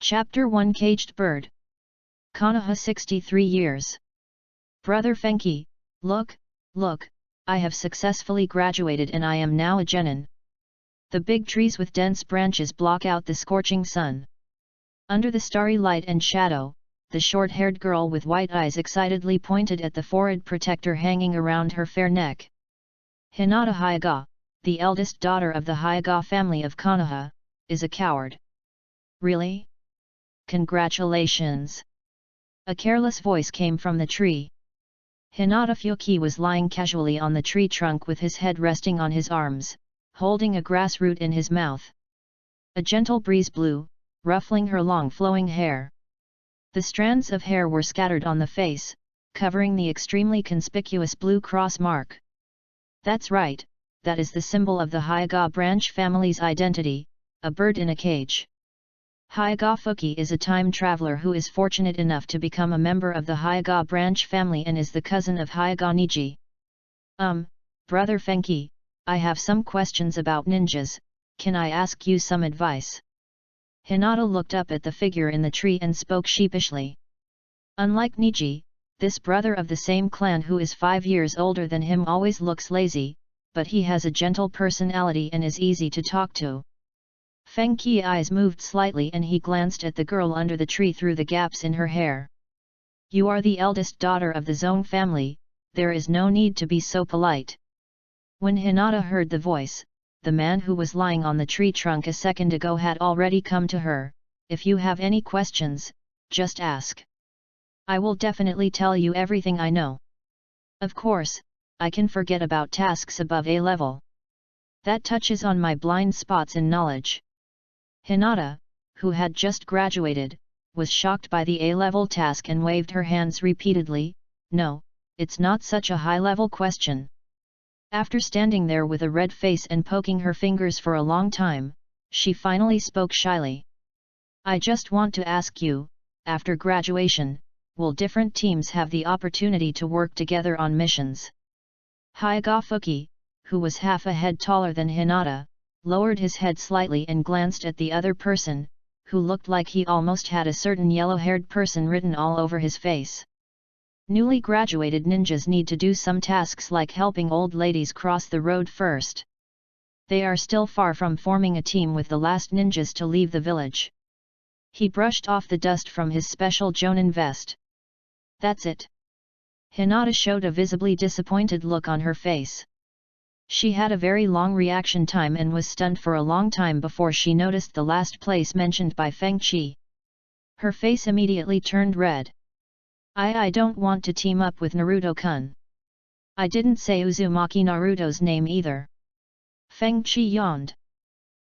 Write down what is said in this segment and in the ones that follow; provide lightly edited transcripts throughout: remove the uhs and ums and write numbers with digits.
Chapter 1 Caged Bird. Konoha 63 years. Brother Fenghou, look, I have successfully graduated and I am now a genin. The big trees with dense branches block out the scorching sun. Under the starry light and shadow, the short-haired girl with white eyes excitedly pointed at the forehead protector hanging around her fair neck. Hinata Hyuga, the eldest daughter of the Hyuga family of Konoha, is a coward. Really? Congratulations! A careless voice came from the tree. Hinata Hyuga was lying casually on the tree trunk with his head resting on his arms, holding a grass root in his mouth. A gentle breeze blew, ruffling her long flowing hair. The strands of hair were scattered on the face, covering the extremely conspicuous blue cross mark. That's right, that is the symbol of the Hyuga branch family's identity, a bird in a cage. Hyuga Fuki is a time traveler who is fortunate enough to become a member of the Hyuga branch family and is the cousin of Hyuga Niji. Brother Fenghou, I have some questions about ninjas, can I ask you some advice? Hinata looked up at the figure in the tree and spoke sheepishly. Unlike Niji, this brother of the same clan who is 5 years older than him always looks lazy, but he has a gentle personality and is easy to talk to. Fenghou's eyes moved slightly and he glanced at the girl under the tree through the gaps in her hair. You are the eldest daughter of the Zone family, there is no need to be so polite. When Hinata heard the voice, the man who was lying on the tree trunk a second ago had already come to her. If you have any questions, just ask. I will definitely tell you everything I know. Of course, I can forget about tasks above A level. That touches on my blind spots in knowledge. Hinata, who had just graduated, was shocked by the A-level task and waved her hands repeatedly. No, it's not such a high-level question. After standing there with a red face and poking her fingers for a long time, she finally spoke shyly. I just want to ask you, after graduation, will different teams have the opportunity to work together on missions? Hyuga Fuki, who was half a head taller than Hinata, lowered his head slightly and glanced at the other person, who looked like he almost had a certain yellow-haired person written all over his face. Newly graduated ninjas need to do some tasks like helping old ladies cross the road first. They are still far from forming a team with the last ninjas to leave the village. He brushed off the dust from his special jonin vest. That's it. Hinata showed a visibly disappointed look on her face. She had a very long reaction time and was stunned for a long time before she noticed the last place mentioned by Fenghou. Her face immediately turned red. I don't want to team up with Naruto-kun. I didn't say Uzumaki Naruto's name either. Fenghou yawned.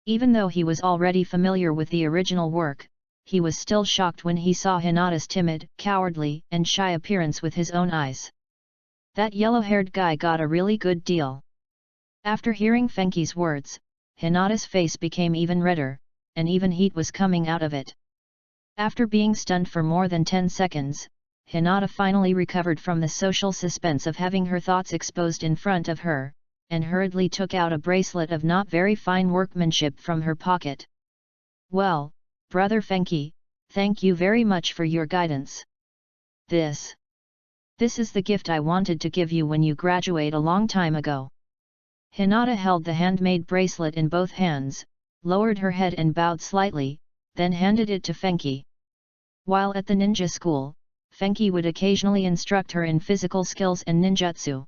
Even though he was already familiar with the original work, he was still shocked when he saw Hinata's timid, cowardly, and shy appearance with his own eyes. That yellow-haired guy got a really good deal. After hearing Fenghou's words, Hinata's face became even redder, and even heat was coming out of it. After being stunned for more than 10 seconds, Hinata finally recovered from the social suspense of having her thoughts exposed in front of her, and hurriedly took out a bracelet of not very fine workmanship from her pocket. Well, Brother Fenghou, thank you very much for your guidance. This is the gift I wanted to give you when you graduate a long time ago. Hinata held the handmade bracelet in both hands, lowered her head and bowed slightly, then handed it to Fenghou. While at the ninja school, Fenghou would occasionally instruct her in physical skills and ninjutsu.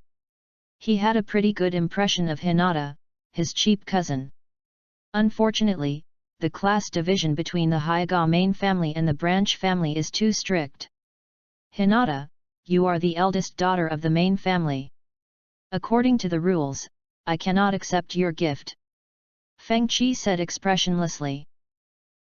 He had a pretty good impression of Hinata, his cheap cousin. Unfortunately, the class division between the Hyuga main family and the branch family is too strict. Hinata, you are the eldest daughter of the main family. According to the rules, I cannot accept your gift. Fenghou said expressionlessly.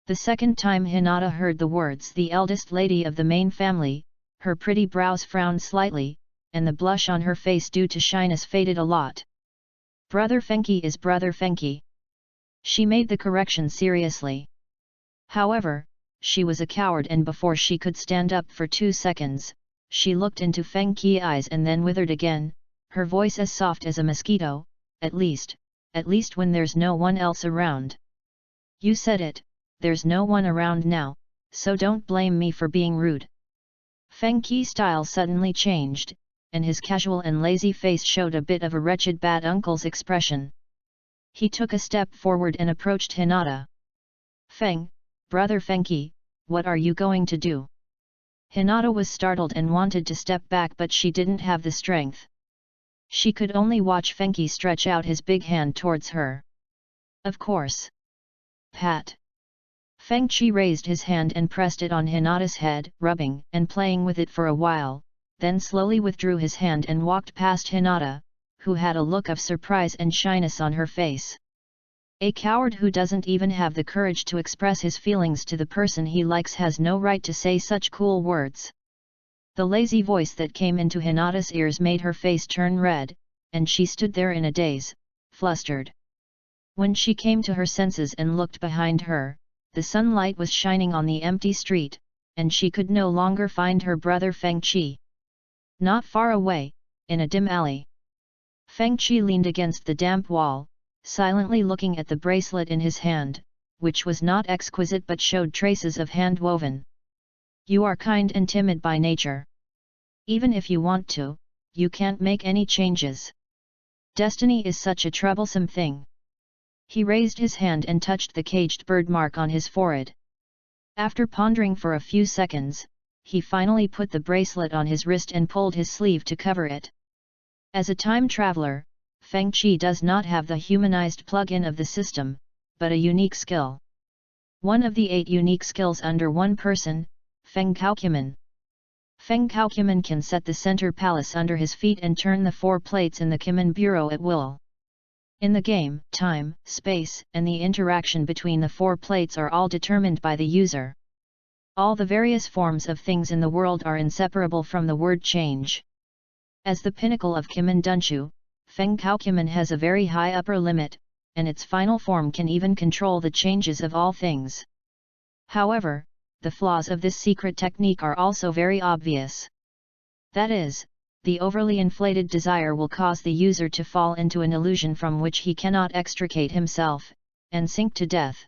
The second time Hinata heard the words the eldest lady of the main family, her pretty brows frowned slightly, and the blush on her face due to shyness faded a lot. Brother Fenghou is Brother Fenghou. She made the correction seriously. However, she was a coward and before she could stand up for 2 seconds, she looked into Fenghou's eyes and then withered again, her voice as soft as a mosquito, at least when there's no one else around. You said it, there's no one around now, so don't blame me for being rude. Fenghu's style suddenly changed, and his casual and lazy face showed a bit of a wretched bad uncle's expression. He took a step forward and approached Hinata. Brother Fenghu, what are you going to do? Hinata was startled and wanted to step back, but she didn't have the strength. She could only watch Fenghu stretch out his big hand towards her. Of course. Pat. Fenghu raised his hand and pressed it on Hinata's head, rubbing and playing with it for a while, then slowly withdrew his hand and walked past Hinata, who had a look of surprise and shyness on her face. A coward who doesn't even have the courage to express his feelings to the person he likes has no right to say such cool words. The lazy voice that came into Hinata's ears made her face turn red, and she stood there in a daze, flustered. When she came to her senses and looked behind her, the sunlight was shining on the empty street, and she could no longer find her brother Fenghu. Not far away, in a dim alley, Fenghu leaned against the damp wall, silently looking at the bracelet in his hand, which was not exquisite but showed traces of hand-woven. You are kind and timid by nature. Even if you want to, you can't make any changes. Destiny is such a troublesome thing. He raised his hand and touched the caged birthmark on his forehead. After pondering for a few seconds, he finally put the bracelet on his wrist and pulled his sleeve to cover it. As a time traveler, Fenghu does not have the humanized plug-in of the system, but a unique skill. One of the 8 unique skills under one person, Fenghou. Fenghou can set the center palace under his feet and turn the 4 plates in the Kimen Bureau at will. In the game, time, space, and the interaction between the 4 plates are all determined by the user. All the various forms of things in the world are inseparable from the word change. As the pinnacle of Kimen Dunshu, Fenghou has a very high upper limit, and its final form can even control the changes of all things. However, the flaws of this secret technique are also very obvious. That is, the overly inflated desire will cause the user to fall into an illusion from which he cannot extricate himself, and sink to death.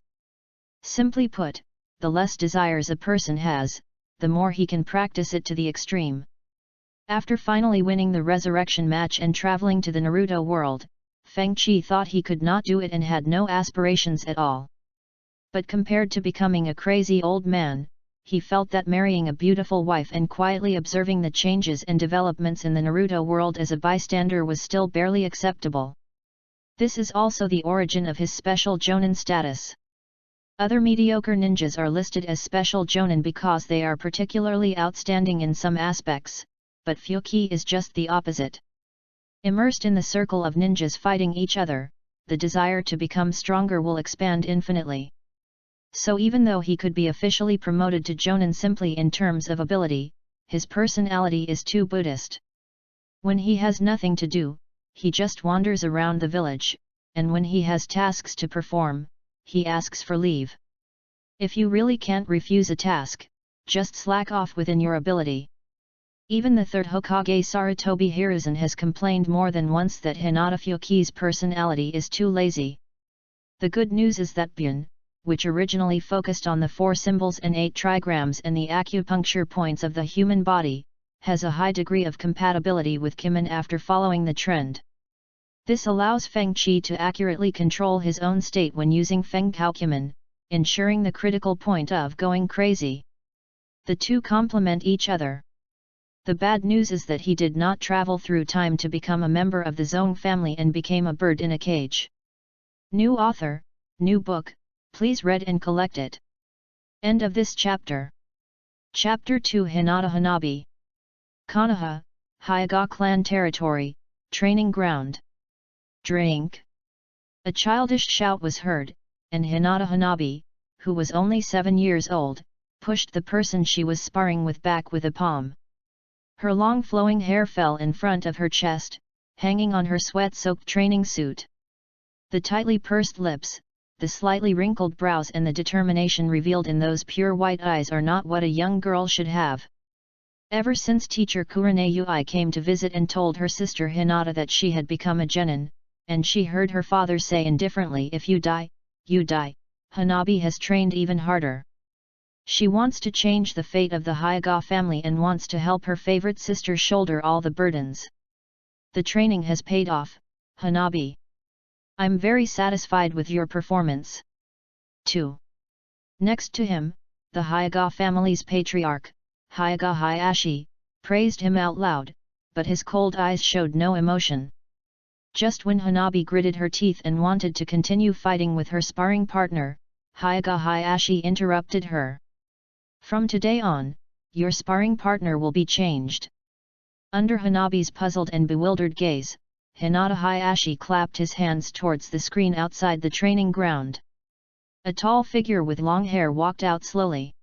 Simply put, the less desires a person has, the more he can practice it to the extreme. After finally winning the resurrection match and traveling to the Naruto world, Fenghu thought he could not do it and had no aspirations at all. But compared to becoming a crazy old man, he felt that marrying a beautiful wife and quietly observing the changes and developments in the Naruto world as a bystander was still barely acceptable. This is also the origin of his special Jonin status. Other mediocre ninjas are listed as special Jonin because they are particularly outstanding in some aspects, but Fenghu is just the opposite. Immersed in the circle of ninjas fighting each other, the desire to become stronger will expand infinitely. So even though he could be officially promoted to Jonin simply in terms of ability, his personality is too Buddhist. When he has nothing to do, he just wanders around the village, and when he has tasks to perform, he asks for leave. If you really can't refuse a task, just slack off within your ability. Even the 3rd Hokage Sarutobi Hiruzen has complained more than once that Hinata Fenghu's personality is too lazy. The good news is that Bun, which originally focused on the 4 symbols and 8 trigrams and the acupuncture points of the human body, has a high degree of compatibility with Kimen after following the trend. This allows Fenghu to accurately control his own state when using Fenghou, ensuring the critical point of going crazy. The two complement each other. The bad news is that he did not travel through time to become a member of the Zong family and became a bird in a cage. New author, new book, please read and collect it. End of this chapter. Chapter 2 Hinata Hanabi. Konoha, Hyuga clan territory, training ground. Drink. A childish shout was heard, and Hinata Hanabi, who was only 7 years old, pushed the person she was sparring with back with a palm. Her long flowing hair fell in front of her chest, hanging on her sweat-soaked training suit. The tightly pursed lips, the slightly wrinkled brows and the determination revealed in those pure white eyes are not what a young girl should have. Ever since teacher Kurenai came to visit and told her sister Hinata that she had become a genin, and she heard her father say indifferently, "If you die, you die," Hanabi has trained even harder. She wants to change the fate of the Hyuga family and wants to help her favorite sister shoulder all the burdens. The training has paid off, Hanabi. I'm very satisfied with your performance. 2. Next to him, the Hyuga family's patriarch, Hyuga Hayashi, praised him out loud, but his cold eyes showed no emotion. Just when Hanabi gritted her teeth and wanted to continue fighting with her sparring partner, Hyuga Hayashi interrupted her. From today on, your sparring partner will be changed. Under Hanabi's puzzled and bewildered gaze, Hinata Hayashi clapped his hands towards the screen outside the training ground. A tall figure with long hair walked out slowly.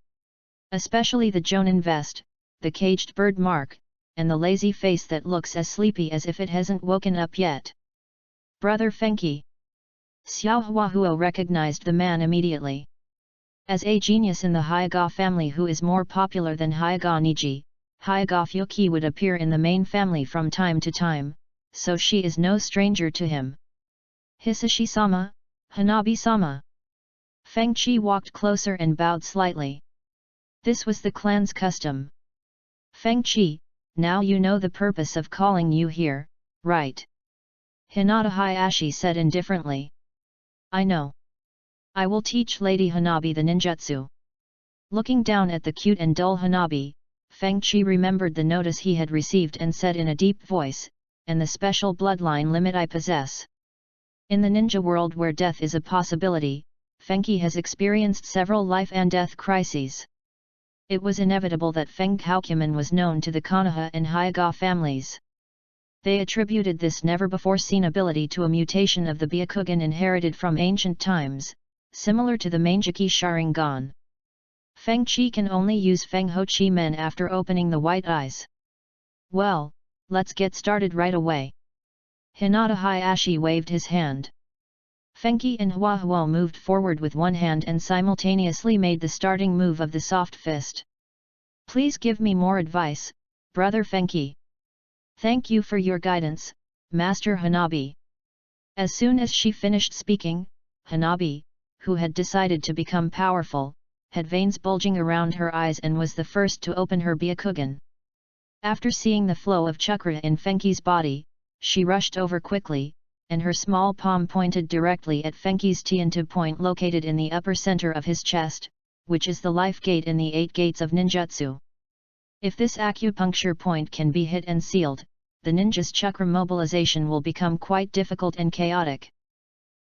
Especially the Jonin vest, the caged bird mark, and the lazy face that looks as sleepy as if it hasn't woken up yet. Brother Fenghou. Xiao Huahuo recognized the man immediately. As a genius in the Hyuga family who is more popular than Hyuga Niji, Hyuga Fuki would appear in the main family from time to time, so she is no stranger to him. Hisashi-sama, Hanabi-sama. Feng Qi walked closer and bowed slightly. This was the clan's custom. Feng Qi, now you know the purpose of calling you here, right? Hinata Hayashi said indifferently. I know. I will teach Lady Hanabi the ninjutsu. Looking down at the cute and dull Hanabi, Feng Qi remembered the notice he had received and said in a deep voice, and the special bloodline limit I possess. In the ninja world where death is a possibility, Fenghou has experienced several life and death crises. It was inevitable that Fenghou was known to the Konoha and Hyuga families. They attributed this never-before-seen ability to a mutation of the Byakugan inherited from ancient times, similar to the Manjiki Sharingan. Feng Qi can only use Fenghou Qi Men after opening the white eyes. Well, let's get started right away. Hinata Hayashi waved his hand. Fenghou and Huahuo moved forward with one hand and simultaneously made the starting move of the soft fist. Please give me more advice, Brother Fenghou. Thank you for your guidance, Master Hanabi. As soon as she finished speaking, Hanabi, who had decided to become powerful, had veins bulging around her eyes and was the first to open her Byakugan. After seeing the flow of chakra in Fenghou's body, she rushed over quickly, and her small palm pointed directly at Fenghou's Tiantu point located in the upper center of his chest, which is the life gate in the 8 gates of ninjutsu. If this acupuncture point can be hit and sealed, the ninja's chakra mobilization will become quite difficult and chaotic.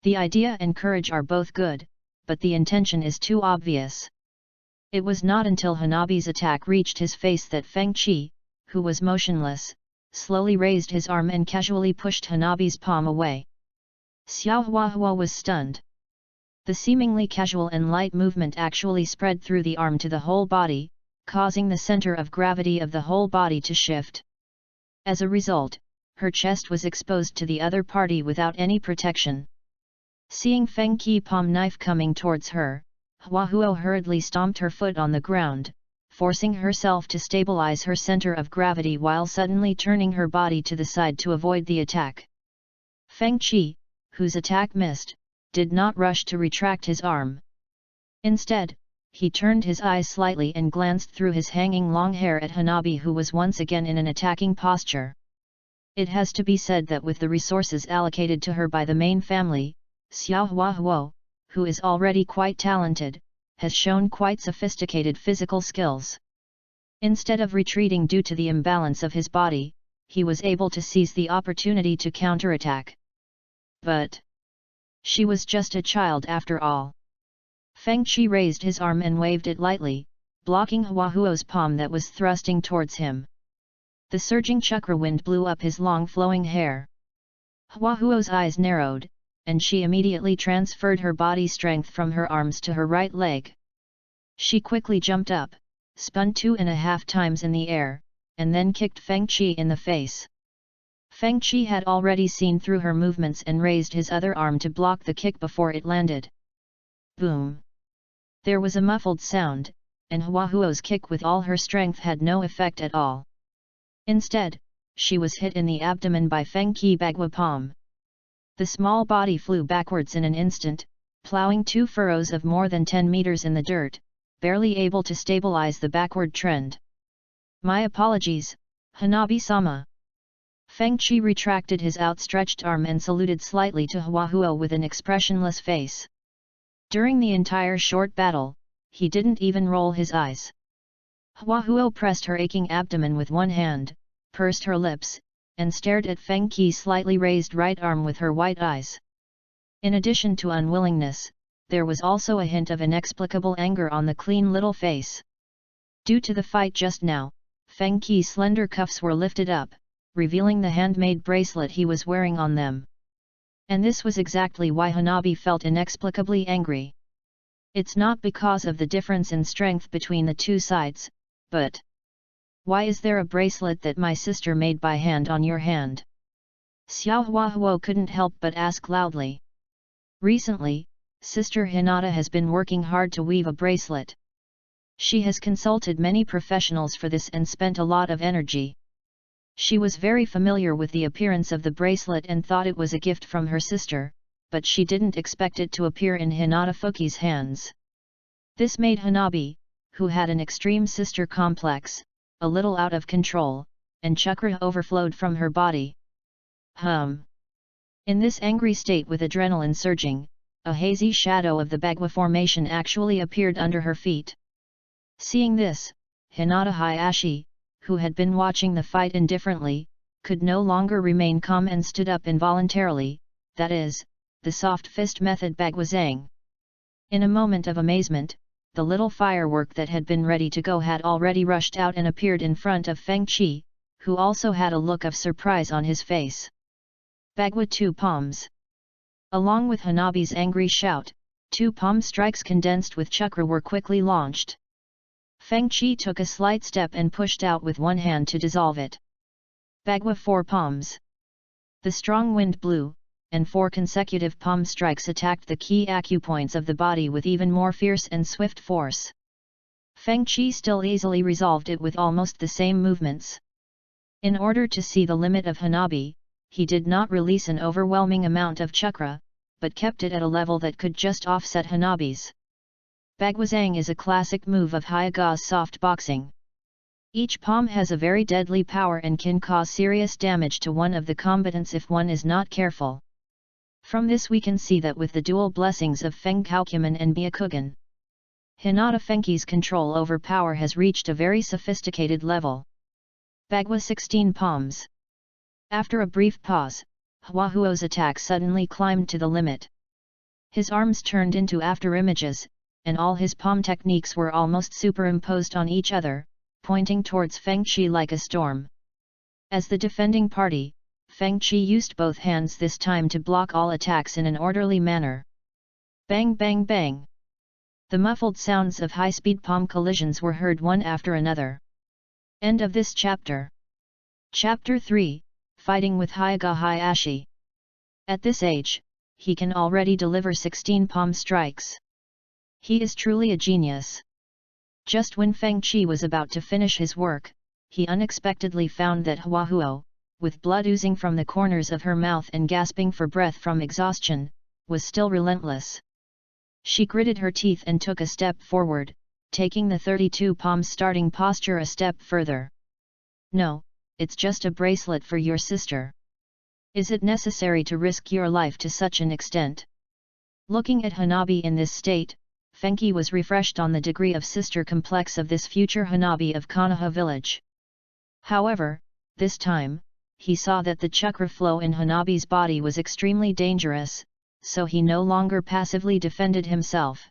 The idea and courage are both good, but the intention is too obvious. It was not until Hanabi's attack reached his face that Feng Qi, who was motionless, slowly raised his arm and casually pushed Hanabi's palm away. Xiao Huahuo was stunned. The seemingly casual and light movement actually spread through the arm to the whole body, causing the center of gravity of the whole body to shift. As a result, her chest was exposed to the other party without any protection. Seeing Feng Qi palm knife coming towards her, Huahuo hurriedly stomped her foot on the ground, forcing herself to stabilize her center of gravity while suddenly turning her body to the side to avoid the attack. Feng Qi, whose attack missed, did not rush to retract his arm. Instead, he turned his eyes slightly and glanced through his hanging long hair at Hanabi, who was once again in an attacking posture. It has to be said that with the resources allocated to her by the main family, Xiao Huahuo, who is already quite talented, has shown quite sophisticated physical skills. Instead of retreating due to the imbalance of his body, he was able to seize the opportunity to counterattack. But she was just a child after all. Feng Qi raised his arm and waved it lightly, blocking Huahuo's palm that was thrusting towards him. The surging chakra wind blew up his long flowing hair. Huahuo's eyes narrowed, and she immediately transferred her body strength from her arms to her right leg. She quickly jumped up, spun 2.5 times in the air, and then kicked Feng Qi in the face. Feng Qi had already seen through her movements and raised his other arm to block the kick before it landed. Boom! There was a muffled sound, and Huahuo's kick with all her strength had no effect at all. Instead, she was hit in the abdomen by Feng Qi Bagua palm. The small body flew backwards in an instant, plowing 2 furrows of more than 10 meters in the dirt, barely able to stabilize the backward trend. My apologies, Hanabi-sama. Fengchi retracted his outstretched arm and saluted slightly to Huahuo with an expressionless face. During the entire short battle, he didn't even roll his eyes. Huahuo pressed her aching abdomen with one hand, pursed her lips, and stared at Fengqi's slightly raised right arm with her white eyes. In addition to unwillingness, there was also a hint of inexplicable anger on the clean little face. Due to the fight just now, Fengqi's slender cuffs were lifted up, revealing the handmade bracelet he was wearing on them. And this was exactly why Hanabi felt inexplicably angry. It's not because of the difference in strength between the two sides, but why is there a bracelet that my sister made by hand on your hand? Xiao Huahuo couldn't help but ask loudly. Recently, Sister Hinata has been working hard to weave a bracelet. She has consulted many professionals for this and spent a lot of energy. She was very familiar with the appearance of the bracelet and thought it was a gift from her sister, but she didn't expect it to appear in Hinata Fuki's hands. This made Hanabi, who had an extreme sister complex, a little out of control, and chakra overflowed from her body. In this angry state with adrenaline surging, a hazy shadow of the Bagua formation actually appeared under her feet. Seeing this, Hinata Hayashi, who had been watching the fight indifferently, could no longer remain calm and stood up involuntarily, that is, the soft fist method Bagwazang. In a moment of amazement, the little firework that had been ready to go had already rushed out and appeared in front of Fengqi, who also had a look of surprise on his face. Bagua 2 palms. Along with Hanabi's angry shout, 2 palm strikes condensed with chakra were quickly launched. Fengqi took a slight step and pushed out with one hand to dissolve it. Bagua 4 palms. The strong wind blew, and 4 consecutive palm strikes attacked the key acupoints of the body with even more fierce and swift force. Fengqi still easily resolved it with almost the same movements. In order to see the limit of Hanabi, he did not release an overwhelming amount of chakra, but kept it at a level that could just offset Hanabi's. Bagwazang is a classic move of Hyaga's soft boxing. Each palm has a very deadly power and can cause serious damage to one of the combatants if one is not careful. From this we can see that with the dual blessings of Fenghaokuman and Byakugan, Hinata Fengqi's control over power has reached a very sophisticated level. Bagua 16 palms. After a brief pause, Huahuo's attack suddenly climbed to the limit. His arms turned into afterimages, and all his palm techniques were almost superimposed on each other, pointing towards Fengqi like a storm. As the defending party, Fengqi used both hands this time to block all attacks in an orderly manner. Bang bang bang! The muffled sounds of high-speed palm collisions were heard one after another. End of this chapter. Chapter 3, Fighting with Hyaga Hayashi. At this age, he can already deliver 16 palm strikes. He is truly a genius. Just when Fengqi was about to finish his work, he unexpectedly found that Huahuo, with blood oozing from the corners of her mouth and gasping for breath from exhaustion, was still relentless. She gritted her teeth and took a step forward, taking the 32 palms starting posture a step further. No, it's just a bracelet for your sister. Is it necessary to risk your life to such an extent? Looking at Hanabi in this state, Fengqi was refreshed on the degree of sister complex of this future Hanabi of Konoha village. However, this time, he saw that the chakra flow in Hanabi's body was extremely dangerous, so he no longer passively defended himself.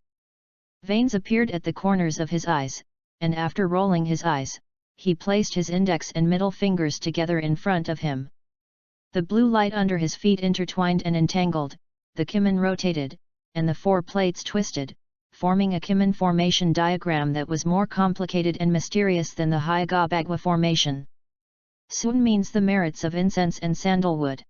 Veins appeared at the corners of his eyes, and after rolling his eyes, he placed his index and middle fingers together in front of him. The blue light under his feet intertwined and entangled, the kimen rotated, and the 4 plates twisted, forming a kimen formation diagram that was more complicated and mysterious than the Hyaga Bagua formation. Sun means the merits of incense and sandalwood.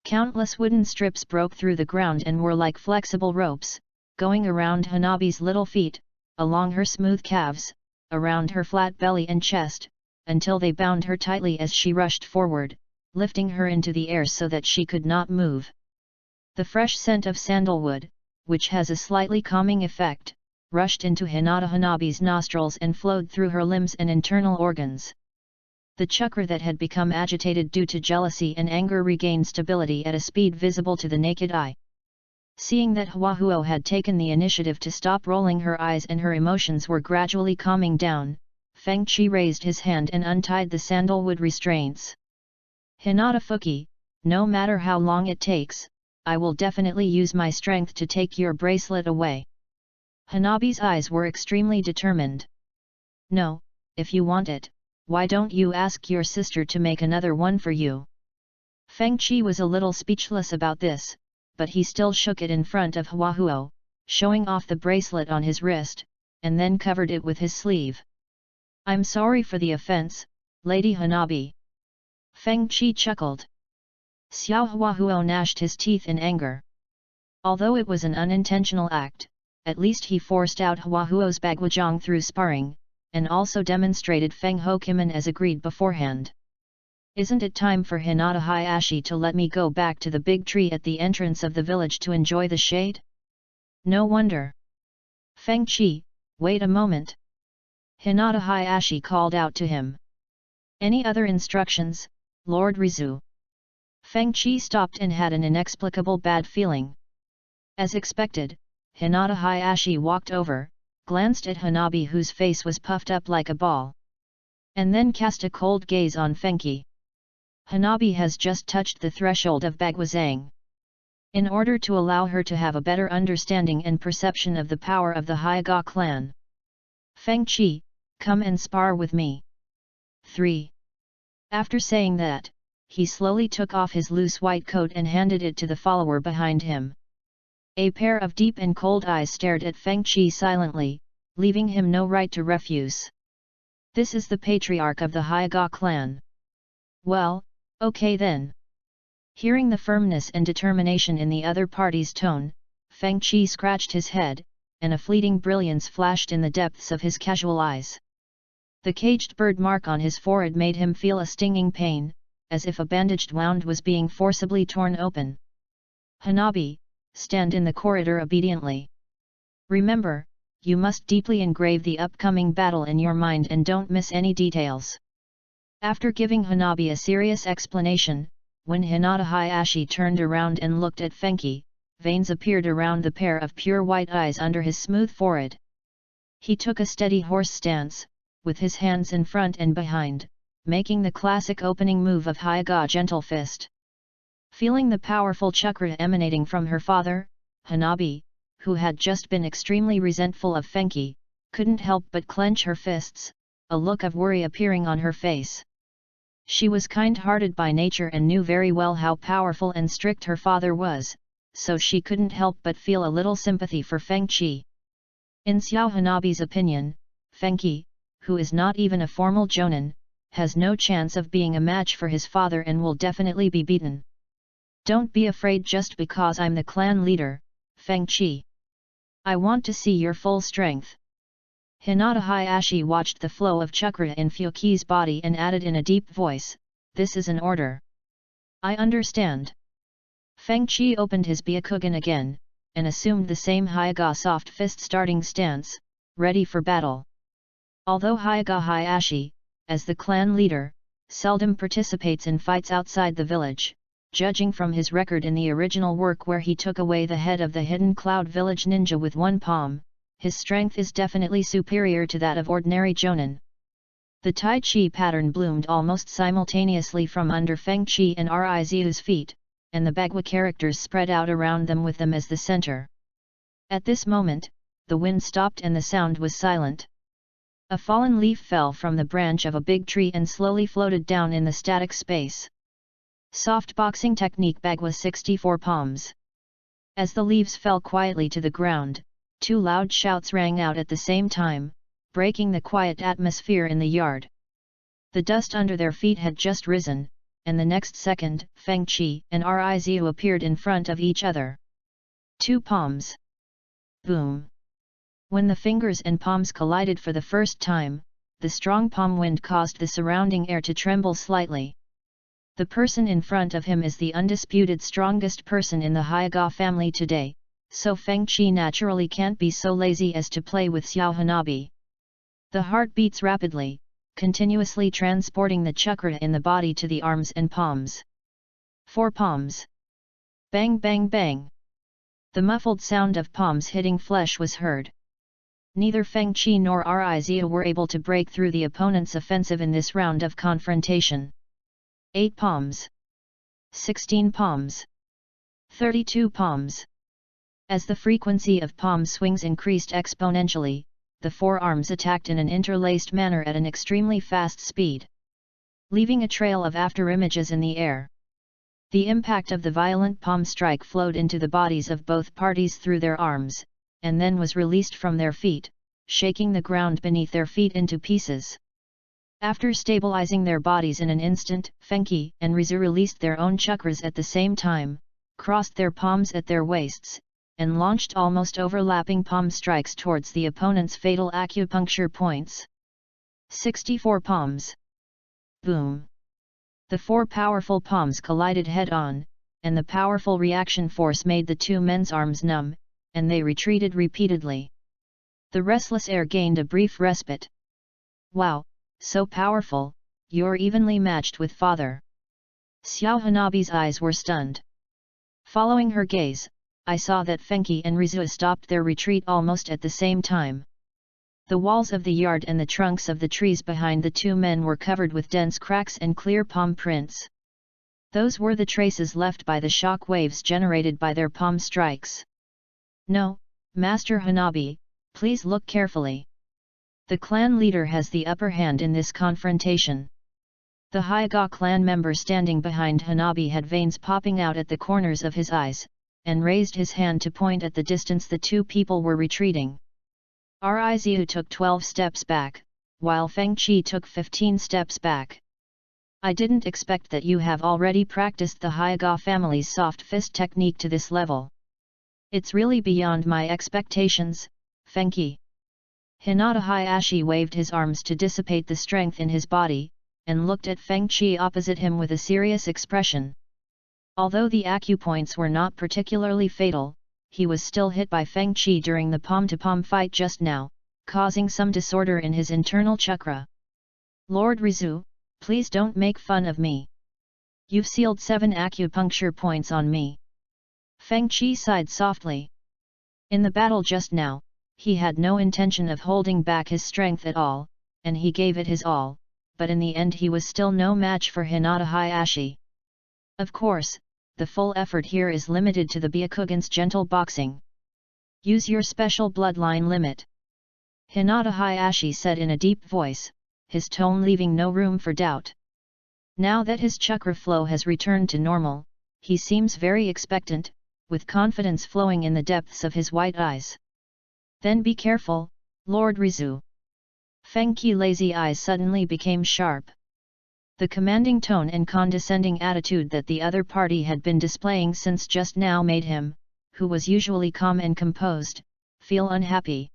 Countless wooden strips broke through the ground and were like flexible ropes, going around Hanabi's little feet, along her smooth calves, around her flat belly and chest, until they bound her tightly as she rushed forward, lifting her into the air so that she could not move. The fresh scent of sandalwood, which has a slightly calming effect, rushed into Hinata Hanabi's nostrils and flowed through her limbs and internal organs. The chakra that had become agitated due to jealousy and anger regained stability at a speed visible to the naked eye. Seeing that Huahuo had taken the initiative to stop rolling her eyes and her emotions were gradually calming down, Feng Qi raised his hand and untied the sandalwood restraints. Hinata Fuki, no matter how long it takes, I will definitely use my strength to take your bracelet away. Hanabi's eyes were extremely determined. No, if you want it, why don't you ask your sister to make another one for you? Feng Qi was a little speechless about this, but he still shook it in front of Huahuo, showing off the bracelet on his wrist, and then covered it with his sleeve. I'm sorry for the offense, Lady Hanabi. Feng Qi chuckled. Xiao Huahuo gnashed his teeth in anger. Although it was an unintentional act, at least he forced out Huahuo's bagwajong through sparring, and also demonstrated Fenghou Kimen as agreed beforehand. Isn't it time for Hinata Hayashi to let me go back to the big tree at the entrance of the village to enjoy the shade? No wonder. Feng Qi, wait a moment. Hinata Hayashi called out to him. Any other instructions, Lord Rizu? Feng Qi stopped and had an inexplicable bad feeling. As expected, Hinata Hayashi walked over, glanced at Hanabi whose face was puffed up like a ball, and then cast a cold gaze on Fengqi. Hanabi has just touched the threshold of Bagwazang. In order to allow her to have a better understanding and perception of the power of the Haiga clan. Feng Qi, come and spar with me. 3. After saying that, he slowly took off his loose white coat and handed it to the follower behind him. A pair of deep and cold eyes stared at Feng Qi silently, leaving him no right to refuse. This is the patriarch of the Haiga clan. Well, okay then. Hearing the firmness and determination in the other party's tone, Feng Qi scratched his head, and a fleeting brilliance flashed in the depths of his casual eyes. The caged bird mark on his forehead made him feel a stinging pain, as if a bandaged wound was being forcibly torn open. Hanabi, stand in the corridor obediently. Remember, you must deeply engrave the upcoming battle in your mind and don't miss any details. After giving Hanabi a serious explanation, when Hinata Hayashi turned around and looked at Fengqi, veins appeared around the pair of pure white eyes under his smooth forehead. He took a steady horse stance, with his hands in front and behind, making the classic opening move of Haiga gentle fist. Feeling the powerful chakra emanating from her father, Hanabi, who had just been extremely resentful of Fengqi, couldn't help but clench her fists, a look of worry appearing on her face. She was kind-hearted by nature and knew very well how powerful and strict her father was, so she couldn't help but feel a little sympathy for Feng Qi. In Xiao Hanabi's opinion, Fengqi, who is not even a formal jonin, has no chance of being a match for his father and will definitely be beaten. Don't be afraid just because I'm the clan leader, Feng Qi. I want to see your full strength. Hinata Hayashi watched the flow of chakra in Fuki's body and added in a deep voice, this is an order. I understand. Feng Qi opened his Byakugan again, and assumed the same Haiga soft fist starting stance, ready for battle. Although Haiga Hayashi, as the clan leader, seldom participates in fights outside the village, judging from his record in the original work where he took away the head of the Hidden Cloud Village ninja with one palm, his strength is definitely superior to that of ordinary jonin. The Tai Chi pattern bloomed almost simultaneously from under Feng Qi and Rizu's feet, and the Bagua characters spread out around them with them as the center. At this moment, the wind stopped and the sound was silent. A fallen leaf fell from the branch of a big tree and slowly floated down in the static space. Soft boxing technique Bagua 64 palms. As the leaves fell quietly to the ground, two loud shouts rang out at the same time, breaking the quiet atmosphere in the yard. The dust under their feet had just risen, and the next second, Feng Qi and Rizu appeared in front of each other. 2 palms. Boom! When the fingers and palms collided for the first time, the strong palm wind caused the surrounding air to tremble slightly. The person in front of him is the undisputed strongest person in the Haiga family today, so Fengqi naturally can't be so lazy as to play with Xiao Hanabi. The heart beats rapidly, continuously transporting the chakra in the body to the arms and palms. 4 palms. Bang bang bang. The muffled sound of palms hitting flesh was heard. Neither Fengqi nor Rizia were able to break through the opponent's offensive in this round of confrontation. 8 palms. 16 palms. 32 palms. As the frequency of palm swings increased exponentially, the 4 arms attacked in an interlaced manner at an extremely fast speed, leaving a trail of afterimages in the air. The impact of the violent palm strike flowed into the bodies of both parties through their arms, and then was released from their feet, shaking the ground beneath their feet into pieces. After stabilizing their bodies in an instant, Fengqi and Rizu released their own chakras at the same time, crossed their palms at their waists, and launched almost overlapping palm strikes towards the opponent's fatal acupuncture points. 64 palms. Boom! The 4 powerful palms collided head-on, and the powerful reaction force made the 2 men's arms numb, and they retreated repeatedly. The restless air gained a brief respite. Wow, so powerful, you're evenly matched with father. Xiao Hanabi's eyes were stunned. Following her gaze, I saw that Fengqi and Rizu stopped their retreat almost at the same time. The walls of the yard and the trunks of the trees behind the 2 men were covered with dense cracks and clear palm prints. Those were the traces left by the shock waves generated by their palm strikes. No, Master Hanabi, please look carefully. The clan leader has the upper hand in this confrontation. The Hyuga clan member standing behind Hanabi had veins popping out at the corners of his eyes, and raised his hand to point at the distance the 2 people were retreating. Rizu took 12 steps back, while Fengqi took 15 steps back. I didn't expect that you have already practiced the Hyuga family's soft fist technique to this level. It's really beyond my expectations, Fengqi. Hinata Hayashi waved his arms to dissipate the strength in his body, and looked at Fengqi opposite him with a serious expression. Although the acupoints were not particularly fatal, he was still hit by Fengqi during the palm-to-palm fight just now, causing some disorder in his internal chakra. Lord Rizu, please don't make fun of me. You've sealed 7 acupuncture points on me. Fengqi sighed softly. In the battle just now, he had no intention of holding back his strength at all, and he gave it his all, but in the end he was still no match for Hinata Hayashi. Of course, the full effort here is limited to the Byakugan's gentle boxing. Use your special bloodline limit. Hinata Hayashi said in a deep voice, his tone leaving no room for doubt. Now that his chakra flow has returned to normal, he seems very expectant, with confidence flowing in the depths of his white eyes. Then be careful, Lord Rizu. Fengqi's lazy eyes suddenly became sharp. The commanding tone and condescending attitude that the other party had been displaying since just now made him, who was usually calm and composed, feel unhappy.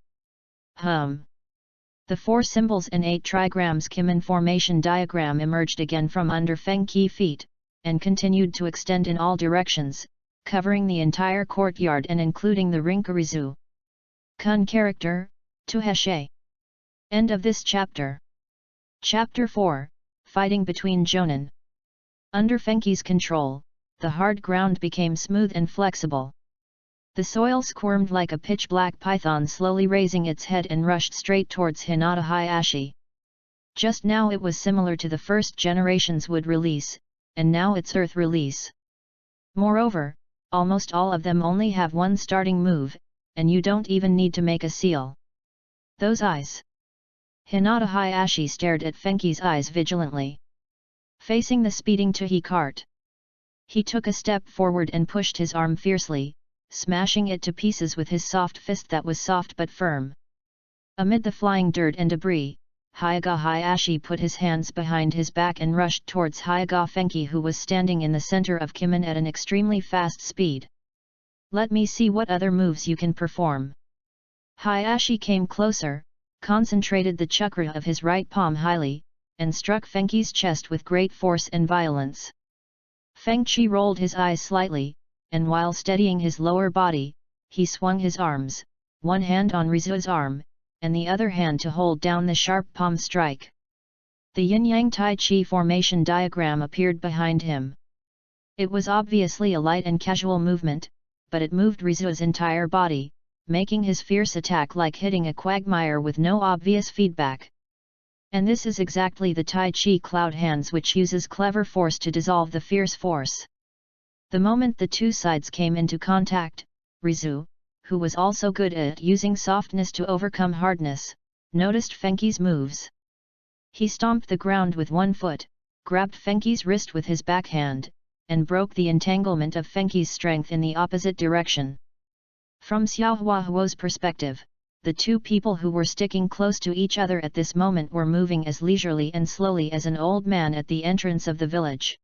The 4 symbols and 8 trigrams Kimen formation diagram emerged again from under Fengqi's feet, and continued to extend in all directions, covering the entire courtyard and including the Rinkarizu. Kun character, Tuheshe. End of this chapter. Chapter 4. Fighting between Jonin. Under Fengqi's control, the hard ground became smooth and flexible. The soil squirmed like a pitch-black python slowly raising its head and rushed straight towards Hinata Hayashi. Just now it was similar to the first generation's wood release, and now its earth release. Moreover, almost all of them only have one starting move, and you don't even need to make a seal. Those eyes. Hinata Hayashi stared at Fengqi's eyes vigilantly. Facing the speeding Tuhi cart, he took a step forward and pushed his arm fiercely, smashing it to pieces with his soft fist that was soft but firm. Amid the flying dirt and debris, Hyuga Hayashi put his hands behind his back and rushed towards Hyuga Fengqi, who was standing in the center of Kimen at an extremely fast speed. Let me see what other moves you can perform. Hayashi came closer, concentrated the chakra of his right palm highly, and struck Fengqi's chest with great force and violence. Fengqi rolled his eyes slightly, and while steadying his lower body, he swung his arms, one hand on Rizu's arm, and the other hand to hold down the sharp palm strike. The yin-yang Tai Chi formation diagram appeared behind him. It was obviously a light and casual movement, but it moved Rizu's entire body, making his fierce attack like hitting a quagmire with no obvious feedback. And this is exactly the Tai Chi cloud hands, which uses clever force to dissolve the fierce force. The moment the two sides came into contact, Rizu, who was also good at using softness to overcome hardness, noticed Fenghu's moves. He stomped the ground with one foot, grabbed Fenghu's wrist with his backhand, and broke the entanglement of Fenghu's strength in the opposite direction. From Xiao Huahuo's perspective, the two people who were sticking close to each other at this moment were moving as leisurely and slowly as an old man at the entrance of the village.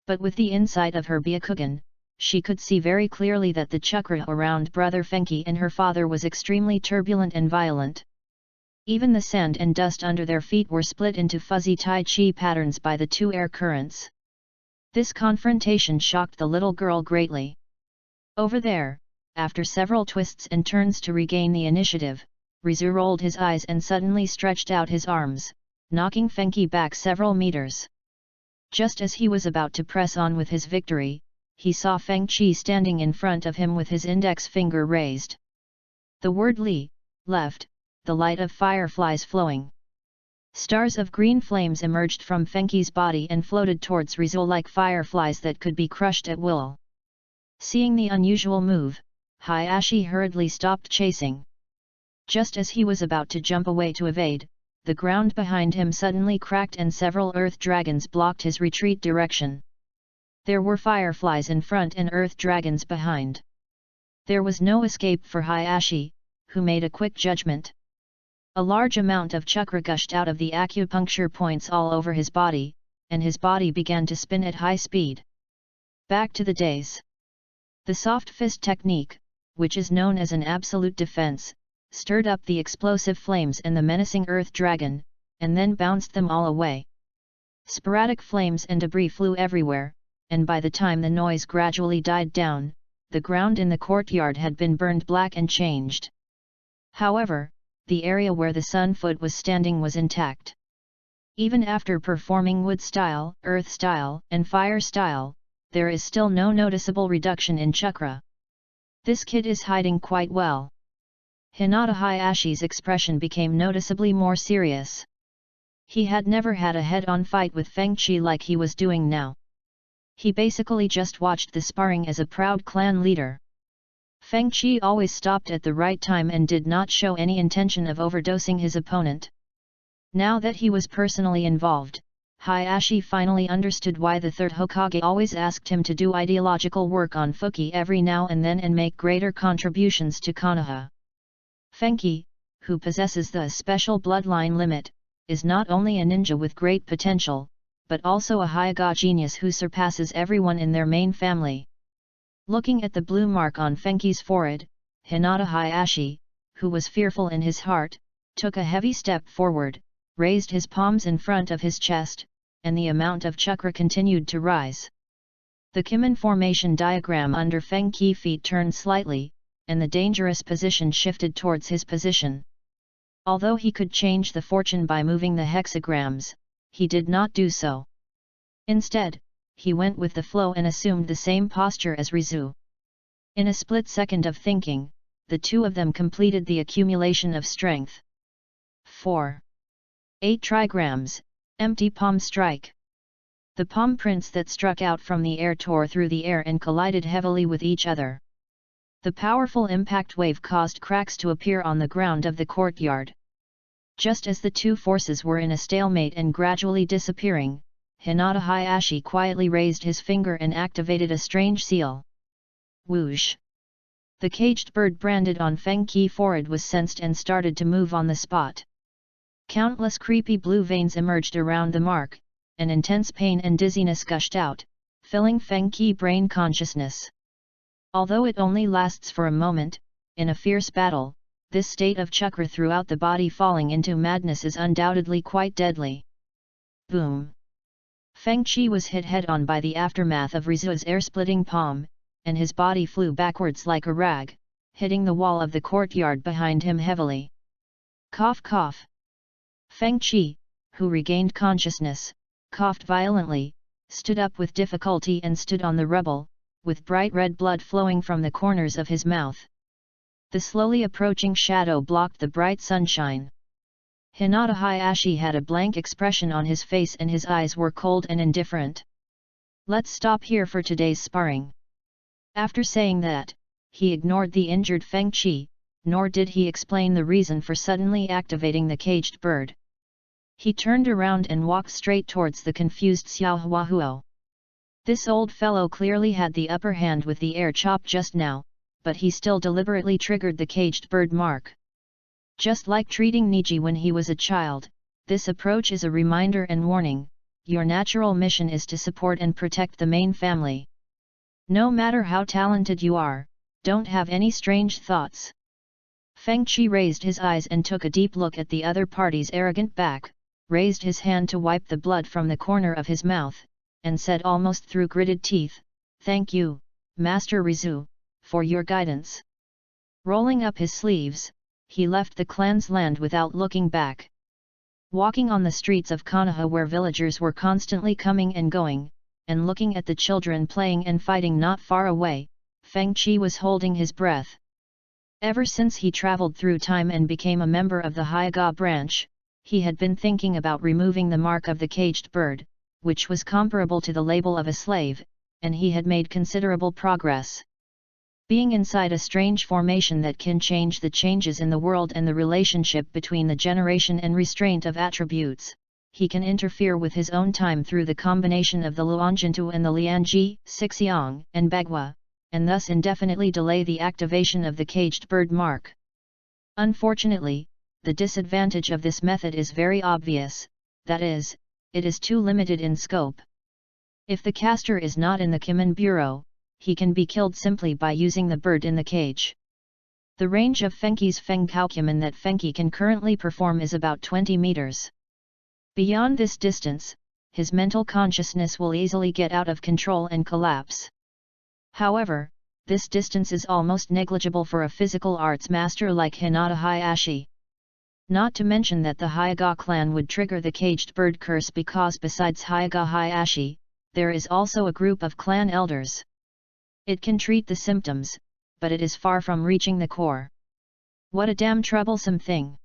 But with the insight of her Byakugan, she could see very clearly that the chakra around brother Fenghu and her father was extremely turbulent and violent. Even the sand and dust under their feet were split into fuzzy Tai Chi patterns by the two air currents. This confrontation shocked the little girl greatly. Over there, after several twists and turns to regain the initiative, Rizu rolled his eyes and suddenly stretched out his arms, knocking Fenghu back several meters. Just as he was about to press on with his victory, he saw Fenghu standing in front of him with his index finger raised. The word Li, left, the light of fireflies flowing. Stars of green flames emerged from Fenghu's body and floated towards Rizu like fireflies that could be crushed at will. Seeing the unusual move, Hayashi hurriedly stopped chasing. Just as he was about to jump away to evade, the ground behind him suddenly cracked and several earth dragons blocked his retreat direction. There were fireflies in front and earth dragons behind. There was no escape for Hayashi, who made a quick judgment. A large amount of chakra gushed out of the acupuncture points all over his body, and his body began to spin at high speed. Back to the days. The soft fist technique, which is known as an absolute defense, stirred up the explosive flames and the menacing earth dragon, and then bounced them all away. Sporadic flames and debris flew everywhere, and by the time the noise gradually died down, the ground in the courtyard had been burned black and changed. However, the area where the Sun Foot was standing was intact. Even after performing wood style, earth style, and fire style, there is still no noticeable reduction in chakra. This kid is hiding quite well. Hinata Hayashi's expression became noticeably more serious. He had never had a head-on fight with Fenghu like he was doing now. He basically just watched the sparring as a proud clan leader. Fenghu always stopped at the right time and did not show any intention of overdosing his opponent. Now that he was personally involved, Hayashi finally understood why the third Hokage always asked him to do ideological work on Fuki every now and then and make greater contributions to Konoha. Fenghu, who possesses the special bloodline limit, is not only a ninja with great potential, but also a Hyuga genius who surpasses everyone in their main family. Looking at the blue mark on Fenghu's forehead, Hinata Hayashi, who was fearful in his heart, took a heavy step forward, raised his palms in front of his chest, and the amount of chakra continued to rise. The Kimen formation diagram under Fenghu's feet turned slightly, and the dangerous position shifted towards his position. Although he could change the fortune by moving the hexagrams, he did not do so. Instead, he went with the flow and assumed the same posture as Rizu. In a split second of thinking, the two of them completed the accumulation of strength. 4. 8 trigrams, empty palm strike. The palm prints that struck out from the air tore through the air and collided heavily with each other. The powerful impact wave caused cracks to appear on the ground of the courtyard. Just as the two forces were in a stalemate and gradually disappearing, Hinata Hayashi quietly raised his finger and activated a strange seal. Whoosh! The caged bird branded on Fenghu's forehead was sensed and started to move on the spot. Countless creepy blue veins emerged around the mark, and intense pain and dizziness gushed out, filling Fenghu's brain consciousness. Although it only lasts for a moment, in a fierce battle, this state of chakra throughout the body falling into madness is undoubtedly quite deadly. Boom! Fenghu was hit head-on by the aftermath of Rizu's air-splitting palm, and his body flew backwards like a rag, hitting the wall of the courtyard behind him heavily. Cough cough. Feng Qi, who regained consciousness, coughed violently, stood up with difficulty and stood on the rubble, with bright red blood flowing from the corners of his mouth. The slowly approaching shadow blocked the bright sunshine. Hinata Hayashi had a blank expression on his face and his eyes were cold and indifferent. Let's stop here for today's sparring. After saying that, he ignored the injured Feng Qi, nor did he explain the reason for suddenly activating the caged bird. He turned around and walked straight towards the confused Xiao Huahuo. This old fellow clearly had the upper hand with the air chop just now, but he still deliberately triggered the caged bird mark. Just like treating Niji when he was a child, this approach is a reminder and warning: your natural mission is to support and protect the main family. No matter how talented you are, don't have any strange thoughts. Feng Qi raised his eyes and took a deep look at the other party's arrogant back, raised his hand to wipe the blood from the corner of his mouth, and said almost through gritted teeth, "Thank you, Master Rizu, for your guidance." Rolling up his sleeves, he left the clan's land without looking back. Walking on the streets of Konoha where villagers were constantly coming and going, and looking at the children playing and fighting not far away, Feng Qi was holding his breath. Ever since he traveled through time and became a member of the Hyaga branch, he had been thinking about removing the mark of the caged bird, which was comparable to the label of a slave, and he had made considerable progress. Being inside a strange formation that can change the changes in the world and the relationship between the generation and restraint of attributes, he can interfere with his own time through the combination of the Luanjintu and the Lianji, Sixiang, and Bagua, and thus indefinitely delay the activation of the caged bird mark. Unfortunately, the disadvantage of this method is very obvious, that is, it is too limited in scope. If the caster is not in the Kimen Bureau, he can be killed simply by using the bird in the cage. The range of Fenki's Fenghou Kimen that Fenki can currently perform is about 20 meters. Beyond this distance, his mental consciousness will easily get out of control and collapse. However, this distance is almost negligible for a physical arts master like Hinata Hayashi. Not to mention that the Hyaga clan would trigger the caged bird curse because besides Hyaga Hayashi, there is also a group of clan elders. It can treat the symptoms, but it is far from reaching the core. What a damn troublesome thing!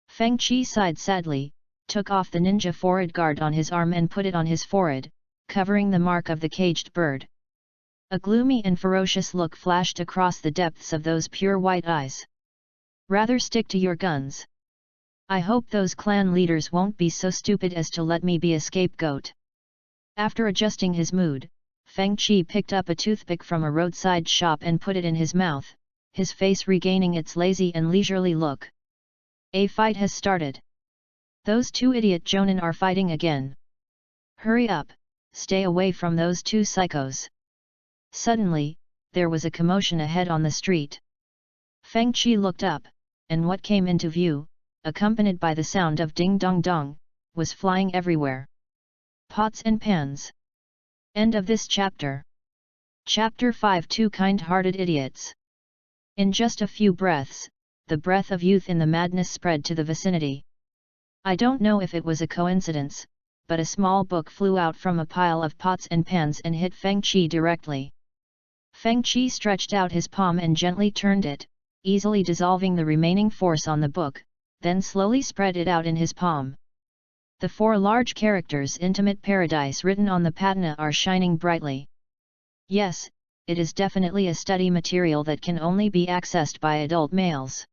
Feng Qi sighed sadly, took off the ninja forehead guard on his arm and put it on his forehead, covering the mark of the caged bird. A gloomy and ferocious look flashed across the depths of those pure white eyes. Rather stick to your guns. I hope those clan leaders won't be so stupid as to let me be a scapegoat. After adjusting his mood, Feng Qi picked up a toothpick from a roadside shop and put it in his mouth, his face regaining its lazy and leisurely look. A fight has started. Those two idiot jonin are fighting again. Hurry up, stay away from those two psychos. Suddenly, there was a commotion ahead on the street. Feng Qi looked up, and what came into view, accompanied by the sound of ding dong dong, was flying everywhere. Pots and pans. End of this chapter. Chapter 5: Two Kind-Hearted Idiots. In just a few breaths, the breath of youth in the madness spread to the vicinity. I don't know if it was a coincidence, but a small book flew out from a pile of pots and pans and hit Feng Qi directly. Feng Qi stretched out his palm and gently turned it, easily dissolving the remaining force on the book, then slowly spread it out in his palm. The 4 large characters "Intimate Paradise" written on the patina are shining brightly. Yes, it is definitely a study material that can only be accessed by adult males.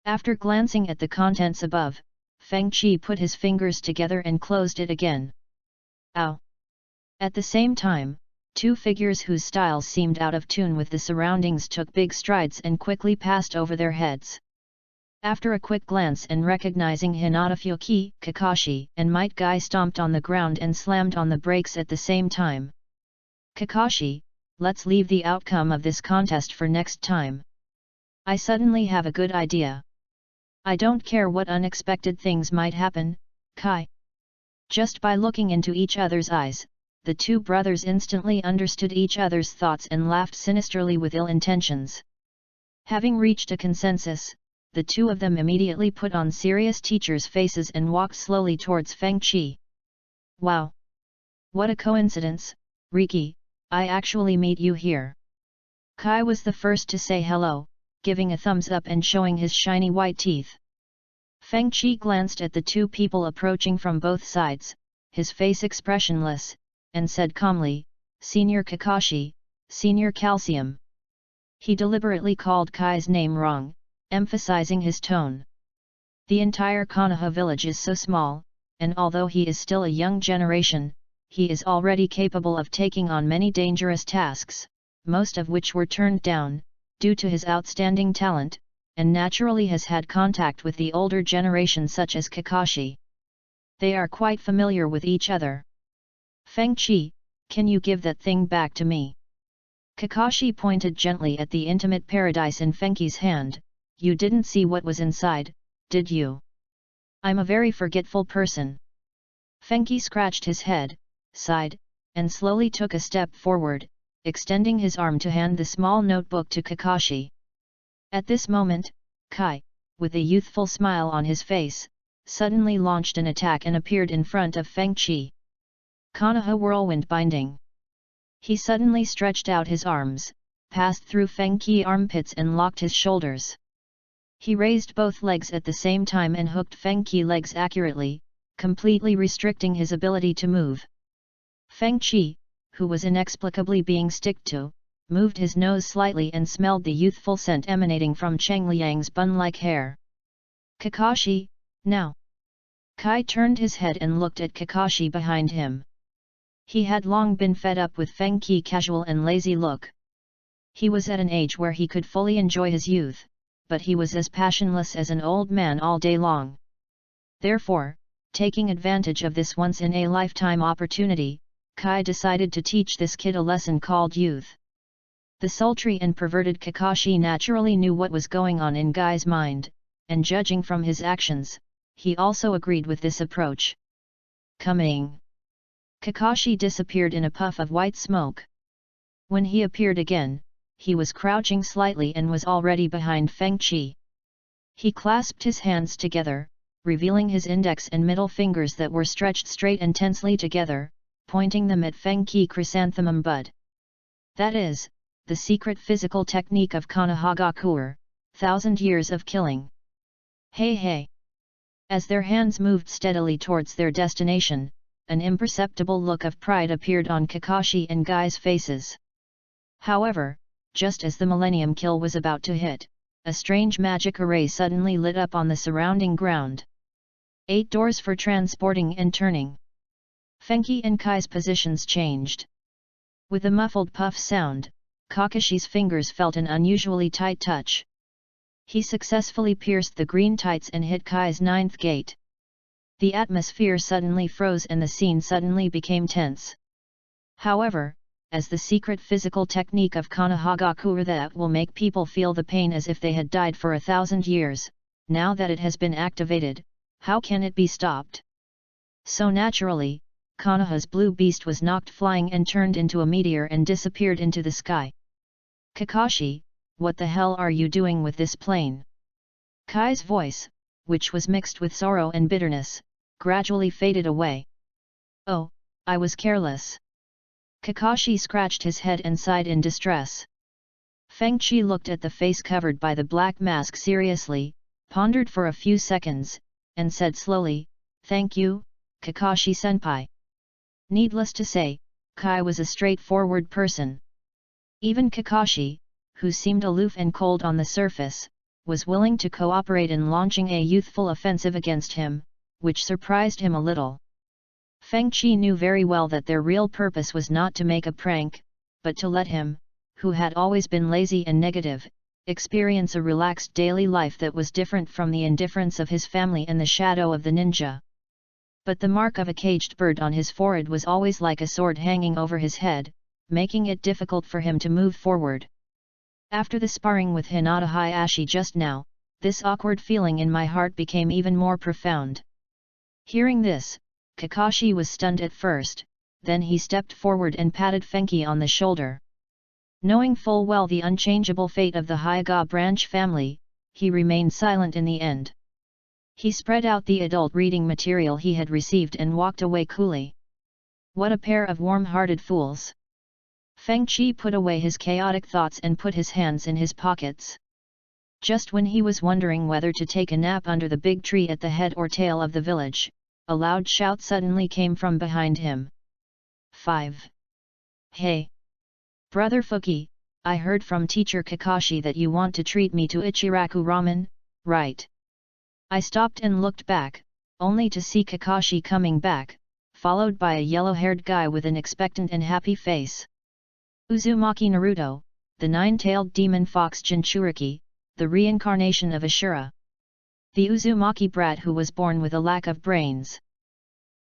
After glancing at the contents above, Feng Qi put his fingers together and closed it again. Ow! At the same time, 2 figures whose styles seemed out of tune with the surroundings took big strides and quickly passed over their heads. After a quick glance and recognizing Hinata Fuki, Kakashi and Might Guy stomped on the ground and slammed on the brakes at the same time. Kakashi, let's leave the outcome of this contest for next time. I suddenly have a good idea. I don't care what unexpected things might happen, Kai. Just by looking into each other's eyes, the 2 brothers instantly understood each other's thoughts and laughed sinisterly with ill intentions. Having reached a consensus, the two of them immediately put on serious teachers' faces and walked slowly towards Fengchi. Wow! What a coincidence, Riki, I actually meet you here. Kai was the first to say hello, giving a thumbs up and showing his shiny white teeth. Fengchi glanced at the two people approaching from both sides, his face expressionless, and said calmly, Senior Kakashi, Senior Calcium. He deliberately called Kai's name wrong, emphasizing his tone. The entire Konoha village is so small, and although he is still a young generation, he is already capable of taking on many dangerous tasks, most of which were turned down, due to his outstanding talent, and naturally has had contact with the older generation such as Kakashi. They are quite familiar with each other. Fengchi, can you give that thing back to me? Kakashi pointed gently at the intimate paradise in Fengchi's hand. You didn't see what was inside, did you? I'm a very forgetful person. Fengchi scratched his head, sighed, and slowly took a step forward, extending his arm to hand the small notebook to Kakashi. At this moment, Kai, with a youthful smile on his face, suddenly launched an attack and appeared in front of Fengchi. Konoha whirlwind binding. He suddenly stretched out his arms, passed through Fengchi's armpits and locked his shoulders. He raised both legs at the same time and hooked Fengchi's legs accurately, completely restricting his ability to move. Fengchi, who was inexplicably being sticked to, moved his nose slightly and smelled the youthful scent emanating from Cheng Liang's bun-like hair. Kakashi, now! Kai turned his head and looked at Kakashi behind him. He had long been fed up with Fengchi's casual and lazy look. He was at an age where he could fully enjoy his youth, but he was as passionless as an old man all day long. Therefore, taking advantage of this once-in-a-lifetime opportunity, Kai decided to teach this kid a lesson called youth. The sultry and perverted Kakashi naturally knew what was going on in Guy's mind, and judging from his actions, he also agreed with this approach. Coming! Kakashi disappeared in a puff of white smoke. When he appeared again, he was crouching slightly and was already behind Fengchi. He clasped his hands together, revealing his index and middle fingers that were stretched straight and tensely together, pointing them at Fengchi's chrysanthemum bud. That is, the secret physical technique of Konohagakure, 1,000 years of killing. Hey hey! As their hands moved steadily towards their destination, an imperceptible look of pride appeared on Kakashi and Guy's faces. However, just as the Millennium Kill was about to hit, a strange magic array suddenly lit up on the surrounding ground. 8 doors for transporting and turning. Fengchi and Kai's positions changed. With a muffled puff sound, Kakashi's fingers felt an unusually tight touch. He successfully pierced the green tights and hit Kai's 9th gate. The atmosphere suddenly froze and the scene suddenly became tense. However, as the secret physical technique of Konohagakure that will make people feel the pain as if they had died for 1,000 years, now that it has been activated, how can it be stopped? So naturally, Konoha's blue beast was knocked flying and turned into a meteor and disappeared into the sky. Kakashi, what the hell are you doing with this plane? Kai's voice, which was mixed with sorrow and bitterness, gradually faded away. Oh, I was careless. Kakashi scratched his head and sighed in distress. Fengchi looked at the face covered by the black mask seriously, pondered for a few seconds, and said slowly, "Thank you, Kakashi-senpai." Needless to say, Kai was a straightforward person. Even Kakashi, who seemed aloof and cold on the surface, was willing to cooperate in launching a youthful offensive against him, which surprised him a little. Fengchi knew very well that their real purpose was not to make a prank, but to let him, who had always been lazy and negative, experience a relaxed daily life that was different from the indifference of his family and the shadow of the ninja. But the mark of a caged bird on his forehead was always like a sword hanging over his head, making it difficult for him to move forward. After the sparring with Hinata Hayashi just now, this awkward feeling in my heart became even more profound. Hearing this, Kakashi was stunned at first, then he stepped forward and patted Fengchi on the shoulder. Knowing full well the unchangeable fate of the Hyuga branch family, he remained silent in the end. He spread out the adult reading material he had received and walked away coolly. What a pair of warm-hearted fools! Feng Qi put away his chaotic thoughts and put his hands in his pockets. Just when he was wondering whether to take a nap under the big tree at the head or tail of the village, a loud shout suddenly came from behind him. 5. Hey! Brother Fuki, I heard from teacher Kakashi that you want to treat me to Ichiraku ramen, right? I stopped and looked back, only to see Kakashi coming back, followed by a yellow-haired guy with an expectant and happy face. Uzumaki Naruto, the nine-tailed demon fox Jinchuriki, the reincarnation of Ashura. The Uzumaki brat who was born with a lack of brains.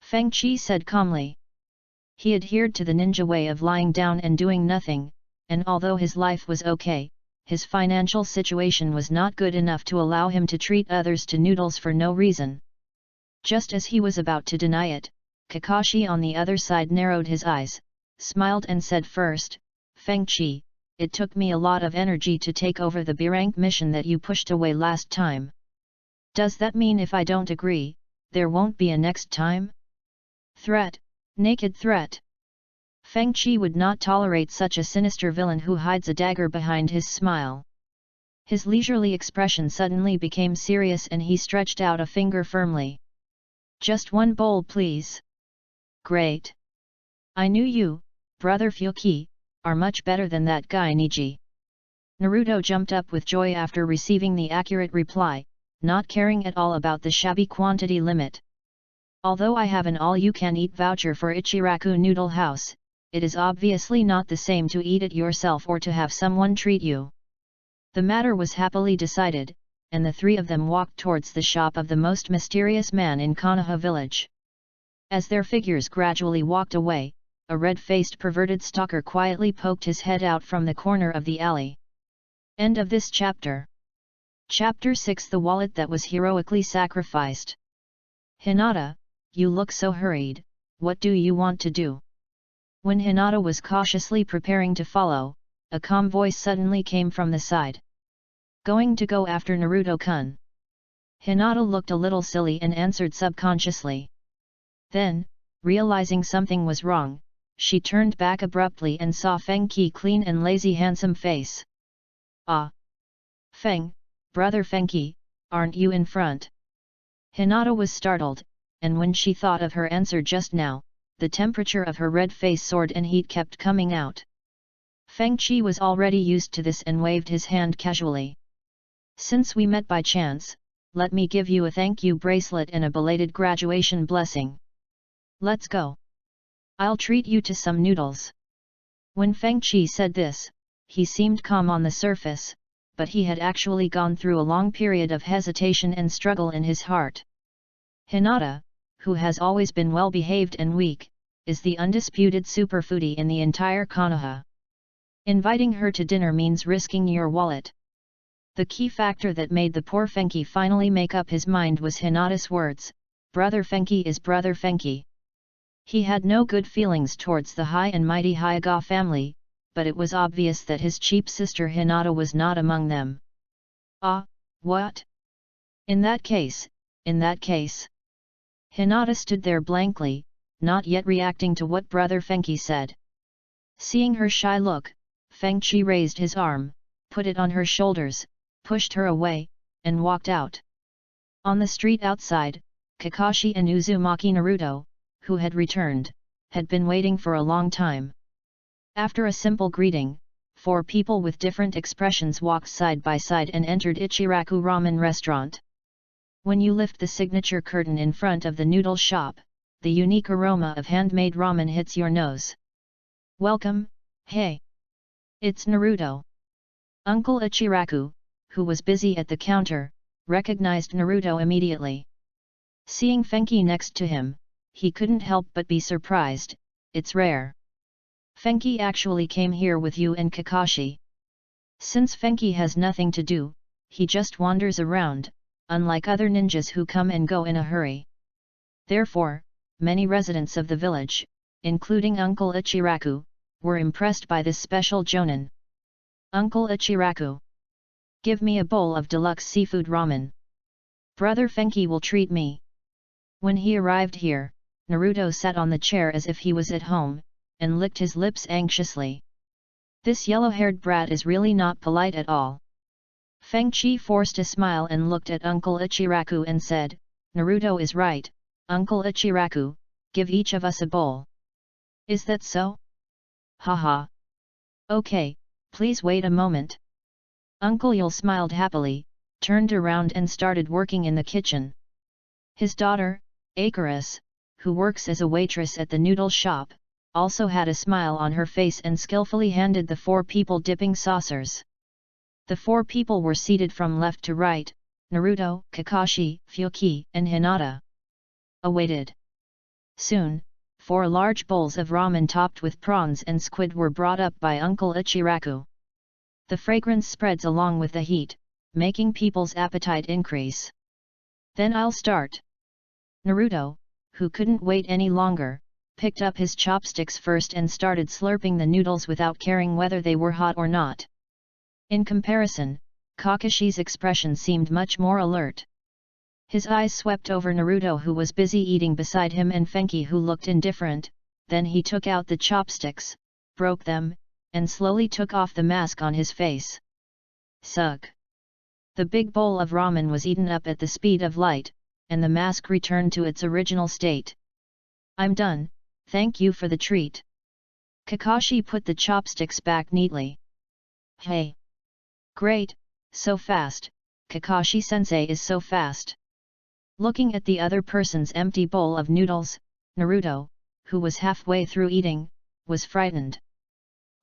Feng Qi said calmly. He adhered to the ninja way of lying down and doing nothing, and although his life was okay, his financial situation was not good enough to allow him to treat others to noodles for no reason. Just as he was about to deny it, Kakashi on the other side narrowed his eyes, smiled and said first, Feng Qi, it took me a lot of energy to take over the B-rank mission that you pushed away last time. Does that mean if I don't agree, there won't be a next time? Threat, naked threat. Feng Qi would not tolerate such a sinister villain who hides a dagger behind his smile. His leisurely expression suddenly became serious and he stretched out a finger firmly. Just one bowl please. Great. I knew you, brother Fuki, are much better than that guy Niji. Naruto jumped up with joy after receiving the accurate reply, not caring at all about the shabby quantity limit. Although I have an all-you-can-eat voucher for Ichiraku Noodle House, it is obviously not the same to eat it yourself or to have someone treat you. The matter was happily decided, and the three of them walked towards the shop of the most mysterious man in Konoha village. As their figures gradually walked away, a red-faced perverted stalker quietly poked his head out from the corner of the alley. End of this chapter. Chapter 6: The Wallet That Was Heroically Sacrificed. Hinata, you look so hurried, what do you want to do? When Hinata was cautiously preparing to follow, a calm voice suddenly came from the side. Going to go after Naruto-kun. Hinata looked a little silly and answered subconsciously. Then, realizing something was wrong, she turned back abruptly and saw Feng Qi's clean and lazy handsome face. Ah! Feng, brother Feng Qi, aren't you in front? Hinata was startled, and when she thought of her answer just now, the temperature of her red face soared and heat kept coming out. Feng Qi was already used to this and waved his hand casually. Since we met by chance, let me give you a thank you bracelet and a belated graduation blessing. Let's go. I'll treat you to some noodles. When Feng Qi said this, he seemed calm on the surface, but he had actually gone through a long period of hesitation and struggle in his heart. Hinata, who has always been well-behaved and weak, is the undisputed superfoodie in the entire Konoha. Inviting her to dinner means risking your wallet. The key factor that made the poor Feng Qi finally make up his mind was Hinata's words, brother Feng Qi is brother Feng Qi. He had no good feelings towards the high and mighty Hyuga family, but it was obvious that his cheap sister Hinata was not among them. Ah, what? In that case. Hinata stood there blankly, not yet reacting to what brother Feng Qi said. Seeing her shy look, Feng Qi raised his arm, put it on her shoulders, pushed her away, and walked out. On the street outside, Kakashi and Uzumaki Naruto, who had returned, had been waiting for a long time. After a simple greeting, four people with different expressions walked side by side and entered Ichiraku Ramen Restaurant. When you lift the signature curtain in front of the noodle shop, the unique aroma of handmade ramen hits your nose. Welcome, hey! It's Naruto. Uncle Ichiraku, who was busy at the counter, recognized Naruto immediately. Seeing Feng Qi next to him, he couldn't help but be surprised. It's rare. Feng Qi actually came here with you and Kakashi. Since Feng Qi has nothing to do, he just wanders around, unlike other ninjas who come and go in a hurry. Therefore, many residents of the village, including Uncle Ichiraku, were impressed by this special jonin. Uncle Ichiraku. Give me a bowl of deluxe seafood ramen. Brother Fenghou will treat me. When he arrived here, Naruto sat on the chair as if he was at home, and licked his lips anxiously. This yellow-haired brat is really not polite at all. Fengchi forced a smile and looked at Uncle Ichiraku and said, Naruto is right, Uncle Ichiraku, give each of us a bowl. Is that so? Haha. Okay, please wait a moment. Uncle Yul smiled happily, turned around and started working in the kitchen. His daughter, Akaris, who works as a waitress at the noodle shop, also had a smile on her face and skillfully handed the 4 people dipping saucers. The 4 people were seated from left to right, Naruto, Kakashi, Fuki, and Hinata. Awaited. Soon, 4 large bowls of ramen topped with prawns and squid were brought up by Uncle Ichiraku. The fragrance spreads along with the heat, making people's appetite increase. Then I'll start. Naruto, who couldn't wait any longer, picked up his chopsticks first and started slurping the noodles without caring whether they were hot or not. In comparison, Kakashi's expression seemed much more alert. His eyes swept over Naruto who was busy eating beside him and Fenghou who looked indifferent, then he took out the chopsticks, broke them, and slowly took off the mask on his face. Sug. The big bowl of ramen was eaten up at the speed of light, and the mask returned to its original state. I'm done, thank you for the treat. Kakashi put the chopsticks back neatly. Hey! Great, so fast, Kakashi-sensei is so fast. Looking at the other person's empty bowl of noodles, Naruto, who was halfway through eating, was frightened.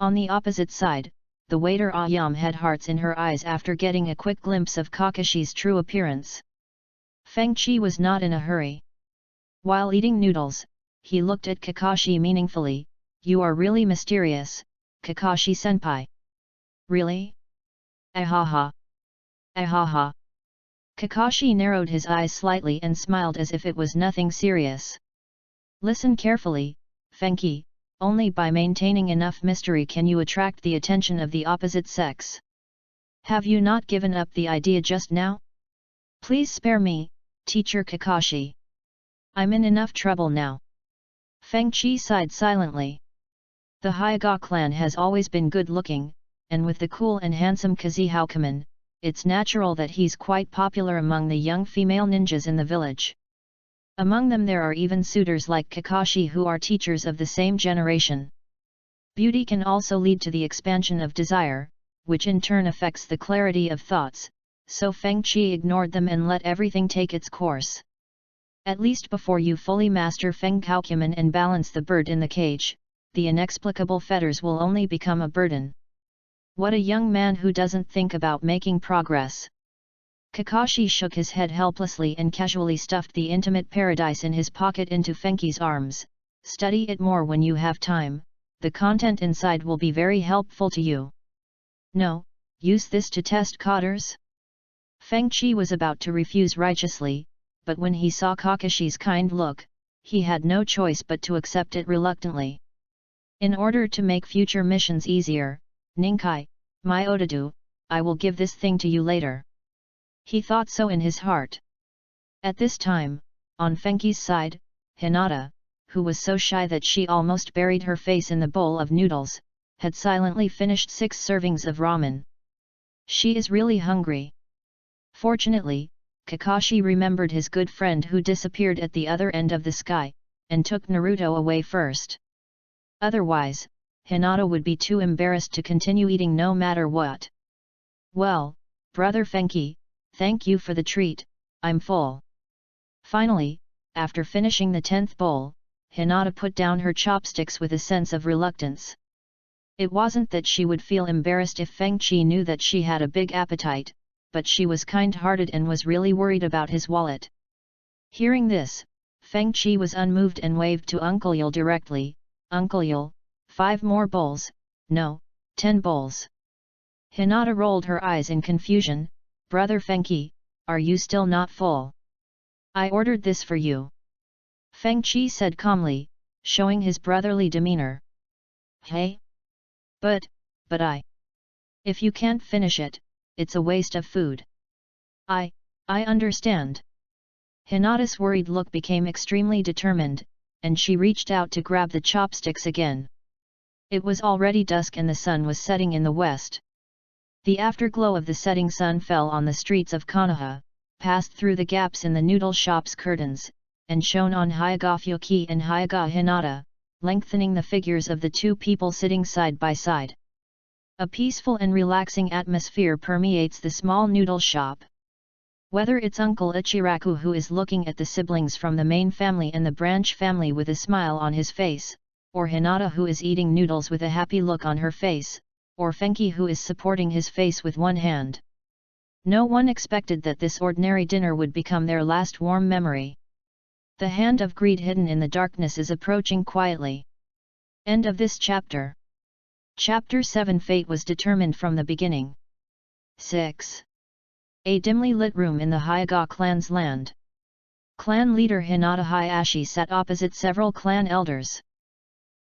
On the opposite side, the waiter Ayam had hearts in her eyes after getting a quick glimpse of Kakashi's true appearance. Fengchi was not in a hurry. While eating noodles, he looked at Kakashi meaningfully. You are really mysterious, Kakashi-senpai. Really? Ahaha. Ahaha. Kakashi narrowed his eyes slightly and smiled as if it was nothing serious. Listen carefully, Fenghou, only by maintaining enough mystery can you attract the attention of the opposite sex. Have you not given up the idea just now? Please spare me, Teacher Kakashi. I'm in enough trouble now. Fengchi sighed silently. The Hyuga clan has always been good-looking, and with the cool and handsome Kazuhaukaman, it's natural that he's quite popular among the young female ninjas in the village. Among them there are even suitors like Kakashi who are teachers of the same generation. Beauty can also lead to the expansion of desire, which in turn affects the clarity of thoughts, so Fengchi ignored them and let everything take its course. At least before you fully master Fenghoukuman and balance the bird in the cage, the inexplicable fetters will only become a burden. What a young man who doesn't think about making progress. Kakashi shook his head helplessly and casually stuffed the intimate paradise in his pocket into Fengchi's arms. Study it more when you have time, the content inside will be very helpful to you. No, use this to test cotters? Fengchi was about to refuse righteously, but when he saw Kakashi's kind look, he had no choice but to accept it reluctantly. In order to make future missions easier, Ninkai, my Otaru, I will give this thing to you later. He thought so in his heart. At this time, on Fengchi's side, Hinata, who was so shy that she almost buried her face in the bowl of noodles, had silently finished 6 servings of ramen. She is really hungry. Fortunately, Kakashi remembered his good friend who disappeared at the other end of the sky, and took Naruto away first. Otherwise, Hinata would be too embarrassed to continue eating no matter what. Well, brother Fenghou, thank you for the treat, I'm full. Finally, after finishing the 10th bowl, Hinata put down her chopsticks with a sense of reluctance. It wasn't that she would feel embarrassed if Fengchi knew that she had a big appetite, but she was kind-hearted and was really worried about his wallet. Hearing this, Fengchi was unmoved and waved to Uncle Yul directly. Uncle Yul, 5 more bowls, no, 10 bowls. Hinata rolled her eyes in confusion. Brother Fenghou, are you still not full? I ordered this for you. Fengchi said calmly, showing his brotherly demeanor. Hey? But I... If you can't finish it, it's a waste of food. I understand. Hinata's worried look became extremely determined, and she reached out to grab the chopsticks again. It was already dusk and the sun was setting in the west. The afterglow of the setting sun fell on the streets of Konoha, passed through the gaps in the noodle shop's curtains, and shone on Hyaga Fyoki and Hyaga Hinata, lengthening the figures of the two people sitting side by side. A peaceful and relaxing atmosphere permeates the small noodle shop. Whether it's Uncle Ichiraku who is looking at the siblings from the main family and the branch family with a smile on his face, or Hinata who is eating noodles with a happy look on her face, or Fenghou who is supporting his face with one hand. No one expected that this ordinary dinner would become their last warm memory. The hand of greed hidden in the darkness is approaching quietly. End of this chapter. Chapter 7 Fate was determined from the beginning. 6. A dimly lit room in the Hyaga clan's land. Clan leader Hinata Hayashi sat opposite several clan elders.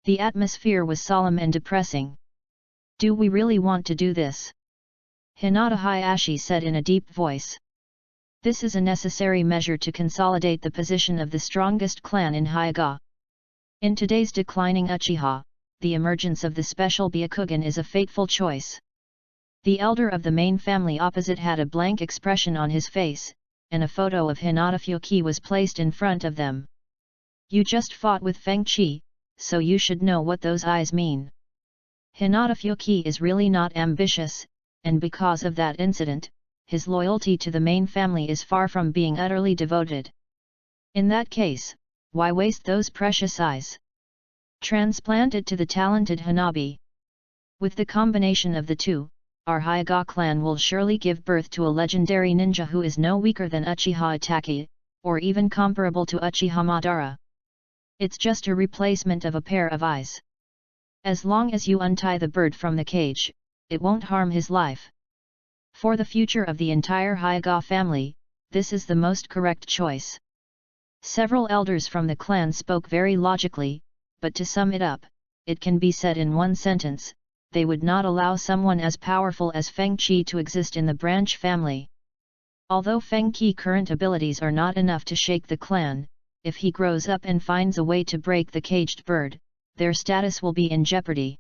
The atmosphere was solemn and depressing. Do we really want to do this? Hinata Hayashi said in a deep voice. This is a necessary measure to consolidate the position of the strongest clan in Hyaga. In today's declining Uchiha, the emergence of the special Byakugan is a fateful choice. The elder of the main family opposite had a blank expression on his face, and a photo of Hinata Fyoki was placed in front of them. You just fought with Fengchi, so you should know what those eyes mean. Hinata Fyoki is really not ambitious, and because of that incident, his loyalty to the main family is far from being utterly devoted. In that case, why waste those precious eyes? Transplant it to the talented Hanabi. With the combination of the two, our Hyaga clan will surely give birth to a legendary ninja who is no weaker than Uchiha Itachi, or even comparable to Uchiha Madara. It's just a replacement of a pair of eyes. As long as you untie the bird from the cage, it won't harm his life. For the future of the entire Hyaga family, this is the most correct choice. Several elders from the clan spoke very logically, but to sum it up, it can be said in one sentence: they would not allow someone as powerful as Fengchi to exist in the branch family. Although Fengqi's current abilities are not enough to shake the clan, if he grows up and finds a way to break the caged bird, their status will be in jeopardy.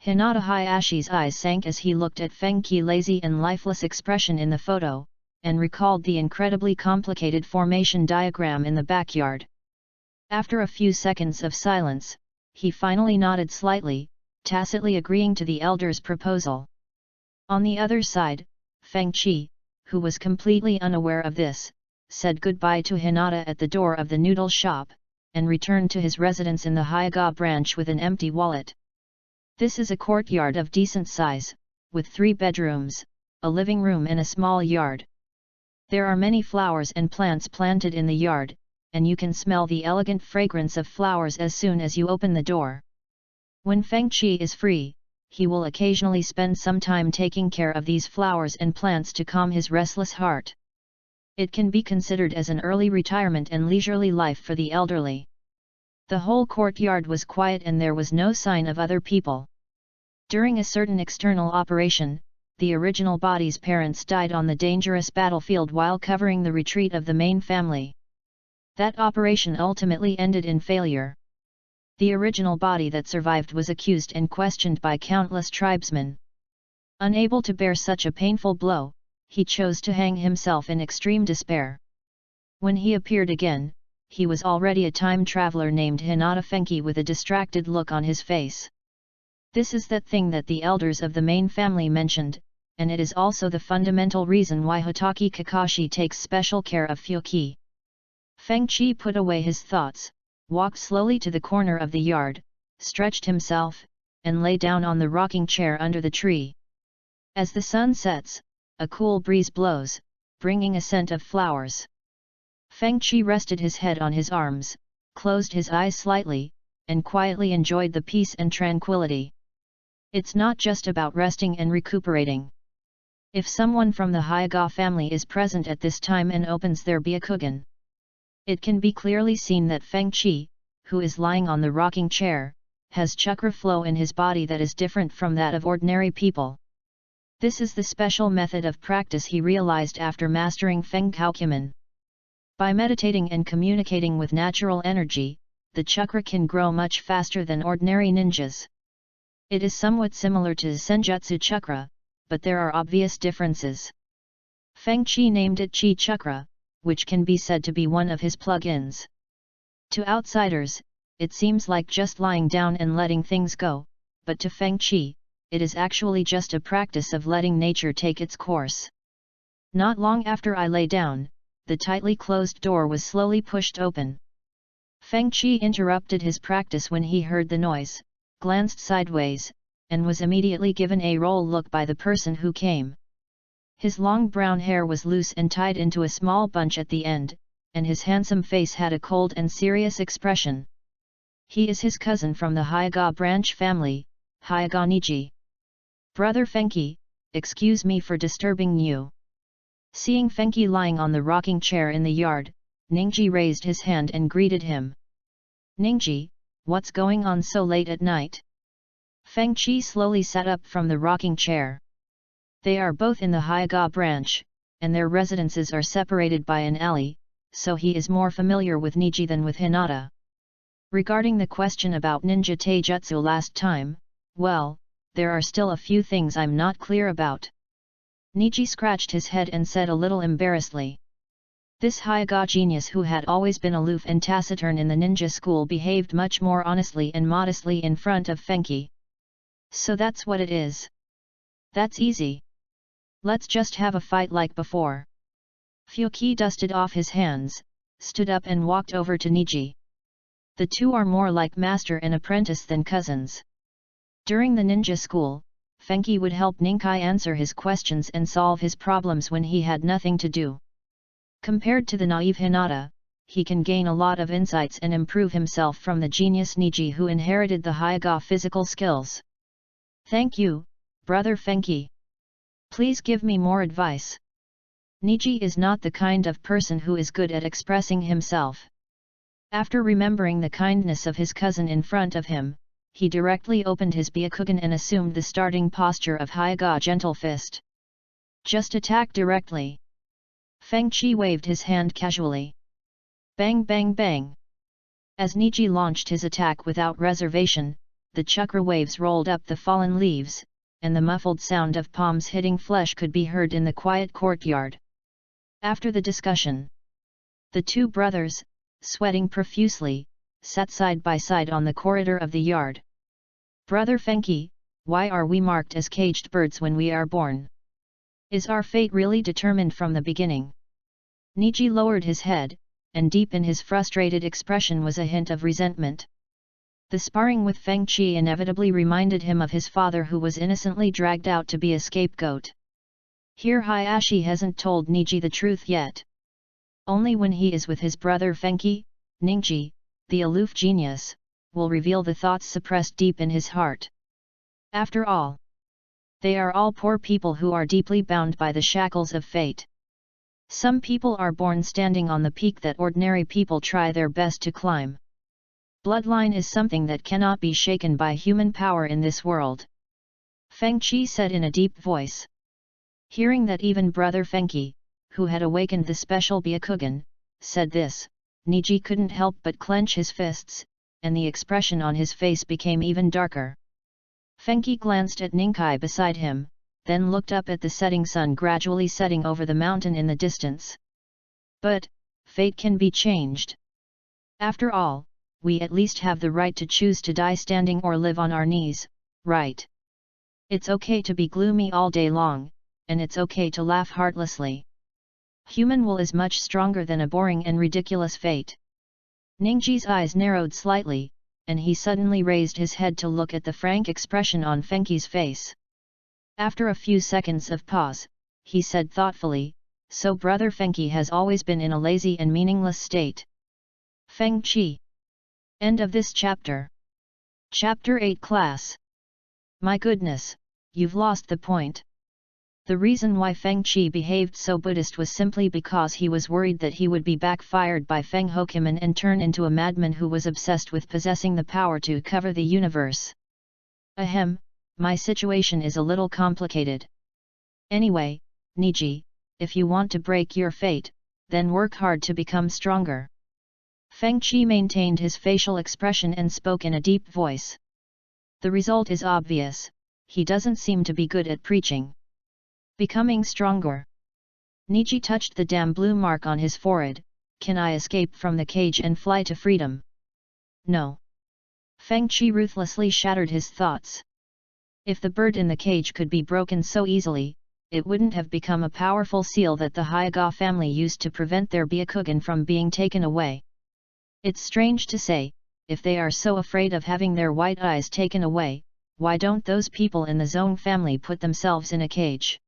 Hinata Hayashi's eyes sank as he looked at Fengqi's lazy and lifeless expression in the photo, and recalled the incredibly complicated formation diagram in the backyard. After a few seconds of silence, he finally nodded slightly, tacitly agreeing to the elder's proposal. On the other side, Fengqi, who was completely unaware of this, said goodbye to Hinata at the door of the noodle shop, and returned to his residence in the Hyaga branch with an empty wallet. This is a courtyard of decent size, with 3 bedrooms, a living room and a small yard. There are many flowers and plants planted in the yard, and you can smell the elegant fragrance of flowers as soon as you open the door. When Fengqi is free, he will occasionally spend some time taking care of these flowers and plants to calm his restless heart. It can be considered as an early retirement and leisurely life for the elderly. The whole courtyard was quiet and there was no sign of other people. During a certain external operation, the original body's parents died on the dangerous battlefield while covering the retreat of the main family. That operation ultimately ended in failure. The original body that survived was accused and questioned by countless tribesmen. Unable to bear such a painful blow, he chose to hang himself in extreme despair. When he appeared again, he was already a time traveler named Hinata Fengqi with a distracted look on his face. This is that thing that the elders of the main family mentioned, and it is also the fundamental reason why Hitaki Kakashi takes special care of Fyoki. Fengqi put away his thoughts, walked slowly to the corner of the yard, stretched himself, and lay down on the rocking chair under the tree. As the sun sets, a cool breeze blows, bringing a scent of flowers. Fengqi rested his head on his arms, closed his eyes slightly, and quietly enjoyed the peace and tranquility. It's not just about resting and recuperating. If someone from the Hyaga family is present at this time and opens their Byakugan, it can be clearly seen that Fengqi, who is lying on the rocking chair, has chakra flow in his body that is different from that of ordinary people. This is the special method of practice he realized after mastering Fenghou. By meditating and communicating with natural energy, the chakra can grow much faster than ordinary ninjas. It is somewhat similar to Senjutsu chakra, but there are obvious differences. Feng Qi named it Qi chakra, which can be said to be one of his plug-ins. To outsiders, it seems like just lying down and letting things go, but to Feng Qi, it is actually just a practice of letting nature take its course. Not long after I lay down, the tightly closed door was slowly pushed open. Feng Qi interrupted his practice when he heard the noise, glanced sideways, and was immediately given a roll look by the person who came. His long brown hair was loose and tied into a small bunch at the end, and his handsome face had a cold and serious expression. He is his cousin from the Hyaga branch family, Hyaga Niji. Brother Fenghou, excuse me for disturbing you. Seeing Fenghou lying on the rocking chair in the yard, Ningji raised his hand and greeted him. Ningji, what's going on so late at night? Feng Qi slowly sat up from the rocking chair. They are both in the Hyaga branch, and their residences are separated by an alley, so he is more familiar with Niji than with Hinata. Regarding the question about ninja taijutsu last time, well, there are still a few things I'm not clear about. Niji scratched his head and said a little embarrassedly. This Hyaga genius who had always been aloof and taciturn in the ninja school behaved much more honestly and modestly in front of Fenghou. So that's what it is. That's easy. Let's just have a fight like before. Fuki dusted off his hands, stood up and walked over to Niji. The two are more like master and apprentice than cousins. During the ninja school, Fenghou would help Ninkai answer his questions and solve his problems when he had nothing to do. Compared to the naive Hinata, he can gain a lot of insights and improve himself from the genius Niji who inherited the Hyaga physical skills. Thank you, brother Fenghou. Please give me more advice. Niji is not the kind of person who is good at expressing himself. After remembering the kindness of his cousin in front of him, he directly opened his Byakugan and assumed the starting posture of Hyaga gentle fist. Just attack directly. Feng Qi waved his hand casually. Bang bang bang. As Niji launched his attack without reservation, the chakra waves rolled up the fallen leaves, and the muffled sound of palms hitting flesh could be heard in the quiet courtyard. After the discussion, the two brothers, sweating profusely, sat side by side on the corridor of the yard. Brother Fenghou, why are we marked as caged birds when we are born? Is our fate really determined from the beginning? Niji lowered his head, and deep in his frustrated expression was a hint of resentment. The sparring with Feng Qi inevitably reminded him of his father who was innocently dragged out to be a scapegoat. Here Hayashi hasn't told Niji the truth yet. Only when he is with his brother Fenghou, Ningji, the aloof genius, will reveal the thoughts suppressed deep in his heart. After all, they are all poor people who are deeply bound by the shackles of fate. Some people are born standing on the peak that ordinary people try their best to climb. Bloodline is something that cannot be shaken by human power in this world. Feng Qi said in a deep voice. Hearing that even brother Fenghou, who had awakened the special Byakugan, said this, Niji couldn't help but clench his fists, and the expression on his face became even darker. Fenghou glanced at Ninkai beside him, then looked up at the setting sun gradually setting over the mountain in the distance. But, fate can be changed. After all, we at least have the right to choose to die standing or live on our knees, right? It's okay to be gloomy all day long, and it's okay to laugh heartlessly. Human will is much stronger than a boring and ridiculous fate. Ningji's eyes narrowed slightly, and he suddenly raised his head to look at the frank expression on Fenghou's face. After a few seconds of pause, he said thoughtfully, so brother Fenghou has always been in a lazy and meaningless state. Feng Qi. End of this chapter. Chapter 8 Class. My goodness, you've lost the point. The reason why Feng Qi behaved so Buddhist was simply because he was worried that he would be backfired by Fenghou and turn into a madman who was obsessed with possessing the power to cover the universe. Ahem, my situation is a little complicated. Anyway, Niji, if you want to break your fate, then work hard to become stronger. Feng Qi maintained his facial expression and spoke in a deep voice. The result is obvious, he doesn't seem to be good at preaching. Becoming stronger. Niji touched the damn blue mark on his forehead. Can I escape from the cage and fly to freedom? No. Feng Qi ruthlessly shattered his thoughts. If the bird in the cage could be broken so easily, it wouldn't have become a powerful seal that the Hyaga family used to prevent their Byakugan from being taken away. It's strange to say, if they are so afraid of having their white eyes taken away, why don't those people in the Zone family put themselves in a cage?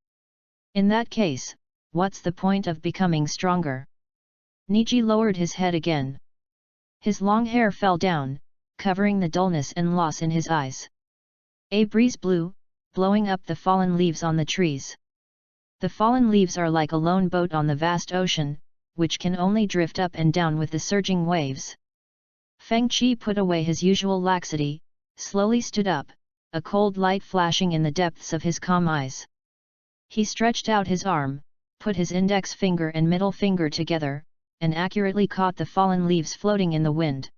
In that case, what's the point of becoming stronger? Niji lowered his head again. His long hair fell down, covering the dullness and loss in his eyes. A breeze blew, blowing up the fallen leaves on the trees. The fallen leaves are like a lone boat on the vast ocean, which can only drift up and down with the surging waves. Feng Qi put away his usual laxity, slowly stood up, a cold light flashing in the depths of his calm eyes. He stretched out his arm, put his index finger and middle finger together, and accurately caught the fallen leaves floating in the wind.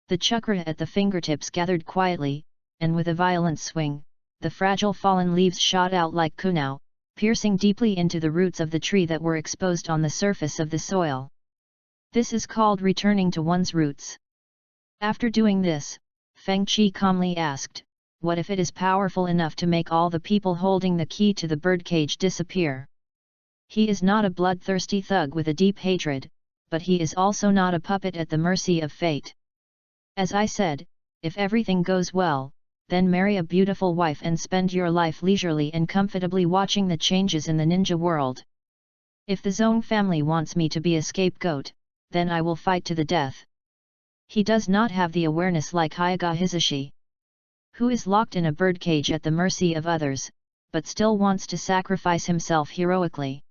The chakra at the fingertips gathered quietly, and with a violent swing, the fragile fallen leaves shot out like kunao, piercing deeply into the roots of the tree that were exposed on the surface of the soil. This is called returning to one's roots. After doing this, Feng Qi calmly asked, what if it is powerful enough to make all the people holding the key to the birdcage disappear? He is not a bloodthirsty thug with a deep hatred, but he is also not a puppet at the mercy of fate. As I said, if everything goes well, then marry a beautiful wife and spend your life leisurely and comfortably watching the changes in the ninja world. If the Zone family wants me to be a scapegoat, then I will fight to the death. He does not have the awareness like Hyaga Hisashi, who is locked in a birdcage at the mercy of others, but still wants to sacrifice himself heroically.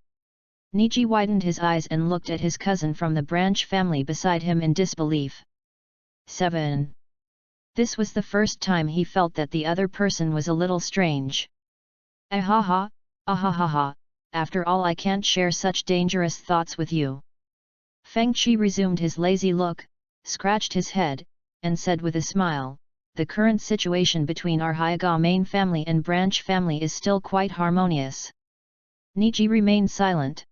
Niji widened his eyes and looked at his cousin from the branch family beside him in disbelief. 7. This was the first time he felt that the other person was a little strange. Ahaha, ahahaha, after all I can't share such dangerous thoughts with you. Feng Qi resumed his lazy look, scratched his head, and said with a smile, the current situation between our Hyaga main family and branch family is still quite harmonious. Niji remained silent.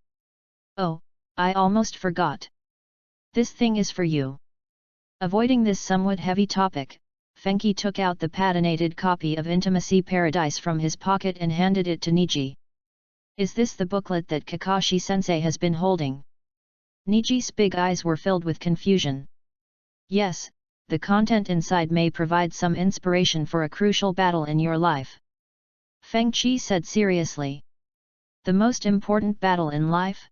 Oh, I almost forgot. This thing is for you. Avoiding this somewhat heavy topic, Fenghou took out the patinated copy of Intimacy Paradise from his pocket and handed it to Niji. Is this the booklet that Kakashi-sensei has been holding? Niji's big eyes were filled with confusion. Yes, the content inside may provide some inspiration for a crucial battle in your life. Feng Qi said seriously. The most important battle in life?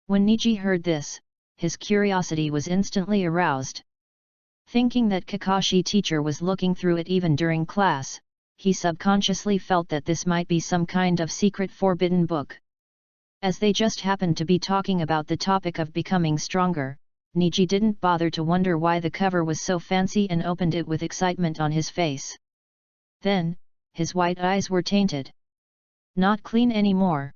When Niji heard this, his curiosity was instantly aroused. Thinking that Kakashi teacher was looking through it even during class, he subconsciously felt that this might be some kind of secret forbidden book. As they just happened to be talking about the topic of becoming stronger, Niji didn't bother to wonder why the cover was so fancy and opened it with excitement on his face. Then, his white eyes were tainted. Not clean anymore.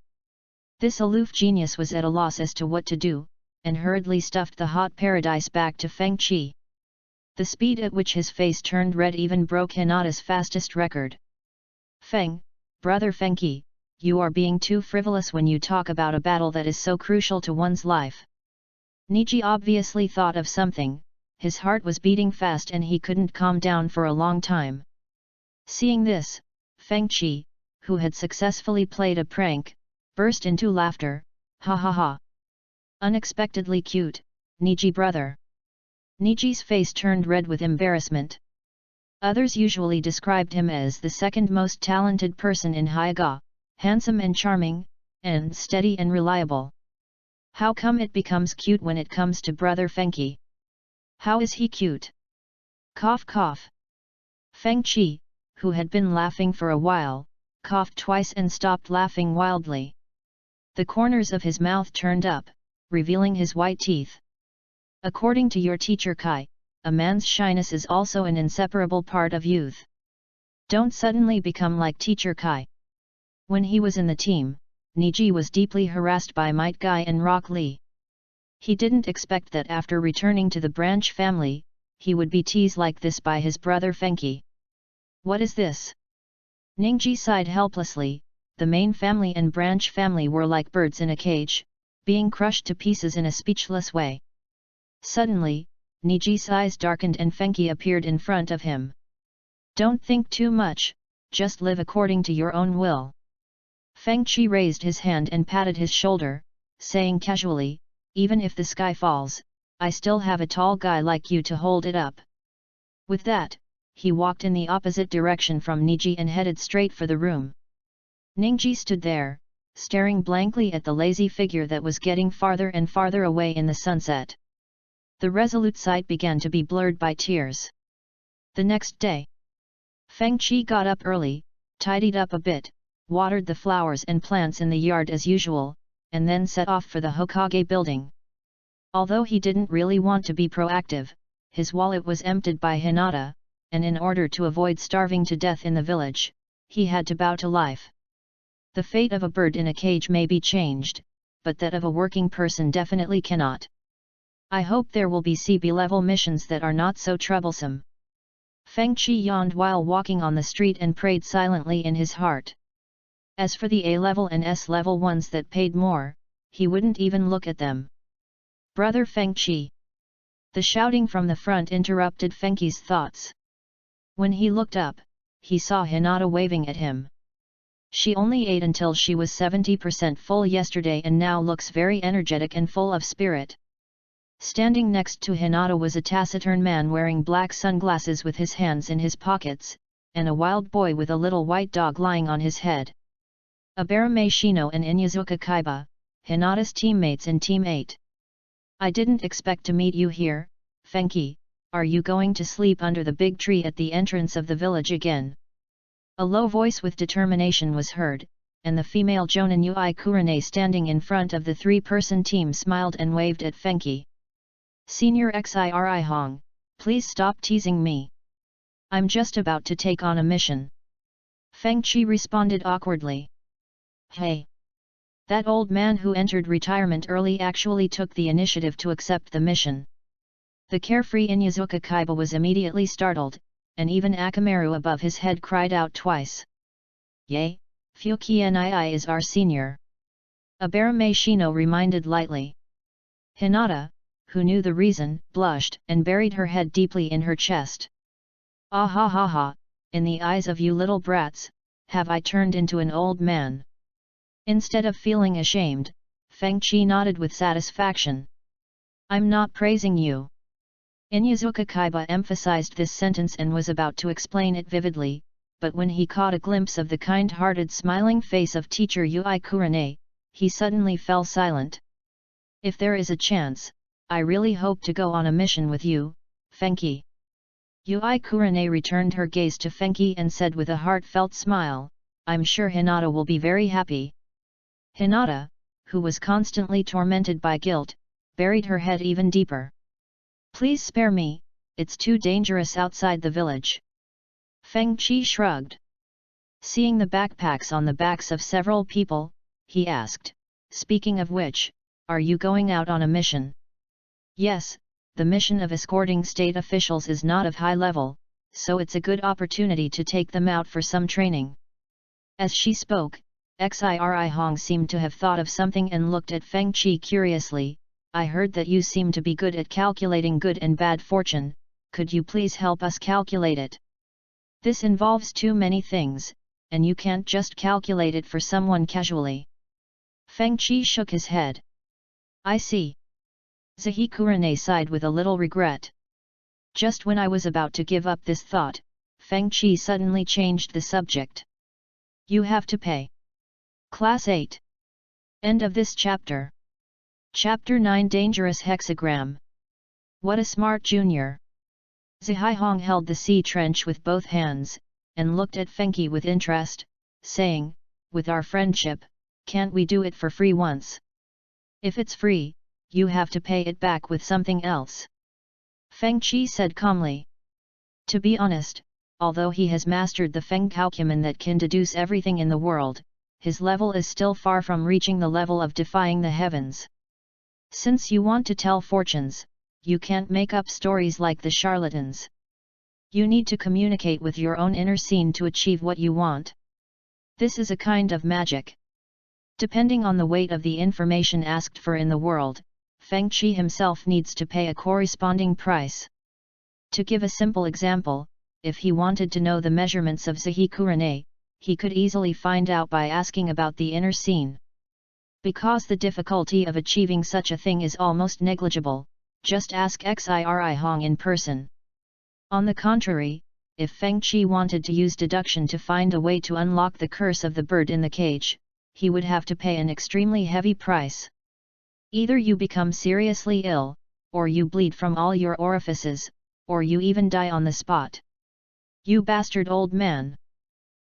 This aloof genius was at a loss as to what to do, and hurriedly stuffed the hot paradise back to Feng Qi. The speed at which his face turned red even broke Hinata's fastest record. Brother Fenghou, you are being too frivolous when you talk about a battle that is so crucial to one's life. Niji obviously thought of something, his heart was beating fast and he couldn't calm down for a long time. Seeing this, Feng Qi, who had successfully played a prank, burst into laughter, ha ha ha. Unexpectedly cute, Niji brother. Niji's face turned red with embarrassment. Others usually described him as the second most talented person in Hyaga, handsome and charming, and steady and reliable. How come it becomes cute when it comes to brother Fenghou? How is he cute? Cough cough. Feng Qi, who had been laughing for a while, coughed twice and stopped laughing wildly. The corners of his mouth turned up, revealing his white teeth. According to your teacher Kai, a man's shyness is also an inseparable part of youth. Don't suddenly become like teacher Kai. When he was in the team, Niji was deeply harassed by Might Guy and Rock Lee. He didn't expect that after returning to the branch family, he would be teased like this by his brother Fenghou. What is this? Ningji sighed helplessly. The main family and branch family were like birds in a cage, being crushed to pieces in a speechless way. Suddenly, Niji's eyes darkened and Fenghou appeared in front of him. Don't think too much, just live according to your own will. Fenghou raised his hand and patted his shoulder, saying casually, even if the sky falls, I still have a tall guy like you to hold it up. With that, he walked in the opposite direction from Niji and headed straight for the room. Ningji stood there, staring blankly at the lazy figure that was getting farther and farther away in the sunset. The resolute sight began to be blurred by tears. The next day, Fenghou got up early, tidied up a bit, watered the flowers and plants in the yard as usual, and then set off for the Hokage building. Although he didn't really want to be proactive, his wallet was emptied by Hinata, and in order to avoid starving to death in the village, he had to bow to life. The fate of a bird in a cage may be changed, but that of a working person definitely cannot. I hope there will be CB-level missions that are not so troublesome. Fenghou yawned while walking on the street and prayed silently in his heart. As for the A-level and S-level ones that paid more, he wouldn't even look at them. Brother Fenghou! The shouting from the front interrupted Fenghou's thoughts. When he looked up, he saw Hinata waving at him. She only ate until she was 70% full yesterday and now looks very energetic and full of spirit. Standing next to Hinata was a taciturn man wearing black sunglasses with his hands in his pockets, and a wild boy with a little white dog lying on his head. Abarame Shino and Inyazuka Kaiba, Hinata's teammates in Team 8. I didn't expect to meet you here, Fenghou. Are you going to sleep under the big tree at the entrance of the village again? A low voice with determination was heard, and the female Jonin Ui Kurane standing in front of the three-person team smiled and waved at Fenghou. Senior Xiri Hong, please stop teasing me. I'm just about to take on a mission. Fenghou responded awkwardly. Hey! That old man who entered retirement early actually took the initiative to accept the mission. The carefree Inyazuka Kaiba was immediately startled, and even Akamaru above his head cried out twice. Yay, Fukienii is our senior. Abarame Shino reminded lightly. Hinata, who knew the reason, blushed and buried her head deeply in her chest. Ah ha ha ha, in the eyes of you little brats, have I turned into an old man? Instead of feeling ashamed, Fenghou nodded with satisfaction. I'm not praising you. Inyazuka Kaiba emphasized this sentence and was about to explain it vividly, but when he caught a glimpse of the kind-hearted smiling face of teacher Ui Kurane, he suddenly fell silent. If there is a chance, I really hope to go on a mission with you, Fenghou. Ui Kurane returned her gaze to Fenghou and said with a heartfelt smile, I'm sure Hinata will be very happy. Hinata, who was constantly tormented by guilt, buried her head even deeper. Please spare me, it's too dangerous outside the village. Fenghou shrugged. Seeing the backpacks on the backs of several people, he asked, speaking of which, are you going out on a mission? Yes, the mission of escorting state officials is not of high level, so it's a good opportunity to take them out for some training. As she spoke, Xiri Hong seemed to have thought of something and looked at Fenghou curiously. I heard that you seem to be good at calculating good and bad fortune, could you please help us calculate it? This involves too many things, and you can't just calculate it for someone casually. Fenghou shook his head. I see. Zahi Kurane sighed with a little regret. Just when I was about to give up this thought, Fenghou suddenly changed the subject. You have to pay. Class 8. End of this chapter. Chapter 9 Dangerous Hexagram. What a smart junior. Zihai Hong held the sea trench with both hands, and looked at Fenghou with interest, saying, with our friendship, can't we do it for free once? If it's free, you have to pay it back with something else. Fenghou said calmly. To be honest, although he has mastered the Feng Kaokuman that can deduce everything in the world, his level is still far from reaching the level of defying the heavens. Since you want to tell fortunes, you can't make up stories like the charlatans. You need to communicate with your own inner scene to achieve what you want. This is a kind of magic. Depending on the weight of the information asked for in the world, Feng Qi himself needs to pay a corresponding price. To give a simple example, if he wanted to know the measurements of Zihikurane, he could easily find out by asking about the inner scene. Because the difficulty of achieving such a thing is almost negligible, just ask Xiri Hong in person. On the contrary, if Feng Qi wanted to use deduction to find a way to unlock the curse of the bird in the cage, he would have to pay an extremely heavy price. Either you become seriously ill, or you bleed from all your orifices, or you even die on the spot. You bastard old man!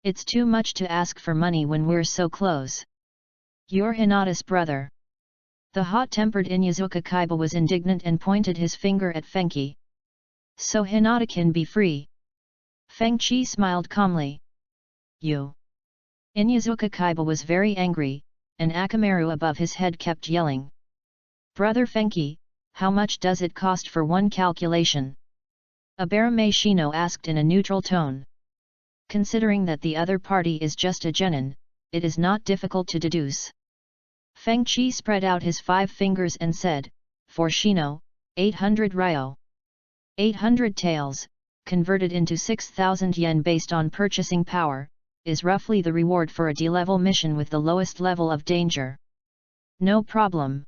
It's too much to ask for money when we're so close. You're Hinata's brother. The hot-tempered Inyazuka Kaiba was indignant and pointed his finger at Fenki. So Hinata can be free. Feng Qi smiled calmly. You. Inyazuka Kaiba was very angry, and Akamaru above his head kept yelling. Brother Fenki, how much does it cost for one calculation? Abarame Shino asked in a neutral tone. Considering that the other party is just a genin, it is not difficult to deduce. Feng Qi spread out his 5 fingers and said, for Shino, 800 ryo. 800 taels, converted into 6,000 yen based on purchasing power, is roughly the reward for a D-level mission with the lowest level of danger. No problem.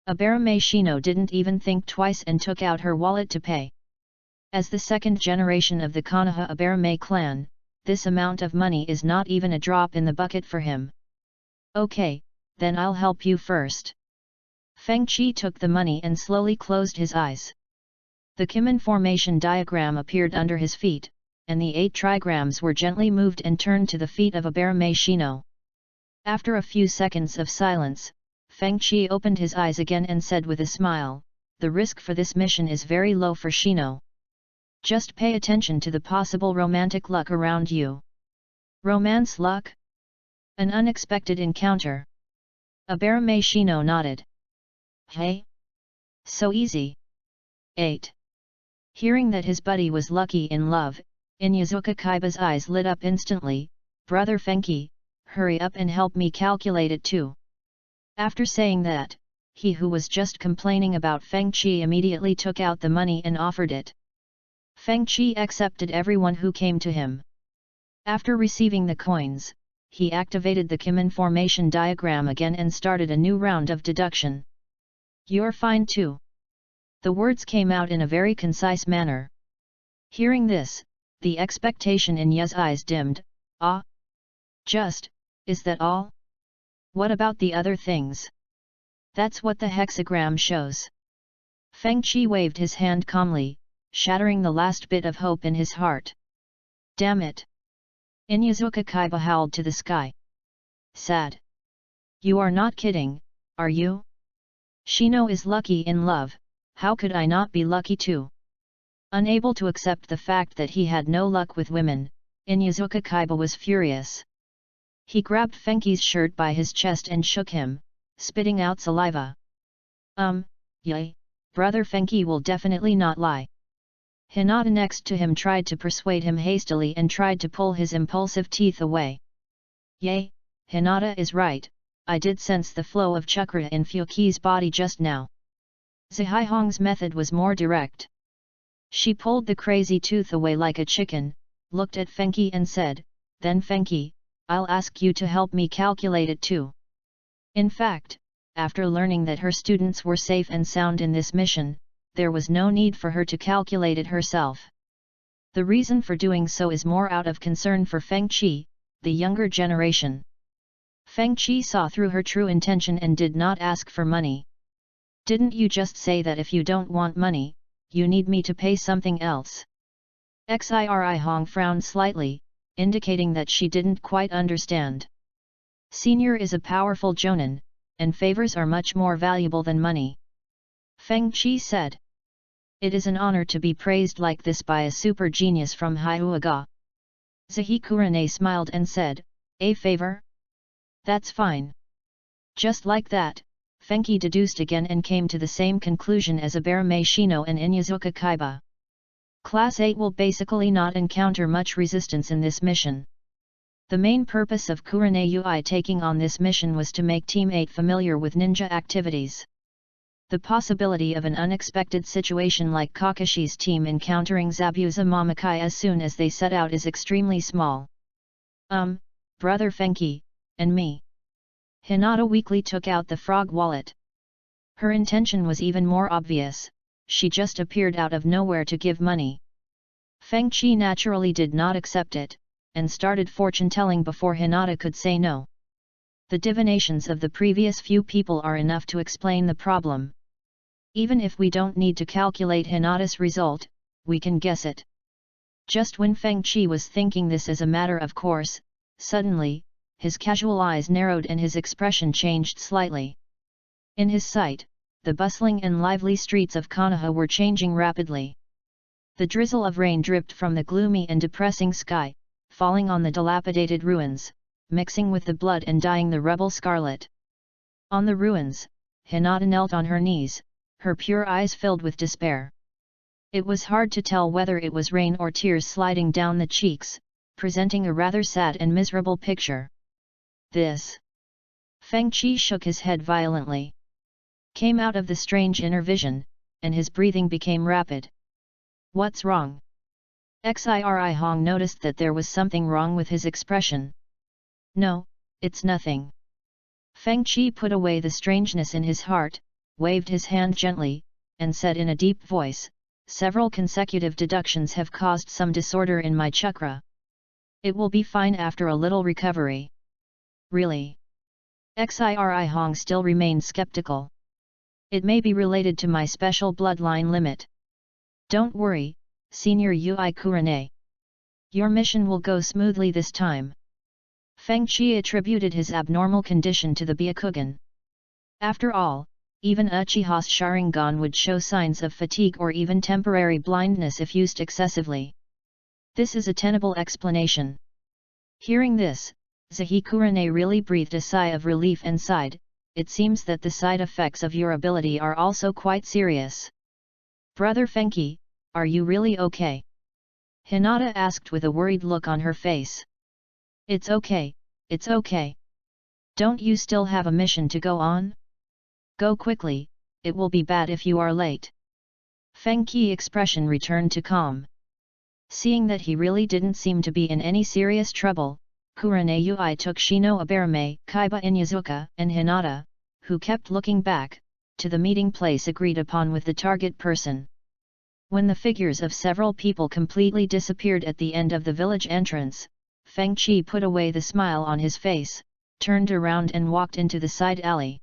Abarame Shino didn't even think twice and took out her wallet to pay. As the second generation of the Konoha Abarame clan, this amount of money is not even a drop in the bucket for him. Okay, then I'll help you first. Feng Qi took the money and slowly closed his eyes. The Kimen formation diagram appeared under his feet, and the 8 trigrams were gently moved and turned to the feet of Abarame Shino. After a few seconds of silence, Feng Qi opened his eyes again and said with a smile, the risk for this mission is very low for Shino. Just pay attention to the possible romantic luck around you. Romance luck? An unexpected encounter. Abarame Shino nodded. Hey? So easy. 8. Hearing that his buddy was lucky in love, Inyazuka Kaiba's eyes lit up instantly. Brother Fenki, hurry up and help me calculate it too. After saying that, he who was just complaining about Feng Qi immediately took out the money and offered it. Feng Qi accepted everyone who came to him. After receiving the coins, he activated the Kimen formation diagram again and started a new round of deduction. You're fine too. The words came out in a very concise manner. Hearing this, the expectation in Ye's eyes dimmed. Ah? Just, is that all? What about the other things? That's what the hexagram shows. Feng Qi waved his hand calmly, shattering the last bit of hope in his heart. Damn it! Inyazuka Kaiba howled to the sky. Sad. You are not kidding, are you? Shino is lucky in love, how could I not be lucky too? Unable to accept the fact that he had no luck with women, Inyazuka Kaiba was furious. He grabbed Fenki's shirt by his chest and shook him, spitting out saliva. Yay, brother Fenki will definitely not lie. Hinata next to him tried to persuade him hastily and tried to pull his impulsive teeth away. Yay, Hinata is right, I did sense the flow of chakra in Fuki's body just now. Zihihong's method was more direct. She pulled the crazy tooth away like a chicken, looked at Fenki and said, then Fenki, I'll ask you to help me calculate it too. In fact, after learning that her students were safe and sound in this mission, there was no need for her to calculate it herself. The reason for doing so is more out of concern for Feng Qi, the younger generation. Feng Qi saw through her true intention and did not ask for money. Didn't you just say that if you don't want money, you need me to pay something else? Xiri Hong frowned slightly, indicating that she didn't quite understand. Senior is a powerful jonin, and favors are much more valuable than money. Feng Qi said. It is an honor to be praised like this by a super genius from Hyuga. Zihikurane smiled and said, a favor? That's fine. Just like that, Fenghou deduced again and came to the same conclusion as Abarame Shino and Inyazuka Kaiba. Class 8 will basically not encounter much resistance in this mission. The main purpose of Kurane Ui taking on this mission was to make Team 8 familiar with ninja activities. The possibility of an unexpected situation like Kakashi's team encountering Zabuza Mamakai as soon as they set out is extremely small. Brother Fenghou, and me. Hinata weakly took out the frog wallet. Her intention was even more obvious, she just appeared out of nowhere to give money. Fenghou naturally did not accept it, and started fortune-telling before Hinata could say no. The divinations of the previous few people are enough to explain the problem. Even if we don't need to calculate Hinata's result, we can guess it. Just when Fenghou was thinking this as a matter of course, suddenly, his casual eyes narrowed and his expression changed slightly. In his sight, the bustling and lively streets of Konoha were changing rapidly. The drizzle of rain dripped from the gloomy and depressing sky, falling on the dilapidated ruins, mixing with the blood and dyeing the rebel scarlet. On the ruins, Hinata knelt on her knees, her pure eyes filled with despair. It was hard to tell whether it was rain or tears sliding down the cheeks, presenting a rather sad and miserable picture. This. Fenghou shook his head violently. Came out of the strange inner vision, and his breathing became rapid. What's wrong? Xiri Hong noticed that there was something wrong with his expression. No, it's nothing. Fenghou put away the strangeness in his heart, waved his hand gently, and said in a deep voice, several consecutive deductions have caused some disorder in my chakra. It will be fine after a little recovery. Really? Xiri Hong still remained skeptical. It may be related to my special bloodline limit. Don't worry, Senior Ui Kurane. Your mission will go smoothly this time. Fenghou attributed his abnormal condition to the Byakugan. After all, even Uchiha's Sharingan would show signs of fatigue or even temporary blindness if used excessively. This is a tenable explanation. Hearing this, Zahi Kurane really breathed a sigh of relief and sighed, it seems that the side effects of your ability are also quite serious. Brother Fenghou, are you really okay? Hinata asked with a worried look on her face. It's okay, it's okay. Don't you still have a mission to go on? Go quickly, it will be bad if you are late. Fenghou's expression returned to calm. Seeing that he really didn't seem to be in any serious trouble, Kurane Ui took Shino Abarame, Kaiba Inyazuka, and Hinata, who kept looking back, to the meeting place agreed upon with the target person. When the figures of several people completely disappeared at the end of the village entrance, Fenghou put away the smile on his face, turned around and walked into the side alley.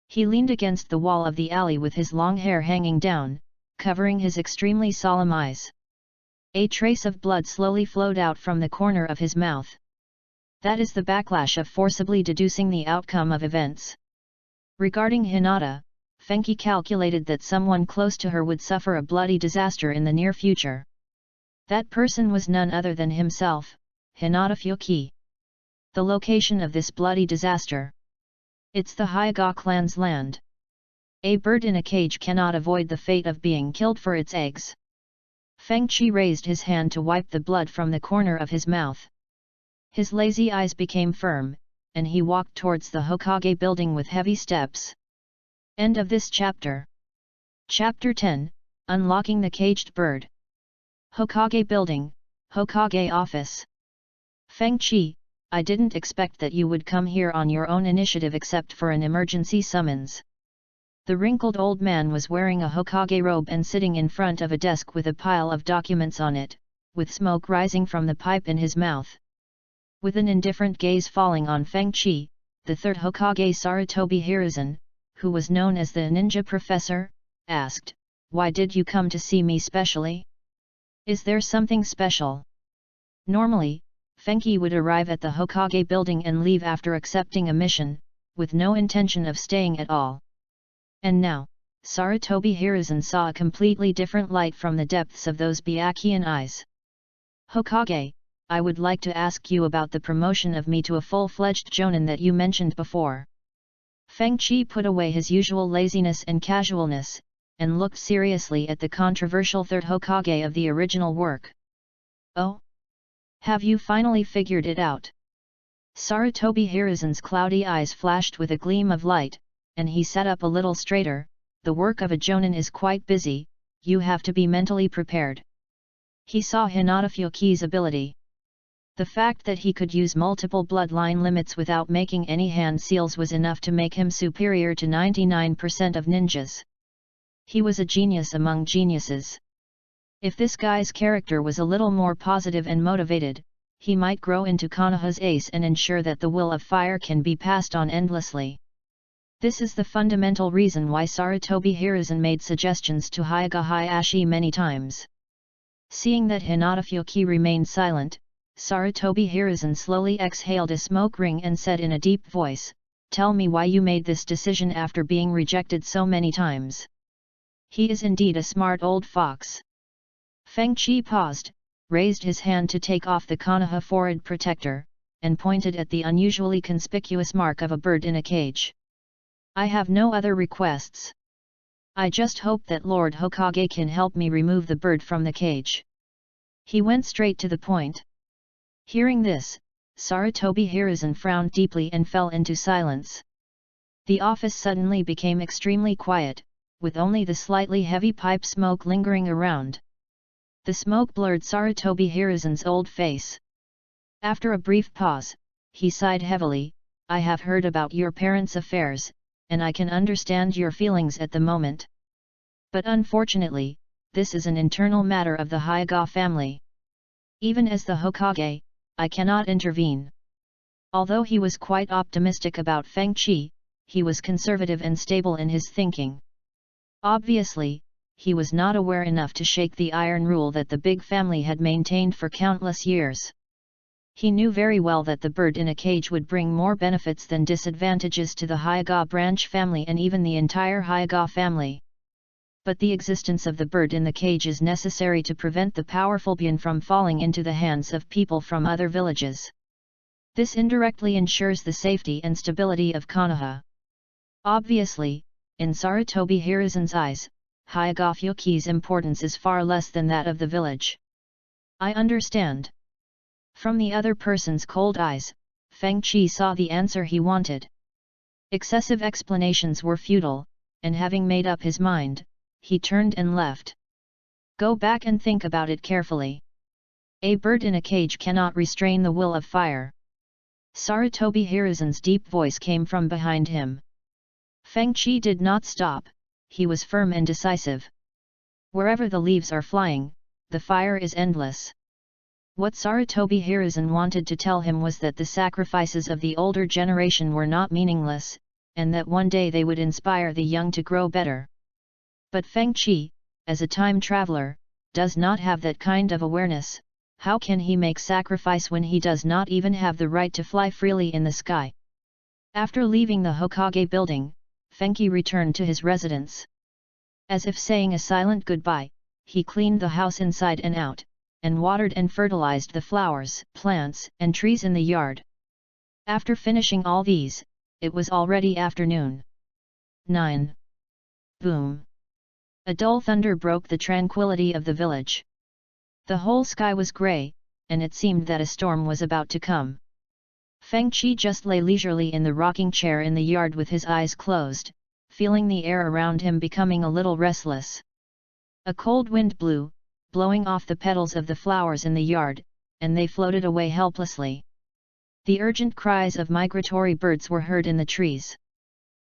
He leaned against the wall of the alley with his long hair hanging down, covering his extremely solemn eyes. A trace of blood slowly flowed out from the corner of his mouth. That is the backlash of forcibly deducing the outcome of events. Regarding Hinata, Fenghou calculated that someone close to her would suffer a bloody disaster in the near future. That person was none other than himself, Hinata Fuki. The location of this bloody disaster. It's the Hyuga clan's land. A bird in a cage cannot avoid the fate of being killed for its eggs. Fenghou raised his hand to wipe the blood from the corner of his mouth. His lazy eyes became firm, and he walked towards the Hokage building with heavy steps. End of this chapter. Chapter 10, Unlocking the Caged Bird. Hokage Building, Hokage Office. Fenghou, I didn't expect that you would come here on your own initiative except for an emergency summons. The wrinkled old man was wearing a Hokage robe and sitting in front of a desk with a pile of documents on it, with smoke rising from the pipe in his mouth. With an indifferent gaze falling on Fenghou, the third Hokage Sarutobi Hiruzen, who was known as the ninja professor, asked, "Why did you come to see me specially? Is there something special?" Normally, Fenghou would arrive at the Hokage building and leave after accepting a mission, with no intention of staying at all. And now, Sarutobi Hiruzen saw a completely different light from the depths of those Byakuyan eyes. "Hokage, I would like to ask you about the promotion of me to a full-fledged jonin that you mentioned before." Fengqi put away his usual laziness and casualness, and looked seriously at the controversial third Hokage of the original work. "Oh? Have you finally figured it out?" Sarutobi Hiruzen's cloudy eyes flashed with a gleam of light, and he sat up a little straighter. "The work of a jonin is quite busy, you have to be mentally prepared." He saw Hinata Fuki's ability. The fact that he could use multiple bloodline limits without making any hand seals was enough to make him superior to 99% of ninjas. He was a genius among geniuses. If this guy's character was a little more positive and motivated, he might grow into Konoha's ace and ensure that the will of fire can be passed on endlessly. This is the fundamental reason why Sarutobi Hiruzen made suggestions to Hyuga Hayashi many times. Seeing that Hinata Fuki remained silent, Sarutobi Hiruzen slowly exhaled a smoke ring and said in a deep voice, "Tell me why you made this decision after being rejected so many times." He is indeed a smart old fox. Fengqi paused, raised his hand to take off the Konoha forehead protector, and pointed at the unusually conspicuous mark of a bird in a cage. "I have no other requests. I just hope that Lord Hokage can help me remove the bird from the cage." He went straight to the point. Hearing this, Sarutobi Hiruzen frowned deeply and fell into silence. The office suddenly became extremely quiet, with only the slightly heavy pipe smoke lingering around. The smoke blurred Sarutobi Hiruzen's old face. After a brief pause, he sighed heavily, "I have heard about your parents' affairs, and I can understand your feelings at the moment. But unfortunately, this is an internal matter of the Hyuga family. Even as the Hokage, I cannot intervene." Although he was quite optimistic about Fengqi, he was conservative and stable in his thinking. Obviously, he was not aware enough to shake the iron rule that the big family had maintained for countless years. He knew very well that the bird in a cage would bring more benefits than disadvantages to the Hyuga branch family and even the entire Hyuga family. But the existence of the bird in the cage is necessary to prevent the powerful Byan from falling into the hands of people from other villages. This indirectly ensures the safety and stability of Konoha. Obviously, in Sarutobi Hiruzen's eyes, Hyuga Fuki's importance is far less than that of the village. "I understand." From the other person's cold eyes, Fengqi saw the answer he wanted. Excessive explanations were futile, and having made up his mind, he turned and left. "Go back and think about it carefully. A bird in a cage cannot restrain the will of fire." Sarutobi Hiruzen's deep voice came from behind him. Fengqi did not stop, he was firm and decisive. Wherever the leaves are flying, the fire is endless. What Sarutobi Hiruzen wanted to tell him was that the sacrifices of the older generation were not meaningless, and that one day they would inspire the young to grow better. But Fengqi, as a time traveler, does not have that kind of awareness. How can he make sacrifice when he does not even have the right to fly freely in the sky? After leaving the Hokage building, Fengqi returned to his residence. As if saying a silent goodbye, he cleaned the house inside and out, and watered and fertilized the flowers, plants, and trees in the yard. After finishing all these, it was already afternoon. 9. Boom! A dull thunder broke the tranquility of the village. The whole sky was grey, and it seemed that a storm was about to come. Fengqi just lay leisurely in the rocking chair in the yard with his eyes closed, feeling the air around him becoming a little restless. A cold wind blew, blowing off the petals of the flowers in the yard, and they floated away helplessly. The urgent cries of migratory birds were heard in the trees.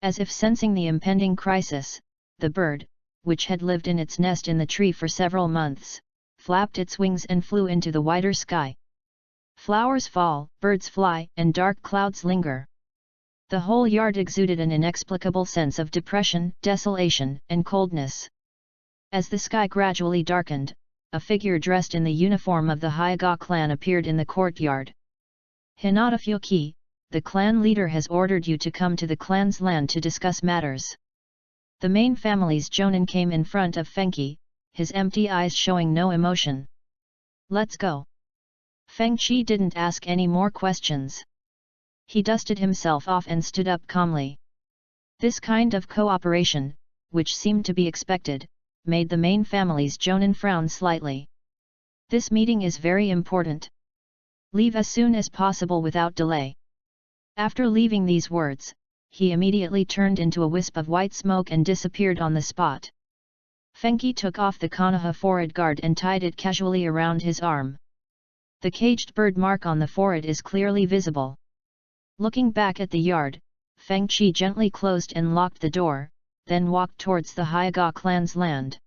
As if sensing the impending crisis, the bird, which had lived in its nest in the tree for several months, flapped its wings and flew into the wider sky. Flowers fall, birds fly, and dark clouds linger. The whole yard exuded an inexplicable sense of depression, desolation, and coldness. As the sky gradually darkened, a figure dressed in the uniform of the Hyuga clan appeared in the courtyard. "Hinata Fuki, the clan leader has ordered you to come to the clan's land to discuss matters." The main family's jonin came in front of Fengqi, his empty eyes showing no emotion. "Let's go." Fengchi didn't ask any more questions. He dusted himself off and stood up calmly. This kind of cooperation, which seemed to be expected, made the main family's Jonin frown slightly. This meeting is very important. Leave as soon as possible without delay. After leaving these words, he immediately turned into a wisp of white smoke and disappeared on the spot. Fenghou took off the Konoha forehead guard and tied it casually around his arm. The caged bird mark on the forehead is clearly visible. Looking back at the yard, Fengchi gently closed and locked the door, then walked towards the Hyuga clan's land.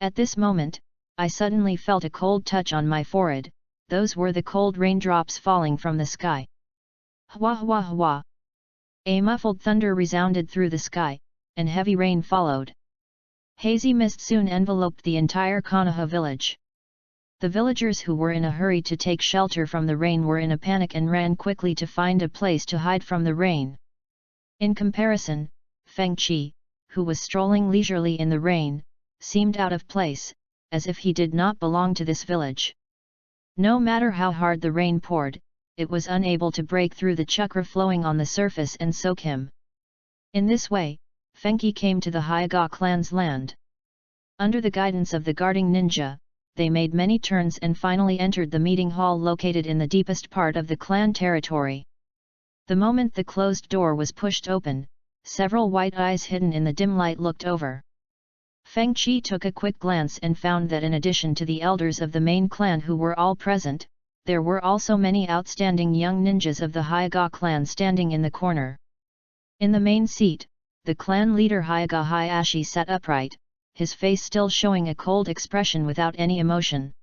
At this moment, I suddenly felt a cold touch on my forehead. Those were the cold raindrops falling from the sky. Hwa hwa hwa. A muffled thunder resounded through the sky, and heavy rain followed. Hazy mist soon enveloped the entire Konoha village. The villagers who were in a hurry to take shelter from the rain were in a panic and ran quickly to find a place to hide from the rain. In comparison, Fengchi, who was strolling leisurely in the rain, seemed out of place, as if he did not belong to this village. No matter how hard the rain poured, it was unable to break through the chakra flowing on the surface and soak him. In this way, Fengchi came to the Hyuga clan's land. Under the guidance of the guarding ninja, they made many turns and finally entered the meeting hall located in the deepest part of the clan territory. The moment the closed door was pushed open, several white eyes hidden in the dim light looked over. Fengchi took a quick glance and found that in addition to the elders of the main clan who were all present, there were also many outstanding young ninjas of the Hyuga clan standing in the corner. In the main seat, the clan leader Hyuga Hayashi sat upright, his face still showing a cold expression without any emotion.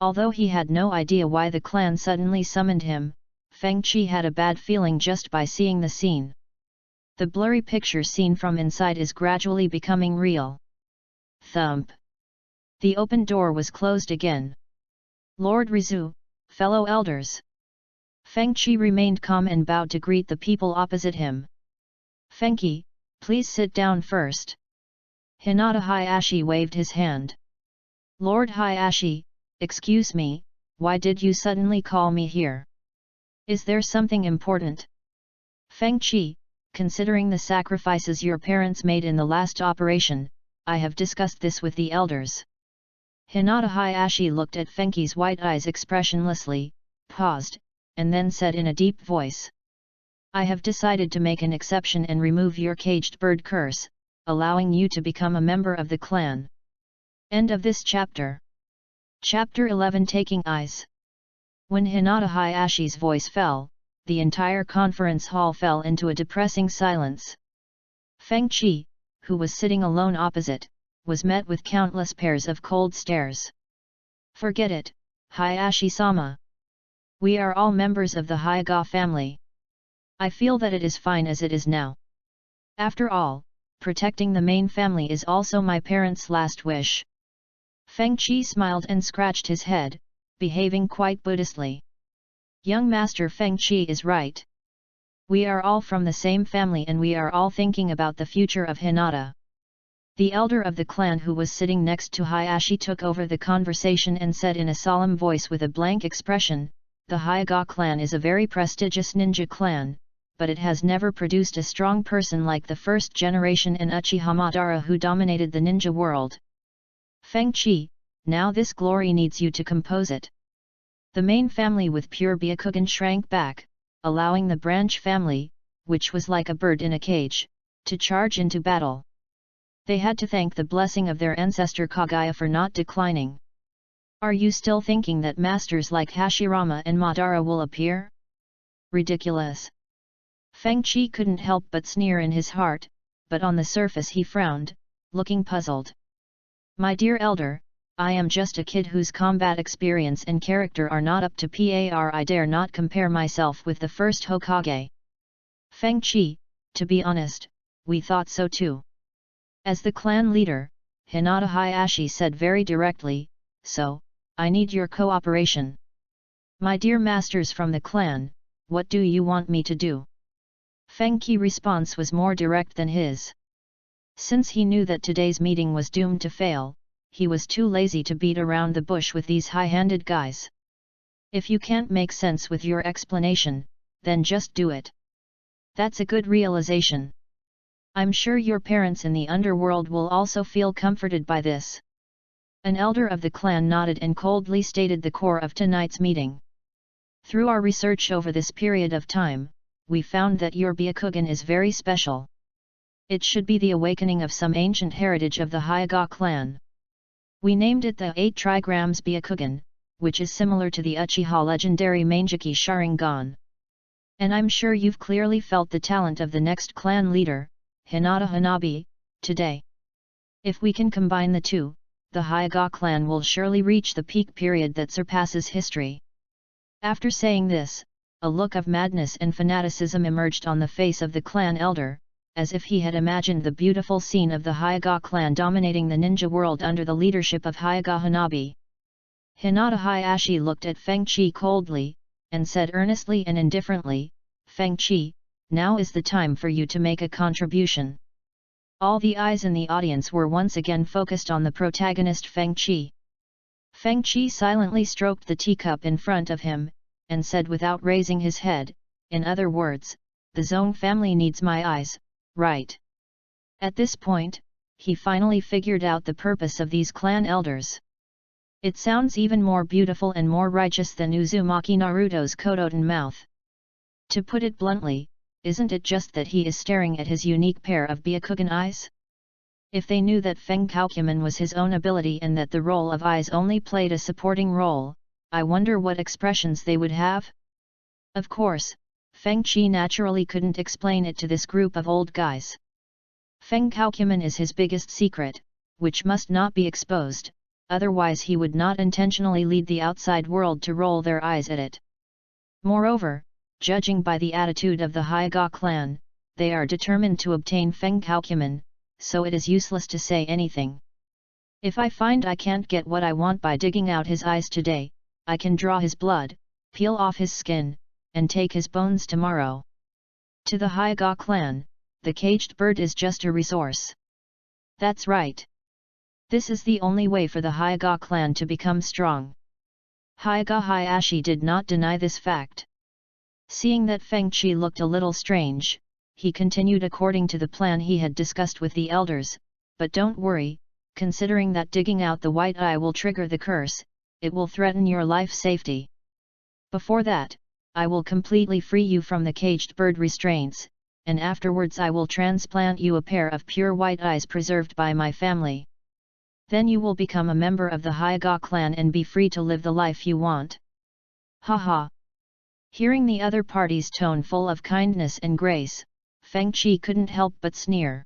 Although he had no idea why the clan suddenly summoned him, Fengchi had a bad feeling just by seeing the scene. The blurry picture seen from inside is gradually becoming real. Thump. The open door was closed again. Lord Rizu, fellow elders. Fengchi remained calm and bowed to greet the people opposite him. Fengchi, please sit down first. Hinata Hayashi waved his hand. Lord Hayashi, excuse me, why did you suddenly call me here? Is there something important? Fengchi, considering the sacrifices your parents made in the last operation, I have discussed this with the elders. Hinata Hayashi looked at Fengchi's white eyes expressionlessly, paused, and then said in a deep voice. I have decided to make an exception and remove your caged bird curse, allowing you to become a member of the clan. End of this chapter. Chapter 11 Taking Eyes. When Hinata Hayashi's voice fell, the entire conference hall fell into a depressing silence. Fengchi, who was sitting alone opposite, was met with countless pairs of cold stares. Forget it, Hayashi-sama. We are all members of the Hyuga family. I feel that it is fine as it is now. After all, protecting the main family is also my parents' last wish. Fengchi smiled and scratched his head, behaving quite Buddhistly. Young Master Fengchi is right. We are all from the same family and we are all thinking about the future of Hinata. The elder of the clan who was sitting next to Hayashi took over the conversation and said in a solemn voice with a blank expression, the Hyuga clan is a very prestigious ninja clan, but it has never produced a strong person like the first generation in Uchiha Madara who dominated the ninja world. Fengchi, now this glory needs you to compose it. The main family with pure Byakugan shrank back, allowing the branch family, which was like a bird in a cage, to charge into battle. They had to thank the blessing of their ancestor Kagaya for not declining. Are you still thinking that masters like Hashirama and Madara will appear? Ridiculous. Fengchi couldn't help but sneer in his heart, but on the surface he frowned, looking puzzled. My dear elder, I am just a kid whose combat experience and character are not up to par. I dare not compare myself with the first Hokage. Fengchi, to be honest, we thought so too. As the clan leader, Hinata Hayashi said very directly, so, I need your cooperation. My dear masters from the clan, what do you want me to do? Fengchi's response was more direct than his. Since he knew that today's meeting was doomed to fail, he was too lazy to beat around the bush with these high-handed guys. If you can't make sense with your explanation, then just do it. That's a good realization. I'm sure your parents in the underworld will also feel comforted by this. An elder of the clan nodded and coldly stated the core of tonight's meeting. Through our research over this period of time, we found that your Byakugan is very special. It should be the awakening of some ancient heritage of the Hyuga clan. We named it the 8 trigrams Byakugan, which is similar to the Uchiha legendary Mangeki Sharingan. And I'm sure you've clearly felt the talent of the next clan leader, Hinata Hanabi, today. If we can combine the two, the Hyuga clan will surely reach the peak period that surpasses history. After saying this, a look of madness and fanaticism emerged on the face of the clan elder, as if he had imagined the beautiful scene of the Hyuga clan dominating the ninja world under the leadership of Hyuga Hanabi. Hinata Hayashi looked at Fengchi coldly, and said earnestly and indifferently, "Fengchi, now is the time for you to make a contribution." All the eyes in the audience were once again focused on the protagonist Fengchi. Fengchi silently stroked the teacup in front of him, and said without raising his head, "In other words, the Zone family needs my eyes, right?" At this point, he finally figured out the purpose of these clan elders. It sounds even more beautiful and more righteous than Uzumaki Naruto's Kodoten mouth. To put it bluntly, isn't it just that he is staring at his unique pair of Byakugan eyes? If they knew that Fenghou was his own ability and that the role of eyes only played a supporting role, I wonder what expressions they would have? Of course, Fengchi naturally couldn't explain it to this group of old guys. Fenghou is his biggest secret, which must not be exposed, otherwise he would not intentionally lead the outside world to roll their eyes at it. Moreover, judging by the attitude of the Hyuga clan, they are determined to obtain Fenghou, so it is useless to say anything. If I find I can't get what I want by digging out his eyes today, I can draw his blood, peel off his skin, and take his bones tomorrow. To the Hyuga clan, the caged bird is just a resource. That's right. This is the only way for the Hyuga clan to become strong. Hyuga Hayashi did not deny this fact. Seeing that Fengchi looked a little strange, he continued according to the plan he had discussed with the elders, "But don't worry, considering that digging out the white eye will trigger the curse, it will threaten your life safety. Before that, I will completely free you from the caged bird restraints, and afterwards I will transplant you a pair of pure white eyes preserved by my family. Then you will become a member of the Hyuga clan and be free to live the life you want." Haha! Hearing the other party's tone full of kindness and grace, Fengchi couldn't help but sneer.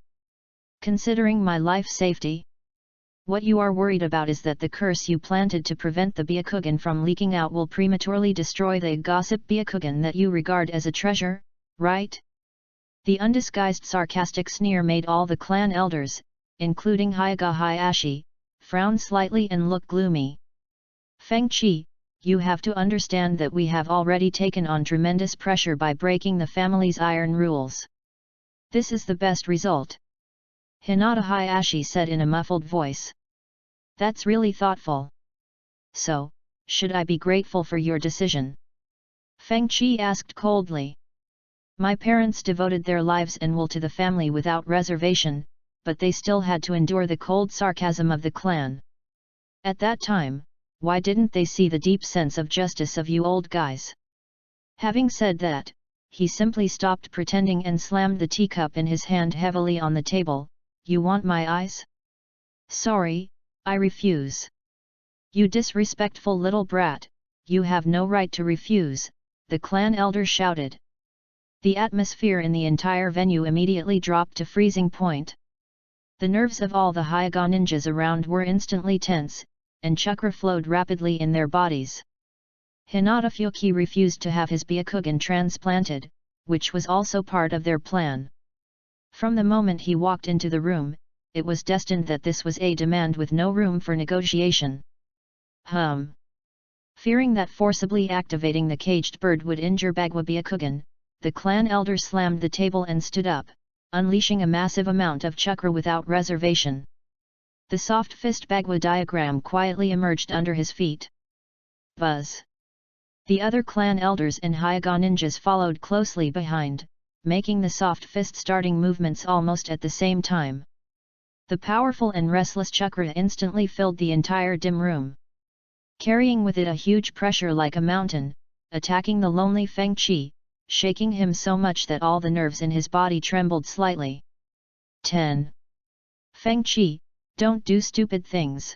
"Considering my life safety? What you are worried about is that the curse you planted to prevent the Byakugan from leaking out will prematurely destroy the gossip Byakugan that you regard as a treasure, right?" The undisguised sarcastic sneer made all the clan elders, including Hyuga Hayashi, frown slightly and look gloomy. "Fengchi, you have to understand that we have already taken on tremendous pressure by breaking the family's iron rules. This is the best result," Hinata Hayashi said in a muffled voice. "That's really thoughtful. So, should I be grateful for your decision?" Fengchi asked coldly. "My parents devoted their lives and will to the family without reservation, but they still had to endure the cold sarcasm of the clan. At that time, why didn't they see the deep sense of justice of you old guys?" Having said that, he simply stopped pretending and slammed the teacup in his hand heavily on the table. "You want my eyes? Sorry, I refuse." "You disrespectful little brat, you have no right to refuse," the clan elder shouted. The atmosphere in the entire venue immediately dropped to freezing point. The nerves of all the Hyuga ninjas around were instantly tense, and chakra flowed rapidly in their bodies. Hinata Fuki refused to have his Byakugan transplanted, which was also part of their plan. From the moment he walked into the room, it was destined that this was a demand with no room for negotiation. Fearing that forcibly activating the caged bird would injure Bagua Byakugan, the clan elder slammed the table and stood up, unleashing a massive amount of chakra without reservation. The soft fist Bagua diagram quietly emerged under his feet. Buzz! The other clan elders and Hyuga ninjas followed closely behind, making the soft fist starting movements almost at the same time. The powerful and restless chakra instantly filled the entire dim room, carrying with it a huge pressure like a mountain, attacking the lonely Feng Qi, shaking him so much that all the nerves in his body trembled slightly. 10. Feng Qi, don't do stupid things.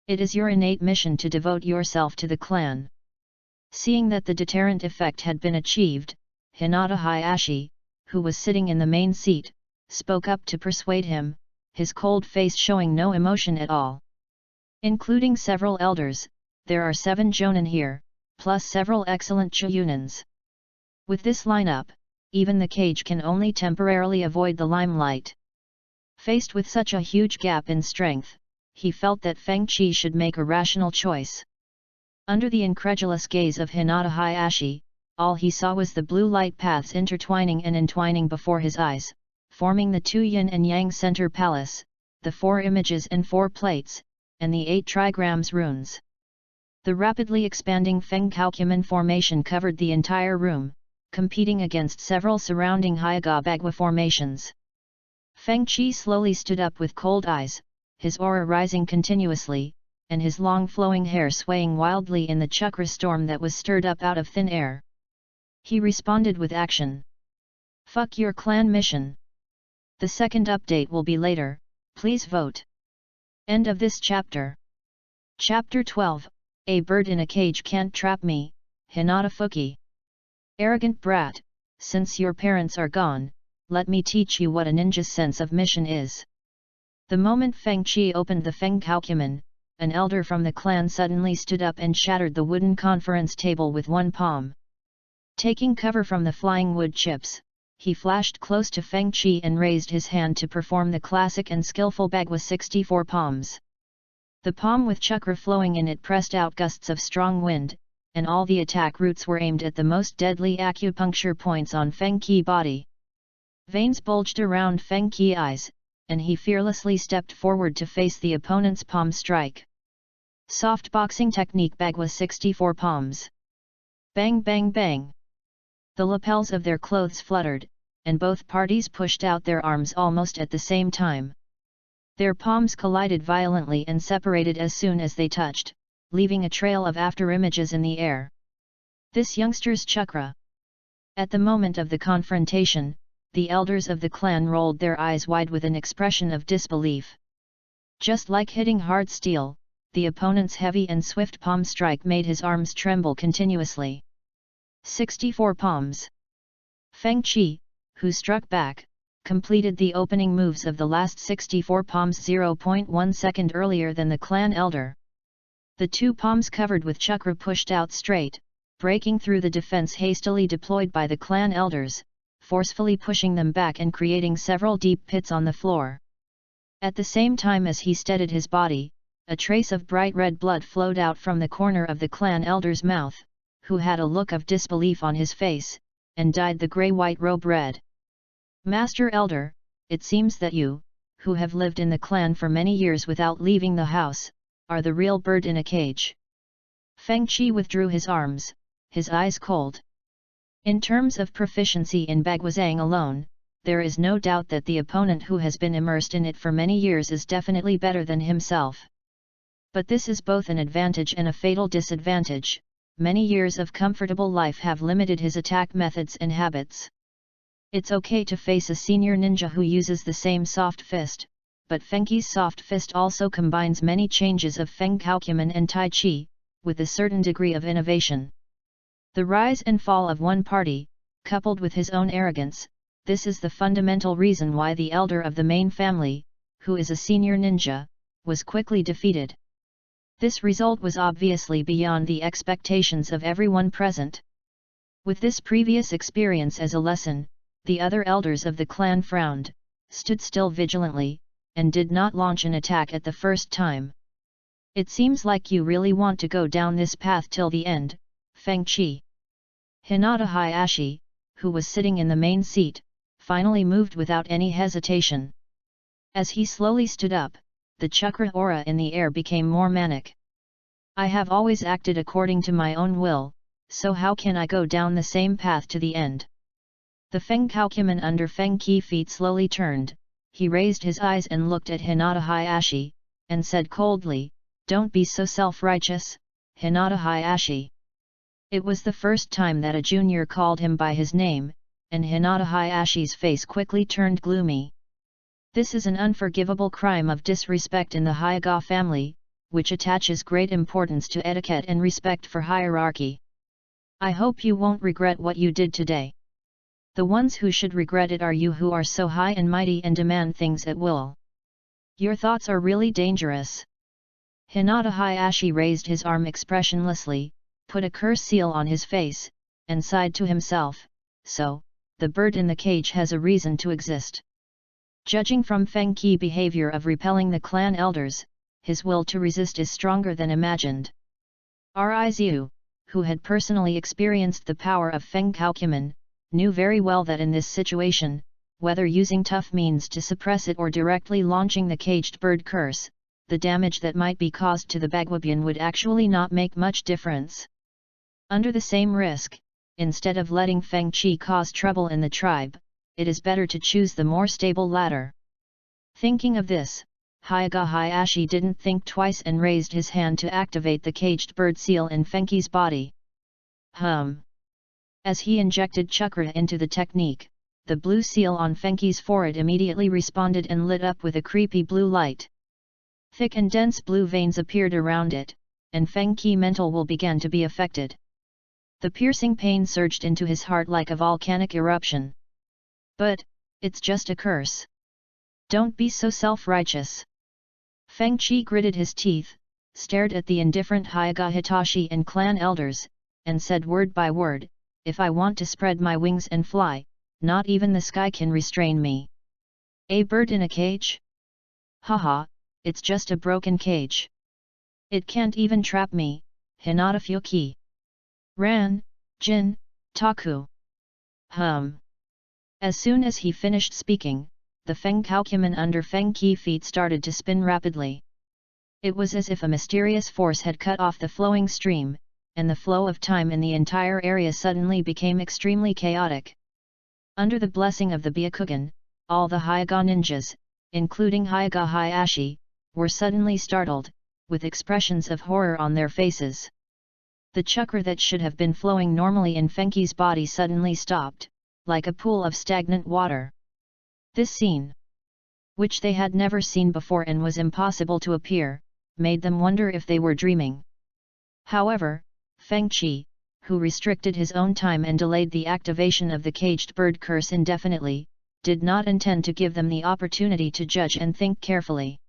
It is your innate mission to devote yourself to the clan. Seeing that the deterrent effect had been achieved, Hinata Hayashi, who was sitting in the main seat, spoke up to persuade him, his cold face showing no emotion at all. Including several elders, there are 7 jonin here, plus several excellent Chuyunins. With this lineup, even the cage can only temporarily avoid the limelight. Faced with such a huge gap in strength, he felt that Feng Qi should make a rational choice. Under the incredulous gaze of Hinata Hayashi, all he saw was the blue light paths intertwining and entwining before his eyes, forming the 2 yin and yang center palace, the 4 images and 4 plates, and the 8 trigrams runes. The rapidly expanding Fenghou formation covered the entire room, competing against several surrounding Hyuga Bagua formations. Feng Qi slowly stood up with cold eyes, his aura rising continuously, and his long flowing hair swaying wildly in the chakra storm that was stirred up out of thin air. He responded with action. Fuck your clan mission. The second update will be later, please vote. End of this chapter. Chapter 12, A bird in a cage can't trap me, Hinata Fuki. Arrogant brat, since your parents are gone, let me teach you what a ninja's sense of mission is. The moment Feng Qi opened the Fenghou, an elder from the clan suddenly stood up and shattered the wooden conference table with one palm. Taking cover from the flying wood chips, he flashed close to Feng Qi and raised his hand to perform the classic and skillful Bagua 64 palms. The palm with chakra flowing in it pressed out gusts of strong wind, and all the attack roots were aimed at the most deadly acupuncture points on Feng Qi's body. Veins bulged around Feng Qi's eyes, and he fearlessly stepped forward to face the opponent's palm strike. Soft boxing technique Bagua 64 palms. Bang bang bang. The lapels of their clothes fluttered, and both parties pushed out their arms almost at the same time. Their palms collided violently and separated as soon as they touched, leaving a trail of afterimages in the air. This youngster's chakra. At the moment of the confrontation, the elders of the clan rolled their eyes wide with an expression of disbelief. Just like hitting hard steel, the opponent's heavy and swift palm strike made his arms tremble continuously. 64 palms. Feng Qi, who struck back, completed the opening moves of the last 64 palms 0.1 second earlier than the clan elder. The 2 palms covered with chakra pushed out straight, breaking through the defense hastily deployed by the clan elders, forcefully pushing them back and creating several deep pits on the floor. At the same time as he steadied his body, a trace of bright red blood flowed out from the corner of the clan elder's mouth, who had a look of disbelief on his face, and dyed the grey-white robe red. Master Elder, it seems that you, who have lived in the clan for many years without leaving the house, are the real bird in a cage. Feng Qi withdrew his arms, his eyes cold. In terms of proficiency in Baguazhang alone, there is no doubt that the opponent who has been immersed in it for many years is definitely better than himself. But this is both an advantage and a fatal disadvantage. Many years of comfortable life have limited his attack methods and habits. It's okay to face a senior ninja who uses the same soft fist, but Feng Qi's soft fist also combines many changes of Fenghou and Tai Chi, with a certain degree of innovation. The rise and fall of one party, coupled with his own arrogance, this is the fundamental reason why the elder of the main family, who is a senior ninja, was quickly defeated. This result was obviously beyond the expectations of everyone present. With this previous experience as a lesson, the other elders of the clan frowned, stood still vigilantly, and did not launch an attack at the first time. It seems like you really want to go down this path till the end, Feng Qi. Hinata Hayashi, who was sitting in the main seat, finally moved without any hesitation. As he slowly stood up, the chakra aura in the air became more manic. I have always acted according to my own will, so how can I go down the same path to the end? The Fenghou under Fengqi feet slowly turned, he raised his eyes and looked at Hinata Hayashi, and said coldly, "Don't be so self-righteous, Hinata Hayashi." It was the first time that a junior called him by his name, and Hinata Hayashi's face quickly turned gloomy. This is an unforgivable crime of disrespect in the Hyuga family, which attaches great importance to etiquette and respect for hierarchy. I hope you won't regret what you did today. The ones who should regret it are you who are so high and mighty and demand things at will. Your thoughts are really dangerous. Hinata Hayashi raised his arm expressionlessly, put a curse seal on his face, and sighed to himself, so, the bird in the cage has a reason to exist. Judging from Fengqi's behavior of repelling the clan elders, his will to resist is stronger than imagined. Rizu, who had personally experienced the power of Fenghou, knew very well that in this situation, whether using tough means to suppress it or directly launching the caged bird curse, the damage that might be caused to the Bagwabian would actually not make much difference. Under the same risk, instead of letting Fengqi cause trouble in the tribe, it is better to choose the more stable latter. Thinking of this, Hyuga Hayashi didn't think twice and raised his hand to activate the caged bird seal in Fengqi's body. As he injected chakra into the technique, the blue seal on Fengqi's forehead immediately responded and lit up with a creepy blue light. Thick and dense blue veins appeared around it, and Fengqi mental will began to be affected. The piercing pain surged into his heart like a volcanic eruption. But, it's just a curse. Don't be so self-righteous. Fengqi gritted his teeth, stared at the indifferent Hyuga Hitachi and clan elders, and said word by word, "If I want to spread my wings and fly, not even the sky can restrain me. A bird in a cage? Haha, it's just a broken cage. It can't even trap me, Hinata Fuki. Ran, Jin, Taku." As soon as he finished speaking, the Fenghou under Fengqi feet started to spin rapidly. It was as if a mysterious force had cut off the flowing stream, and the flow of time in the entire area suddenly became extremely chaotic. Under the blessing of the Byakugan, all the Hyuga ninjas, including Hyuga Hayashi, were suddenly startled, with expressions of horror on their faces. The chakra that should have been flowing normally in Fengqi's body suddenly stopped, like a pool of stagnant water. This scene, which they had never seen before and was impossible to appear, made them wonder if they were dreaming. However, Fengqi, who restricted his own time and delayed the activation of the caged bird curse indefinitely, did not intend to give them the opportunity to judge and think carefully.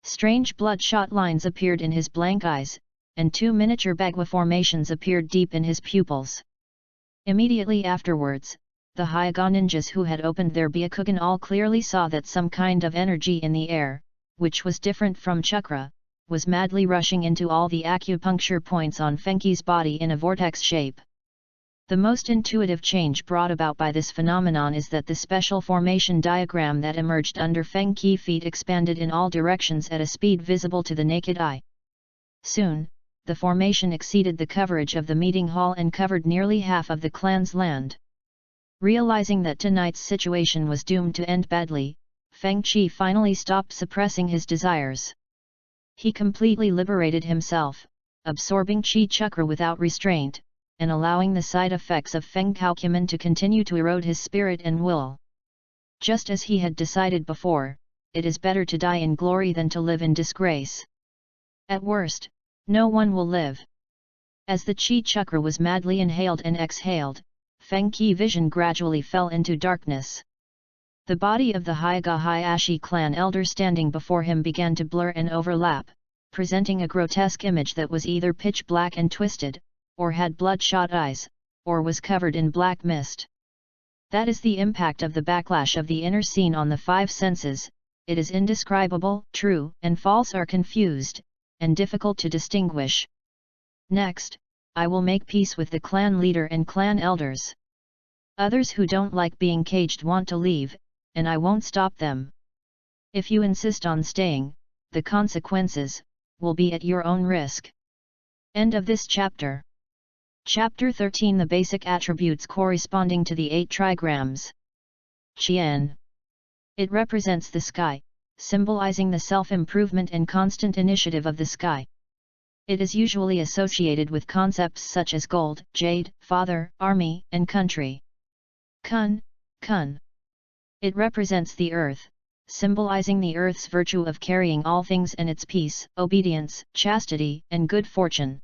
Strange bloodshot lines appeared in his blank eyes, and two miniature bagua formations appeared deep in his pupils. Immediately afterwards, the Hyuga ninjas who had opened their Byakugan all clearly saw that some kind of energy in the air, which was different from chakra, was madly rushing into all the acupuncture points on Fengqi's body in a vortex shape. The most intuitive change brought about by this phenomenon is that the special formation diagram that emerged under Fengqi feet expanded in all directions at a speed visible to the naked eye. Soon, the formation exceeded the coverage of the meeting hall and covered nearly half of the clan's land. Realizing that tonight's situation was doomed to end badly, Fengqi finally stopped suppressing his desires. He completely liberated himself, absorbing chi chakra without restraint, and allowing the side effects of Fenghou to continue to erode his spirit and will. Just as he had decided before, it is better to die in glory than to live in disgrace. At worst, no one will live. As the chi chakra was madly inhaled and exhaled, Fengqi's vision gradually fell into darkness. The body of the Hyuga Hayashi clan elder standing before him began to blur and overlap, presenting a grotesque image that was either pitch black and twisted, or had bloodshot eyes, or was covered in black mist. That is the impact of the backlash of the inner scene on the five senses. It is indescribable, true and false are confused, and difficult to distinguish. Next, I will make peace with the clan leader and clan elders. Others who don't like being caged want to leave, and I won't stop them. If you insist on staying, the consequences will be at your own risk. End of this chapter. Chapter 13 The basic attributes corresponding to the 8 trigrams. Qian. It represents the sky, symbolizing the self-improvement and constant initiative of the sky. It is usually associated with concepts such as gold, jade, father, army, and country. Kun. It represents the earth, symbolizing the earth's virtue of carrying all things and its peace, obedience, chastity, and good fortune.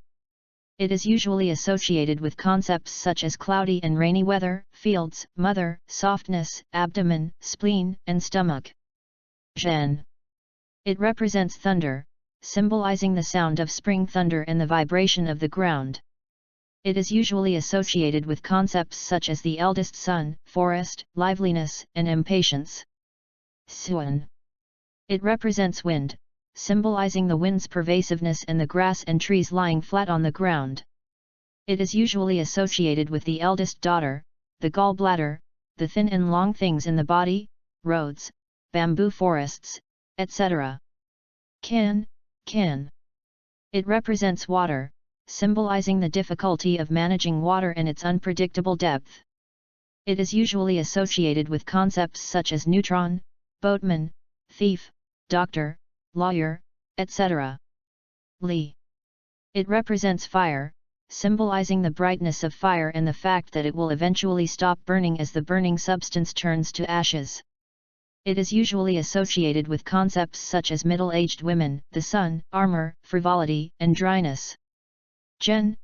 It is usually associated with concepts such as cloudy and rainy weather, fields, mother, softness, abdomen, spleen, and stomach. Zhen. It represents thunder, symbolizing the sound of spring thunder and the vibration of the ground. It is usually associated with concepts such as the eldest son, forest, liveliness, and impatience. Suan. It represents wind, symbolizing the wind's pervasiveness and the grass and trees lying flat on the ground. It is usually associated with the eldest daughter, the gallbladder, the thin and long things in the body, roads, bamboo forests, etc. Kan. It represents water, symbolizing the difficulty of managing water and its unpredictable depth. It is usually associated with concepts such as neutron, boatman, thief, doctor, lawyer, etc. Li. It represents fire, symbolizing the brightness of fire and the fact that it will eventually stop burning as the burning substance turns to ashes. It is usually associated with concepts such as middle-aged women, the sun, armor, frivolity, and dryness. Zhen.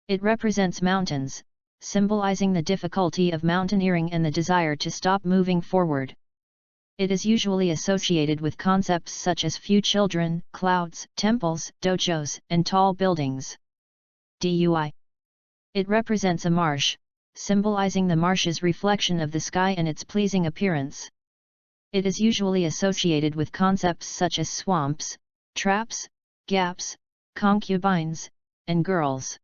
It represents mountains, symbolizing the difficulty of mountaineering and the desire to stop moving forward. It is usually associated with concepts such as few children, clouds, temples, dojos, and tall buildings. Dui. It represents a marsh, symbolizing the marsh's reflection of the sky and its pleasing appearance. It is usually associated with concepts such as swamps, traps, gaps, concubines, and girls.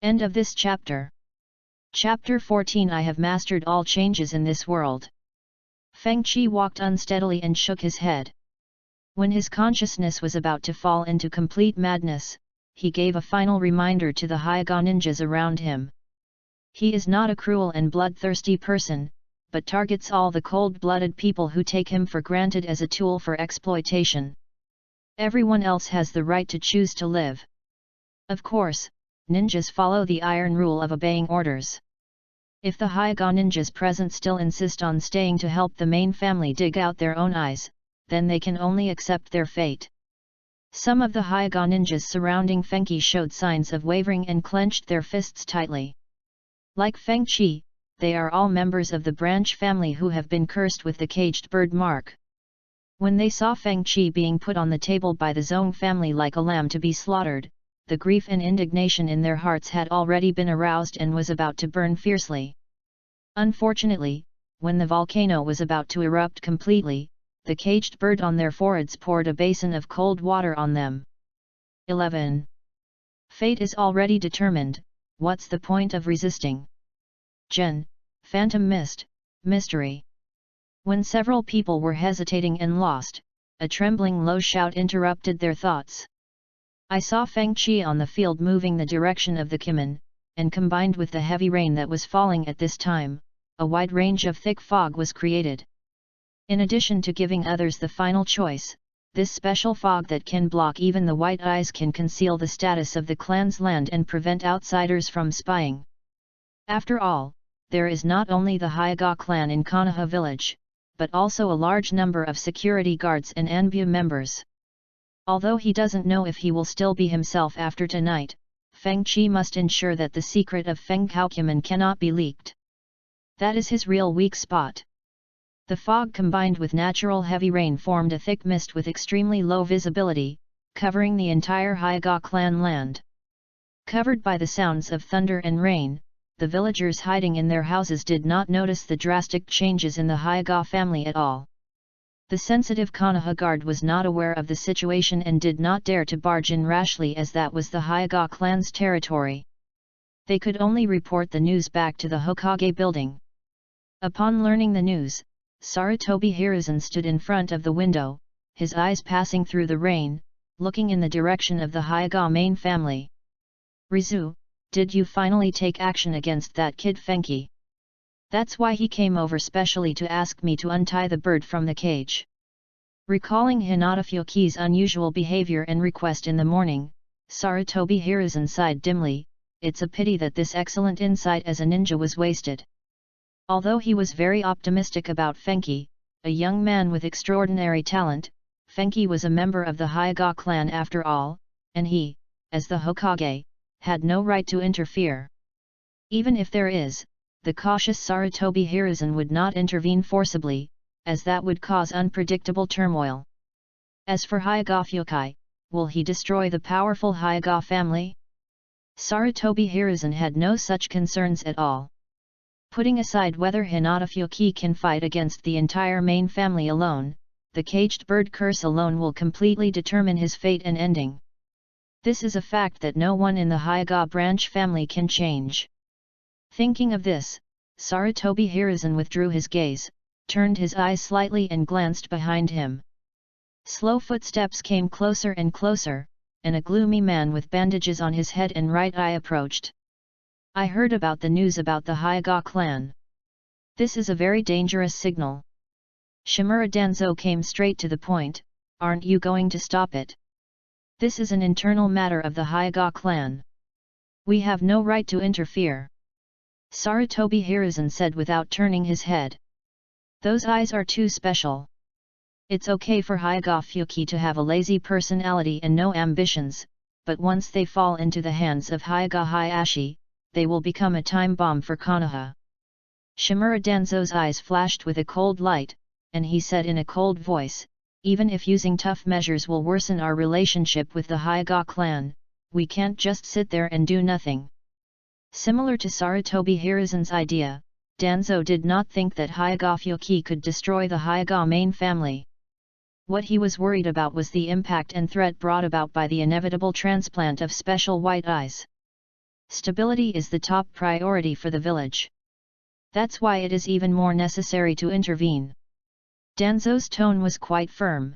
End of this chapter. Chapter 14 I have mastered all changes in this world. Feng Qi walked unsteadily and shook his head. When his consciousness was about to fall into complete madness, he gave a final reminder to the Hyuga ninjas around him. He is not a cruel and bloodthirsty person, but targets all the cold-blooded people who take him for granted as a tool for exploitation. Everyone else has the right to choose to live. Of course, ninjas follow the iron rule of obeying orders. If the Hyuga ninjas present still insist on staying to help the main family dig out their own eyes, then they can only accept their fate. Some of the Hyuga ninjas surrounding Fenghou showed signs of wavering and clenched their fists tightly. Like Feng Qi, they are all members of the branch family who have been cursed with the caged bird mark. When they saw Feng Qi being put on the table by the Zhong family like a lamb to be slaughtered, the grief and indignation in their hearts had already been aroused and was about to burn fiercely. Unfortunately, when the volcano was about to erupt completely, the caged bird on their foreheads poured a basin of cold water on them. 11. Fate is already determined, what's the point of resisting? Zhen, Phantom Mist, Mystery. When several people were hesitating and lost, a trembling low shout interrupted their thoughts. I saw Feng Qi on the field moving the direction of the Kimen, and combined with the heavy rain that was falling at this time, a wide range of thick fog was created. In addition to giving others the final choice, this special fog that can block even the white eyes can conceal the status of the clan's land and prevent outsiders from spying. After all, there is not only the Hyuga clan in Konoha village, but also a large number of security guards and Anbu members. Although he doesn't know if he will still be himself after tonight, Feng Qi must ensure that the secret of Fenghou cannot be leaked. That is his real weak spot. The fog combined with natural heavy rain formed a thick mist with extremely low visibility, covering the entire Hyuga clan land. Covered by the sounds of thunder and rain, the villagers hiding in their houses did not notice the drastic changes in the Hyuga family at all. The sensitive Konoha guard was not aware of the situation and did not dare to barge in rashly as that was the Hyuga clan's territory. They could only report the news back to the Hokage building. Upon learning the news, Sarutobi Hiruzen stood in front of the window, his eyes passing through the rain, looking in the direction of the Hyuga main family. Rizu, Did you finally take action against that kid Fenghou? That's why he came over specially to ask me to untie the bird from the cage. Recalling Hinata Fuki's unusual behavior and request in the morning, Sarutobi Hiruzen sighed dimly. It's a pity that this excellent insight as a ninja was wasted. Although he was very optimistic about Fenghou, a young man with extraordinary talent, Fenghou was a member of the Hyuga clan after all, and he, as the Hokage, had no right to interfere. Even if there is, the cautious Sarutobi Hiruzen would not intervene forcibly, as that would cause unpredictable turmoil. As for Hyuga Fukai, will he destroy the powerful Hyuga family? Sarutobi Hiruzen had no such concerns at all. Putting aside whether Hinata Fuki can fight against the entire main family alone, the caged bird curse alone will completely determine his fate and ending. This is a fact that no one in the Hyuga branch family can change. Thinking of this, Sarutobi Hiruzen withdrew his gaze, turned his eyes slightly and glanced behind him. Slow footsteps came closer and closer, and a gloomy man with bandages on his head and right eye approached. I heard about the news about the Hyuga clan. This is a very dangerous signal. Shimura Danzo came straight to the point. Aren't you going to stop it? This is an internal matter of the Hyuga clan. We have no right to interfere. Sarutobi Hiruzen said without turning his head. Those eyes are too special. It's okay for Hyuga Fuki to have a lazy personality and no ambitions, but once they fall into the hands of Hyuga Hayashi, they will become a time bomb for Konoha. Shimura Danzo's eyes flashed with a cold light, and he said in a cold voice, even if using tough measures will worsen our relationship with the Hyuga clan, we can't just sit there and do nothing. Similar to Sarutobi Hiruzen's idea, Danzo did not think that Hyuga Fuki could destroy the Hyuga main family. What he was worried about was the impact and threat brought about by the inevitable transplant of special white eyes. Stability is the top priority for the village. That's why it is even more necessary to intervene. Danzo's tone was quite firm.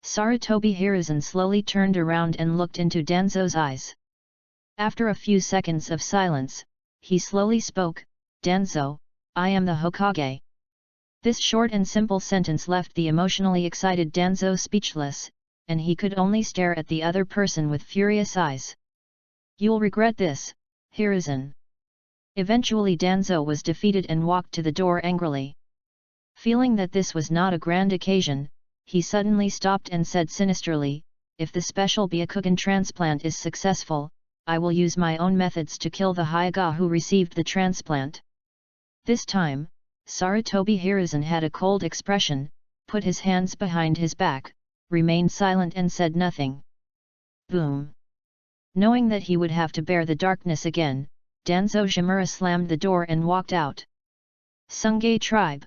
Sarutobi Hiruzen slowly turned around and looked into Danzo's eyes. After a few seconds of silence, he slowly spoke, Danzo, I am the Hokage. This short and simple sentence left the emotionally excited Danzo speechless, and he could only stare at the other person with furious eyes. You'll regret this, Hiruzen. Eventually Danzo was defeated and walked to the door angrily. Feeling that this was not a grand occasion, he suddenly stopped and said sinisterly, if the special Byakugan transplant is successful, I will use my own methods to kill the Hyuga who received the transplant. This time, Sarutobi Hiruzen had a cold expression, put his hands behind his back, remained silent and said nothing. Boom! Knowing that he would have to bear the darkness again, Danzo Shimura slammed the door and walked out. Sungei tribe.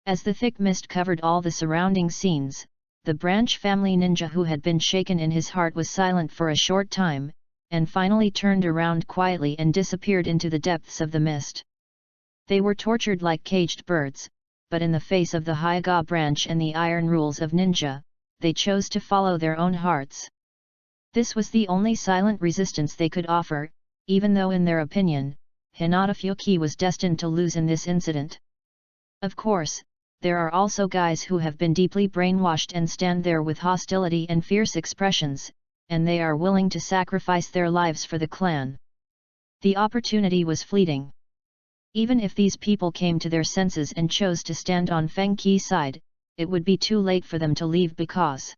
As the thick mist covered all the surrounding scenes, the branch family ninja who had been shaken in his heart was silent for a short time, and finally turned around quietly and disappeared into the depths of the mist. They were tortured like caged birds, but in the face of the Hyuga branch and the iron rules of ninja, they chose to follow their own hearts. This was the only silent resistance they could offer, even though in their opinion, Hinata Fuki was destined to lose in this incident. Of course, there are also guys who have been deeply brainwashed and stand there with hostility and fierce expressions, and they are willing to sacrifice their lives for the clan. The opportunity was fleeting. Even if these people came to their senses and chose to stand on Fengqi's side, it would be too late for them to leave because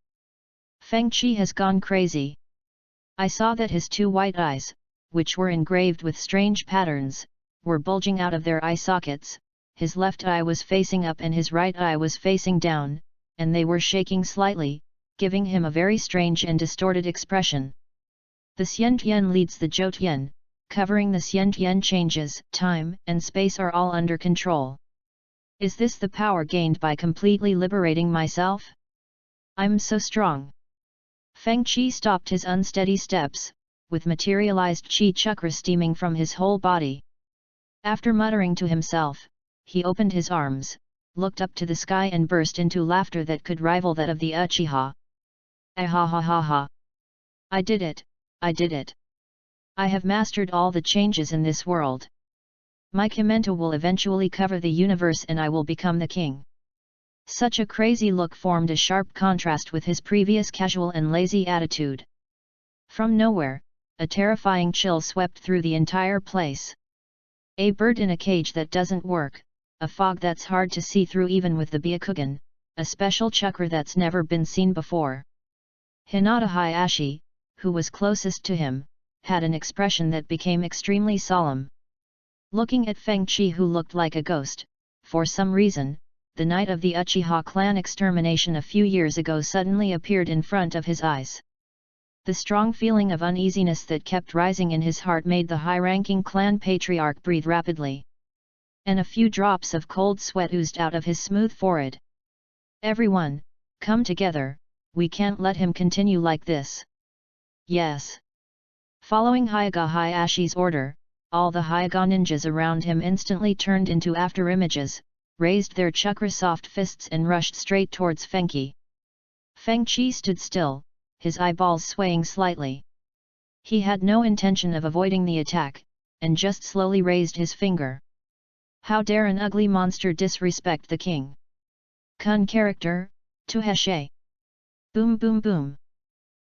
Fengqi has gone crazy. I saw that his two white eyes, which were engraved with strange patterns, were bulging out of their eye sockets, his left eye was facing up and his right eye was facing down, and they were shaking slightly, giving him a very strange and distorted expression. The Xiantian leads the Zhoutian, covering the Xiantian changes, time and space are all under control. Is this the power gained by completely liberating myself? I'm so strong. Fengqi stopped his unsteady steps, with materialized chi chakra steaming from his whole body. After muttering to himself, he opened his arms, looked up to the sky and burst into laughter that could rival that of the Uchiha. Ah ha ha ha ha! I did it, I did it! I have mastered all the changes in this world. My Kimento will eventually cover the universe and I will become the king. Such a crazy look formed a sharp contrast with his previous casual and lazy attitude. From nowhere, a terrifying chill swept through the entire place. A bird in a cage that doesn't work, a fog that's hard to see through even with the Byakugan, a special chakra that's never been seen before. Hinata Hayashi, who was closest to him, had an expression that became extremely solemn. Looking at Fengchi, who looked like a ghost, for some reason, the night of the Uchiha clan extermination a few years ago suddenly appeared in front of his eyes. The strong feeling of uneasiness that kept rising in his heart made the high-ranking clan patriarch breathe rapidly. And a few drops of cold sweat oozed out of his smooth forehead. Everyone, come together, we can't let him continue like this. Yes. Following Hyaga Hayashi's order, all the Hyaga ninjas around him instantly turned into afterimages, raised their chakra-soft fists and rushed straight towards Fengchi. Fengchi stood still, his eyeballs swaying slightly. He had no intention of avoiding the attack, and just slowly raised his finger. How dare an ugly monster disrespect the king? Kun character, Tuheshe. Boom boom boom.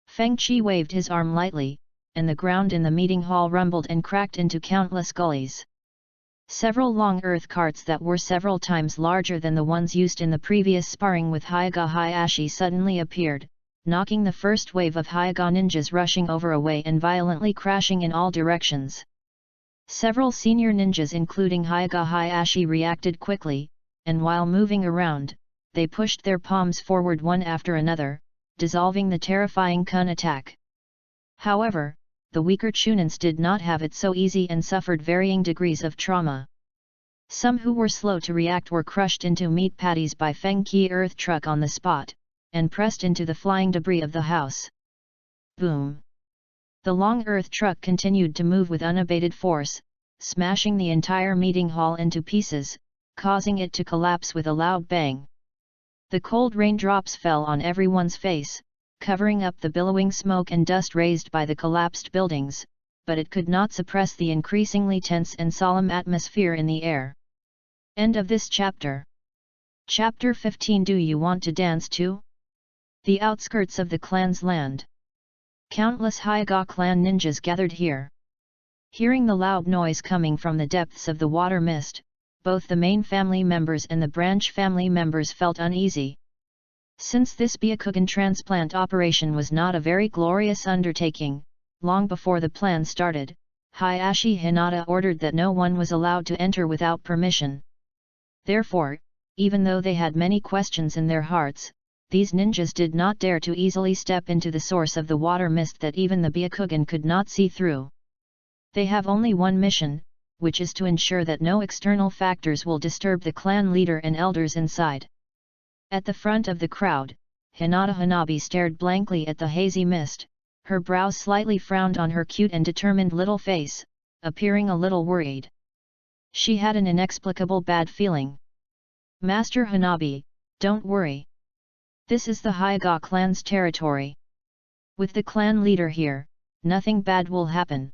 Fengchi waved his arm lightly, and the ground in the meeting hall rumbled and cracked into countless gullies. Several long earth carts that were several times larger than the ones used in the previous sparring with Hyaga Hayashi suddenly appeared, knocking the first wave of Hyaga ninjas rushing over away and violently crashing in all directions. Several senior ninjas including Hyaga Hayashi reacted quickly, and while moving around, they pushed their palms forward one after another, dissolving the terrifying Kun attack. However, the weaker Chunins did not have it so easy and suffered varying degrees of trauma. Some who were slow to react were crushed into meat patties by Fengchi earth truck on the spot, and pressed into the flying debris of the house. Boom! The long earth truck continued to move with unabated force, smashing the entire meeting hall into pieces, causing it to collapse with a loud bang. The cold raindrops fell on everyone's face, covering up the billowing smoke and dust raised by the collapsed buildings, but it could not suppress the increasingly tense and solemn atmosphere in the air. End of this chapter. Chapter 15. Do you want to dance too? The outskirts of the clan's land. Countless Hyaga clan ninjas gathered here. Hearing the loud noise coming from the depths of the water mist, both the main family members and the branch family members felt uneasy. Since this Byakugan transplant operation was not a very glorious undertaking, long before the plan started, Hayashi Hinata ordered that no one was allowed to enter without permission. Therefore, even though they had many questions in their hearts, these ninjas did not dare to easily step into the source of the water mist that even the Byakugan could not see through. They have only one mission, which is to ensure that no external factors will disturb the clan leader and elders inside. At the front of the crowd, Hinata Hanabi stared blankly at the hazy mist, her brows slightly frowned on her cute and determined little face, appearing a little worried. She had an inexplicable bad feeling. Master Hanabi, don't worry. This is the Hyaga clan's territory. With the clan leader here, nothing bad will happen.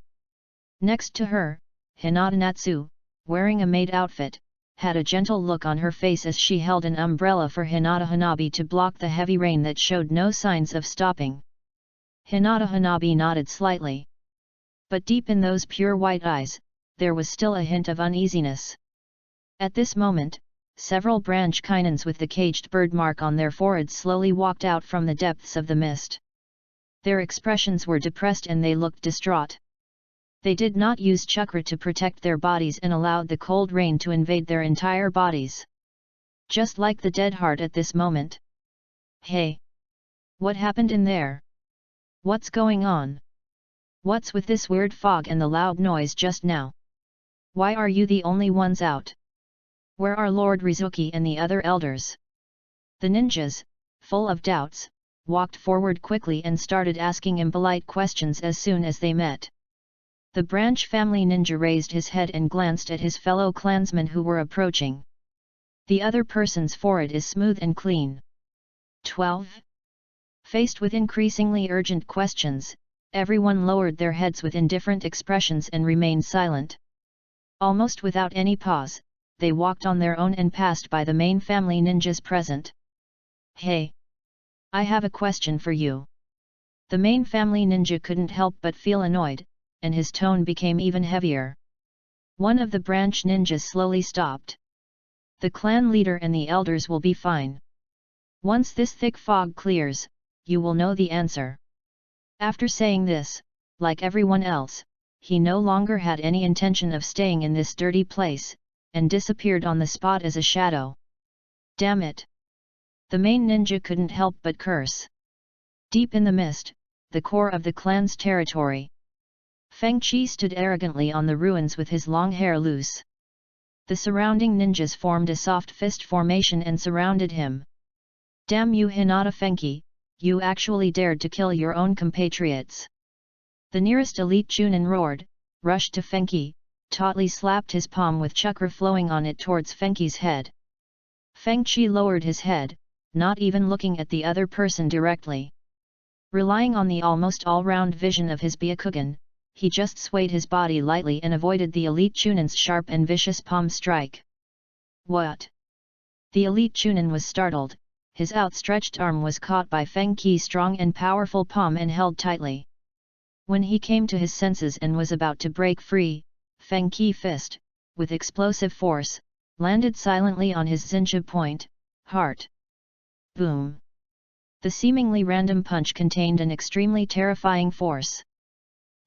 Next to her, Hinata Natsu, wearing a maid outfit, had a gentle look on her face as she held an umbrella for Hinata Hanabi to block the heavy rain that showed no signs of stopping. Hinata Hanabi nodded slightly. But deep in those pure white eyes, there was still a hint of uneasiness. At this moment, several branch kainens with the caged bird mark on their foreheads slowly walked out from the depths of the mist. Their expressions were depressed and they looked distraught. They did not use chakra to protect their bodies and allowed the cold rain to invade their entire bodies. Just like the dead heart at this moment. Hey! What happened in there? What's going on? What's with this weird fog and the loud noise just now? Why are you the only ones out? Where are Lord Rizuki and the other elders? The ninjas, full of doubts, walked forward quickly and started asking impolite questions as soon as they met. The branch family ninja raised his head and glanced at his fellow clansmen who were approaching. The other person's forehead is smooth and clean. 12. Faced with increasingly urgent questions, Everyone lowered their heads with indifferent expressions and remained silent. Almost without any pause, they walked on their own and passed by the main family ninjas present. "Hey! I have a question for you." The main family ninja couldn't help but feel annoyed, and his tone became even heavier. One of the branch ninjas slowly stopped. "The clan leader and the elders will be fine. Once this thick fog clears, you will know the answer." After saying this, like everyone else, he no longer had any intention of staying in this dirty place, and disappeared on the spot as a shadow. Damn it! The main ninja couldn't help but curse. Deep in the mist, the core of the clan's territory, Fengchi stood arrogantly on the ruins with his long hair loose. The surrounding ninjas formed a soft fist formation and surrounded him. "Damn you, Hinata Fengchi, you actually dared to kill your own compatriots!" The nearest elite Chunin roared, rushed to Fengchi, tautly slapped his palm with chakra flowing on it towards Fengchi's head. Fengchi lowered his head, not even looking at the other person directly. Relying on the almost all-round vision of his Byakugan, he just swayed his body lightly and avoided the elite Chunin's sharp and vicious palm strike. "What?" The elite Chunin was startled. His outstretched arm was caught by Fengchi's strong and powerful palm and held tightly. When he came to his senses and was about to break free, Fengchi's fist, with explosive force, landed silently on his Zinja point, heart. Boom! The seemingly random punch contained an extremely terrifying force.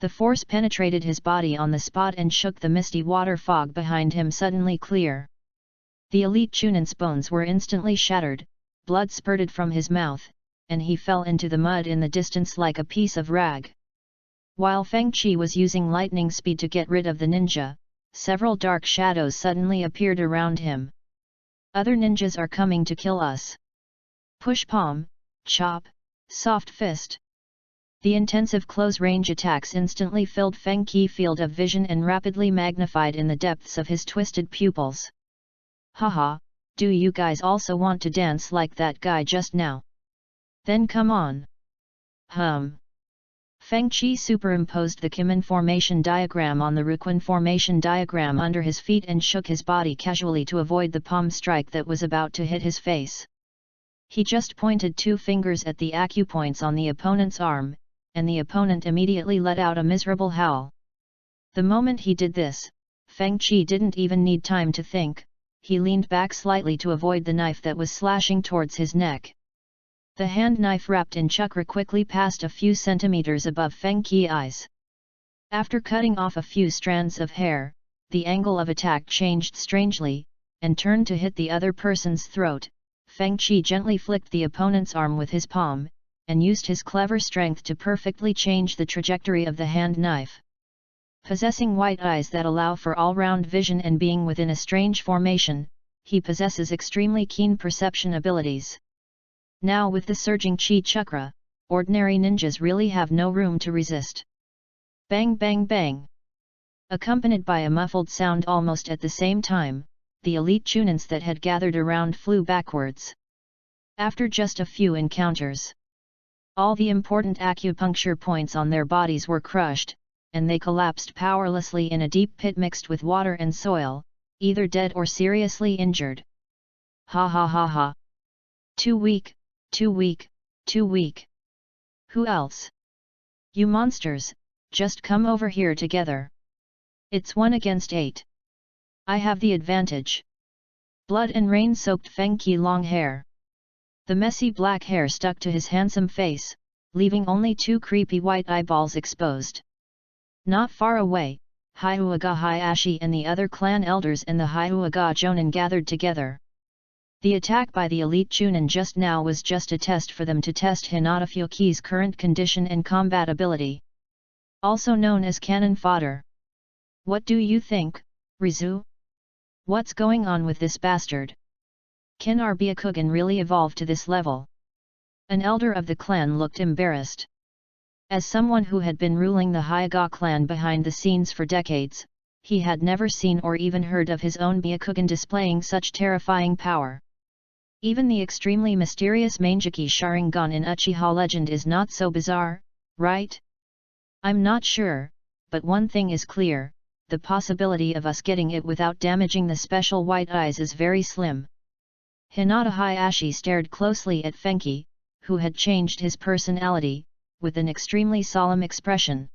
The force penetrated his body on the spot and shook the misty water fog behind him suddenly clear. The elite Chunin's bones were instantly shattered, blood spurted from his mouth, and he fell into the mud in the distance like a piece of rag. While Fengchi was using lightning speed to get rid of the ninja, several dark shadows suddenly appeared around him. "Other ninjas are coming to kill us." Push palm, chop, soft fist. The intensive close-range attacks instantly filled Fengchi's field of vision and rapidly magnified in the depths of his twisted pupils. "Haha, do you guys also want to dance like that guy just now? Then come on." Fengchi superimposed the Kimen formation diagram on the Ruquan formation diagram under his feet and shook his body casually to avoid the palm strike that was about to hit his face. He just pointed two fingers at the acupoints on the opponent's arm, and the opponent immediately let out a miserable howl. The moment he did this, Fengchi didn't even need time to think. He leaned back slightly to avoid the knife that was slashing towards his neck. The hand knife wrapped in chakra quickly passed a few centimeters above Fengchi's eyes. After cutting off a few strands of hair, the angle of attack changed strangely, and turned to hit the other person's throat. Fengchi gently flicked the opponent's arm with his palm, and used his clever strength to perfectly change the trajectory of the hand knife. Possessing white eyes that allow for all-round vision and being within a strange formation, he possesses extremely keen perception abilities. Now with the surging chi chakra, ordinary ninjas really have no room to resist. Bang bang bang! Accompanied by a muffled sound almost at the same time, the elite Chunins that had gathered around flew backwards. After just a few encounters, all the important acupuncture points on their bodies were crushed, and they collapsed powerlessly in a deep pit mixed with water and soil, either dead or seriously injured. Ha ha ha ha! Too weak, too weak, too weak! Who else? You monsters, just come over here together. It's 1 against 8. I have the advantage. Blood and rain soaked Fengchi's long hair. The messy black hair stuck to his handsome face, leaving only 2 creepy white eyeballs exposed. Not far away, Hyuga Hayashi and the other clan elders and the Hyuga Jonin gathered together. The attack by the elite Chunin just now was just a test for them to test Hinata Fuki's current condition and combat ability. Also known as cannon fodder. What do you think, Rizu? What's going on with this bastard? Can our Byakugan really evolve to this level? An elder of the clan looked embarrassed. As someone who had been ruling the Hyuga clan behind the scenes for decades, he had never seen or even heard of his own Byakugan displaying such terrifying power. Even the extremely mysterious Mangeki Sharingan in Uchiha legend is not so bizarre, right? I'm not sure, but one thing is clear, the possibility of us getting it without damaging the special white eyes is very slim. Hinata Hayashi stared closely at Fenghou, who had changed his personality, with an extremely solemn expression.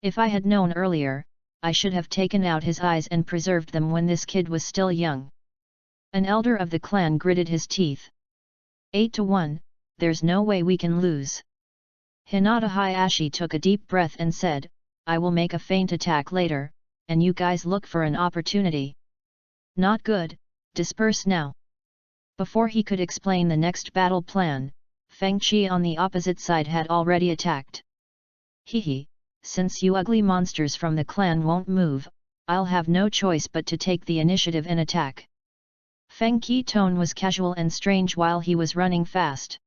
If I had known earlier, I should have taken out his eyes and preserved them when this kid was still young. An elder of the clan gritted his teeth. 8-1, there's no way we can lose. Hinata Hayashi took a deep breath and said, I will make a feint attack later, and you guys look for an opportunity. Not good, disperse now. Before he could explain the next battle plan, Fengqi on the opposite side had already attacked. Hehe, since you ugly monsters from the clan won't move, I'll have no choice but to take the initiative and attack. Fengqi's tone was casual and strange while he was running fast.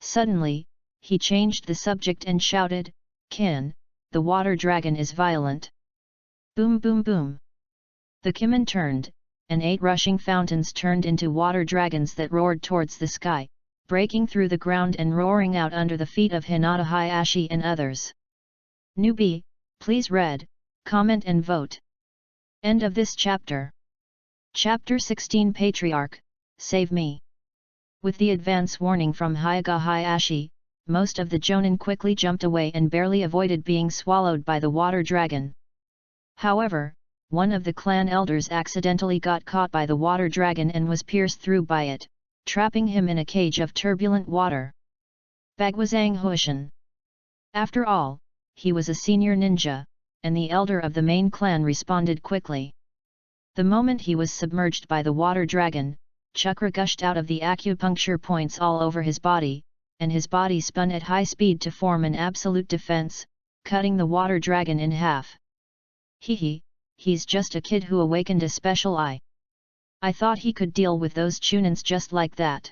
Suddenly, he changed the subject and shouted, Kin, the water dragon is violent. Boom boom boom. The Kimin turned, and 8 rushing fountains turned into water dragons that roared towards the sky, breaking through the ground and roaring out under the feet of Hinata Hayashi and others. Newbie, please read, comment and vote. End of this chapter. Chapter 16 Patriarch, Save Me. With the advance warning from Hyaga Hayashi, most of the Jonin quickly jumped away and barely avoided being swallowed by the water dragon. However, one of the clan elders accidentally got caught by the water dragon and was pierced through by it, trapping him in a cage of turbulent water. Bagwazang Huishan. After all, he was a senior ninja, and the elder of the main clan responded quickly. The moment he was submerged by the water dragon, chakra gushed out of the acupuncture points all over his body, and his body spun at high speed to form an absolute defense, cutting the water dragon in half. Hehe, he's just a kid who awakened a special eye. I thought he could deal with those Chunins just like that.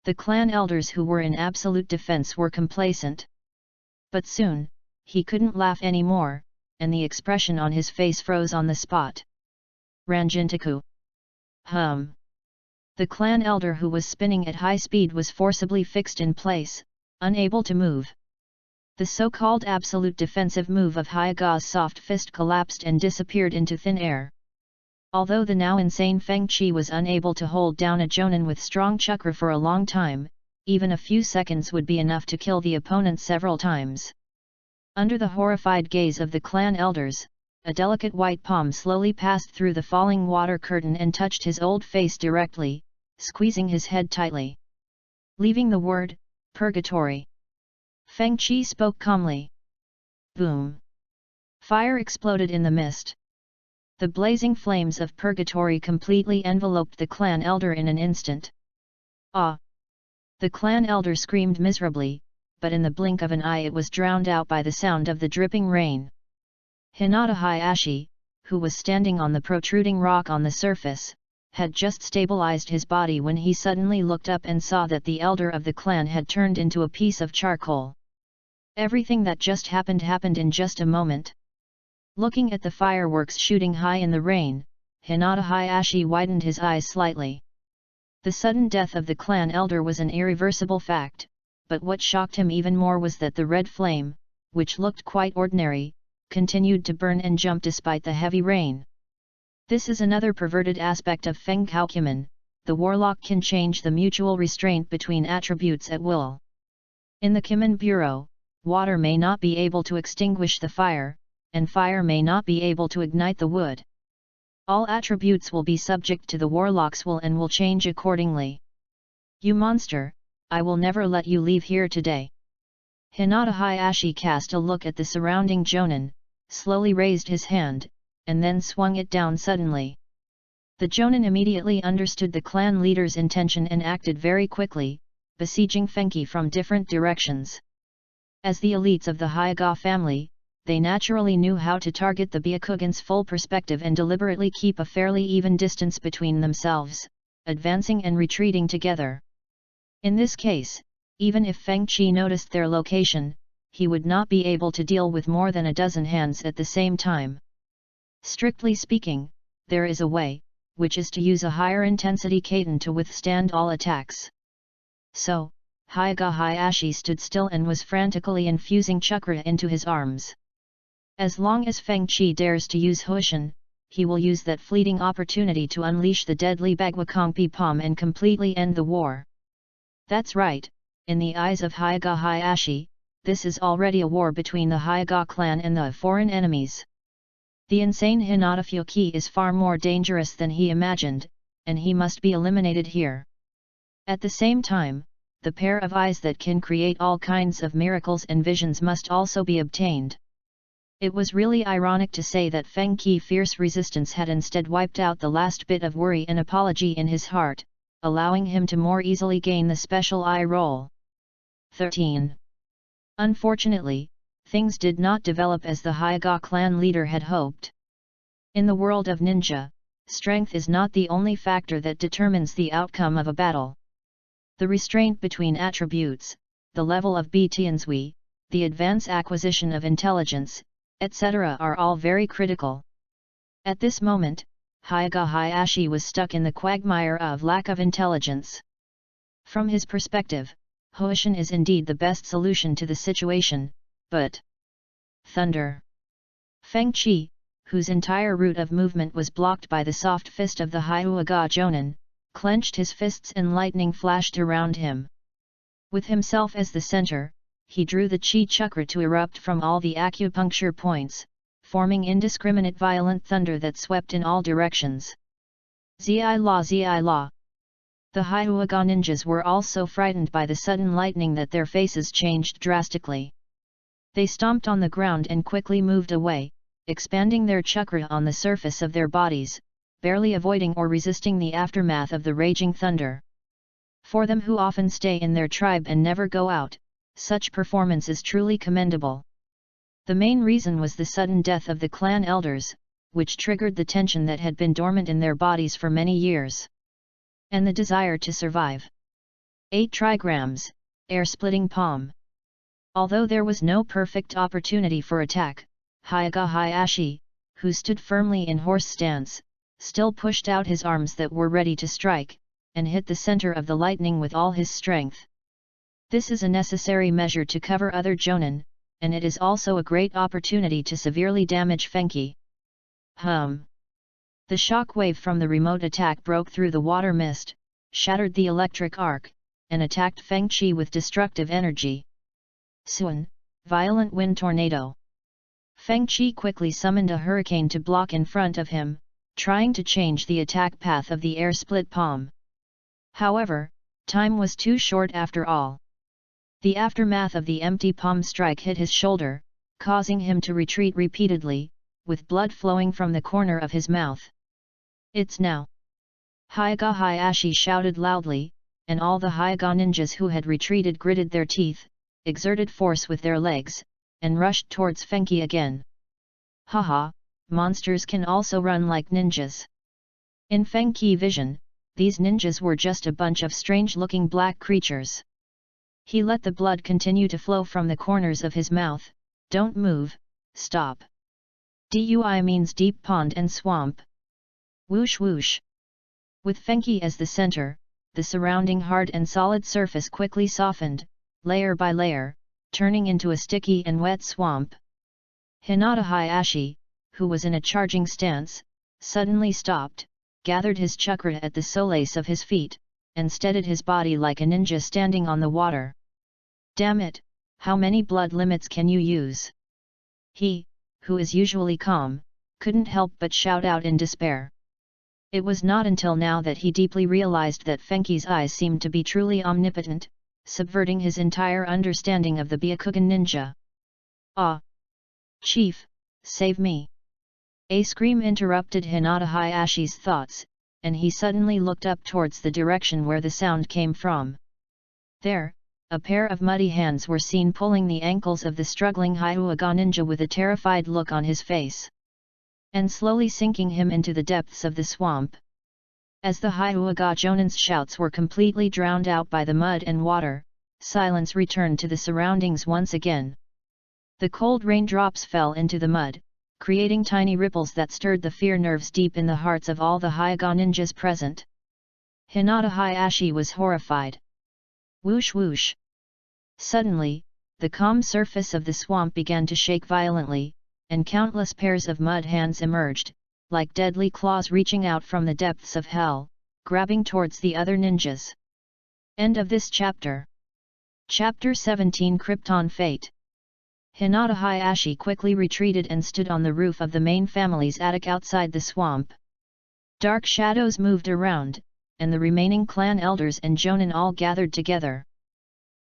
The clan elders who were in absolute defense were complacent. But soon, he couldn't laugh anymore, and the expression on his face froze on the spot. Ranjintaku. The clan elder who was spinning at high speed was forcibly fixed in place, unable to move. The so-called absolute defensive move of Hyaga's soft fist collapsed and disappeared into thin air. Although the now insane Fengqi was unable to hold down a Jonin with strong chakra for a long time, even a few seconds would be enough to kill the opponent several times. Under the horrified gaze of the clan elders, a delicate white palm slowly passed through the falling water curtain and touched his old face directly, squeezing his head tightly. Leaving the word, purgatory. Fengqi spoke calmly. Boom! Fire exploded in the mist. The blazing flames of purgatory completely enveloped the clan elder in an instant. Ah! The clan elder screamed miserably, but in the blink of an eye it was drowned out by the sound of the dripping rain. Hinata Hayashi, who was standing on the protruding rock on the surface, had just stabilized his body when he suddenly looked up and saw that the elder of the clan had turned into a piece of charcoal. Everything that just happened in just a moment. Looking at the fireworks shooting high in the rain, Hinata Hayashi widened his eyes slightly. The sudden death of the clan elder was an irreversible fact, but what shocked him even more was that the red flame, which looked quite ordinary, continued to burn and jump despite the heavy rain. This is another perverted aspect of Fenghou Kimin. The warlock can change the mutual restraint between attributes at will. In the Kimin Bureau, water may not be able to extinguish the fire, and fire may not be able to ignite the wood. All attributes will be subject to the warlock's will and will change accordingly. You monster, I will never let you leave here today. Hinata Hayashi cast a look at the surrounding Jonin, slowly raised his hand, and then swung it down suddenly. The Jonin immediately understood the clan leader's intention and acted very quickly, besieging Fenghou from different directions. As the elites of the Hyaga family, they naturally knew how to target the Byakugan's full perspective and deliberately keep a fairly even distance between themselves, advancing and retreating together. In this case, even if Fengqi noticed their location, he would not be able to deal with more than a dozen hands at the same time. Strictly speaking, there is a way, which is to use a higher intensity Kaiten to withstand all attacks. So, Hyuga Hayashi stood still and was frantically infusing chakra into his arms. As long as Feng Qi dares to use Huishan, he will use that fleeting opportunity to unleash the deadly Bagwakongpi Palm and completely end the war. That's right, in the eyes of Hyuga Hayashi, this is already a war between the Hyuga clan and the foreign enemies. The insane Hinata Fuki is far more dangerous than he imagined, and he must be eliminated here. At the same time, the pair of eyes that can create all kinds of miracles and visions must also be obtained. It was really ironic to say that Feng Qi's fierce resistance had instead wiped out the last bit of worry and apology in his heart, allowing him to more easily gain the special eye roll. 13. Unfortunately, things did not develop as the Hyuga clan leader had hoped. In the world of ninja, strength is not the only factor that determines the outcome of a battle. The restraint between attributes, the level of Btianzui, the advance acquisition of intelligence, etc. are all very critical. At this moment, Hyuga Hayashi was stuck in the quagmire of lack of intelligence. From his perspective, Huishan is indeed the best solution to the situation, but thunder! Feng Qi, whose entire route of movement was blocked by the soft fist of the Hyuga Jonin, clenched his fists and lightning flashed around him. With himself as the center, he drew the chi chakra to erupt from all the acupuncture points, forming indiscriminate violent thunder that swept in all directions. Zi la zi la. The Hyuga ninjas were all so frightened by the sudden lightning that their faces changed drastically. They stomped on the ground and quickly moved away, expanding their chakra on the surface of their bodies, barely avoiding or resisting the aftermath of the raging thunder. For them who often stay in their tribe and never go out, such performance is truly commendable. The main reason was the sudden death of the clan elders, which triggered the tension that had been dormant in their bodies for many years. And the desire to survive. 8 trigrams, air-splitting palm. Although there was no perfect opportunity for attack, Hyuga Hayashi, who stood firmly in horse stance, still pushed out his arms that were ready to strike, and hit the center of the lightning with all his strength. This is a necessary measure to cover other jonin, and it is also a great opportunity to severely damage Feng Qi. The shock wave from the remote attack broke through the water mist, shattered the electric arc, and attacked Feng Qi with destructive energy. Soon, violent wind tornado. Feng Qi quickly summoned a hurricane to block in front of him, trying to change the attack path of the air-split palm. However, time was too short after all. The aftermath of the empty palm strike hit his shoulder, causing him to retreat repeatedly, with blood flowing from the corner of his mouth. It's now! Hyuga Hayashi shouted loudly, and all the Hyuga ninjas who had retreated gritted their teeth, exerted force with their legs, and rushed towards Feng Qi again. Haha, monsters can also run like ninjas. In Feng Qi vision, these ninjas were just a bunch of strange-looking black creatures. He let the blood continue to flow from the corners of his mouth. Don't move, stop. Dui means deep pond and swamp. Whoosh whoosh. With Feng Qi as the center, the surrounding hard and solid surface quickly softened, layer by layer, turning into a sticky and wet swamp. Hinata Hayashi, who was in a charging stance, suddenly stopped, gathered his chakra at the soles of his feet, and steadied his body like a ninja standing on the water. Damn it, how many blood limits can you use? He, who is usually calm, couldn't help but shout out in despair. It was not until now that he deeply realized that Feng Qi's eyes seemed to be truly omnipotent, subverting his entire understanding of the Byakugan ninja. Ah! Chief, save me! A scream interrupted Hinata Hayashi's thoughts, and he suddenly looked up towards the direction where the sound came from. There, a pair of muddy hands were seen pulling the ankles of the struggling Hyuga ninja with a terrified look on his face, and slowly sinking him into the depths of the swamp. As the Hyuga Jonin's shouts were completely drowned out by the mud and water, silence returned to the surroundings once again. The cold raindrops fell into the mud, creating tiny ripples that stirred the fear nerves deep in the hearts of all the Hyuga ninjas present. Hinata Hayashi was horrified. Whoosh whoosh! Suddenly, the calm surface of the swamp began to shake violently, and countless pairs of mud hands emerged, like deadly claws reaching out from the depths of hell, grabbing towards the other ninjas. End of this chapter. Chapter 17 Krypton Fate. Hinata Hayashi quickly retreated and stood on the roof of the main family's attic outside the swamp. Dark shadows moved around, and the remaining clan elders and jonin all gathered together.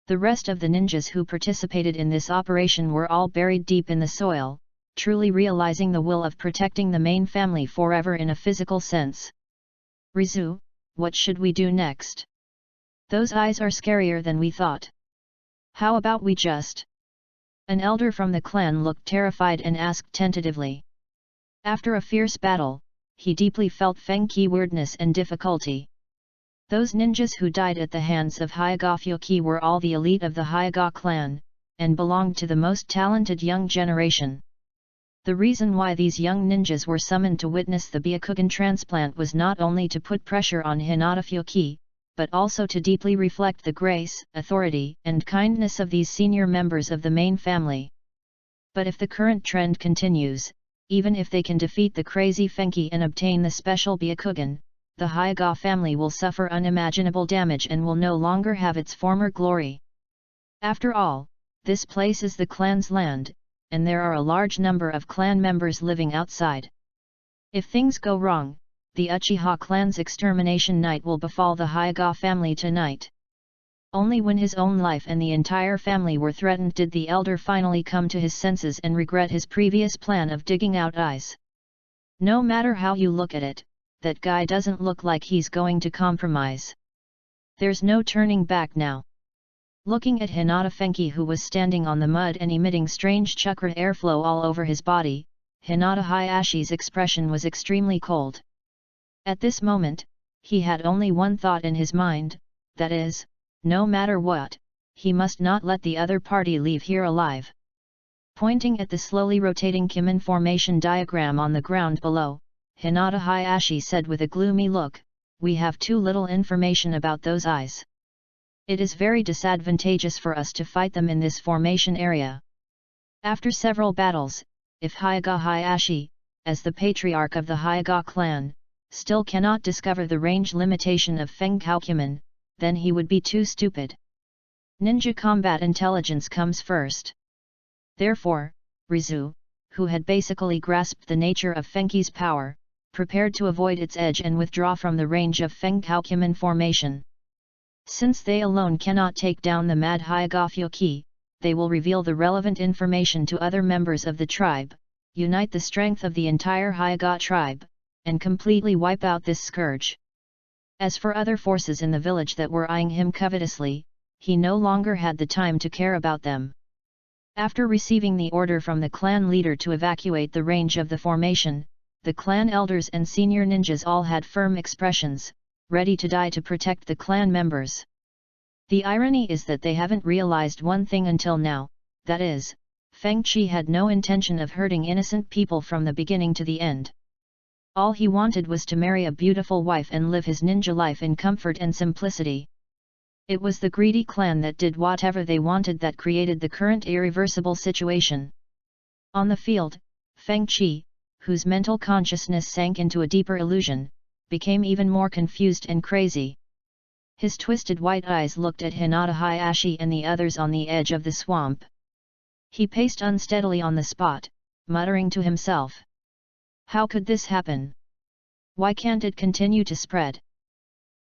The rest of the ninjas who participated in this operation were all buried deep in the soil, truly realizing the will of protecting the main family forever in a physical sense. Rizu, what should we do next? Those eyes are scarier than we thought. How about we just... An elder from the clan looked terrified and asked tentatively. After a fierce battle, he deeply felt Fenghou weirdness and difficulty. Those ninjas who died at the hands of Hyaga Fyoki were all the elite of the Hyaga clan, and belonged to the most talented young generation. The reason why these young ninjas were summoned to witness the Byakugan transplant was not only to put pressure on Hinata Fyoki, but also to deeply reflect the grace, authority, and kindness of these senior members of the main family. But if the current trend continues, even if they can defeat the crazy Fenghou and obtain the special Byakugan, the Hyaga family will suffer unimaginable damage and will no longer have its former glory. After all, this place is the clan's land, and there are a large number of clan members living outside. If things go wrong, the Uchiha clan's extermination night will befall the Hyaga family tonight. Only when his own life and the entire family were threatened did the elder finally come to his senses and regret his previous plan of digging out eyes. No matter how you look at it, that guy doesn't look like he's going to compromise. There's no turning back now. Looking at Hinata Fenghou, who was standing on the mud and emitting strange chakra airflow all over his body, Hinata Hayashi's expression was extremely cold. At this moment, he had only one thought in his mind, that is, no matter what, he must not let the other party leave here alive. Pointing at the slowly rotating Kimen formation diagram on the ground below, Hinata Hayashi said with a gloomy look, "We have too little information about those eyes. It is very disadvantageous for us to fight them in this formation area. After several battles, if Hyaga Hayashi, as the patriarch of the Hyaga clan, still cannot discover the range limitation of Fenghou Kimen, then he would be too stupid. Ninja combat intelligence comes first." Therefore, Rizu, who had basically grasped the nature of Fenghou's power, prepared to avoid its edge and withdraw from the range of Fenghou Kimen formation. Since they alone cannot take down the mad Hyaga Fyoki, they will reveal the relevant information to other members of the tribe, unite the strength of the entire Hyaga tribe, and completely wipe out this scourge. As for other forces in the village that were eyeing him covetously, he no longer had the time to care about them. After receiving the order from the clan leader to evacuate the range of the formation, the clan elders and senior ninjas all had firm expressions, ready to die to protect the clan members. The irony is that they haven't realized one thing until now, that is, Fengchi had no intention of hurting innocent people from the beginning to the end. All he wanted was to marry a beautiful wife and live his ninja life in comfort and simplicity. It was the greedy clan that did whatever they wanted that created the current irreversible situation. On the field, Fengchi, whose mental consciousness sank into a deeper illusion, became even more confused and crazy. His twisted white eyes looked at Hinata Hayashi and the others on the edge of the swamp. He paced unsteadily on the spot, muttering to himself. How could this happen? Why can't it continue to spread?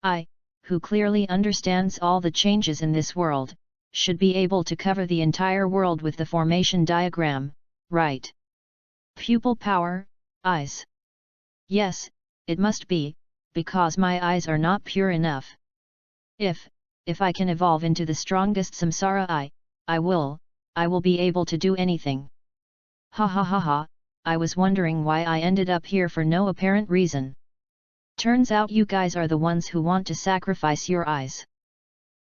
I, who clearly understands all the changes in this world, should be able to cover the entire world with the formation diagram, right? Pupil power, eyes. Yes, it must be, because my eyes are not pure enough. If I can evolve into the strongest samsara eye, I will be able to do anything. Ha ha ha ha. I was wondering why I ended up here for no apparent reason. Turns out you guys are the ones who want to sacrifice your eyes.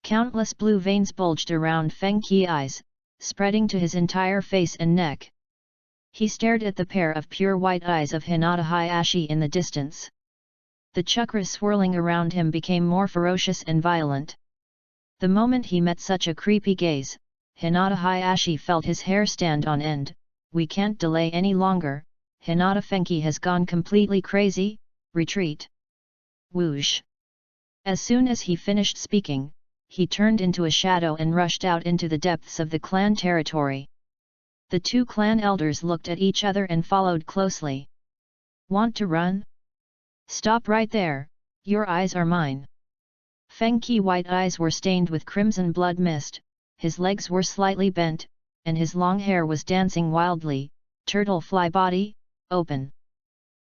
Countless blue veins bulged around Fengqi's eyes, spreading to his entire face and neck. He stared at the pair of pure white eyes of Hinata Hayashi in the distance. The chakras swirling around him became more ferocious and violent. The moment he met such a creepy gaze, Hinata Hayashi felt his hair stand on end. We can't delay any longer, Hinata Fenghou has gone completely crazy, retreat. Whoosh! As soon as he finished speaking, he turned into a shadow and rushed out into the depths of the clan territory. The two clan elders looked at each other and followed closely. Want to run? Stop right there, your eyes are mine. Fenghou's white eyes were stained with crimson blood mist, his legs were slightly bent, and his long hair was dancing wildly. Turtle fly body, open.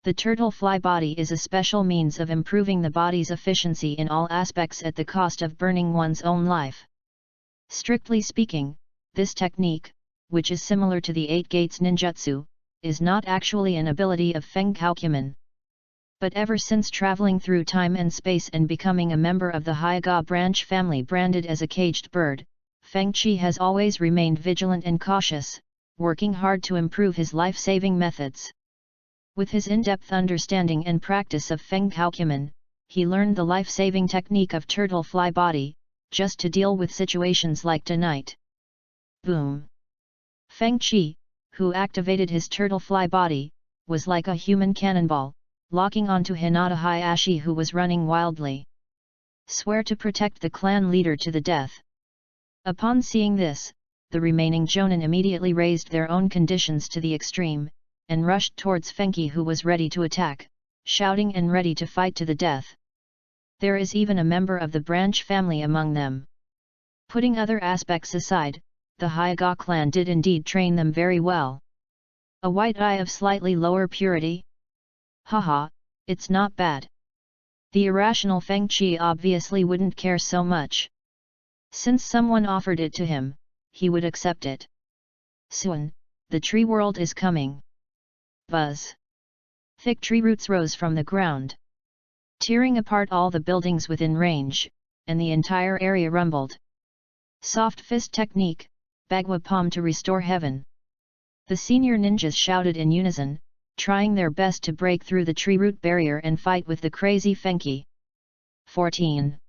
The turtle fly body is a special means of improving the body's efficiency in all aspects at the cost of burning one's own life. Strictly speaking, this technique, which is similar to the 8 Gates ninjutsu, is not actually an ability of Fenghou. But ever since traveling through time and space and becoming a member of the Hyuga branch family branded as a caged bird, Fenghou has always remained vigilant and cautious, working hard to improve his life-saving methods. With his in-depth understanding and practice of Fenghou, he learned the life-saving technique of turtle fly body, just to deal with situations like tonight. Boom! Fenghou, who activated his turtle fly body, was like a human cannonball, locking onto Hinata Hayashi who was running wildly. Swear to protect the clan leader to the death. Upon seeing this, the remaining jonin immediately raised their own conditions to the extreme, and rushed towards Fenghou who was ready to attack, shouting and ready to fight to the death. There is even a member of the branch family among them. Putting other aspects aside, the Hyuga clan did indeed train them very well. A white eye of slightly lower purity? Haha, it's not bad. The irrational Fenghou obviously wouldn't care so much. Since someone offered it to him, he would accept it. Soon, the tree world is coming. Buzz! Thick tree roots rose from the ground, tearing apart all the buildings within range, and the entire area rumbled. Soft fist technique, Bagua palm to restore heaven. The senior ninjas shouted in unison, trying their best to break through the tree root barrier and fight with the crazy Fenghou. 14.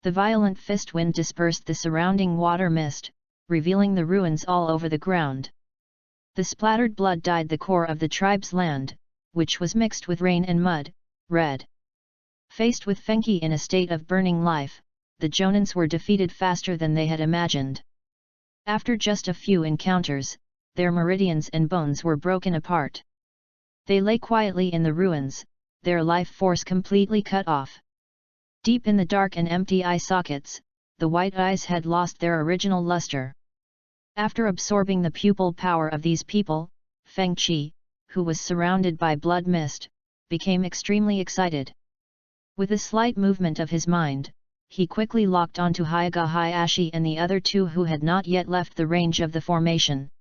The violent fist wind dispersed the surrounding water mist, revealing the ruins all over the ground. The splattered blood dyed the core of the tribe's land, which was mixed with rain and mud, red. Faced with Fenghou in a state of burning life, the jonins were defeated faster than they had imagined. After just a few encounters, their meridians and bones were broken apart. They lay quietly in the ruins, their life force completely cut off. Deep in the dark and empty eye sockets, the white eyes had lost their original luster. After absorbing the pupil power of these people, Fenghou, who was surrounded by blood mist, became extremely excited. With a slight movement of his mind, he quickly locked onto Hyuga Hayashi and the other two who had not yet left the range of the formation.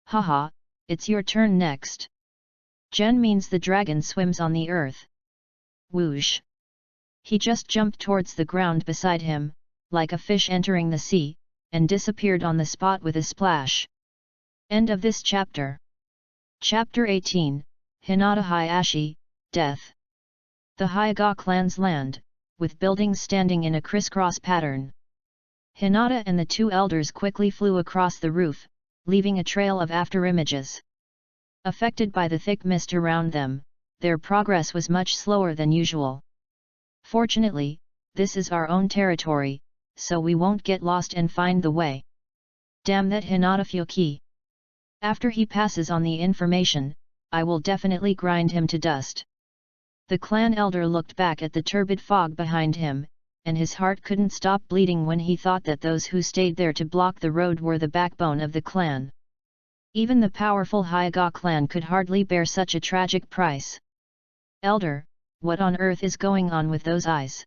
Haha, it's your turn next. Gen means the dragon swims on the earth. Whoosh! He just jumped towards the ground beside him, like a fish entering the sea, and disappeared on the spot with a splash. End of this chapter. Chapter 18, Hinata Hayashi, Death. The Hyuga clan's land, with buildings standing in a crisscross pattern. Hinata and the two elders quickly flew across the roof, leaving a trail of afterimages. Affected by the thick mist around them, their progress was much slower than usual. Fortunately, this is our own territory, so we won't get lost and find the way. Damn that Hinata Fenghou! After he passes on the information, I will definitely grind him to dust. The clan elder looked back at the turbid fog behind him, and his heart couldn't stop bleeding when he thought that those who stayed there to block the road were the backbone of the clan. Even the powerful Hyuga clan could hardly bear such a tragic price. Elder, what on earth is going on with those eyes?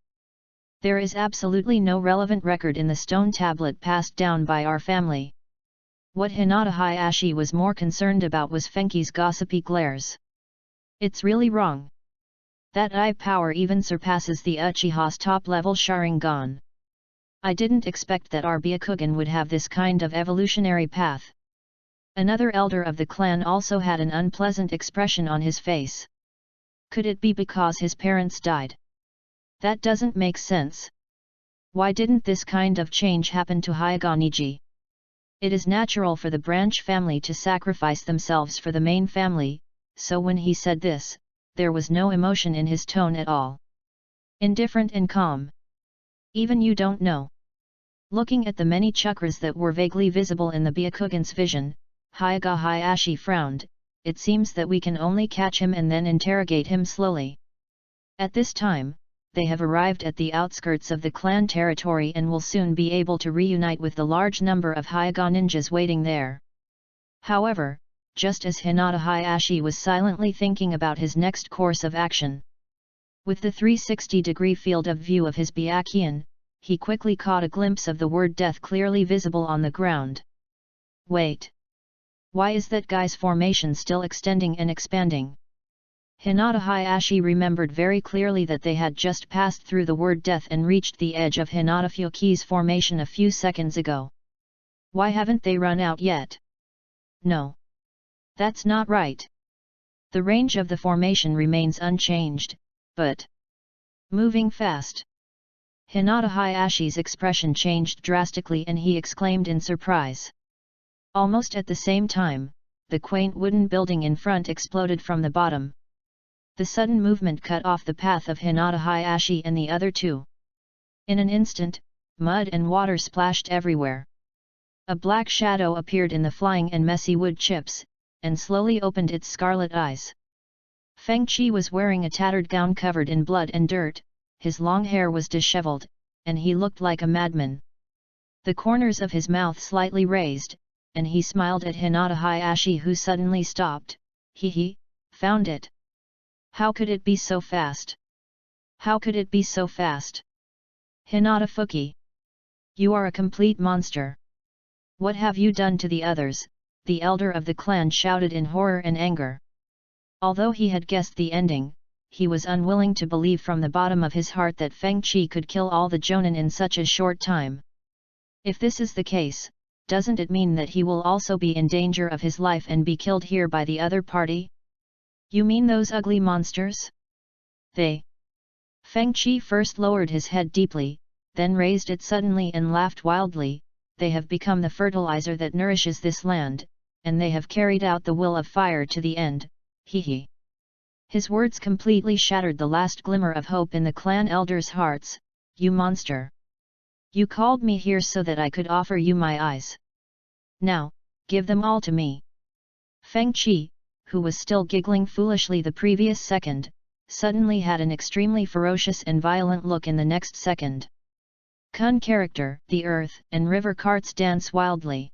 There is absolutely no relevant record in the stone tablet passed down by our family. What Hinata Hayashi was more concerned about was Fenghou's gossipy glares. It's really wrong. That eye power even surpasses the Uchiha's top-level Sharingan. I didn't expect that our Byakugan would have this kind of evolutionary path. Another elder of the clan also had an unpleasant expression on his face. Could it be because his parents died? That doesn't make sense. Why didn't this kind of change happen to Hyuga Niji? It is natural for the branch family to sacrifice themselves for the main family, so when he said this, there was no emotion in his tone at all. Indifferent and calm. Even you don't know. Looking at the many chakras that were vaguely visible in the Byakugan's vision, Hyuga Hayashi frowned. It seems that we can only catch him and then interrogate him slowly. At this time, they have arrived at the outskirts of the clan territory and will soon be able to reunite with the large number of Hyuga ninjas waiting there. However, just as Hinata Hayashi was silently thinking about his next course of action, with the 360-degree field of view of his Byakugan, he quickly caught a glimpse of the word death clearly visible on the ground. Wait! Why is that guy's formation still extending and expanding? Hinata Hayashi remembered very clearly that they had just passed through the word death and reached the edge of Hinata Fuki's formation a few seconds ago. Why haven't they run out yet? No. That's not right. The range of the formation remains unchanged, but moving fast. Hinata Hayashi's expression changed drastically and he exclaimed in surprise. Almost at the same time, the quaint wooden building in front exploded from the bottom. The sudden movement cut off the path of Hinata Hayashi and the other two. In an instant, mud and water splashed everywhere. A black shadow appeared in the flying and messy wood chips, and slowly opened its scarlet eyes. Feng Qi was wearing a tattered gown covered in blood and dirt, his long hair was disheveled, and he looked like a madman. The corners of his mouth slightly raised, and he smiled at Hinata Hayashi who suddenly stopped. He found it. How could it be so fast? How could it be so fast? Hinata Fuki! You are a complete monster. What have you done to the others? The elder of the clan shouted in horror and anger. Although he had guessed the ending, he was unwilling to believe from the bottom of his heart that Feng Qi could kill all the Jonin in such a short time. If this is the case, doesn't it mean that he will also be in danger of his life and be killed here by the other party? You mean those ugly monsters? They. Feng Qi first lowered his head deeply, then raised it suddenly and laughed wildly. They have become the fertilizer that nourishes this land, and they have carried out the will of fire to the end. He. His words completely shattered the last glimmer of hope in the clan elders' hearts. You monster! You called me here so that I could offer you my eyes. Now, give them all to me. Feng Qi, who was still giggling foolishly the previous second, suddenly had an extremely ferocious and violent look in the next second. Kun character, the earth and river carts dance wildly.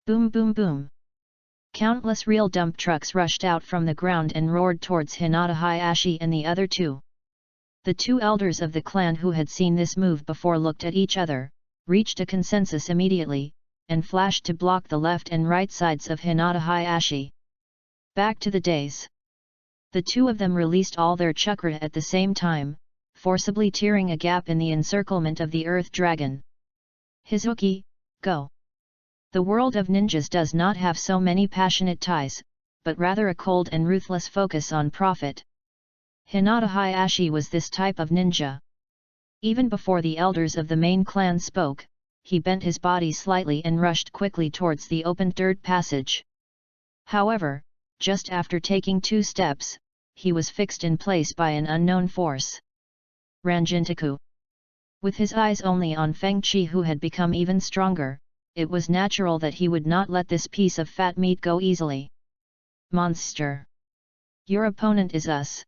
Boom boom boom. Countless real dump trucks rushed out from the ground and roared towards Hinata Hayashi and the other two. The two elders of the clan who had seen this move before looked at each other, reached a consensus immediately, and flashed to block the left and right sides of Hinata Hayashi. Back to the days. The two of them released all their chakra at the same time, forcibly tearing a gap in the encirclement of the earth dragon. Hizuki, go! The world of ninjas does not have so many passionate ties, but rather a cold and ruthless focus on profit. Hinata Hayashi was this type of ninja. Even before the elders of the main clan spoke, he bent his body slightly and rushed quickly towards the opened dirt passage. However, just after taking 2 steps, he was fixed in place by an unknown force. Ranjintaku. With his eyes only on Feng Qi who had become even stronger, it was natural that he would not let this piece of fat meat go easily. Monster! Your opponent is us.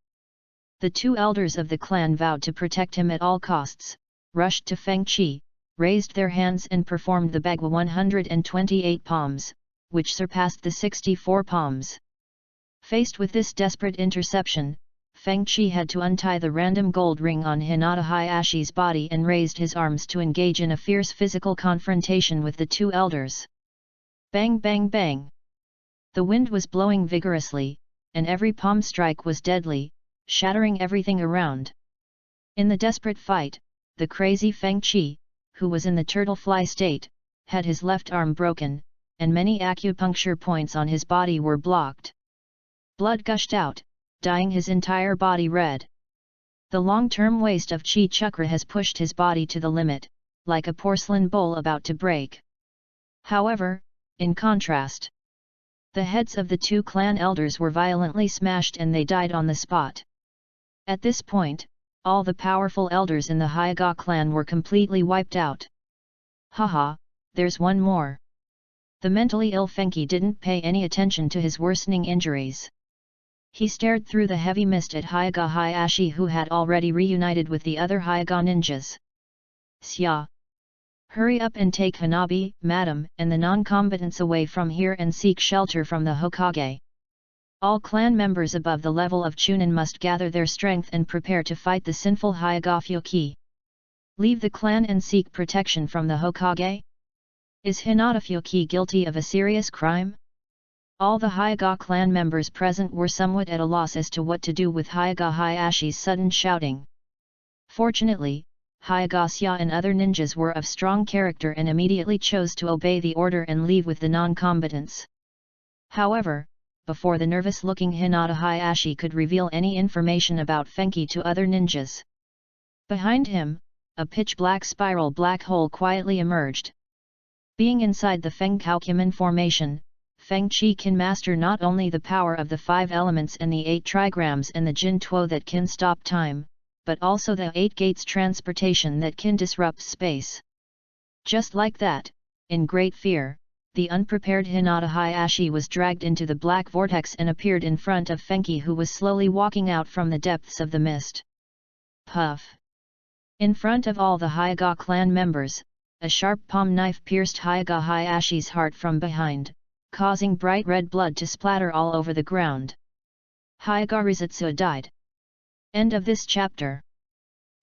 The two elders of the clan vowed to protect him at all costs, rushed to Feng Qi, raised their hands and performed the Bagua 128 palms, which surpassed the 64 palms. Faced with this desperate interception, Feng Qi had to untie the random gold ring on Hinata Hayashi's body and raised his arms to engage in a fierce physical confrontation with the two elders. Bang bang bang! The wind was blowing vigorously, and every palm strike was deadly, shattering everything around. In the desperate fight, the crazy Feng Qi, who was in the turtle fly state, had his left arm broken, and many acupuncture points on his body were blocked. Blood gushed out, dyeing his entire body red. The long-term waste of chi chakra has pushed his body to the limit, like a porcelain bowl about to break. However, in contrast, the heads of the two clan elders were violently smashed and they died on the spot. At this point, all the powerful elders in the Hyuga clan were completely wiped out. Haha, there's one more. The mentally ill Fenghou didn't pay any attention to his worsening injuries. He stared through the heavy mist at Hyuga Hayashi, who had already reunited with the other Hyuga ninjas. Xia! Hurry up and take Hanabi, madam, and the non-combatants away from here and seek shelter from the Hokage. All clan members above the level of Chunin must gather their strength and prepare to fight the sinful Hyuga Fuki. Leave the clan and seek protection from the Hokage? Is Hinata Fuki guilty of a serious crime? All the Hyuga clan members present were somewhat at a loss as to what to do with Hyuga Hayashi's sudden shouting. Fortunately, Hyuga Xia and other ninjas were of strong character and immediately chose to obey the order and leave with the non-combatants. However, before the nervous-looking Hinata Hayashi could reveal any information about Fenghou to other ninjas, behind him, a pitch-black spiral black hole quietly emerged. Being inside the Fenghou formation, Feng Qi can master not only the power of the 5 elements and the 8 trigrams and the Jin Tuo that can stop time, but also the 8 gates transportation that can disrupt space. Just like that, in great fear, the unprepared Hinata Hayashi was dragged into the black vortex and appeared in front of Fenghou, who was slowly walking out from the depths of the mist. Puff! In front of all the Hyuga clan members, a sharp palm knife pierced Hyuga Hayashi's heart from behind, causing bright red blood to splatter all over the ground. Hyuga Rizutsu died. End of this chapter.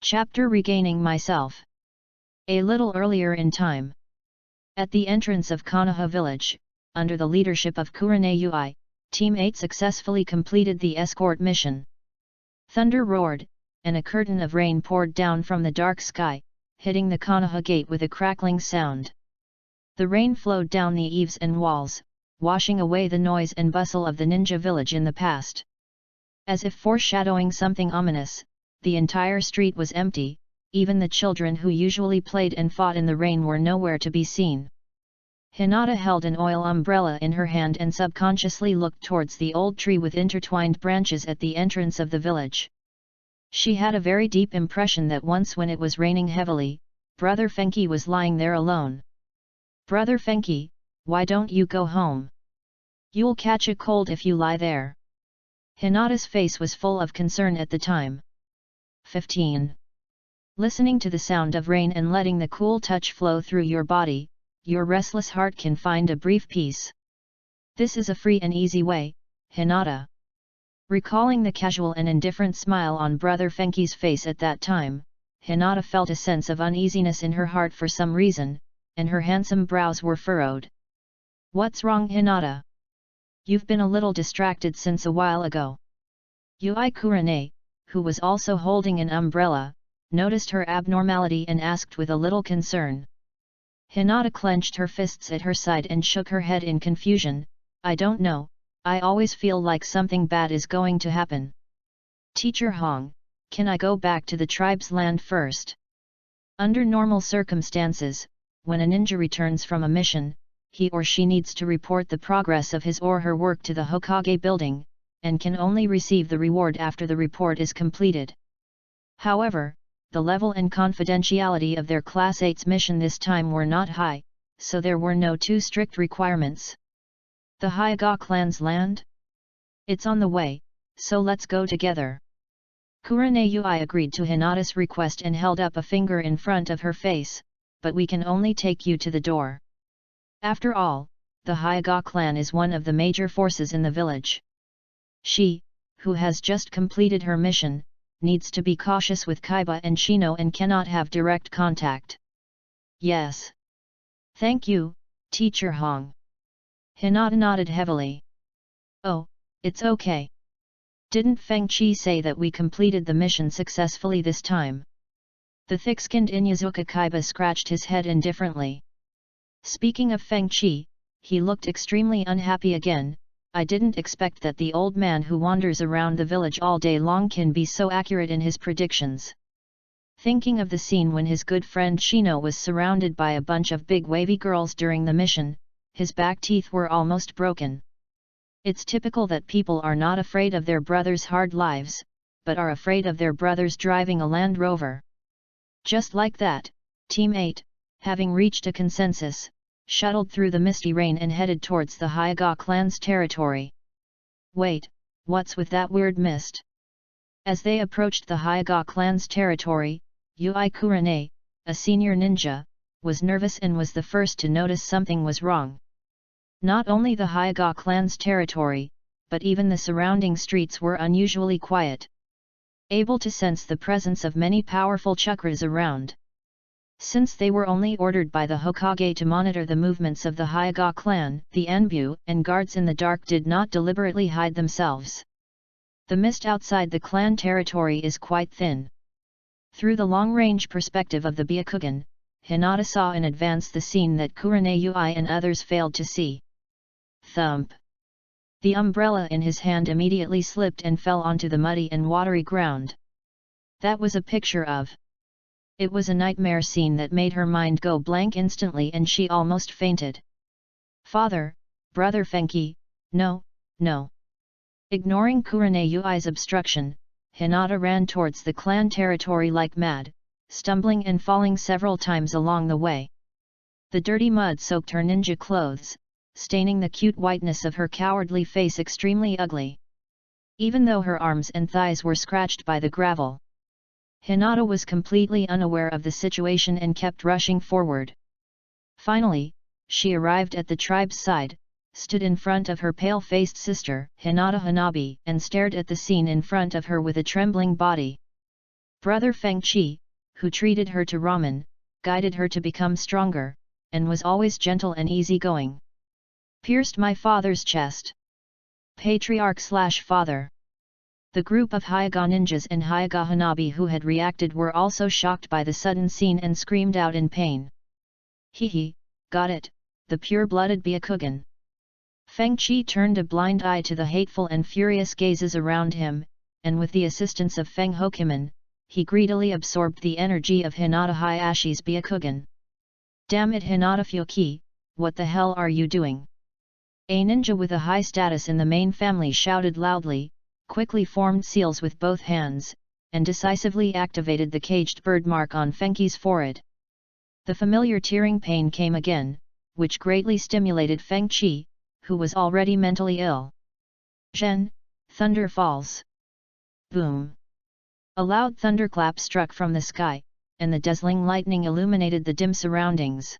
Chapter Regaining Myself. A little earlier in time. At the entrance of Konoha village, under the leadership of Kurane Ui, Team 8 successfully completed the escort mission. Thunder roared, and a curtain of rain poured down from the dark sky, hitting the Konoha gate with a crackling sound. The rain flowed down the eaves and walls, washing away the noise and bustle of the ninja village in the past. As if foreshadowing something ominous, the entire street was empty, even the children who usually played and fought in the rain were nowhere to be seen. Hinata held an oil umbrella in her hand and subconsciously looked towards the old tree with intertwined branches at the entrance of the village. She had a very deep impression that once when it was raining heavily, Brother Fenghou was lying there alone. Brother Fenghou, why don't you go home? You'll catch a cold if you lie there. Hinata's face was full of concern at the time. 15. Listening to the sound of rain and letting the cool touch flow through your body, your restless heart can find a brief peace. This is a free and easy way, Hinata. Recalling the casual and indifferent smile on Brother Fenghou's face at that time, Hinata felt a sense of uneasiness in her heart for some reason, and her handsome brows were furrowed. What's wrong, Hinata? You've been a little distracted since a while ago. Ui Kurane, who was also holding an umbrella, noticed her abnormality and asked with a little concern. Hinata clenched her fists at her side and shook her head in confusion. I don't know, I always feel like something bad is going to happen. Teacher Hong, can I go back to the tribe's land first? Under normal circumstances, when a ninja returns from a mission, he or she needs to report the progress of his or her work to the Hokage building, and can only receive the reward after the report is completed. However, the level and confidentiality of their Class 8's mission this time were not high, so there were no too strict requirements. The Hyuga clan's land? It's on the way, so let's go together. Kurane Ui agreed to Hinata's request and held up a finger in front of her face, but we can only take you to the door. After all, the Hyuga clan is one of the major forces in the village. She, who has just completed her mission, needs to be cautious with Kaiba and Shino and cannot have direct contact. Yes. Thank you, Teacher Hong. Hinata nodded heavily. Oh, it's okay. Didn't Feng Qi say that we completed the mission successfully this time? The thick-skinned Inyazuka Kaiba scratched his head indifferently. Speaking of Feng Qi, he looked extremely unhappy again. I didn't expect that the old man who wanders around the village all day long can be so accurate in his predictions. Thinking of the scene when his good friend Shino was surrounded by a bunch of big wavy girls during the mission, his back teeth were almost broken. It's typical that people are not afraid of their brothers' hard lives, but are afraid of their brothers driving a Land Rover. Just like that, Team 8, having reached a consensus, shuttled through the misty rain and headed towards the Hyuga clan's territory. Wait, what's with that weird mist? As they approached the Hyuga clan's territory, Yui Kurane, a senior ninja, was nervous and was the first to notice something was wrong. Not only the Hyuga clan's territory, but even the surrounding streets were unusually quiet. Able to sense the presence of many powerful chakras around. Since they were only ordered by the Hokage to monitor the movements of the Hyuga clan, the Enbu and guards in the dark did not deliberately hide themselves. The mist outside the clan territory is quite thin. Through the long-range perspective of the Byakugan, Hinata saw in advance the scene that Kurane Yui and others failed to see. Thump! The umbrella in his hand immediately slipped and fell onto the muddy and watery ground. That was a picture of. It was a nightmare scene that made her mind go blank instantly and she almost fainted. Father, Brother Fenghou, no, no. Ignoring Kurane Yui's obstruction, Hinata ran towards the clan territory like mad, stumbling and falling several times along the way. The dirty mud soaked her ninja clothes, staining the cute whiteness of her cowardly face extremely ugly. Even though her arms and thighs were scratched by the gravel. Hinata was completely unaware of the situation and kept rushing forward. Finally, she arrived at the tribe's side, stood in front of her pale-faced sister, Hinata Hanabi, and stared at the scene in front of her with a trembling body. Brother Fenghou, who treated her to ramen, guided her to become stronger, and was always gentle and easygoing. Pierced my father's chest. Patriarch/father. The group of Hyuga ninjas and Hyuga Hanabi who had reacted were also shocked by the sudden scene and screamed out in pain. Hehe, got it, the pure-blooded Byakugan. Fenghou turned a blind eye to the hateful and furious gazes around him, and with the assistance of Fenghou, he greedily absorbed the energy of Hinata Hayashi's Byakugan. Damn it Hinata Fuki, what the hell are you doing? A ninja with a high status in the main family shouted loudly, quickly formed seals with both hands, and decisively activated the caged bird mark on Fenghou's forehead. The familiar tearing pain came again, which greatly stimulated Fenghou, who was already mentally ill. Zhen, thunder falls. Boom! A loud thunderclap struck from the sky, and the dazzling lightning illuminated the dim surroundings.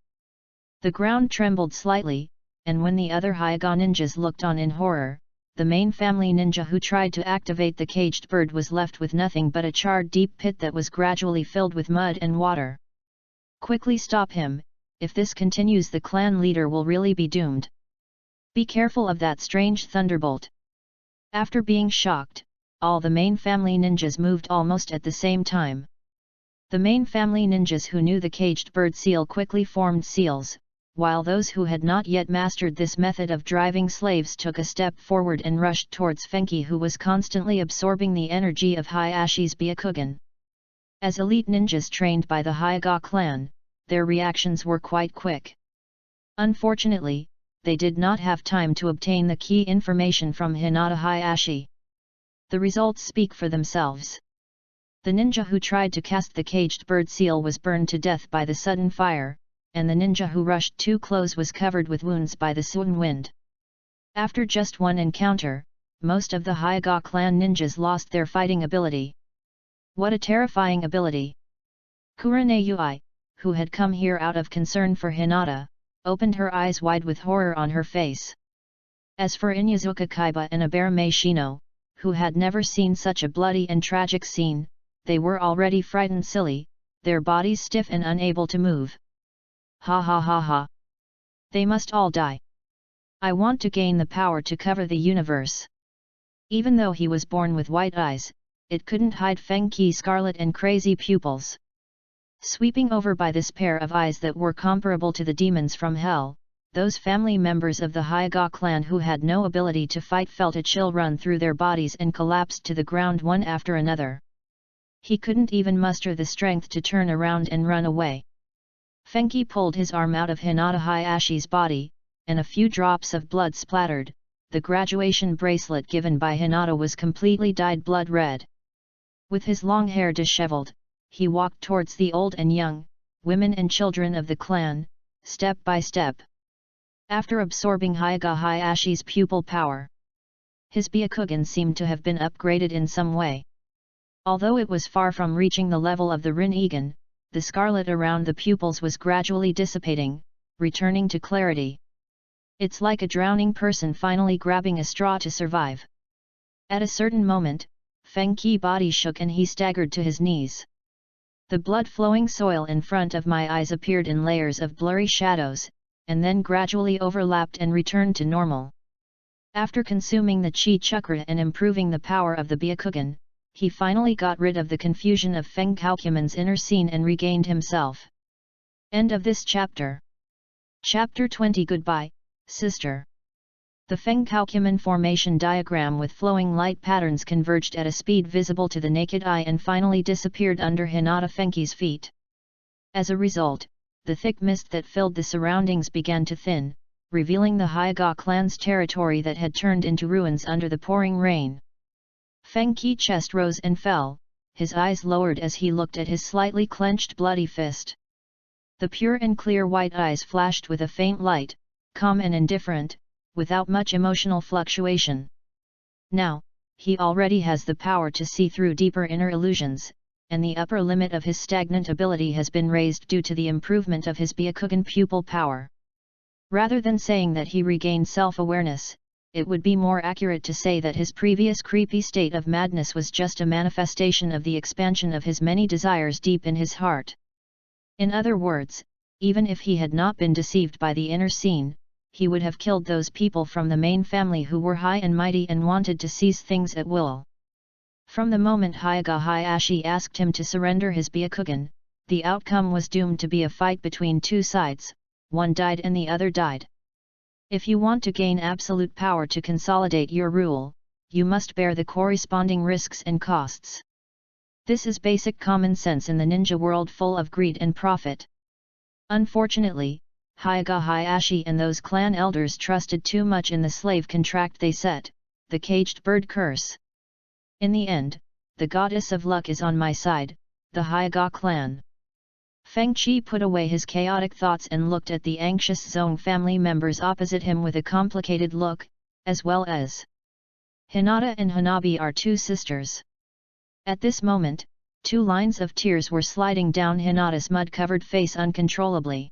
The ground trembled slightly, and when the other Hyuga ninjas looked on in horror, the main family ninja who tried to activate the caged bird was left with nothing but a charred deep pit that was gradually filled with mud and water. Quickly stop him, if this continues the clan leader will really be doomed. Be careful of that strange thunderbolt. After being shocked, all the main family ninjas moved almost at the same time. The main family ninjas who knew the caged bird seal quickly formed seals, while those who had not yet mastered this method of driving slaves took a step forward and rushed towards Fenghou, who was constantly absorbing the energy of Hayashi's Byakugan. As elite ninjas trained by the Hyuga clan, their reactions were quite quick. Unfortunately, they did not have time to obtain the key information from Hinata Hayashi. The results speak for themselves. The ninja who tried to cast the caged bird seal was burned to death by the sudden fire, and the ninja who rushed too close was covered with wounds by the sudden wind. After just one encounter, most of the Hyuga clan ninjas lost their fighting ability. What a terrifying ability! Kurane Yui, who had come here out of concern for Hinata, opened her eyes wide with horror on her face. As for Inyazuka Kaiba and Abarame Shino, who had never seen such a bloody and tragic scene, they were already frightened silly, their bodies stiff and unable to move. Ha ha ha ha! They must all die. I want to gain the power to cover the universe. Even though he was born with white eyes, it couldn't hide Fenghou's scarlet and crazy pupils. Sweeping over by this pair of eyes that were comparable to the demons from hell, those family members of the Hyuga clan who had no ability to fight felt a chill run through their bodies and collapsed to the ground one after another. He couldn't even muster the strength to turn around and run away. Fenghou pulled his arm out of Hinata Hayashi's body, and a few drops of blood splattered. The graduation bracelet given by Hinata was completely dyed blood red. With his long hair disheveled, he walked towards the old and young, women and children of the clan, step by step. After absorbing Hyuga Hayashi's pupil power, his Byakugan seemed to have been upgraded in some way. Although it was far from reaching the level of the Rinnegan, the scarlet around the pupils was gradually dissipating, returning to clarity. It's like a drowning person finally grabbing a straw to survive. At a certain moment, Fenghu's body shook and he staggered to his knees. The blood-flowing soil in front of my eyes appeared in layers of blurry shadows, and then gradually overlapped and returned to normal. After consuming the chi chakra and improving the power of the Byakugan, he finally got rid of the confusion of Fenghou's inner scene and regained himself. End of this chapter. Chapter 20. Goodbye, sister. The Fenghou formation diagram with flowing light patterns converged at a speed visible to the naked eye and finally disappeared under Hinata Fenghou's feet. As a result, the thick mist that filled the surroundings began to thin, revealing the Hyuga clan's territory that had turned into ruins under the pouring rain. Fenghu's chest rose and fell, his eyes lowered as he looked at his slightly clenched bloody fist. The pure and clear white eyes flashed with a faint light, calm and indifferent, without much emotional fluctuation. Now, he already has the power to see through deeper inner illusions, and the upper limit of his stagnant ability has been raised due to the improvement of his Byakugan pupil power. Rather than saying that he regained self-awareness, it would be more accurate to say that his previous creepy state of madness was just a manifestation of the expansion of his many desires deep in his heart. In other words, even if he had not been deceived by the inner scene, he would have killed those people from the main family who were high and mighty and wanted to seize things at will. From the moment Hyuga Hayashi asked him to surrender his Byakugan, the outcome was doomed to be a fight between two sides, one died and the other died. If you want to gain absolute power to consolidate your rule, you must bear the corresponding risks and costs. This is basic common sense in the ninja world full of greed and profit. Unfortunately, Hyuga Hayashi and those clan elders trusted too much in the slave contract they set, the caged bird curse. In the end, the goddess of luck is on my side, the Hyuga clan. Fenghui put away his chaotic thoughts and looked at the anxious Zong family members opposite him with a complicated look, as well as Hinata and Hanabi are two sisters. At this moment, 2 lines of tears were sliding down Hinata's mud-covered face uncontrollably.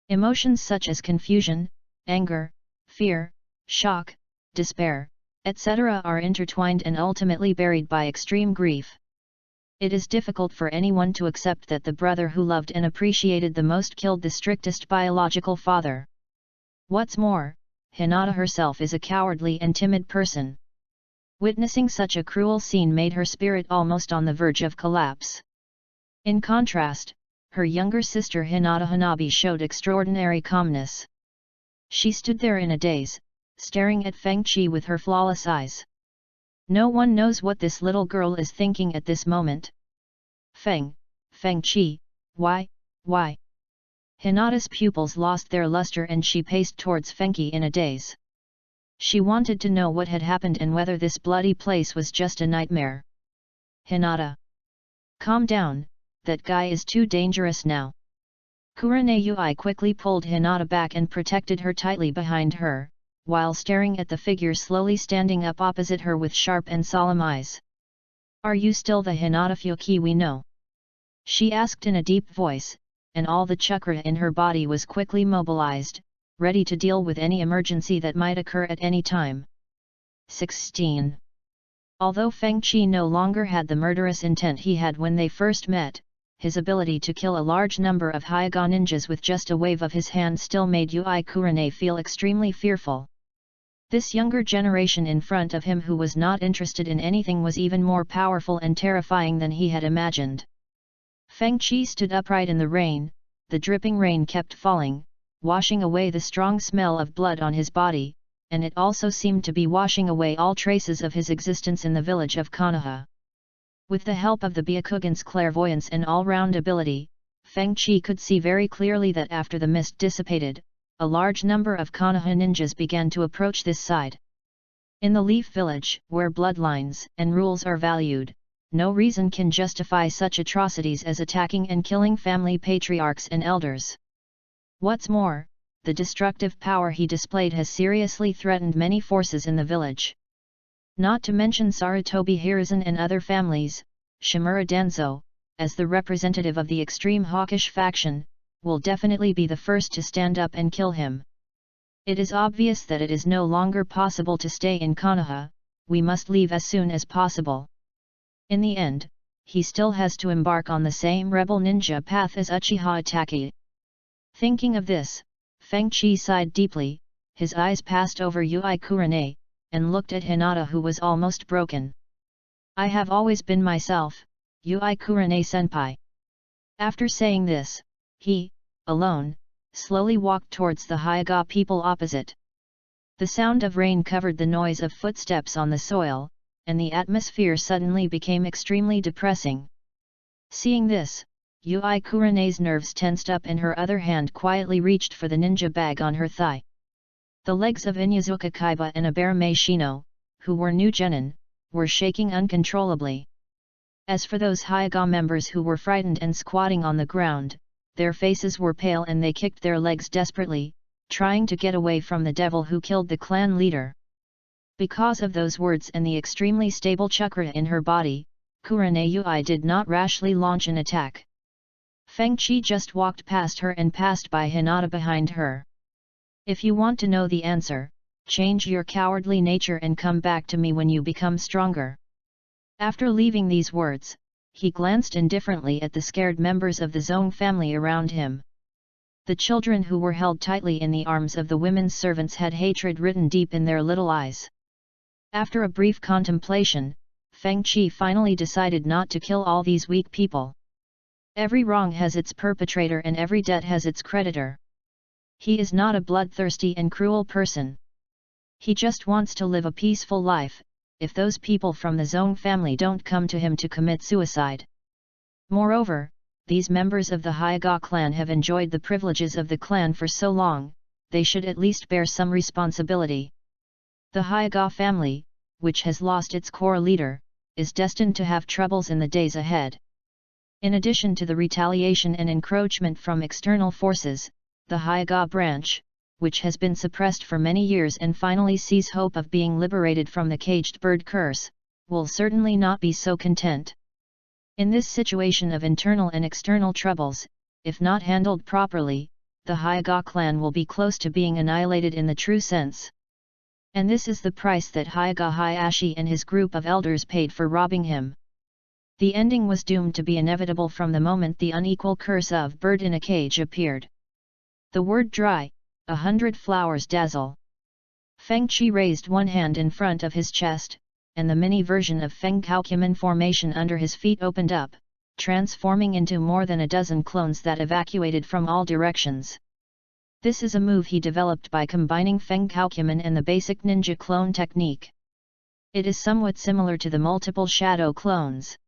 Emotions such as confusion, anger, fear, shock, despair, etc. are intertwined and ultimately buried by extreme grief. It is difficult for anyone to accept that the brother who loved and appreciated the most killed the strictest biological father. What's more, Hinata herself is a cowardly and timid person. Witnessing such a cruel scene made her spirit almost on the verge of collapse. In contrast, her younger sister Hinata Hanabi showed extraordinary calmness. She stood there in a daze, staring at Fenghui with her flawless eyes. No one knows what this little girl is thinking at this moment. Fenghui, why? Hinata's pupils lost their luster and she paced towards Fenghui in a daze. She wanted to know what had happened and whether this bloody place was just a nightmare. Hinata. Calm down, that guy is too dangerous now. Kurenai quickly pulled Hinata back and protected her tightly behind her, while staring at the figure slowly standing up opposite her with sharp and solemn eyes. Are you still the Hinata Fuki we know? She asked in a deep voice, and all the chakra in her body was quickly mobilized, ready to deal with any emergency that might occur at any time. 16. Although Fenghui no longer had the murderous intent he had when they first met, his ability to kill a large number of Hyuga ninjas with just a wave of his hand still made Yui Kurenai feel extremely fearful. This younger generation in front of him who was not interested in anything was even more powerful and terrifying than he had imagined. Fenghui stood upright in the rain, the dripping rain kept falling, washing away the strong smell of blood on his body, and it also seemed to be washing away all traces of his existence in the village of Konoha. With the help of the Byakugan's clairvoyance and all-round ability, Feng Qi could see very clearly that after the mist dissipated, a large number of Konoha ninjas began to approach this side. In the Leaf Village, where bloodlines and rules are valued, no reason can justify such atrocities as attacking and killing family patriarchs and elders. What's more, the destructive power he displayed has seriously threatened many forces in the village. Not to mention Sarutobi Hiruzen and other families, Shimura Danzo, as the representative of the extreme hawkish faction, will definitely be the first to stand up and kill him. It is obvious that it is no longer possible to stay in Konoha, we must leave as soon as possible. In the end, he still has to embark on the same rebel ninja path as Uchiha Itachi. Thinking of this, Feng Qi sighed deeply, his eyes passed over Yui Kurane, and looked at Hinata, who was almost broken. I have always been myself, Yui Kurane senpai. After saying this, he, alone, slowly walked towards the Hyuga people opposite. The sound of rain covered the noise of footsteps on the soil, and the atmosphere suddenly became extremely depressing. Seeing this, Yui Kurane's nerves tensed up and her other hand quietly reached for the ninja bag on her thigh. The legs of Inyazuka Kaiba and Aberame Shino, who were new genin, were shaking uncontrollably. As for those Hyuga members who were frightened and squatting on the ground, their faces were pale and they kicked their legs desperately, trying to get away from the devil who killed the clan leader. Because of those words and the extremely stable chakra in her body, Kurane Yui did not rashly launch an attack. Feng Qi just walked past her and passed by Hinata behind her. If you want to know the answer, change your cowardly nature and come back to me when you become stronger. After leaving these words, he glanced indifferently at the scared members of the Zong family around him. The children who were held tightly in the arms of the women's servants had hatred written deep in their little eyes. After a brief contemplation, Feng Qi finally decided not to kill all these weak people. Every wrong has its perpetrator and every debt has its creditor. He is not a bloodthirsty and cruel person. He just wants to live a peaceful life, if those people from the Zong family don't come to him to commit suicide. Moreover, these members of the Hyuga clan have enjoyed the privileges of the clan for so long, they should at least bear some responsibility. The Hyuga family, which has lost its core leader, is destined to have troubles in the days ahead. In addition to the retaliation and encroachment from external forces, the Hyuga branch, which has been suppressed for many years and finally sees hope of being liberated from the caged bird curse, will certainly not be so content. In this situation of internal and external troubles, if not handled properly, the Hyuga clan will be close to being annihilated in the true sense. And this is the price that Hyuga Hayashi and his group of elders paid for robbing him. The ending was doomed to be inevitable from the moment the unequal curse of bird in a cage appeared. The word dry, 100 flowers dazzle. Feng Qi raised one hand in front of his chest, and the mini version of Fenghou formation under his feet opened up, transforming into more than a dozen clones that evacuated from all directions. This is a move he developed by combining Fenghou and the basic ninja clone technique. It is somewhat similar to the multiple shadow clones.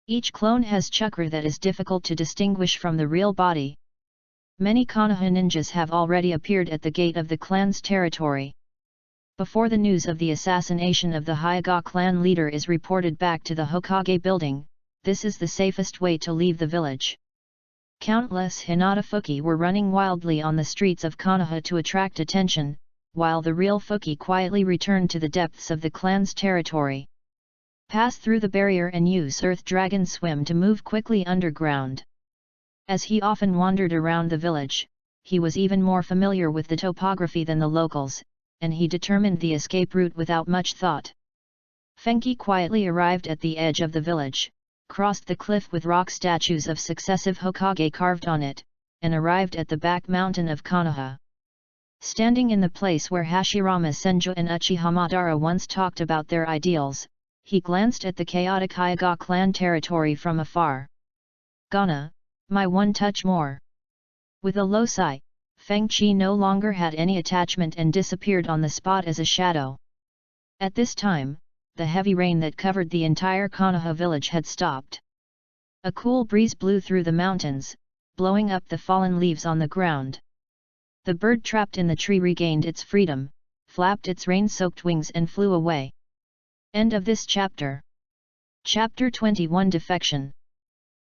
Each clone has chakra that is difficult to distinguish from the real body. Many Konoha ninjas have already appeared at the gate of the clan's territory. Before the news of the assassination of the Hyuga clan leader is reported back to the Hokage building, this is the safest way to leave the village. Countless Hinata Fuki were running wildly on the streets of Konoha to attract attention, while the real Fuki quietly returned to the depths of the clan's territory. Pass through the barrier and use Earth Dragon Swim to move quickly underground. As he often wandered around the village, he was even more familiar with the topography than the locals, and he determined the escape route without much thought. Fenghou quietly arrived at the edge of the village, crossed the cliff with rock statues of successive Hokage carved on it, and arrived at the back mountain of Konoha. Standing in the place where Hashirama Senju and Uchiha Madara once talked about their ideals, he glanced at the chaotic Hyuga clan territory from afar. Gonna, my one touch more. With a low sigh, Feng Qi no longer had any attachment and disappeared on the spot as a shadow. At this time, the heavy rain that covered the entire Konoha village had stopped. A cool breeze blew through the mountains, blowing up the fallen leaves on the ground. The bird trapped in the tree regained its freedom, flapped its rain-soaked wings and flew away. End of this chapter. Chapter 21 Defection.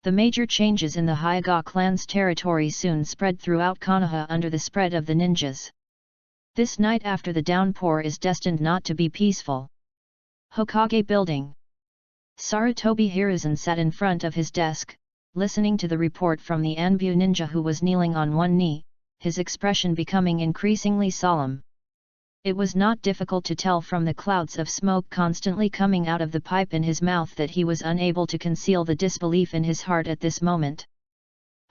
The major changes in the Hyuga clan's territory soon spread throughout Konoha under the spread of the ninjas. This night after the downpour is destined not to be peaceful. Hokage Building. Sarutobi Hiruzen sat in front of his desk, listening to the report from the Anbu ninja who was kneeling on one knee, his expression becoming increasingly solemn. It was not difficult to tell from the clouds of smoke constantly coming out of the pipe in his mouth that he was unable to conceal the disbelief in his heart at this moment.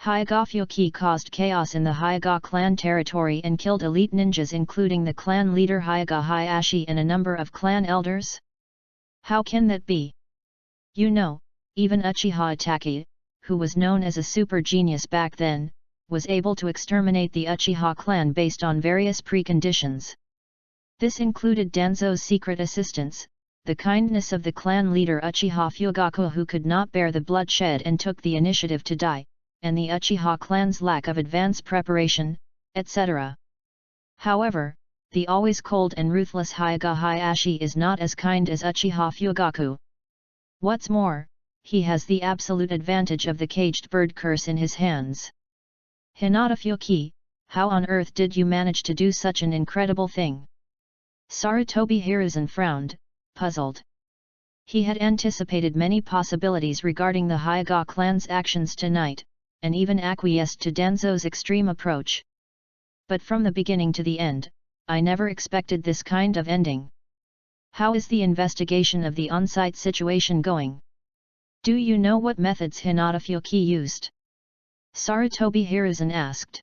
Hyuga Fyoki caused chaos in the Hyuga clan territory and killed elite ninjas including the clan leader Hyuga Hayashi and a number of clan elders? How can that be? You know, even Uchiha Itachi, who was known as a super genius back then, was able to exterminate the Uchiha clan based on various preconditions. This included Danzo's secret assistance, the kindness of the clan leader Uchiha Fugaku who could not bear the bloodshed and took the initiative to die, and the Uchiha clan's lack of advance preparation, etc. However, the always cold and ruthless Hyuga Hayashi is not as kind as Uchiha Fugaku. What's more, he has the absolute advantage of the caged bird curse in his hands. Hinata Fyoki, how on earth did you manage to do such an incredible thing? Sarutobi Hiruzen frowned, puzzled. He had anticipated many possibilities regarding the Hyuga clan's actions tonight, and even acquiesced to Danzo's extreme approach. But from the beginning to the end, I never expected this kind of ending. How is the investigation of the on-site situation going? Do you know what methods Hinata Fyoki used? Sarutobi Hiruzen asked.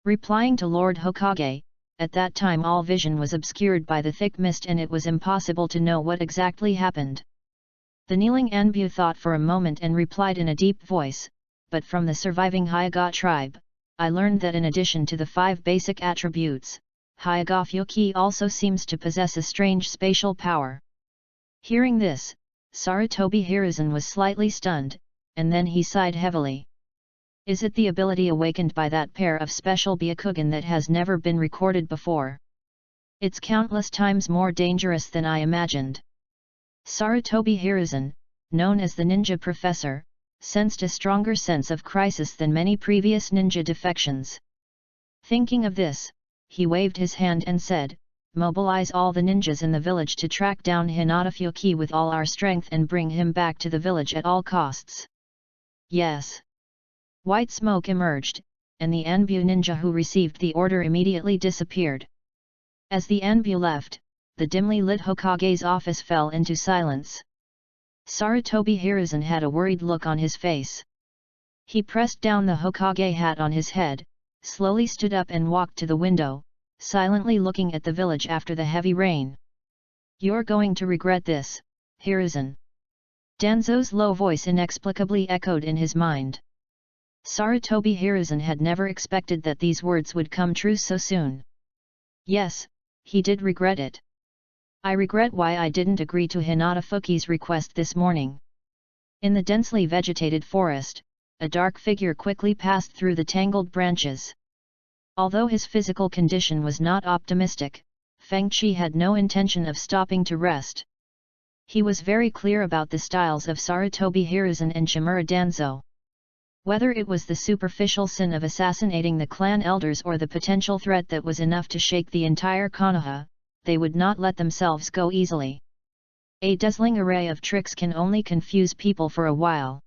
Replying to Lord Hokage, at that time all vision was obscured by the thick mist and it was impossible to know what exactly happened. The kneeling Anbu thought for a moment and replied in a deep voice, but from the surviving Hyuga tribe, I learned that in addition to the 5 basic attributes, Hyuga Fyoki also seems to possess a strange spatial power. Hearing this, Sarutobi Hiruzen was slightly stunned, and then he sighed heavily. Is it the ability awakened by that pair of special Byakugan that has never been recorded before? It's countless times more dangerous than I imagined. Sarutobi Hiruzen, known as the Ninja Professor, sensed a stronger sense of crisis than many previous ninja defections. Thinking of this, he waved his hand and said, mobilize all the ninjas in the village to track down Hinata Fyoki with all our strength and bring him back to the village at all costs. Yes. White smoke emerged, and the Anbu ninja who received the order immediately disappeared. As the Anbu left, the dimly lit Hokage's office fell into silence. Sarutobi Hiruzen had a worried look on his face. He pressed down the Hokage hat on his head, slowly stood up and walked to the window, silently looking at the village after the heavy rain. You're going to regret this, Hiruzen. Danzo's low voice inexplicably echoed in his mind. Sarutobi Hiruzen had never expected that these words would come true so soon. Yes, he did regret it. I regret why I didn't agree to Hinata Fyoki's request this morning. In the densely vegetated forest, a dark figure quickly passed through the tangled branches. Although his physical condition was not optimistic, Fengchi had no intention of stopping to rest. He was very clear about the styles of Sarutobi Hiruzen and Shimura Danzo. Whether it was the superficial sin of assassinating the clan elders or the potential threat that was enough to shake the entire Konoha, they would not let themselves go easily. A dazzling array of tricks can only confuse people for a while.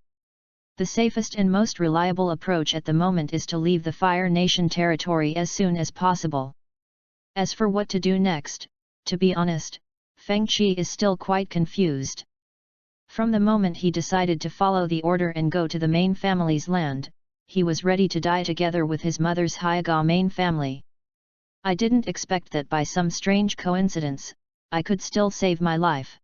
The safest and most reliable approach at the moment is to leave the Fire Nation territory as soon as possible. As for what to do next, to be honest, Fengchi is still quite confused. From the moment he decided to follow the order and go to the main family's land, he was ready to die together with his mother's Hyuga main family. I didn't expect that by some strange coincidence, I could still save my life.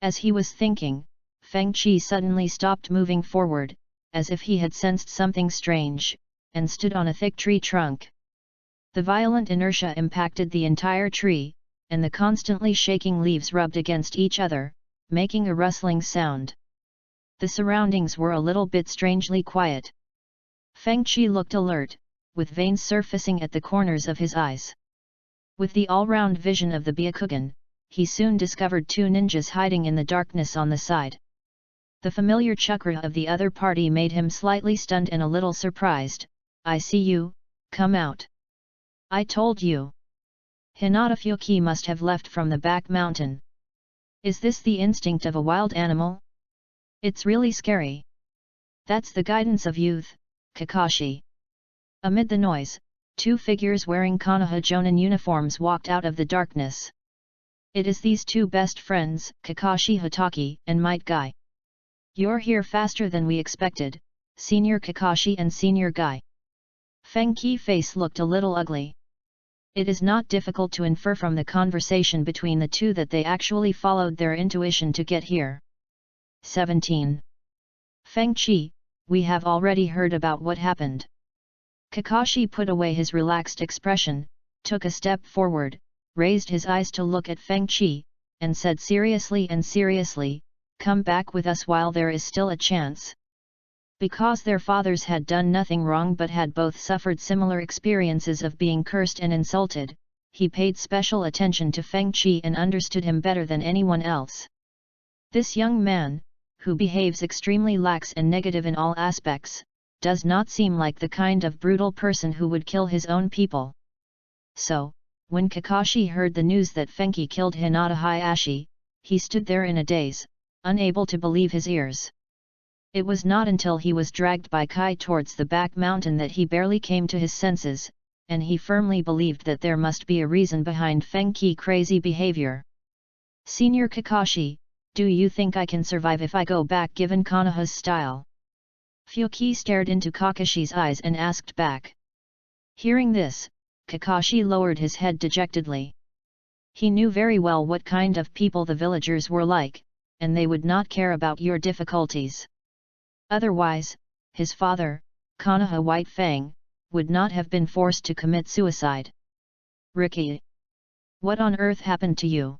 As he was thinking, Fengchi suddenly stopped moving forward, as if he had sensed something strange, and stood on a thick tree trunk. The violent inertia impacted the entire tree, and the constantly shaking leaves rubbed against each other, making a rustling sound. The surroundings were a little bit strangely quiet. Fengchi looked alert, with veins surfacing at the corners of his eyes. With the all-round vision of the Byakugan, he soon discovered two ninjas hiding in the darkness on the side. The familiar chakra of the other party made him slightly stunned and a little surprised. "I see you, come out. I told you." Hinata Fuki must have left from the back mountain. Is this the instinct of a wild animal? It's really scary. That's the guidance of youth, Kakashi. Amid the noise, two figures wearing Konoha Jonin uniforms walked out of the darkness. It is these two best friends, Kakashi Hatake and Might Guy. You're here faster than we expected, Senior Kakashi and Senior Guy. Fengqi's face looked a little ugly. It is not difficult to infer from the conversation between the two that they actually followed their intuition to get here. 17. Fengqi, we have already heard about what happened. Kakashi put away his relaxed expression, took a step forward, raised his eyes to look at Fengqi, and said seriously, "Come back with us while there is still a chance." Because their fathers had done nothing wrong but had both suffered similar experiences of being cursed and insulted, he paid special attention to Fengqi and understood him better than anyone else. This young man, who behaves extremely lax and negative in all aspects, does not seem like the kind of brutal person who would kill his own people. So, when Kakashi heard the news that Fengqi killed Hinata Hayashi, he stood there in a daze, unable to believe his ears. It was not until he was dragged by Kai towards the back mountain that he barely came to his senses, and he firmly believed that there must be a reason behind Fengqi's crazy behavior. "Senior Kakashi, do you think I can survive if I go back given Konoha's style?" Fuki stared into Kakashi's eyes and asked back. Hearing this, Kakashi lowered his head dejectedly. He knew very well what kind of people the villagers were like, and they would not care about your difficulties. Otherwise, his father, Konoha White Fang, would not have been forced to commit suicide. "Riki, what on earth happened to you?"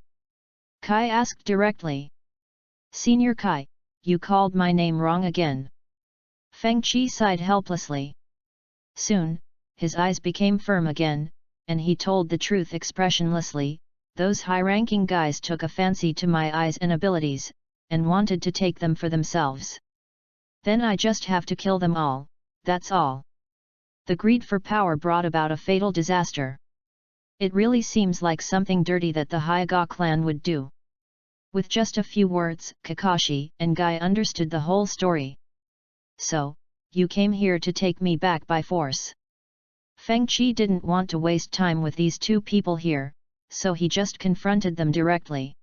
Kai asked directly. "Senior Kai, you called my name wrong again." Fengqi sighed helplessly. Soon, his eyes became firm again, and he told the truth expressionlessly, "Those high-ranking guys took a fancy to my eyes and abilities, and wanted to take them for themselves. Then I just have to kill them all, that's all. The greed for power brought about a fatal disaster. It really seems like something dirty that the Hyuga clan would do." With just a few words, Kakashi and Guy understood the whole story. "So, you came here to take me back by force." Fengqi didn't want to waste time with these two people here, so he just confronted them directly.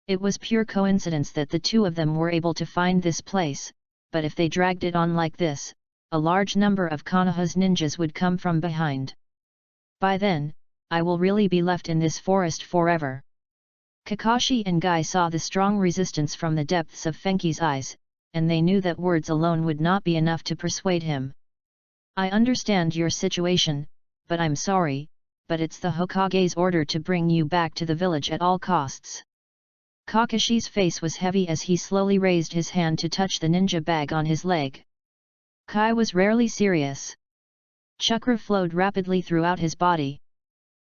It was pure coincidence that the two of them were able to find this place, but if they dragged it on like this, a large number of Konoha's ninjas would come from behind. By then, I will really be left in this forest forever. Kakashi and Guy saw the strong resistance from the depths of Fengqi's eyes, and they knew that words alone would not be enough to persuade him. "I understand your situation, but I'm sorry, but it's the Hokage's order to bring you back to the village at all costs." Kakashi's face was heavy as he slowly raised his hand to touch the ninja bag on his leg. Kai was rarely serious. Chakra flowed rapidly throughout his body.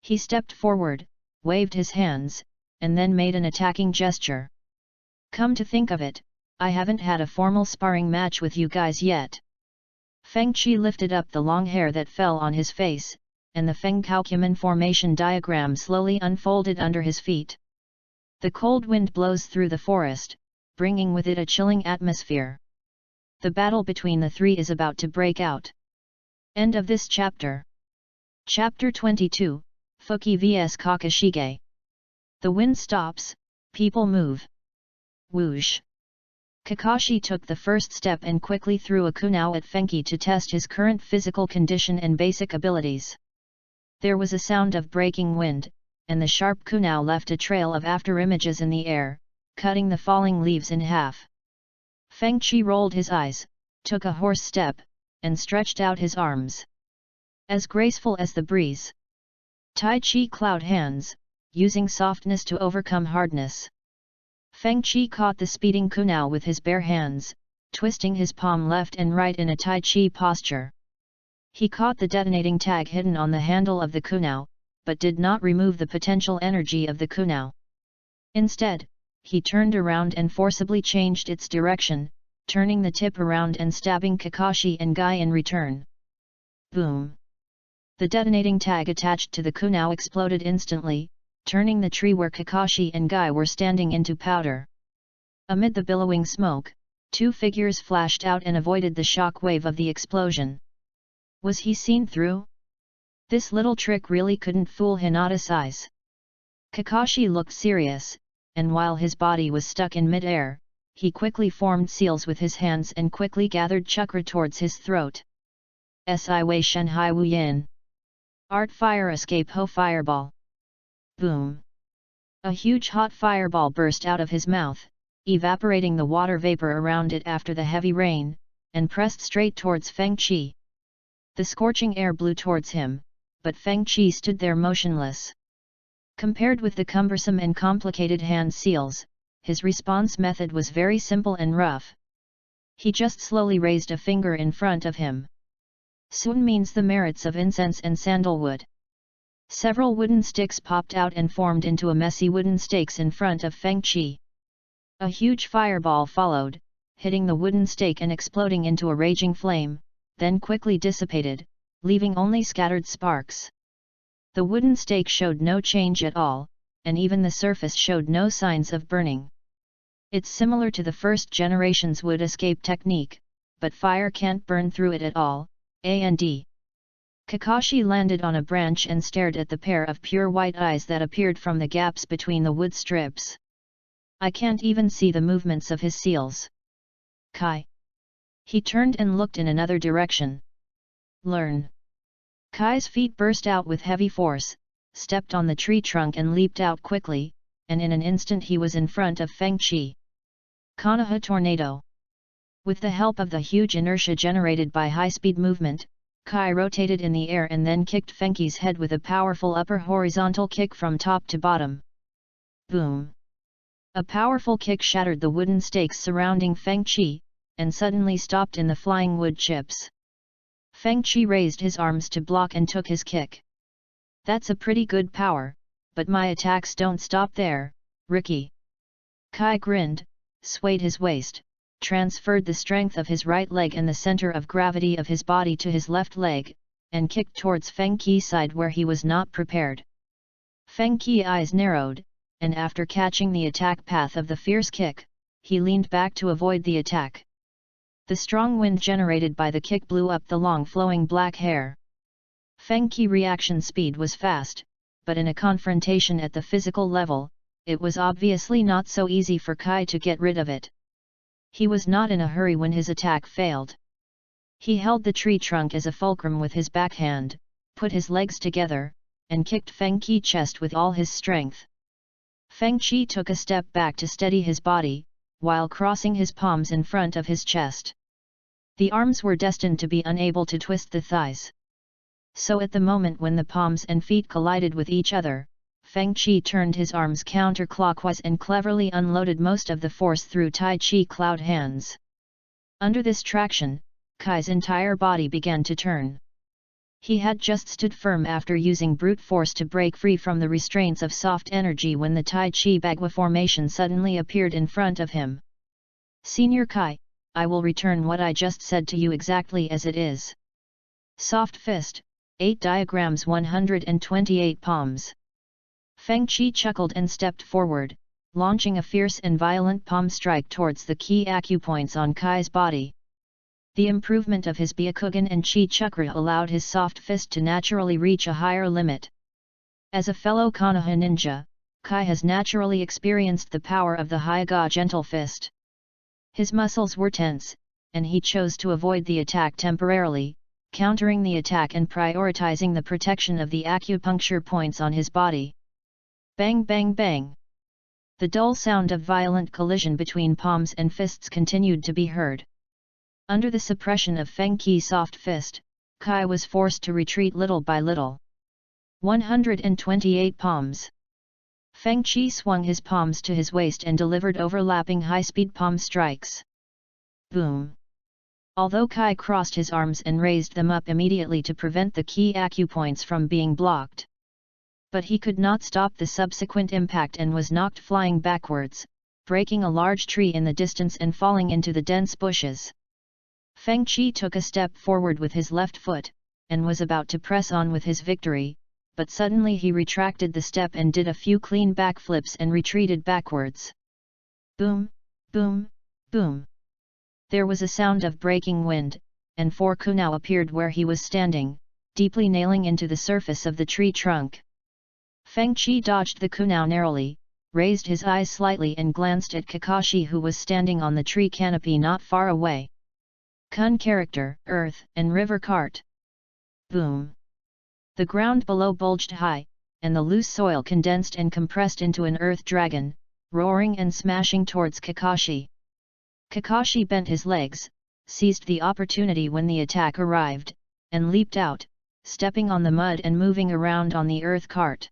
He stepped forward, waved his hands, and then made an attacking gesture. "Come to think of it, I haven't had a formal sparring match with you guys yet." Fengqi lifted up the long hair that fell on his face, and the Fenghou formation diagram slowly unfolded under his feet. The cold wind blows through the forest, bringing with it a chilling atmosphere. The battle between the three is about to break out. End of this chapter. Chapter 22, Fuki vs Kakashige. The wind stops, people move. Whoosh! Kakashi took the first step and quickly threw a kunai at Fengqi to test his current physical condition and basic abilities. There was a sound of breaking wind, and the sharp kunai left a trail of afterimages in the air, cutting the falling leaves in half. Fengqi rolled his eyes, took a horse step, and stretched out his arms. As graceful as the breeze. Tai Chi cloud hands, using softness to overcome hardness. Feng Qi caught the speeding kunao with his bare hands, twisting his palm left and right in a Tai Chi posture. He caught the detonating tag hidden on the handle of the kunao, but did not remove the potential energy of the kunao. Instead, he turned around and forcibly changed its direction, turning the tip around and stabbing Kakashi and Guy in return. Boom! The detonating tag attached to the kunao exploded instantly, turning the tree where Kakashi and Guy were standing into powder. Amid the billowing smoke, two figures flashed out and avoided the shock wave of the explosion. Was he seen through? This little trick really couldn't fool Hinata's eyes. Kakashi looked serious, and while his body was stuck in mid-air, he quickly formed seals with his hands and quickly gathered chakra towards his throat. Si Wei Shenhai Wu Yin. Art Fire Escape Ho Fireball. Boom! A huge hot fireball burst out of his mouth, evaporating the water vapor around it after the heavy rain, and pressed straight towards Feng Qi. The scorching air blew towards him, but Feng Qi stood there motionless. Compared with the cumbersome and complicated hand seals, his response method was very simple and rough. He just slowly raised a finger in front of him. Sun means the merits of incense and sandalwood. Several wooden sticks popped out and formed into a messy wooden stakes in front of Feng Qi. A huge fireball followed, hitting the wooden stake and exploding into a raging flame, then quickly dissipated, leaving only scattered sparks. The wooden stake showed no change at all, and even the surface showed no signs of burning. It's similar to the first generation's wood escape technique, but fire can't burn through it at all, and. Kakashi landed on a branch and stared at the pair of pure white eyes that appeared from the gaps between the wood strips. I can't even see the movements of his seals. Kai. He turned and looked in another direction. Learn. Kai's feet burst out with heavy force, stepped on the tree trunk and leaped out quickly, and in an instant he was in front of Feng Qi. Konoha Tornado. With the help of the huge inertia generated by high-speed movement, Kai rotated in the air and then kicked Feng Qi's head with a powerful upper horizontal kick from top to bottom. Boom! A powerful kick shattered the wooden stakes surrounding Feng Qi, and suddenly stopped in the flying wood chips. Feng Qi raised his arms to block and took his kick. That's a pretty good power, but my attacks don't stop there, Ricky. Kai grinned, swayed his waist, transferred the strength of his right leg and the center of gravity of his body to his left leg, and kicked towards Feng Qi's side where he was not prepared. Feng Qi's eyes narrowed, and after catching the attack path of the fierce kick, he leaned back to avoid the attack. The strong wind generated by the kick blew up the long flowing black hair. Feng Qi's reaction speed was fast, but in a confrontation at the physical level, it was obviously not so easy for Kai to get rid of it. He was not in a hurry when his attack failed. He held the tree trunk as a fulcrum with his backhand, put his legs together, and kicked Feng Qi's chest with all his strength. Feng Qi took a step back to steady his body, while crossing his palms in front of his chest. The arms were destined to be unable to twist the thighs. So at the moment when the palms and feet collided with each other, Feng Qi turned his arms counterclockwise and cleverly unloaded most of the force through Tai Chi cloud hands. Under this traction, Kai's entire body began to turn. He had just stood firm after using brute force to break free from the restraints of soft energy when the Tai Chi Bagua formation suddenly appeared in front of him. Senior Kai, I will return what I just said to you exactly as it is. Soft fist, 8 diagrams 128 palms. Feng Qi chuckled and stepped forward, launching a fierce and violent palm strike towards the key acupoints on Kai's body. The improvement of his Byakugan and Chi Chakra allowed his soft fist to naturally reach a higher limit. As a fellow Konoha ninja, Kai has naturally experienced the power of the Hyuga gentle fist. His muscles were tense, and he chose to avoid the attack temporarily, countering the attack and prioritizing the protection of the acupuncture points on his body. Bang bang bang! The dull sound of violent collision between palms and fists continued to be heard. Under the suppression of Feng Qi's soft fist, Kai was forced to retreat little by little. 128 palms. Feng Qi swung his palms to his waist and delivered overlapping high-speed palm strikes. Boom! Although Kai crossed his arms and raised them up immediately to prevent the key acupoints from being blocked. But he could not stop the subsequent impact and was knocked flying backwards, breaking a large tree in the distance and falling into the dense bushes. Feng Qi took a step forward with his left foot, and was about to press on with his victory, but suddenly he retracted the step and did a few clean backflips and retreated backwards. Boom, boom, boom. There was a sound of breaking wind, and 4 kunao appeared where he was standing, deeply nailing into the surface of the tree trunk. Feng Qi dodged the kunao narrowly, raised his eyes slightly and glanced at Kakashi who was standing on the tree canopy not far away. Kun character, earth and river cart. Boom! The ground below bulged high, and the loose soil condensed and compressed into an earth dragon, roaring and smashing towards Kakashi. Kakashi bent his legs, seized the opportunity when the attack arrived, and leaped out, stepping on the mud and moving around on the earth cart.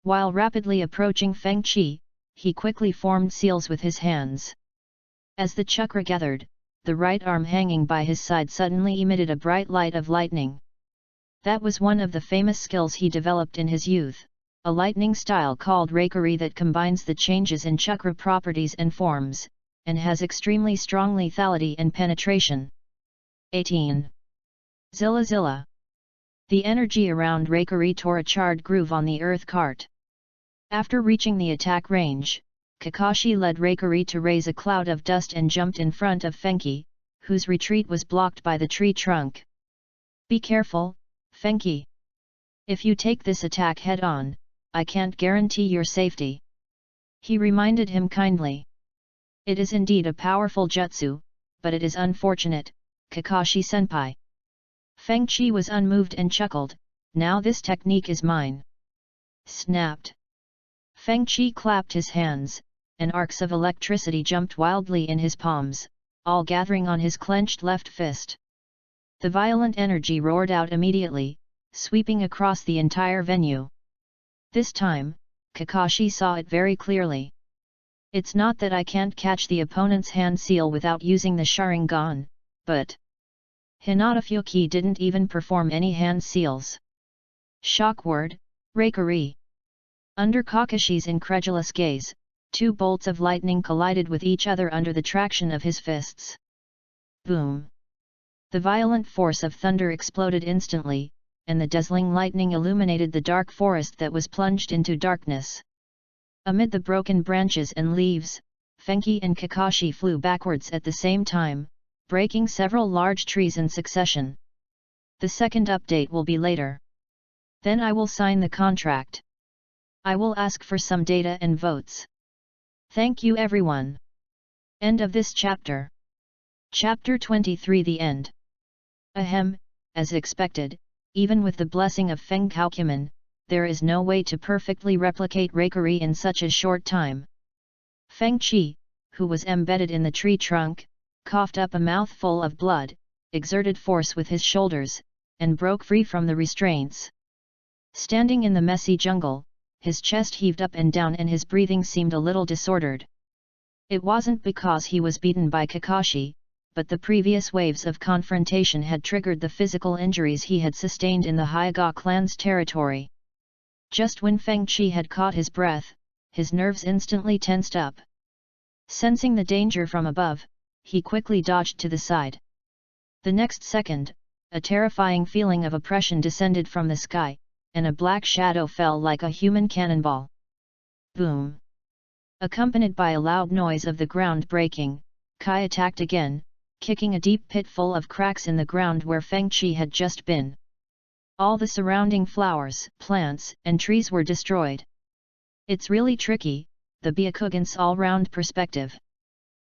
While rapidly approaching Feng Qi, he quickly formed seals with his hands. As the chakra gathered, the right arm hanging by his side suddenly emitted a bright light of lightning. That was one of the famous skills he developed in his youth, a lightning style called Reikari that combines the changes in chakra properties and forms, and has extremely strong lethality and penetration. 18. Zilla Zilla. The energy around Reikari tore a charred groove on the earth cart. After reaching the attack range, Kakashi led Reikari to raise a cloud of dust and jumped in front of Fenghou, whose retreat was blocked by the tree trunk. Be careful, Fenghou. If you take this attack head-on, I can't guarantee your safety. He reminded him kindly. It is indeed a powerful jutsu, but it is unfortunate, Kakashi-senpai. Feng Qi was unmoved and chuckled, now this technique is mine. Snapped. Feng Qi clapped his hands, and arcs of electricity jumped wildly in his palms, all gathering on his clenched left fist. The violent energy roared out immediately, sweeping across the entire venue. This time, Kakashi saw it very clearly. It's not that I can't catch the opponent's hand seal without using the Sharingan, but Hinata Fuki didn't even perform any hand seals. Shock word, Reikari. Under Kakashi's incredulous gaze, 2 bolts of lightning collided with each other under the traction of his fists. Boom! The violent force of thunder exploded instantly, and the dazzling lightning illuminated the dark forest that was plunged into darkness. Amid the broken branches and leaves, Fenghou and Kakashi flew backwards at the same time, breaking several large trees in succession. The second update will be later. Then I will sign the contract. I will ask for some data and votes. Thank you everyone. End of this chapter. Chapter 23 The End. Ahem, as expected, even with the blessing of Fenghou, there is no way to perfectly replicate Reikari in such a short time. Feng Qi, who was embedded in the tree trunk, coughed up a mouthful of blood, exerted force with his shoulders, and broke free from the restraints. Standing in the messy jungle, his chest heaved up and down and his breathing seemed a little disordered. It wasn't because he was beaten by Kakashi, but the previous waves of confrontation had triggered the physical injuries he had sustained in the Hyuga clan's territory. Just when Feng Qi had caught his breath, his nerves instantly tensed up. Sensing the danger from above, he quickly dodged to the side. The next second, a terrifying feeling of oppression descended from the sky, and a black shadow fell like a human cannonball. Boom! Accompanied by a loud noise of the ground breaking, Kai attacked again, kicking a deep pit full of cracks in the ground where Feng Qi had just been. All the surrounding flowers, plants, and trees were destroyed. It's really tricky, the Byakugan's all-round perspective.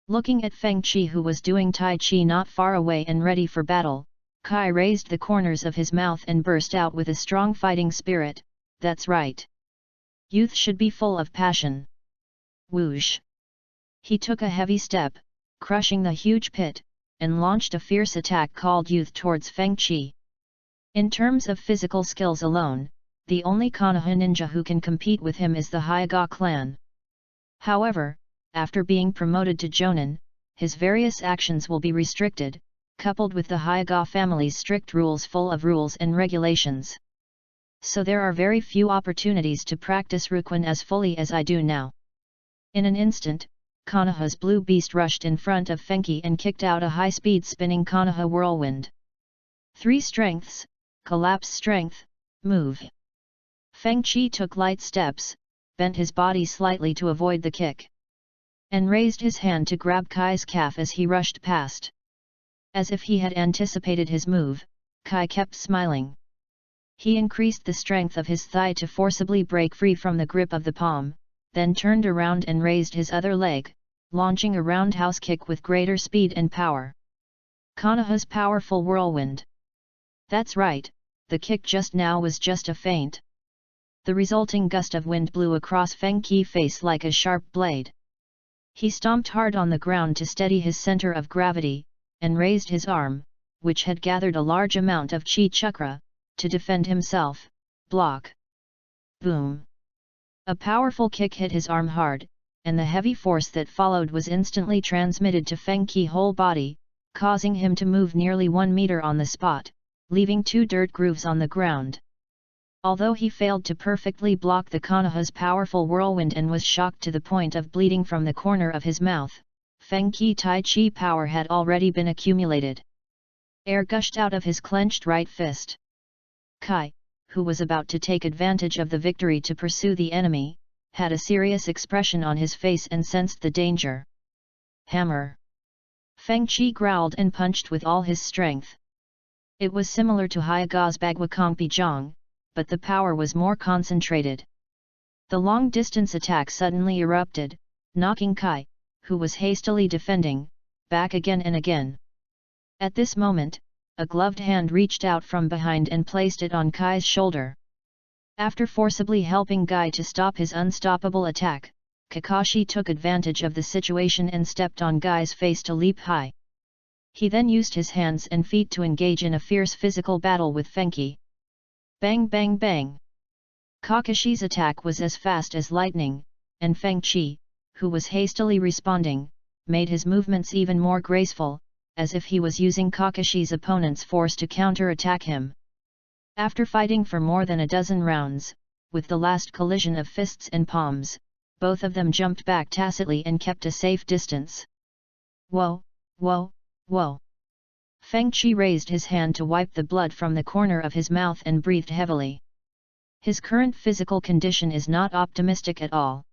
Looking at Feng Qi who was doing Tai Chi not far away and ready for battle, Kai raised the corners of his mouth and burst out with a strong fighting spirit, that's right. Youth should be full of passion. Whoosh! He took a heavy step, crushing the huge pit, and launched a fierce attack called Youth towards Feng Qi. In terms of physical skills alone, the only Konoha ninja who can compete with him is the Hyuga clan. However, after being promoted to Jonin, his various actions will be restricted, coupled with the Hyuga family's strict rules full of rules and regulations. So there are very few opportunities to practice Rukwon as fully as I do now. In an instant, Konoha's blue beast rushed in front of Fenghou and kicked out a high-speed spinning Konoha whirlwind. 3 strengths, collapse strength, move. Fenghou took light steps, bent his body slightly to avoid the kick, and raised his hand to grab Kai's calf as he rushed past. As if he had anticipated his move, Kai kept smiling. He increased the strength of his thigh to forcibly break free from the grip of the palm, then turned around and raised his other leg, launching a roundhouse kick with greater speed and power. Konoha's powerful whirlwind. That's right, the kick just now was just a feint. The resulting gust of wind blew across Fenghou's face like a sharp blade. He stomped hard on the ground to steady his center of gravity, and raised his arm, which had gathered a large amount of chi chakra, to defend himself. Block. Boom. A powerful kick hit his arm hard, and the heavy force that followed was instantly transmitted to Fenghou's whole body, causing him to move nearly 1 meter on the spot, leaving 2 dirt grooves on the ground. Although he failed to perfectly block the Konoha's powerful whirlwind and was shocked to the point of bleeding from the corner of his mouth, Fenghou's Tai Chi power had already been accumulated. Air gushed out of his clenched right fist. Kai, who was about to take advantage of the victory to pursue the enemy, had a serious expression on his face and sensed the danger. Hammer! Fenghou growled and punched with all his strength. It was similar to Hyuga's Bagwakongpi Zhang, but the power was more concentrated. The long-distance attack suddenly erupted, knocking Kai, who was hastily defending, back again and again. At this moment, a gloved hand reached out from behind and placed it on Kai's shoulder. After forcibly helping Kai to stop his unstoppable attack, Kakashi took advantage of the situation and stepped on Kai's face to leap high. He then used his hands and feet to engage in a fierce physical battle with Fenghou. Bang bang bang! Kakashi's attack was as fast as lightning, and Fenghou, who was hastily responding, made his movements even more graceful, as if he was using Kakashi's opponent's force to counter-attack him. After fighting for more than a dozen rounds, with the last collision of fists and palms, both of them jumped back tacitly and kept a safe distance. Whoa, whoa, whoa! Fenghou raised his hand to wipe the blood from the corner of his mouth and breathed heavily. His current physical condition is not optimistic at all.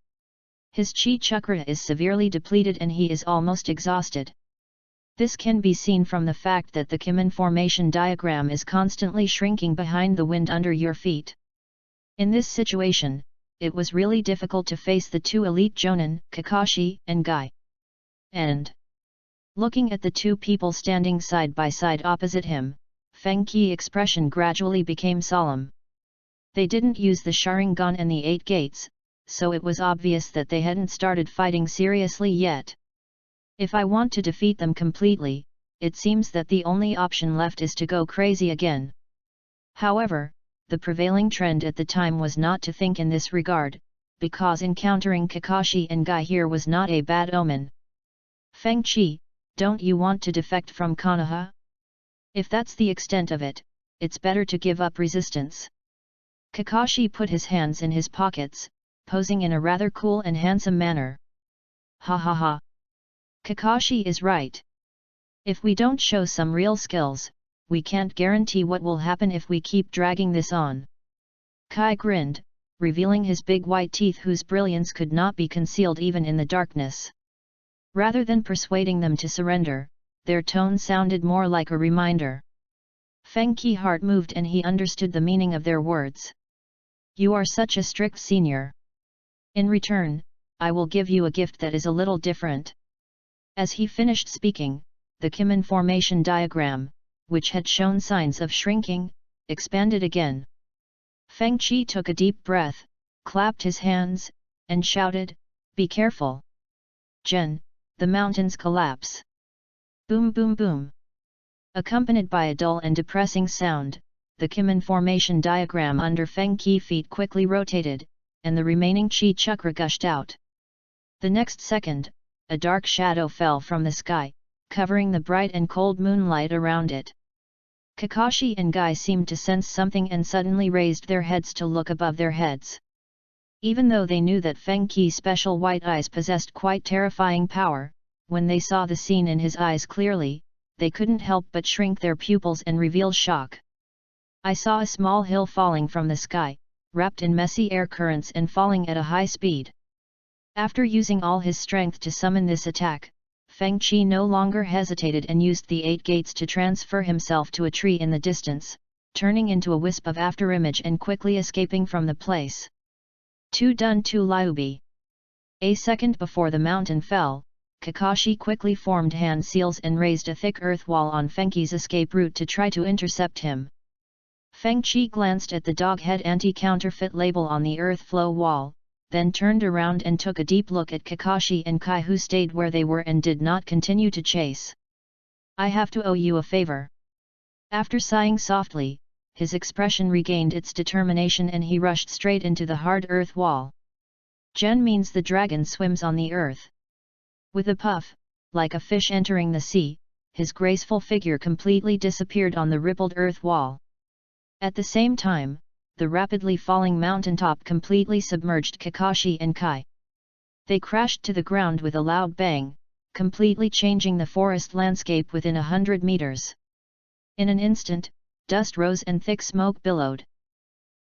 His chi chakra is severely depleted and he is almost exhausted. This can be seen from the fact that the Kimen formation diagram is constantly shrinking behind the wind under your feet. In this situation, it was really difficult to face the 2 elite Jonin, Kakashi and Guy. And looking at the 2 people standing side by side opposite him, Fenghou's expression gradually became solemn. They didn't use the Sharingan and the 8 gates, so it was obvious that they hadn't started fighting seriously yet. If I want to defeat them completely, it seems that the only option left is to go crazy again. However, the prevailing trend at the time was not to think in this regard, because encountering Kakashi and Guy here was not a bad omen. Fenghou, don't you want to defect from Konoha? If that's the extent of it, it's better to give up resistance. Kakashi put his hands in his pockets, posing in a rather cool and handsome manner. Ha ha ha! Kakashi is right. If we don't show some real skills, we can't guarantee what will happen if we keep dragging this on. Kai grinned, revealing his big white teeth whose brilliance could not be concealed even in the darkness. Rather than persuading them to surrender, their tone sounded more like a reminder. Fenghou's heart moved and he understood the meaning of their words. You are such a strict senior. In return, I will give you a gift that is a little different. As he finished speaking, the Kimen formation diagram, which had shown signs of shrinking, expanded again. Fenghou took a deep breath, clapped his hands, and shouted, "Be careful! Jen, the mountains collapse!" Boom boom boom! Accompanied by a dull and depressing sound, the Kimen formation diagram under Fenghou feet quickly rotated, and the remaining chi chakra gushed out. The next second, a dark shadow fell from the sky, covering the bright and cold moonlight around it. Kakashi and Guy seemed to sense something and suddenly raised their heads to look above their heads. Even though they knew that Fenghou's special white eyes possessed quite terrifying power, when they saw the scene in his eyes clearly, they couldn't help but shrink their pupils and reveal shock. I saw a small hill falling from the sky, wrapped in messy air currents and falling at a high speed. After using all his strength to summon this attack, Fenghou no longer hesitated and used the 8 gates to transfer himself to a tree in the distance, turning into a wisp of afterimage and quickly escaping from the place. 2 Dun Tu Liubi. A second before the mountain fell, Kakashi quickly formed hand seals and raised a thick earth wall on Fenghou's escape route to try to intercept him. Fenghou glanced at the doghead anti-counterfeit label on the earth flow wall, then turned around and took a deep look at Kakashi and Kai, who stayed where they were and did not continue to chase. "I have to owe you a favor." After sighing softly, his expression regained its determination and he rushed straight into the hard earth wall. Gen means the dragon swims on the earth. With a puff, like a fish entering the sea, his graceful figure completely disappeared on the rippled earth wall. At the same time, the rapidly falling mountaintop completely submerged Kakashi and Kai. They crashed to the ground with a loud bang, completely changing the forest landscape within 100 meters. In an instant, dust rose and thick smoke billowed.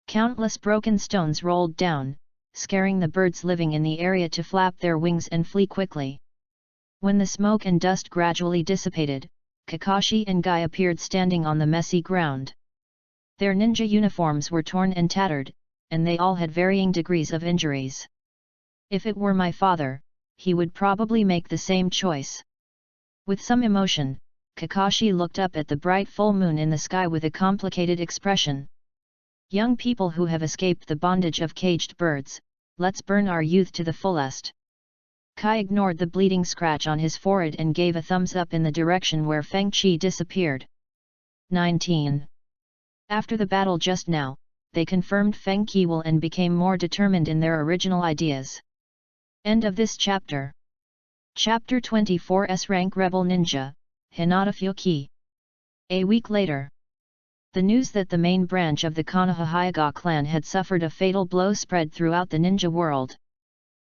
Countless broken stones rolled down, scaring the birds living in the area to flap their wings and flee quickly. When the smoke and dust gradually dissipated, Kakashi and Guy appeared standing on the messy ground. Their ninja uniforms were torn and tattered, and they all had varying degrees of injuries. If it were my father, he would probably make the same choice. With some emotion, Kakashi looked up at the bright full moon in the sky with a complicated expression. "Young people who have escaped the bondage of caged birds, let's burn our youth to the fullest." Kai ignored the bleeding scratch on his forehead and gave a thumbs up in the direction where Fenghou disappeared. 19. After the battle just now, they confirmed Fenghou and became more determined in their original ideas. End of this chapter. Chapter 24 S-Rank Rebel Ninja, Hinata Fyoki. A week later. The news that the main branch of the Konoha Hyuga clan had suffered a fatal blow spread throughout the ninja world.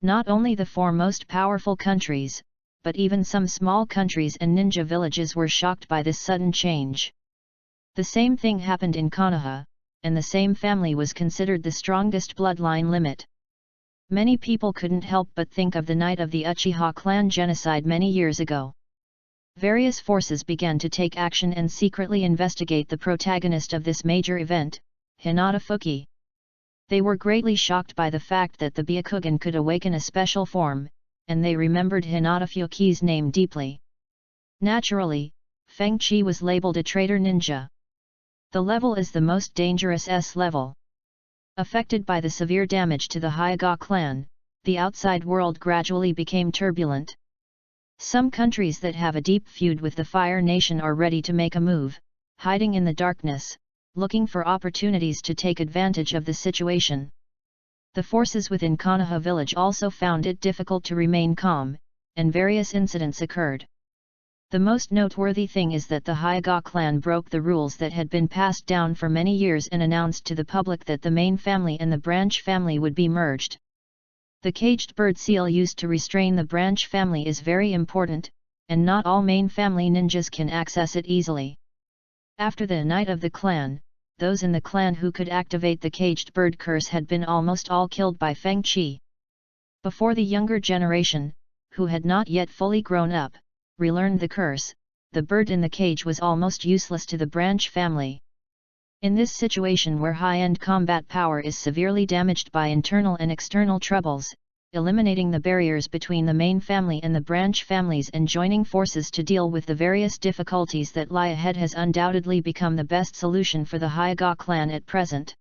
Not only the 4 most powerful countries, but even some small countries and ninja villages were shocked by this sudden change. The same thing happened in Konoha, and the same family was considered the strongest bloodline limit. Many people couldn't help but think of the night of the Uchiha clan genocide many years ago. Various forces began to take action and secretly investigate the protagonist of this major event, Hinata Fuki. They were greatly shocked by the fact that the Byakugan could awaken a special form, and they remembered Hinata Fuki's name deeply. Naturally, Fenghou was labeled a traitor ninja. The level is the most dangerous S level. Affected by the severe damage to the Hyuga clan, the outside world gradually became turbulent. Some countries that have a deep feud with the Fire Nation are ready to make a move, hiding in the darkness, looking for opportunities to take advantage of the situation. The forces within Konoha village also found it difficult to remain calm, and various incidents occurred. The most noteworthy thing is that the Hyuga clan broke the rules that had been passed down for many years and announced to the public that the main family and the branch family would be merged. The caged bird seal used to restrain the branch family is very important, and not all main family ninjas can access it easily. After the night of the clan, those in the clan who could activate the caged bird curse had been almost all killed by Fenghou. Before the younger generation, who had not yet fully grown up, relearned the curse, the bird in the cage was almost useless to the branch family. In this situation where high-end combat power is severely damaged by internal and external troubles, eliminating the barriers between the main family and the branch families and joining forces to deal with the various difficulties that lie ahead has undoubtedly become the best solution for the Hyuga clan at present.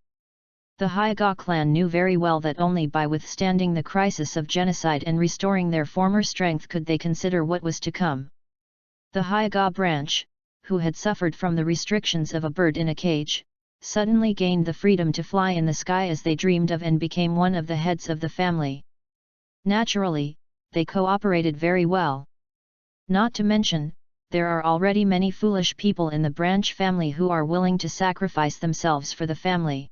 The Hyuga clan knew very well that only by withstanding the crisis of genocide and restoring their former strength could they consider what was to come. The Hyuga branch, who had suffered from the restrictions of a bird in a cage, suddenly gained the freedom to fly in the sky as they dreamed of and became one of the heads of the family. Naturally, they cooperated very well. Not to mention, there are already many foolish people in the branch family who are willing to sacrifice themselves for the family.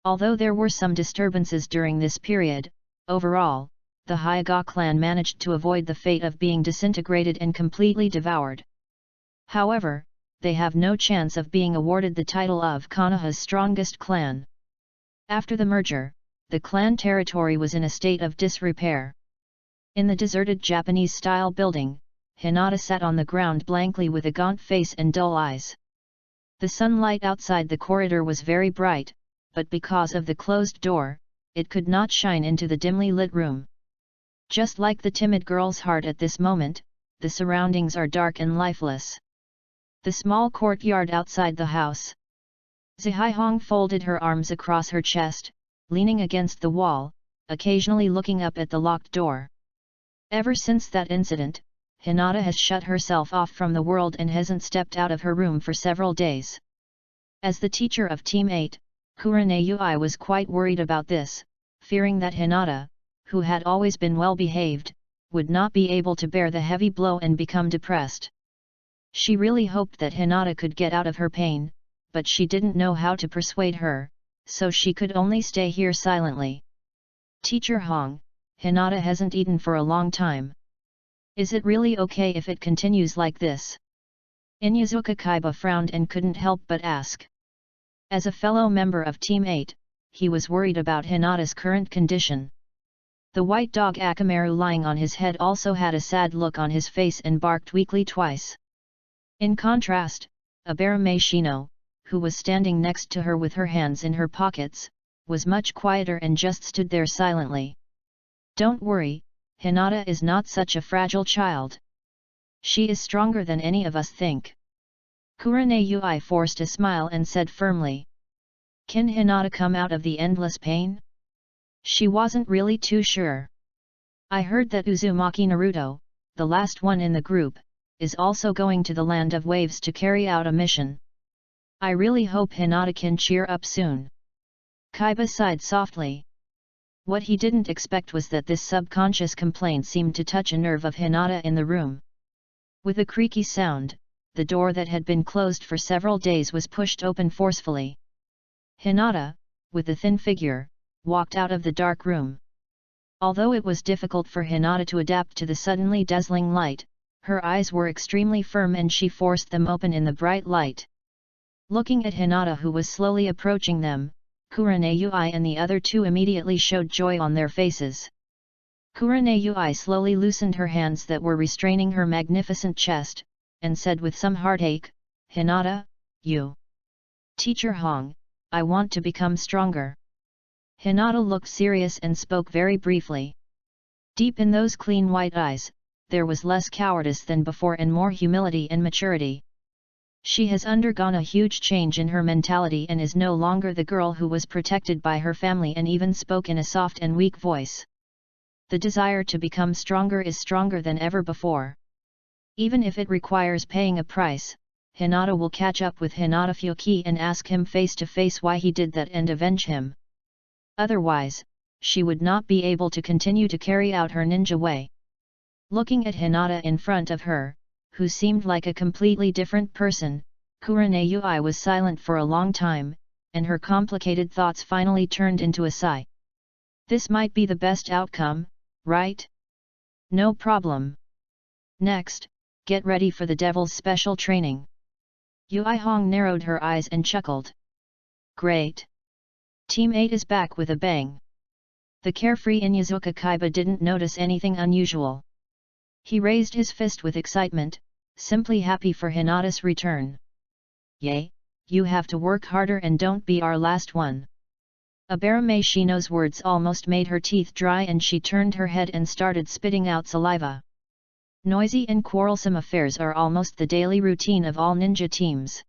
Although there were some disturbances during this period, overall, the Hyuga clan managed to avoid the fate of being disintegrated and completely devoured. However, they have no chance of being awarded the title of Konoha's strongest clan. After the merger, the clan territory was in a state of disrepair. In the deserted Japanese-style building, Hinata sat on the ground blankly with a gaunt face and dull eyes. The sunlight outside the corridor was very bright, but because of the closed door, it could not shine into the dimly lit room. Just like the timid girl's heart at this moment, the surroundings are dark and lifeless. The small courtyard outside the house. Zhihaihong folded her arms across her chest, leaning against the wall, occasionally looking up at the locked door. Ever since that incident, Hinata has shut herself off from the world and hasn't stepped out of her room for several days. As the teacher of Team 8, Kurenai was quite worried about this, fearing that Hinata, who had always been well behaved, would not be able to bear the heavy blow and become depressed. She really hoped that Hinata could get out of her pain, but she didn't know how to persuade her, so she could only stay here silently. Teacher Hong, Hinata hasn't eaten for a long time. Is it really okay if it continues like this? Inyazuka Kaiba frowned and couldn't help but ask. As a fellow member of Team 8, he was worried about Hinata's current condition. The white dog Akamaru lying on his head also had a sad look on his face and barked weakly twice. In contrast, Abarame Shino, who was standing next to her with her hands in her pockets, was much quieter and just stood there silently. Don't worry, Hinata is not such a fragile child. She is stronger than any of us think. Kurenai forced a smile and said firmly. Can Hinata come out of the endless pain? She wasn't really too sure. I heard that Uzumaki Naruto, the last one in the group, is also going to the Land of Waves to carry out a mission. I really hope Hinata can cheer up soon. Kaiba sighed softly. What he didn't expect was that this subconscious complaint seemed to touch a nerve of Hinata in the room. With a creaky sound, the door that had been closed for several days was pushed open forcefully. Hinata, with a thin figure, walked out of the dark room. Although it was difficult for Hinata to adapt to the suddenly dazzling light, her eyes were extremely firm and she forced them open in the bright light. Looking at Hinata who was slowly approaching them, Kurenai and the other two immediately showed joy on their faces. Kurenai slowly loosened her hands that were restraining her magnificent chest, and said with some heartache, Hinata, you. Teacher Hong, I want to become stronger. Hinata looked serious and spoke very briefly. Deep in those clean white eyes, there was less cowardice than before and more humility and maturity. She has undergone a huge change in her mentality and is no longer the girl who was protected by her family and even spoke in a soft and weak voice. The desire to become stronger is stronger than ever before. Even if it requires paying a price, Hinata will catch up with Hinata Fuki and ask him face to face why he did that and avenge him. Otherwise, she would not be able to continue to carry out her ninja way. Looking at Hinata in front of her, who seemed like a completely different person, Kurenai was silent for a long time, and her complicated thoughts finally turned into a sigh. This might be the best outcome, right? No problem. Next, get ready for the devil's special training. Hong narrowed her eyes and chuckled. Great! Team 8 is back with a bang. The carefree Inyazuka Kaiba didn't notice anything unusual. He raised his fist with excitement, simply happy for Hinata's return. Yay, you have to work harder and don't be our last one. Abarame Shino's words almost made her teeth dry and she turned her head and started spitting out saliva. Noisy and quarrelsome affairs are almost the daily routine of all ninja teams.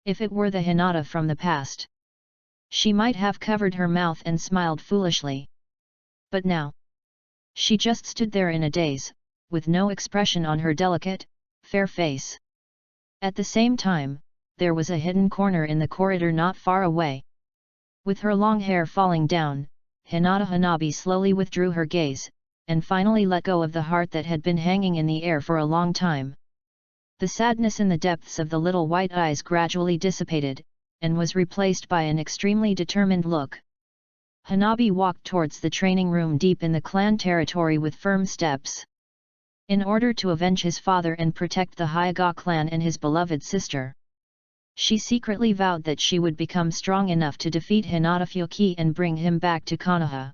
If it were the Hinata from the past, she might have covered her mouth and smiled foolishly. But now, she just stood there in a daze, with no expression on her delicate, fair face. At the same time, there was a hidden corner in the corridor not far away. With her long hair falling down, Hinata Hanabi slowly withdrew her gaze, and finally let go of the heart that had been hanging in the air for a long time. The sadness in the depths of the little white eyes gradually dissipated, and was replaced by an extremely determined look. Hanabi walked towards the training room deep in the clan territory with firm steps. In order to avenge his father and protect the Hyuga clan and his beloved sister, she secretly vowed that she would become strong enough to defeat Hinata Fuki and bring him back to Konoha.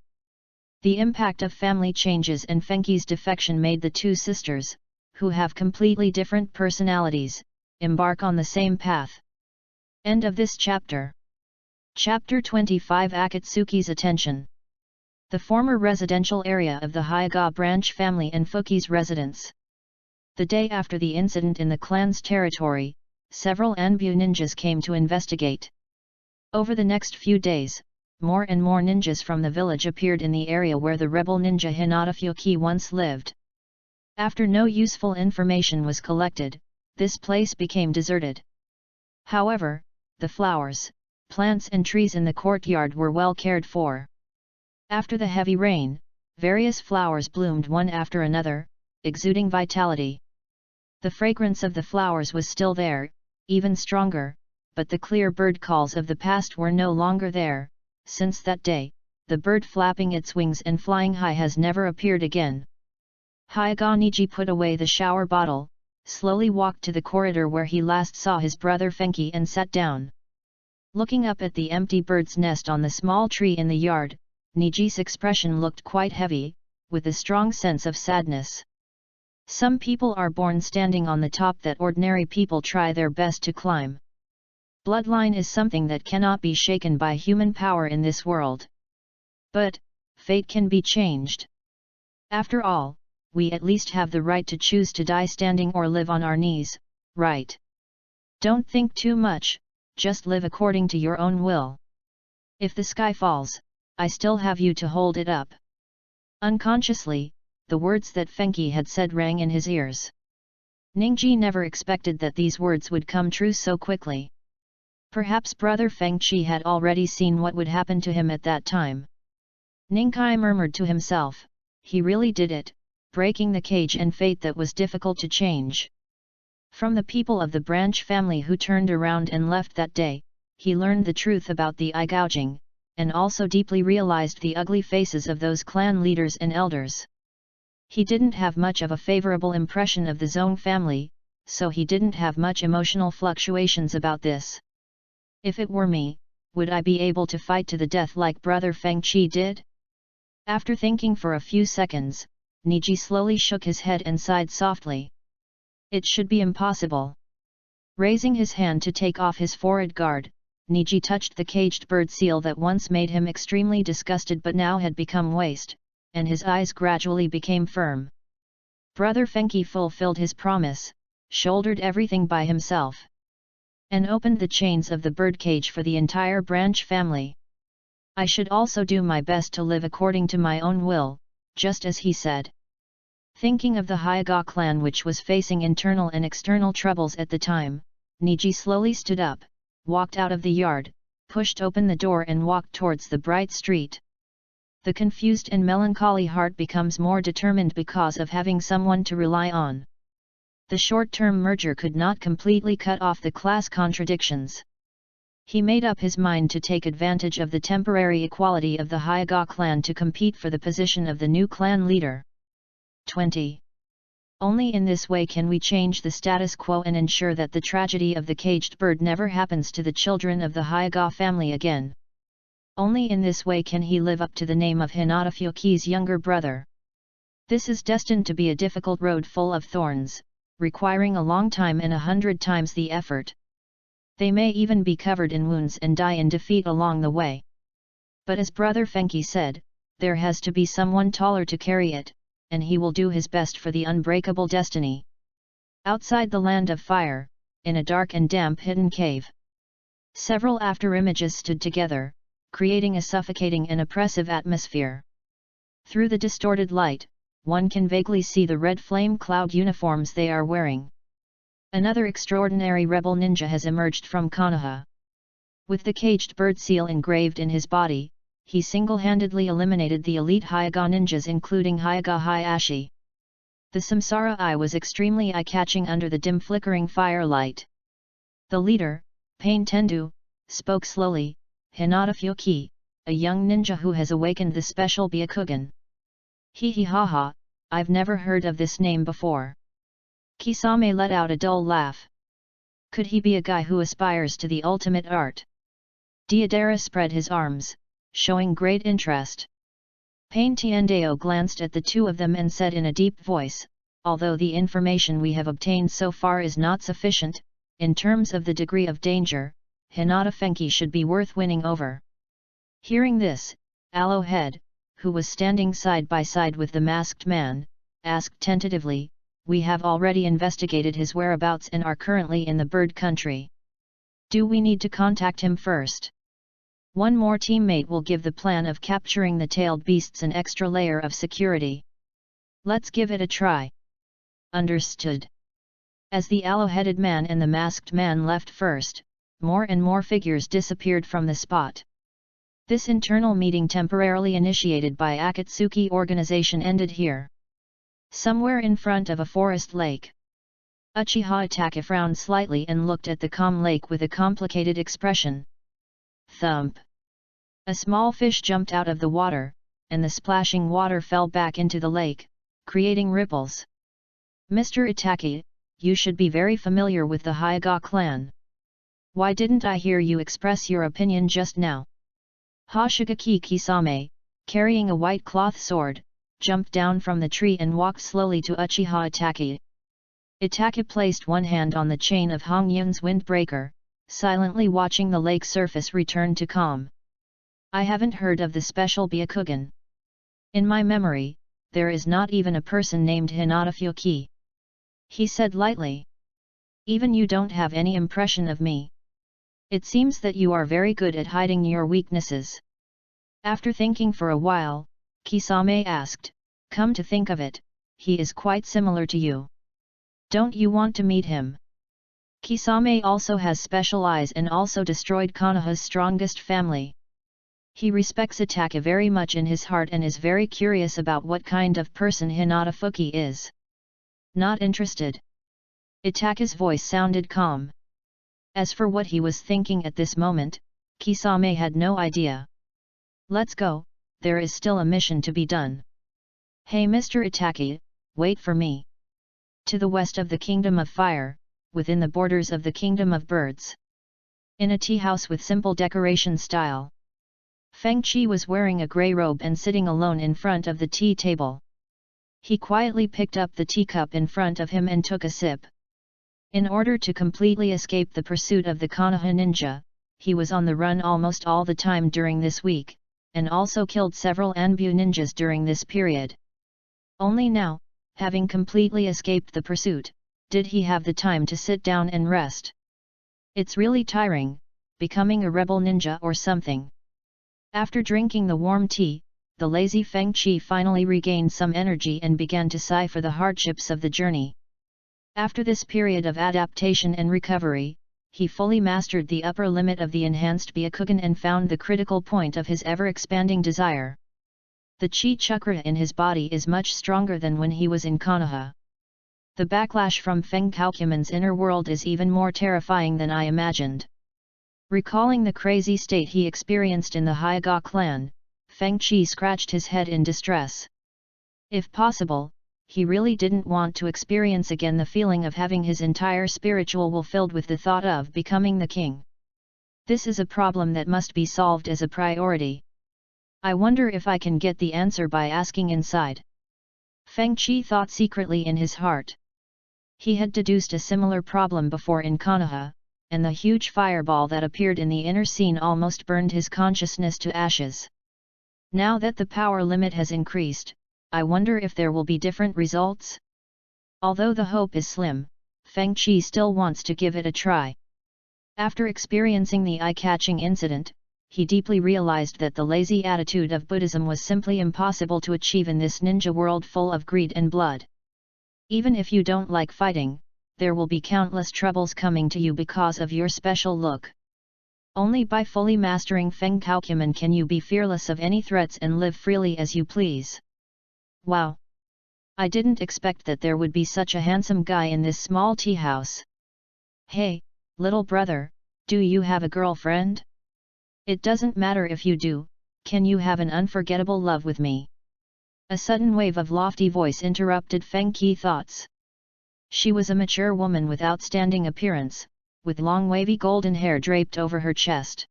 The impact of family changes and Fenki's defection made the two sisters, who have completely different personalities, embark on the same path. End of this chapter. Chapter 25 Akatsuki's attention. The former residential area of the Hyuga branch family and Fuki's residence. The day after the incident in the clan's territory, several Anbu ninjas came to investigate. Over the next few days, more and more ninjas from the village appeared in the area where the rebel ninja Hinata Fuki once lived. After no useful information was collected, this place became deserted. However, the flowers, plants and trees in the courtyard were well cared for. After the heavy rain, various flowers bloomed one after another, exuding vitality. The fragrance of the flowers was still there, even stronger, but the clear bird calls of the past were no longer there. Since that day, the bird flapping its wings and flying high has never appeared again. Hyuga Niji put away the shower bottle, slowly walked to the corridor where he last saw his brother Fenki and sat down. Looking up at the empty bird's nest on the small tree in the yard, Niji's expression looked quite heavy, with a strong sense of sadness. Some people are born standing on the top that ordinary people try their best to climb. Bloodline is something that cannot be shaken by human power in this world. But, fate can be changed. After all, we at least have the right to choose to die standing or live on our knees, right? Don't think too much, just live according to your own will. If the sky falls, I still have you to hold it up. Unconsciously, the words that Fenki had said rang in his ears. Ningji never expected that these words would come true so quickly. Perhaps brother Fengchi had already seen what would happen to him at that time. Ningkai murmured to himself, he really did it, breaking the cage and fate that was difficult to change. From the people of the branch family who turned around and left that day, he learned the truth about the eye gouging, and also deeply realized the ugly faces of those clan leaders and elders. He didn't have much of a favorable impression of the Zong family, so he didn't have much emotional fluctuations about this. If it were me, would I be able to fight to the death like brother Fengchi did? After thinking for a few seconds, Niji slowly shook his head and sighed softly. It should be impossible. Raising his hand to take off his forehead guard, Niji touched the caged bird seal that once made him extremely disgusted but now had become waste, and his eyes gradually became firm. Brother Fenki fulfilled his promise, shouldered everything by himself, and opened the chains of the bird cage for the entire branch family. I should also do my best to live according to my own will, just as he said. Thinking of the Hyuga clan which was facing internal and external troubles at the time, Niji slowly stood up, walked out of the yard, pushed open the door and walked towards the bright street. The confused and melancholy heart becomes more determined because of having someone to rely on. The short-term merger could not completely cut off the class contradictions. He made up his mind to take advantage of the temporary equality of the Hyuga clan to compete for the position of the new clan leader. 20. Only in this way can we change the status quo and ensure that the tragedy of the caged bird never happens to the children of the Hyuga family again. Only in this way can he live up to the name of Hinata Fuki's younger brother. This is destined to be a difficult road full of thorns, requiring a long time and 100 times the effort. They may even be covered in wounds and die in defeat along the way. But as brother Fenki said, there has to be someone taller to carry it, and he will do his best for the unbreakable destiny. Outside the land of fire, in a dark and damp hidden cave, several afterimages stood together, creating a suffocating and oppressive atmosphere. Through the distorted light, one can vaguely see the red flame cloud uniforms they are wearing. Another extraordinary rebel ninja has emerged from Konoha. With the caged bird seal engraved in his body, he single-handedly eliminated the elite Hyuga ninjas including Hyuga Hayashi. The Samsara eye was extremely eye-catching under the dim flickering firelight. The leader, Pain Tendu, spoke slowly, Hinata Fuki, a young ninja who has awakened the special Byakugan. Hee hee ha ha, I've never heard of this name before. Kisame let out a dull laugh. Could he be a guy who aspires to the ultimate art? Deodara spread his arms, showing great interest. Pain Tiendeo glanced at the two of them and said in a deep voice, although the information we have obtained so far is not sufficient, in terms of the degree of danger, Hinata Fenki should be worth winning over. Hearing this, Aloe Head, who was standing side by side with the masked man, asked tentatively, we have already investigated his whereabouts and are currently in the bird country. Do we need to contact him first? One more teammate will give the plan of capturing the tailed beasts an extra layer of security. Let's give it a try. Understood. As the aloe-headed man and the masked man left first, more and more figures disappeared from the spot. This internal meeting temporarily initiated by Akatsuki organization ended here. Somewhere in front of a forest lake. Uchiha Itachi frowned slightly and looked at the calm lake with a complicated expression. Thump! A small fish jumped out of the water, and the splashing water fell back into the lake, creating ripples. Mr. Itachi, you should be very familiar with the Hyuga clan. Why didn't I hear you express your opinion just now? Hoshigaki Kisame, carrying a white cloth sword, jumped down from the tree and walked slowly to Uchiha Itachi. Itachi placed one hand on the chain of Hongyun's windbreaker, silently watching the lake surface return to calm. I haven't heard of the special Byakugan. In my memory, there is not even a person named Hinata Fuki. He said lightly. Even you don't have any impression of me. It seems that you are very good at hiding your weaknesses. After thinking for a while, Kisame asked, come to think of it, he is quite similar to you. Don't you want to meet him? Kisame also has special eyes and also destroyed Konoha's strongest family. He respects Itachi very much in his heart and is very curious about what kind of person Hinata Fuki is. Not interested. Itachi's voice sounded calm. As for what he was thinking at this moment, Kisame had no idea. Let's go, there is still a mission to be done. Hey Mr. Itachi, wait for me. To the west of the Kingdom of Fire, within the borders of the Kingdom of Birds. In a tea house with simple decoration style. Feng Qi was wearing a grey robe and sitting alone in front of the tea table. He quietly picked up the teacup in front of him and took a sip. In order to completely escape the pursuit of the Konoha ninja, he was on the run almost all the time during this week, and also killed several Anbu ninjas during this period. Only now, having completely escaped the pursuit, did he have the time to sit down and rest. It's really tiring, becoming a rebel ninja or something. After drinking the warm tea, the lazy Feng Qi finally regained some energy and began to sigh for the hardships of the journey. After this period of adaptation and recovery, he fully mastered the upper limit of the enhanced Byakugan and found the critical point of his ever-expanding desire. The chi chakra in his body is much stronger than when he was in Konoha. The backlash from Fenghou's inner world is even more terrifying than I imagined. Recalling the crazy state he experienced in the Hyuga clan, Feng Qi scratched his head in distress. If possible, he really didn't want to experience again the feeling of having his entire spiritual will filled with the thought of becoming the king. This is a problem that must be solved as a priority. I wonder if I can get the answer by asking inside. Feng Qi thought secretly in his heart. He had deduced a similar problem before in Konoha, and the huge fireball that appeared in the inner scene almost burned his consciousness to ashes. Now that the power limit has increased, I wonder if there will be different results? Although the hope is slim, Feng Qi still wants to give it a try. After experiencing the eye-catching incident, he deeply realized that the lazy attitude of Buddhism was simply impossible to achieve in this ninja world full of greed and blood. Even if you don't like fighting, there will be countless troubles coming to you because of your special look. Only by fully mastering Fenghou can you be fearless of any threats and live freely as you please. Wow! I didn't expect that there would be such a handsome guy in this small tea house. Hey, little brother, do you have a girlfriend? It doesn't matter if you do, can you have an unforgettable love with me? A sudden wave of lofty voice interrupted Fenghou's thoughts. She was a mature woman with outstanding appearance, with long wavy golden hair draped over her chest.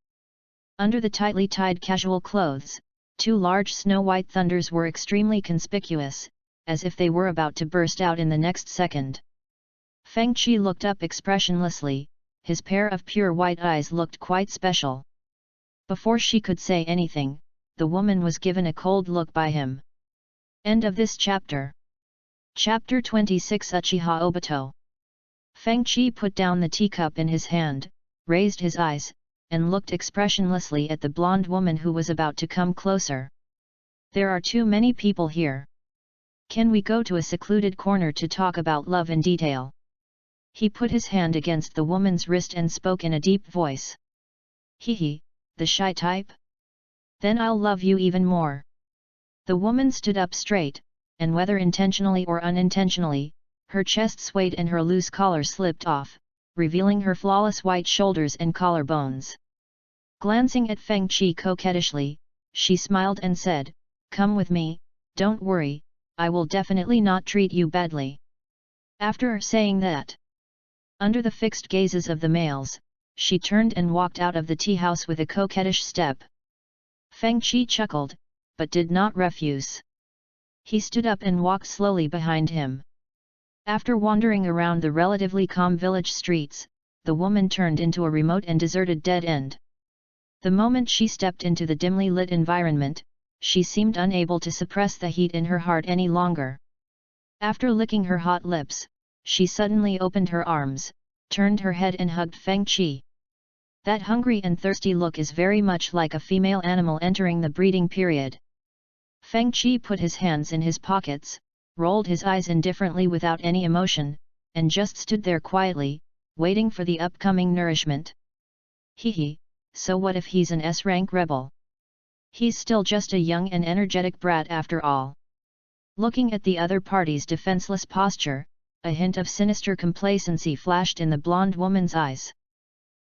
Under the tightly tied casual clothes, two large snow-white thunders were extremely conspicuous, as if they were about to burst out in the next second. Fenghou looked up expressionlessly, his pair of pure white eyes looked quite special. Before she could say anything, the woman was given a cold look by him. End of this chapter. Chapter 26 Uchiha Obito. Fenghou put down the teacup in his hand, raised his eyes, and looked expressionlessly at the blonde woman who was about to come closer. There are too many people here. Can we go to a secluded corner to talk about love in detail? He put his hand against the woman's wrist and spoke in a deep voice. Hee, the shy type? Then I'll love you even more. The woman stood up straight, and whether intentionally or unintentionally, her chest swayed and her loose collar slipped off, revealing her flawless white shoulders and collarbones. Glancing at Fenghou coquettishly, she smiled and said, "Come with me, don't worry, I will definitely not treat you badly." After saying that, under the fixed gazes of the males, she turned and walked out of the tea house with a coquettish step. Fenghou chuckled, but did not refuse. He stood up and walked slowly behind him. After wandering around the relatively calm village streets, the woman turned into a remote and deserted dead end. The moment she stepped into the dimly lit environment, she seemed unable to suppress the heat in her heart any longer. After licking her hot lips, she suddenly opened her arms, turned her head and hugged Fenghou. That hungry and thirsty look is very much like a female animal entering the breeding period. Fenghou put his hands in his pockets, rolled his eyes indifferently without any emotion, and just stood there quietly, waiting for the upcoming nourishment. Hee, so what if he's an S-rank rebel? He's still just a young and energetic brat after all. Looking at the other party's defenseless posture, a hint of sinister complacency flashed in the blonde woman's eyes.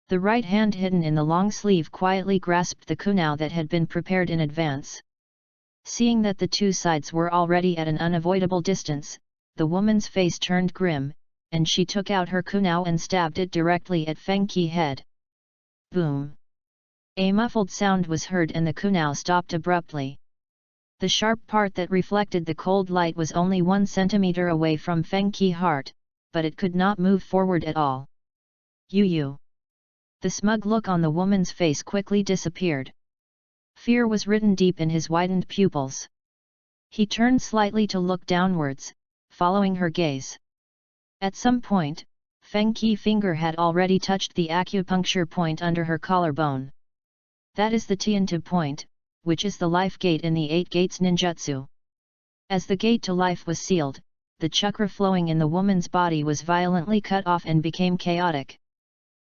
The right hand hidden in the long sleeve quietly grasped the kunao that had been prepared in advance. Seeing that the two sides were already at an unavoidable distance, the woman's face turned grim, and she took out her kunao and stabbed it directly at Fenghou's head. Boom! A muffled sound was heard and the kunao stopped abruptly. The sharp part that reflected the cold light was only 1 centimeter away from Fenghou's heart, but it could not move forward at all. You! The smug look on the woman's face quickly disappeared. Fear was written deep in his widened pupils. He turned slightly to look downwards, following her gaze. At some point, Fenghou's finger had already touched the acupuncture point under her collarbone. That is the Tiantu point, which is the life gate in the 8 gates ninjutsu. As the gate to life was sealed, the chakra flowing in the woman's body was violently cut off and became chaotic.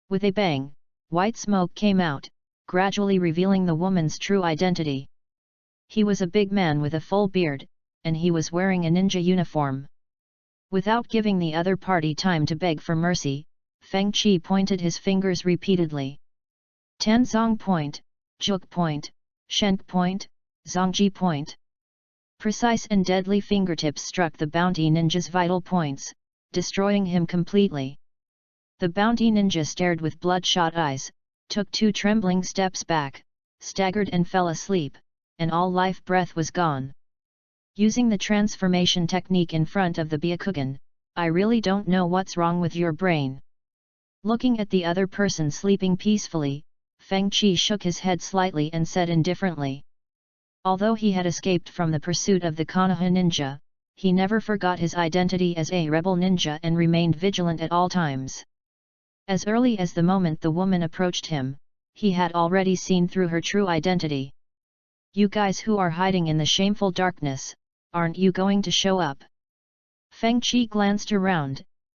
With a bang, white smoke came out, gradually revealing the woman's true identity. He was a big man with a full beard, and he was wearing a ninja uniform. Without giving the other party time to beg for mercy, Fenghou pointed his fingers repeatedly. Tanzong point, Juk point, Shenk point, Zongji point. Precise and deadly fingertips struck the bounty ninja's vital points, destroying him completely. The bounty ninja stared with bloodshot eyes, took 2 trembling steps back, staggered and fell asleep, and all life breath was gone. Using the transformation technique in front of the Byakugan, I really don't know what's wrong with your brain. Looking at the other person sleeping peacefully, Fenghou shook his head slightly and said indifferently. Although he had escaped from the pursuit of the Konoha ninja, he never forgot his identity as a rebel ninja and remained vigilant at all times. As early as the moment the woman approached him, he had already seen through her true identity. You guys who are hiding in the shameful darkness, aren't you going to show up? Fenghou glanced around,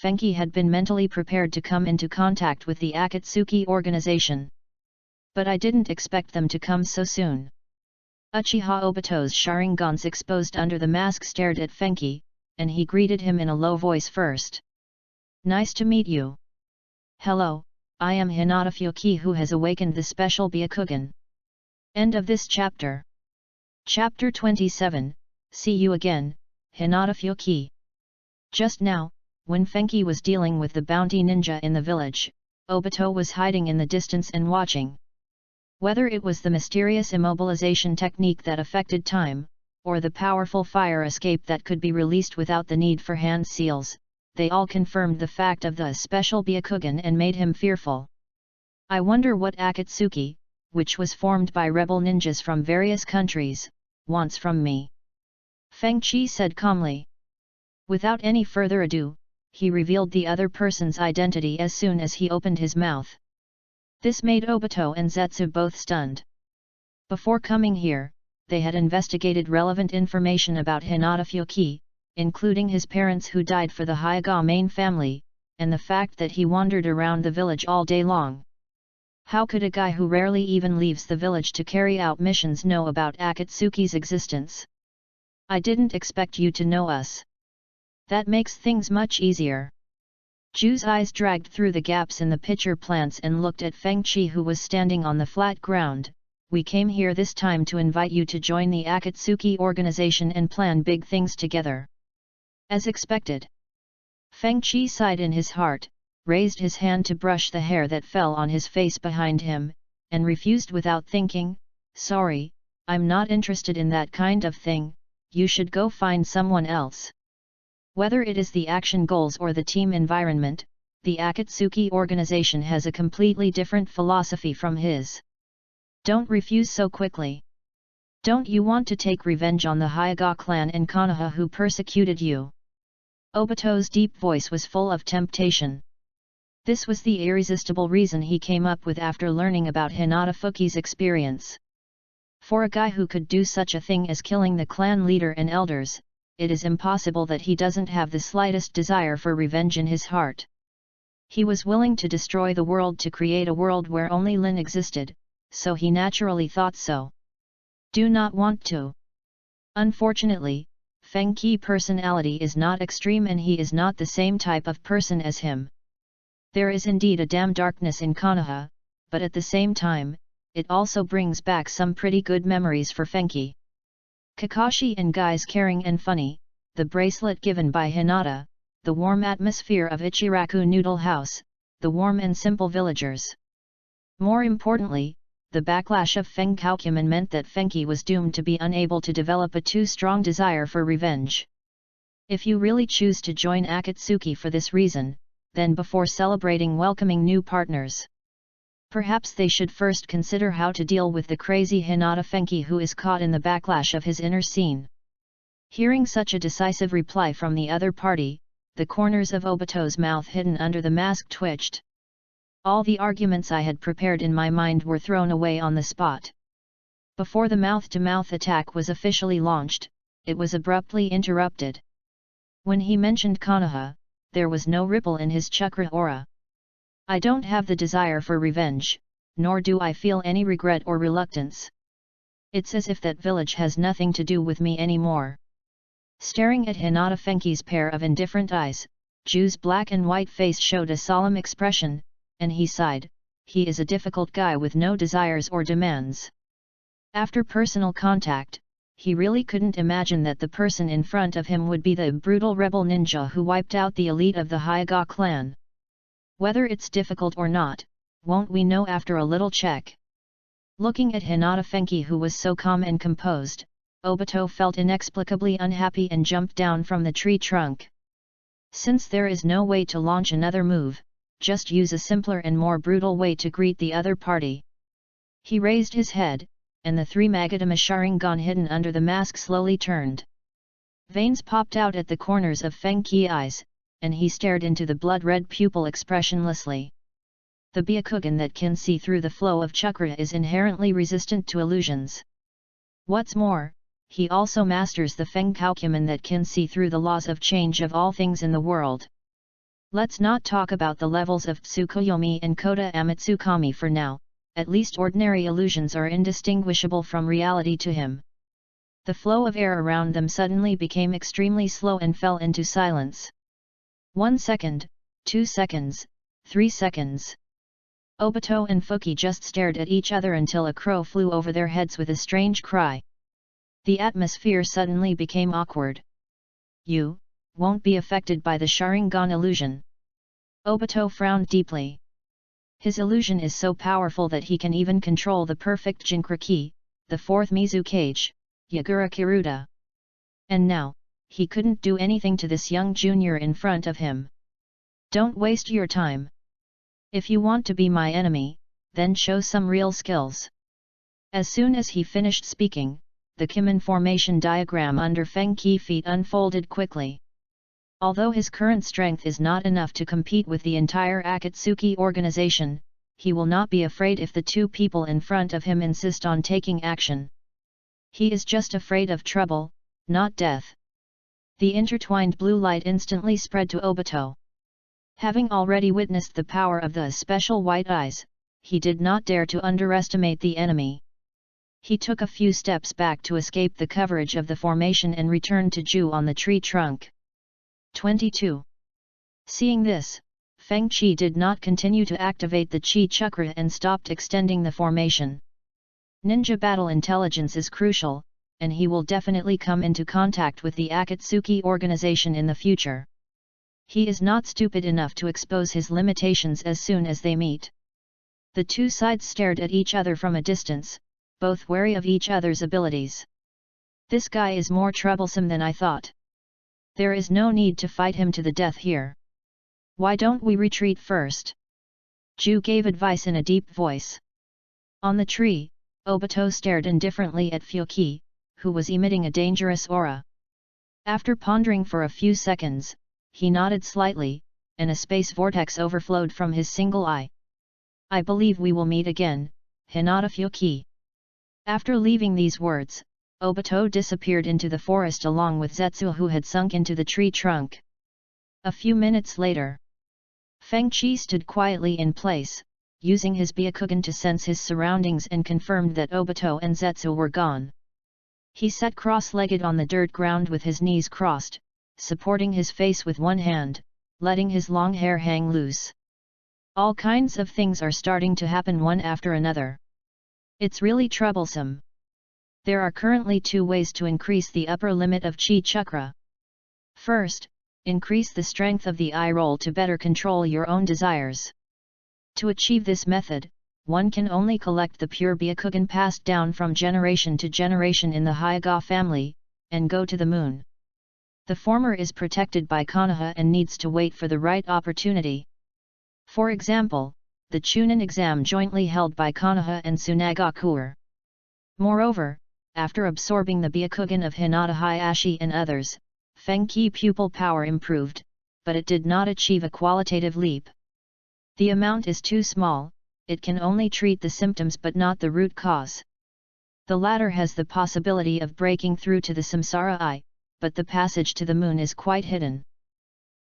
Fenghou had been mentally prepared to come into contact with the Akatsuki organization. But I didn't expect them to come so soon. Uchiha Obito's Sharingans exposed under the mask stared at Fenghou, and he greeted him in a low voice first. Nice to meet you. Hello, I am Hinata Fuki who has awakened the special Byakugan. End of this chapter. Chapter 27, See you again, Hinata Fuki. Just now, when Fenghou was dealing with the bounty ninja in the village, Obito was hiding in the distance and watching. Whether it was the mysterious immobilization technique that affected time, or the powerful fire escape that could be released without the need for hand seals, they all confirmed the fact of the special Byakugan and made him fearful. I wonder what Akatsuki, which was formed by rebel ninjas from various countries, wants from me. Fenghou said calmly. Without any further ado, he revealed the other person's identity as soon as he opened his mouth. This made Obito and Zetsu both stunned. Before coming here, they had investigated relevant information about Hinata Fuki, including his parents who died for the Hyuga main family, and the fact that he wandered around the village all day long. How could a guy who rarely even leaves the village to carry out missions know about Akatsuki's existence? I didn't expect you to know us. That makes things much easier. Ju's eyes dragged through the gaps in the pitcher plants and looked at Fenghou who was standing on the flat ground. We came here this time to invite you to join the Akatsuki organization and plan big things together. As expected. Fenghou sighed in his heart, raised his hand to brush the hair that fell on his face behind him, and refused without thinking, Sorry, I'm not interested in that kind of thing, you should go find someone else. Whether it is the action goals or the team environment, the Akatsuki organization has a completely different philosophy from his. Don't refuse so quickly. Don't you want to take revenge on the Hyuga clan and Konoha who persecuted you? Obito's deep voice was full of temptation. This was the irresistible reason he came up with after learning about Hinata Fuki's experience. For a guy who could do such a thing as killing the clan leader and elders, it is impossible that he doesn't have the slightest desire for revenge in his heart. He was willing to destroy the world to create a world where only Lin existed, so he naturally thought so. Do not want to. Unfortunately, Fenghou's personality is not extreme and he is not the same type of person as him. There is indeed a damn darkness in Konoha, but at the same time, it also brings back some pretty good memories for Fenghou. Kakashi and guys caring and funny, the bracelet given by Hinata, the warm atmosphere of Ichiraku Noodle House, the warm and simple villagers. More importantly, the backlash of Fenghoukuman meant that Fenghou was doomed to be unable to develop a too strong desire for revenge. If you really choose to join Akatsuki for this reason, then before celebrating welcoming new partners, perhaps they should first consider how to deal with the crazy Hinata Fenghou who is caught in the backlash of his inner scene. Hearing such a decisive reply from the other party, the corners of Obito's mouth hidden under the mask twitched. All the arguments I had prepared in my mind were thrown away on the spot. Before the mouth-to-mouth attack was officially launched, it was abruptly interrupted. When he mentioned Konoha, there was no ripple in his chakra aura. I don't have the desire for revenge, nor do I feel any regret or reluctance. It's as if that village has nothing to do with me anymore. Staring at Hinata Fenghou's pair of indifferent eyes, Ju's black and white face showed a solemn expression, and he sighed. He is a difficult guy with no desires or demands. After personal contact, he really couldn't imagine that the person in front of him would be the brutal rebel ninja who wiped out the elite of the Hyuga clan. Whether it's difficult or not, won't we know after a little check? Looking at Hinata Fenghou who was so calm and composed, Obito felt inexplicably unhappy and jumped down from the tree trunk. Since there is no way to launch another move, just use a simpler and more brutal way to greet the other party. He raised his head, and the three Magatama Sharingan hidden under the mask slowly turned. Veins popped out at the corners of Fenghou's eyes, and he stared into the blood-red pupil expressionlessly. The Byakugan that can see through the flow of chakra is inherently resistant to illusions. What's more, he also masters the Fenghoukuman that can see through the laws of change of all things in the world. Let's not talk about the levels of Tsukuyomi and Kota Amatsukami for now, at least ordinary illusions are indistinguishable from reality to him. The flow of air around them suddenly became extremely slow and fell into silence. 1 second, 2 seconds, 3 seconds. Obito and Fuki just stared at each other until a crow flew over their heads with a strange cry. The atmosphere suddenly became awkward. You won't be affected by the Sharingan illusion. Obito frowned deeply. His illusion is so powerful that he can even control the perfect Jinchuriki, the fourth Mizukage, Yagura Kiruta. And now, he couldn't do anything to this young junior in front of him. Don't waste your time. If you want to be my enemy, then show some real skills. As soon as he finished speaking, the Kimen formation diagram under Fenghou feet unfolded quickly. Although his current strength is not enough to compete with the entire Akatsuki organization, he will not be afraid if the two people in front of him insist on taking action. He is just afraid of trouble, not death. The intertwined blue light instantly spread to Obito. Having already witnessed the power of the special white eyes, he did not dare to underestimate the enemy. He took a few steps back to escape the coverage of the formation and returned to Ju on the tree trunk. 22. Seeing this, Feng Qi did not continue to activate the Qi Chakra and stopped extending the formation. Ninja battle intelligence is crucial, and he will definitely come into contact with the Akatsuki organization in the future. He is not stupid enough to expose his limitations as soon as they meet. The two sides stared at each other from a distance, both wary of each other's abilities. This guy is more troublesome than I thought. There is no need to fight him to the death here. Why don't we retreat first? Ju gave advice in a deep voice. On the tree, Obito stared indifferently at Fuki, who was emitting a dangerous aura. After pondering for a few seconds, he nodded slightly, and a space vortex overflowed from his single eye. I believe we will meet again, Hinata Fuki. After leaving these words, Obito disappeared into the forest along with Zetsu, who had sunk into the tree trunk. A few minutes later, Feng Qi stood quietly in place, using his Byakugan to sense his surroundings and confirmed that Obito and Zetsu were gone. He sat cross-legged on the dirt ground with his knees crossed, supporting his face with one hand, letting his long hair hang loose. All kinds of things are starting to happen one after another. It's really troublesome. There are currently two ways to increase the upper limit of Qi Chakra. First, increase the strength of the eye roll to better control your own desires. To achieve this method, one can only collect the pure Byakugan passed down from generation to generation in the Hyuga family, and go to the moon. The former is protected by Konoha and needs to wait for the right opportunity. For example, the Chunin exam jointly held by Konoha and Tsunagakuer. Moreover, after absorbing the Byakugan of Hinata Hayashi and others, Feng Qi pupil power improved, but it did not achieve a qualitative leap. The amount is too small, it can only treat the symptoms but not the root cause. The latter has the possibility of breaking through to the samsara eye, but the passage to the moon is quite hidden.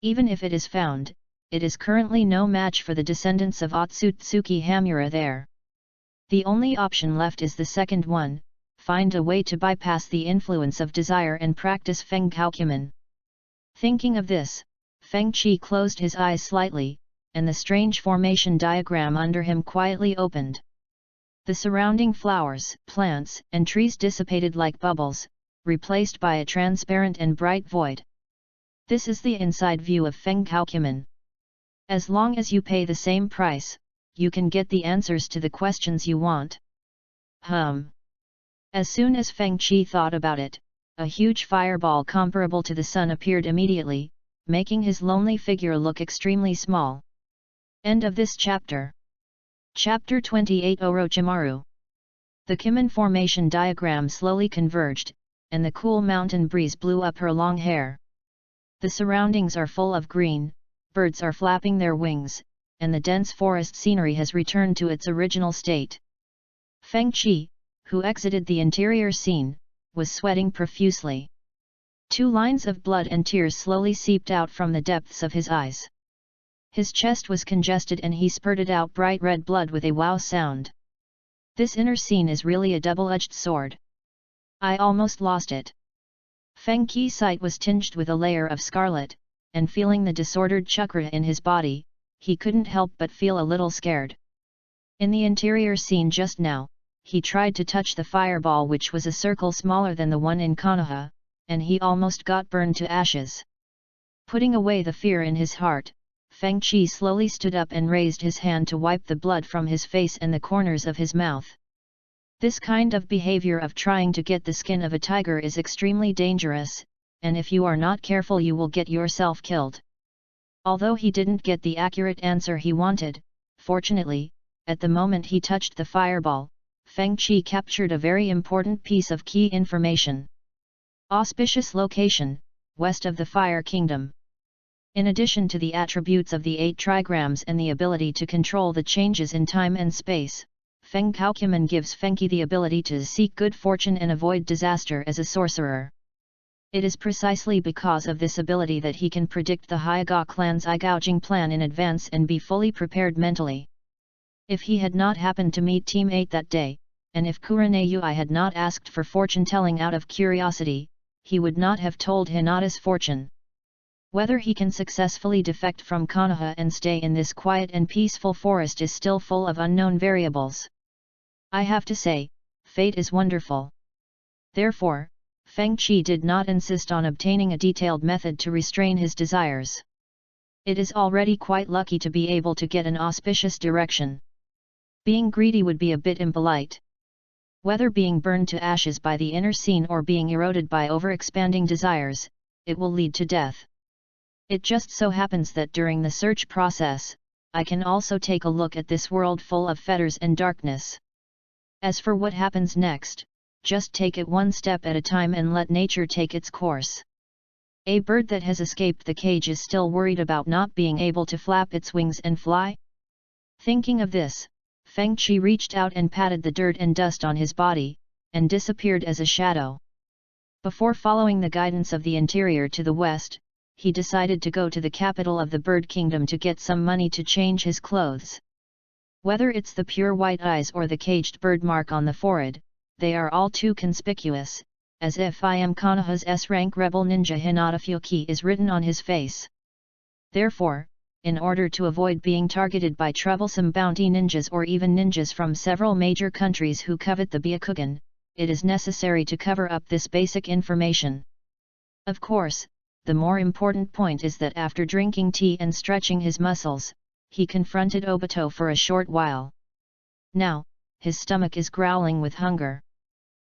Even if it is found, it is currently no match for the descendants of Otsutsuki Hamura there. The only option left is the second one, find a way to bypass the influence of desire and practice Fenghou Kimen. Thinking of this, Feng Qi closed his eyes slightly, and the strange formation diagram under him quietly opened. The surrounding flowers, plants, and trees dissipated like bubbles, replaced by a transparent and bright void. This is the inside view of Fenghou Kimen. As long as you pay the same price, you can get the answers to the questions you want. As soon as Feng Qi thought about it, a huge fireball comparable to the sun appeared immediately, making his lonely figure look extremely small. End of this chapter. Chapter 28 Orochimaru. The Kimen formation diagram slowly converged, and the cool mountain breeze blew up her long hair. The surroundings are full of green, birds are flapping their wings, and the dense forest scenery has returned to its original state. Feng Qi, who exited the interior scene, was sweating profusely. 2 lines of blood and tears slowly seeped out from the depths of his eyes. His chest was congested and he spurted out bright red blood with a wow sound. This inner scene is really a double-edged sword. I almost lost it. Fenghu's sight was tinged with a layer of scarlet, and feeling the disordered chakra in his body, he couldn't help but feel a little scared. In the interior scene just now, he tried to touch the fireball which was a circle smaller than the one in Konoha, and he almost got burned to ashes. Putting away the fear in his heart, Fenghu slowly stood up and raised his hand to wipe the blood from his face and the corners of his mouth. This kind of behavior of trying to get the skin of a tiger is extremely dangerous, and if you are not careful you will get yourself killed. Although he didn't get the accurate answer he wanted, fortunately, at the moment he touched the fireball, Fenghu captured a very important piece of key information. Auspicious location, west of the Fire Kingdom. In addition to the attributes of the 8 trigrams and the ability to control the changes in time and space, Fenghou gives Fenghu the ability to seek good fortune and avoid disaster as a sorcerer. It is precisely because of this ability that he can predict the Hyuga clan's eye-gouging plan in advance and be fully prepared mentally. If he had not happened to meet Team 8 that day, and if Kurenai had not asked for fortune-telling out of curiosity, he would not have told Hinata's fortune. Whether he can successfully defect from Konoha and stay in this quiet and peaceful forest is still full of unknown variables. I have to say, fate is wonderful. Therefore, Fenghu did not insist on obtaining a detailed method to restrain his desires. It is already quite lucky to be able to get an auspicious direction. Being greedy would be a bit impolite. Whether being burned to ashes by the inner scene or being eroded by overexpanding desires, it will lead to death. It just so happens that during the search process, I can also take a look at this world full of fetters and darkness. As for what happens next, just take it one step at a time and let nature take its course. A bird that has escaped the cage is still worried about not being able to flap its wings and fly? Thinking of this, Fenghu reached out and patted the dirt and dust on his body, and disappeared as a shadow. Before following the guidance of the interior to the west, he decided to go to the capital of the bird kingdom to get some money to change his clothes. Whether it's the pure white eyes or the caged bird mark on the forehead, they are all too conspicuous, as if I am Konoha's S-rank rebel ninja Hinata Fuki is written on his face. Therefore, in order to avoid being targeted by troublesome bounty ninjas or even ninjas from several major countries who covet the Byakugan, it is necessary to cover up this basic information. Of course, the more important point is that after drinking tea and stretching his muscles, he confronted Obito for a short while. Now, his stomach is growling with hunger.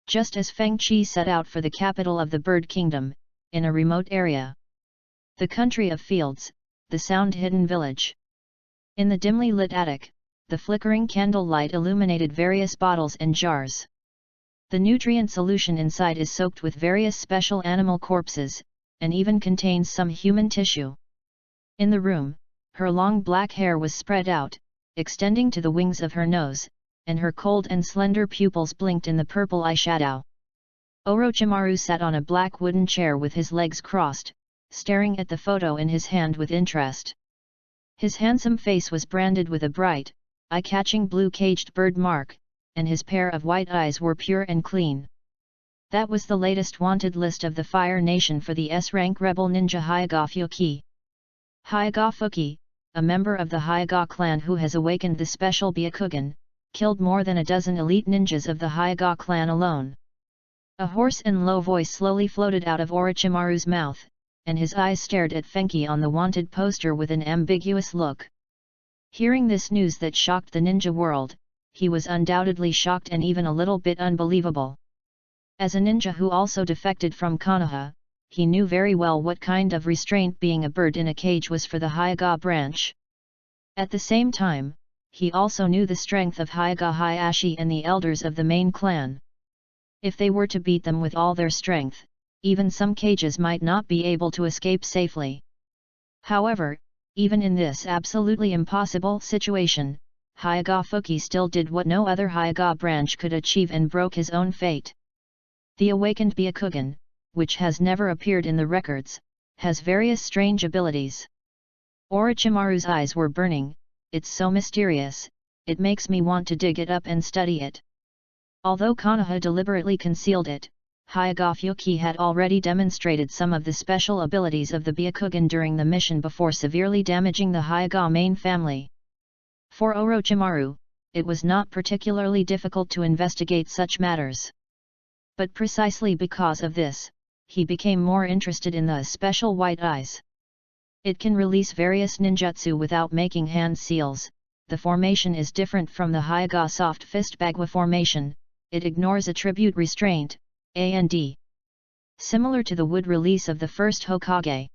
Just as Fenghu set out for the capital of the bird kingdom, in a remote area. The country of fields, the sound-hidden village. In the dimly lit attic, the flickering candlelight illuminated various bottles and jars. The nutrient solution inside is soaked with various special animal corpses, and even contains some human tissue. In the room, her long black hair was spread out, extending to the wings of her nose, and her cold and slender pupils blinked in the purple eyeshadow. Orochimaru sat on a black wooden chair with his legs crossed, staring at the photo in his hand with interest. His handsome face was branded with a bright, eye-catching blue caged bird mark, and his pair of white eyes were pure and clean. That was the latest wanted list of the Fire Nation for the S-rank rebel ninja Hyuga Fuki. Hyuga Fuki, a member of the Hyuga clan who has awakened the special Byakugan, killed more than a dozen elite ninjas of the Hyuga clan alone. A hoarse and low voice slowly floated out of Orochimaru's mouth, and his eyes stared at Fenghu on the wanted poster with an ambiguous look. Hearing this news that shocked the ninja world, he was undoubtedly shocked and even a little bit unbelievable. As a ninja who also defected from Konoha, he knew very well what kind of restraint being a bird in a cage was for the Hyuga branch. At the same time, he also knew the strength of Hyuga Hayashi and the elders of the main clan. If they were to beat them with all their strength, even some cages might not be able to escape safely. However, even in this absolutely impossible situation, Hyuga Fuki still did what no other Hyuga branch could achieve and broke his own fate. The awakened Byakugan, which has never appeared in the records, has various strange abilities. Orochimaru's eyes were burning. It's so mysterious, it makes me want to dig it up and study it. Although Konoha deliberately concealed it, Hyuga Fyoki had already demonstrated some of the special abilities of the Byakugan during the mission before severely damaging the Hyuga main family. For Orochimaru, it was not particularly difficult to investigate such matters. But precisely because of this, he became more interested in the special white eyes. It can release various ninjutsu without making hand seals. The formation is different from the Hyuga soft fist Bagua formation, it ignores attribute restraint, and similar to the wood release of the first Hokage.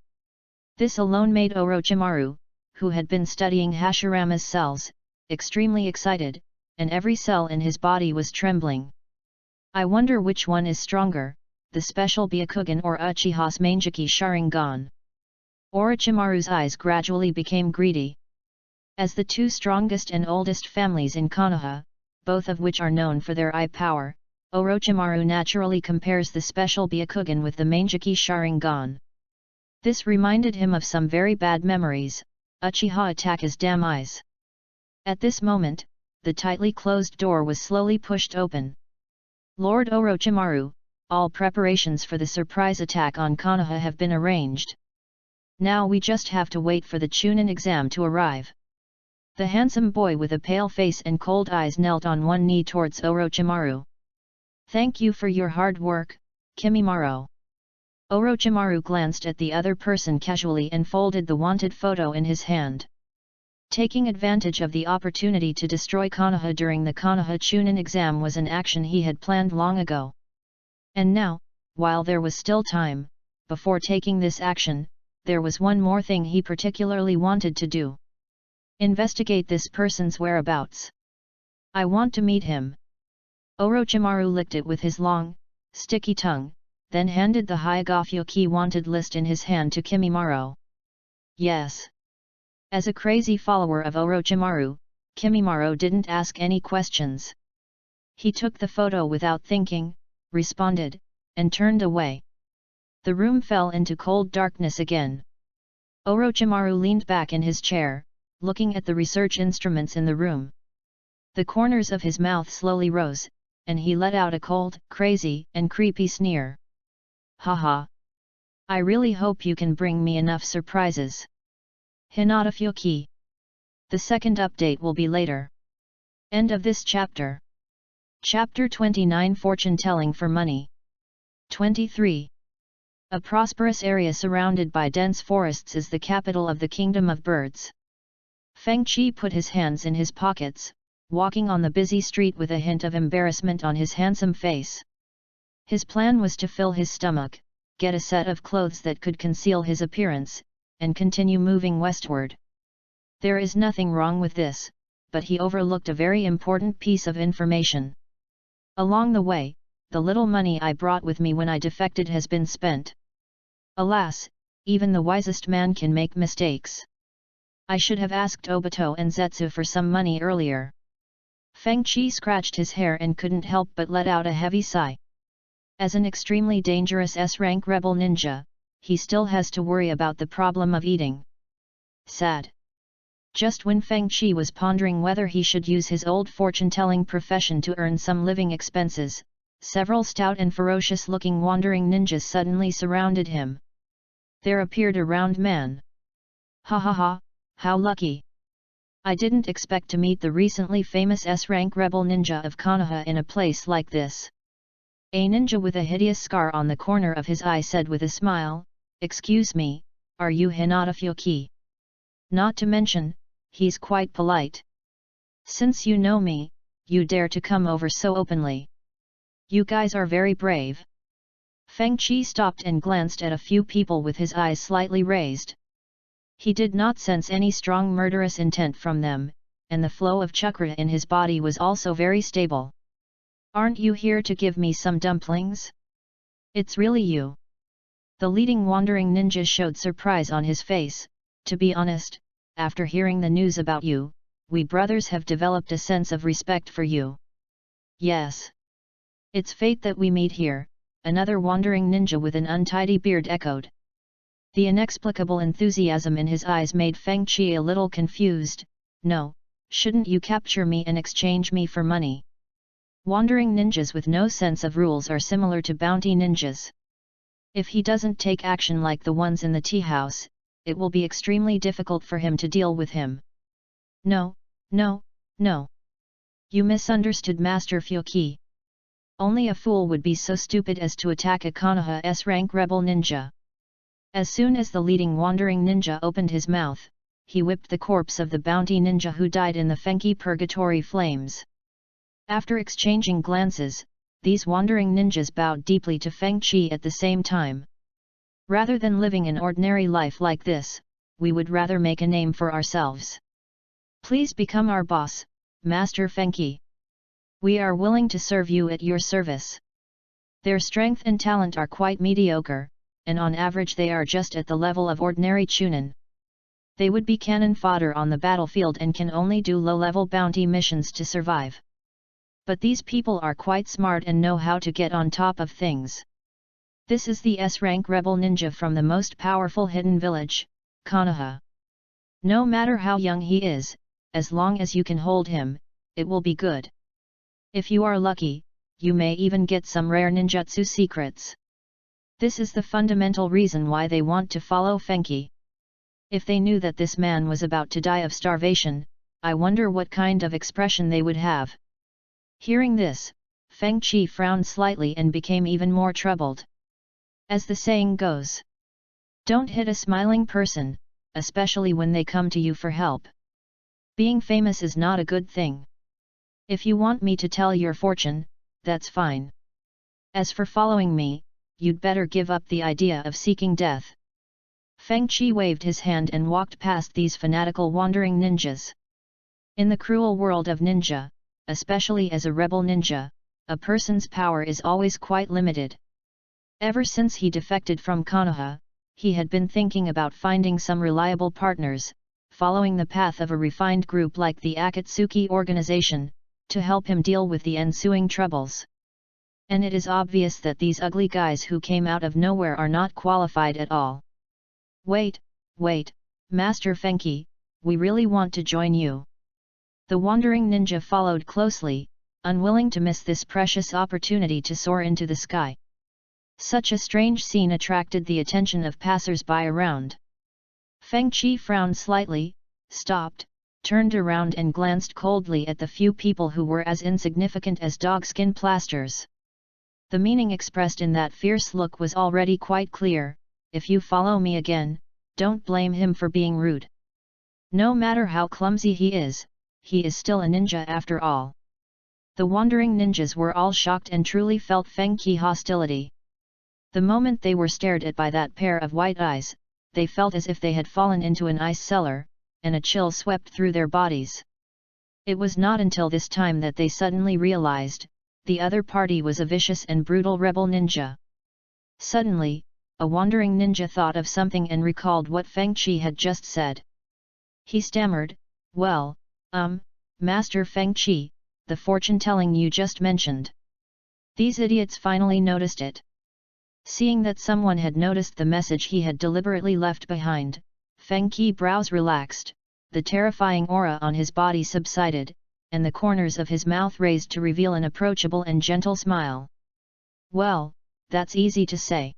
This alone made Orochimaru, who had been studying Hashirama's cells, extremely excited, and every cell in his body was trembling. I wonder which one is stronger, the special Byakugan or Uchiha's Manjiki Sharingan. Orochimaru's eyes gradually became greedy. As the two strongest and oldest families in Konoha, both of which are known for their eye power, Orochimaru naturally compares the special Byakugan with the Manjiki Sharingan. This reminded him of some very bad memories. Uchiha attack his damn eyes. At this moment, the tightly closed door was slowly pushed open. Lord Orochimaru, all preparations for the surprise attack on Konoha have been arranged. Now we just have to wait for the Chunin exam to arrive. The handsome boy with a pale face and cold eyes knelt on one knee towards Orochimaru. Thank you for your hard work, Kimimaro. Orochimaru glanced at the other person casually and folded the wanted photo in his hand. Taking advantage of the opportunity to destroy Konoha during the Konoha Chunin exam was an action he had planned long ago. And now, while there was still time, before taking this action, there was one more thing he particularly wanted to do. Investigate this person's whereabouts. I want to meet him. Orochimaru licked it with his long, sticky tongue, then handed the Hyuga Fyoki wanted list in his hand to Kimimaro. Yes. As a crazy follower of Orochimaru, Kimimaro didn't ask any questions. He took the photo without thinking, responded, and turned away. The room fell into cold darkness again. Orochimaru leaned back in his chair, looking at the research instruments in the room. The corners of his mouth slowly rose, and he let out a cold, crazy, and creepy sneer. Haha! I really hope you can bring me enough surprises. Hinata Fyoki. The second update will be later. End of this chapter. Chapter 29 Fortune Telling for Money. 23. A prosperous area surrounded by dense forests is the capital of the Kingdom of Birds. Feng Qi put his hands in his pockets, walking on the busy street with a hint of embarrassment on his handsome face. His plan was to fill his stomach, get a set of clothes that could conceal his appearance, and continue moving westward. There is nothing wrong with this, but he overlooked a very important piece of information. Along the way, the little money I brought with me when I defected has been spent. Alas, even the wisest man can make mistakes. I should have asked Obito and Zetsu for some money earlier. Feng Qi scratched his hair and couldn't help but let out a heavy sigh. As an extremely dangerous S-rank rebel ninja, he still has to worry about the problem of eating. Sad. Just when Feng Qi was pondering whether he should use his old fortune-telling profession to earn some living expenses, several stout and ferocious-looking wandering ninjas suddenly surrounded him. There appeared a round man. Ha ha ha, how lucky! I didn't expect to meet the recently famous S-rank rebel ninja of Konoha in a place like this. A ninja with a hideous scar on the corner of his eye said with a smile, "Excuse me, are you Hinata Fyoki? Not to mention, he's quite polite. Since you know me, you dare to come over so openly. You guys are very brave." Feng Qi stopped and glanced at a few people with his eyes slightly raised. He did not sense any strong murderous intent from them, and the flow of chakra in his body was also very stable. "Aren't you here to give me some dumplings? It's really you." The leading wandering ninja showed surprise on his face. "To be honest, after hearing the news about you, we brothers have developed a sense of respect for you." "Yes. It's fate that we meet here," another wandering ninja with an untidy beard echoed. The inexplicable enthusiasm in his eyes made Feng Qi a little confused. No, shouldn't you capture me and exchange me for money? Wandering ninjas with no sense of rules are similar to bounty ninjas. If he doesn't take action like the ones in the tea house, it will be extremely difficult for him to deal with him. No, no, no. You misunderstood Master Fuki. Only a fool would be so stupid as to attack a Konoha S-rank rebel ninja. As soon as the leading wandering ninja opened his mouth, he whipped the corpse of the bounty ninja who died in the Fenghou purgatory flames. After exchanging glances, these wandering ninjas bowed deeply to Feng Qi at the same time. Rather than living an ordinary life like this, we would rather make a name for ourselves. Please become our boss, Master Fenghou. We are willing to serve you at your service. Their strength and talent are quite mediocre, and on average they are just at the level of ordinary chunin. They would be cannon fodder on the battlefield and can only do low-level bounty missions to survive. But these people are quite smart and know how to get on top of things. This is the S-rank rebel ninja from the most powerful hidden village, Konoha. No matter how young he is, as long as you can hold him, it will be good. If you are lucky, you may even get some rare ninjutsu secrets. This is the fundamental reason why they want to follow Fenghou. If they knew that this man was about to die of starvation, I wonder what kind of expression they would have. Hearing this, Feng Qi frowned slightly and became even more troubled. As the saying goes, don't hit a smiling person, especially when they come to you for help. Being famous is not a good thing. If you want me to tell your fortune, that's fine. As for following me, you'd better give up the idea of seeking death. Feng Qi waved his hand and walked past these fanatical wandering ninjas. In the cruel world of ninja, especially as a rebel ninja, a person's power is always quite limited. Ever since he defected from Konoha, he had been thinking about finding some reliable partners, following the path of a refined group like the Akatsuki organization, to help him deal with the ensuing troubles. And it is obvious that these ugly guys who came out of nowhere are not qualified at all. Wait, Master Fenghou, we really want to join you. The wandering ninja followed closely, unwilling to miss this precious opportunity to soar into the sky. Such a strange scene attracted the attention of passers-by around. Feng Qi frowned slightly, stopped, turned around and glanced coldly at the few people who were as insignificant as dogskin plasters. The meaning expressed in that fierce look was already quite clear: if you follow me again, don't blame him for being rude. No matter how clumsy he is still a ninja after all. The wandering ninjas were all shocked and truly felt Feng Qi hostility. The moment they were stared at by that pair of white eyes, they felt as if they had fallen into an ice cellar, and a chill swept through their bodies. It was not until this time that they suddenly realized, the other party was a vicious and brutal rebel ninja. Suddenly, a wandering ninja thought of something and recalled what Feng Qi had just said. He stammered, well, Master Feng Qi, the fortune-telling you just mentioned. These idiots finally noticed it. Seeing that someone had noticed the message he had deliberately left behind, Feng Qi's brows relaxed, the terrifying aura on his body subsided, and the corners of his mouth raised to reveal an approachable and gentle smile. Well, that's easy to say.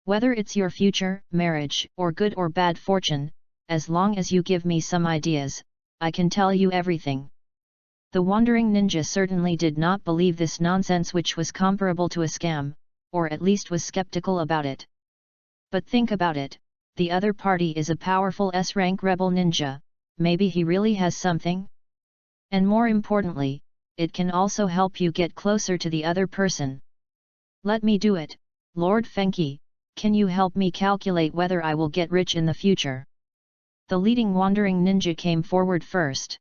Whether it's your future, marriage, or good or bad fortune, as long as you give me some ideas, I can tell you everything. The wandering ninja certainly did not believe this nonsense, which was comparable to a scam, or at least was skeptical about it. But think about it, the other party is a powerful S-rank rebel ninja, maybe he really has something? And more importantly, it can also help you get closer to the other person. Let me do it, Lord Fenghou, can you help me calculate whether I will get rich in the future? The leading wandering ninja came forward first.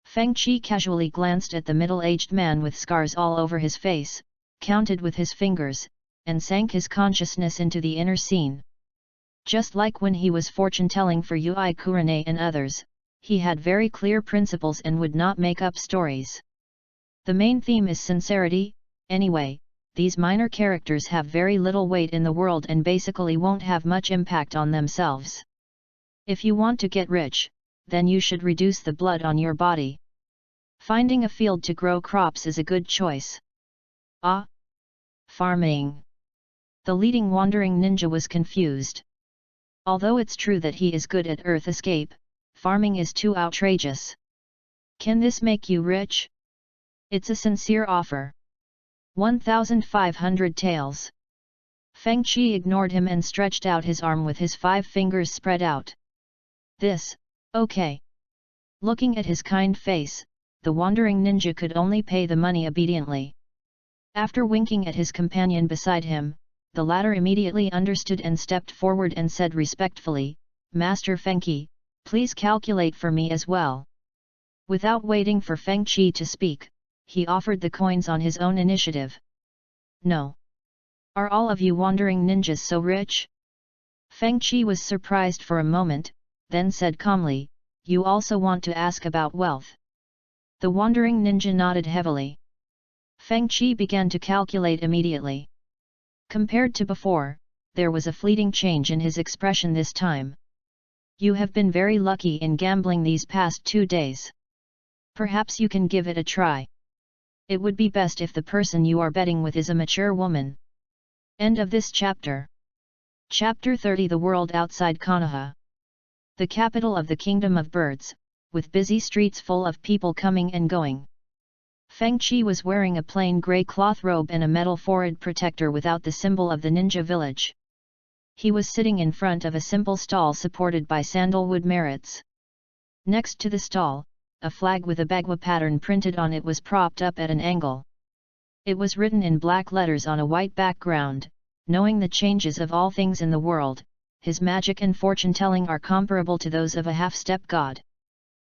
Feng Qi casually glanced at the middle-aged man with scars all over his face, counted with his fingers, and sank his consciousness into the inner scene. Just like when he was fortune-telling for Yui Kurane and others, he had very clear principles and would not make up stories. The main theme is sincerity, anyway, these minor characters have very little weight in the world and basically won't have much impact on themselves. If you want to get rich, then you should reduce the blood on your body. Finding a field to grow crops is a good choice. Ah! Farming. The leading wandering ninja was confused. Although it's true that he is good at earth escape, farming is too outrageous. Can this make you rich? It's a sincere offer. 1,500 taels. Fengchi ignored him and stretched out his arm with his 5 fingers spread out. This, okay. Looking at his kind face, the wandering ninja could only pay the money obediently. After winking at his companion beside him, the latter immediately understood and stepped forward and said respectfully, "Master Fengqi, please calculate for me as well." Without waiting for Fengqi to speak, he offered the coins on his own initiative. "No. Are all of you wandering ninjas so rich?" Fengqi was surprised for a moment, then said calmly, "You also want to ask about wealth?" The wandering ninja nodded heavily. Fengqi began to calculate immediately. Compared to before, there was a fleeting change in his expression this time. "You have been very lucky in gambling these past 2 days. Perhaps you can give it a try. It would be best if the person you are betting with is a mature woman." End of this chapter. Chapter 30. The world outside Konoha. The capital of the Kingdom of Birds, with busy streets full of people coming and going. Fengqi was wearing a plain grey cloth robe and a metal forehead protector without the symbol of the ninja village. He was sitting in front of a simple stall supported by sandalwood merits. Next to the stall, a flag with a bagua pattern printed on it was propped up at an angle. It was written in black letters on a white background, "Knowing the changes of all things in the world, his magic and fortune-telling are comparable to those of a half-step god."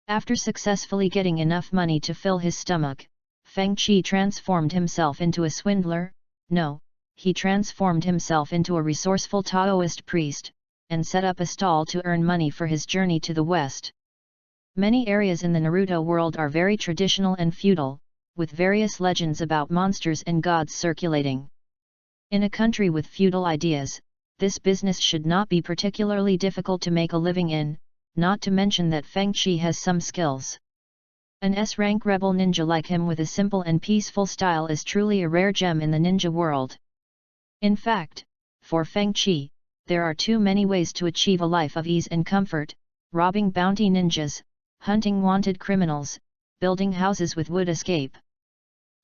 After successfully getting enough money to fill his stomach, Fengqi transformed himself into a swindler. No, he transformed himself into a resourceful Taoist priest, and set up a stall to earn money for his journey to the west. Many areas in the Naruto world are very traditional and feudal, with various legends about monsters and gods circulating. In a country with feudal ideas, this business should not be particularly difficult to make a living in, not to mention that Fengqi has some skills. An S-rank rebel ninja like him with a simple and peaceful style is truly a rare gem in the ninja world. In fact, for Fengqi, there are too many ways to achieve a life of ease and comfort: robbing bounty ninjas, hunting wanted criminals, building houses with wood escape.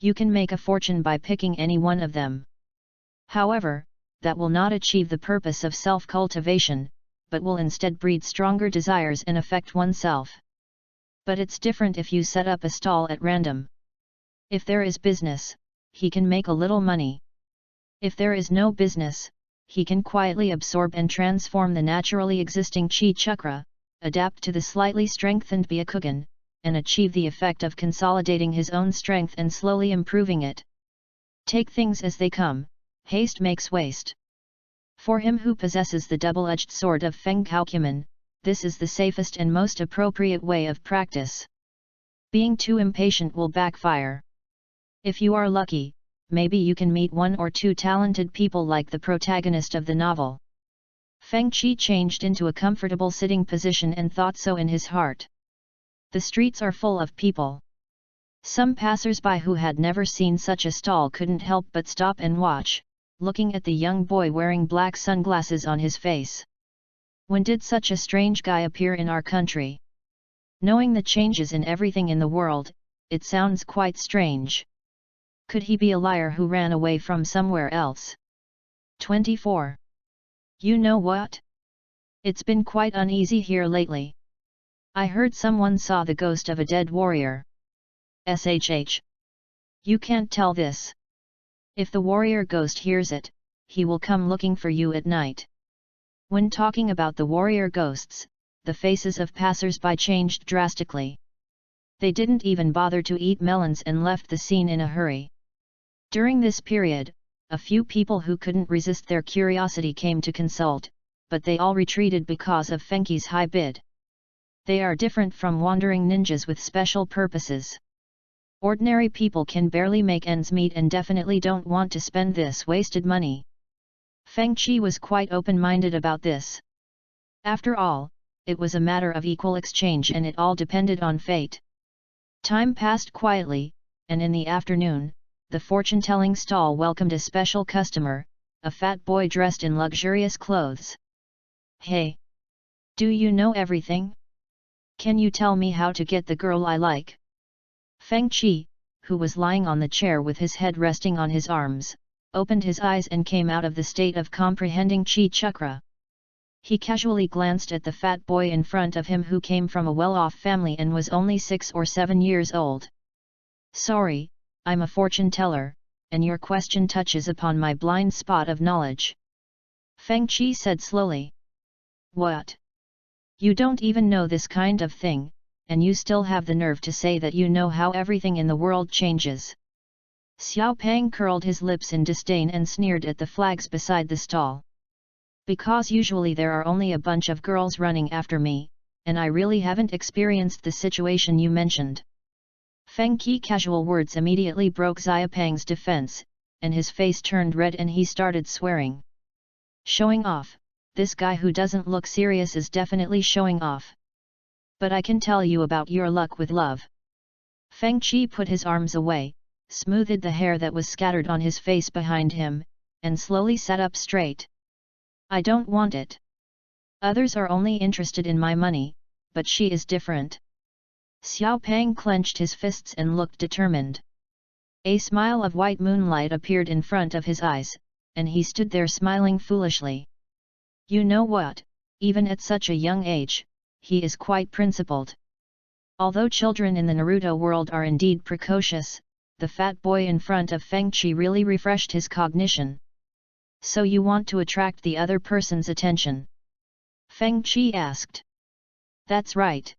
You can make a fortune by picking any one of them. However, that will not achieve the purpose of self-cultivation, but will instead breed stronger desires and affect oneself. But it's different if you set up a stall at random. If there is business, he can make a little money. If there is no business, he can quietly absorb and transform the naturally existing chi chakra, adapt to the slightly strengthened Byakugan, and achieve the effect of consolidating his own strength and slowly improving it. Take things as they come, haste makes waste. For him who possesses the double-edged sword of Fenghou, this is the safest and most appropriate way of practice. Being too impatient will backfire. If you are lucky, maybe you can meet 1 or 2 talented people like the protagonist of the novel. Fengqi changed into a comfortable sitting position and thought so in his heart. The streets are full of people. Some passers-by who had never seen such a stall couldn't help but stop and watch, looking at the young boy wearing black sunglasses on his face. When did such a strange guy appear in our country? Knowing the changes in everything in the world, it sounds quite strange. Could he be a liar who ran away from somewhere else? 24. You know what? It's been quite uneasy here lately. I heard someone saw the ghost of a dead warrior. SHH. You can't tell this. If the warrior ghost hears it, he will come looking for you at night. When talking about the warrior ghosts, the faces of passers-by changed drastically. They didn't even bother to eat melons and left the scene in a hurry. During this period, a few people who couldn't resist their curiosity came to consult, but they all retreated because of Fengqi's high bid. They are different from wandering ninjas with special purposes. Ordinary people can barely make ends meet and definitely don't want to spend this wasted money. Feng Qi was quite open-minded about this. After all, it was a matter of equal exchange and it all depended on fate. Time passed quietly, and in the afternoon, the fortune-telling stall welcomed a special customer, a fat boy dressed in luxurious clothes. "Hey! Do you know everything? Can you tell me how to get the girl I like?" Feng Qi, who was lying on the chair with his head resting on his arms, opened his eyes and came out of the state of comprehending Qi chakra. He casually glanced at the fat boy in front of him who came from a well-off family and was only 6 or 7 years old. "Sorry, I'm a fortune teller, and your question touches upon my blind spot of knowledge," Feng Qi said slowly. "What? You don't even know this kind of thing, and you still have the nerve to say that you know how everything in the world changes?" Xiao Pang curled his lips in disdain and sneered at the flags beside the stall. "Because usually there are only a bunch of girls running after me, and I really haven't experienced the situation you mentioned." Feng Qi's casual words immediately broke Xiaopeng's defense, and his face turned red and he started swearing. "Showing off, this guy who doesn't look serious is definitely showing off. But I can tell you about your luck with love." Feng Qi put his arms away, smoothed the hair that was scattered on his face behind him, and slowly sat up straight. "I don't want it. Others are only interested in my money, but she is different." Xiao Pang clenched his fists and looked determined. A smile of white moonlight appeared in front of his eyes, and he stood there smiling foolishly. "You know what, even at such a young age, he is quite principled." Although children in the Naruto world are indeed precocious, the fat boy in front of Feng Qi really refreshed his cognition. "So you want to attract the other person's attention?" Feng Qi asked. "That's right.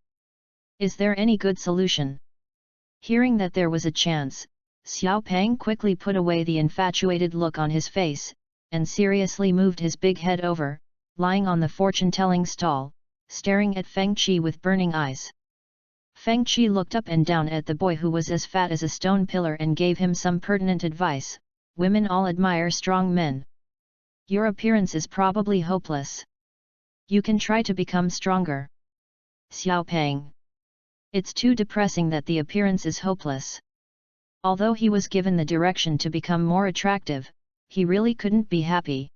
Is there any good solution?" Hearing that there was a chance, Xiao Pang quickly put away the infatuated look on his face, and seriously moved his big head over, lying on the fortune-telling stall, staring at Feng Qi with burning eyes. Feng Qi looked up and down at the boy who was as fat as a stone pillar and gave him some pertinent advice. "Women all admire strong men. Your appearance is probably hopeless. You can try to become stronger." Xiao Pang. It's too depressing that the appearance is hopeless. Although he was given the direction to become more attractive, he really couldn't be happy.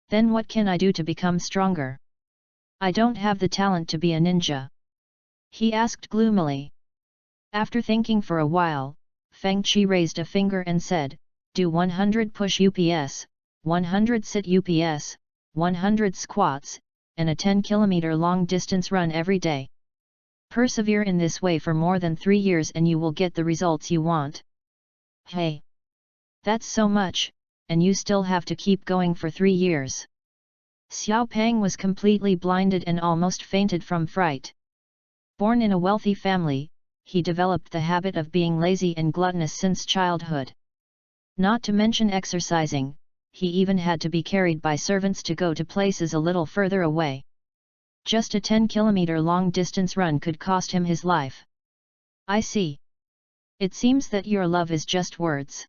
"Then what can I do to become stronger? I don't have the talent to be a ninja," he asked gloomily. After thinking for a while, Feng Qi raised a finger and said, "Do 100 push UPS, 100 sit UPS, 100 squats, and a 10-kilometer long distance run every day. Persevere in this way for more than 3 years and you will get the results you want." "Hey! That's so much, and you still have to keep going for 3 years." Xiao Pang was completely blinded and almost fainted from fright. Born in a wealthy family, he developed the habit of being lazy and gluttonous since childhood. Not to mention exercising, he even had to be carried by servants to go to places a little further away. Just a 10-kilometer long distance run could cost him his life. "I see. It seems that your love is just words."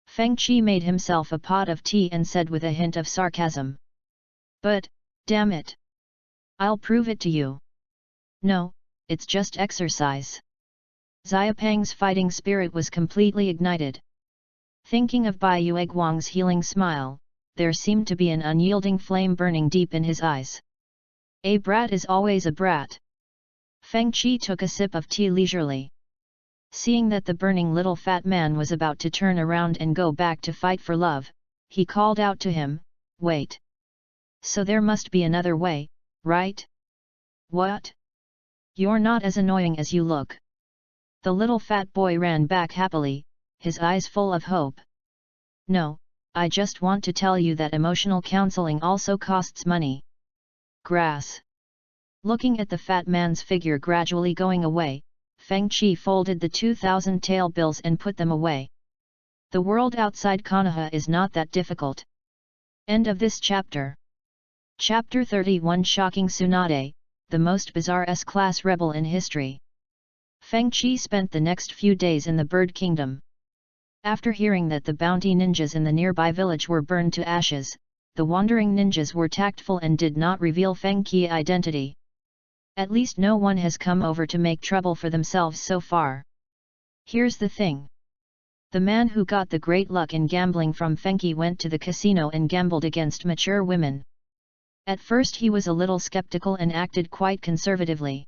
Feng Qi made himself a pot of tea and said with a hint of sarcasm. "But, damn it! I'll prove it to you." "No, it's just exercise." Xiaopeng's fighting spirit was completely ignited. Thinking of Bai Yueguang's healing smile, there seemed to be an unyielding flame burning deep in his eyes. A brat is always a brat. Feng Qi took a sip of tea leisurely. Seeing that the burning little fat man was about to turn around and go back to fight for love, he called out to him, "Wait. So there must be another way, right?" "What? You're not as annoying as you look." The little fat boy ran back happily, his eyes full of hope. "No, I just want to tell you that emotional counseling also costs money." Grass. Looking at the fat man's figure gradually going away, Feng Qi folded the 2,000 tael bills and put them away. The world outside Konoha is not that difficult. End of this chapter. Chapter 31 Shocking Tsunade, the most bizarre S-class rebel in history. Feng Qi spent the next few days in the bird kingdom. After hearing that the bounty ninjas in the nearby village were burned to ashes, the wandering ninjas were tactful and did not reveal Feng Qi's identity. At least no one has come over to make trouble for themselves so far. Here's the thing. The man who got the great luck in gambling from Fenghou went to the casino and gambled against mature women. At first he was a little skeptical and acted quite conservatively.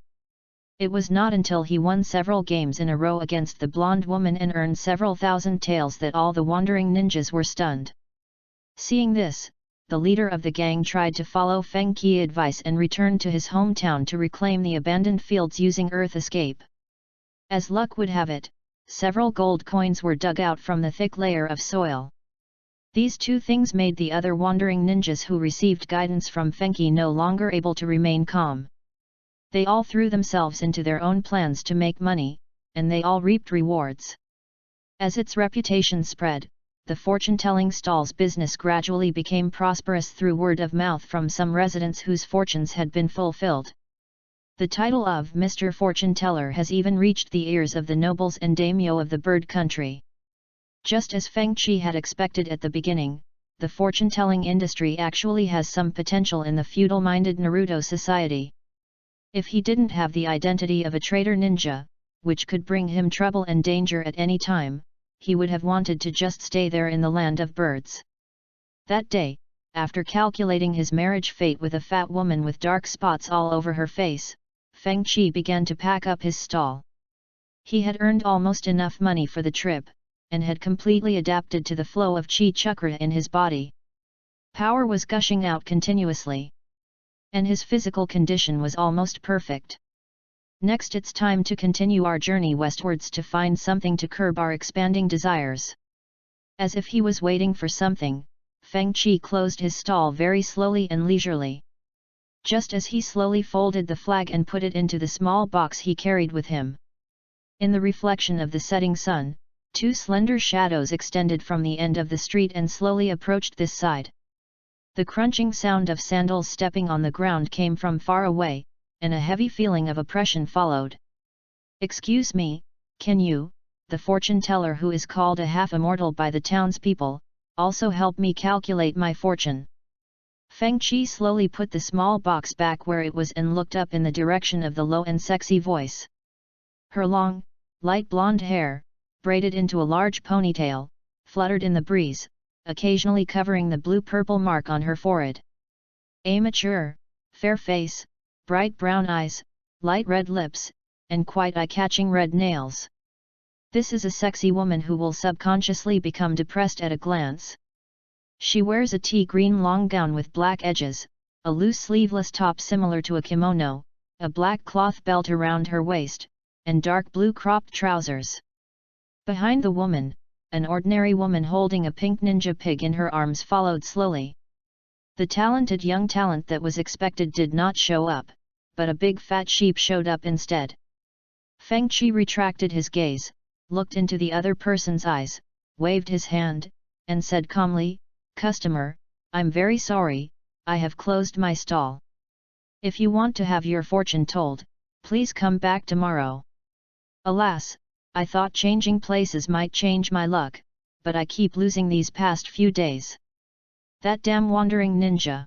It was not until he won several games in a row against the blonde woman and earned several thousand taels that all the wandering ninjas were stunned. Seeing this, the leader of the gang tried to follow Feng Qi's advice and returned to his hometown to reclaim the abandoned fields using earth escape. As luck would have it, several gold coins were dug out from the thick layer of soil. These two things made the other wandering ninjas who received guidance from Feng Qi no longer able to remain calm. They all threw themselves into their own plans to make money, and they all reaped rewards. As its reputation spread, the fortune-telling stall's business gradually became prosperous through word of mouth from some residents whose fortunes had been fulfilled. The title of Mr. Fortune Teller has even reached the ears of the nobles and daimyo of the bird country. Just as Feng Qi had expected at the beginning, the fortune-telling industry actually has some potential in the feudal-minded Naruto society. If he didn't have the identity of a traitor ninja, which could bring him trouble and danger at any time, he would have wanted to just stay there in the land of birds. That day, after calculating his marriage fate with a fat woman with dark spots all over her face, Feng Qi began to pack up his stall. He had earned almost enough money for the trip, and had completely adapted to the flow of Qi chakra in his body. Power was gushing out continuously. And his physical condition was almost perfect. Next it's time to continue our journey westwards to find something to curb our expanding desires. As if he was waiting for something, Feng Qi closed his stall very slowly and leisurely. Just as he slowly folded the flag and put it into the small box he carried with him. In the reflection of the setting sun, two slender shadows extended from the end of the street and slowly approached this side. The crunching sound of sandals stepping on the ground came from far away, and a heavy feeling of oppression followed. "Excuse me, can you, the fortune teller who is called a half-immortal by the townspeople, also help me calculate my fortune?" Feng Qi slowly put the small box back where it was and looked up in the direction of the low and sexy voice. Her long, light blonde hair, braided into a large ponytail, fluttered in the breeze, occasionally covering the blue-purple mark on her forehead. A mature, fair face, bright brown eyes, light red lips, and quite eye-catching red nails. This is a sexy woman who will subconsciously become depressed at a glance. She wears a tea-green long gown with black edges, a loose sleeveless top similar to a kimono, a black cloth belt around her waist, and dark blue cropped trousers. Behind the woman, an ordinary woman holding a pink ninja pig in her arms followed slowly. The talented young talent that was expected did not show up, but a big fat sheep showed up instead. Feng Qi retracted his gaze, looked into the other person's eyes, waved his hand, and said calmly, "Customer, I'm very sorry, I have closed my stall. If you want to have your fortune told, please come back tomorrow." Alas, I thought changing places might change my luck, but I keep losing these past few days. That damn wandering ninja.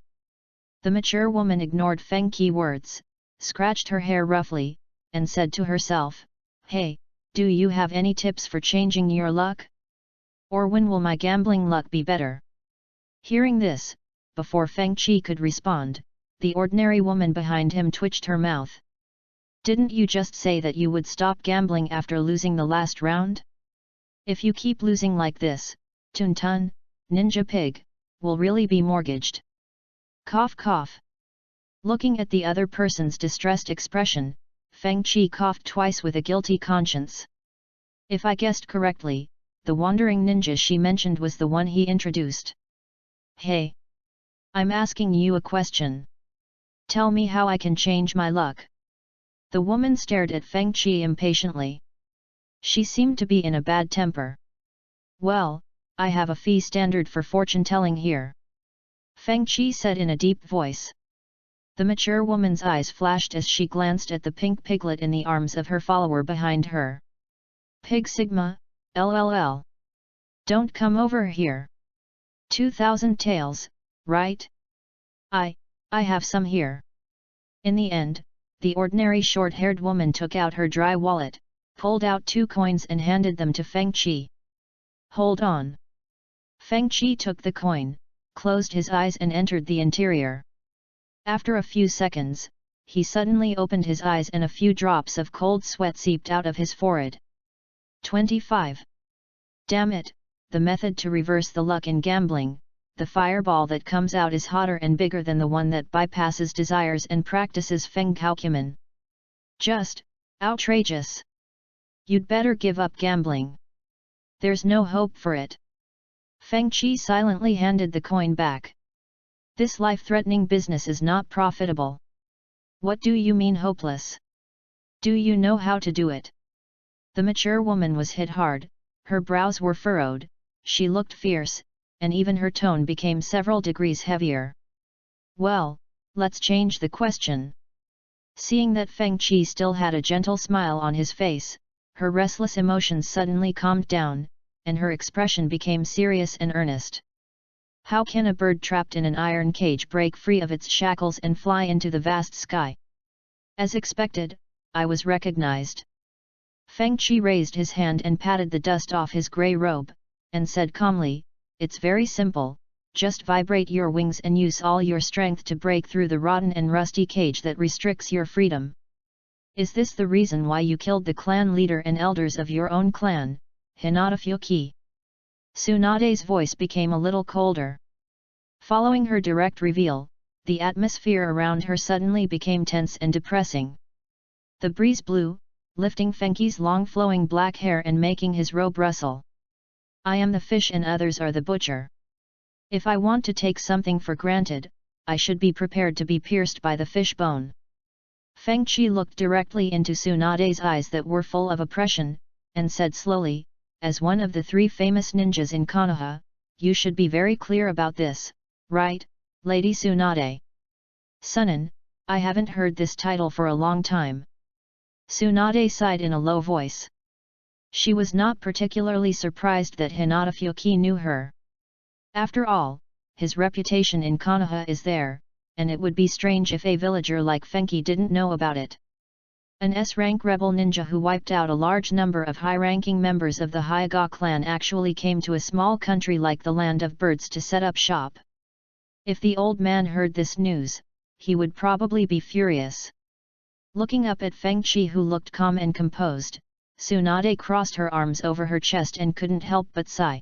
The mature woman ignored Feng Qi's words, scratched her hair roughly, and said to herself, "Hey, do you have any tips for changing your luck? Or when will my gambling luck be better?" Hearing this, before Feng Qi could respond, the ordinary woman behind him twitched her mouth. "Didn't you just say that you would stop gambling after losing the last round? If you keep losing like this, Tun, Ninja Pig, will really be mortgaged." Cough cough. Looking at the other person's distressed expression, Feng Qi coughed twice with a guilty conscience. If I guessed correctly, the wandering ninja she mentioned was the one he introduced. "Hey! I'm asking you a question. Tell me how I can change my luck." The woman stared at Feng Qi impatiently. She seemed to be in a bad temper. "Well, I have a fee standard for fortune-telling here," Feng Qi said in a deep voice. The mature woman's eyes flashed as she glanced at the pink piglet in the arms of her follower behind her. Pig Sigma, LLL. Don't come over here. 2,000 taels, right? I have some here. In the end, the ordinary short-haired woman took out her dry wallet, pulled out 2 coins and handed them to Feng Qi. Hold on. Feng Qi took the coin, closed his eyes and entered the interior. After a few seconds, he suddenly opened his eyes and a few drops of cold sweat seeped out of his forehead. 25. Damn it, the method to reverse the luck in gambling. The fireball that comes out is hotter and bigger than the one that bypasses desires and practices Fenghou. Just outrageous. You'd better give up gambling. There's no hope for it. Feng Qi silently handed the coin back. This life-threatening business is not profitable. What do you mean hopeless? Do you know how to do it? The mature woman was hit hard, her brows were furrowed, she looked fierce, and even her tone became several degrees heavier. Well, let's change the question. Seeing that Feng Qi still had a gentle smile on his face, her restless emotions suddenly calmed down, and her expression became serious and earnest. How can a bird trapped in an iron cage break free of its shackles and fly into the vast sky? As expected, I was recognized. Feng Qi raised his hand and patted the dust off his grey robe, and said calmly, "It's very simple, just vibrate your wings and use all your strength to break through the rotten and rusty cage that restricts your freedom." Is this the reason why you killed the clan leader and elders of your own clan, Hinata Fuki? Tsunade's voice became a little colder. Following her direct reveal, the atmosphere around her suddenly became tense and depressing. The breeze blew, lifting Fengqi's long flowing black hair and making his robe rustle. I am the fish and others are the butcher. If I want to take something for granted, I should be prepared to be pierced by the fish bone. Feng Qi looked directly into Tsunade's eyes that were full of oppression, and said slowly, as one of the 3 famous ninjas in Konoha, you should be very clear about this, right, Lady Tsunade? Sunan, I haven't heard this title for a long time. Tsunade sighed in a low voice. She was not particularly surprised that Hinata Fuki knew her. After all, his reputation in Konoha is there, and it would be strange if a villager like Fenghou didn't know about it. An S-rank rebel ninja who wiped out a large number of high-ranking members of the Hyuga clan actually came to a small country like the Land of Birds to set up shop. If the old man heard this news, he would probably be furious. Looking up at Feng Qi, who looked calm and composed, Tsunade crossed her arms over her chest and couldn't help but sigh.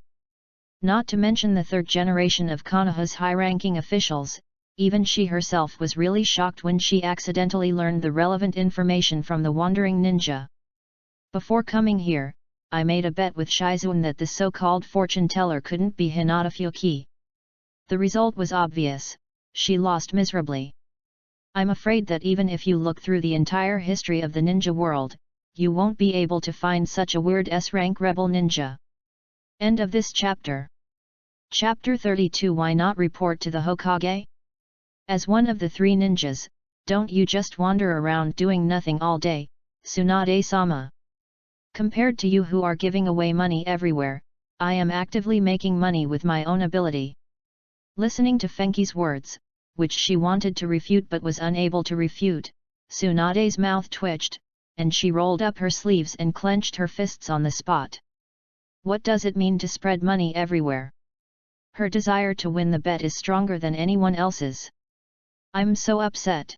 Not to mention the 3rd generation of Konoha's high-ranking officials, even she herself was really shocked when she accidentally learned the relevant information from the wandering ninja. Before coming here, I made a bet with Shizun that the so-called fortune teller couldn't be Hinata Fuki. The result was obvious, she lost miserably. I'm afraid that even if you look through the entire history of the ninja world, you won't be able to find such a weird S-rank rebel ninja. End of this chapter. Chapter 32. Why not report to the Hokage? As one of the 3 ninjas, don't you just wander around doing nothing all day, Tsunade-sama? Compared to you who are giving away money everywhere, I am actively making money with my own ability. Listening to Fengqi's words, which she wanted to refute but was unable to refute, Tsunade's mouth twitched, and she rolled up her sleeves and clenched her fists on the spot. What does it mean to spread money everywhere? Her desire to win the bet is stronger than anyone else's. I'm so upset.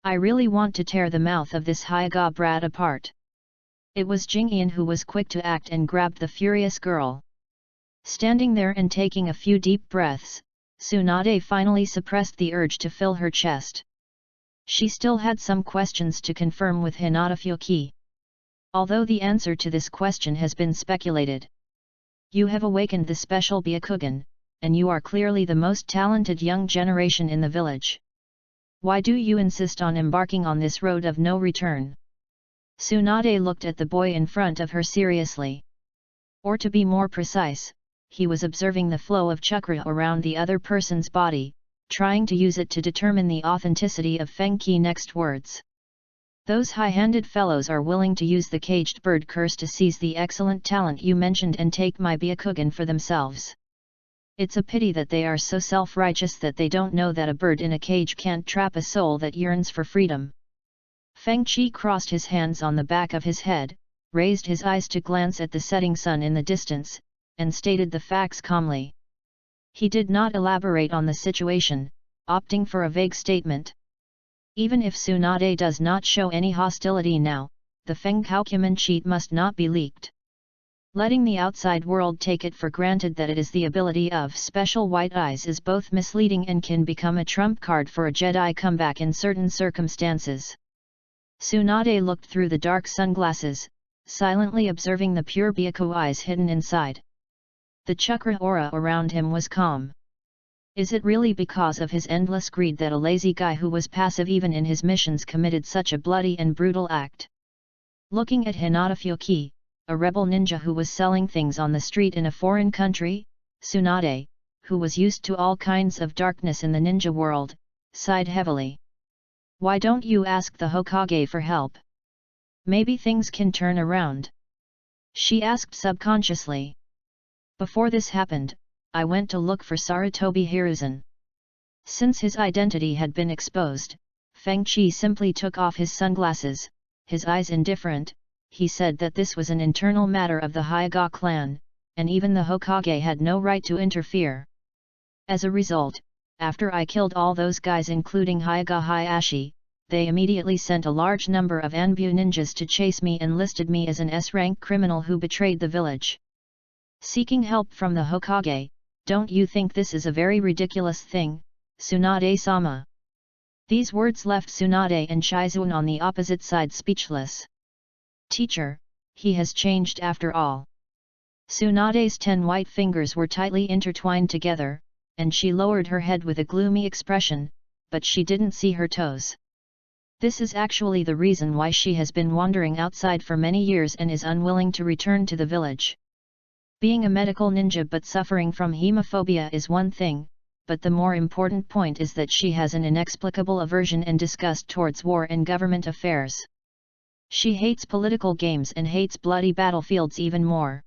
I really want to tear the mouth of this Hyuga brat apart. It was Jingyan who was quick to act and grabbed the furious girl. Standing there and taking a few deep breaths, Tsunade finally suppressed the urge to fill her chest. She still had some questions to confirm with Hinata Fuki. Although the answer to this question has been speculated. You have awakened the special Byakugan, and you are clearly the most talented young generation in the village. Why do you insist on embarking on this road of no return? Tsunade looked at the boy in front of her seriously. Or to be more precise, he was observing the flow of chakra around the other person's body, trying to use it to determine the authenticity of Fenghou's next words. Those high-handed fellows are willing to use the caged bird curse to seize the excellent talent you mentioned and take my Byakugan for themselves. It's a pity that they are so self-righteous that they don't know that a bird in a cage can't trap a soul that yearns for freedom. Fengchi crossed his hands on the back of his head, raised his eyes to glance at the setting sun in the distance, and stated the facts calmly. He did not elaborate on the situation, opting for a vague statement. Even if Tsunade does not show any hostility now, the Fenghou cheat must not be leaked. Letting the outside world take it for granted that it is the ability of special white eyes is both misleading and can become a trump card for a Jedi comeback in certain circumstances. Tsunade looked through the dark sunglasses, silently observing the pure Byaku eyes hidden inside. The chakra aura around him was calm. Is it really because of his endless greed that a lazy guy who was passive even in his missions committed such a bloody and brutal act? Looking at Hinata Fyoki, a rebel ninja who was selling things on the street in a foreign country, Tsunade, who was used to all kinds of darkness in the ninja world, sighed heavily. Why don't you ask the Hokage for help? Maybe things can turn around. She asked subconsciously. Before this happened, I went to look for Sarutobi Hiruzen. Since his identity had been exposed, Fengchi simply took off his sunglasses, his eyes indifferent. He said that this was an internal matter of the Hyuga clan, and even the Hokage had no right to interfere. As a result, after I killed all those guys including Hyuga Hayashi, they immediately sent a large number of Anbu ninjas to chase me and listed me as an S-rank criminal who betrayed the village. Seeking help from the Hokage, don't you think this is a very ridiculous thing, Tsunade-sama? These words left Tsunade and Shizune on the opposite side speechless. Teacher, he has changed after all. Tsunade's 10 white fingers were tightly intertwined together, and she lowered her head with a gloomy expression, but she didn't see her toes. This is actually the reason why she has been wandering outside for many years and is unwilling to return to the village. Being a medical ninja but suffering from hemophobia is one thing, but the more important point is that she has an inexplicable aversion and disgust towards war and government affairs. She hates political games and hates bloody battlefields even more.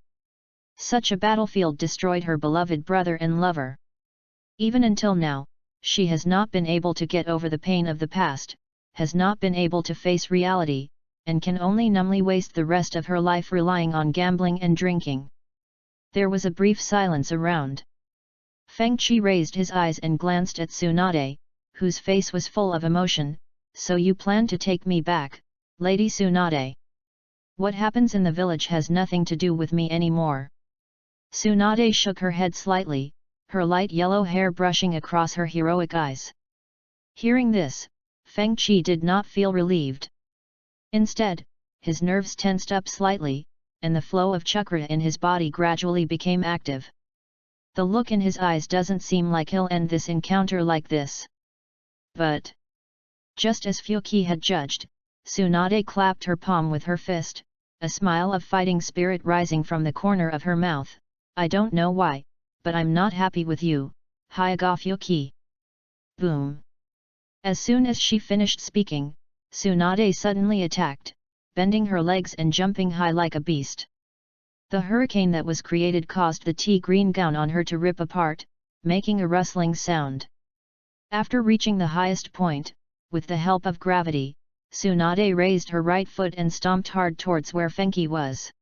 Such a battlefield destroyed her beloved brother and lover. Even until now, she has not been able to get over the pain of the past, has not been able to face reality, and can only numbly waste the rest of her life relying on gambling and drinking. There was a brief silence around. Fengchi raised his eyes and glanced at Tsunade, whose face was full of emotion. So you plan to take me back, Lady Tsunade? What happens in the village has nothing to do with me anymore. Tsunade shook her head slightly, her light yellow hair brushing across her heroic eyes. Hearing this, Fengchi did not feel relieved. Instead, his nerves tensed up slightly, and the flow of chakra in his body gradually became active. The look in his eyes doesn't seem like he'll end this encounter like this. But, just as Fyoki had judged, Tsunade clapped her palm with her fist, a smile of fighting spirit rising from the corner of her mouth. I don't know why, but I'm not happy with you, Hyuga Fyoki. Boom. As soon as she finished speaking, Tsunade suddenly attacked, bending her legs and jumping high like a beast. The hurricane that was created caused the tea-green gown on her to rip apart, making a rustling sound. After reaching the highest point, with the help of gravity, Tsunade raised her right foot and stomped hard towards where Fengchi was.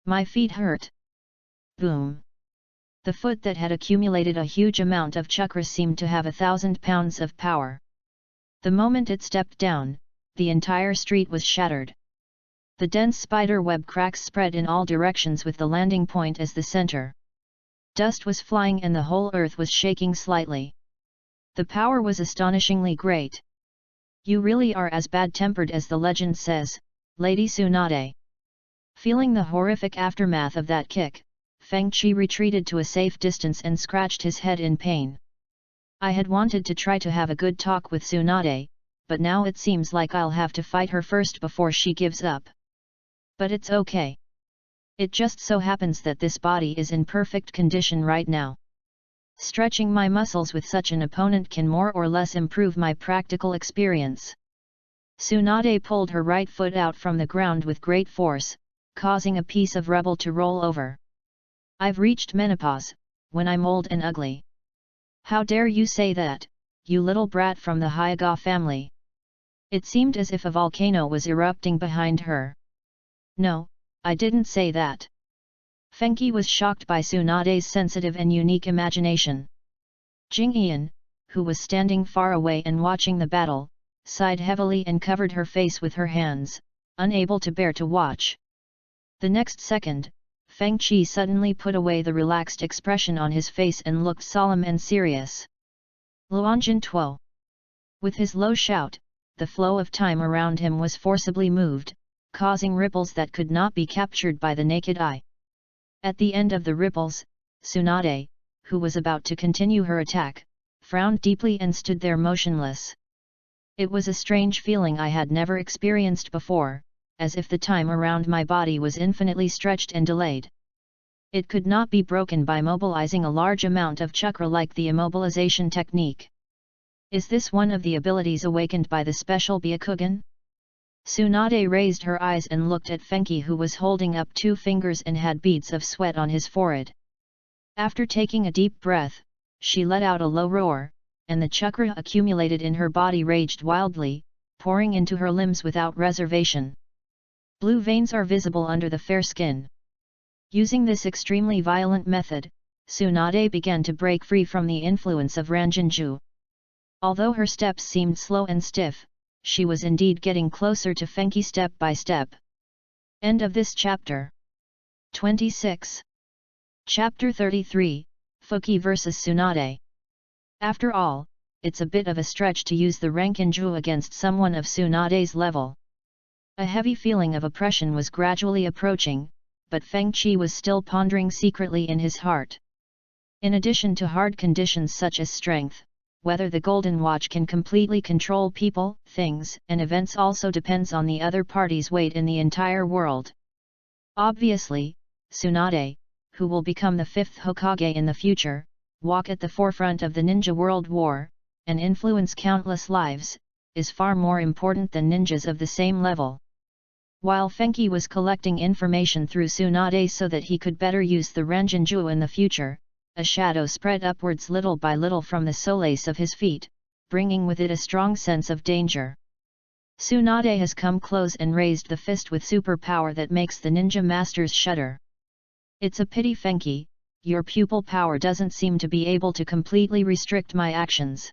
My feet hurt. Boom. The foot that had accumulated a huge amount of chakra seemed to have 1,000 pounds of power. The moment it stepped down, the entire street was shattered. The dense spider web cracks spread in all directions with the landing point as the center. Dust was flying and the whole earth was shaking slightly. The power was astonishingly great. You really are as bad-tempered as the legend says, Lady Tsunade. Feeling the horrific aftermath of that kick, Fengchi retreated to a safe distance and scratched his head in pain. I had wanted to try to have a good talk with Tsunade, but now it seems like I'll have to fight her first before she gives up. But it's okay. It just so happens that this body is in perfect condition right now. Stretching my muscles with such an opponent can more or less improve my practical experience. Tsunade pulled her right foot out from the ground with great force, causing a piece of rubble to roll over. I've reached menopause, when I'm old and ugly. How dare you say that, you little brat from the Hyuga family? It seemed as if a volcano was erupting behind her. No, I didn't say that. Fenghou was shocked by Tsunade's sensitive and unique imagination. Jingyan, who was standing far away and watching the battle, sighed heavily and covered her face with her hands, unable to bear to watch. The next second, Fengqi suddenly put away the relaxed expression on his face and looked solemn and serious. Luanjin Tuo. With his low shout, the flow of time around him was forcibly moved, causing ripples that could not be captured by the naked eye. At the end of the ripples, Tsunade, who was about to continue her attack, frowned deeply and stood there motionless. It was a strange feeling I had never experienced before, as if the time around my body was infinitely stretched and delayed. It could not be broken by mobilizing a large amount of chakra like the immobilization technique. Is this one of the abilities awakened by the special Byakugan? Tsunade raised her eyes and looked at Fenghou, who was holding up 2 fingers and had beads of sweat on his forehead. After taking a deep breath, she let out a low roar, and the chakra accumulated in her body raged wildly, pouring into her limbs without reservation. Blue veins are visible under the fair skin. Using this extremely violent method, Tsunade began to break free from the influence of Ranjinju. Although her steps seemed slow and stiff, she was indeed getting closer to Fenghou step by step. End of this chapter. 26. Chapter 33, Fuki vs Tsunade. After all, it's a bit of a stretch to use the Rankinju against someone of Tsunade's level. A heavy feeling of oppression was gradually approaching, but Fengqi was still pondering secretly in his heart. In addition to hard conditions such as strength, whether the Golden Watch can completely control people, things, and events also depends on the other party's weight in the entire world. Obviously, Tsunade, who will become the 5th Hokage in the future, walk at the forefront of the ninja world war, and influence countless lives, is far more important than ninjas of the same level. While Fenghou was collecting information through Tsunade so that he could better use the Ranjinju in the future, a shadow spread upwards little by little from the soles of his feet, bringing with it a strong sense of danger. Tsunade has come close and raised the fist with superpower that makes the ninja masters shudder. It's a pity, Fenghou, your pupil power doesn't seem to be able to completely restrict my actions.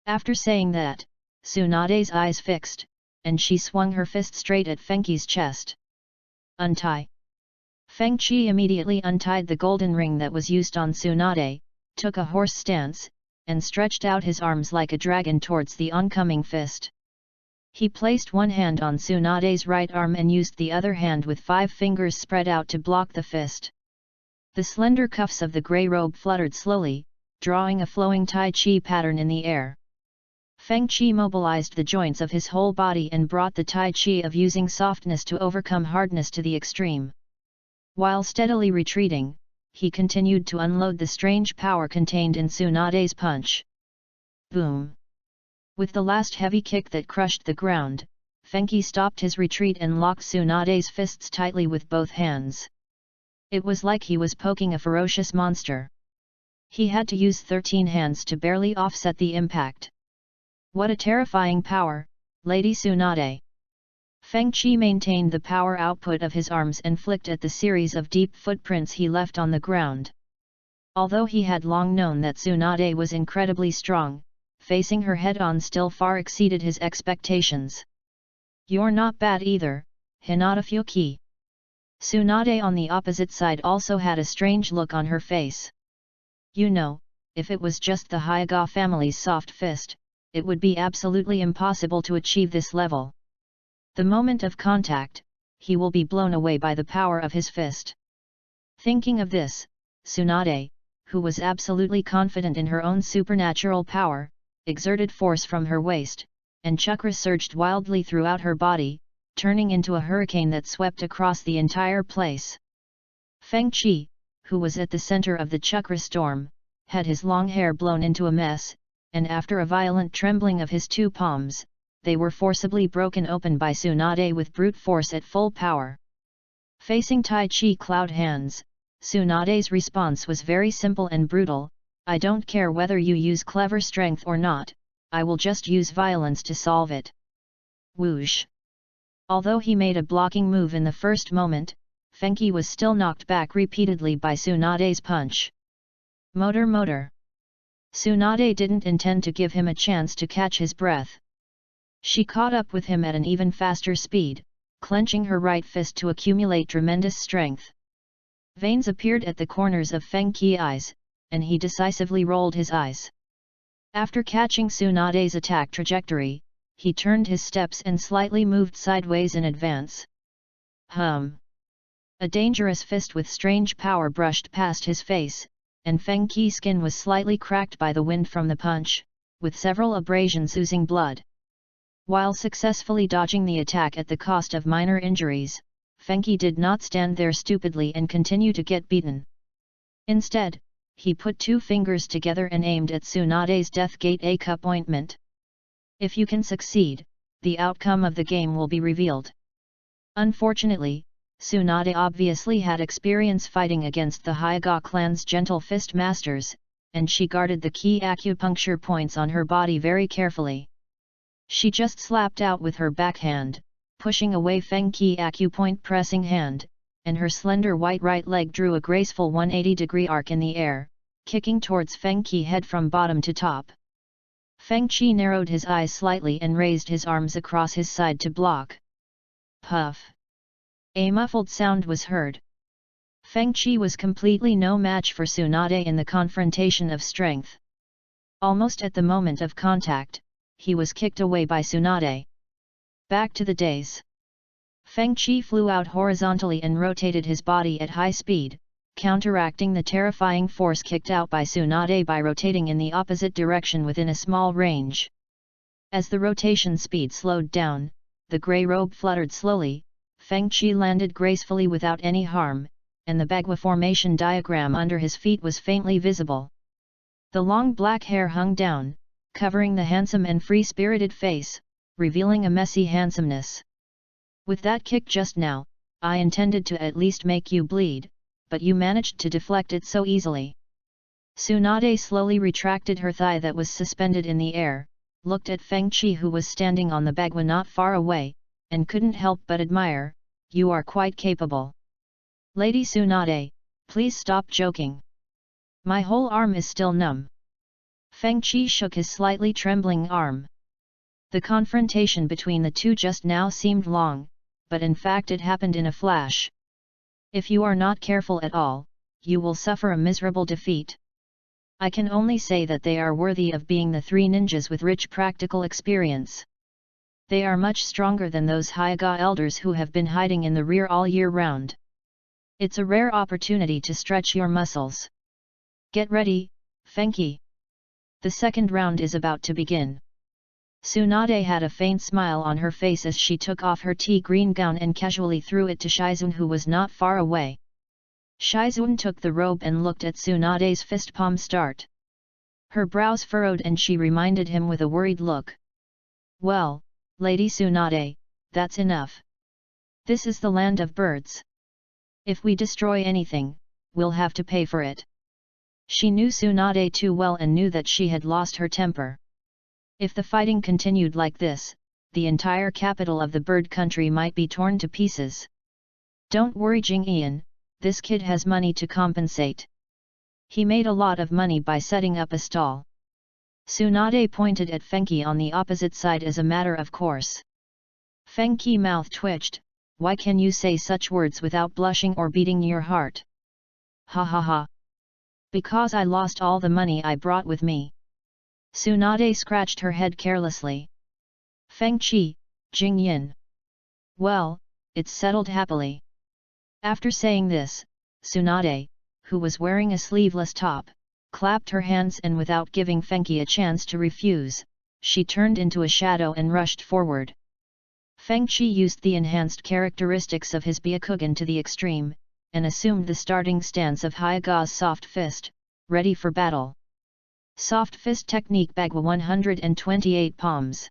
After saying that, Tsunade's eyes fixed, and she swung her fist straight at Fenghou's chest. Untie! Fengqi immediately untied the golden ring that was used on Tsunade, took a horse stance, and stretched out his arms like a dragon towards the oncoming fist. He placed one hand on Tsunade's right arm and used the other hand with 5 fingers spread out to block the fist. The slender cuffs of the grey robe fluttered slowly, drawing a flowing Tai Chi pattern in the air. Fengqi mobilized the joints of his whole body and brought the Tai Chi of using softness to overcome hardness to the extreme. While steadily retreating, he continued to unload the strange power contained in Tsunade's punch. Boom! With the last heavy kick that crushed the ground, Fenghou stopped his retreat and locked Tsunade's fists tightly with both hands. It was like he was poking a ferocious monster. He had to use 13 hands to barely offset the impact. What a terrifying power, Lady Tsunade! Fengqi maintained the power output of his arms and flicked at the series of deep footprints he left on the ground. Although he had long known that Tsunade was incredibly strong, facing her head-on still far exceeded his expectations. You're not bad either, Hinata Fuki. Tsunade on the opposite side also had a strange look on her face. You know, if it was just the Hyuga family's soft fist, it would be absolutely impossible to achieve this level. The moment of contact, he will be blown away by the power of his fist. Thinking of this, Tsunade, who was absolutely confident in her own supernatural power, exerted force from her waist, and chakra surged wildly throughout her body, turning into a hurricane that swept across the entire place. Fengqi, who was at the center of the chakra storm, had his long hair blown into a mess, and after a violent trembling of his two palms, they were forcibly broken open by Tsunade with brute force at full power. Facing Tai Chi cloud hands, Tsunade's response was very simple and brutal: "I don't care whether you use clever strength or not, I will just use violence to solve it." Whoosh! Although he made a blocking move in the first moment, Fenghou was still knocked back repeatedly by Tsunade's punch. Motor! Tsunade didn't intend to give him a chance to catch his breath. She caught up with him at an even faster speed, clenching her right fist to accumulate tremendous strength. Veins appeared at the corners of Fenghou's eyes, and he decisively rolled his eyes. After catching Tsunade's attack trajectory, he turned his steps and slightly moved sideways in advance. A dangerous fist with strange power brushed past his face, and Fenghou's skin was slightly cracked by the wind from the punch, with several abrasions oozing blood. While successfully dodging the attack at the cost of minor injuries, Fenghou did not stand there stupidly and continue to get beaten. Instead, he put two fingers together and aimed at Tsunade's Death Gate A cup ointment. If you can succeed, the outcome of the game will be revealed. Unfortunately, Tsunade obviously had experience fighting against the Hyuga clan's gentle fist masters, and she guarded the key acupuncture points on her body very carefully. She just slapped out with her backhand, pushing away Fenghou's acupoint pressing hand, and her slender white right leg drew a graceful 180-degree arc in the air, kicking towards Fenghou's head from bottom to top. Fenghou narrowed his eyes slightly and raised his arms across his side to block. Puff! A muffled sound was heard. Fenghou was completely no match for Tsunade in the confrontation of strength. Almost at the moment of contact, he was kicked away by Tsunade. Back to the days. Fenghou flew out horizontally and rotated his body at high speed, counteracting the terrifying force kicked out by Tsunade by rotating in the opposite direction within a small range. As the rotation speed slowed down, the grey robe fluttered slowly, Fenghou landed gracefully without any harm, and the bagua formation diagram under his feet was faintly visible. The long black hair hung down, covering the handsome and free-spirited face, revealing a messy handsomeness. "With that kick just now, I intended to at least make you bleed, but you managed to deflect it so easily." Tsunade slowly retracted her thigh that was suspended in the air, looked at Fenghou who was standing on the bagua not far away, and couldn't help but admire, "You are quite capable. Lady Tsunade, please stop joking. My whole arm is still numb." Fenghou shook his slightly trembling arm. The confrontation between the two just now seemed long, but in fact it happened in a flash. "If you are not careful at all, you will suffer a miserable defeat. I can only say that they are worthy of being the three ninjas with rich practical experience. They are much stronger than those Hyuga elders who have been hiding in the rear all year round. It's a rare opportunity to stretch your muscles. Get ready, Fenghou. The second round is about to begin." Tsunade had a faint smile on her face as she took off her tea-green gown and casually threw it to Shizun who was not far away. Shizun took the robe and looked at Tsunade's fist palm start. Her brows furrowed and she reminded him with a worried look. "Well, Lady Tsunade, that's enough. This is the land of birds. If we destroy anything, we'll have to pay for it." She knew Tsunade too well and knew that she had lost her temper. If the fighting continued like this, the entire capital of the bird country might be torn to pieces. "Don't worry Jing-Ian, this kid has money to compensate. He made a lot of money by setting up a stall." Tsunade pointed at Fenghou on the opposite side as a matter of course. Fenghou's mouth twitched. "Why can you say such words without blushing or beating your heart?" "Ha ha ha. Because I lost all the money I brought with me." Tsunade scratched her head carelessly. "Fenghou, Jing-Yin. Well, it's settled happily." After saying this, Tsunade, who was wearing a sleeveless top, clapped her hands and without giving Fenghou a chance to refuse, she turned into a shadow and rushed forward. Fenghou used the enhanced characteristics of his Byakugan to the extreme, and assumed the starting stance of Hyuga's soft fist, ready for battle. Soft fist technique Bagua 128 palms.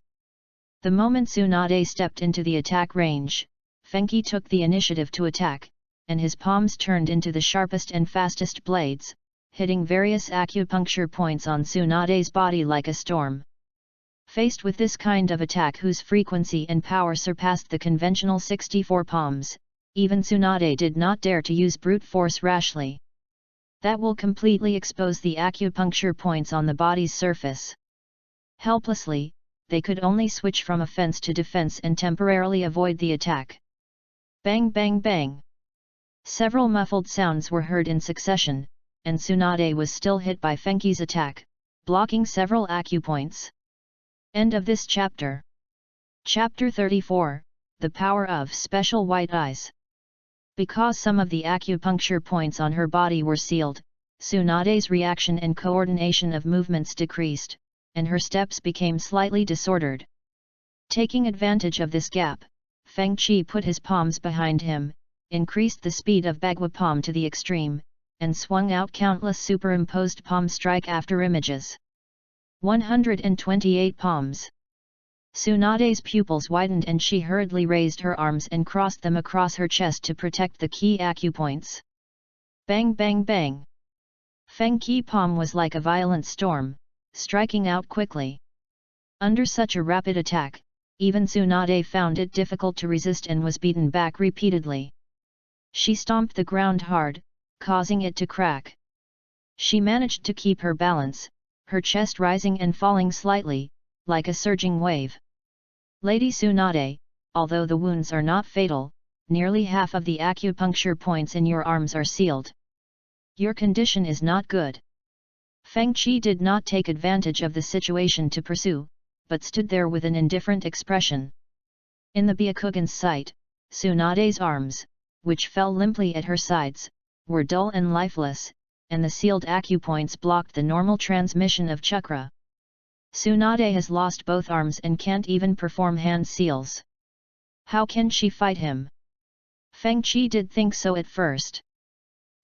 The moment Tsunade stepped into the attack range, Fenghou took the initiative to attack, and his palms turned into the sharpest and fastest blades, hitting various acupuncture points on Tsunade's body like a storm. Faced with this kind of attack whose frequency and power surpassed the conventional 64 palms, even Tsunade did not dare to use brute force rashly. That will completely expose the acupuncture points on the body's surface. Helplessly, they could only switch from offense to defense and temporarily avoid the attack. Bang bang bang! Several muffled sounds were heard in succession, and Tsunade was still hit by Fenghou's attack, blocking several acupoints. End of this chapter. Chapter 34, The Power of Special White Eyes. Because some of the acupuncture points on her body were sealed, Tsunade's reaction and coordination of movements decreased, and her steps became slightly disordered. Taking advantage of this gap, Fenghou put his palms behind him, increased the speed of Bagua palm to the extreme, and swung out countless superimposed palm strike after images. 128 palms. Tsunade's pupils widened and she hurriedly raised her arms and crossed them across her chest to protect the key acupoints. Bang bang bang! Fenghou palm was like a violent storm, striking out quickly. Under such a rapid attack, even Tsunade found it difficult to resist and was beaten back repeatedly. She stomped the ground hard, causing it to crack. She managed to keep her balance, her chest rising and falling slightly, like a surging wave. Lady Tsunade, although the wounds are not fatal, nearly half of the acupuncture points in your arms are sealed. Your condition is not good. Fenghou did not take advantage of the situation to pursue, but stood there with an indifferent expression. In the Byakugan's sight, Tsunade's arms, which fell limply at her sides, were dull and lifeless, and the sealed acupoints blocked the normal transmission of chakra. Tsunade has lost both arms and can't even perform hand seals. How can she fight him? Fenghou did think so at first.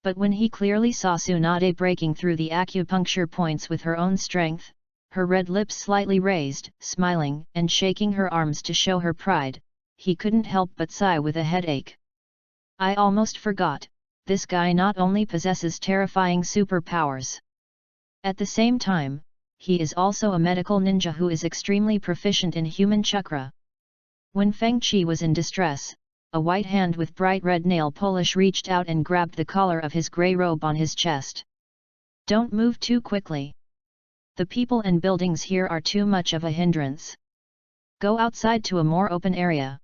But when he clearly saw Tsunade breaking through the acupuncture points with her own strength, her red lips slightly raised, smiling and shaking her arms to show her pride, he couldn't help but sigh with a headache. I almost forgot, this guy not only possesses terrifying superpowers. At the same time, he is also a medical ninja who is extremely proficient in human chakra. When Fenghou was in distress, a white hand with bright red nail polish reached out and grabbed the collar of his grey robe on his chest. Don't move too quickly. The people and buildings here are too much of a hindrance. Go outside to a more open area.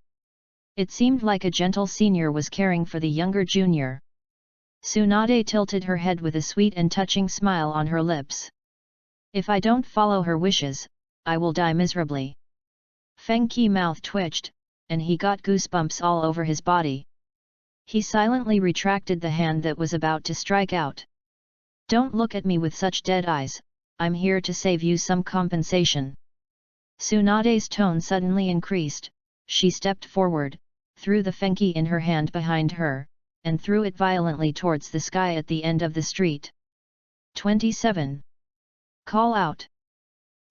It seemed like a gentle senior was caring for the younger junior. Tsunade tilted her head with a sweet and touching smile on her lips. If I don't follow her wishes, I will die miserably. Fenghou's mouth twitched, and he got goosebumps all over his body. He silently retracted the hand that was about to strike out. Don't look at me with such dead eyes, I'm here to save you some compensation. Tsunade's tone suddenly increased, she stepped forward, threw the Fenghou in her hand behind her, and threw it violently towards the sky at the end of the street. 27. Call out.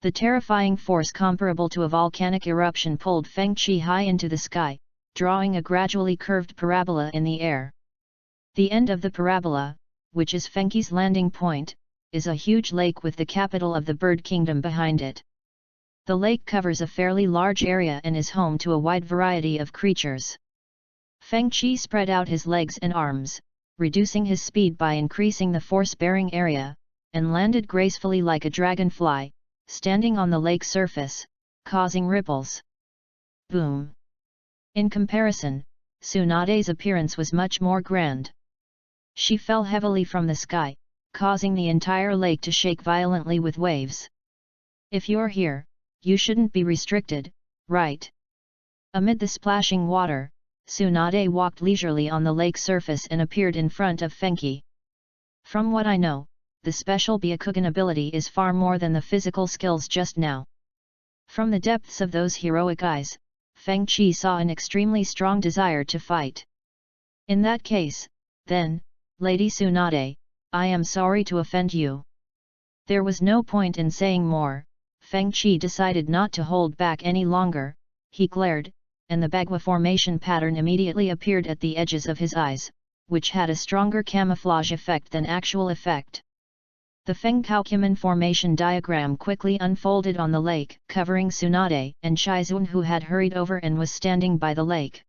The terrifying force comparable to a volcanic eruption pulled Fenghou high into the sky, drawing a gradually curved parabola in the air. The end of the parabola, which is Fenghou's landing point, is a huge lake with the capital of the bird kingdom behind it. The lake covers a fairly large area and is home to a wide variety of creatures. Fenghou spread out his legs and arms, reducing his speed by increasing the force-bearing area, and landed gracefully like a dragonfly, standing on the lake surface, causing ripples. Boom! In comparison, Tsunade's appearance was much more grand. She fell heavily from the sky, causing the entire lake to shake violently with waves. If you're here, you shouldn't be restricted, right? Amid the splashing water, Tsunade walked leisurely on the lake surface and appeared in front of Fenghou. From what I know, the special Byakugan ability is far more than the physical skills just now. From the depths of those heroic eyes, Fenghou saw an extremely strong desire to fight. In that case, then, Lady Tsunade, I am sorry to offend you. There was no point in saying more. Fengchi decided not to hold back any longer. He glared, and the bagua formation pattern immediately appeared at the edges of his eyes, which had a stronger camouflage effect than actual effect. The Fenghou formation diagram quickly unfolded on the lake, covering Tsunade and Chizun, who had hurried over and was standing by the lake.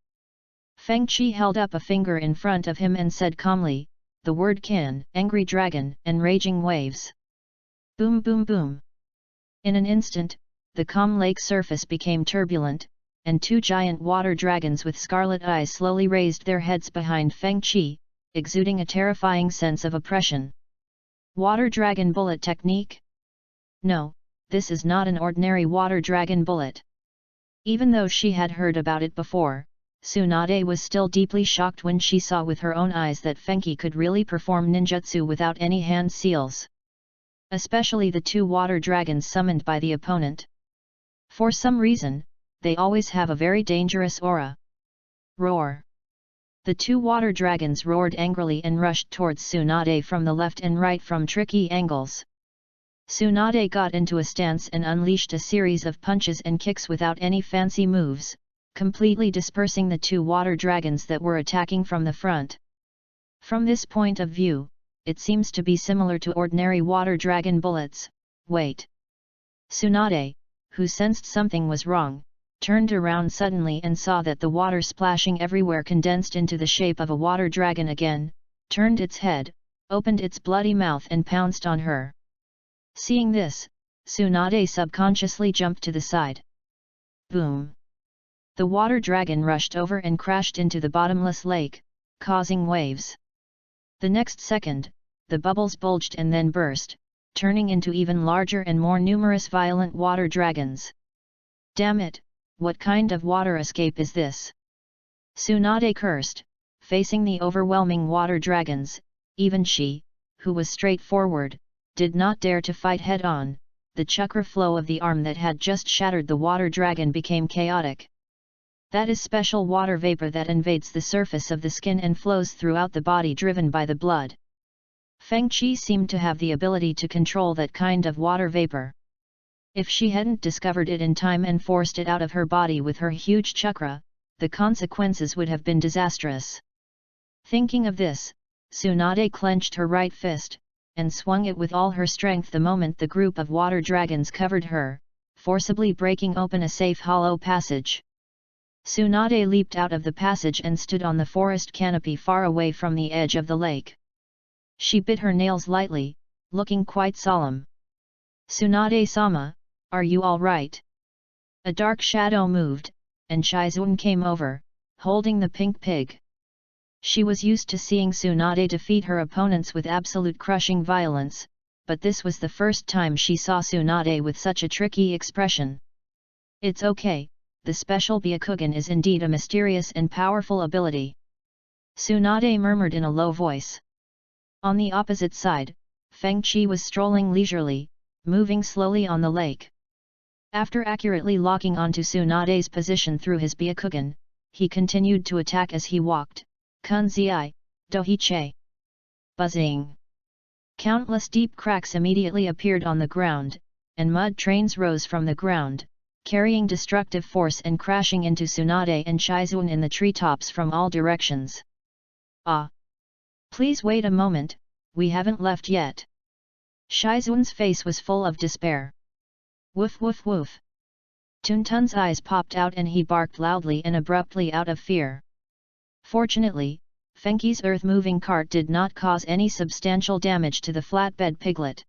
Fengchi held up a finger in front of him and said calmly, the word "Qin," angry dragon, and raging waves. Boom boom boom. In an instant, the calm lake surface became turbulent, and two giant water dragons with scarlet eyes slowly raised their heads behind Fengchi, exuding a terrifying sense of oppression. Water dragon bullet technique? No, this is not an ordinary water dragon bullet. Even though she had heard about it before, Tsunade was still deeply shocked when she saw with her own eyes that Fengchi could really perform ninjutsu without any hand seals. Especially the two water dragons summoned by the opponent. For some reason, they always have a very dangerous aura. Roar! The two water dragons roared angrily and rushed towards Tsunade from the left and right from tricky angles. Tsunade got into a stance and unleashed a series of punches and kicks without any fancy moves, completely dispersing the two water dragons that were attacking from the front. From this point of view, it seems to be similar to ordinary water dragon bullets. Wait! Tsunade, who sensed something was wrong, turned around suddenly and saw that the water splashing everywhere condensed into the shape of a water dragon again, turned its head, opened its bloody mouth and pounced on her. Seeing this, Tsunade subconsciously jumped to the side. Boom! The water dragon rushed over and crashed into the bottomless lake, causing waves. The next second, the bubbles bulged and then burst, turning into even larger and more numerous violent water dragons. Damn it! What kind of water escape is this? Tsunade cursed, facing the overwhelming water dragons. Even she, who was straightforward, did not dare to fight head-on. The chakra flow of the arm that had just shattered the water dragon became chaotic. That is special water vapor that invades the surface of the skin and flows throughout the body driven by the blood. Fengchi seemed to have the ability to control that kind of water vapor. If she hadn't discovered it in time and forced it out of her body with her huge chakra, the consequences would have been disastrous. Thinking of this, Tsunade clenched her right fist, and swung it with all her strength the moment the group of water dragons covered her, forcibly breaking open a safe hollow passage. Tsunade leaped out of the passage and stood on the forest canopy far away from the edge of the lake. She bit her nails lightly, looking quite solemn. Tsunade-sama, are you all right? A dark shadow moved, and Chizun came over, holding the pink pig. She was used to seeing Tsunade defeat her opponents with absolute crushing violence, but this was the first time she saw Tsunade with such a tricky expression. It's okay, the special Byakugan is indeed a mysterious and powerful ability. Tsunade murmured in a low voice. On the opposite side, Fengchi was strolling leisurely, moving slowly on the lake. After accurately locking onto Tsunade's position through his Byakugan, he continued to attack as he walked. Kunzai, Dohiche. Buzzing. Countless deep cracks immediately appeared on the ground, and mud trains rose from the ground, carrying destructive force and crashing into Tsunade and Chizun in the treetops from all directions. Ah! Please wait a moment, we haven't left yet. Chizun's face was full of despair. Woof woof woof. Tuntun's eyes popped out and he barked loudly and abruptly out of fear. Fortunately, Fengchi's earth-moving cart did not cause any substantial damage to the flatbed piglet.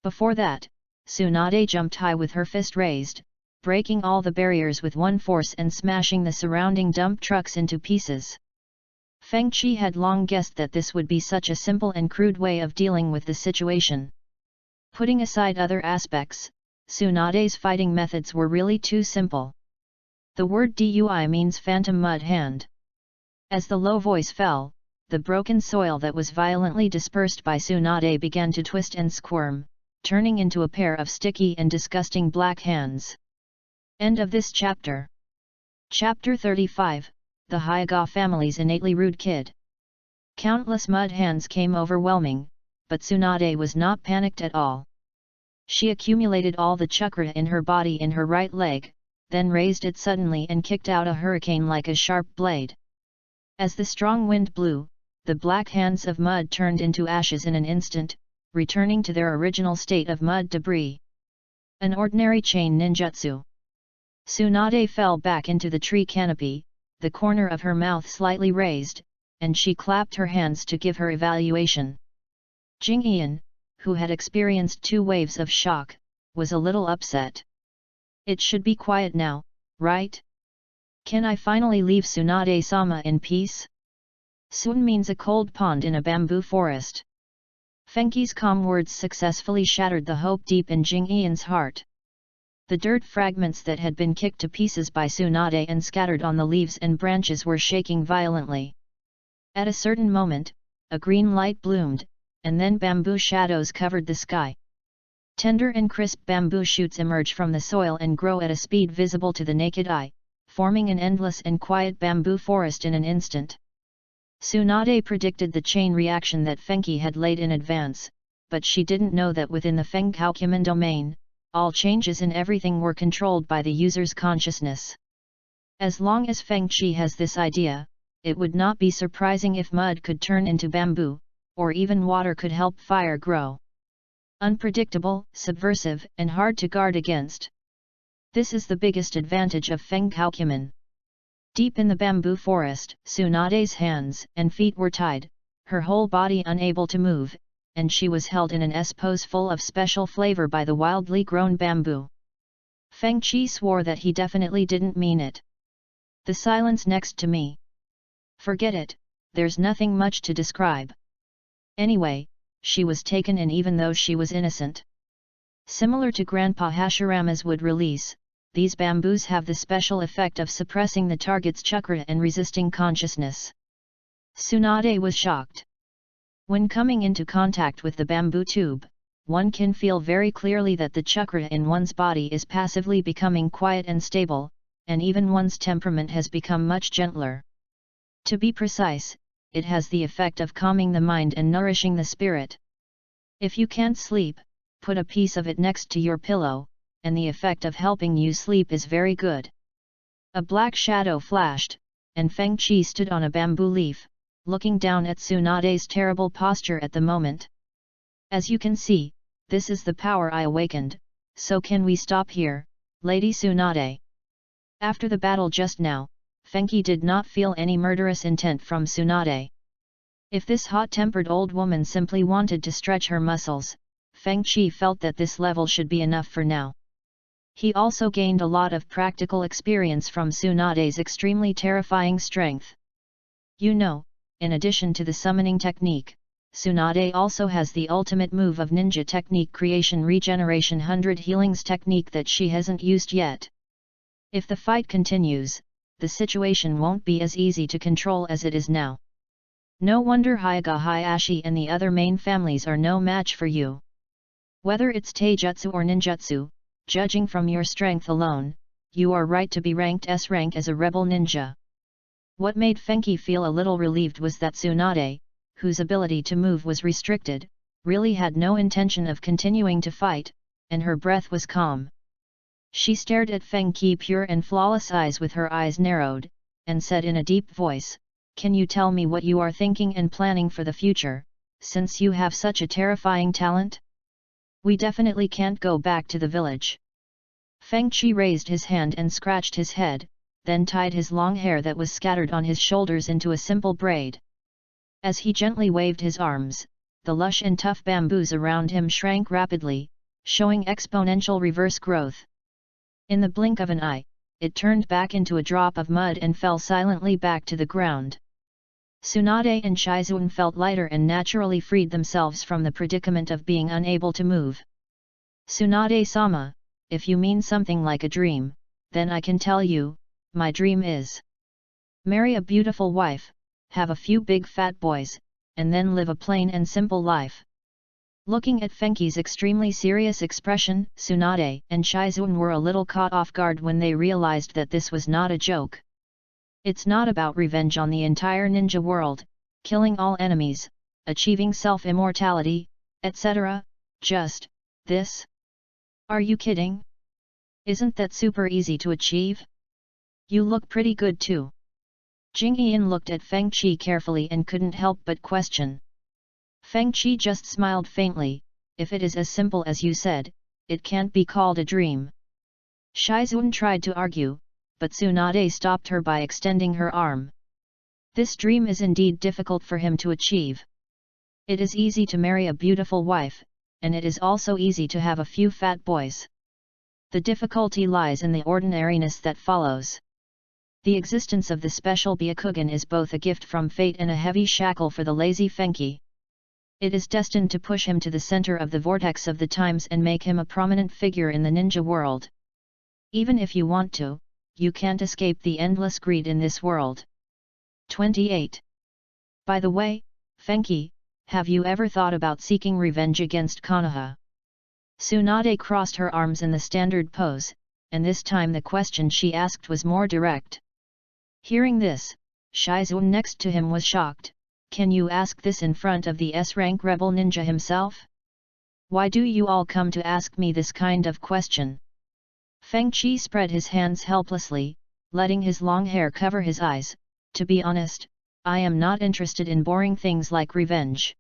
Before that, Tsunade jumped high with her fist raised, breaking all the barriers with one force and smashing the surrounding dump trucks into pieces. Fengchi had long guessed that this would be such a simple and crude way of dealing with the situation. Putting aside other aspects, Tsunade's fighting methods were really too simple. The word Dui means phantom mud hand. As the low voice fell, the broken soil that was violently dispersed by Tsunade began to twist and squirm, turning into a pair of sticky and disgusting black hands. End of this chapter. Chapter 35, The Hyuga Family's Innately Rude Kid. Countless mud hands came overwhelming, but Tsunade was not panicked at all. She accumulated all the chakra in her body in her right leg, then raised it suddenly and kicked out a hurricane like a sharp blade. As the strong wind blew, the black hands of mud turned into ashes in an instant, returning to their original state of mud debris. An ordinary chain ninjutsu. Tsunade fell back into the tree canopy, the corner of her mouth slightly raised, and she clapped her hands to give her evaluation. Jingyan, who had experienced 2 waves of shock, was a little upset. It should be quiet now, right? Can I finally leave Tsunade-sama in peace? Sun means a cold pond in a bamboo forest. Fenghou's calm words successfully shattered the hope deep in Jingyan's heart. The dirt fragments that had been kicked to pieces by Tsunade and scattered on the leaves and branches were shaking violently. At a certain moment, a green light bloomed, and then bamboo shadows covered the sky. Tender and crisp bamboo shoots emerge from the soil and grow at a speed visible to the naked eye, forming an endless and quiet bamboo forest in an instant. Tsunade predicted the chain reaction that Fenghou had laid in advance, but she didn't know that within the Fenghou domain, all changes in everything were controlled by the user's consciousness. As long as Fenghou has this idea, it would not be surprising if mud could turn into bamboo, or even water could help fire grow. Unpredictable, subversive, and hard to guard against. This is the biggest advantage of Fenghou. Deep in the bamboo forest, Tsunade's hands and feet were tied, her whole body unable to move, and she was held in an S-pose full of special flavor by the wildly grown bamboo. Fenghou swore that he definitely didn't mean it. The silence next to me. Forget it, there's nothing much to describe. Anyway, she was taken in even though she was innocent. Similar to Grandpa Hashirama's wood release, these bamboos have the special effect of suppressing the target's chakra and resisting consciousness. Tsunade was shocked. When coming into contact with the bamboo tube, one can feel very clearly that the chakra in one's body is passively becoming quiet and stable, and even one's temperament has become much gentler. To be precise, it has the effect of calming the mind and nourishing the spirit. If you can't sleep, put a piece of it next to your pillow, and the effect of helping you sleep is very good. A black shadow flashed, and Fenghou stood on a bamboo leaf, looking down at Tsunade's terrible posture at the moment. As you can see, this is the power I awakened, so can we stop here, Lady Tsunade? After the battle just now, Fenghou did not feel any murderous intent from Tsunade. If this hot-tempered old woman simply wanted to stretch her muscles, Fenghou felt that this level should be enough for now. He also gained a lot of practical experience from Tsunade's extremely terrifying strength. You know, in addition to the summoning technique, Tsunade also has the ultimate move of ninja technique creation regeneration 100 healings technique that she hasn't used yet. If the fight continues, the situation won't be as easy to control as it is now. No wonder Hyuga Hayashi and the other main families are no match for you. Whether it's taijutsu or ninjutsu, judging from your strength alone, you are right to be ranked S rank as a rebel ninja. What made Fenghou feel a little relieved was that Tsunade, whose ability to move was restricted, really had no intention of continuing to fight, and her breath was calm. She stared at Fenghou's pure and flawless eyes with her eyes narrowed, and said in a deep voice, "Can you tell me what you are thinking and planning for the future, since you have such a terrifying talent? We definitely can't go back to the village." Fenghou raised his hand and scratched his head, then tied his long hair that was scattered on his shoulders into a simple braid. As he gently waved his arms, the lush and tough bamboos around him shrank rapidly, showing exponential reverse growth. In the blink of an eye, it turned back into a drop of mud and fell silently back to the ground. Tsunade and Shizun felt lighter and naturally freed themselves from the predicament of being unable to move. "Tsunade-sama, if you mean something like a dream, then I can tell you, my dream is marry a beautiful wife, have a few big fat boys, and then live a plain and simple life." Looking at Fenghou's extremely serious expression, Tsunade and Shizun were a little caught off guard when they realized that this was not a joke. It's not about revenge on the entire ninja world, killing all enemies, achieving self-immortality, etc., just this. Are you kidding? Isn't that super easy to achieve? You look pretty good too. Jing Yian looked at Feng Qi carefully and couldn't help but question. Feng Qi just smiled faintly. If it is as simple as you said, it can't be called a dream. Shizun tried to argue, but Tsunade stopped her by extending her arm. This dream is indeed difficult for him to achieve. It is easy to marry a beautiful wife, and it is also easy to have a few fat boys. The difficulty lies in the ordinariness that follows. The existence of the special Byakugan is both a gift from fate and a heavy shackle for the lazy Fenghou. It is destined to push him to the center of the vortex of the times and make him a prominent figure in the ninja world. Even if you want to, you can't escape the endless greed in this world. 28. By the way, Fenghou, have you ever thought about seeking revenge against Konoha? Tsunade crossed her arms in the standard pose, and this time the question she asked was more direct. Hearing this, Shizun next to him was shocked. Can you ask this in front of the S-rank rebel ninja himself? Why do you all come to ask me this kind of question? Feng Qi spread his hands helplessly, letting his long hair cover his eyes. To be honest, I am not interested in boring things like revenge.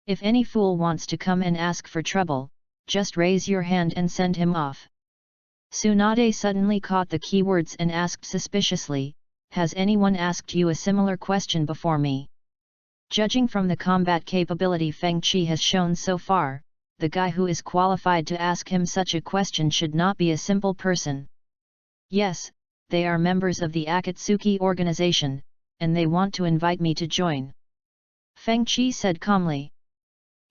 If any fool wants to come and ask for trouble, just raise your hand and send him off. Tsunade suddenly caught the keywords and asked suspiciously, has anyone asked you a similar question before me? Judging from the combat capability Feng Qi has shown so far, the guy who is qualified to ask him such a question should not be a simple person. Yes, they are members of the Akatsuki organization, and they want to invite me to join. Feng Qi said calmly.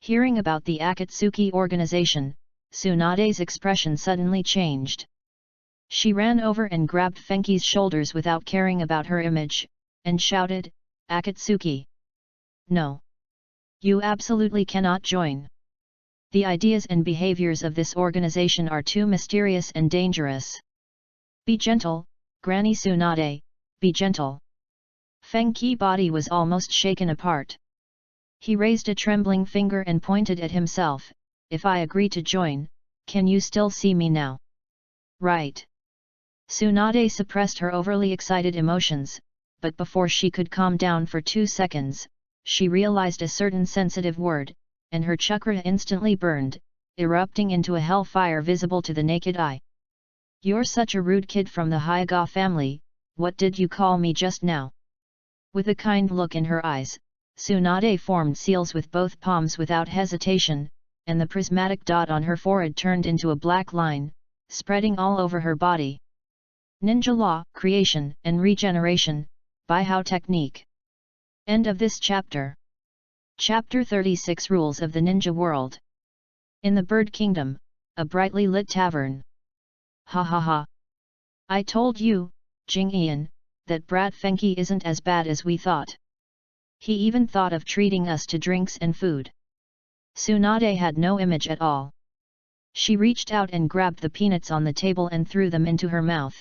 Hearing about the Akatsuki organization, Tsunade's expression suddenly changed. She ran over and grabbed Fengqi's shoulders without caring about her image, and shouted, Akatsuki! No! You absolutely cannot join. The ideas and behaviors of this organization are too mysterious and dangerous. Be gentle, Granny Tsunade, be gentle. Feng Qi's body was almost shaken apart. He raised a trembling finger and pointed at himself. If I agree to join, can you still see me now? Right. Tsunade suppressed her overly excited emotions, but before she could calm down for 2 seconds, she realized a certain sensitive word, and her chakra instantly burned, erupting into a hellfire visible to the naked eye. You're such a rude kid from the Hyuga family, what did you call me just now? With a kind look in her eyes, Tsunade formed seals with both palms without hesitation, and the prismatic dot on her forehead turned into a black line, spreading all over her body. Ninja Law, Creation and Regeneration, Baihao Technique. End of this chapter. Chapter 36 Rules of the Ninja World. In the Bird Kingdom, a brightly lit tavern. Ha ha ha. I told you, Jing Yian, that brat Fenghou isn't as bad as we thought. He even thought of treating us to drinks and food. Tsunade had no image at all. She reached out and grabbed the peanuts on the table and threw them into her mouth.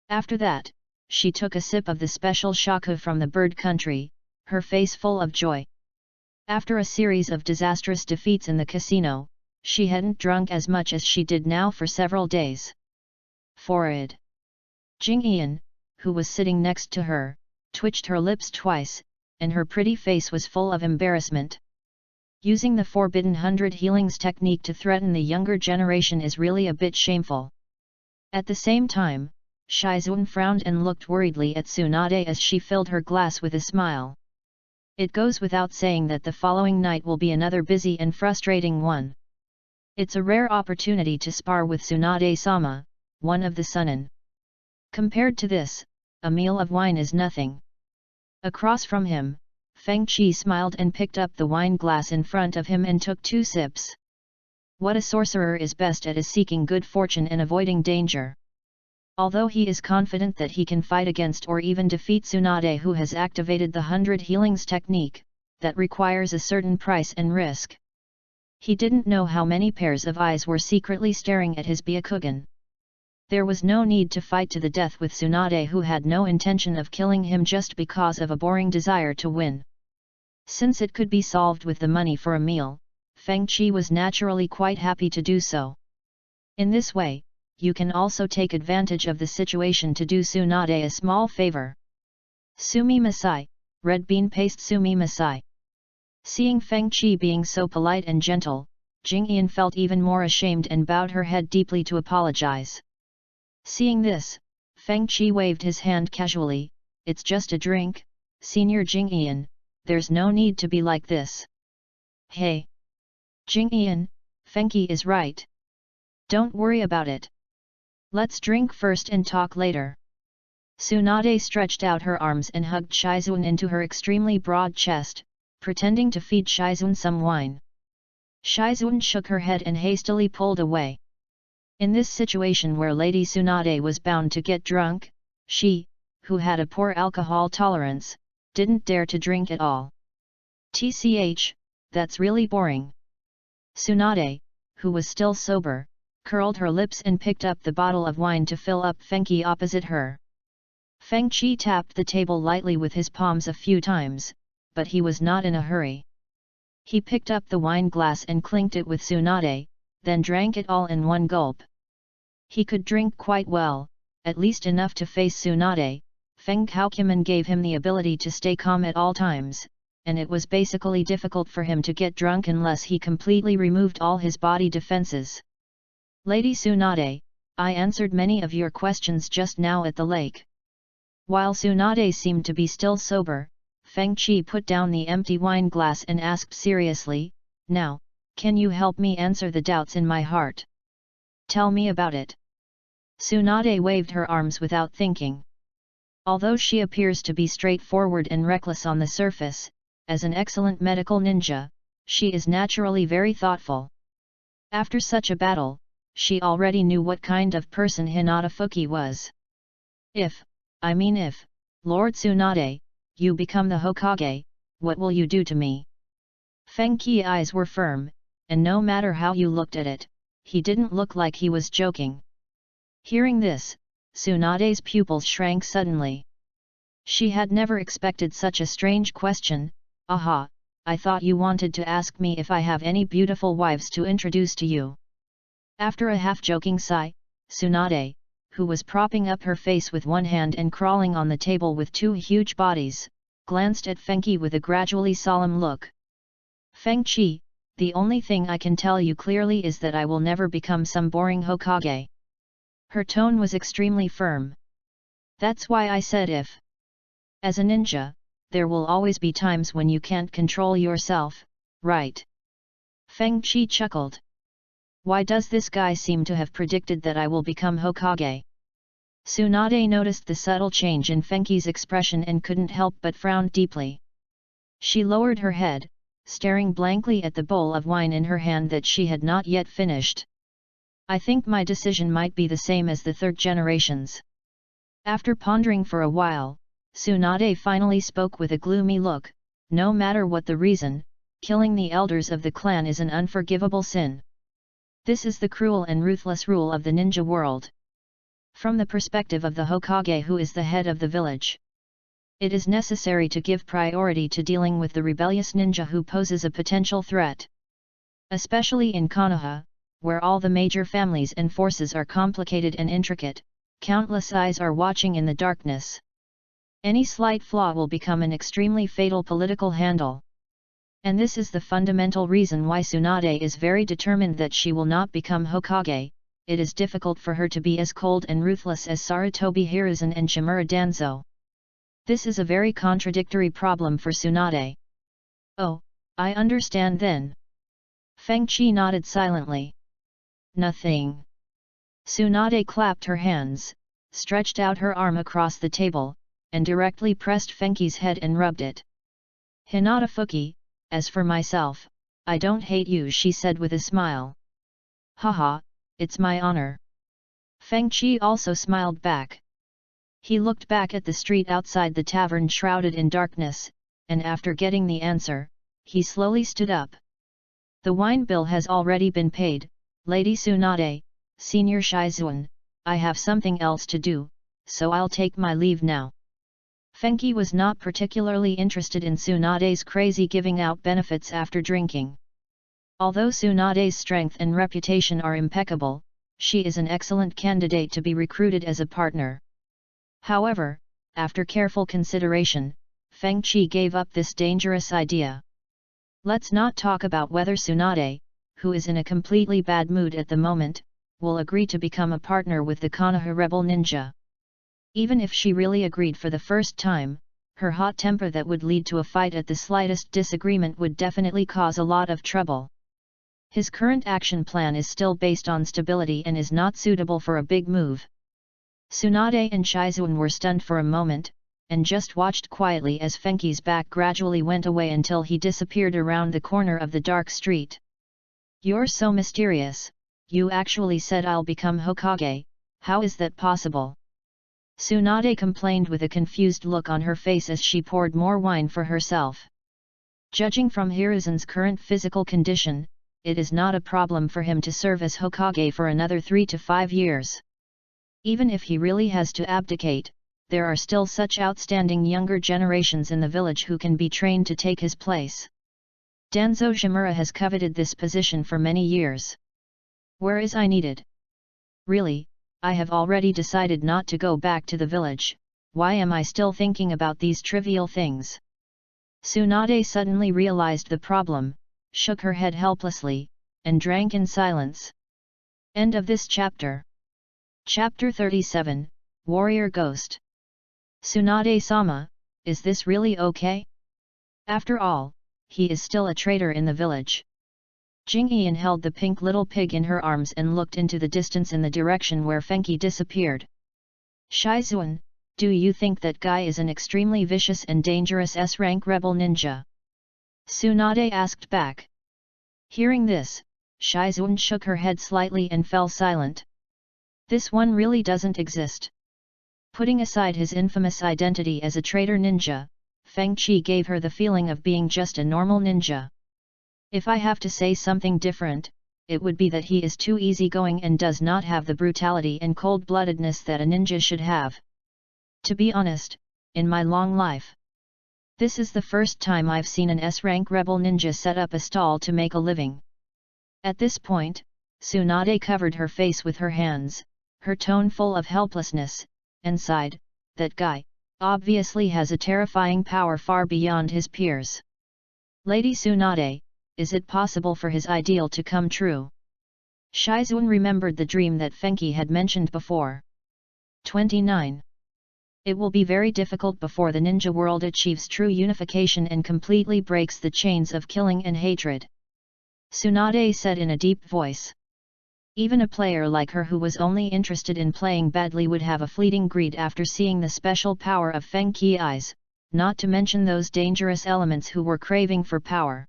After that, she took a sip of the special shaku from the bird country, her face full of joy. After a series of disastrous defeats in the casino, she hadn't drunk as much as she did now for several days. Forward. Jing Yian, who was sitting next to her, twitched her lips twice, and her pretty face was full of embarrassment. Using the Forbidden 100 Healings technique to threaten the younger generation is really a bit shameful. At the same time, Shizun frowned and looked worriedly at Tsunade as she filled her glass with a smile. It goes without saying that the following night will be another busy and frustrating one. It's a rare opportunity to spar with Tsunade-sama, one of the Sunin. Compared to this, a meal of wine is nothing. Across from him, Feng Qi smiled and picked up the wine glass in front of him and took 2 sips. What a sorcerer is best at is seeking good fortune and avoiding danger. Although he is confident that he can fight against or even defeat Tsunade, who has activated the 100 Healings technique, that requires a certain price and risk. He didn't know how many pairs of eyes were secretly staring at his Byakugan. There was no need to fight to the death with Tsunade, who had no intention of killing him just because of a boring desire to win. Since it could be solved with the money for a meal, Feng Qi was naturally quite happy to do so. In this way, you can also take advantage of the situation to do Tsunade a small favor. Sumimasen, red bean paste sumimasen. Seeing Feng Qi being so polite and gentle, Jingyan felt even more ashamed and bowed her head deeply to apologize. Seeing this, Feng Qi waved his hand casually, "It's just a drink, Senior Jingyan, there's no need to be like this." "Hey! Jingyan, Fengqi is right. Don't worry about it. Let's drink first and talk later." Tsunade stretched out her arms and hugged Shizun into her extremely broad chest, pretending to feed Shizun some wine. Shizun shook her head and hastily pulled away. In this situation where Lady Tsunade was bound to get drunk, she, who had a poor alcohol tolerance, didn't dare to drink at all. "Tch, that's really boring." Tsunade, who was still sober, curled her lips and picked up the bottle of wine to fill up Fengqi opposite her. Feng Qi tapped the table lightly with his palms a few times, but he was not in a hurry. He picked up the wine glass and clinked it with Tsunade, then drank it all in one gulp. He could drink quite well, at least enough to face Tsunade. Fenghou gave him the ability to stay calm at all times, and it was basically difficult for him to get drunk unless he completely removed all his body defenses. "Lady Tsunade, I answered many of your questions just now at the lake." While Tsunade seemed to be still sober, Feng Qi put down the empty wine glass and asked seriously, "Now, can you help me answer the doubts in my heart? Tell me about it." Tsunade waved her arms without thinking. Although she appears to be straightforward and reckless on the surface, as an excellent medical ninja, she is naturally very thoughtful. After such a battle, she already knew what kind of person Hinata Fuki was. If, Lord Tsunade, you become the Hokage, what will you do to me?" Feng Qi's eyes were firm, and no matter how you looked at it, he didn't look like he was joking. Hearing this, Tsunade's pupils shrank suddenly. She had never expected such a strange question. "Aha, I thought you wanted to ask me if I have any beautiful wives to introduce to you." After a half-joking sigh, Tsunade, who was propping up her face with one hand and crawling on the table with two huge bodies, glanced at Fengqi with a gradually solemn look. "Feng Qi, the only thing I can tell you clearly is that I will never become some boring Hokage." Her tone was extremely firm. "That's why I said if. As a ninja, there will always be times when you can't control yourself, right?" Feng Qi chuckled. Why does this guy seem to have predicted that I will become Hokage? Tsunade noticed the subtle change in Fengqi's expression and couldn't help but frown deeply. She lowered her head, staring blankly at the bowl of wine in her hand that she had not yet finished. "I think my decision might be the same as the third generation's." After pondering for a while, Tsunade finally spoke with a gloomy look, "No matter what the reason, killing the elders of the clan is an unforgivable sin. This is the cruel and ruthless rule of the ninja world. From the perspective of the Hokage, who is the head of the village, it is necessary to give priority to dealing with the rebellious ninja who poses a potential threat. Especially in Konoha, where all the major families and forces are complicated and intricate, countless eyes are watching in the darkness. Any slight flaw will become an extremely fatal political handle. And this is the fundamental reason why Tsunade is very determined that she will not become Hokage. It is difficult for her to be as cold and ruthless as Sarutobi Hiruzen and Shimura Danzo. This is a very contradictory problem for Tsunade." "Oh, I understand then." Feng Qi nodded silently. "Nothing." Tsunade clapped her hands, stretched out her arm across the table, and directly pressed Fengqi's head and rubbed it. "Hinata Fuki, as for myself, I don't hate you," she said with a smile. "Haha, it's my honor." Feng Qi also smiled back. He looked back at the street outside the tavern shrouded in darkness, and after getting the answer, he slowly stood up. "The wine bill has already been paid, Lady Tsunade, Senior Shizun, I have something else to do, so I'll take my leave now." Fengqi was not particularly interested in Tsunade's crazy giving out benefits after drinking. Although Tsunade's strength and reputation are impeccable, she is an excellent candidate to be recruited as a partner. However, after careful consideration, Feng Qi gave up this dangerous idea. Let's not talk about whether Tsunade, who is in a completely bad mood at the moment, will agree to become a partner with the Konoha rebel ninja. Even if she really agreed for the first time, her hot temper that would lead to a fight at the slightest disagreement would definitely cause a lot of trouble. His current action plan is still based on stability and is not suitable for a big move. Tsunade and Shizuan were stunned for a moment, and just watched quietly as Fenki's back gradually went away until he disappeared around the corner of the dark street. "You're so mysterious, you actually said I'll become Hokage, how is that possible?" Tsunade complained with a confused look on her face as she poured more wine for herself. Judging from Hiruzen's current physical condition, it is not a problem for him to serve as Hokage for another 3 to 5 years. Even if he really has to abdicate, there are still such outstanding younger generations in the village who can be trained to take his place. Danzo Shimura has coveted this position for many years. Where is I needed? Really, I have already decided not to go back to the village, why am I still thinking about these trivial things? Tsunade suddenly realized the problem, shook her head helplessly, and drank in silence. End of this chapter. Chapter 37, Warrior Ghost. Tsunade-sama, is this really okay? After all, he is still a traitor in the village. Jingyan held the pink little pig in her arms and looked into the distance in the direction where Fenki disappeared. Shizuan, do you think that guy is an extremely vicious and dangerous S-rank rebel ninja? Tsunade asked back. Hearing this, Shizuan shook her head slightly and fell silent. This one really doesn't exist. Putting aside his infamous identity as a traitor ninja, Feng Qi gave her the feeling of being just a normal ninja. If I have to say something different, it would be that he is too easygoing and does not have the brutality and cold-bloodedness that a ninja should have. To be honest, in my long life, this is the first time I've seen an S-rank rebel ninja set up a stall to make a living. At this point, Tsunade covered her face with her hands, her tone full of helplessness, and sighed, that guy, obviously has a terrifying power far beyond his peers. Lady Tsunade, is it possible for his ideal to come true? Shizuan remembered the dream that Fenki had mentioned before. 29. It will be very difficult before the ninja world achieves true unification and completely breaks the chains of killing and hatred. Tsunade said in a deep voice. Even a player like her who was only interested in playing badly would have a fleeting greed after seeing the special power of Fenki eyes, not to mention those dangerous elements who were craving for power.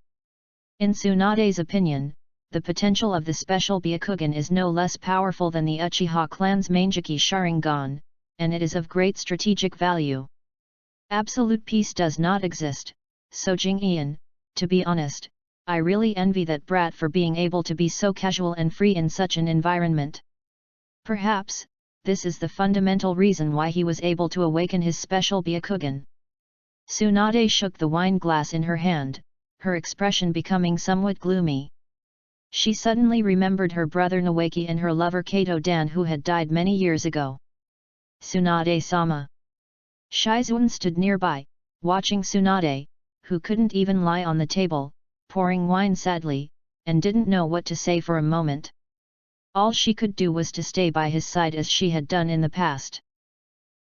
In Tsunade's opinion, the potential of the special Byakugan is no less powerful than the Uchiha clan's Mangeki Sharingan, and it is of great strategic value. Absolute peace does not exist, so Jingyan, to be honest, I really envy that brat for being able to be so casual and free in such an environment. Perhaps, this is the fundamental reason why he was able to awaken his special Byakugan. Tsunade shook the wine glass in her hand, her expression becoming somewhat gloomy. She suddenly remembered her brother Nawaki and her lover Kato Dan who had died many years ago. Tsunade-sama. Shizuan stood nearby, watching Tsunade, who couldn't even lie on the table, pouring wine sadly, and didn't know what to say for a moment. All she could do was to stay by his side as she had done in the past.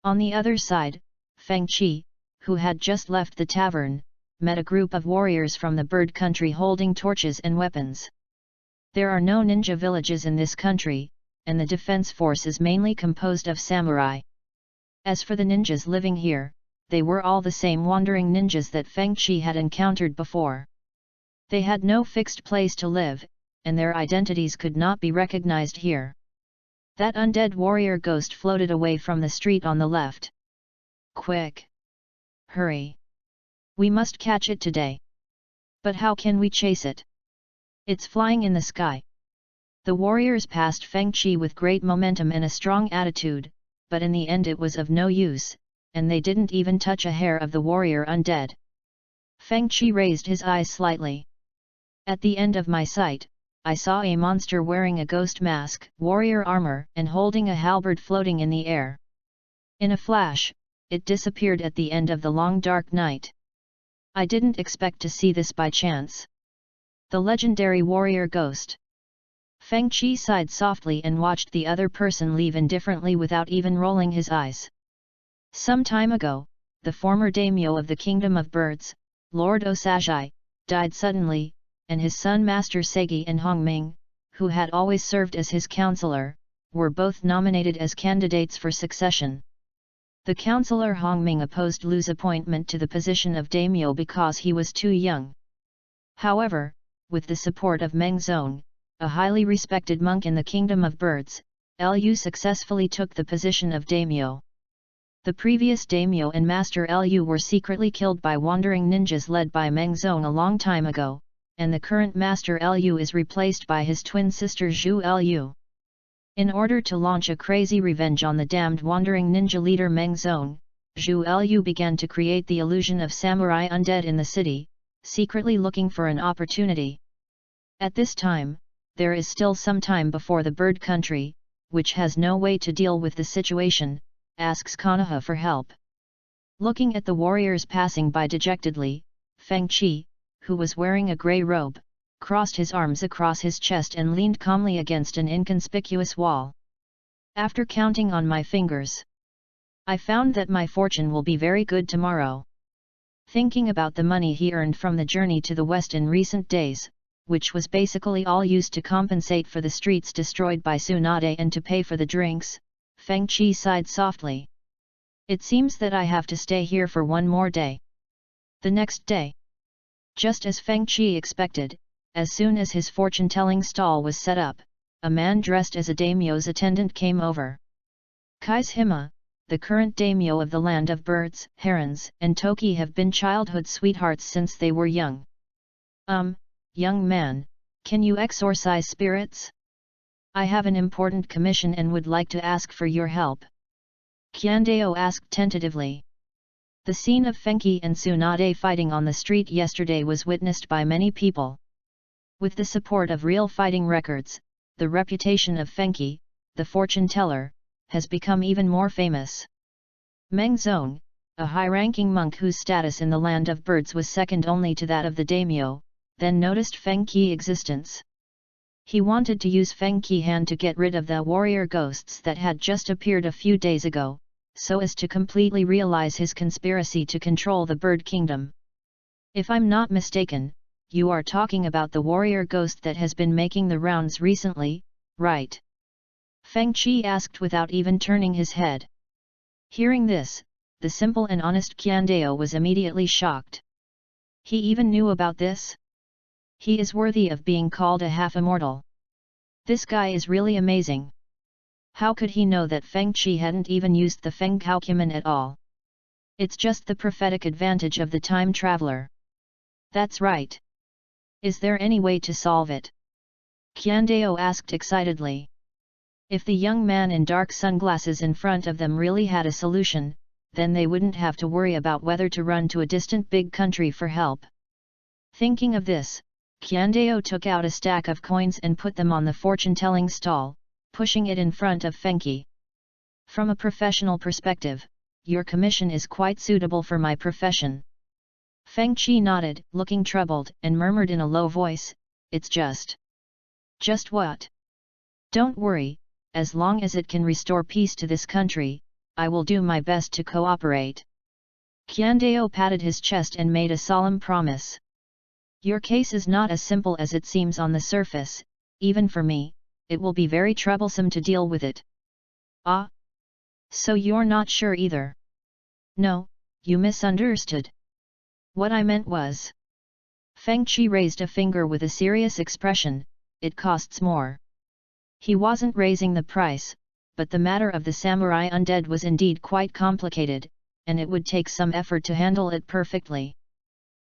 On the other side, Feng Qi, who had just left the tavern, met a group of warriors from the bird country holding torches and weapons. There are no ninja villages in this country, and the defense force is mainly composed of samurai. As for the ninjas living here, they were all the same wandering ninjas that Feng Qi had encountered before. They had no fixed place to live, and their identities could not be recognized here. That undead warrior ghost floated away from the street on the left. Quick! Hurry! We must catch it today. But how can we chase it? It's flying in the sky. The warriors passed Feng Qi with great momentum and a strong attitude, but in the end it was of no use, and they didn't even touch a hair of the warrior undead. Feng Qi raised his eyes slightly. At the end of my sight, I saw a monster wearing a ghost mask, warrior armor, and holding a halberd floating in the air. In a flash, it disappeared at the end of the long dark night. I didn't expect to see this by chance. The legendary warrior ghost. Feng Qi sighed softly and watched the other person leave indifferently without even rolling his eyes. Some time ago, the former daimyo of the Kingdom of Birds, Lord Osajai, died suddenly, and his son Master Seigi and Hongming, who had always served as his counselor, were both nominated as candidates for succession. The counselor Hongming opposed Lu's appointment to the position of daimyo because he was too young. However, with the support of Meng Zong, a highly respected monk in the Kingdom of Birds, Lu successfully took the position of daimyo. The previous daimyo and Master Lu were secretly killed by wandering ninjas led by Meng Zong a long time ago, and the current Master Lu is replaced by his twin sister Zhu Lu. In order to launch a crazy revenge on the damned wandering ninja leader Meng Zong, Zhu Lu began to create the illusion of samurai undead in the city, secretly looking for an opportunity. At this time, there is still some time before the bird country, which has no way to deal with the situation, asks Konoha for help. Looking at the warriors passing by dejectedly, Feng Qi, who was wearing a grey robe, crossed his arms across his chest and leaned calmly against an inconspicuous wall. After counting on my fingers, I found that my fortune will be very good tomorrow. Thinking about the money he earned from the journey to the west in recent days, which was basically all used to compensate for the streets destroyed by Tsunade and to pay for the drinks, Feng Qi sighed softly. It seems that I have to stay here for one more day. The next day, just as Feng Qi expected, as soon as his fortune-telling stall was set up, a man dressed as a daimyo's attendant came over. Kaizhima, the current daimyo of the land of birds, herons, and Toki have been childhood sweethearts since they were young. Young man, can you exorcise spirits? I have an important commission and would like to ask for your help. Qiandao asked tentatively. The scene of Fenghou and Tsunade fighting on the street yesterday was witnessed by many people. With the support of real fighting records, the reputation of Fenghou, the fortune teller, has become even more famous. Meng Zong, a high-ranking monk whose status in the land of birds was second only to that of the daimyo, then noticed Feng Qi's existence. He wanted to use Feng Qi's hand to get rid of the warrior ghosts that had just appeared a few days ago, so as to completely realize his conspiracy to control the bird kingdom. If I'm not mistaken, you are talking about the warrior ghost that has been making the rounds recently, right? Feng Qi asked without even turning his head. Hearing this, the simple and honest Qiandao was immediately shocked. He even knew about this? He is worthy of being called a half-immortal. This guy is really amazing. How could he know that Feng Qi hadn't even used the Fenghou Kuman at all? It's just the prophetic advantage of the time traveler. That's right. Is there any way to solve it? Qiandao asked excitedly. If the young man in dark sunglasses in front of them really had a solution, then they wouldn't have to worry about whether to run to a distant big country for help. Thinking of this, Qiandao took out a stack of coins and put them on the fortune-telling stall, pushing it in front of Fenghou. From a professional perspective, your commission is quite suitable for my profession. Feng Qi nodded, looking troubled, and murmured in a low voice, "It's just." "Just what?" "Don't worry, as long as it can restore peace to this country, I will do my best to cooperate." Qiandao patted his chest and made a solemn promise. "Your case is not as simple as it seems on the surface, even for me, it will be very troublesome to deal with it." "Ah? So you're not sure either?" "No, you misunderstood. What I meant was..." Feng Qi raised a finger with a serious expression, "It costs more." He wasn't raising the price, but the matter of the samurai undead was indeed quite complicated, and it would take some effort to handle it perfectly.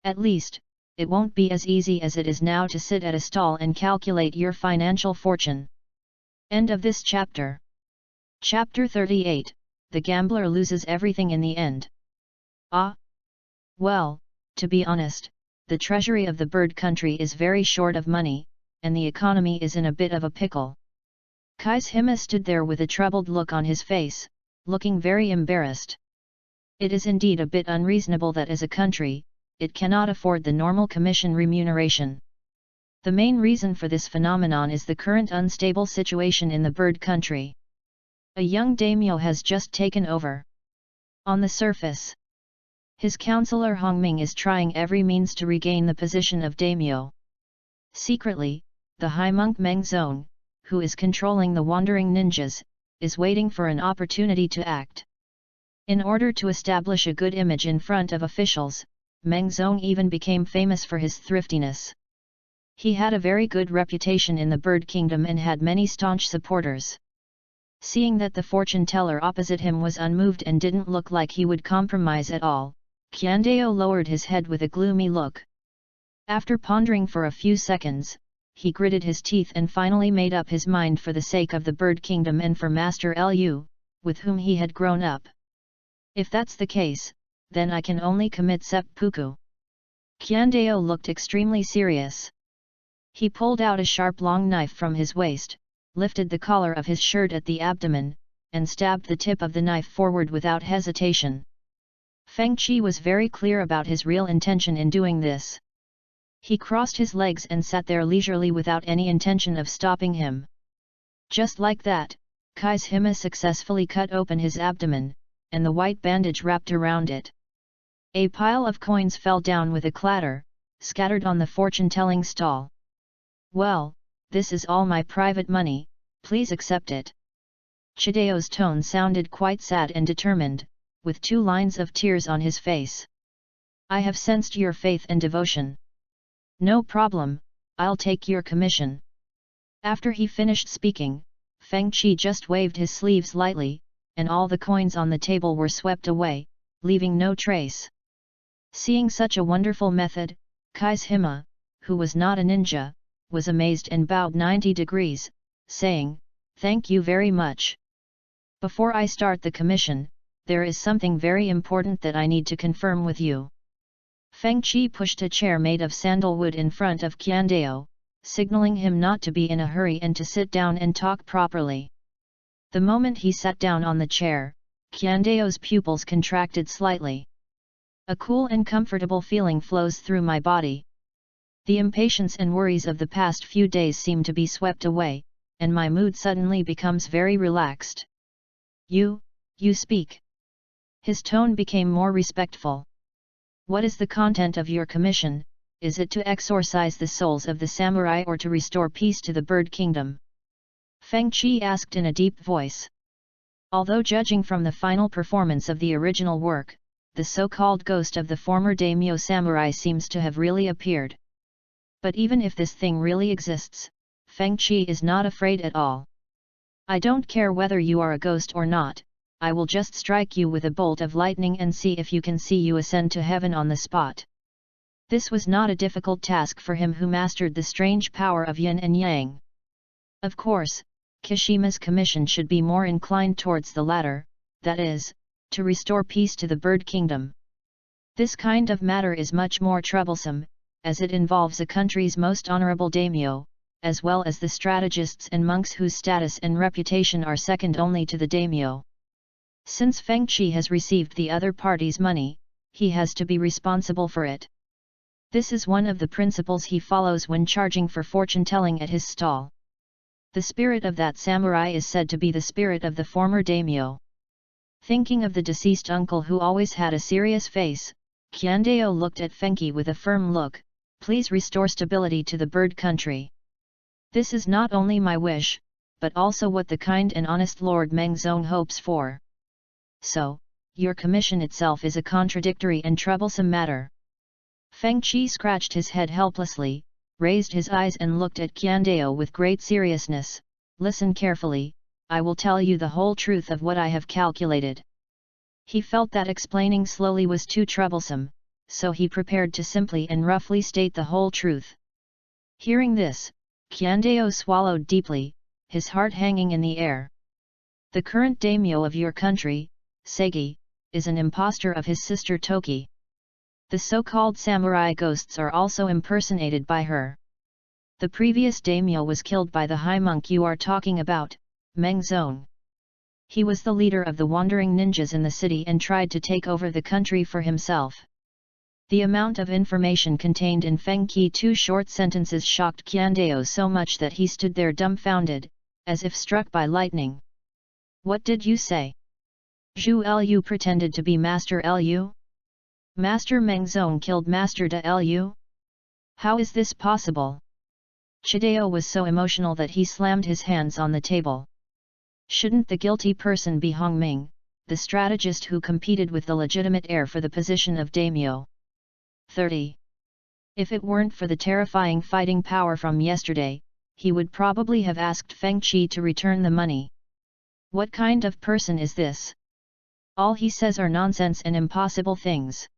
At least, it won't be as easy as it is now to sit at a stall and calculate your financial fortune. End of this chapter. Chapter 38, The Gambler Loses Everything in the End. Ah? Well, to be honest, the treasury of the bird country is very short of money, and the economy is in a bit of a pickle." Kaishima stood there with a troubled look on his face, looking very embarrassed. It is indeed a bit unreasonable that as a country, it cannot afford the normal commission remuneration. The main reason for this phenomenon is the current unstable situation in the bird country. A young daimyo has just taken over. On the surface, his counselor Hongming is trying every means to regain the position of daimyo. Secretly, the high monk Meng Zong, who is controlling the wandering ninjas, is waiting for an opportunity to act. In order to establish a good image in front of officials, Meng Zong even became famous for his thriftiness. He had a very good reputation in the bird kingdom and had many staunch supporters. Seeing that the fortune teller opposite him was unmoved and didn't look like he would compromise at all, Qiandao lowered his head with a gloomy look. After pondering for a few seconds, he gritted his teeth and finally made up his mind for the sake of the bird kingdom and for Master Lu, with whom he had grown up. "If that's the case, then I can only commit seppuku." Qiandao looked extremely serious. He pulled out a sharp long knife from his waist, lifted the collar of his shirt at the abdomen, and stabbed the tip of the knife forward without hesitation. Feng Qi was very clear about his real intention in doing this. He crossed his legs and sat there leisurely without any intention of stopping him. Just like that, Kaishima successfully cut open his abdomen, and the white bandage wrapped around it. A pile of coins fell down with a clatter, scattered on the fortune-telling stall. "Well, this is all my private money, please accept it." Chidao's tone sounded quite sad and determined, with 2 lines of tears on his face. "I have sensed your faith and devotion. No problem, I'll take your commission." After he finished speaking, Feng Qi just waved his sleeves lightly, and all the coins on the table were swept away, leaving no trace. Seeing such a wonderful method, Kaishima, who was not a ninja, was amazed and bowed 90 degrees, saying, "Thank you very much. Before I start the commission, there is something very important that I need to confirm with you." Feng Qi pushed a chair made of sandalwood in front of Qiandao, signaling him not to be in a hurry and to sit down and talk properly. The moment he sat down on the chair, Qiandao's pupils contracted slightly. "A cool and comfortable feeling flows through my body. The impatience and worries of the past few days seem to be swept away, and my mood suddenly becomes very relaxed." You speak." His tone became more respectful. "What is the content of your commission? Is it to exorcise the souls of the samurai or to restore peace to the bird kingdom?" Feng Qi asked in a deep voice. Although judging from the final performance of the original work, the so-called ghost of the former daimyo samurai seems to have really appeared. But even if this thing really exists, Feng Qi is not afraid at all. "I don't care whether you are a ghost or not, I will just strike you with a bolt of lightning and see if you can see you ascend to heaven on the spot." This was not a difficult task for him who mastered the strange power of yin and yang. Of course, Kishima's commission should be more inclined towards the latter, that is, to restore peace to the bird kingdom. This kind of matter is much more troublesome, as it involves a country's most honorable daimyo, as well as the strategists and monks whose status and reputation are second only to the daimyo. Since Feng Qi has received the other party's money, he has to be responsible for it. This is one of the principles he follows when charging for fortune-telling at his stall. The spirit of that samurai is said to be the spirit of the former daimyo. Thinking of the deceased uncle who always had a serious face, Qiandao looked at Feng Qi with a firm look. "Please restore stability to the bird country. This is not only my wish, but also what the kind and honest Lord Meng Zong hopes for. So, your commission itself is a contradictory and troublesome matter." Feng Qi scratched his head helplessly, raised his eyes and looked at Qiandao with great seriousness. "Listen carefully, I will tell you the whole truth of what I have calculated." He felt that explaining slowly was too troublesome, so he prepared to simply and roughly state the whole truth. Hearing this, Qiandao swallowed deeply, his heart hanging in the air. "The current daimyo of your country, Seigi, is an impostor of his sister Toki. The so-called samurai ghosts are also impersonated by her. The previous daimyo was killed by the high monk you are talking about, Meng Zong. He was the leader of the wandering ninjas in the city and tried to take over the country for himself. The amount of information contained in Fengqi's 2 short sentences shocked Qiandao so much that he stood there dumbfounded, as if struck by lightning. What did you say? Zhu Lu pretended to be Master Lu? Master Meng Zong killed Master De Lu? How is this possible? Chidao was so emotional that he slammed his hands on the table. Shouldn't the guilty person be Hongming, the strategist who competed with the legitimate heir for the position of daimyo? 30. If it weren't for the terrifying fighting power from yesterday, he would probably have asked Fengqi to return the money. What kind of person is this? All he says are nonsense and impossible things.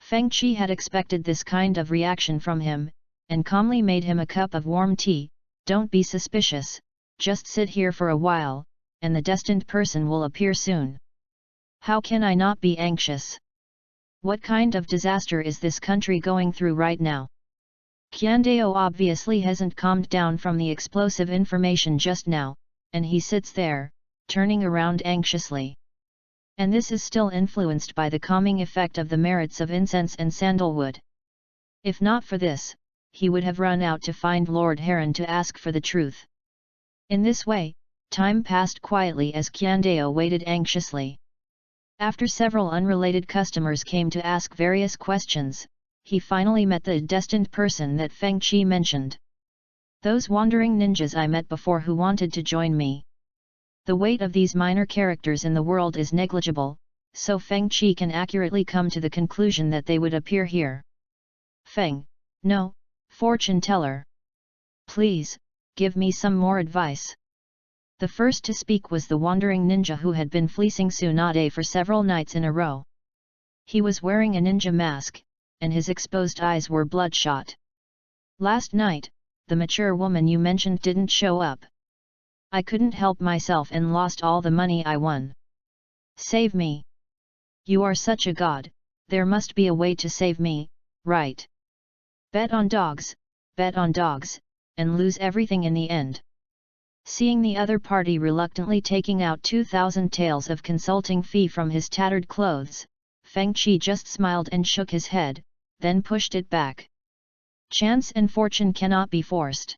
Fengqi had expected this kind of reaction from him, and calmly made him a cup of warm tea. Don't be suspicious, just sit here for a while, and the destined person will appear soon. How can I not be anxious? What kind of disaster is this country going through right now? Qiandao obviously hasn't calmed down from the explosive information just now, and he sits there, turning around anxiously. And this is still influenced by the calming effect of the merits of incense and sandalwood. If not for this, he would have run out to find Lord Heron to ask for the truth. In this way, time passed quietly as Qiandao waited anxiously. After several unrelated customers came to ask various questions, he finally met the destined person that Fengqi mentioned. Those wandering ninjas I met before who wanted to join me. The weight of these minor characters in the world is negligible, so Fengqi can accurately come to the conclusion that they would appear here. Feng, no, fortune teller. Please, give me some more advice. The first to speak was the wandering ninja who had been fleecing Tsunade for several nights in a row. He was wearing a ninja mask, and his exposed eyes were bloodshot. Last night, the mature woman you mentioned didn't show up. I couldn't help myself and lost all the money I won. Save me. You are such a god, there must be a way to save me, right? Bet on dogs, and lose everything in the end. Seeing the other party reluctantly taking out 2,000 taels of consulting fee from his tattered clothes, Fengqi just smiled and shook his head, then pushed it back. Chance and fortune cannot be forced.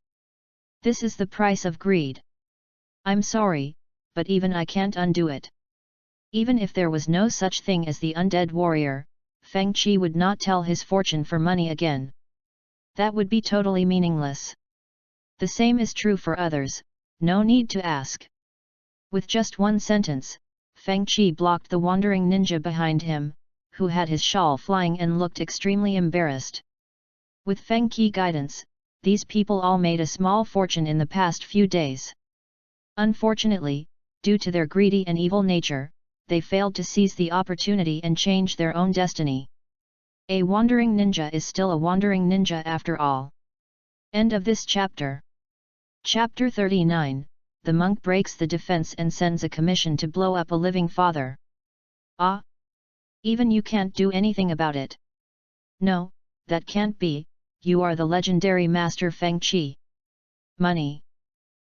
This is the price of greed. I'm sorry, but even I can't undo it. Even if there was no such thing as the undead warrior, Fengqi would not tell his fortune for money again. That would be totally meaningless. The same is true for others, no need to ask. With just one sentence, Fengqi blocked the wandering ninja behind him, who had his shawl flying and looked extremely embarrassed. With Fengqi guidance, these people all made a small fortune in the past few days. Unfortunately, due to their greedy and evil nature, they failed to seize the opportunity and change their own destiny. A wandering ninja is still a wandering ninja after all. End of this chapter. Chapter 39, the monk breaks the defense and sends a commission to blow up a living father. Ah! Even you can't do anything about it. No, that can't be, you are the legendary Master Fengqi. Money.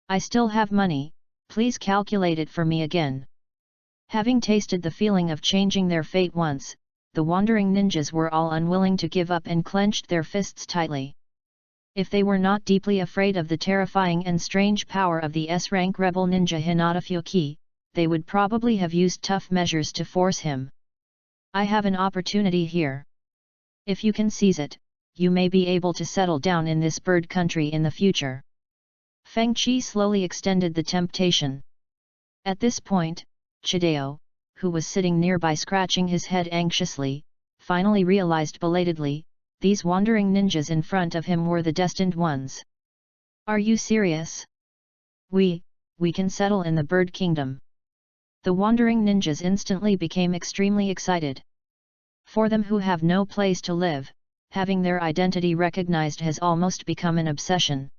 I still have money, please calculate it for me again. Having tasted the feeling of changing their fate once, the wandering ninjas were all unwilling to give up and clenched their fists tightly. If they were not deeply afraid of the terrifying and strange power of the S-rank rebel ninja Hinata Fuki, they would probably have used tough measures to force him. I have an opportunity here. If you can seize it, you may be able to settle down in this bird country in the future. Fengqi slowly extended the temptation. At this point, Chidao, who was sitting nearby scratching his head anxiously, finally realized belatedly, these wandering ninjas in front of him were the destined ones. Are you serious? We can settle in the bird kingdom. The wandering ninjas instantly became extremely excited. For them who have no place to live, having their identity recognized has almost become an obsession.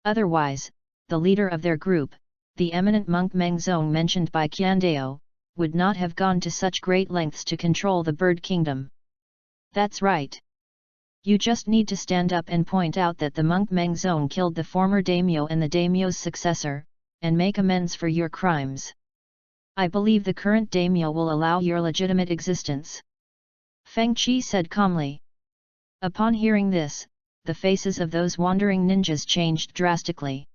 Otherwise, the leader of their group, the eminent monk Meng Zong mentioned by Qiandao, would not have gone to such great lengths to control the bird kingdom. That's right. You just need to stand up and point out that the monk Mengzong killed the former daimyo and the daimyo's successor, and make amends for your crimes. I believe the current daimyo will allow your legitimate existence. Feng Qi said calmly. Upon hearing this, the faces of those wandering ninjas changed drastically.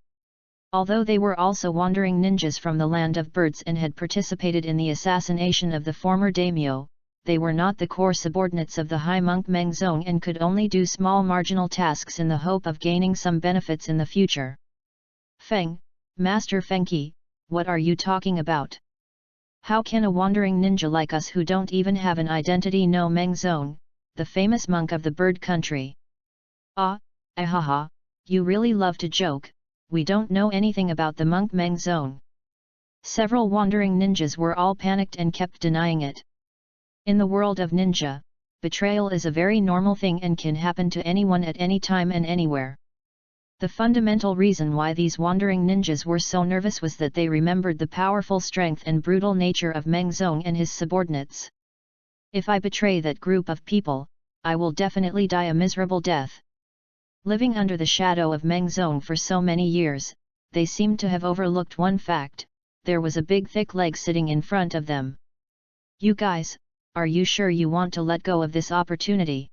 Although they were also wandering ninjas from the land of birds and had participated in the assassination of the former daimyo, they were not the core subordinates of the high monk Mengzong and could only do small marginal tasks in the hope of gaining some benefits in the future. Feng, Master Fengqi, what are you talking about? How can a wandering ninja like us who don't even have an identity know Mengzong, the famous monk of the bird country? Ahaha, you really love to joke, we don't know anything about the monk Mengzong. Several wandering ninjas were all panicked and kept denying it. In the world of ninja, betrayal is a very normal thing and can happen to anyone at any time and anywhere. The fundamental reason why these wandering ninjas were so nervous was that they remembered the powerful strength and brutal nature of Mengzong and his subordinates. If I betray that group of people, I will definitely die a miserable death. Living under the shadow of Mengzong for so many years, they seemed to have overlooked one fact: there was a big thick leg sitting in front of them. You guys, are you sure you want to let go of this opportunity?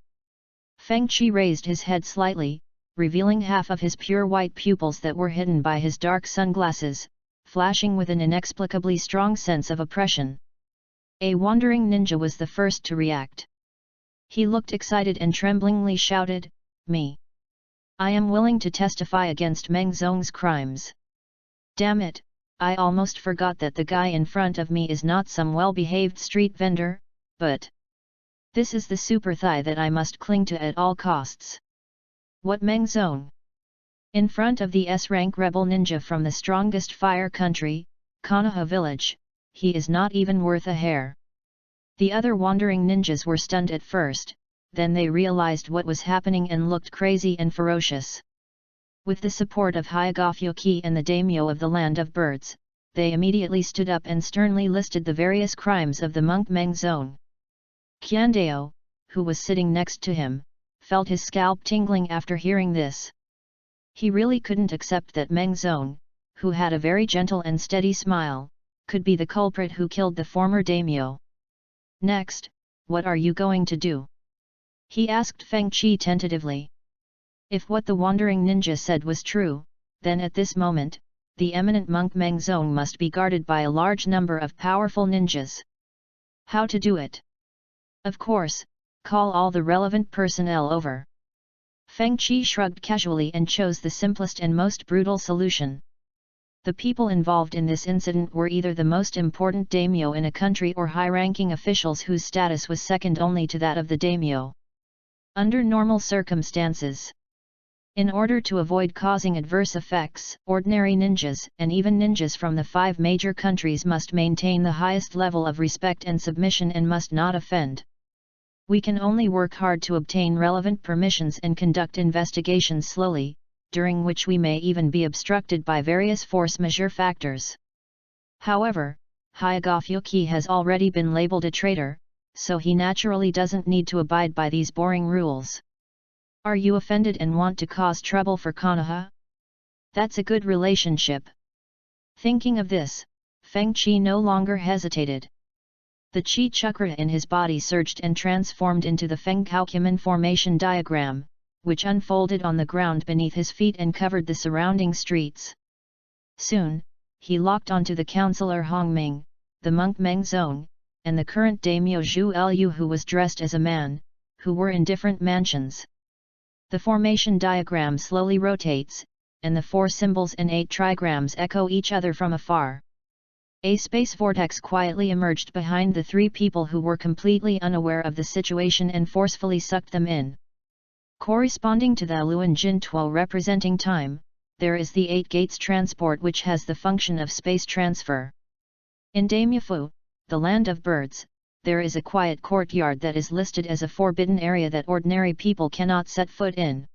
Feng Qi raised his head slightly, revealing half of his pure white pupils that were hidden by his dark sunglasses, flashing with an inexplicably strong sense of oppression. A wandering ninja was the first to react. He looked excited and tremblingly shouted, "Me! I am willing to testify against Mengzong's crimes. Damn it, I almost forgot that the guy in front of me is not some well-behaved street vendor, but this is the super thigh that I must cling to at all costs." What Mengzong? In front of the S-rank rebel ninja from the strongest fire country, Konoha village, he is not even worth a hair. The other wandering ninjas were stunned at first, then they realized what was happening and looked crazy and ferocious. With the support of Hyagofyoki and the daimyo of the land of birds, they immediately stood up and sternly listed the various crimes of the monk Mengzong. Qiandao, who was sitting next to him, felt his scalp tingling after hearing this. He really couldn't accept that Mengzong, who had a very gentle and steady smile, could be the culprit who killed the former daimyo. Next, what are you going to do? He asked Feng Qi tentatively. If what the wandering ninja said was true, then at this moment, the eminent monk Mengzong must be guarded by a large number of powerful ninjas. How to do it? Of course, call all the relevant personnel over. Feng Qi shrugged casually and chose the simplest and most brutal solution. The people involved in this incident were either the most important daimyo in a country or high-ranking officials whose status was second only to that of the daimyo. Under normal circumstances, in order to avoid causing adverse effects, ordinary ninjas and even ninjas from the 5 major countries must maintain the highest level of respect and submission and must not offend. We can only work hard to obtain relevant permissions and conduct investigations slowly, during which we may even be obstructed by various force majeure factors. However, Hyagofyoki has already been labeled a traitor, so he naturally doesn't need to abide by these boring rules. Are you offended and want to cause trouble for Konoha? That's a good relationship. Thinking of this, Feng Qi no longer hesitated. The chi chakra in his body surged and transformed into the Fenghou formation diagram, which unfolded on the ground beneath his feet and covered the surrounding streets. Soon, he locked onto the counselor Hongming, the monk Mengzong, and the current daimyo Zhu Lu who was dressed as a man, who were in different mansions. The formation diagram slowly rotates, and the 4 symbols and 8 trigrams echo each other from afar. A space vortex quietly emerged behind the 3 people who were completely unaware of the situation and forcefully sucked them in. Corresponding to the Luan Jin Tuo representing time, there is the 8 gates transport which has the function of space transfer. In Daimyofu, the land of birds, there is a quiet courtyard that is listed as a forbidden area that ordinary people cannot set foot in.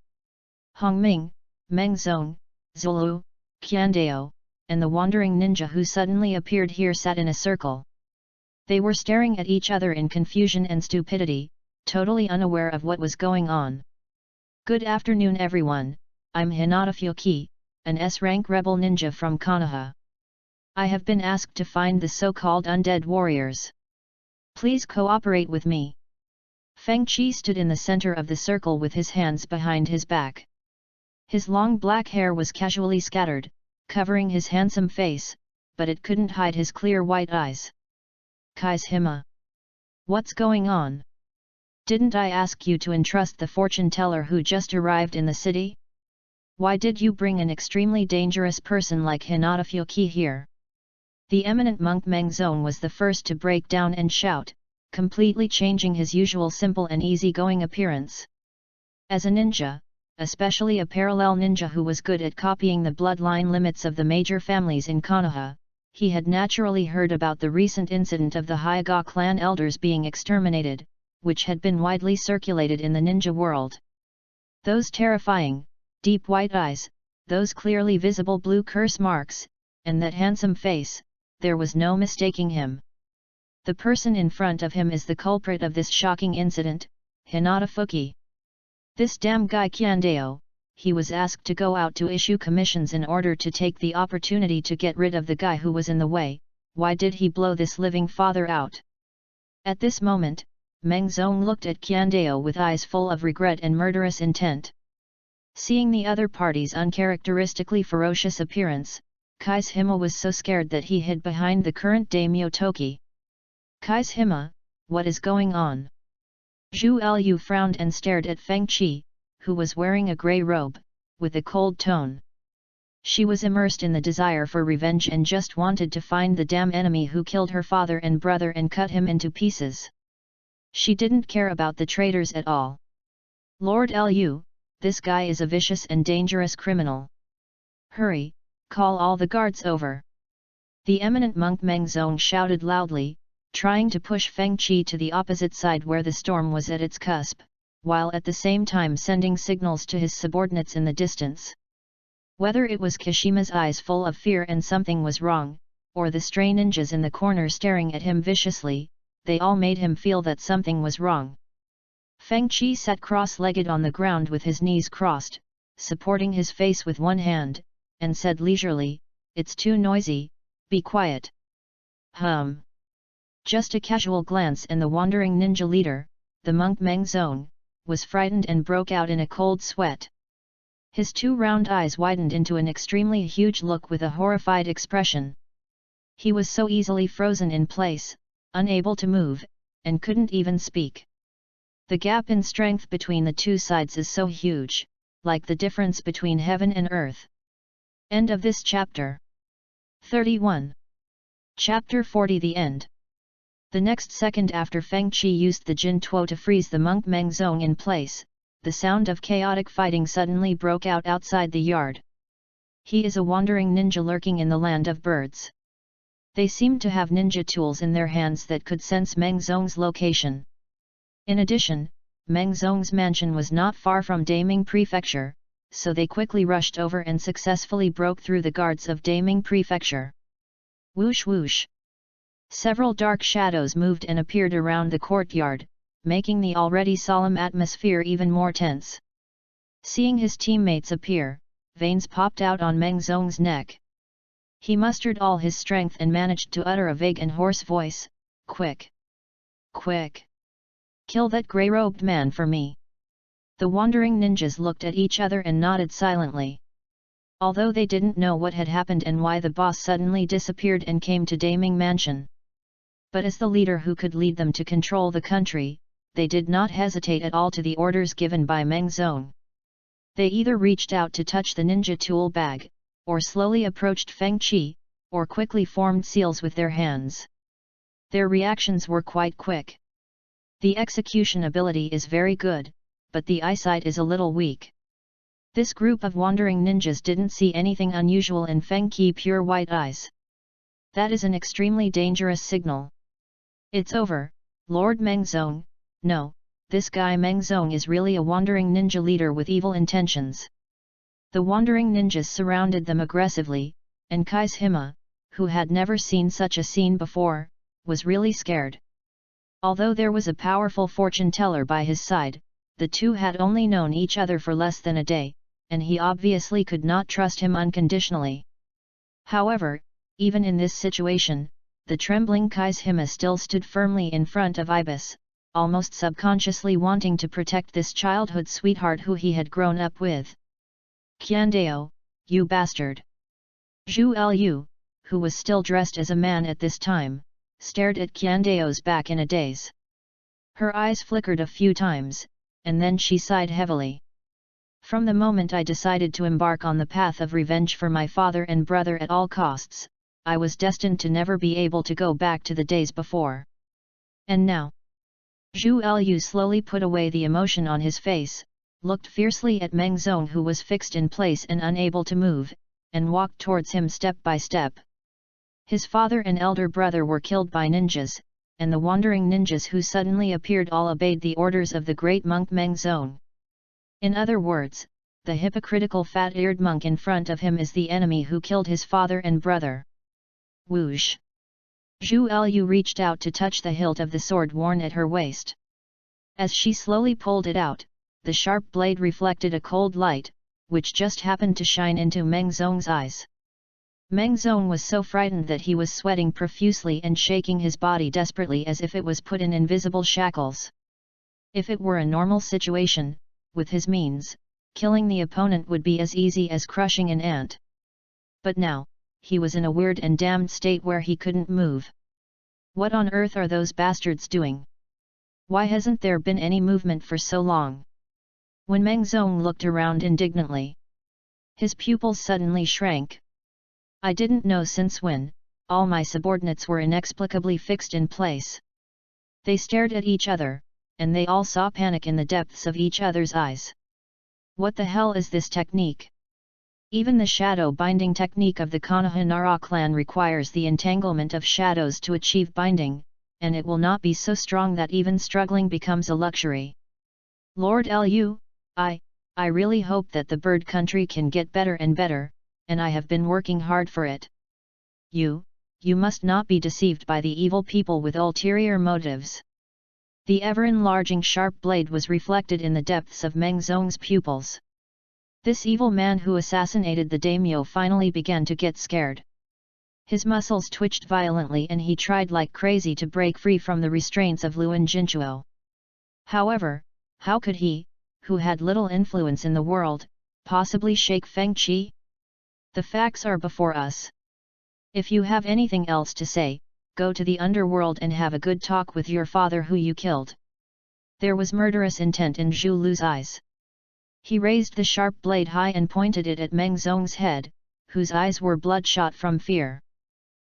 Hongming, Mengzong, Zulu, Qiandao, and the wandering ninja who suddenly appeared here sat in a circle. They were staring at each other in confusion and stupidity, totally unaware of what was going on. Good afternoon everyone, I'm Hinata Fuki, an S-rank rebel ninja from Konoha. I have been asked to find the so-called undead warriors. Please cooperate with me. Feng Qi stood in the center of the circle with his hands behind his back. His long black hair was casually scattered, covering his handsome face, but it couldn't hide his clear white eyes. Kai's Hima. What's going on? Didn't I ask you to entrust the fortune teller who just arrived in the city? Why did you bring an extremely dangerous person like Hinata Fuki here? The eminent monk Meng Zong was the first to break down and shout, completely changing his usual simple and easygoing appearance. As a ninja, especially a parallel ninja who was good at copying the bloodline limits of the major families in Konoha, he had naturally heard about the recent incident of the Hyuga clan elders being exterminated, which had been widely circulated in the ninja world. Those terrifying, deep white eyes, those clearly visible blue curse marks, and that handsome face, there was no mistaking him. The person in front of him is the culprit of this shocking incident, Hinata Fuki. This damn guy Kyandeo, he was asked to go out to issue commissions in order to take the opportunity to get rid of the guy who was in the way. Why did he blow this living father out? At this moment, Meng Zong looked at Kyandeo with eyes full of regret and murderous intent. Seeing the other party's uncharacteristically ferocious appearance, Kai's Hima was so scared that he hid behind the current daimyo Toki. Kai's Hima, what is going on? Zhu Lu frowned and stared at Feng Qi, who was wearing a grey robe, with a cold tone. She was immersed in the desire for revenge and just wanted to find the damn enemy who killed her father and brother and cut him into pieces. She didn't care about the traitors at all. Lord Lu, this guy is a vicious and dangerous criminal. Hurry, call all the guards over. The eminent monk Meng Zong shouted loudly, trying to push Feng Qi to the opposite side where the storm was at its cusp, while at the same time sending signals to his subordinates in the distance. Whether it was Kashima's eyes full of fear and something was wrong, or the stray ninjas in the corner staring at him viciously, they all made him feel that something was wrong. Feng Qi sat cross-legged on the ground with his knees crossed, supporting his face with one hand, and said leisurely, "It's too noisy, be quiet." Just a casual glance and the wandering ninja leader, the monk Meng Zong, was frightened and broke out in a cold sweat. His two round eyes widened into an extremely huge look with a horrified expression. He was so easily frozen in place, unable to move, and couldn't even speak. The gap in strength between the two sides is so huge, like the difference between heaven and earth. End of this chapter. 31. Chapter 40 The End. The next second after Feng Qi used the Jin Tuo to freeze the monk Meng Zong in place, the sound of chaotic fighting suddenly broke out outside the yard. He is a wandering ninja lurking in the land of birds. They seemed to have ninja tools in their hands that could sense Meng Zong's location. In addition, Meng Zong's mansion was not far from Daming Prefecture, so they quickly rushed over and successfully broke through the guards of Daming Prefecture. Whoosh whoosh! Several dark shadows moved and appeared around the courtyard, making the already solemn atmosphere even more tense. Seeing his teammates appear, veins popped out on Meng Zong's neck. He mustered all his strength and managed to utter a vague and hoarse voice, "Quick! Quick! Kill that grey-robed man for me!" The wandering ninjas looked at each other and nodded silently. Although they didn't know what had happened and why the boss suddenly disappeared and came to Daming Mansion. But as the leader who could lead them to control the country, they did not hesitate at all to the orders given by Meng Zong. They either reached out to touch the ninja tool bag, or slowly approached Feng Qi, or quickly formed seals with their hands. Their reactions were quite quick. The execution ability is very good, but the eyesight is a little weak. This group of wandering ninjas didn't see anything unusual in Feng Qi's pure white eyes. That is an extremely dangerous signal. It's over, Lord Meng Zong. No, this guy Meng Zong is really a wandering ninja leader with evil intentions. The wandering ninjas surrounded them aggressively, and Kai's Hima, who had never seen such a scene before, was really scared. Although there was a powerful fortune teller by his side, the two had only known each other for less than a day, and he obviously could not trust him unconditionally. However, even in this situation, the trembling Kaizhima still stood firmly in front of Ibis, almost subconsciously wanting to protect this childhood sweetheart who he had grown up with. "Qiandao, you bastard!" Zhu Lu, who was still dressed as a man at this time, stared at Qiandao's back in a daze. Her eyes flickered a few times, and then she sighed heavily. "From the moment I decided to embark on the path of revenge for my father and brother at all costs, I was destined to never be able to go back to the days before. And now?" Zhu Lu slowly put away the emotion on his face, looked fiercely at Meng Zong who was fixed in place and unable to move, and walked towards him step by step. His father and elder brother were killed by ninjas, and the wandering ninjas who suddenly appeared all obeyed the orders of the great monk Meng Zong. In other words, the hypocritical fat-eared monk in front of him is the enemy who killed his father and brother. Whoosh! Zhu Lu reached out to touch the hilt of the sword worn at her waist. As she slowly pulled it out, the sharp blade reflected a cold light, which just happened to shine into Meng Zong's eyes. Meng Zong was so frightened that he was sweating profusely and shaking his body desperately as if it was put in invisible shackles. If it were a normal situation, with his means, killing the opponent would be as easy as crushing an ant. But now, he was in a weird and damned state where he couldn't move. What on earth are those bastards doing? Why hasn't there been any movement for so long? When Meng Zong looked around indignantly, his pupils suddenly shrank. "I didn't know since when, all my subordinates were inexplicably fixed in place." They stared at each other, and they all saw panic in the depths of each other's eyes. What the hell is this technique? Even the shadow binding technique of the Konoha clan requires the entanglement of shadows to achieve binding, and it will not be so strong that even struggling becomes a luxury. "Lord Lu, I really hope that the bird country can get better and better, and I have been working hard for it. You must not be deceived by the evil people with ulterior motives." The ever-enlarging sharp blade was reflected in the depths of Meng Zong's pupils. This evil man who assassinated the daimyo finally began to get scared. His muscles twitched violently and he tried like crazy to break free from the restraints of Luan Jinchuo. However, how could he, who had little influence in the world, possibly shake Feng Qi? The facts are before us. If you have anything else to say, go to the underworld and have a good talk with your father who you killed. There was murderous intent in Zhu Lu's eyes. He raised the sharp blade high and pointed it at Meng Zong's head, whose eyes were bloodshot from fear.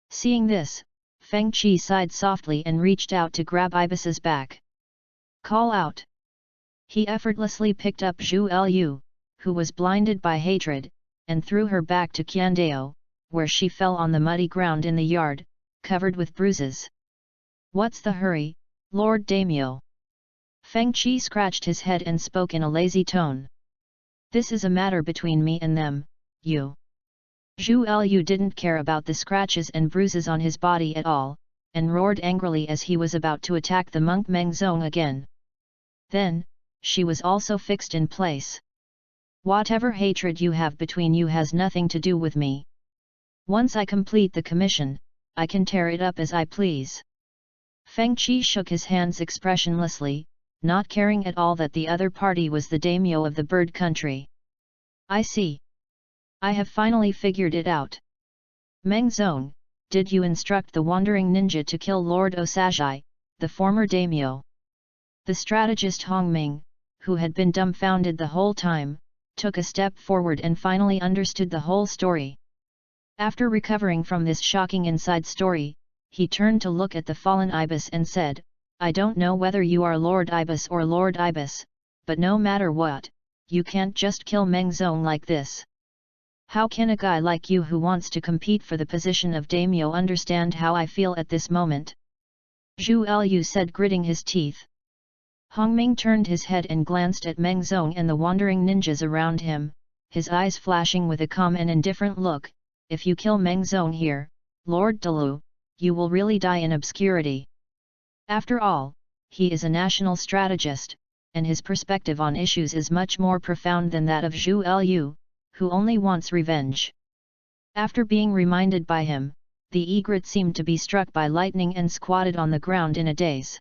Seeing this, Feng Qi sighed softly and reached out to grab Ibis's back. "Call out!" He effortlessly picked up Zhu Lu, who was blinded by hatred, and threw her back to Qiandao, where she fell on the muddy ground in the yard, covered with bruises. "What's the hurry, Lord Daimyo?" Feng Qi scratched his head and spoke in a lazy tone. "This is a matter between me and them, you." Zhu Lu didn't care about the scratches and bruises on his body at all, and roared angrily as he was about to attack the monk Meng Zong again. Then, she was also fixed in place. "Whatever hatred you have between you has nothing to do with me. Once I complete the commission, I can tear it up as I please." Feng Qi shook his hands expressionlessly, not caring at all that the other party was the daimyo of the bird country. "I see. I have finally figured it out. Meng Zong, did you instruct the wandering ninja to kill Lord Osajai, the former daimyo?" The strategist Hongming, who had been dumbfounded the whole time, took a step forward and finally understood the whole story. After recovering from this shocking inside story, he turned to look at the fallen Ibis and said, "I don't know whether you are Lord Ibis or Lord Ibis, but no matter what, you can't just kill Meng Zong like this. How can a guy like you who wants to compete for the position of daimyo understand how I feel at this moment?" Zhu Lu said, gritting his teeth. Hongming turned his head and glanced at Meng Zong and the wandering ninjas around him, his eyes flashing with a calm and indifferent look. "If you kill Meng Zong here, Lord Dalu, you will really die in obscurity. After all, he is a national strategist, and his perspective on issues is much more profound than that of Zhu Lu, who only wants revenge. After being reminded by him, the egret seemed to be struck by lightning and squatted on the ground in a daze.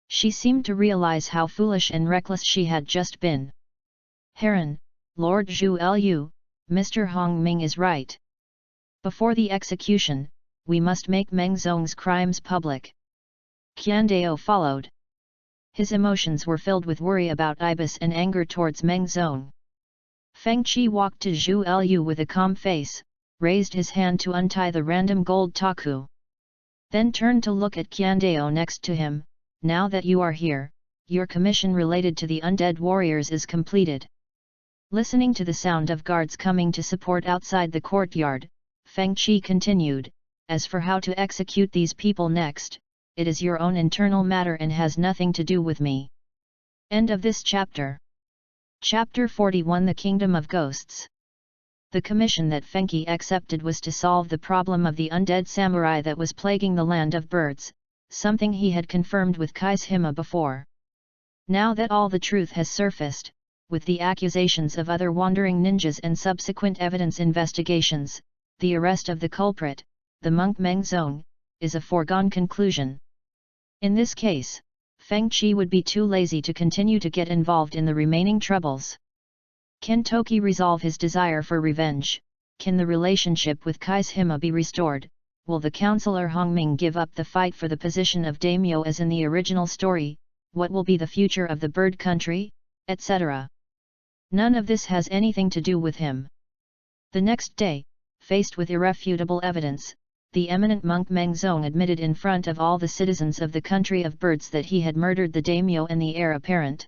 She seemed to realize how foolish and reckless she had just been. Heron, Lord Zhu Lu, Mr. Hong Ming is right. Before the execution, we must make Meng Zong's crimes public. Qian Dao followed. His emotions were filled with worry about Ibis and anger towards Meng Zong. Feng Qi walked to Zhu Lu with a calm face, raised his hand to untie the random gold taku. Then turned to look at Qian Dao next to him. Now that you are here, your commission related to the undead warriors is completed. Listening to the sound of guards coming to support outside the courtyard, Feng Qi continued, as for how to execute these people next, it is your own internal matter and has nothing to do with me. End of this chapter. Chapter 41 The Kingdom of Ghosts. The commission that Feng Qi accepted was to solve the problem of the undead samurai that was plaguing the land of birds, something he had confirmed with Kai's Hima before. Now that all the truth has surfaced, with the accusations of other wandering ninjas and subsequent evidence investigations, the arrest of the culprit, the monk Meng Zong, is a foregone conclusion. In this case, Feng Qi would be too lazy to continue to get involved in the remaining troubles. Can Toki resolve his desire for revenge? Can the relationship with Kai's Hima be restored? Will the counselor Hongming give up the fight for the position of daimyo as in the original story? What will be the future of the bird country? Etc. None of this has anything to do with him. The next day, faced with irrefutable evidence, the eminent monk Meng Zong admitted in front of all the citizens of the country of birds that he had murdered the daimyo and the heir apparent.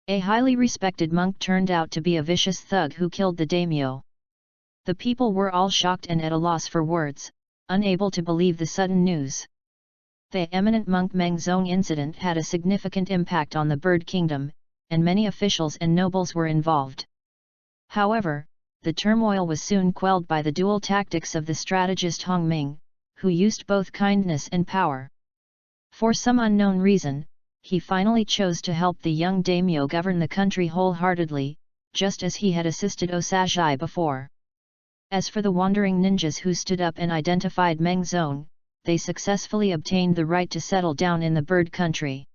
A highly respected monk turned out to be a vicious thug who killed the daimyo. The people were all shocked and at a loss for words, unable to believe the sudden news. The eminent monk Meng Zong incident had a significant impact on the bird kingdom, and many officials and nobles were involved. However, the turmoil was soon quelled by the dual tactics of the strategist Hong Ming, who used both kindness and power. For some unknown reason, he finally chose to help the young daimyo govern the country wholeheartedly, just as he had assisted Osajai before. As for the wandering ninjas who stood up and identified Meng Zong, they successfully obtained the right to settle down in the bird country.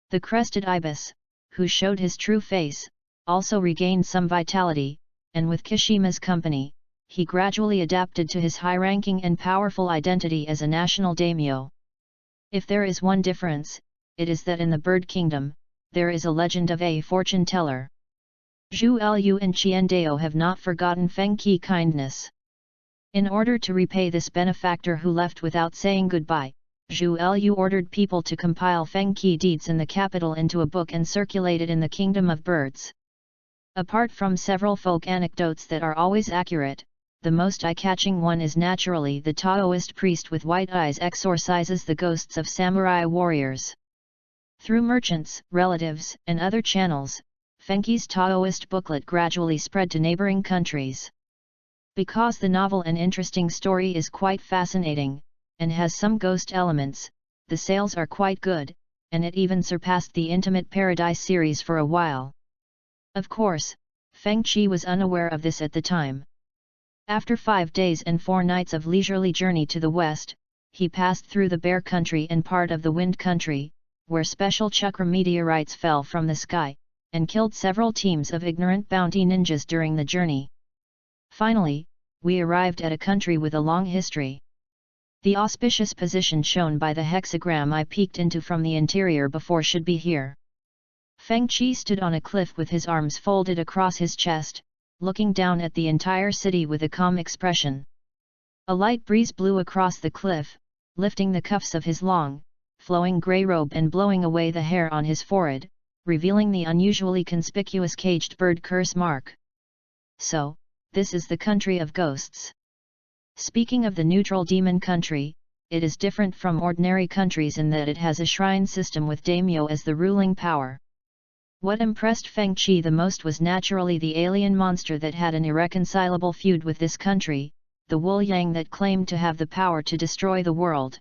The crested ibis, who showed his true face, also regained some vitality, and with Kishima's company, he gradually adapted to his high-ranking and powerful identity as a national daimyo. If there is one difference, it is that in the bird kingdom, there is a legend of a fortune teller. Zhu Lu and Qian Dao have not forgotten Feng Qi's kindness. In order to repay this benefactor who left without saying goodbye, Zhu Lu ordered people to compile Feng Qi deeds in the capital into a book and circulate it in the kingdom of birds. Apart from several folk anecdotes that are always accurate, the most eye-catching one is naturally the Taoist priest with white eyes exorcises the ghosts of samurai warriors. Through merchants, relatives, and other channels, Feng Qi's Taoist booklet gradually spread to neighboring countries. Because the novel and interesting story is quite fascinating, and has some ghost elements, the sales are quite good, and it even surpassed the Intimate Paradise series for a while. Of course, Feng Qi was unaware of this at the time. After 5 days and 4 nights of leisurely journey to the west, he passed through the Bear Country and part of the Wind Country, where special chakra meteorites fell from the sky, and killed several teams of ignorant bounty ninjas during the journey. Finally, we arrived at a country with a long history. The auspicious position shown by the hexagram I peeked into from the interior before should be here. Feng Qi stood on a cliff with his arms folded across his chest, looking down at the entire city with a calm expression. A light breeze blew across the cliff, lifting the cuffs of his long, flowing grey robe and blowing away the hair on his forehead, revealing the unusually conspicuous caged bird curse mark. So, this is the country of ghosts. Speaking of the neutral demon country, it is different from ordinary countries in that it has a shrine system with daimyo as the ruling power. What impressed Feng Qi the most was naturally the alien monster that had an irreconcilable feud with this country, the Wu Yang that claimed to have the power to destroy the world.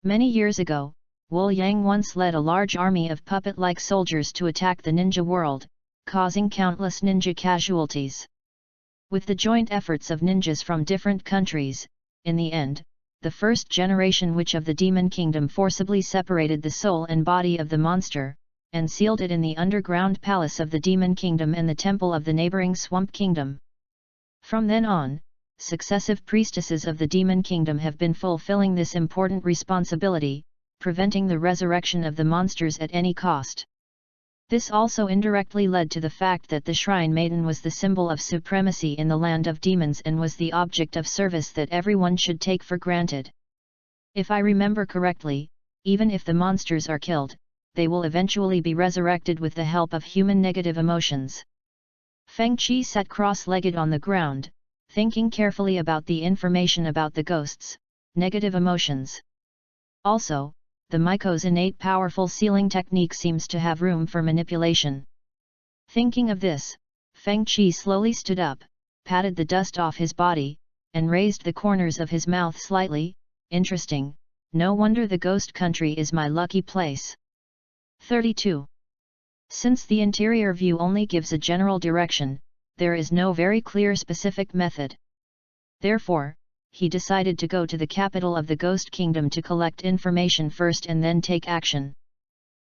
Many years ago, Wu Yang once led a large army of puppet-like soldiers to attack the ninja world, causing countless ninja casualties. With the joint efforts of ninjas from different countries, in the end, the first generation witch of the Demon Kingdom forcibly separated the soul and body of the monster, and sealed it in the underground palace of the Demon Kingdom and the temple of the neighboring Swamp Kingdom. From then on, successive priestesses of the Demon Kingdom have been fulfilling this important responsibility, preventing the resurrection of the monsters at any cost. This also indirectly led to the fact that the Shrine Maiden was the symbol of supremacy in the land of demons and was the object of service that everyone should take for granted. If I remember correctly, even if the monsters are killed, they will eventually be resurrected with the help of human negative emotions. Feng Qi sat cross-legged on the ground, thinking carefully about the information about the ghosts, negative emotions. Also, the Maiko's innate powerful sealing technique seems to have room for manipulation. Thinking of this, Feng Qi slowly stood up, patted the dust off his body, and raised the corners of his mouth slightly. Interesting, no wonder the ghost country is my lucky place. 32. Since the interior view only gives a general direction, there is no very clear specific method. Therefore, he decided to go to the capital of the Ghost Kingdom to collect information first and then take action.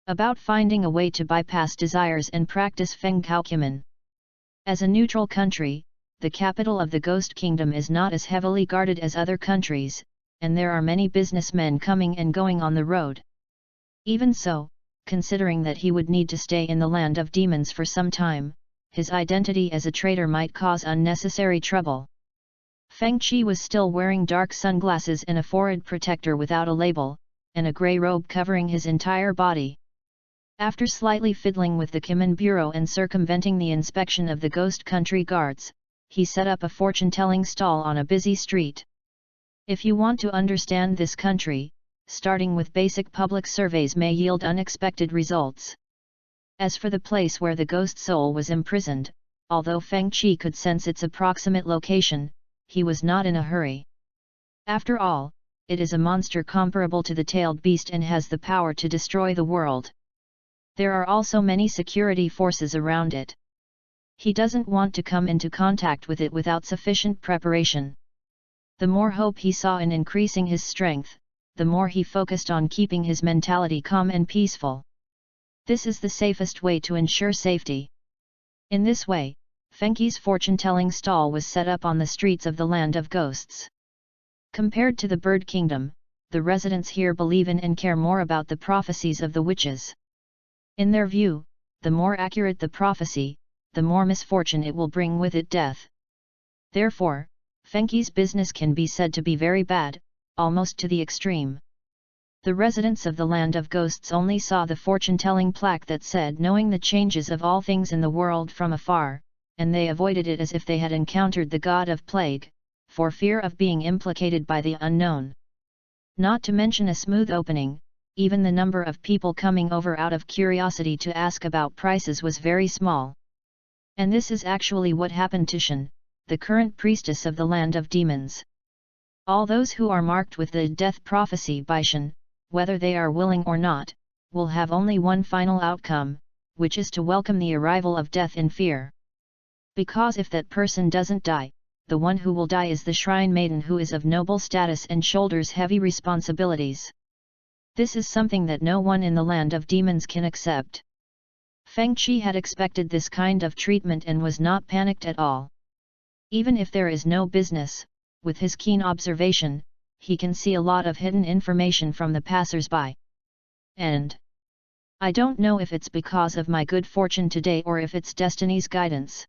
About finding a way to bypass desires and practice Fenghou. As a neutral country, the capital of the Ghost Kingdom is not as heavily guarded as other countries, and there are many businessmen coming and going on the road. Even so, considering that he would need to stay in the land of demons for some time, his identity as a traitor might cause unnecessary trouble. Feng Qi was still wearing dark sunglasses and a forehead protector without a label, and a grey robe covering his entire body. After slightly fiddling with the Kimen Bureau and circumventing the inspection of the ghost country guards, he set up a fortune-telling stall on a busy street. If you want to understand this country, starting with basic public surveys may yield unexpected results. As for the place where the ghost soul was imprisoned, although Feng Qi could sense its approximate location, he was not in a hurry. After all, it is a monster comparable to the tailed beast and has the power to destroy the world. There are also many security forces around it. He doesn't want to come into contact with it without sufficient preparation. The more hope he saw in increasing his strength, the more he focused on keeping his mentality calm and peaceful. This is the safest way to ensure safety. In this way, Feng Qi's fortune-telling stall was set up on the streets of the Land of Ghosts. Compared to the Bird Kingdom, the residents here believe in and care more about the prophecies of the witches. In their view, the more accurate the prophecy, the more misfortune it will bring with it death. Therefore, Feng Qi's business can be said to be very bad, almost to the extreme. The residents of the Land of Ghosts only saw the fortune-telling plaque that said knowing the changes of all things in the world from afar, and they avoided it as if they had encountered the god of plague, for fear of being implicated by the unknown. Not to mention a smooth opening, even the number of people coming over out of curiosity to ask about prices was very small. And this is actually what happened to Shen, the current priestess of the Land of Demons. All those who are marked with the death prophecy by Shen, whether they are willing or not, will have only one final outcome, which is to welcome the arrival of death in fear. Because if that person doesn't die, the one who will die is the Shrine Maiden, who is of noble status and shoulders heavy responsibilities. This is something that no one in the Land of Demons can accept. Feng Qi had expected this kind of treatment and was not panicked at all. Even if there is no business, with his keen observation, he can see a lot of hidden information from the passers-by. And I don't know if it's because of my good fortune today or if it's destiny's guidance.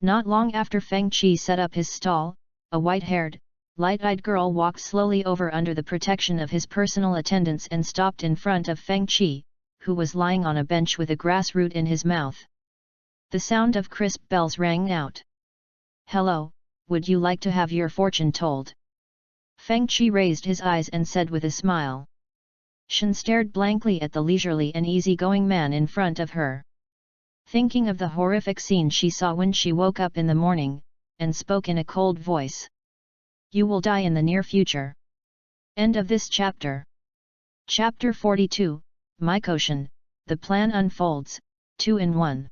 Not long after Feng Qi set up his stall, a white-haired, light-eyed girl walked slowly over under the protection of his personal attendants and stopped in front of Feng Qi, who was lying on a bench with a grass root in his mouth. The sound of crisp bells rang out. "Hello, would you like to have your fortune told?" Feng Qi raised his eyes and said with a smile. Shen stared blankly at the leisurely and easygoing man in front of her. Thinking of the horrific scene she saw when she woke up in the morning, and spoke in a cold voice. "You will die in the near future." End of this chapter. Chapter 42, Mycoshin, The Plan Unfolds, 2 in 1.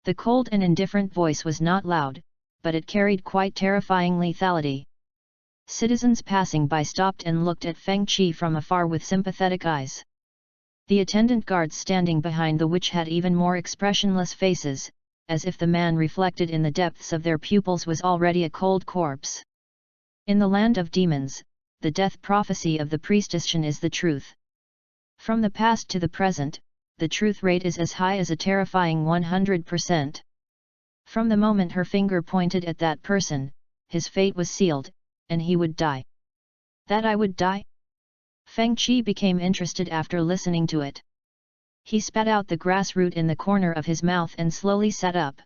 The cold and indifferent voice was not loud, but it carried quite terrifying lethality. Citizens passing by stopped and looked at Feng Qi from afar with sympathetic eyes. The attendant guards standing behind the witch had even more expressionless faces, as if the man reflected in the depths of their pupils was already a cold corpse. In the land of demons, the death prophecy of the priestess Shen is the truth. From the past to the present, the truth rate is as high as a terrifying 100%. From the moment her finger pointed at that person, his fate was sealed, and he would die. That I would die? Feng Qi became interested after listening to it. He spat out the grass root in the corner of his mouth and slowly sat up.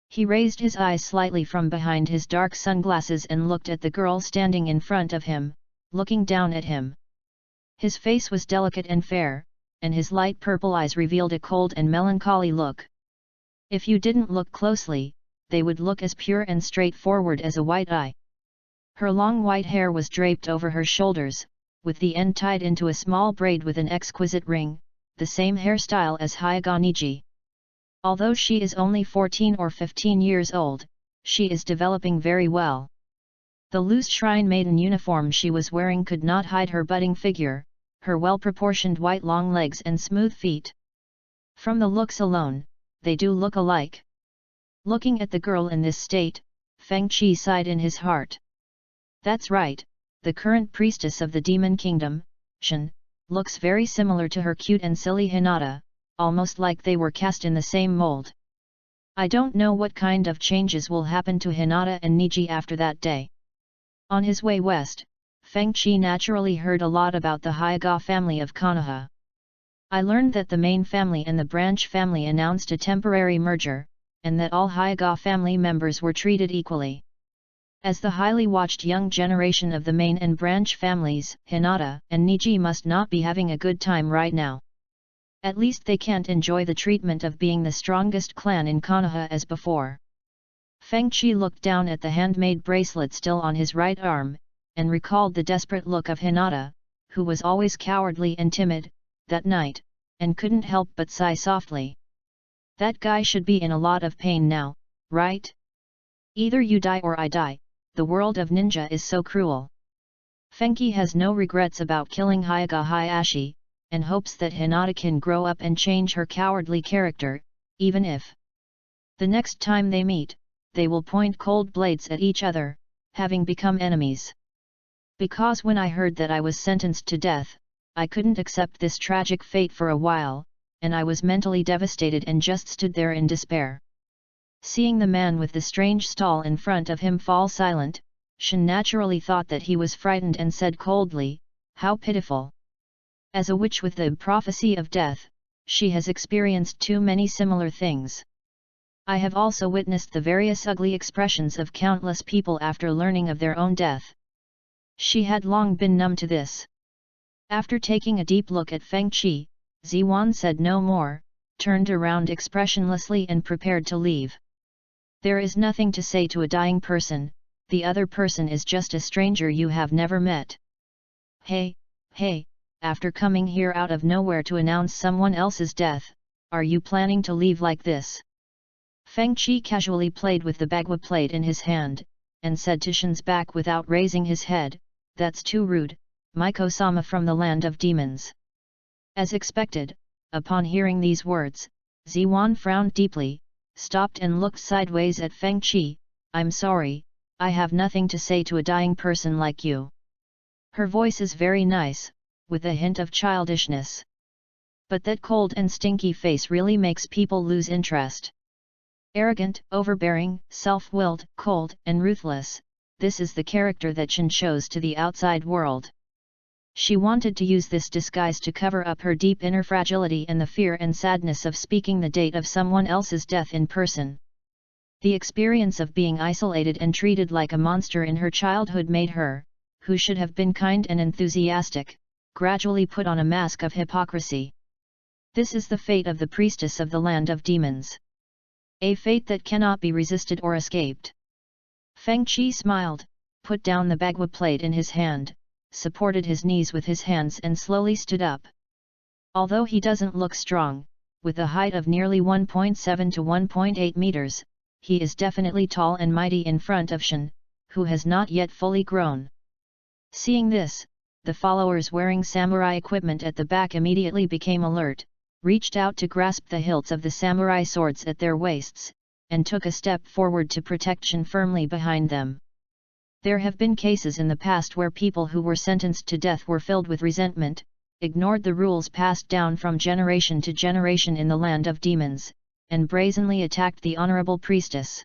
He raised his eyes slightly from behind his dark sunglasses and looked at the girl standing in front of him, looking down at him. His face was delicate and fair, and his light purple eyes revealed a cold and melancholy look. If you didn't look closely, they would look as pure and straightforward as a white eye. Her long white hair was draped over her shoulders, with the end tied into a small braid with an exquisite ring, the same hairstyle as Hyega Niji. Although she is only 14 or 15 years old, she is developing very well. The loose shrine maiden uniform she was wearing could not hide her budding figure, her well-proportioned white long legs and smooth feet. From the looks alone, they do look alike. Looking at the girl in this state, Feng Qi sighed in his heart. That's right, the current priestess of the demon kingdom, Shen, looks very similar to her cute and silly Hinata, almost like they were cast in the same mold. I don't know what kind of changes will happen to Hinata and Niji after that day. On his way west, Feng Qi naturally heard a lot about the Hyega family of Konoha. I learned that the main family and the branch family announced a temporary merger, and that all Hyega family members were treated equally. As the highly watched young generation of the main and branch families, Hinata and Niji must not be having a good time right now. At least they can't enjoy the treatment of being the strongest clan in Konoha as before. Feng Qi looked down at the handmade bracelet still on his right arm, and recalled the desperate look of Hinata, who was always cowardly and timid, that night, and couldn't help but sigh softly. That guy should be in a lot of pain now, right? Either you die or I die, the world of ninja is so cruel. Fenghou has no regrets about killing Hyega Hayashi, and hopes that Hinata can grow up and change her cowardly character, even if the next time they meet, they will point cold blades at each other, having become enemies. Because when I heard that I was sentenced to death, I couldn't accept this tragic fate for a while, and I was mentally devastated and just stood there in despair. Seeing the man with the strange stall in front of him fall silent, Shen naturally thought that he was frightened and said coldly, "How pitiful." As a witch with the prophecy of death, she has experienced too many similar things. I have also witnessed the various ugly expressions of countless people after learning of their own death. She had long been numb to this. After taking a deep look at Feng Qi, Ziwan said no more, turned around expressionlessly and prepared to leave. There is nothing to say to a dying person, the other person is just a stranger you have never met. Hey, after coming here out of nowhere to announce someone else's death, are you planning to leave like this? Feng Qi casually played with the bagua plate in his hand, and said to Shen's back without raising his head, "That's too rude, Miko-sama from the land of demons." As expected, upon hearing these words, Ziwan frowned deeply, stopped and looked sideways at Feng Qi. "I'm sorry, I have nothing to say to a dying person like you." Her voice is very nice, with a hint of childishness. But that cold and stinky face really makes people lose interest. Arrogant, overbearing, self-willed, cold, and ruthless, this is the character that Shen shows to the outside world. She wanted to use this disguise to cover up her deep inner fragility and the fear and sadness of speaking the date of someone else's death in person. The experience of being isolated and treated like a monster in her childhood made her, who should have been kind and enthusiastic, gradually put on a mask of hypocrisy. This is the fate of the priestess of the land of demons. A fate that cannot be resisted or escaped. Feng Qi smiled, put down the bagua plate in his hand, supported his knees with his hands and slowly stood up. Although he doesn't look strong, with a height of nearly 1.7 to 1.8 meters, he is definitely tall and mighty in front of Shen, who has not yet fully grown. Seeing this, the followers wearing samurai equipment at the back immediately became alert, reached out to grasp the hilts of the samurai swords at their waists, and took a step forward to protect Shen firmly behind them. There have been cases in the past where people who were sentenced to death were filled with resentment, ignored the rules passed down from generation to generation in the land of demons, and brazenly attacked the honorable priestess.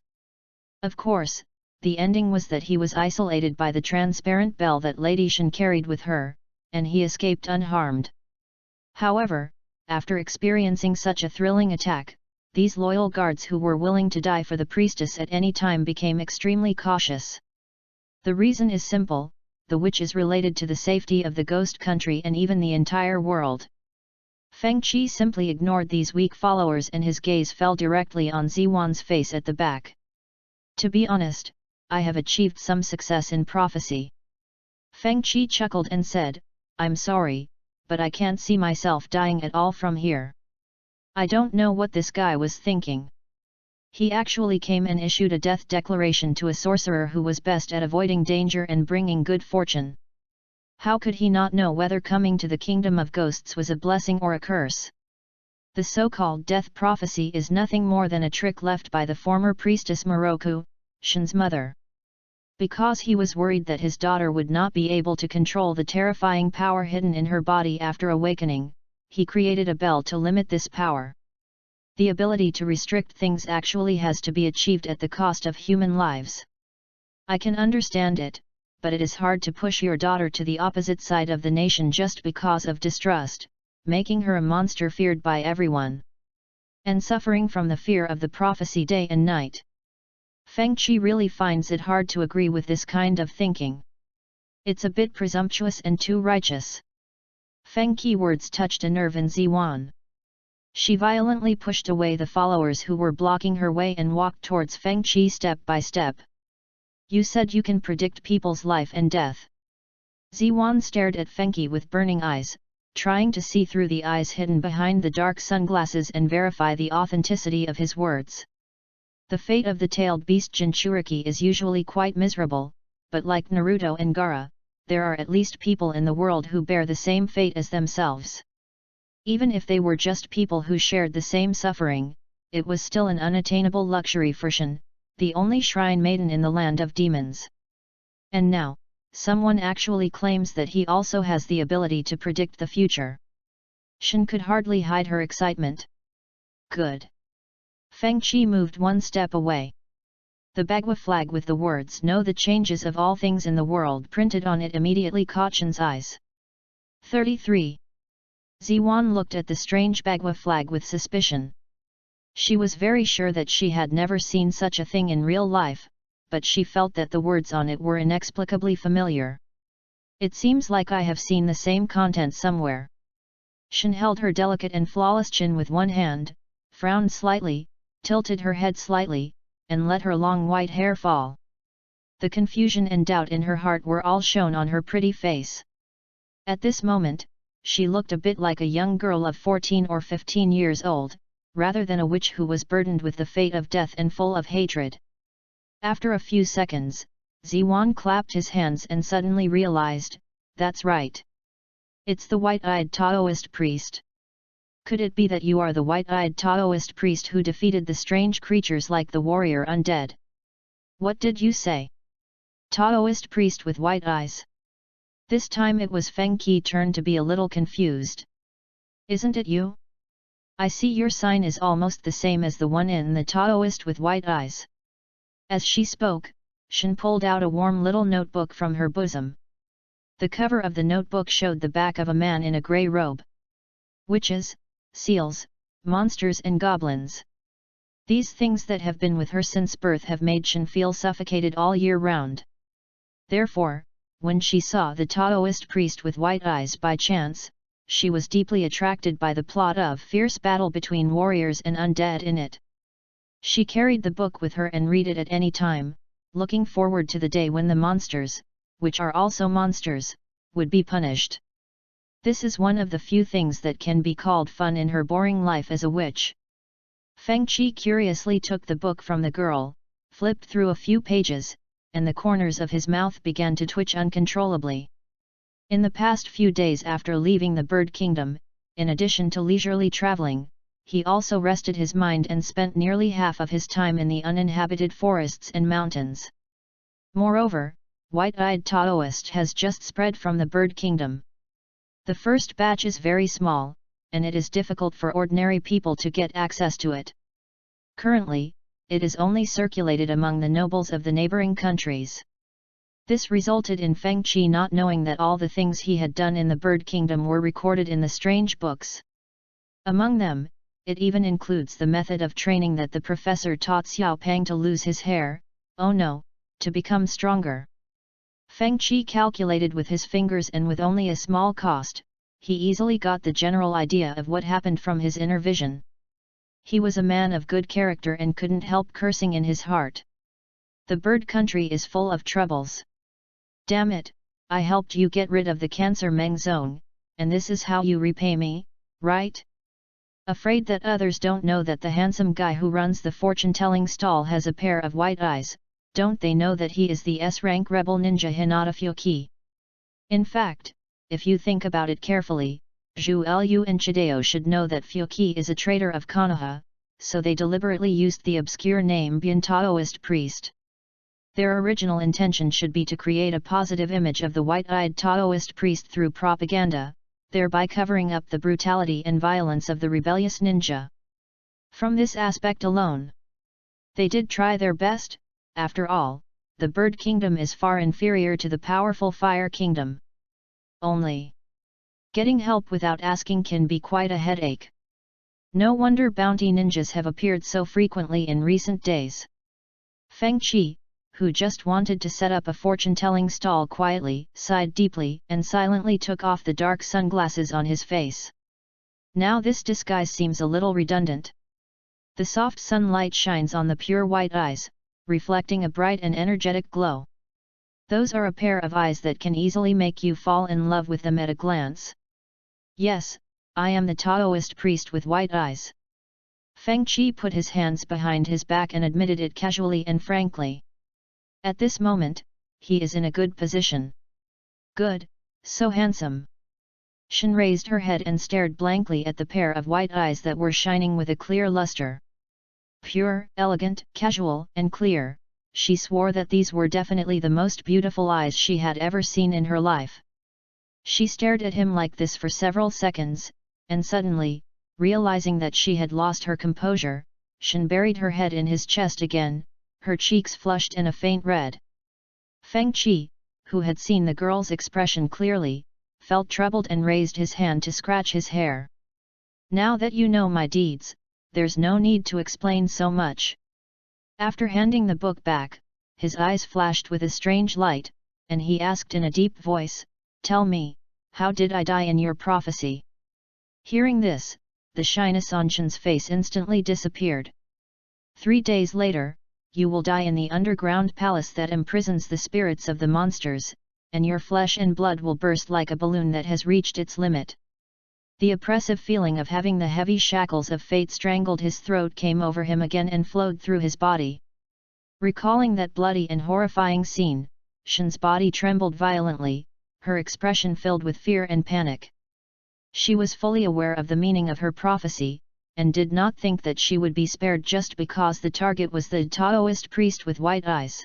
Of course, the ending was that he was isolated by the transparent bell that Lady Shen carried with her, and he escaped unharmed. However, after experiencing such a thrilling attack, these loyal guards who were willing to die for the priestess at any time became extremely cautious. The reason is simple: the witch is related to the safety of the ghost country and even the entire world. Feng Qi simply ignored these weak followers and his gaze fell directly on Ziwan's face at the back. To be honest, I have achieved some success in prophecy. Feng Qi chuckled and said, I'm sorry, but I can't see myself dying at all from here. I don't know what this guy was thinking. He actually came and issued a death declaration to a sorcerer who was best at avoiding danger and bringing good fortune. How could he not know whether coming to the kingdom of ghosts was a blessing or a curse? The so-called death prophecy is nothing more than a trick left by the former priestess Moroku, Shen's mother. Because he was worried that his daughter would not be able to control the terrifying power hidden in her body after awakening, he created a bell to limit this power. The ability to restrict things actually has to be achieved at the cost of human lives. I can understand it, but it is hard to push your daughter to the opposite side of the nation just because of distrust, making her a monster feared by everyone. And suffering from the fear of the prophecy day and night. Feng Qi really finds it hard to agree with this kind of thinking. It's a bit presumptuous and too righteous. Feng Qi words touched a nerve in Ziwan. She violently pushed away the followers who were blocking her way and walked towards Feng Qi step by step. You said you can predict people's life and death. Ziwan stared at Feng Qi with burning eyes, trying to see through the eyes hidden behind the dark sunglasses and verify the authenticity of his words. The fate of the tailed beast Jinchuriki is usually quite miserable, but like Naruto and Gaara, there are at least people in the world who bear the same fate as themselves. Even if they were just people who shared the same suffering, it was still an unattainable luxury for Shen, the only shrine maiden in the land of demons. And now, someone actually claims that he also has the ability to predict the future. Shen could hardly hide her excitement. Good. Feng Qi moved one step away. The Bagua flag with the words "Know the changes of all things in the world" printed on it immediately caught Shen's eyes. 33. Ziwan looked at the strange Bagua flag with suspicion. She was very sure that she had never seen such a thing in real life, but she felt that the words on it were inexplicably familiar. It seems like I have seen the same content somewhere. Shen held her delicate and flawless chin with one hand, frowned slightly, tilted her head slightly, and let her long white hair fall. The confusion and doubt in her heart were all shown on her pretty face. At this moment, she looked a bit like a young girl of 14 or 15 years old, rather than a witch who was burdened with the fate of death and full of hatred. After a few seconds, Ziwan clapped his hands and suddenly realized, that's right. It's the white-eyed Taoist priest. Could it be that you are the white-eyed Taoist priest who defeated the strange creatures like the warrior undead? What did you say? Taoist priest with white eyes. This time it was Feng Qi turn to be a little confused. Isn't it you? I see your sign is almost the same as the one in the Taoist with white eyes. As she spoke, Shen pulled out a warm little notebook from her bosom. The cover of the notebook showed the back of a man in a grey robe. Witches, seals, monsters and goblins. These things that have been with her since birth have made Shen feel suffocated all year round. Therefore, when she saw the Taoist priest with white eyes by chance, she was deeply attracted by the plot of fierce battle between warriors and undead in it. She carried the book with her and read it at any time, looking forward to the day when the monsters, which are also monsters, would be punished. This is one of the few things that can be called fun in her boring life as a witch. Fengchi curiously took the book from the girl, flipped through a few pages, and the corners of his mouth began to twitch uncontrollably. In the past few days after leaving the Bird Kingdom, in addition to leisurely traveling, he also rested his mind and spent nearly half of his time in the uninhabited forests and mountains. Moreover, White-Eyed Taoist has just spread from the Bird Kingdom. The first batch is very small, and it is difficult for ordinary people to get access to it. Currently, it is only circulated among the nobles of the neighboring countries. This resulted in Fengchi not knowing that all the things he had done in the Bird Kingdom were recorded in the strange books. Among them, it even includes the method of training that the professor taught Xiao Pang to lose his hair, oh no, to become stronger. Fengchi calculated with his fingers, and with only a small cost, he easily got the general idea of what happened from his inner vision. He was a man of good character and couldn't help cursing in his heart. The bird country is full of troubles. Damn it, I helped you get rid of the cancer Meng Zone, and this is how you repay me, right? Afraid that others don't know that the handsome guy who runs the fortune-telling stall has a pair of white eyes, don't they know that he is the S-rank rebel ninja Hinata Fuki? In fact, if you think about it carefully, Zhu Lu and Chideo should know that Fuki is a traitor of Konoha, so they deliberately used the obscure name Bian Taoist priest. Their original intention should be to create a positive image of the white-eyed Taoist priest through propaganda, thereby covering up the brutality and violence of the rebellious ninja. From this aspect alone, they did try their best. After all, the Bird Kingdom is far inferior to the powerful Fire Kingdom. Only, getting help without asking can be quite a headache. No wonder bounty ninjas have appeared so frequently in recent days. Fengchi, who just wanted to set up a fortune-telling stall quietly, sighed deeply and silently took off the dark sunglasses on his face. Now this disguise seems a little redundant. The soft sunlight shines on the pure white eyes, reflecting a bright and energetic glow. Those are a pair of eyes that can easily make you fall in love with them at a glance. Yes, I am the Taoist priest with white eyes. Fengchi put his hands behind his back and admitted it casually and frankly. At this moment, he is in a good position. Good, so handsome. Shen raised her head and stared blankly at the pair of white eyes that were shining with a clear luster. Pure, elegant, casual, and clear, she swore that these were definitely the most beautiful eyes she had ever seen in her life. She stared at him like this for several seconds, and suddenly, realizing that she had lost her composure, Shen buried her head in his chest again, her cheeks flushed in a faint red. Fengchi, who had seen the girl's expression clearly, felt troubled and raised his hand to scratch his hair. Now that you know my deeds, there's no need to explain so much. After handing the book back, his eyes flashed with a strange light, and he asked in a deep voice, "Tell me, how did I die in your prophecy?" Hearing this, the shyness on Shen's face instantly disappeared. 3 days later, you will die in the underground palace that imprisons the spirits of the monsters, and your flesh and blood will burst like a balloon that has reached its limit. The oppressive feeling of having the heavy shackles of fate strangled his throat came over him again and flowed through his body. Recalling that bloody and horrifying scene, Shen's body trembled violently, her expression filled with fear and panic. She was fully aware of the meaning of her prophecy, and did not think that she would be spared just because the target was the Taoist priest with white eyes.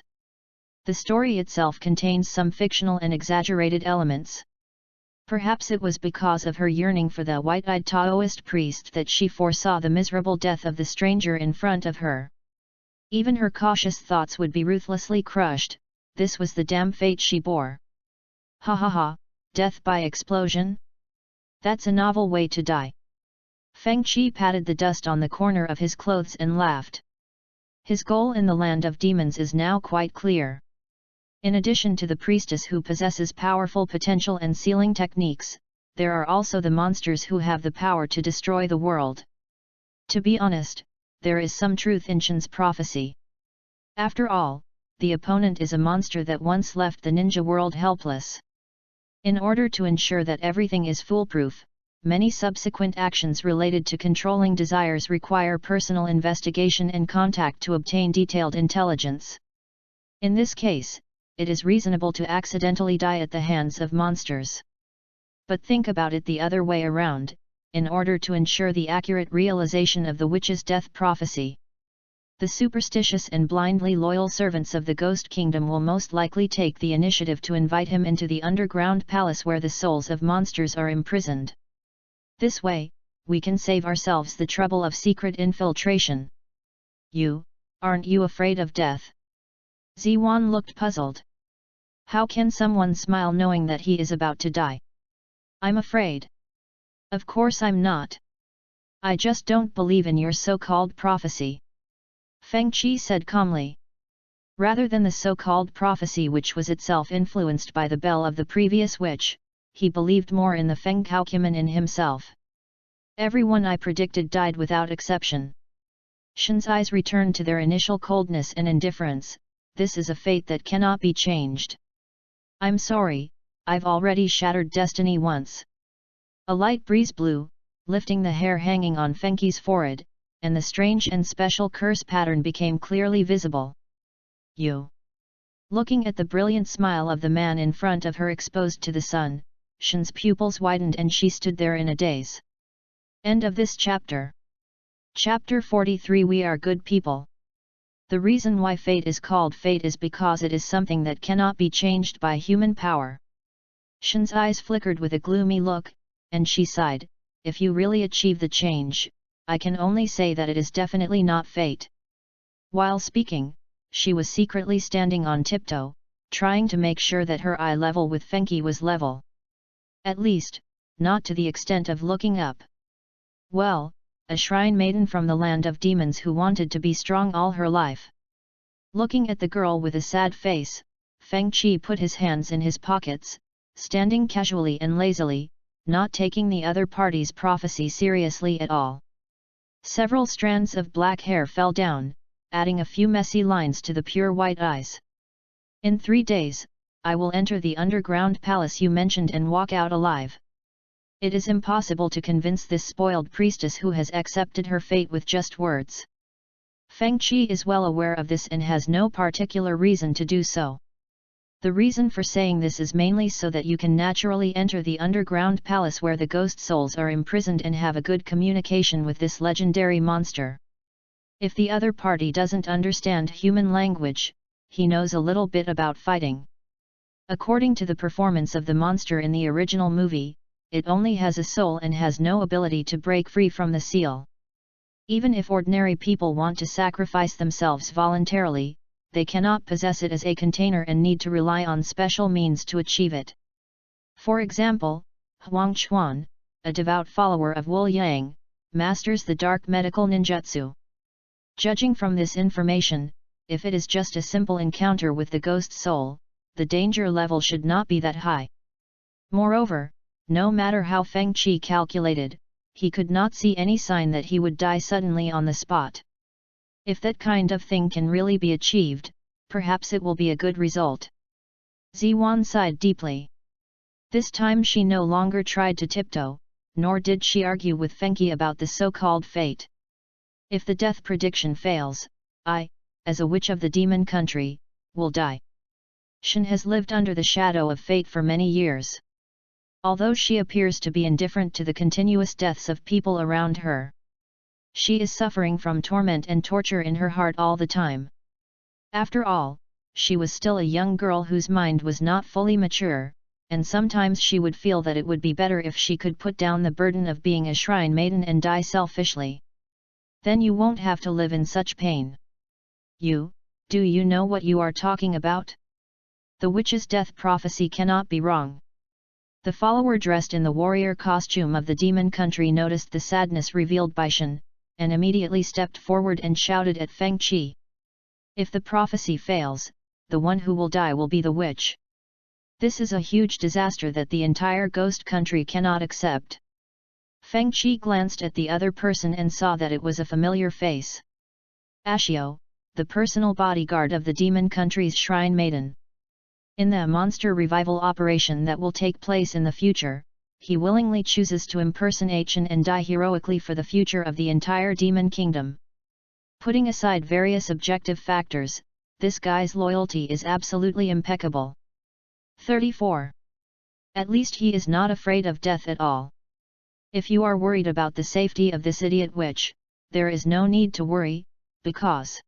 The story itself contains some fictional and exaggerated elements. Perhaps it was because of her yearning for the white-eyed Taoist priest that she foresaw the miserable death of the stranger in front of her. Even her cautious thoughts would be ruthlessly crushed, this was the damn fate she bore. Ha ha ha, death by explosion? That's a novel way to die. Fengchi patted the dust on the corner of his clothes and laughed. His goal in the land of demons is now quite clear. In addition to the priestess who possesses powerful potential and sealing techniques, there are also the monsters who have the power to destroy the world. To be honest, there is some truth in Shen's prophecy. After all, the opponent is a monster that once left the ninja world helpless. In order to ensure that everything is foolproof, many subsequent actions related to controlling desires require personal investigation and contact to obtain detailed intelligence. In this case, it is reasonable to accidentally die at the hands of monsters. But think about it the other way around, in order to ensure the accurate realization of the witch's death prophecy. The superstitious and blindly loyal servants of the Ghost Kingdom will most likely take the initiative to invite him into the underground palace where the souls of monsters are imprisoned. This way, we can save ourselves the trouble of secret infiltration. Aren't you afraid of death? Ziwan looked puzzled. How can someone smile knowing that he is about to die? I'm afraid. Of course I'm not. I just don't believe in your so-called prophecy. Feng Qi said calmly. Rather than the so-called prophecy which was itself influenced by the bell of the previous witch, he believed more in the Fenghou Cumin in himself. Everyone I predicted died without exception. Shen's eyes returned to their initial coldness and indifference. This is a fate that cannot be changed. I'm sorry, I've already shattered destiny once. A light breeze blew, lifting the hair hanging on Fengqi's forehead, and the strange and special curse pattern became clearly visible. Looking at the brilliant smile of the man in front of her exposed to the sun, Shen's pupils widened and she stood there in a daze. End of this chapter. Chapter 43. We are good people. The reason why fate is called fate is because it is something that cannot be changed by human power. Shen's eyes flickered with a gloomy look, and she sighed, if you really achieve the change, I can only say that it is definitely not fate. While speaking, she was secretly standing on tiptoe, trying to make sure that her eye level with Fengqi was level. At least, not to the extent of looking up. Well, a shrine maiden from the land of demons who wanted to be strong all her life. Looking at the girl with a sad face, Feng Qi put his hands in his pockets, standing casually and lazily, not taking the other party's prophecy seriously at all. Several strands of black hair fell down, adding a few messy lines to the pure white eyes. In 3 days, I will enter the underground palace you mentioned and walk out alive. It is impossible to convince this spoiled priestess who has accepted her fate with just words. Feng Qi is well aware of this and has no particular reason to do so. The reason for saying this is mainly so that you can naturally enter the underground palace where the ghost souls are imprisoned and have a good communication with this legendary monster. If the other party doesn't understand human language, he knows a little bit about fighting. According to the performance of the monster in the original movie, it only has a soul and has no ability to break free from the seal. Even if ordinary people want to sacrifice themselves voluntarily, they cannot possess it as a container and need to rely on special means to achieve it. For example, Huang Chuan, a devout follower of Wu Yang, masters the dark medical ninjutsu. Judging from this information, if it is just a simple encounter with the ghost soul, the danger level should not be that high. Moreover, no matter how Feng Qi calculated, he could not see any sign that he would die suddenly on the spot. If that kind of thing can really be achieved, perhaps it will be a good result. Ziwan sighed deeply. This time she no longer tried to tiptoe, nor did she argue with Fengqi about the so-called fate. If the death prediction fails, I, as a witch of the demon country, will die. Shen has lived under the shadow of fate for many years. Although she appears to be indifferent to the continuous deaths of people around her, she is suffering from torment and torture in her heart all the time. After all, she was still a young girl whose mind was not fully mature, and sometimes she would feel that it would be better if she could put down the burden of being a shrine maiden and die selfishly. Then you won't have to live in such pain. Do you know what you are talking about? The witch's death prophecy cannot be wrong. The follower dressed in the warrior costume of the demon country noticed the sadness revealed by Shen, and immediately stepped forward and shouted at Feng Qi. If the prophecy fails, the one who will die will be the witch. This is a huge disaster that the entire ghost country cannot accept. Feng Qi glanced at the other person and saw that it was a familiar face. Ashio, the personal bodyguard of the demon country's shrine maiden. In the monster revival operation that will take place in the future, he willingly chooses to impersonate Shen and die heroically for the future of the entire demon kingdom. Putting aside various objective factors, this guy's loyalty is absolutely impeccable. 34. At least he is not afraid of death at all. If you are worried about the safety of this idiot witch, there is no need to worry, because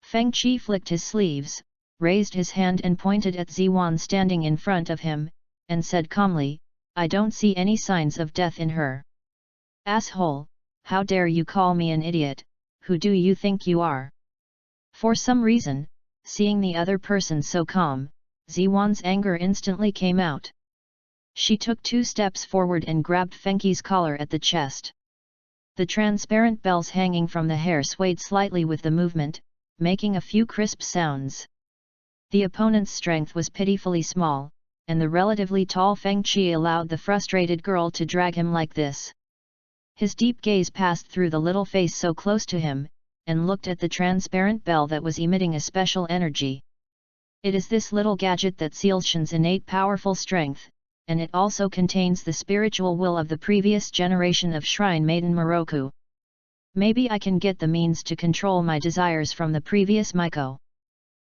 Feng Qi flicked his sleeves, raised his hand and pointed at Ziwan standing in front of him, and said calmly, I don't see any signs of death in her. Asshole, how dare you call me an idiot, who do you think you are? For some reason, seeing the other person so calm, Ziwan's anger instantly came out. She took 2 steps forward and grabbed Fengqi's collar at the chest. The transparent bells hanging from the hair swayed slightly with the movement, making a few crisp sounds. The opponent's strength was pitifully small, and the relatively tall Feng Qi allowed the frustrated girl to drag him like this. His deep gaze passed through the little face so close to him, and looked at the transparent bell that was emitting a special energy. It is this little gadget that seals Shen's innate powerful strength, and it also contains the spiritual will of the previous generation of Shrine Maiden Moroku. Maybe I can get the means to control my desires from the previous Miko.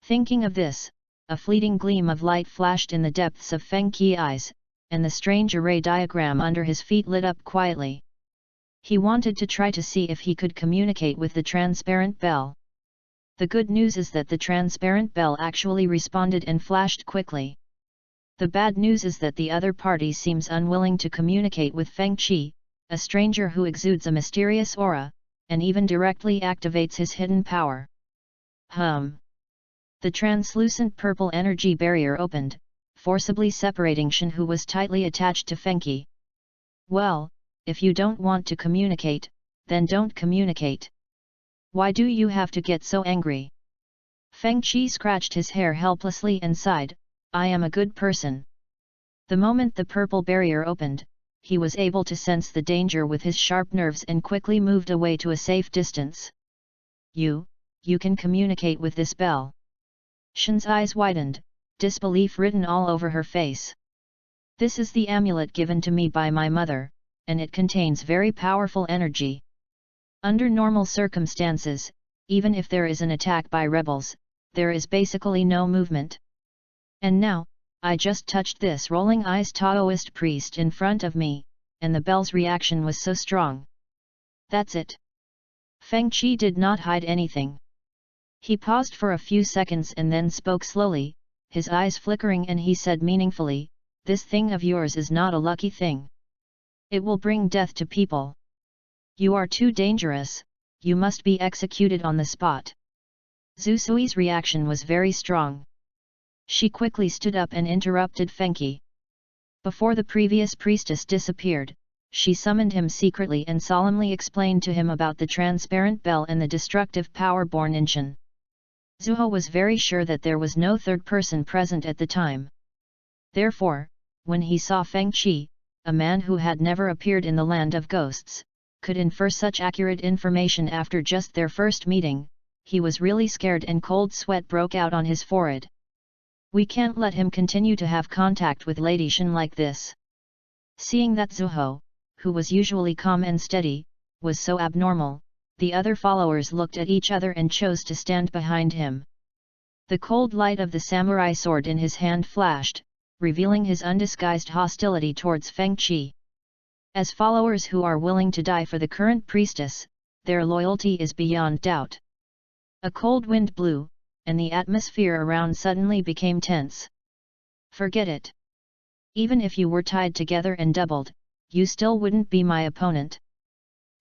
Thinking of this, a fleeting gleam of light flashed in the depths of Feng Qi's eyes, and the strange array diagram under his feet lit up quietly. He wanted to try to see if he could communicate with the transparent bell. The good news is that the transparent bell actually responded and flashed quickly. The bad news is that the other party seems unwilling to communicate with Feng Qi, a stranger who exudes a mysterious aura, and even directly activates his hidden power. The translucent purple energy barrier opened, forcibly separating Shen, who was tightly attached to Feng Qi. Well, if you don't want to communicate, then don't communicate. Why do you have to get so angry? Feng Qi scratched his hair helplessly and sighed, I am a good person. The moment the purple barrier opened, he was able to sense the danger with his sharp nerves and quickly moved away to a safe distance. You can communicate with this bell. Shen's eyes widened, disbelief written all over her face. This is the amulet given to me by my mother, and it contains very powerful energy. Under normal circumstances, even if there is an attack by rebels, there is basically no movement. And now, I just touched this rolling eyes Taoist priest in front of me, and the bell's reaction was so strong. That's it. Feng Qi did not hide anything. He paused for a few seconds and then spoke slowly, his eyes flickering, and he said meaningfully, this thing of yours is not a lucky thing. It will bring death to people. You are too dangerous, you must be executed on the spot. Zhu Sui's reaction was very strong. She quickly stood up and interrupted Feng Qi. Before the previous priestess disappeared, she summoned him secretly and solemnly explained to him about the transparent bell and the destructive power born in Shen. Zhuo was very sure that there was no third person present at the time. Therefore, when he saw Feng Qi, a man who had never appeared in the land of ghosts, could infer such accurate information after just their first meeting, he was really scared and cold sweat broke out on his forehead. We can't let him continue to have contact with Lady Shen like this. Seeing that Zhuo, who was usually calm and steady, was so abnormal, the other followers looked at each other and chose to stand behind him. The cold light of the samurai sword in his hand flashed, revealing his undisguised hostility towards Feng Qi. As followers who are willing to die for the current priestess, their loyalty is beyond doubt. A cold wind blew, and the atmosphere around suddenly became tense. Forget it. Even if you were tied together and doubled, you still wouldn't be my opponent.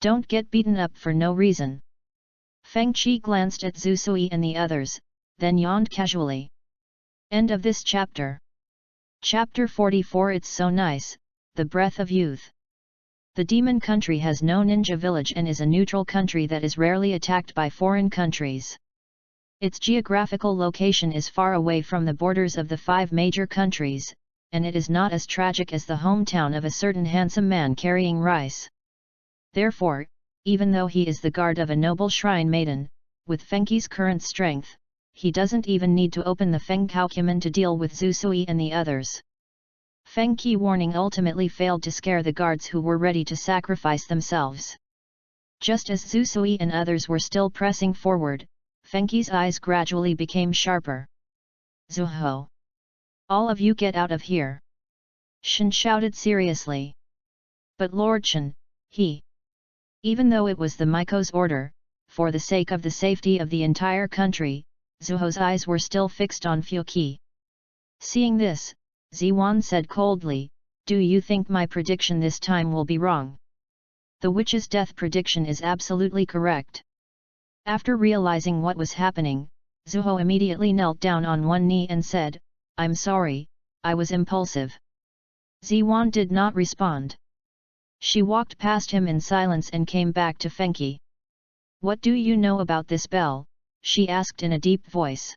Don't get beaten up for no reason. Feng Qi glanced at Zhu Sui and the others, then yawned casually. End of this chapter. Chapter 44. It's so nice, the breath of youth. The demon country has no ninja village and is a neutral country that is rarely attacked by foreign countries. Its geographical location is far away from the borders of the 5 major countries, and it is not as tragic as the hometown of a certain handsome man carrying rice. Therefore, even though he is the guard of a noble shrine maiden, with Feng Qi's current strength, he doesn't even need to open the Fenghou to deal with Zhu Sui and the others. Feng Qi's warning ultimately failed to scare the guards who were ready to sacrifice themselves. Just as Zhu Sui and others were still pressing forward, Feng Qi's eyes gradually became sharper. "Zuho! All of you get out of here!" Shen shouted seriously. But Lord Shen, even though it was the Maiko's order, for the sake of the safety of the entire country, Zuho's eyes were still fixed on Fu Qi. Seeing this, Ziwan said coldly, "Do you think my prediction this time will be wrong? The witch's death prediction is absolutely correct." After realizing what was happening, Zuho immediately knelt down on one knee and said, "I'm sorry, I was impulsive." Ziwan did not respond. She walked past him in silence and came back to Fengqi. "What do you know about this bell?" she asked in a deep voice.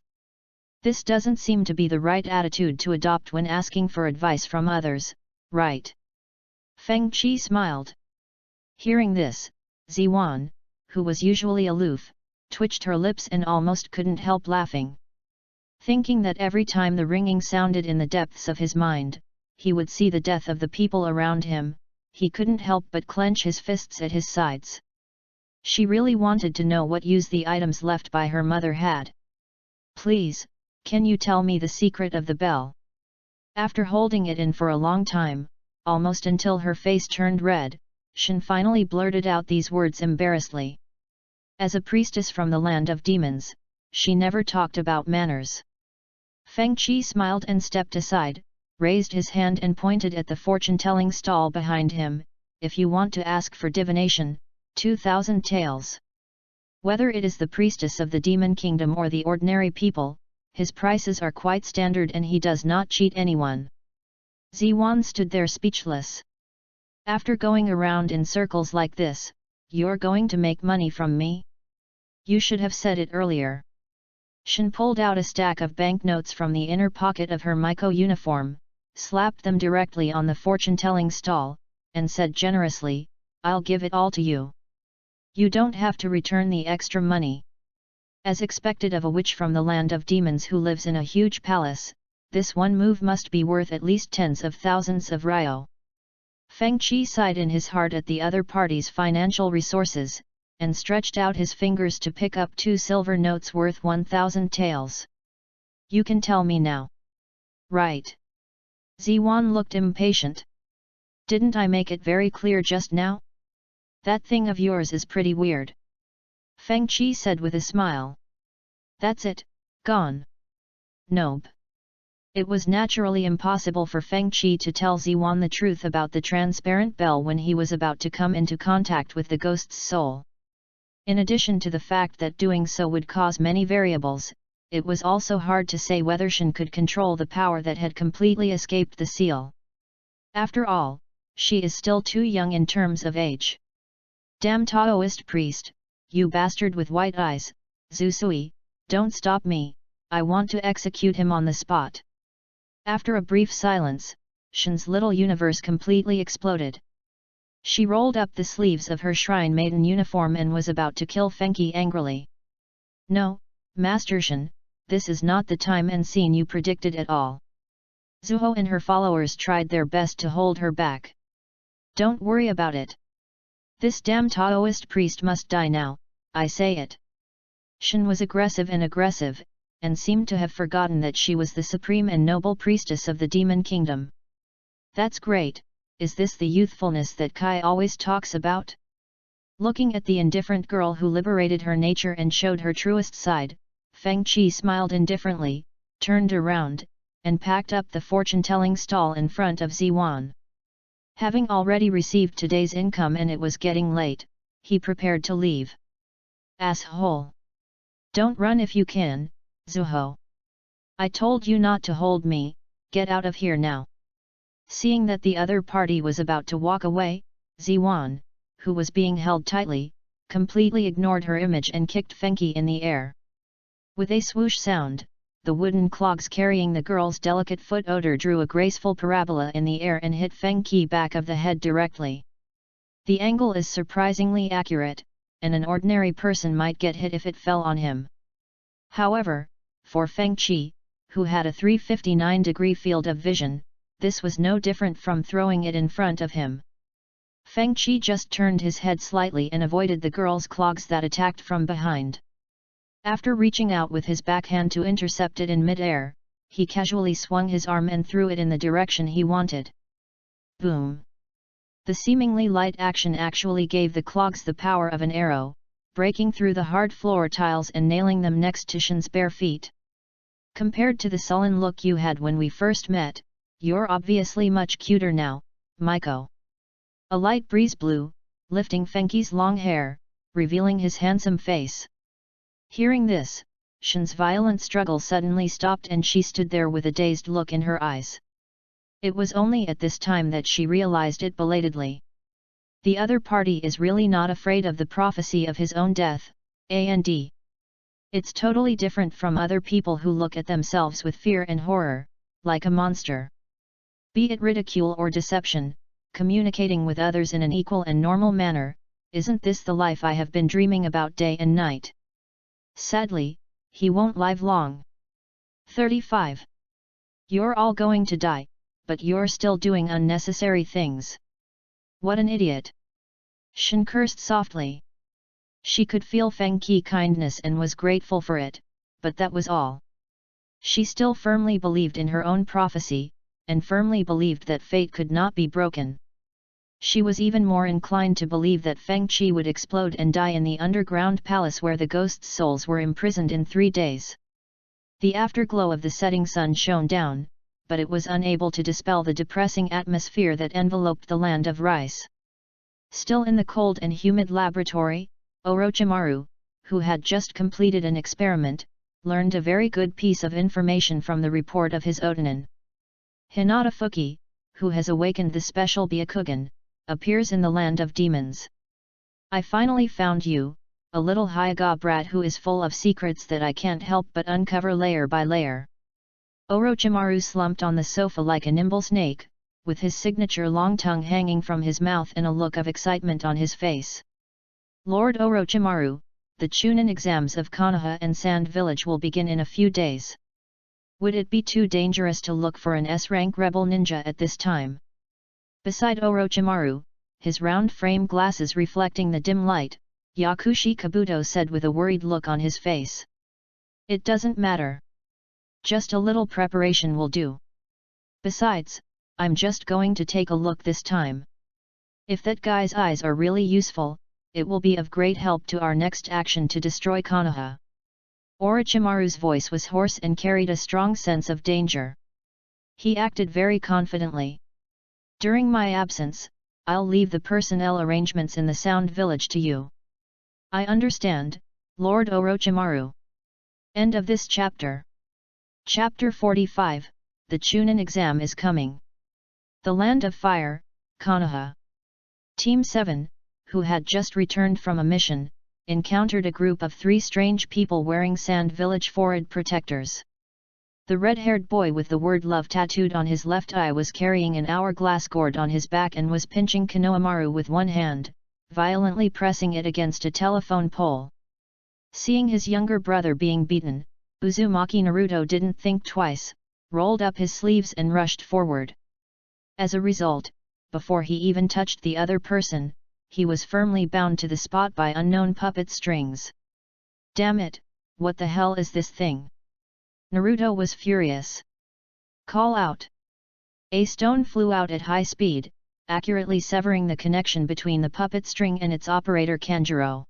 "This doesn't seem to be the right attitude to adopt when asking for advice from others, right?" Feng Qi smiled. Hearing this, Ziwan, who was usually aloof, twitched her lips and almost couldn't help laughing. Thinking that every time the ringing sounded in the depths of his mind, he would see the death of the people around him, he couldn't help but clench his fists at his sides. She really wanted to know what use the items left by her mother had. "Please, can you tell me the secret of the bell?" After holding it in for a long time, almost until her face turned red, Shen finally blurted out these words embarrassedly. As a priestess from the land of demons, she never talked about manners. Feng Qi smiled and stepped aside, raised his hand and pointed at the fortune-telling stall behind him. "If you want to ask for divination, 2,000 taels. Whether it is the priestess of the demon kingdom or the ordinary people, his prices are quite standard and he does not cheat anyone." Ziwan stood there speechless. "After going around in circles like this, you're going to make money from me? You should have said it earlier." Shen pulled out a stack of banknotes from the inner pocket of her Maiko uniform, slapped them directly on the fortune-telling stall, and said generously, "I'll give it all to you. You don't have to return the extra money." As expected of a witch from the land of demons who lives in a huge palace, this one move must be worth at least tens of thousands of ryo. Feng Qi sighed in his heart at the other party's financial resources, and stretched out his fingers to pick up 2 silver notes worth 1,000 taels. "You can tell me now. Right?" Ziwan looked impatient. "Didn't I make it very clear just now? That thing of yours is pretty weird." Feng Qi said with a smile. "That's it, gone." Nope. It was naturally impossible for Feng Qi to tell Ziwan the truth about the transparent bell when he was about to come into contact with the ghost's soul. In addition to the fact that doing so would cause many variables, it was also hard to say whether Shen could control the power that had completely escaped the seal. After all, she is still too young in terms of age. "Damn Taoist priest, you bastard with white eyes, Zhu Sui, don't stop me, I want to execute him on the spot." After a brief silence, Shen's little universe completely exploded. She rolled up the sleeves of her shrine maiden uniform and was about to kill Fengqi angrily. "No, Master Shen, this is not the time and scene you predicted at all." Zuho and her followers tried their best to hold her back. "Don't worry about it. This damn Taoist priest must die now, I say it." Shen was aggressive, and seemed to have forgotten that she was the supreme and noble priestess of the demon kingdom. "That's great, is this the youthfulness that Kai always talks about?" Looking at the indifferent girl who liberated her nature and showed her truest side, Feng Qi smiled indifferently, turned around, and packed up the fortune-telling stall in front of Ziwan. Having already received today's income and it was getting late, he prepared to leave. "Asshole! Don't run if you can, Zuho. I told you not to hold me, get out of here now." Seeing that the other party was about to walk away, Ziwan, who was being held tightly, completely ignored her image and kicked Fengqi in the air. With a swoosh sound, the wooden clogs carrying the girl's delicate foot odor drew a graceful parabola in the air and hit Fengqi back of the head directly. The angle is surprisingly accurate, and an ordinary person might get hit if it fell on him. However, For Feng Qi, who had a 359-degree field of vision, this was no different from throwing it in front of him. Feng Qi just turned his head slightly and avoided the girl's clogs that attacked from behind. After reaching out with his backhand to intercept it in mid-air, he casually swung his arm and threw it in the direction he wanted. Boom! The seemingly light action actually gave the clogs the power of an arrow, breaking through the hard floor tiles and nailing them next to Shin's bare feet. Compared to the sullen look you had when we first met, you're obviously much cuter now, Maiko. A light breeze blew, lifting Fengqi's long hair, revealing his handsome face. Hearing this, Shin's violent struggle suddenly stopped and she stood there with a dazed look in her eyes. It was only at this time that she realized it belatedly. The other party is really not afraid of the prophecy of his own death, and it's totally different from other people who look at themselves with fear and horror, like a monster. Be it ridicule or deception, communicating with others in an equal and normal manner, isn't this the life I have been dreaming about day and night? Sadly, he won't live long. 35. You're all going to die, but you're still doing unnecessary things. What an idiot! Shin cursed softly. She could feel Feng Qi's kindness and was grateful for it, but that was all. She still firmly believed in her own prophecy, and firmly believed that fate could not be broken. She was even more inclined to believe that Feng Qi would explode and die in the underground palace where the ghosts' souls were imprisoned in 3 days. The afterglow of the setting sun shone down, but it was unable to dispel the depressing atmosphere that enveloped the land of rice. Still in the cold and humid laboratory, Orochimaru, who had just completed an experiment, learned a very good piece of information from the report of his Otonin. Hinata Fuki, who has awakened the special Byakugan, appears in the land of demons. I finally found you, a little Hyuga brat who is full of secrets that I can't help but uncover layer by layer. Orochimaru slumped on the sofa like a nimble snake, with his signature long tongue hanging from his mouth and a look of excitement on his face. Lord Orochimaru, the Chunin exams of Konoha and Sand Village will begin in a few days. Would it be too dangerous to look for an S-rank rebel ninja at this time? Beside Orochimaru, his round frame glasses reflecting the dim light, Yakushi Kabuto said with a worried look on his face. It doesn't matter. Just a little preparation will do. Besides, I'm just going to take a look this time. If that guy's eyes are really useful, it will be of great help to our next action to destroy Konoha. Orochimaru's voice was hoarse and carried a strong sense of danger. He acted very confidently. During my absence, I'll leave the personnel arrangements in the Sound Village to you. I understand, Lord Orochimaru. End of this chapter. Chapter 45, The Chunin exam is coming. The Land of Fire, Konoha. Team 7, who had just returned from a mission, encountered a group of 3 strange people wearing Sand Village forehead protectors. The red-haired boy with the word love tattooed on his left eye was carrying an hourglass gourd on his back and was pinching Konohamaru with one hand, violently pressing it against a telephone pole. Seeing his younger brother being beaten, Uzumaki Naruto didn't think twice, rolled up his sleeves and rushed forward. As a result, before he even touched the other person, he was firmly bound to the spot by unknown puppet strings. Damn it, what the hell is this thing? Naruto was furious. Call out! A stone flew out at high speed, accurately severing the connection between the puppet string and its operator Kanjuro.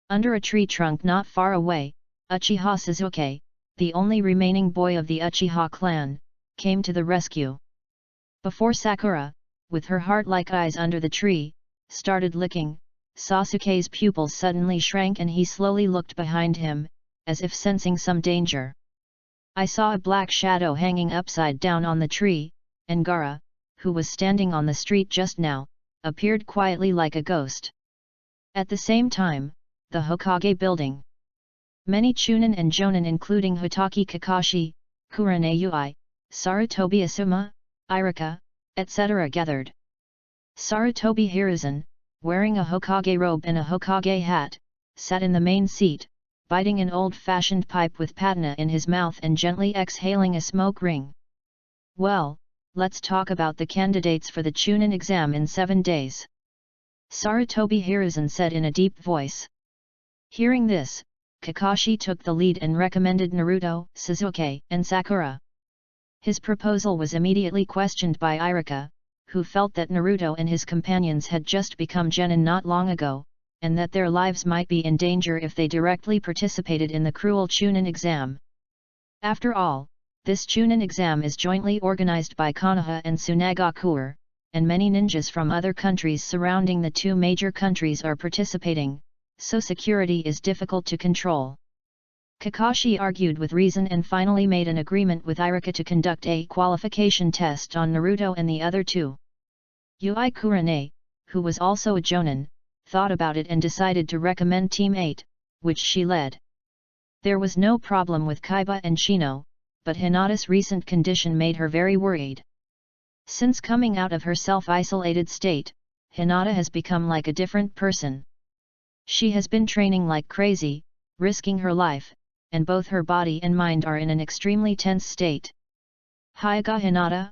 Under a tree trunk not far away, Uchiha Sasuke, the only remaining boy of the Uchiha clan, came to the rescue. Before Sakura, with her heart-like eyes under the tree, started licking, Sasuke's pupils suddenly shrank and he slowly looked behind him, as if sensing some danger. I saw a black shadow hanging upside down on the tree, and Gaara, who was standing on the street just now, appeared quietly like a ghost. At the same time, the Hokage building. Many Chunin and Jonin including Hotaki Kakashi, Kurane Ui, Sarutobi Asuma, Irika, etc. gathered. Sarutobi Hiruzen, wearing a Hokage robe and a Hokage hat, sat in the main seat, biting an old-fashioned pipe with patina in his mouth and gently exhaling a smoke ring. "Well, let's talk about the candidates for the Chunin exam in 7 days. Sarutobi Hiruzen said in a deep voice. Hearing this, Kakashi took the lead and recommended Naruto, Sasuke, and Sakura. His proposal was immediately questioned by Iruka, who felt that Naruto and his companions had just become genin not long ago, and that their lives might be in danger if they directly participated in the cruel Chunin exam. After all, this Chunin exam is jointly organized by Konoha and Tsunagakure, and many ninjas from other countries surrounding the two major countries are participating, so security is difficult to control. Kakashi argued with reason and finally made an agreement with Iruka to conduct a qualification test on Naruto and the other two. Yui Kurane, who was also a jonin, thought about it and decided to recommend Team 8, which she led. There was no problem with Kaiba and Shino, but Hinata's recent condition made her very worried. Since coming out of her self-isolated state, Hinata has become like a different person. She has been training like crazy, risking her life, and both her body and mind are in an extremely tense state. Hyuga Hinata?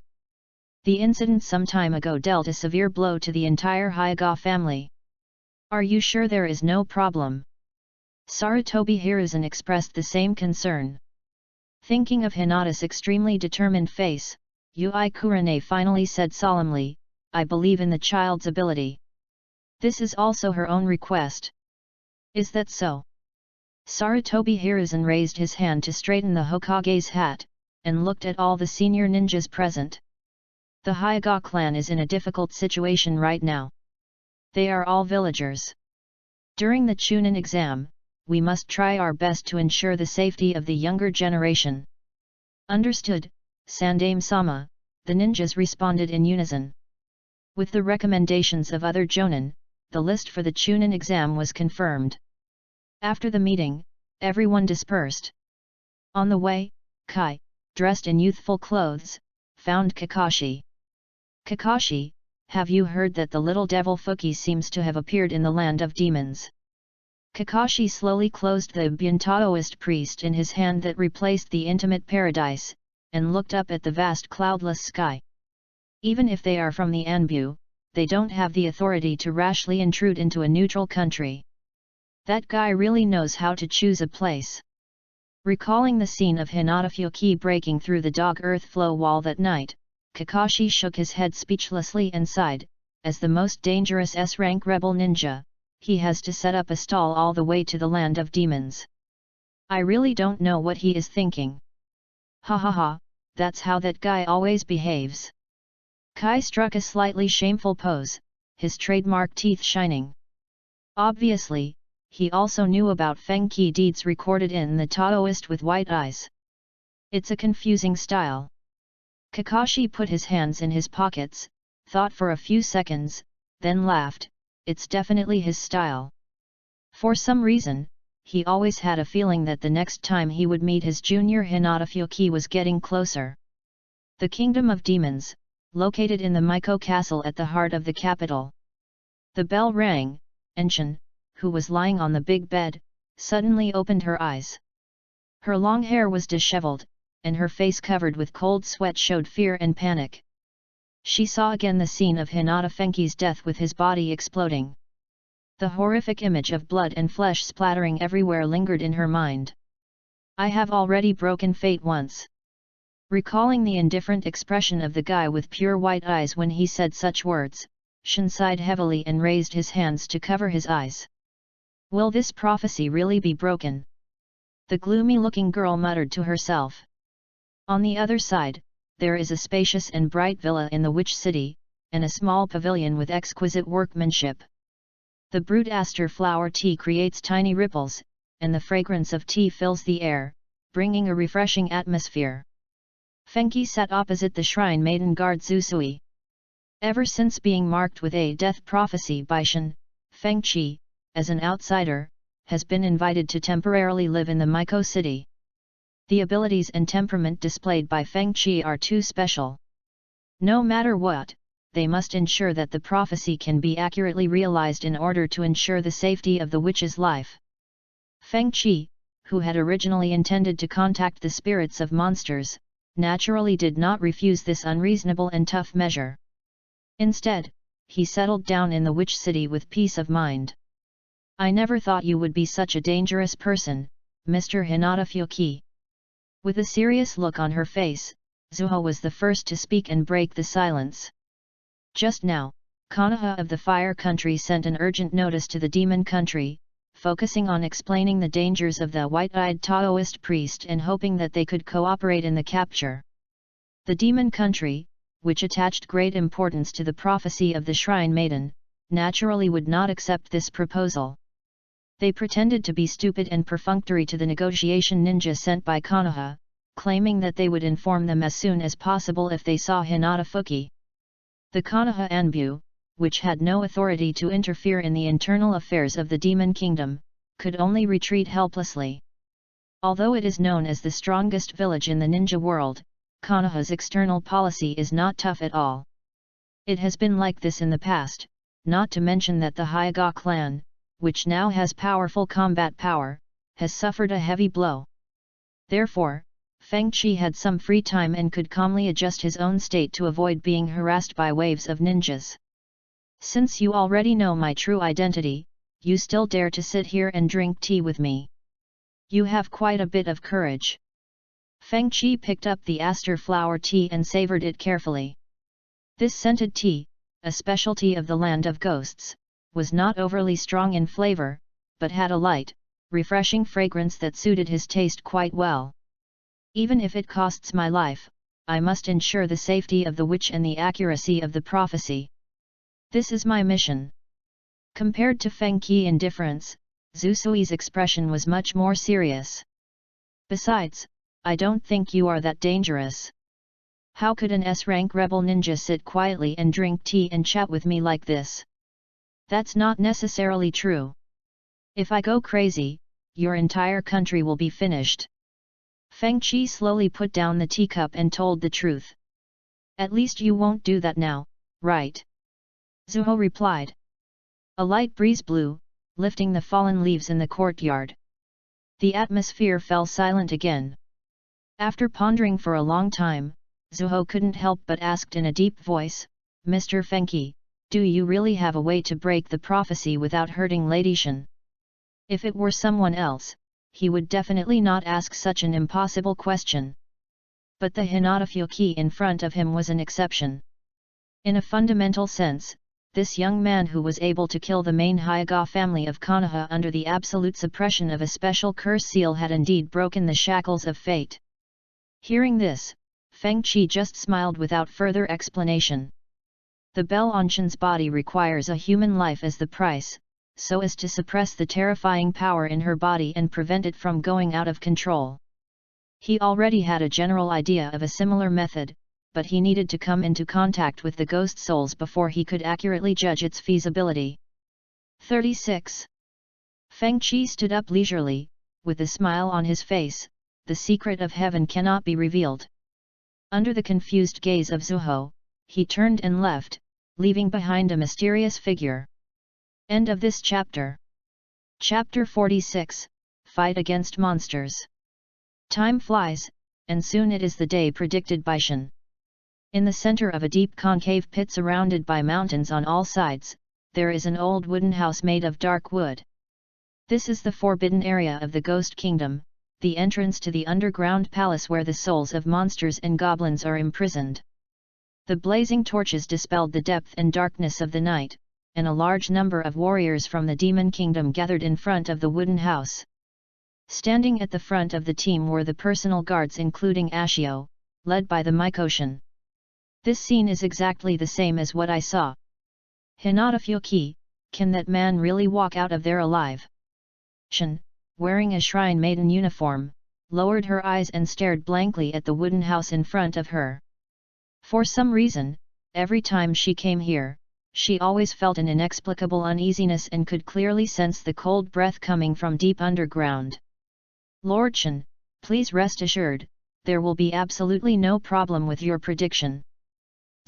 The incident some time ago dealt a severe blow to the entire Hyuga family. Are you sure there is no problem? Sarutobi Hiruzen expressed the same concern. Thinking of Hinata's extremely determined face, Yui Kurane finally said solemnly, I believe in the child's ability. This is also her own request. Is that so? Sarutobi Hiruzen raised his hand to straighten the Hokage's hat, and looked at all the senior ninjas present. The Hyuga clan is in a difficult situation right now. They are all villagers. During the Chunin exam, we must try our best to ensure the safety of the younger generation. Understood, Sandaime-sama, the ninjas responded in unison. With the recommendations of other jonin, the list for the Chunin exam was confirmed. After the meeting, everyone dispersed. On the way, Kai, dressed in youthful clothes, found Kakashi. Kakashi, have you heard that the little devil Fuki seems to have appeared in the land of demons? Kakashi slowly closed the Buntaoist priest in his hand that replaced the intimate paradise, and looked up at the vast cloudless sky. Even if they are from the Anbu, they don't have the authority to rashly intrude into a neutral country. That guy really knows how to choose a place. Recalling the scene of Hinata Fuki breaking through the dog earth flow wall that night, Kakashi shook his head speechlessly and sighed. As the most dangerous S-rank rebel ninja, he has to set up a stall all the way to the land of demons. I really don't know what he is thinking. Ha ha ha, that's how that guy always behaves. Kai struck a slightly shameful pose, his trademark teeth shining. Obviously, he also knew about Fenghou deeds recorded in the Taoist with white eyes. It's a confusing style. Kakashi put his hands in his pockets, thought for a few seconds, then laughed. It's definitely his style. For some reason, he always had a feeling that the next time he would meet his junior Hinata Fuki was getting closer. The Kingdom of Demons, located in the Miko Castle at the heart of the capital. The bell rang, and Shin, who was lying on the big bed, suddenly opened her eyes. Her long hair was disheveled, and her face covered with cold sweat showed fear and panic. She saw again the scene of Hinata Fenghou's death with his body exploding. The horrific image of blood and flesh splattering everywhere lingered in her mind. I have already broken fate once. Recalling the indifferent expression of the guy with pure white eyes when he said such words, Shin sighed heavily and raised his hands to cover his eyes. Will this prophecy really be broken? The gloomy-looking girl muttered to herself. On the other side, there is a spacious and bright villa in the Witch City, and a small pavilion with exquisite workmanship. The brute aster flower tea creates tiny ripples, and the fragrance of tea fills the air, bringing a refreshing atmosphere. Fenghou sat opposite the shrine maiden guard Zusui. Ever since being marked with a death prophecy by Shin, Fengqi, as an outsider, has been invited to temporarily live in the Miko City. The abilities and temperament displayed by Fengqi are too special. No matter what, they must ensure that the prophecy can be accurately realized in order to ensure the safety of the witch's life. Fengqi, who had originally intended to contact the spirits of monsters, naturally did not refuse this unreasonable and tough measure. Instead, he settled down in the witch city with peace of mind. "I never thought you would be such a dangerous person, Mr. Hinata Fuki." With a serious look on her face, Zuho was the first to speak and break the silence. Just now, Konoha of the Fire Country sent an urgent notice to the Demon Country, focusing on explaining the dangers of the white-eyed Taoist priest and hoping that they could cooperate in the capture. The Demon Country, which attached great importance to the prophecy of the Shrine Maiden, naturally would not accept this proposal. They pretended to be stupid and perfunctory to the negotiation ninja sent by Konoha, claiming that they would inform them as soon as possible if they saw Hinata Fuki. The Konoha Anbu, which had no authority to interfere in the internal affairs of the Demon Kingdom, could only retreat helplessly. Although it is known as the strongest village in the ninja world, Konoha's external policy is not tough at all. It has been like this in the past, not to mention that the Hyuga clan, which now has powerful combat power, has suffered a heavy blow. Therefore, Feng Qi had some free time and could calmly adjust his own state to avoid being harassed by waves of ninjas. "Since you already know my true identity, you still dare to sit here and drink tea with me. You have quite a bit of courage." Feng Qi picked up the aster flower tea and savored it carefully. This scented tea, a specialty of the Land of Ghosts, was not overly strong in flavor, but had a light, refreshing fragrance that suited his taste quite well. "Even if it costs my life, I must ensure the safety of the witch and the accuracy of the prophecy. This is my mission." Compared to Feng Qi's indifference, Zhu Sui's expression was much more serious. "Besides, I don't think you are that dangerous. How could an S-rank rebel ninja sit quietly and drink tea and chat with me like this? That's not necessarily true. If I go crazy, your entire country will be finished." Feng Qi slowly put down the teacup and told the truth. "At least you won't do that now, right?" Zuho replied. A light breeze blew, lifting the fallen leaves in the courtyard. The atmosphere fell silent again. After pondering for a long time, Zuho couldn't help but asked in a deep voice, "Mr. Fengqi, do you really have a way to break the prophecy without hurting Lady Shen?" If it were someone else, he would definitely not ask such an impossible question. But the Hinata Fuki in front of him was an exception. In a fundamental sense, this young man who was able to kill the main Hyuga family of Konoha under the absolute suppression of a special curse seal had indeed broken the shackles of fate. Hearing this, Feng Qi just smiled without further explanation. The Bell Onshan's body requires a human life as the price, so as to suppress the terrifying power in her body and prevent it from going out of control. He already had a general idea of a similar method, but he needed to come into contact with the ghost souls before he could accurately judge its feasibility. 36. Feng Qi stood up leisurely, with a smile on his face. The secret of heaven cannot be revealed. Under the confused gaze of Zuho, he turned and left, leaving behind a mysterious figure. End of this chapter. Chapter 46, Fight Against Monsters. Time flies, and soon it is the day predicted by Shen. In the center of a deep concave pit surrounded by mountains on all sides, there is an old wooden house made of dark wood. This is the forbidden area of the Ghost Kingdom, the entrance to the underground palace where the souls of monsters and goblins are imprisoned. The blazing torches dispelled the depth and darkness of the night, and a large number of warriors from the Demon Kingdom gathered in front of the wooden house. Standing at the front of the team were the personal guards including Ashio, led by the Mycoshan. This scene is exactly the same as what I saw. Hinata Fuki, can that man really walk out of there alive? Shen, wearing a shrine maiden uniform, lowered her eyes and stared blankly at the wooden house in front of her. For some reason, every time she came here, she always felt an inexplicable uneasiness and could clearly sense the cold breath coming from deep underground. Lord Shen, please rest assured, there will be absolutely no problem with your prediction.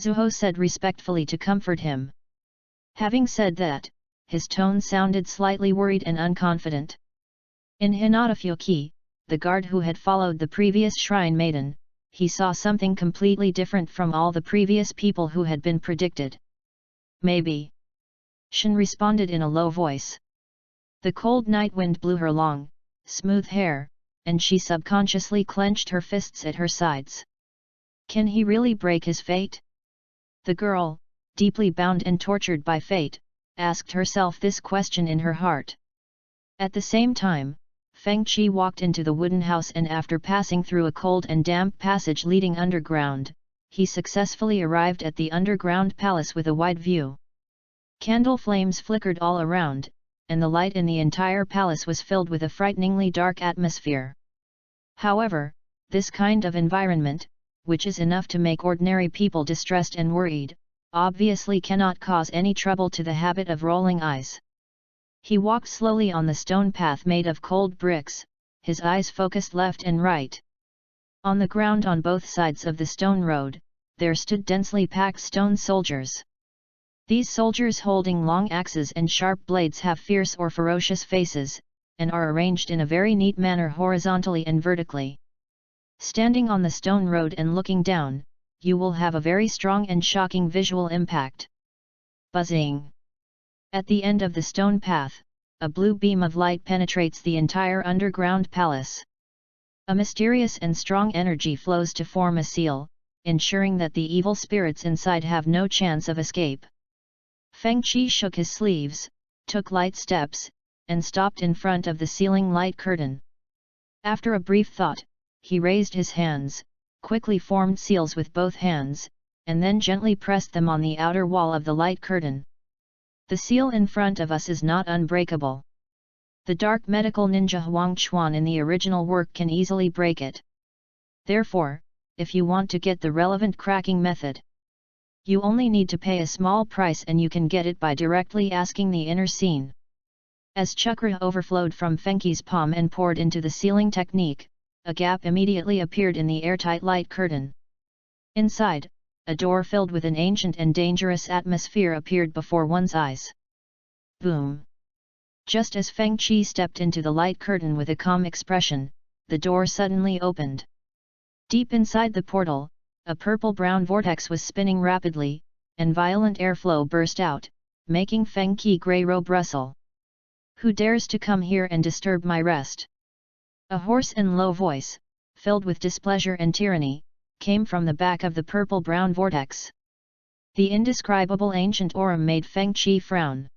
Zuho said respectfully to comfort him. Having said that, his tone sounded slightly worried and unconfident. In Hinata-Fuki, the guard who had followed the previous shrine maiden, he saw something completely different from all the previous people who had been predicted. Maybe. Shin responded in a low voice. The cold night wind blew her long, smooth hair, and she subconsciously clenched her fists at her sides. Can he really break his fate? The girl, deeply bound and tortured by fate, asked herself this question in her heart. At the same time, Feng Qi walked into the wooden house, and after passing through a cold and damp passage leading underground, he successfully arrived at the underground palace with a wide view. Candle flames flickered all around, and the light in the entire palace was filled with a frighteningly dark atmosphere. However, this kind of environment, which is enough to make ordinary people distressed and worried, obviously cannot cause any trouble to the habit of rolling eyes. He walked slowly on the stone path made of cold bricks, his eyes focused left and right. On the ground on both sides of the stone road, there stood densely packed stone soldiers. These soldiers holding long axes and sharp blades have fierce or ferocious faces, and are arranged in a very neat manner horizontally and vertically. Standing on the stone road and looking down, you will have a very strong and shocking visual impact. Buzzing. At the end of the stone path, a blue beam of light penetrates the entire underground palace. A mysterious and strong energy flows to form a seal, ensuring that the evil spirits inside have no chance of escape. Feng Qi shook his sleeves, took light steps, and stopped in front of the ceiling light curtain. After a brief thought, he raised his hands, quickly formed seals with both hands, and then gently pressed them on the outer wall of the light curtain. The seal in front of us is not unbreakable. The dark medical ninja Huang Chuan in the original work can easily break it. Therefore, if you want to get the relevant cracking method, you only need to pay a small price, and you can get it by directly asking the inner scene. As chakra overflowed from Fengqi's palm and poured into the sealing technique, a gap immediately appeared in the airtight light curtain. Inside, a door filled with an ancient and dangerous atmosphere appeared before one's eyes. Boom! Just as Feng Qi stepped into the light curtain with a calm expression, the door suddenly opened. Deep inside the portal, a purple-brown vortex was spinning rapidly, and violent airflow burst out, making Feng Qi grey robe rustle. Who dares to come here and disturb my rest? A hoarse and low voice, filled with displeasure and tyranny, came from the back of the purple-brown vortex. The indescribable ancient aura made Feng Qi frown.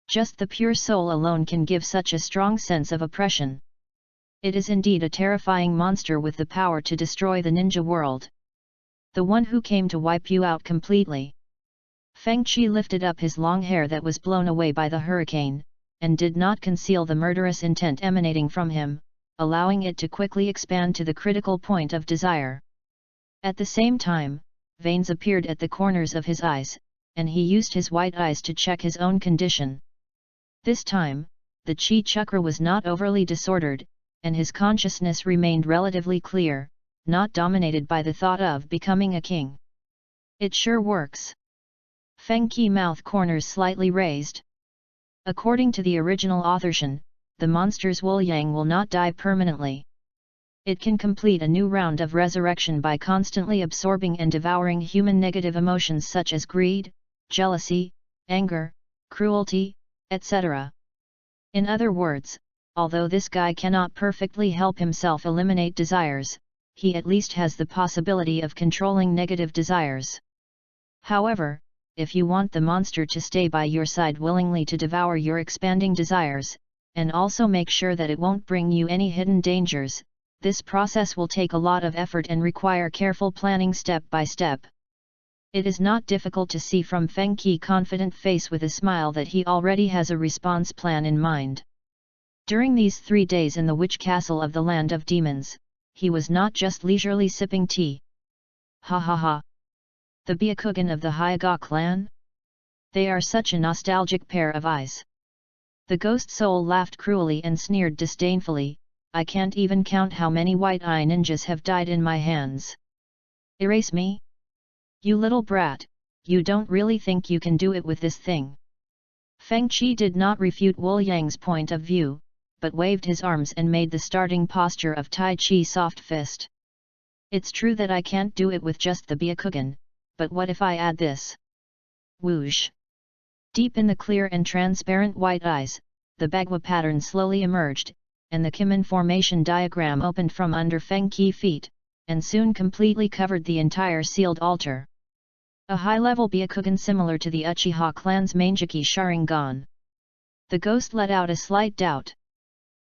Just the pure soul alone can give such a strong sense of oppression. It is indeed a terrifying monster with the power to destroy the ninja world. The one who came to wipe you out completely. Feng Qi lifted up his long hair that was blown away by the hurricane, and did not conceal the murderous intent emanating from him, allowing it to quickly expand to the critical point of desire. At the same time, veins appeared at the corners of his eyes, and he used his white eyes to check his own condition. This time, the chi chakra was not overly disordered, and his consciousness remained relatively clear, not dominated by the thought of becoming a king. It sure works. Feng Qi mouth corners slightly raised. According to the original authorship, the monster's Wu Yang will not die permanently. It can complete a new round of resurrection by constantly absorbing and devouring human negative emotions such as greed, jealousy, anger, cruelty, etc. In other words, although this guy cannot perfectly help himself eliminate desires, he at least has the possibility of controlling negative desires. However, if you want the monster to stay by your side willingly to devour your expanding desires, and also make sure that it won't bring you any hidden dangers, this process will take a lot of effort and require careful planning step by step. It is not difficult to see from Feng Qi's confident face with a smile that he already has a response plan in mind. During these 3 days in the witch castle of the land of demons, he was not just leisurely sipping tea. Ha ha ha! The Byakugan of the Hyuga clan? They are such a nostalgic pair of eyes. The ghost soul laughed cruelly and sneered disdainfully, I can't even count how many white-eye ninjas have died in my hands. Erase me? You little brat, you don't really think you can do it with this thing? Feng Qi did not refute Wu Yang's point of view, but waved his arms and made the starting posture of Tai Chi soft fist. It's true that I can't do it with just the Byakugan, but what if I add this? Whoosh! Deep in the clear and transparent white eyes, the Bagua pattern slowly emerged, and the Kimen formation diagram opened from under Fenghou feet, and soon completely covered the entire sealed altar. A high-level Byakugan similar to the Uchiha clan's Mangeki Sharingan. The ghost let out a slight doubt.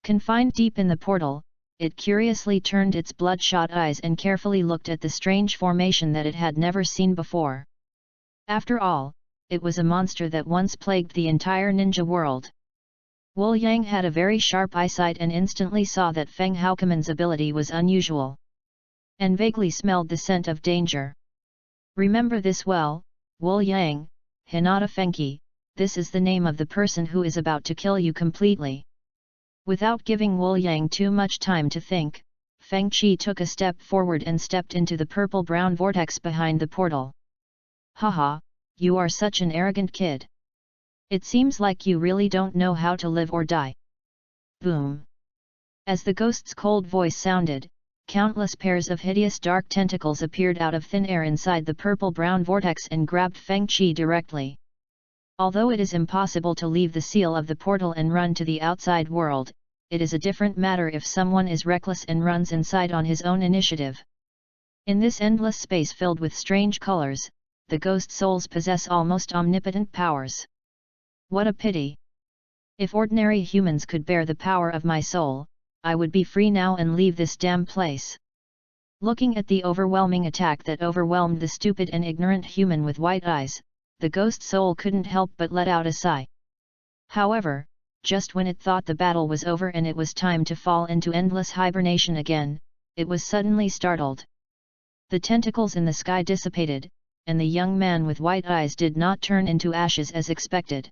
Confined deep in the portal, it curiously turned its bloodshot eyes and carefully looked at the strange formation that it had never seen before. After all, it was a monster that once plagued the entire ninja world. Wu Yang had a very sharp eyesight and instantly saw that Fenghou Kimen's ability was unusual, and vaguely smelled the scent of danger. Remember this well, Wu Yang, Hinata Fenki, this is the name of the person who is about to kill you completely. Without giving Wu Yang too much time to think, Feng Qi took a step forward and stepped into the purple-brown vortex behind the portal. Haha, you are such an arrogant kid. It seems like you really don't know how to live or die. Boom! As the ghost's cold voice sounded, countless pairs of hideous dark tentacles appeared out of thin air inside the purple-brown vortex and grabbed Feng Qi directly. Although it is impossible to leave the seal of the portal and run to the outside world, it is a different matter if someone is reckless and runs inside on his own initiative. In this endless space filled with strange colors, the ghost souls possess almost omnipotent powers. What a pity! If ordinary humans could bear the power of my soul, I would be free now and leave this damn place. Looking at the overwhelming attack that overwhelmed the stupid and ignorant human with white eyes, the ghost soul couldn't help but let out a sigh. However, just when it thought the battle was over and it was time to fall into endless hibernation again, it was suddenly startled. The tentacles in the sky dissipated, and the young man with white eyes did not turn into ashes as expected.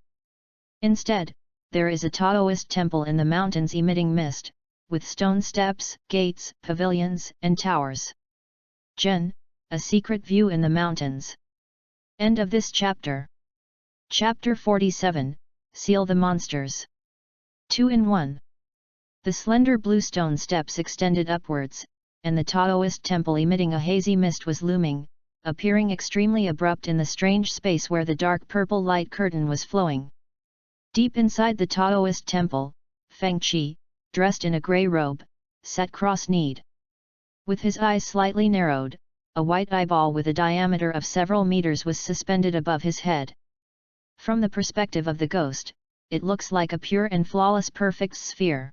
Instead, there is a Taoist temple in the mountains emitting mist, with stone steps, gates, pavilions, and towers. Gen, a secret view in the mountains. End of this chapter. Chapter 47, Seal the Monsters. 2-in-1. The slender blue stone steps extended upwards, and the Taoist temple emitting a hazy mist was looming, appearing extremely abrupt in the strange space where the dark purple light curtain was flowing. Deep inside the Taoist temple, Feng Qi, dressed in a grey robe, sat cross-kneed. With his eyes slightly narrowed, a white eyeball with a diameter of several meters was suspended above his head. From the perspective of the ghost, it looks like a pure and flawless perfect sphere.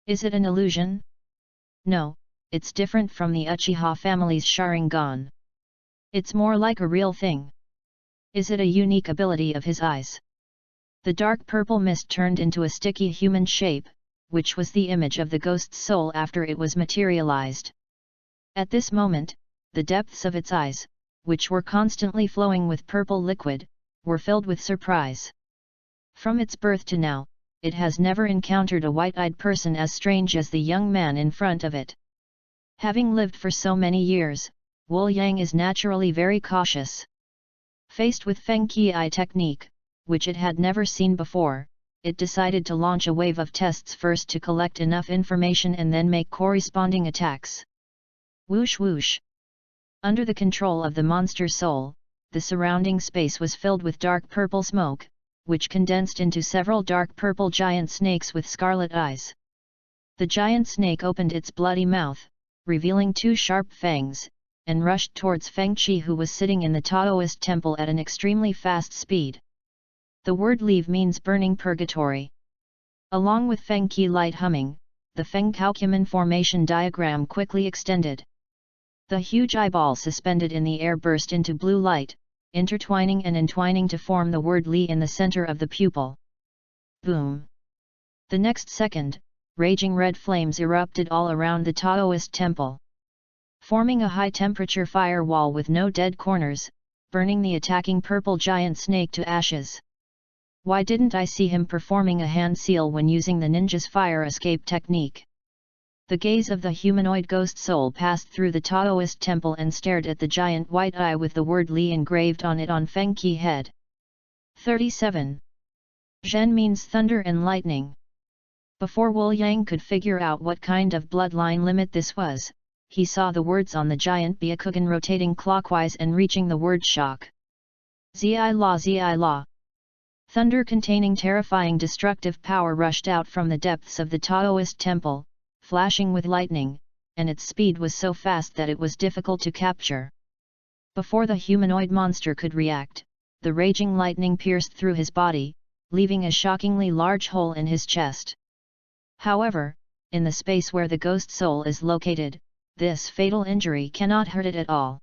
Is it an illusion? No, it's different from the Uchiha family's Sharingan. It's more like a real thing. Is it a unique ability of his eyes? The dark purple mist turned into a sticky human shape, which was the image of the ghost's soul after it was materialized. At this moment, the depths of its eyes, which were constantly flowing with purple liquid, were filled with surprise. From its birth to now, it has never encountered a white-eyed person as strange as the young man in front of it. Having lived for so many years, Wu Yang is naturally very cautious. Faced with Feng Qi eye technique, which it had never seen before, it decided to launch a wave of tests first to collect enough information and then make corresponding attacks. Whoosh whoosh! Under the control of the monster soul, the surrounding space was filled with dark purple smoke, which condensed into several dark purple giant snakes with scarlet eyes. The giant snake opened its bloody mouth, revealing 2 sharp fangs, and rushed towards Feng Qi, who was sitting in the Taoist temple at an extremely fast speed. The word leave means burning purgatory. Along with Feng Qi light humming, the Fenghou Kimen formation diagram quickly extended. The huge eyeball suspended in the air burst into blue light, intertwining and entwining to form the word Li in the center of the pupil. Boom! The next second, raging red flames erupted all around the Taoist temple, forming a high-temperature firewall with no dead corners, burning the attacking purple giant snake to ashes. Why didn't I see him performing a hand seal when using the ninja's fire escape technique? The gaze of the humanoid ghost soul passed through the Taoist temple and stared at the giant white eye with the word Li engraved on it on Feng Qi head. 37. Zhen means thunder and lightning. Before Wu Yang could figure out what kind of bloodline limit this was, he saw the words on the giant Byakugan rotating clockwise and reaching the word shock. Zi la. Thunder containing terrifying destructive power rushed out from the depths of the Taoist temple, flashing with lightning, and its speed was so fast that it was difficult to capture. Before the humanoid monster could react, the raging lightning pierced through his body, leaving a shockingly large hole in his chest. However, in the space where the ghost soul is located, this fatal injury cannot hurt it at all.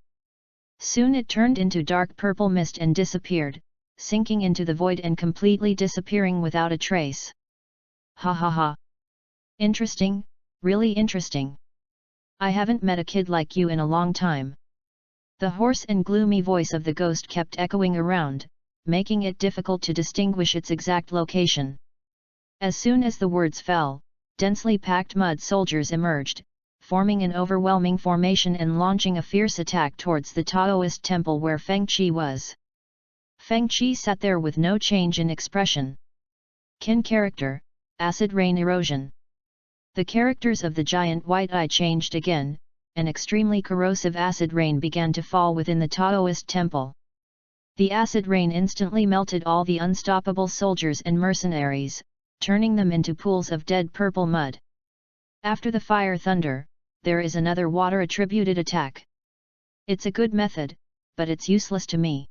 Soon it turned into dark purple mist and disappeared, sinking into the void and completely disappearing without a trace. Ha ha ha! Interesting, really interesting. I haven't met a kid like you in a long time. The hoarse and gloomy voice of the ghost kept echoing around, making it difficult to distinguish its exact location. As soon as the words fell, densely packed mud soldiers emerged, forming an overwhelming formation and launching a fierce attack towards the Taoist temple where Feng Qi was. Feng Qi sat there with no change in expression. Kin character, acid rain erosion. The characters of the giant white eye changed again, and extremely corrosive acid rain began to fall within the Taoist temple. The acid rain instantly melted all the unstoppable soldiers and mercenaries, turning them into pools of dead purple mud. After the fire thunder, there is another water-attributed attack. It's a good method, but it's useless to me.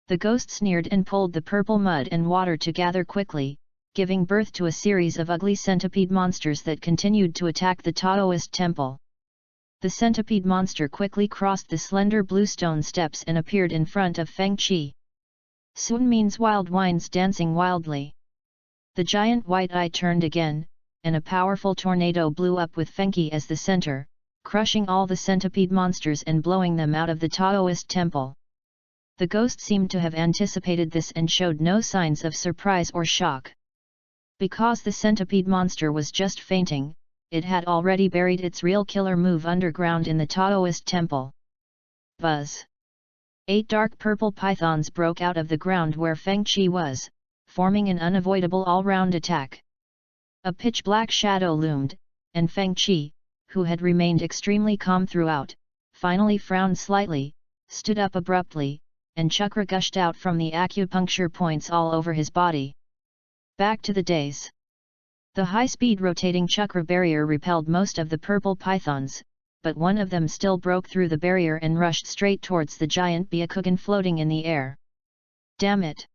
The ghost sneered and pulled the purple mud and water to gather quickly, giving birth to a series of ugly centipede monsters that continued to attack the Taoist temple. The centipede monster quickly crossed the slender bluestone steps and appeared in front of Feng Qi. Sun means wild winds dancing wildly. The giant white eye turned again, and a powerful tornado blew up with Feng Qi as the center, crushing all the centipede monsters and blowing them out of the Taoist temple. The ghost seemed to have anticipated this and showed no signs of surprise or shock. Because the centipede monster was just fainting, it had already buried its real killer move underground in the Taoist temple. Buzz! 8 dark purple pythons broke out of the ground where Feng Qi was, forming an unavoidable all-round attack. A pitch-black shadow loomed, and Feng Qi, who had remained extremely calm throughout, finally frowned slightly, stood up abruptly, and chakra gushed out from the acupuncture points all over his body. Back to the days. The high-speed rotating chakra barrier repelled most of the purple pythons, but one of them still broke through the barrier and rushed straight towards the giant Byakugan floating in the air. Damn it!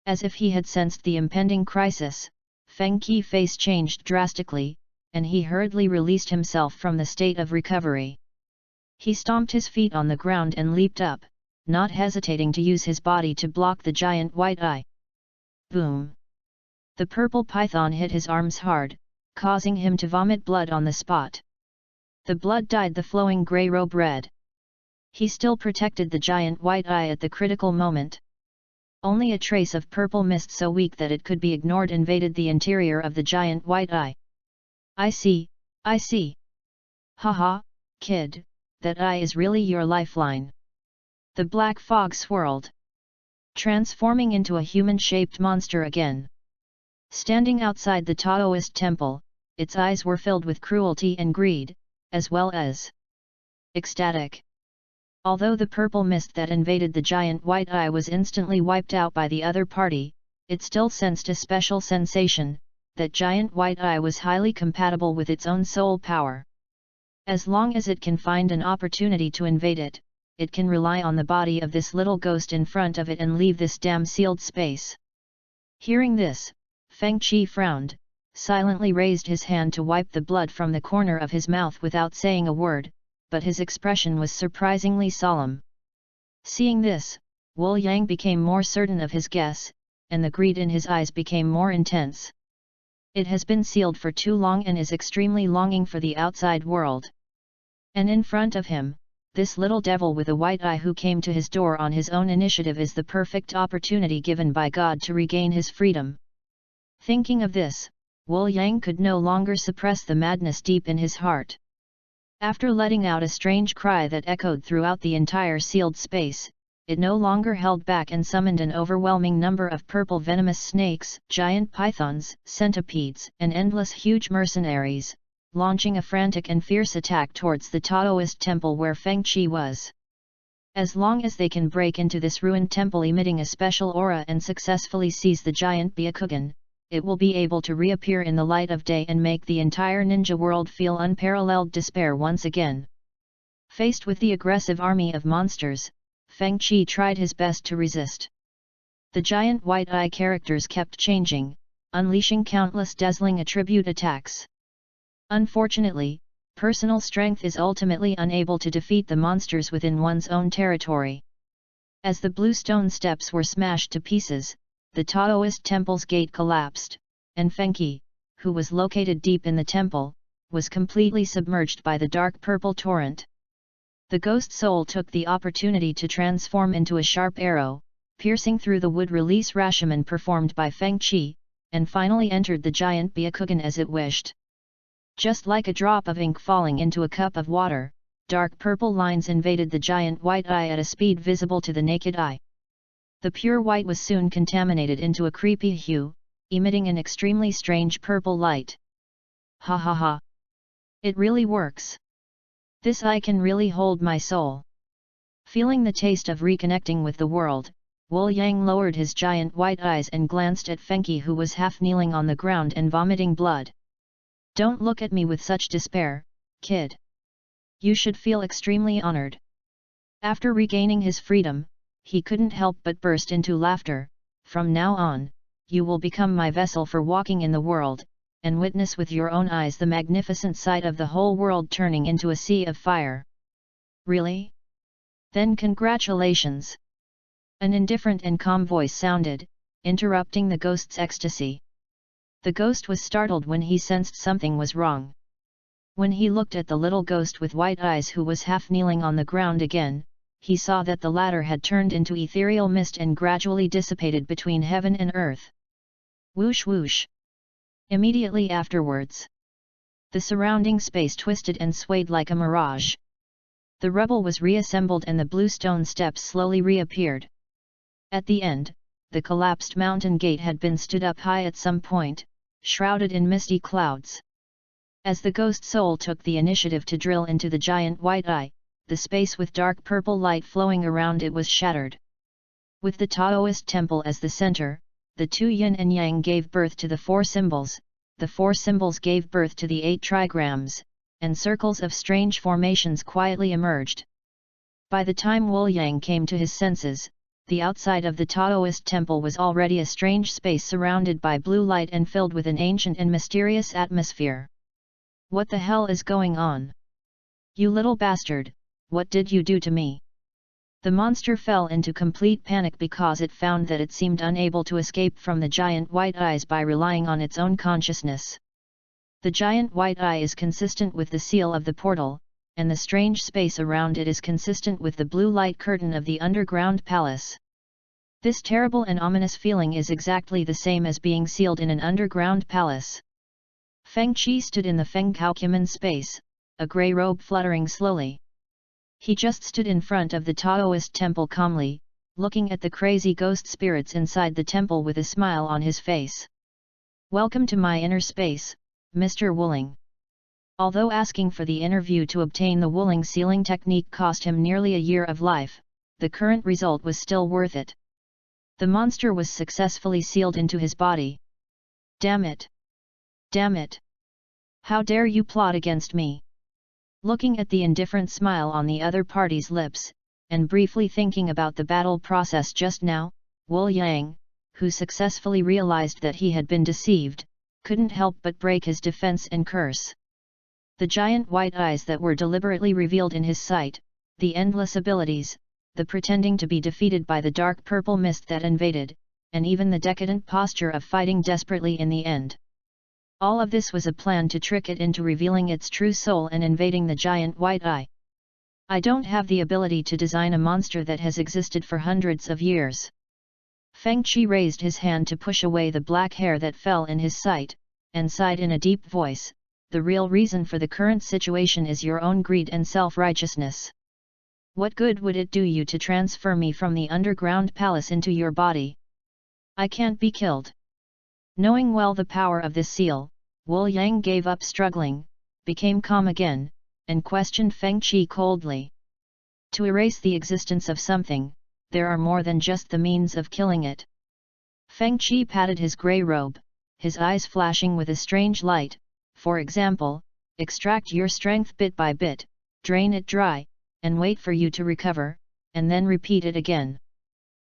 As if he had sensed the impending crisis, Feng Qi's face changed drastically, and he hurriedly released himself from the state of recovery. He stomped his feet on the ground and leaped up, not hesitating to use his body to block the giant white eye. Boom! The purple python hit his arms hard, causing him to vomit blood on the spot. The blood dyed the flowing grey robe red. He still protected the giant white eye at the critical moment. Only a trace of purple mist so weak that it could be ignored invaded the interior of the giant white eye. I see. Haha, kid, that eye is really your lifeline. The black fog swirled, transforming into a human-shaped monster again. Standing outside the Taoist temple, its eyes were filled with cruelty and greed, as well as ecstatic. Although the purple mist that invaded the giant white eye was instantly wiped out by the other party, it still sensed a special sensation, that giant white eye was highly compatible with its own soul power. As long as it can find an opportunity to invade it, it can rely on the body of this little ghost in front of it and leave this damn sealed space. Hearing this, Feng Qi frowned, silently raised his hand to wipe the blood from the corner of his mouth without saying a word, but his expression was surprisingly solemn. Seeing this, Wu Yang became more certain of his guess, and the greed in his eyes became more intense. It has been sealed for too long and is extremely longing for the outside world. And in front of him, this little devil with a white eye who came to his door on his own initiative is the perfect opportunity given by God to regain his freedom. Thinking of this, Wu Yang could no longer suppress the madness deep in his heart. After letting out a strange cry that echoed throughout the entire sealed space, it no longer held back and summoned an overwhelming number of purple venomous snakes, giant pythons, centipedes, and endless huge mercenaries, launching a frantic and fierce attack towards the Taoist temple where Fengqi was. As long as they can break into this ruined temple emitting a special aura and successfully seize the giant Byakugan, it will be able to reappear in the light of day and make the entire ninja world feel unparalleled despair once again. Faced with the aggressive army of monsters, Fengqi tried his best to resist. The giant white eye characters kept changing, unleashing countless dazzling attribute attacks. Unfortunately, personal strength is ultimately unable to defeat the monsters within one's own territory. As the blue stone steps were smashed to pieces, the Taoist temple's gate collapsed, and Fengqi, who was located deep in the temple, was completely submerged by the dark purple torrent. The ghost soul took the opportunity to transform into a sharp arrow, piercing through the wood release Rashomon performed by Fengqi, and finally entered the giant Byakugan as it wished. Just like a drop of ink falling into a cup of water, dark purple lines invaded the giant white eye at a speed visible to the naked eye. The pure white was soon contaminated into a creepy hue, emitting an extremely strange purple light. Ha ha ha! It really works! This eye can really hold my soul. Feeling the taste of reconnecting with the world, Wu Yang lowered his giant white eyes and glanced at Fengqi, who was half kneeling on the ground and vomiting blood. Don't look at me with such despair, kid. You should feel extremely honored. After regaining his freedom, he couldn't help but burst into laughter. From now on, you will become my vessel for walking in the world, and witness with your own eyes the magnificent sight of the whole world turning into a sea of fire. Really? Then congratulations! An indifferent and calm voice sounded, interrupting the ghost's ecstasy. The ghost was startled when he sensed something was wrong. When he looked at the little ghost with white eyes who was half kneeling on the ground again, he saw that the latter had turned into ethereal mist and gradually dissipated between heaven and earth. Whoosh whoosh! Immediately afterwards, the surrounding space twisted and swayed like a mirage. The rubble was reassembled and the blue stone steps slowly reappeared. At the end, the collapsed mountain gate had been stood up high at some point, shrouded in misty clouds. As the ghost soul took the initiative to drill into the giant white eye, the space with dark purple light flowing around it was shattered. With the Taoist temple as the center, the two yin and yang gave birth to the four symbols gave birth to the 8 trigrams, and circles of strange formations quietly emerged. By the time Wu Yang came to his senses, the outside of the Taoist temple was already a strange space surrounded by blue light and filled with an ancient and mysterious atmosphere. What the hell is going on? You little bastard, what did you do to me? The monster fell into complete panic because it found that it seemed unable to escape from the giant white eyes by relying on its own consciousness. The giant white eye is consistent with the seal of the portal, and the strange space around it is consistent with the blue light curtain of the underground palace. This terrible and ominous feeling is exactly the same as being sealed in an underground palace. Fengqi stood in the Fenghou space, a grey robe fluttering slowly. He just stood in front of the Taoist temple calmly, looking at the crazy ghost spirits inside the temple with a smile on his face. Welcome to my inner space, Mr. Wuling. Although asking for the interview to obtain the Wuling sealing technique cost him nearly a year of life, the current result was still worth it. The monster was successfully sealed into his body. Damn it! Damn it! How dare you plot against me? Looking at the indifferent smile on the other party's lips, and briefly thinking about the battle process just now, Wu Yang, who successfully realized that he had been deceived, couldn't help but break his defense and curse. The giant white eyes that were deliberately revealed in his sight, the endless abilities, the pretending to be defeated by the dark purple mist that invaded, and even the decadent posture of fighting desperately in the end. All of this was a plan to trick it into revealing its true soul and invading the giant white eye. I don't have the ability to design a monster that has existed for hundreds of years. Fengqi raised his hand to push away the black hair that fell in his sight, and sighed in a deep voice, the real reason for the current situation is your own greed and self-righteousness. What good would it do you to transfer me from the underground palace into your body? I can't be killed." Knowing well the power of this seal, Wu Yang gave up struggling, became calm again, and questioned Feng Qi coldly. To erase the existence of something, there are more than just the means of killing it. Feng Qi patted his grey robe, his eyes flashing with a strange light. For example, extract your strength bit by bit, drain it dry, and wait for you to recover, and then repeat it again.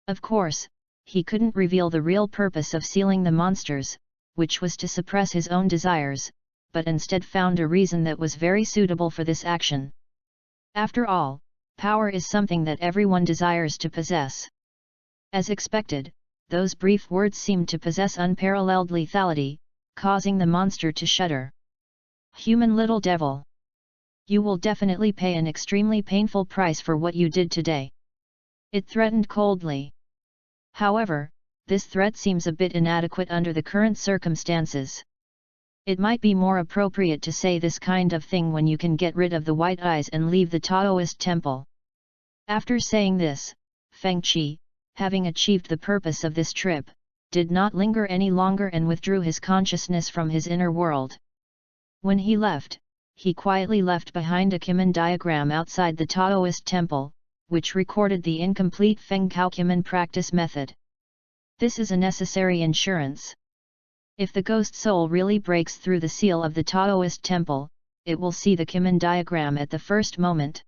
Of course, he couldn't reveal the real purpose of sealing the monsters, which was to suppress his own desires, but instead found a reason that was very suitable for this action. After all, power is something that everyone desires to possess. As expected, those brief words seemed to possess unparalleled lethality, causing the monster to shudder. "Human little devil! You will definitely pay an extremely painful price for what you did today," it threatened coldly. However, this threat seems a bit inadequate under the current circumstances. It might be more appropriate to say this kind of thing when you can get rid of the white eyes and leave the Taoist temple. After saying this, Feng Qi, having achieved the purpose of this trip, did not linger any longer and withdrew his consciousness from his inner world. When he left, he quietly left behind a Kimen diagram outside the Taoist temple, which recorded the incomplete Fenghou Kimen practice method. This is a necessary insurance. If the ghost soul really breaks through the seal of the Taoist temple, it will see the Kimen diagram at the first moment.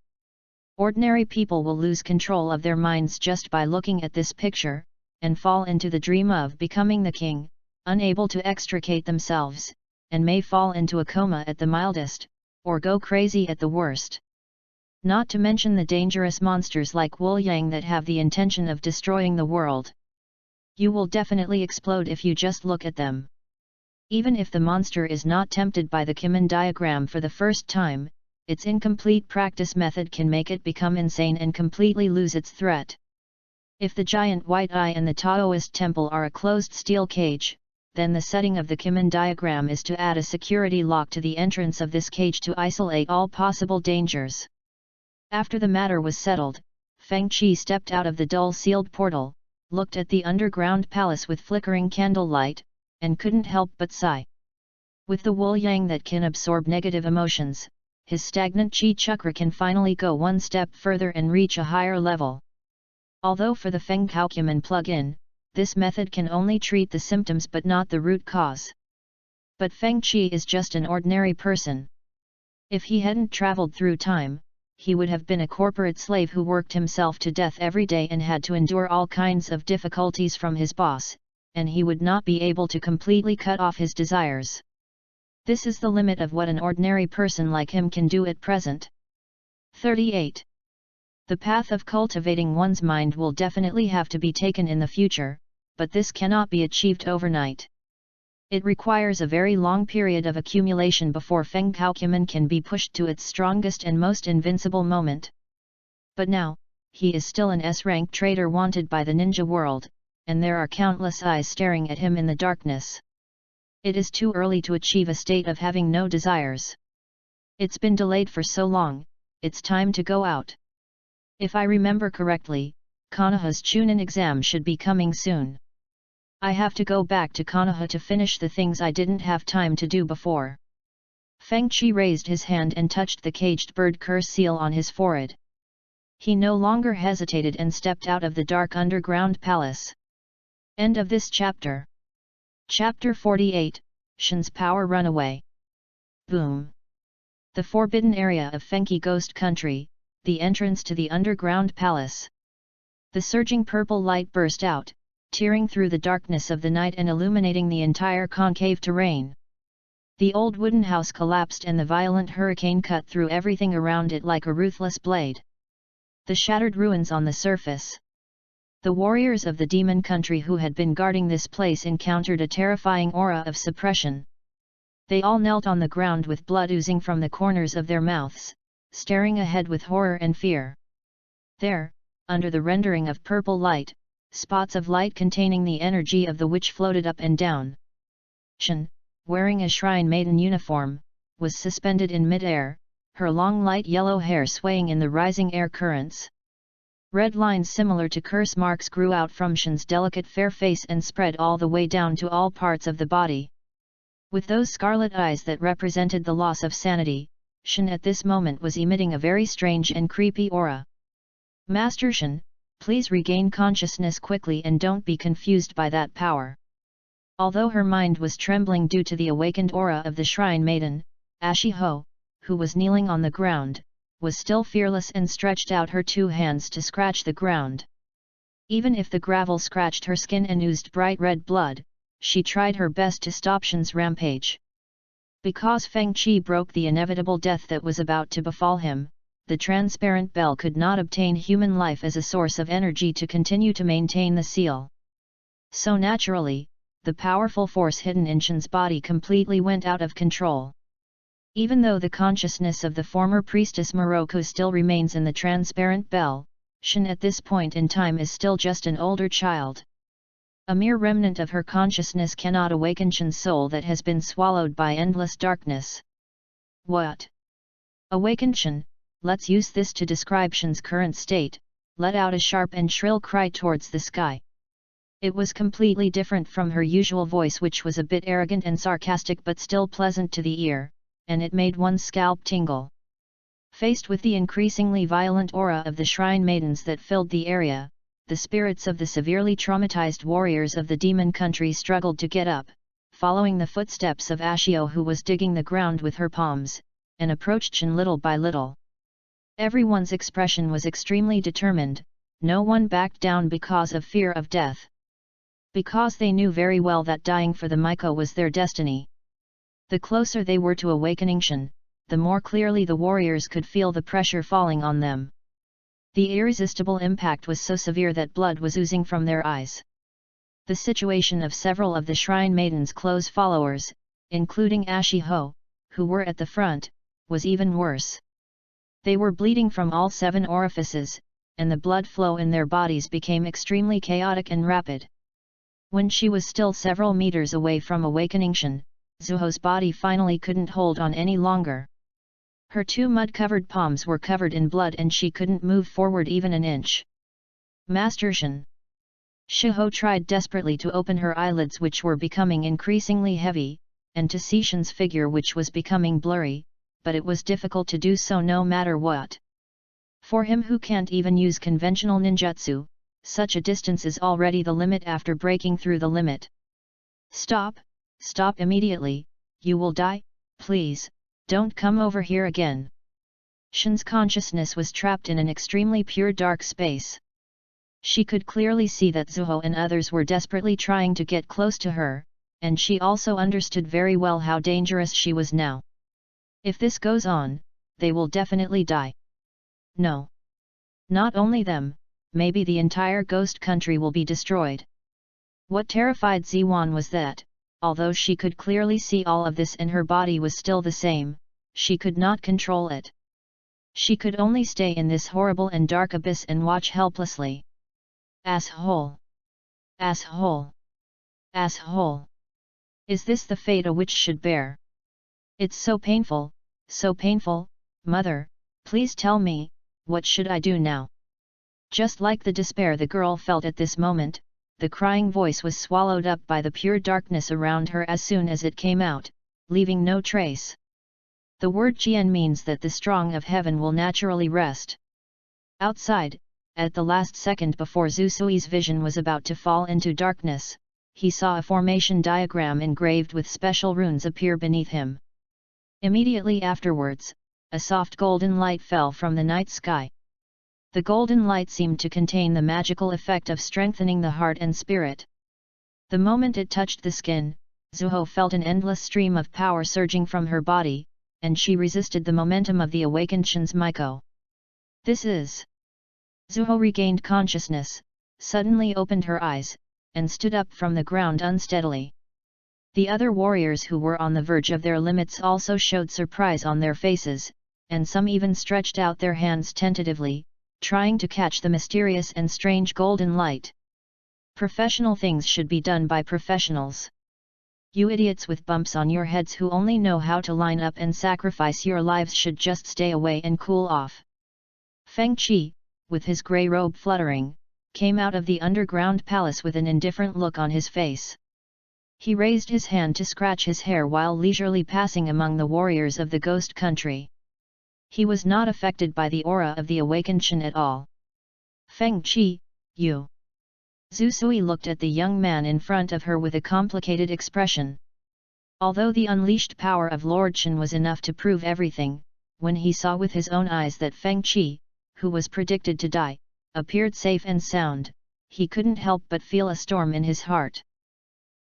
Ordinary people will lose control of their minds just by looking at this picture, and fall into the dream of becoming the king, unable to extricate themselves, and may fall into a coma at the mildest, or go crazy at the worst. Not to mention the dangerous monsters like Wu Yang that have the intention of destroying the world. You will definitely explode if you just look at them. Even if the monster is not tempted by the Kimen diagram for the first time, its incomplete practice method can make it become insane and completely lose its threat. If the giant white eye and the Taoist temple are a closed steel cage, then the setting of the Kimen diagram is to add a security lock to the entrance of this cage to isolate all possible dangers. After the matter was settled, Feng Qi stepped out of the dull sealed portal, looked at the underground palace with flickering candlelight, and couldn't help but sigh. With the Wu Yang that can absorb negative emotions, his stagnant Qi chakra can finally go one step further and reach a higher level. Although for the Fenghou Kimen plug-in, this method can only treat the symptoms but not the root cause. But Feng Qi is just an ordinary person. If he hadn't traveled through time, he would have been a corporate slave who worked himself to death every day and had to endure all kinds of difficulties from his boss, and he would not be able to completely cut off his desires. This is the limit of what an ordinary person like him can do at present. 38. The path of cultivating one's mind will definitely have to be taken in the future, but this cannot be achieved overnight. It requires a very long period of accumulation before Fenghou Kimen can be pushed to its strongest and most invincible moment. But now, he is still an S-rank traitor wanted by the ninja world, and there are countless eyes staring at him in the darkness. It is too early to achieve a state of having no desires. It's been delayed for so long, it's time to go out. If I remember correctly, Konoha's Chunin exam should be coming soon. I have to go back to Konoha to finish the things I didn't have time to do before. Feng Qi raised his hand and touched the caged bird curse seal on his forehead. He no longer hesitated and stepped out of the dark underground palace. End of this chapter. Chapter 48, Shen's Power Runaway. Boom. The forbidden area of Fenghou Ghost Country, the entrance to the underground palace. The surging purple light burst out, tearing through the darkness of the night and illuminating the entire concave terrain. The old wooden house collapsed and the violent hurricane cut through everything around it like a ruthless blade. The shattered ruins on the surface. The warriors of the demon country who had been guarding this place encountered a terrifying aura of suppression. They all knelt on the ground with blood oozing from the corners of their mouths, staring ahead with horror and fear. There, under the rendering of purple light, spots of light containing the energy of the witch floated up and down. Shen, wearing a shrine maiden uniform, was suspended in mid-air, her long light yellow hair swaying in the rising air currents. Red lines similar to curse marks grew out from Shen's delicate fair face and spread all the way down to all parts of the body. With those scarlet eyes that represented the loss of sanity, Shen at this moment was emitting a very strange and creepy aura. Master Shen, please regain consciousness quickly and don't be confused by that power. Although her mind was trembling due to the awakened aura of the shrine maiden, Ashiho, who was kneeling on the ground, was still fearless and stretched out her two hands to scratch the ground. Even if the gravel scratched her skin and oozed bright red blood, she tried her best to stop Shen's rampage. Because Fengchi broke the inevitable death that was about to befall him, the transparent bell could not obtain human life as a source of energy to continue to maintain the seal. So naturally, the powerful force hidden in Shen's body completely went out of control. Even though the consciousness of the former priestess Morocco still remains in the transparent bell, Shen at this point in time is still just an older child. A mere remnant of her consciousness cannot awaken Shen's soul that has been swallowed by endless darkness. What? Awaken Shen, let's use this to describe Shen's current state, let out a sharp and shrill cry towards the sky. It was completely different from her usual voice, which was a bit arrogant and sarcastic but still pleasant to the ear, and it made one's scalp tingle. Faced with the increasingly violent aura of the shrine maidens that filled the area, the spirits of the severely traumatized warriors of the demon country struggled to get up, following the footsteps of Ashio, who was digging the ground with her palms, and approached Shen little by little. Everyone's expression was extremely determined, no one backed down because of fear of death. Because they knew very well that dying for the Miko was their destiny. The closer they were to awakening Shen, the more clearly the warriors could feel the pressure falling on them. The irresistible impact was so severe that blood was oozing from their eyes. The situation of several of the shrine maidens' close followers, including Ashiho, who were at the front, was even worse. They were bleeding from all 7 orifices, and the blood flow in their bodies became extremely chaotic and rapid. When she was still several meters away from awakening Shen, Zuho's body finally couldn't hold on any longer. Her 2 mud-covered palms were covered in blood and she couldn't move forward even an inch. Master Shen. Shiho tried desperately to open her eyelids, which were becoming increasingly heavy, and to see Shen's figure, which was becoming blurry, but it was difficult to do so no matter what. For him, who can't even use conventional ninjutsu, such a distance is already the limit after breaking through the limit. Stop! Stop immediately, you will die, please, don't come over here again. Shen's consciousness was trapped in an extremely pure dark space. She could clearly see that Zuho and others were desperately trying to get close to her, and she also understood very well how dangerous she was now. If this goes on, they will definitely die. No. Not only them, maybe the entire ghost country will be destroyed. What terrified Ziwan was that, although she could clearly see all of this and her body was still the same, she could not control it. She could only stay in this horrible and dark abyss and watch helplessly. Asshole! Asshole! Asshole! Is this the fate a witch should bear? It's so painful, mother, please tell me, what should I do now? Just like the despair the girl felt at this moment, the crying voice was swallowed up by the pure darkness around her as soon as it came out, leaving no trace. The word Jian means that the strong of heaven will naturally rest. Outside, at the last second before Zusui's vision was about to fall into darkness, he saw a formation diagram engraved with special runes appear beneath him. Immediately afterwards, a soft golden light fell from the night sky. The golden light seemed to contain the magical effect of strengthening the heart and spirit. The moment it touched the skin, Zuho felt an endless stream of power surging from her body, and she resisted the momentum of the awakened Shen's Miko. This is... Zuho regained consciousness, suddenly opened her eyes, and stood up from the ground unsteadily. The other warriors who were on the verge of their limits also showed surprise on their faces, and some even stretched out their hands tentatively, trying to catch the mysterious and strange golden light. Professional things should be done by professionals. You idiots with bumps on your heads who only know how to line up and sacrifice your lives should just stay away and cool off. Feng Qi, with his grey robe fluttering, came out of the underground palace with an indifferent look on his face. He raised his hand to scratch his hair while leisurely passing among the warriors of the ghost country. He was not affected by the aura of the awakened Shen at all. Feng Qi, you. Zhu Sui looked at the young man in front of her with a complicated expression. Although the unleashed power of Lord Shen was enough to prove everything, when he saw with his own eyes that Feng Qi, who was predicted to die, appeared safe and sound, he couldn't help but feel a storm in his heart.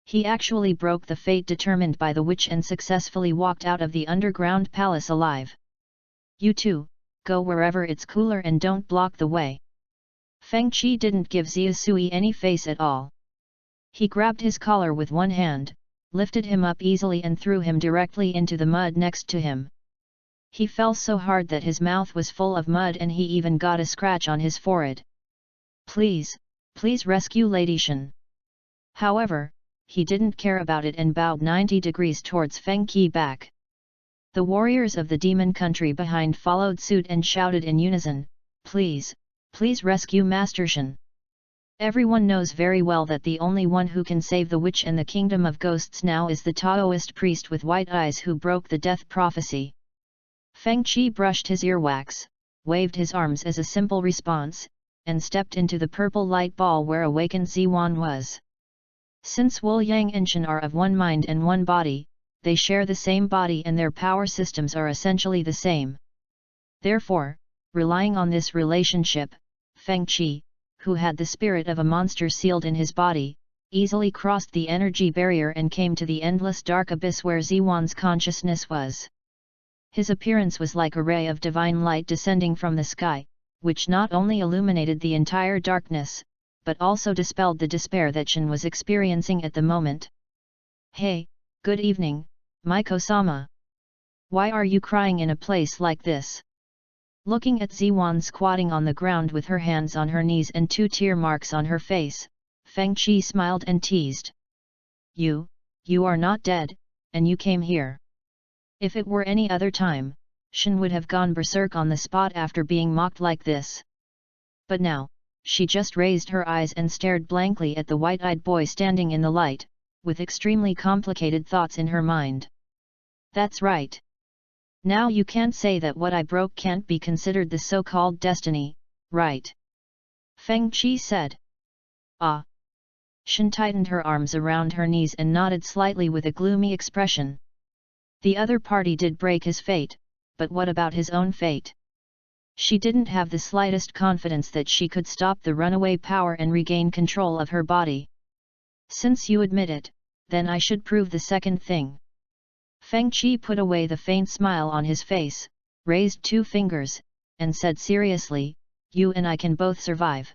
He actually broke the fate determined by the witch and successfully walked out of the underground palace alive. You two, go wherever it's cooler and don't block the way. Feng Qi didn't give Zhu Sui any face at all. He grabbed his collar with one hand, lifted him up easily and threw him directly into the mud next to him. He fell so hard that his mouth was full of mud and he even got a scratch on his forehead. Please, please rescue Lady Shen. However, he didn't care about it and bowed 90 degrees towards Feng Qi back. The warriors of the demon country behind followed suit and shouted in unison, please, please rescue Master Shen. Everyone knows very well that the only one who can save the witch and the kingdom of ghosts now is the Taoist priest with white eyes who broke the death prophecy. Feng Qi brushed his earwax, waved his arms as a simple response, and stepped into the purple light ball where awakened Ziwan was. Since Wu Yang and Shen are of one mind and one body, they share the same body and their power systems are essentially the same. Therefore, relying on this relationship, Feng Qi, who had the spirit of a monster sealed in his body, easily crossed the energy barrier and came to the endless dark abyss where Ziwan's consciousness was. His appearance was like a ray of divine light descending from the sky, which not only illuminated the entire darkness, but also dispelled the despair that Shen was experiencing at the moment. Hey, good evening, Maiko-sama. Why are you crying in a place like this? Looking at Ziwan squatting on the ground with her hands on her knees and 2 tear marks on her face, Feng Qi smiled and teased. You are not dead, and you came here. If it were any other time, Shen would have gone berserk on the spot after being mocked like this. But now, she just raised her eyes and stared blankly at the white-eyed boy standing in the light, with extremely complicated thoughts in her mind. That's right. Now you can't say that what I broke can't be considered the so-called destiny, right? Feng Qi said. Ah. Shen tightened her arms around her knees and nodded slightly with a gloomy expression. The other party did break his fate, but what about his own fate? She didn't have the slightest confidence that she could stop the runaway power and regain control of her body. Since you admit it, then I should prove the second thing. Feng Qi put away the faint smile on his face, raised 2 fingers, and said seriously, you and I can both survive.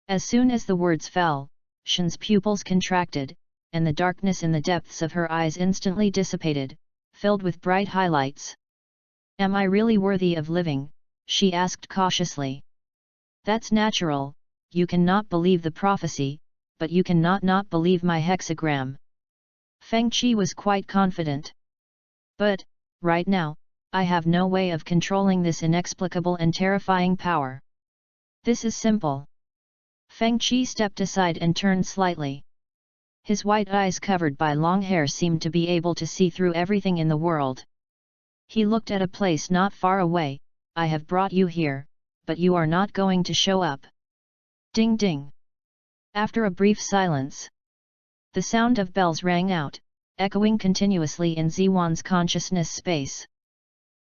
As soon as the words fell, Shen's pupils contracted, and the darkness in the depths of her eyes instantly dissipated, filled with bright highlights. Am I really worthy of living? She asked cautiously. That's natural, you cannot believe the prophecy, but you cannot not believe my hexagram. Feng Qi was quite confident. But, right now, I have no way of controlling this inexplicable and terrifying power. This is simple. Feng Qi stepped aside and turned slightly. His white eyes covered by long hair seemed to be able to see through everything in the world. He looked at a place not far away. I have brought you here, but you are not going to show up. Ding ding. After a brief silence, the sound of bells rang out, echoing continuously in Ziwan's consciousness space.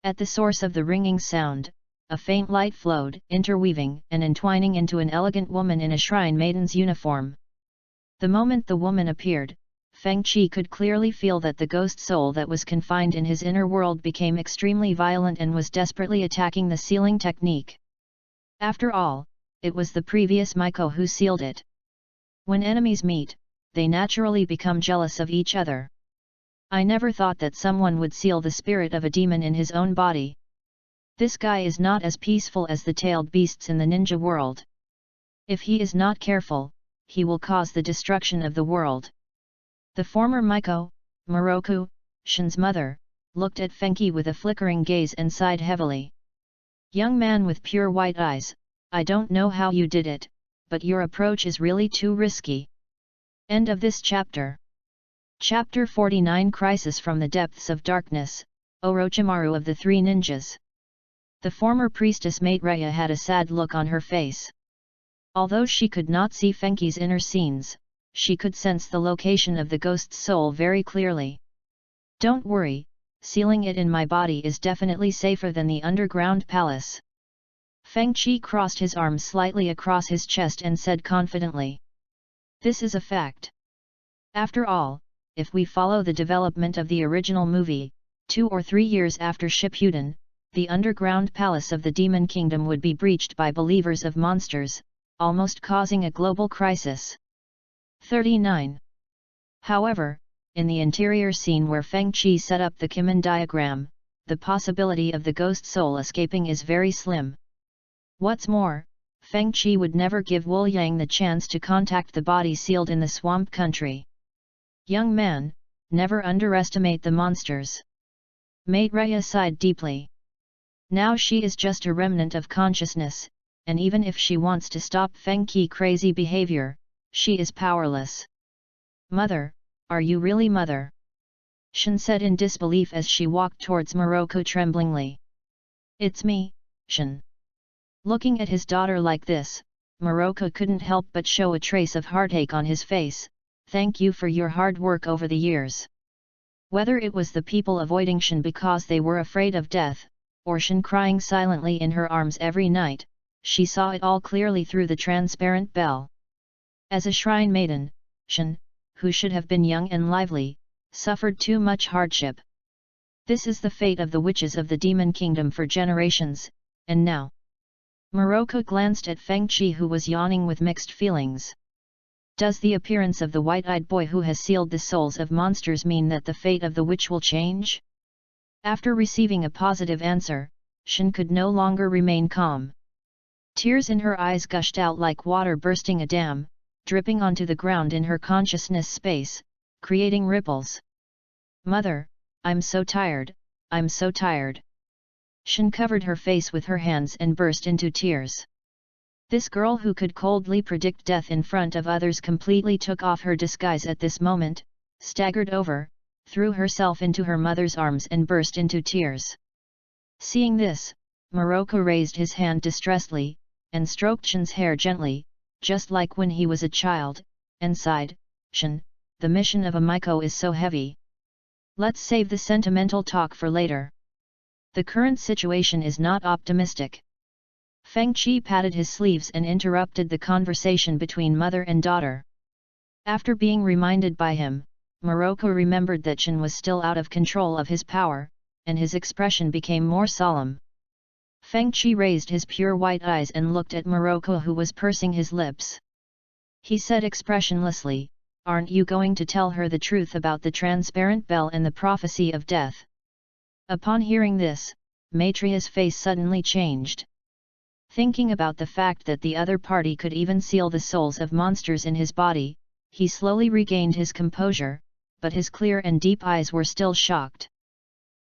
At the source of the ringing sound, a faint light flowed, interweaving and entwining into an elegant woman in a shrine maiden's uniform. The moment the woman appeared, Feng Qi could clearly feel that the ghost soul that was confined in his inner world became extremely violent and was desperately attacking the sealing technique. After all, it was the previous Maiko who sealed it. When enemies meet, they naturally become jealous of each other. I never thought that someone would seal the spirit of a demon in his own body. This guy is not as peaceful as the tailed beasts in the ninja world. If he is not careful, he will cause the destruction of the world. The former Maiko, Moroku, Shin's mother, looked at Fenghou with a flickering gaze and sighed heavily. Young man with pure white eyes, I don't know how you did it, but your approach is really too risky. End of this chapter. Chapter 49 Crisis from the Depths of Darkness, Orochimaru of the Three Ninjas. The former priestess Maitreya had a sad look on her face. Although she could not see Fenghou's inner scenes, she could sense the location of the ghost's soul very clearly. Don't worry, sealing it in my body is definitely safer than the underground palace. Fengqi crossed his arms slightly across his chest and said confidently. This is a fact. After all, if we follow the development of the original movie, 2 or 3 years after Shippuden, the underground palace of the Demon Kingdom would be breached by believers of monsters, almost causing a global crisis. 39. However, in the interior scene where Fengqi set up the Kimen diagram, the possibility of the ghost soul escaping is very slim. What's more, Fengqi would never give Wu Yang the chance to contact the body sealed in the swamp country. Young man, never underestimate the monsters. Maitreya sighed deeply. Now she is just a remnant of consciousness, and even if she wants to stop Fengqi's crazy behavior, she is powerless. Mother, are you really mother? Shin said in disbelief as she walked towards Moroku tremblingly. It's me, Shin. Looking at his daughter like this, Moroku couldn't help but show a trace of heartache on his face. Thank you for your hard work over the years. Whether it was the people avoiding Shin because they were afraid of death, or Shin crying silently in her arms every night, she saw it all clearly through the transparent bell. As a shrine maiden, Shin, who should have been young and lively, suffered too much hardship. This is the fate of the witches of the Demon Kingdom for generations, and now. Moroku glanced at Fengqi who was yawning with mixed feelings. Does the appearance of the white-eyed boy who has sealed the souls of monsters mean that the fate of the witch will change? After receiving a positive answer, Shin could no longer remain calm. Tears in her eyes gushed out like water bursting a dam, dripping onto the ground in her consciousness space, creating ripples. Mother, I'm so tired, I'm so tired. Shin covered her face with her hands and burst into tears. This girl who could coldly predict death in front of others completely took off her disguise at this moment, staggered over, threw herself into her mother's arms and burst into tears. Seeing this, Moroku raised his hand distressedly, and stroked Shin's hair gently, just like when he was a child, and sighed, Shin, the mission of a Miko is so heavy. Let's save the sentimental talk for later. The current situation is not optimistic. Fengqi patted his sleeves and interrupted the conversation between mother and daughter. After being reminded by him, Moroku remembered that Shin was still out of control of his power, and his expression became more solemn. Fengqi raised his pure white eyes and looked at Moroku who was pursing his lips. He said expressionlessly, aren't you going to tell her the truth about the transparent bell and the prophecy of death? Upon hearing this, Maitreya's face suddenly changed. Thinking about the fact that the other party could even seal the souls of monsters in his body, he slowly regained his composure, but his clear and deep eyes were still shocked.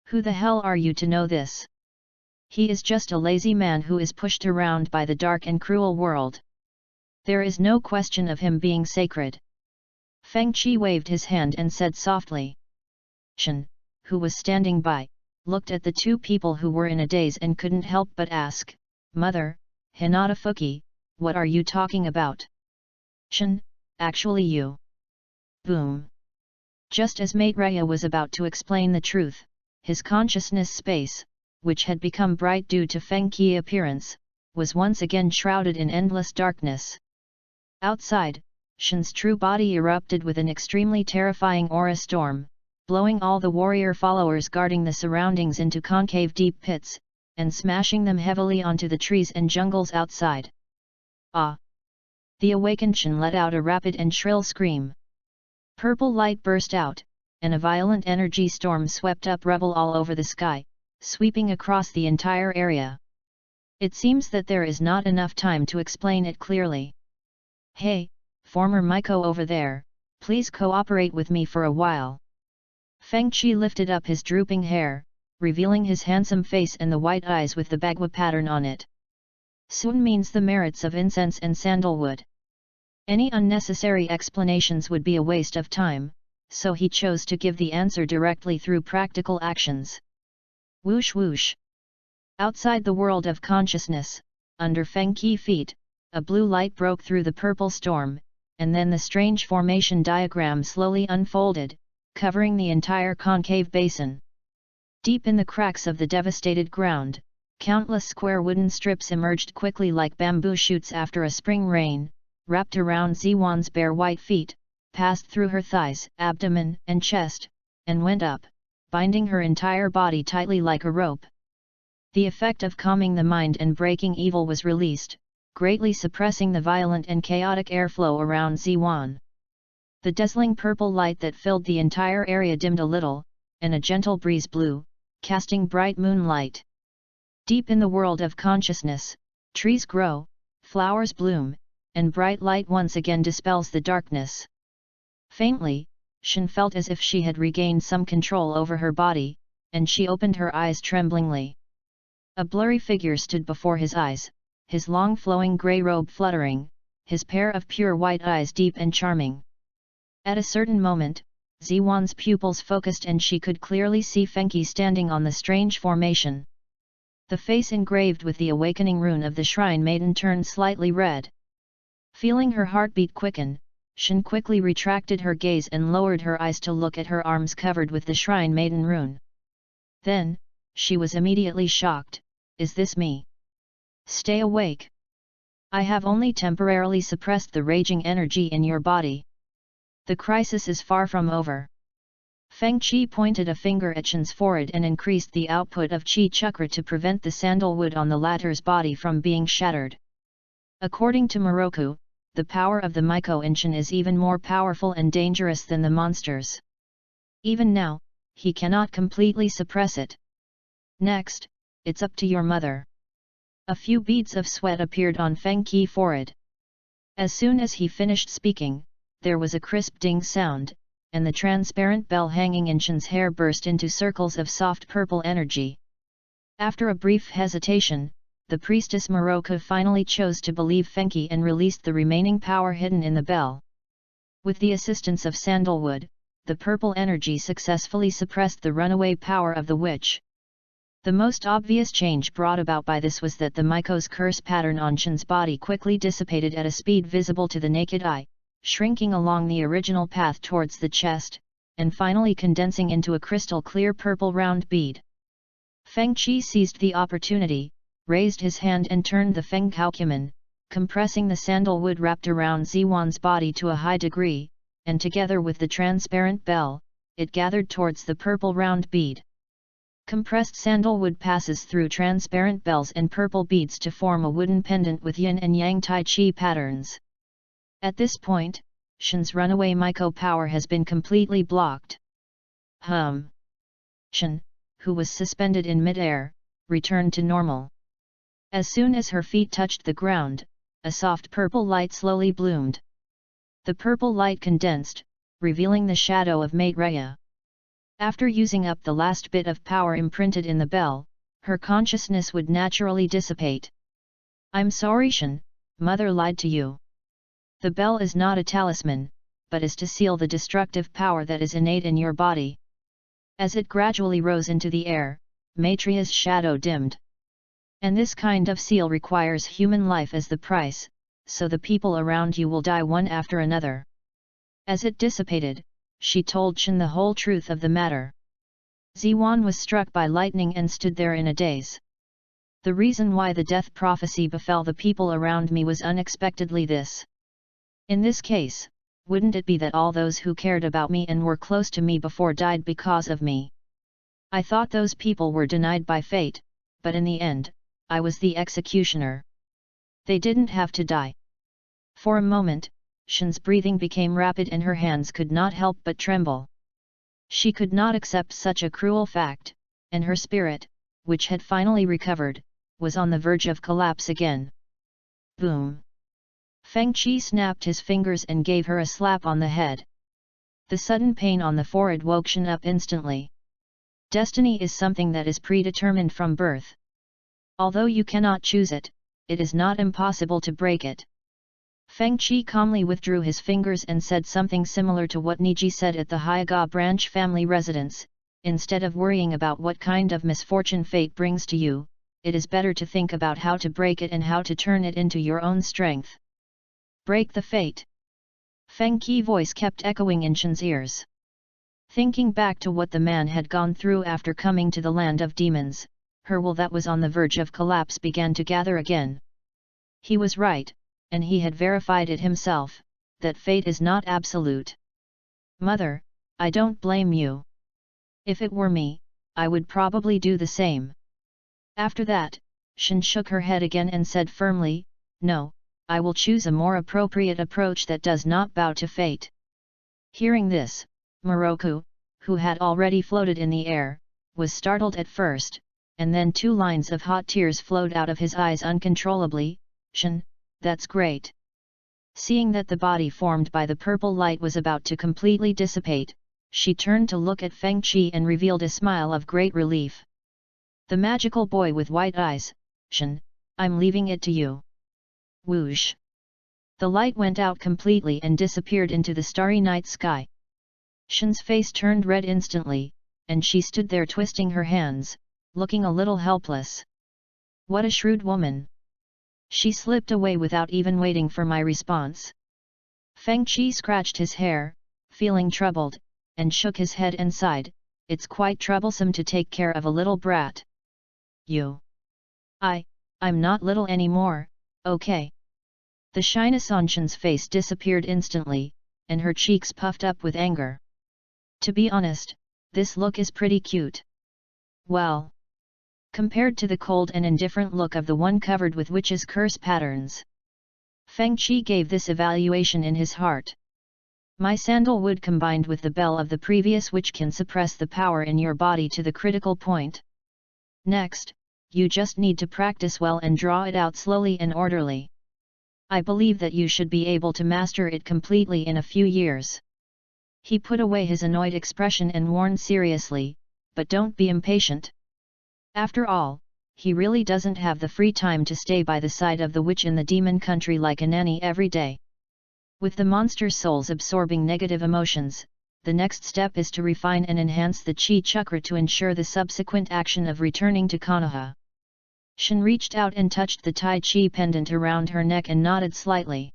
Who the hell are you to know this? He is just a lazy man who is pushed around by the dark and cruel world. There is no question of him being sacred. Fengqi waved his hand and said softly. Shin, who was standing by, looked at the two people who were in a daze and couldn't help but ask, Mother, Hinata Fuki, what are you talking about? Shin, actually you. Boom. Just as Maitreya was about to explain the truth, his consciousness space, which had become bright due to Fengqi's appearance, was once again shrouded in endless darkness. Outside, Shin's true body erupted with an extremely terrifying aura storm, blowing all the warrior followers guarding the surroundings into concave deep pits, and smashing them heavily onto the trees and jungles outside. Ah! The awakened Shin let out a rapid and shrill scream. Purple light burst out, and a violent energy storm swept up rubble all over the sky, sweeping across the entire area. It seems that there is not enough time to explain it clearly. Hey, former Miko over there, please cooperate with me for a while. Feng Qi lifted up his drooping hair, revealing his handsome face and the white eyes with the bagua pattern on it. Sun means the merits of incense and sandalwood. Any unnecessary explanations would be a waste of time, so he chose to give the answer directly through practical actions. Whoosh whoosh. Outside the world of consciousness, under Feng Qi feet, a blue light broke through the purple storm, and then the strange formation diagram slowly unfolded, covering the entire concave basin. Deep in the cracks of the devastated ground, countless square wooden strips emerged quickly like bamboo shoots after a spring rain, wrapped around Ziwan's bare white feet, passed through her thighs, abdomen, and chest, and went up, binding her entire body tightly like a rope. The effect of calming the mind and breaking evil was released, greatly suppressing the violent and chaotic airflow around Ziwan. The dazzling purple light that filled the entire area dimmed a little, and a gentle breeze blew, casting bright moonlight. Deep in the world of consciousness, trees grow, flowers bloom, and bright light once again dispels the darkness. Faintly, Shen felt as if she had regained some control over her body, and she opened her eyes tremblingly. A blurry figure stood before his eyes, his long flowing grey robe fluttering, his pair of pure white eyes deep and charming. At a certain moment, Ziwan's pupils focused and she could clearly see Fengqi standing on the strange formation. The face engraved with the awakening rune of the shrine maiden turned slightly red. Feeling her heartbeat quicken, Shen quickly retracted her gaze and lowered her eyes to look at her arms covered with the shrine maiden rune. Then, she was immediately shocked. Is this me? Stay awake. I have only temporarily suppressed the raging energy in your body. The crisis is far from over. Feng Qi pointed a finger at Shen's forehead and increased the output of Qi chakra to prevent the sandalwood on the latter's body from being shattered. According to Moroku, the power of the Miko in Shen is even more powerful and dangerous than the monsters. Even now, he cannot completely suppress it. Next, it's up to your mother. A few beads of sweat appeared on Feng Qi's forehead. As soon as he finished speaking, there was a crisp ding sound, and the transparent bell hanging in Shen's hair burst into circles of soft purple energy. After a brief hesitation, the priestess Moroku finally chose to believe Fengqi and released the remaining power hidden in the bell. With the assistance of sandalwood, the purple energy successfully suppressed the runaway power of the witch. The most obvious change brought about by this was that the Miko's curse pattern on Shen's body quickly dissipated at a speed visible to the naked eye, shrinking along the original path towards the chest, and finally condensing into a crystal-clear purple round bead. Feng Qi seized the opportunity, raised his hand and turned the Fenghou cumin, compressing the sandalwood wrapped around Ziwan's body to a high degree, and together with the transparent bell, it gathered towards the purple round bead. Compressed sandalwood passes through transparent bells and purple beads to form a wooden pendant with yin and yang tai chi patterns. At this point, Shen's runaway Miko power has been completely blocked. Shen, who was suspended in mid-air, returned to normal. As soon as her feet touched the ground, a soft purple light slowly bloomed. The purple light condensed, revealing the shadow of Maitreya. After using up the last bit of power imprinted in the bell, her consciousness would naturally dissipate. I'm sorry Shen, mother lied to you. The bell is not a talisman, but is to seal the destructive power that is innate in your body. As it gradually rose into the air, Maitreya's shadow dimmed. And this kind of seal requires human life as the price, so the people around you will die one after another. As it dissipated, she told Shen the whole truth of the matter. Ziwan was struck by lightning and stood there in a daze. The reason why the death prophecy befell the people around me was unexpectedly this. In this case, wouldn't it be that all those who cared about me and were close to me before died because of me? I thought those people were denied by fate, but in the end, I was the executioner. They didn't have to die. For a moment, Shen's breathing became rapid and her hands could not help but tremble. She could not accept such a cruel fact, and her spirit, which had finally recovered, was on the verge of collapse again. Boom! Feng Qi snapped his fingers and gave her a slap on the head. The sudden pain on the forehead woke Shen up instantly. Destiny is something that is predetermined from birth. Although you cannot choose it, it is not impossible to break it. Feng Qi calmly withdrew his fingers and said something similar to what Niji said at the Haiga branch family residence. Instead of worrying about what kind of misfortune fate brings to you, it is better to think about how to break it and how to turn it into your own strength. Break the fate. Feng Qi's voice kept echoing in Shen's ears. Thinking back to what the man had gone through after coming to the land of demons, her will that was on the verge of collapse began to gather again. He was right, and he had verified it himself, that fate is not absolute. Mother, I don't blame you. If it were me, I would probably do the same. After that, Shen shook her head again and said firmly, no, I will choose a more appropriate approach that does not bow to fate. Hearing this, Moroku, who had already floated in the air, was startled at first, and then 2 lines of hot tears flowed out of his eyes uncontrollably. Shen, that's great. Seeing that the body formed by the purple light was about to completely dissipate, she turned to look at Feng Qi and revealed a smile of great relief. The magical boy with white eyes, Shen, I'm leaving it to you. Whoosh! The light went out completely and disappeared into the starry night sky. Shen's face turned red instantly, and she stood there twisting her hands, looking a little helpless. What a shrewd woman! She slipped away without even waiting for my response. Feng Qi scratched his hair, feeling troubled, and shook his head and sighed, it's quite troublesome to take care of a little brat. I'm not little anymore, okay. The shyness on Shen's face disappeared instantly, and her cheeks puffed up with anger. To be honest, this look is pretty cute. Well, compared to the cold and indifferent look of the one covered with witches' curse patterns. Feng Qi gave this evaluation in his heart. My sandalwood combined with the bell of the previous witch can suppress the power in your body to the critical point. Next, you just need to practice well and draw it out slowly and orderly. I believe that you should be able to master it completely in a few years. He put away his annoyed expression and warned seriously, but don't be impatient. After all, he really doesn't have the free time to stay by the side of the witch in the demon country like a nanny every day. With the monster souls absorbing negative emotions, the next step is to refine and enhance the chi chakra to ensure the subsequent action of returning to Konoha. Shen reached out and touched the Tai Chi pendant around her neck and nodded slightly.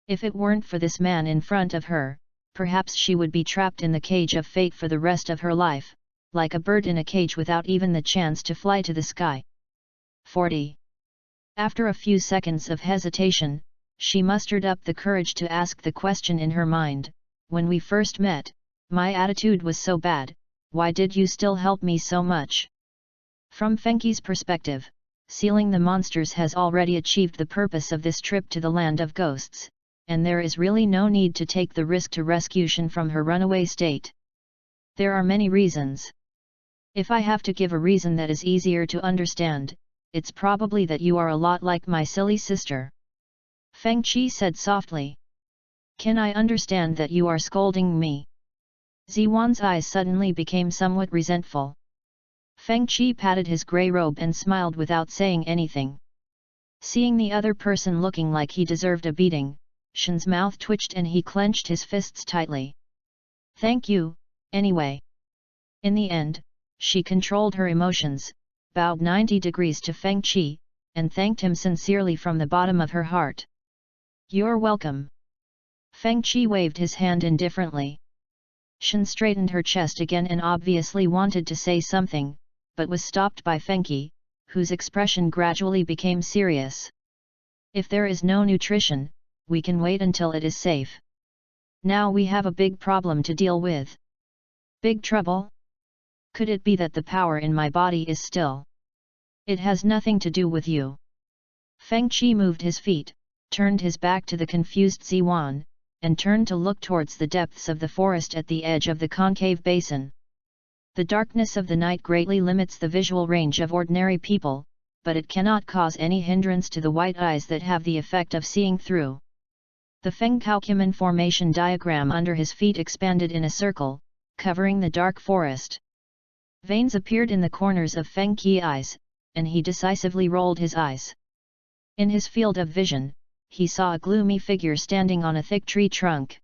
If it weren't for this man in front of her, perhaps she would be trapped in the cage of fate for the rest of her life, like a bird in a cage without even the chance to fly to the sky. 40. After a few seconds of hesitation, she mustered up the courage to ask the question in her mind, when we first met, my attitude was so bad, why did you still help me so much? From Fengqi's perspective, sealing the monsters has already achieved the purpose of this trip to the land of ghosts, and there is really no need to take the risk to rescue Shen from her runaway state. There are many reasons. If I have to give a reason that is easier to understand, it's probably that you are a lot like my silly sister. Feng Qi said softly. Can I understand that you are scolding me? Ziwan's eyes suddenly became somewhat resentful. Feng Qi patted his grey robe and smiled without saying anything. Seeing the other person looking like he deserved a beating, Shen's mouth twitched and he clenched his fists tightly. Thank you, anyway. In the end, she controlled her emotions, bowed 90 degrees to Feng Qi, and thanked him sincerely from the bottom of her heart. You're welcome. Feng Qi waved his hand indifferently. Shen straightened her chest again and obviously wanted to say something, but was stopped by Feng Qi, whose expression gradually became serious. If there is no nutrition, we can wait until it is safe. Now we have a big problem to deal with. Big trouble? Could it be that the power in my body is still? It has nothing to do with you. Feng Qi moved his feet, turned his back to the confused Ziwan, and turned to look towards the depths of the forest at the edge of the concave basin. The darkness of the night greatly limits the visual range of ordinary people, but it cannot cause any hindrance to the white eyes that have the effect of seeing through. The Fenghou formation diagram under his feet expanded in a circle, covering the dark forest. Veins appeared in the corners of Feng Qi's eyes, and he decisively rolled his eyes. In his field of vision, he saw a gloomy figure standing on a thick tree trunk.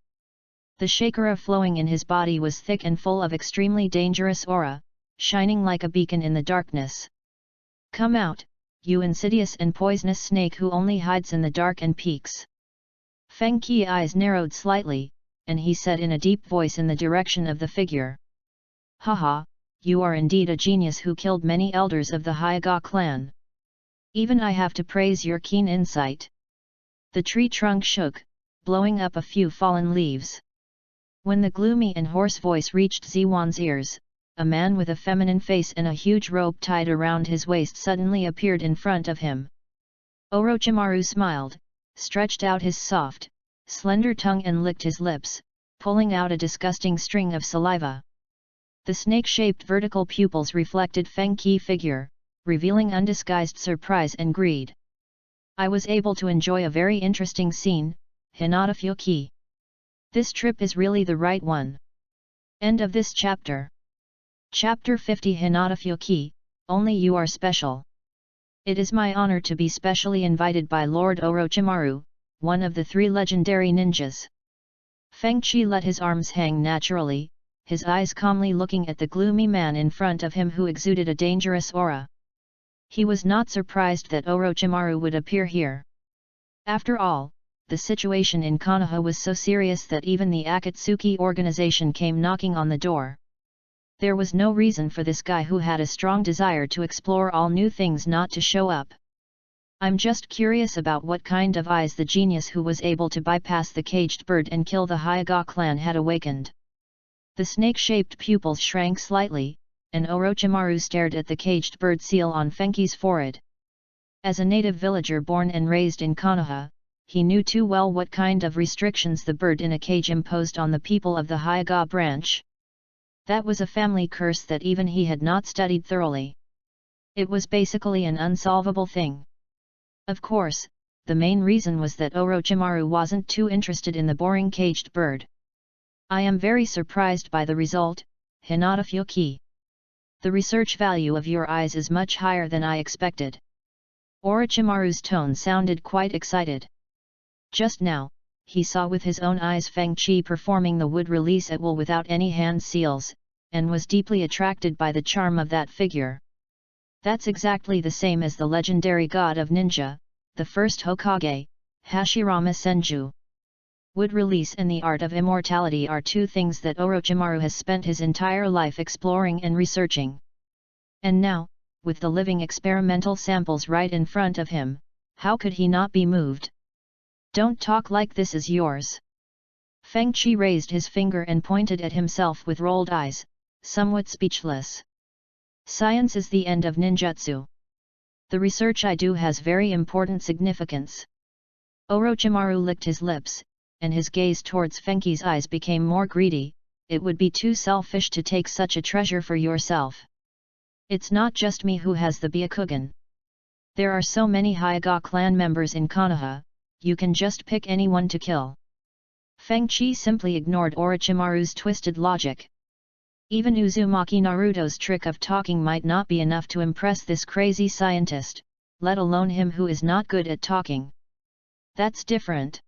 The chakra flowing in his body was thick and full of extremely dangerous aura, shining like a beacon in the darkness. "Come out, you insidious and poisonous snake who only hides in the dark and peeks." Feng Qi's eyes narrowed slightly, and he said in a deep voice in the direction of the figure. "Haha, you are indeed a genius who killed many elders of the Hyega clan. Even I have to praise your keen insight." The tree trunk shook, blowing up a few fallen leaves. When the gloomy and hoarse voice reached Ziwan's ears, a man with a feminine face and a huge rope tied around his waist suddenly appeared in front of him. Orochimaru smiled, stretched out his soft, slender tongue and licked his lips, pulling out a disgusting string of saliva. The snake-shaped vertical pupils reflected Feng Qi's figure, revealing undisguised surprise and greed. "I was able to enjoy a very interesting scene, Hinata Fuki. This trip is really the right one." End of this chapter. Chapter 50 Hinata Fuki, only you are special. It is my honor to be specially invited by Lord Orochimaru, one of the 3 legendary ninjas. Feng Qi let his arms hang naturally, his eyes calmly looking at the gloomy man in front of him who exuded a dangerous aura. He was not surprised that Orochimaru would appear here. After all, the situation in Konoha was so serious that even the Akatsuki organization came knocking on the door. There was no reason for this guy who had a strong desire to explore all new things not to show up. "I'm just curious about what kind of eyes the genius who was able to bypass the caged bird and kill the Hyega clan had awakened." The snake-shaped pupils shrank slightly, and Orochimaru stared at the caged bird seal on Feng Qi's forehead. As a native villager born and raised in Konoha, he knew too well what kind of restrictions the bird in a cage imposed on the people of the Hyega branch. That was a family curse that even he had not studied thoroughly. It was basically an unsolvable thing. Of course, the main reason was that Orochimaru wasn't too interested in the boring caged bird. "I am very surprised by the result, Hinata Fuki. The research value of your eyes is much higher than I expected." Orochimaru's tone sounded quite excited. Just now, he saw with his own eyes Feng Qi performing the wood release at will without any hand seals, and was deeply attracted by the charm of that figure. That's exactly the same as the legendary god of ninja, the first Hokage, Hashirama Senju. Wood release and the art of immortality are 2 things that Orochimaru has spent his entire life exploring and researching. And now, with the living experimental samples right in front of him, how could he not be moved? "Don't talk like this is yours." Feng Qi raised his finger and pointed at himself with rolled eyes, somewhat speechless. "Science is the end of ninjutsu. The research I do has very important significance." Orochimaru licked his lips, and his gaze towards Feng Qi's eyes became more greedy. "It would be too selfish to take such a treasure for yourself. It's not just me who has the Byakugan. There are so many Hyega clan members in Konoha, you can just pick anyone to kill." Feng Qi simply ignored Orochimaru's twisted logic. Even Uzumaki Naruto's trick of talking might not be enough to impress this crazy scientist, let alone him who is not good at talking. That's different.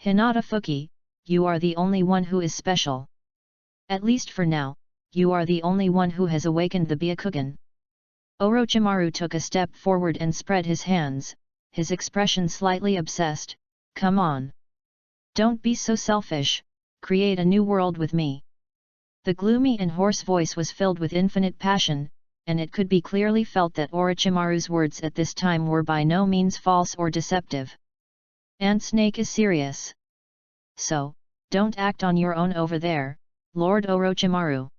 "Hinata Fuki, you are the only one who is special. At least for now, you are the only one who has awakened the Byakugan." Orochimaru took a step forward and spread his hands, his expression slightly obsessed. "Come on. Don't be so selfish, create a new world with me." The gloomy and hoarse voice was filled with infinite passion, and it could be clearly felt that Orochimaru's words at this time were by no means false or deceptive. "Ant Snake is serious. So, don't act on your own over there, Lord Orochimaru.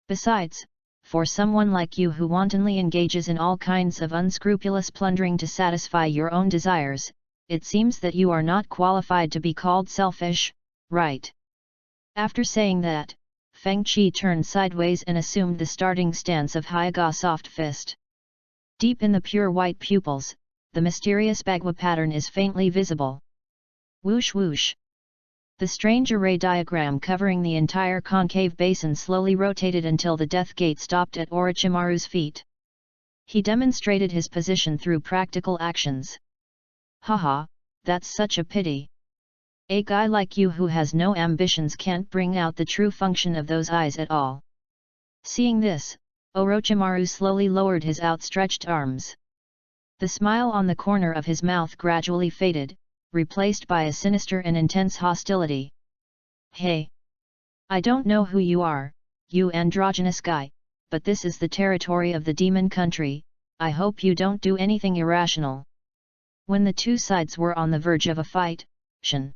Besides, for someone like you who wantonly engages in all kinds of unscrupulous plundering to satisfy your own desires, it seems that you are not qualified to be called selfish, right?" After saying that, Feng Qi turned sideways and assumed the starting stance of Hyega soft fist. Deep in the pure white pupils, the mysterious Bagua pattern is faintly visible. Whoosh whoosh. The strange array diagram covering the entire concave basin slowly rotated until the death gate stopped at Orochimaru's feet. He demonstrated his position through practical actions. Haha, that's such a pity. A guy like you who has no ambitions can't bring out the true function of those eyes at all. Seeing this, Orochimaru slowly lowered his outstretched arms. The smile on the corner of his mouth gradually faded, replaced by a sinister and intense hostility. Hey! I don't know who you are, you androgynous guy, but this is the territory of the demon country. I hope you don't do anything irrational. When the two sides were on the verge of a fight, Shin,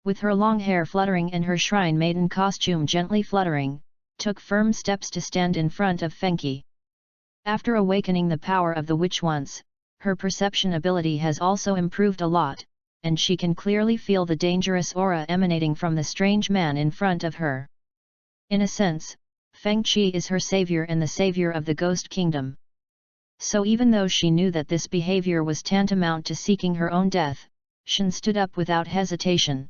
with her long hair fluttering and her shrine maiden costume gently fluttering, took firm steps to stand in front of Fenghou. After awakening the power of the witch once, her perception ability has also improved a lot, and she can clearly feel the dangerous aura emanating from the strange man in front of her. In a sense, Fenghou is her savior and the savior of the Ghost Kingdom. So even though she knew that this behavior was tantamount to seeking her own death, Shin stood up without hesitation.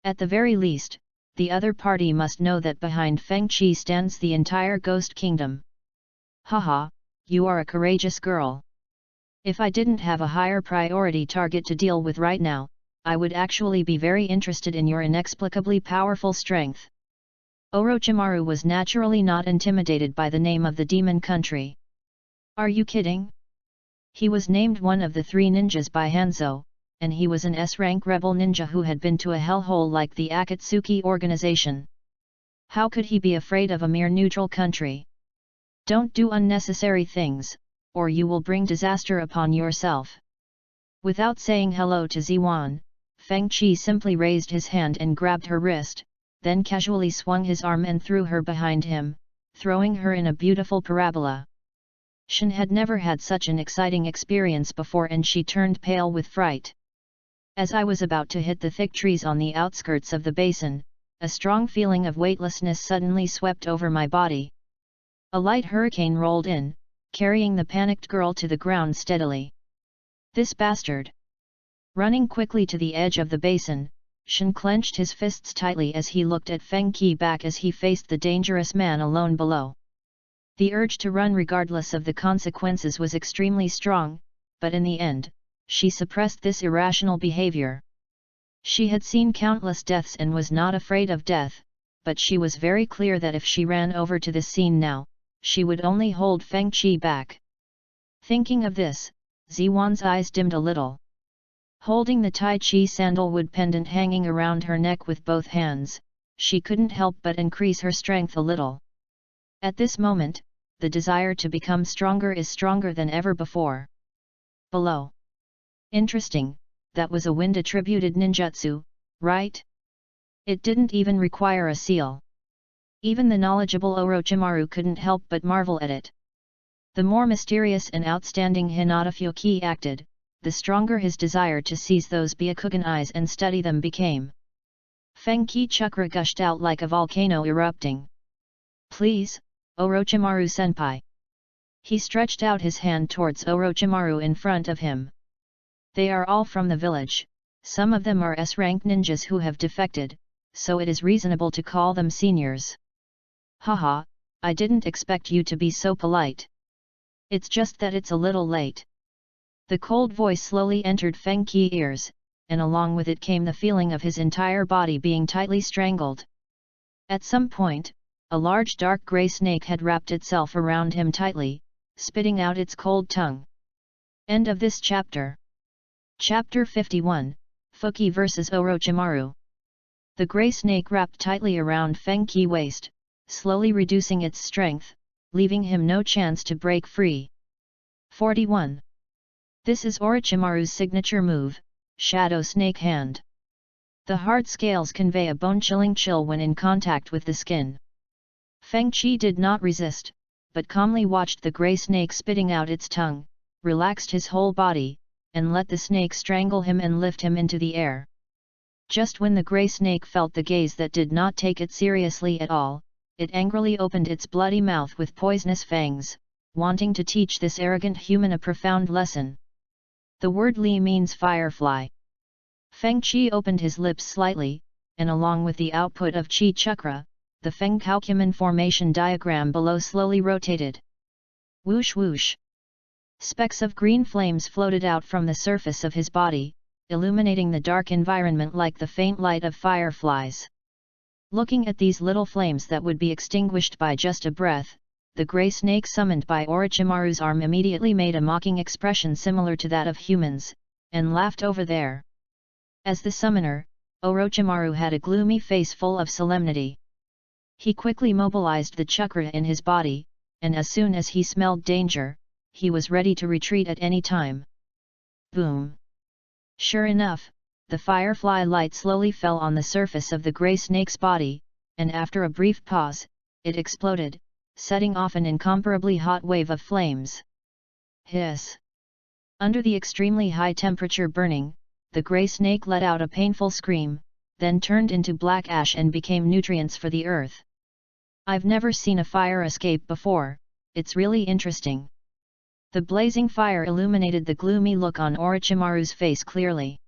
At the very least, the other party must know that behind Fenghou stands the entire Ghost Kingdom. Haha, you are a courageous girl. If I didn't have a higher priority target to deal with right now, I would actually be very interested in your inexplicably powerful strength. Orochimaru was naturally not intimidated by the name of the demon country. Are you kidding? He was named one of the 3 ninjas by Hanzo, and he was an S-rank rebel ninja who had been to a hellhole like the Akatsuki organization. How could he be afraid of a mere neutral country? Don't do unnecessary things, or you will bring disaster upon yourself. Without saying hello to Ziwan, Fenghou simply raised his hand and grabbed her wrist, then casually swung his arm and threw her behind him, throwing her in a beautiful parabola. Shin had never had such an exciting experience before and she turned pale with fright. As I was about to hit the thick trees on the outskirts of the basin, a strong feeling of weightlessness suddenly swept over my body. A light hurricane rolled in, carrying the panicked girl to the ground steadily. This bastard! Running quickly to the edge of the basin, Shin clenched his fists tightly as he looked at Fenghou back as he faced the dangerous man alone below. The urge to run regardless of the consequences was extremely strong, but in the end, she suppressed this irrational behavior. She had seen countless deaths and was not afraid of death, but she was very clear that if she ran over to this scene now, she would only hold Fenghou back. Thinking of this, Ziwan's eyes dimmed a little. Holding the Tai Chi sandalwood pendant hanging around her neck with both hands, she couldn't help but increase her strength a little. At this moment, the desire to become stronger is stronger than ever before. Below. Interesting, that was a wind-attributed ninjutsu, right? It didn't even require a seal. Even the knowledgeable Orochimaru couldn't help but marvel at it. The more mysterious and outstanding Hinata Fuki acted, the stronger his desire to seize those Byakugan eyes and study them became. Fenghou chakra gushed out like a volcano erupting. Please, Orochimaru-senpai. He stretched out his hand towards Orochimaru in front of him. They are all from the village, some of them are S-rank ninjas who have defected, so it is reasonable to call them seniors. Haha, I didn't expect you to be so polite. It's just that it's a little late. The cold voice slowly entered Fenghou's ears, and along with it came the feeling of his entire body being tightly strangled. At some point, a large dark grey snake had wrapped itself around him tightly, spitting out its cold tongue. End of this chapter. Chapter 51, Fuki vs Orochimaru. The grey snake wrapped tightly around Fenghou's waist, slowly reducing its strength, leaving him no chance to break free. 41. This is Orochimaru's signature move, Shadow Snake Hand. The hard scales convey a bone-chilling chill when in contact with the skin. Fenghou did not resist, but calmly watched the grey snake spitting out its tongue, relaxed his whole body, and let the snake strangle him and lift him into the air. Just when the grey snake felt the gaze that did not take it seriously at all, it angrily opened its bloody mouth with poisonous fangs, wanting to teach this arrogant human a profound lesson. The word Li means firefly. Feng-chi opened his lips slightly, and along with the output of chi chakra, the Fenghou formation diagram below slowly rotated. Whoosh whoosh. Specks of green flames floated out from the surface of his body, illuminating the dark environment like the faint light of fireflies. Looking at these little flames that would be extinguished by just a breath, the grey snake summoned by Orochimaru's arm immediately made a mocking expression similar to that of humans, and laughed over there. As the summoner, Orochimaru had a gloomy face full of solemnity. He quickly mobilized the chakra in his body, and as soon as he smelled danger, he was ready to retreat at any time. Boom! Sure enough, the firefly light slowly fell on the surface of the grey snake's body, and after a brief pause, it exploded, setting off an incomparably hot wave of flames. Hiss! Under the extremely high temperature burning, the grey snake let out a painful scream, then turned into black ash and became nutrients for the earth. I've never seen a fire escape before, it's really interesting. The blazing fire illuminated the gloomy look on Orochimaru's face clearly.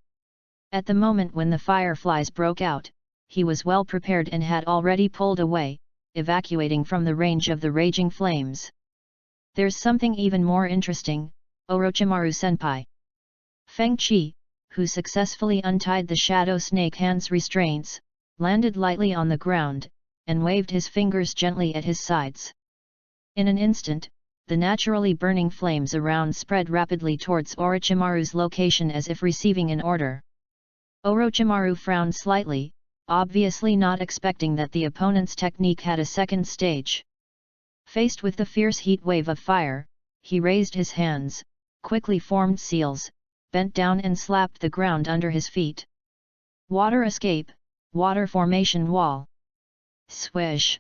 At the moment when the fireflies broke out, he was well prepared and had already pulled away, evacuating from the range of the raging flames. There's something even more interesting, Orochimaru-senpai. Feng-chi, who successfully untied the shadow snake hand's restraints, landed lightly on the ground, and waved his fingers gently at his sides. In an instant, the naturally burning flames around spread rapidly towards Orochimaru's location as if receiving an order. Orochimaru frowned slightly, obviously not expecting that the opponent's technique had a second stage. Faced with the fierce heat wave of fire, he raised his hands, quickly formed seals, bent down and slapped the ground under his feet. Water escape, water formation wall. Swish!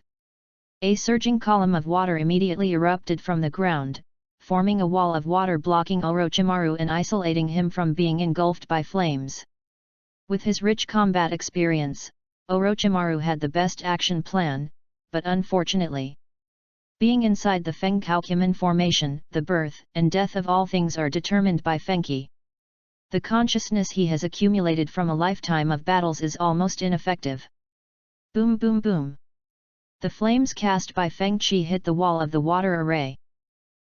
A surging column of water immediately erupted from the ground, forming a wall of water blocking Orochimaru and isolating him from being engulfed by flames. With his rich combat experience, Orochimaru had the best action plan, but unfortunately, being inside the Fenghou formation, the birth and death of all things are determined by Fenki. The consciousness he has accumulated from a lifetime of battles is almost ineffective. Boom boom boom! The flames cast by Feng-chi hit the wall of the water array.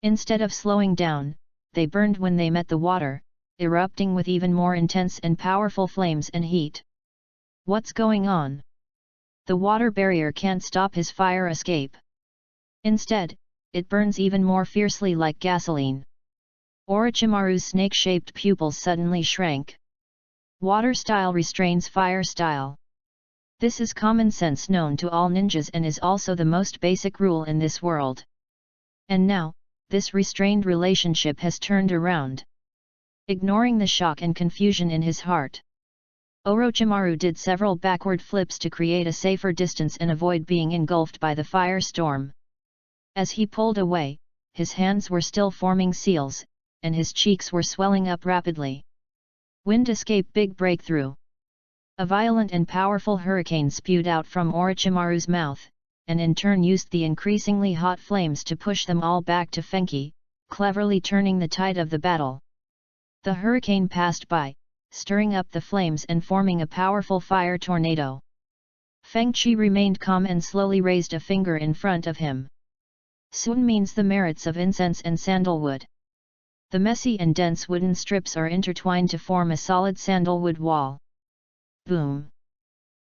Instead of slowing down, they burned when they met the water, erupting with even more intense and powerful flames and heat. What's going on? The water barrier can't stop his fire escape. Instead, it burns even more fiercely like gasoline. Orochimaru's snake-shaped pupils suddenly shrank. Water style restrains fire style. This is common sense known to all ninjas and is also the most basic rule in this world. And now, this restrained relationship has turned around. Ignoring the shock and confusion in his heart, Orochimaru did several backward flips to create a safer distance and avoid being engulfed by the firestorm. As he pulled away, his hands were still forming seals, and his cheeks were swelling up rapidly. Wind escape big breakthrough. A violent and powerful hurricane spewed out from Orochimaru's mouth, and in turn used the increasingly hot flames to push them all back to Fenki, cleverly turning the tide of the battle. The hurricane passed by, stirring up the flames and forming a powerful fire tornado. Feng-chi remained calm and slowly raised a finger in front of him. Sun means the merits of incense and sandalwood. The messy and dense wooden strips are intertwined to form a solid sandalwood wall. Boom!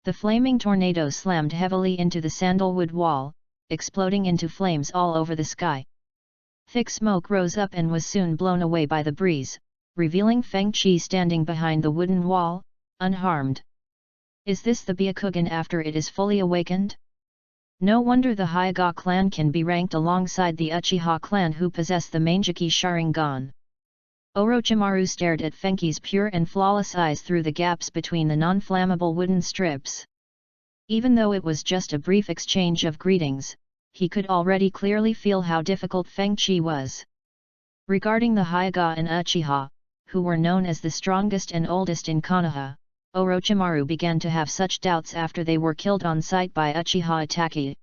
The flaming tornado slammed heavily into the sandalwood wall, exploding into flames all over the sky. Thick smoke rose up and was soon blown away by the breeze, revealing Feng-chi standing behind the wooden wall, unharmed. Is this the Byakugan after it is fully awakened? No wonder the Hyuga clan can be ranked alongside the Uchiha clan who possess the Mangeki Sharingan. Orochimaru stared at Fenki's pure and flawless eyes through the gaps between the non-flammable wooden strips. Even though it was just a brief exchange of greetings, he could already clearly feel how difficult Feng-chi was. Regarding the Hyuga and Uchiha, who were known as the strongest and oldest in Konoha, Orochimaru began to have such doubts after they were killed on sight by Uchiha Itachi.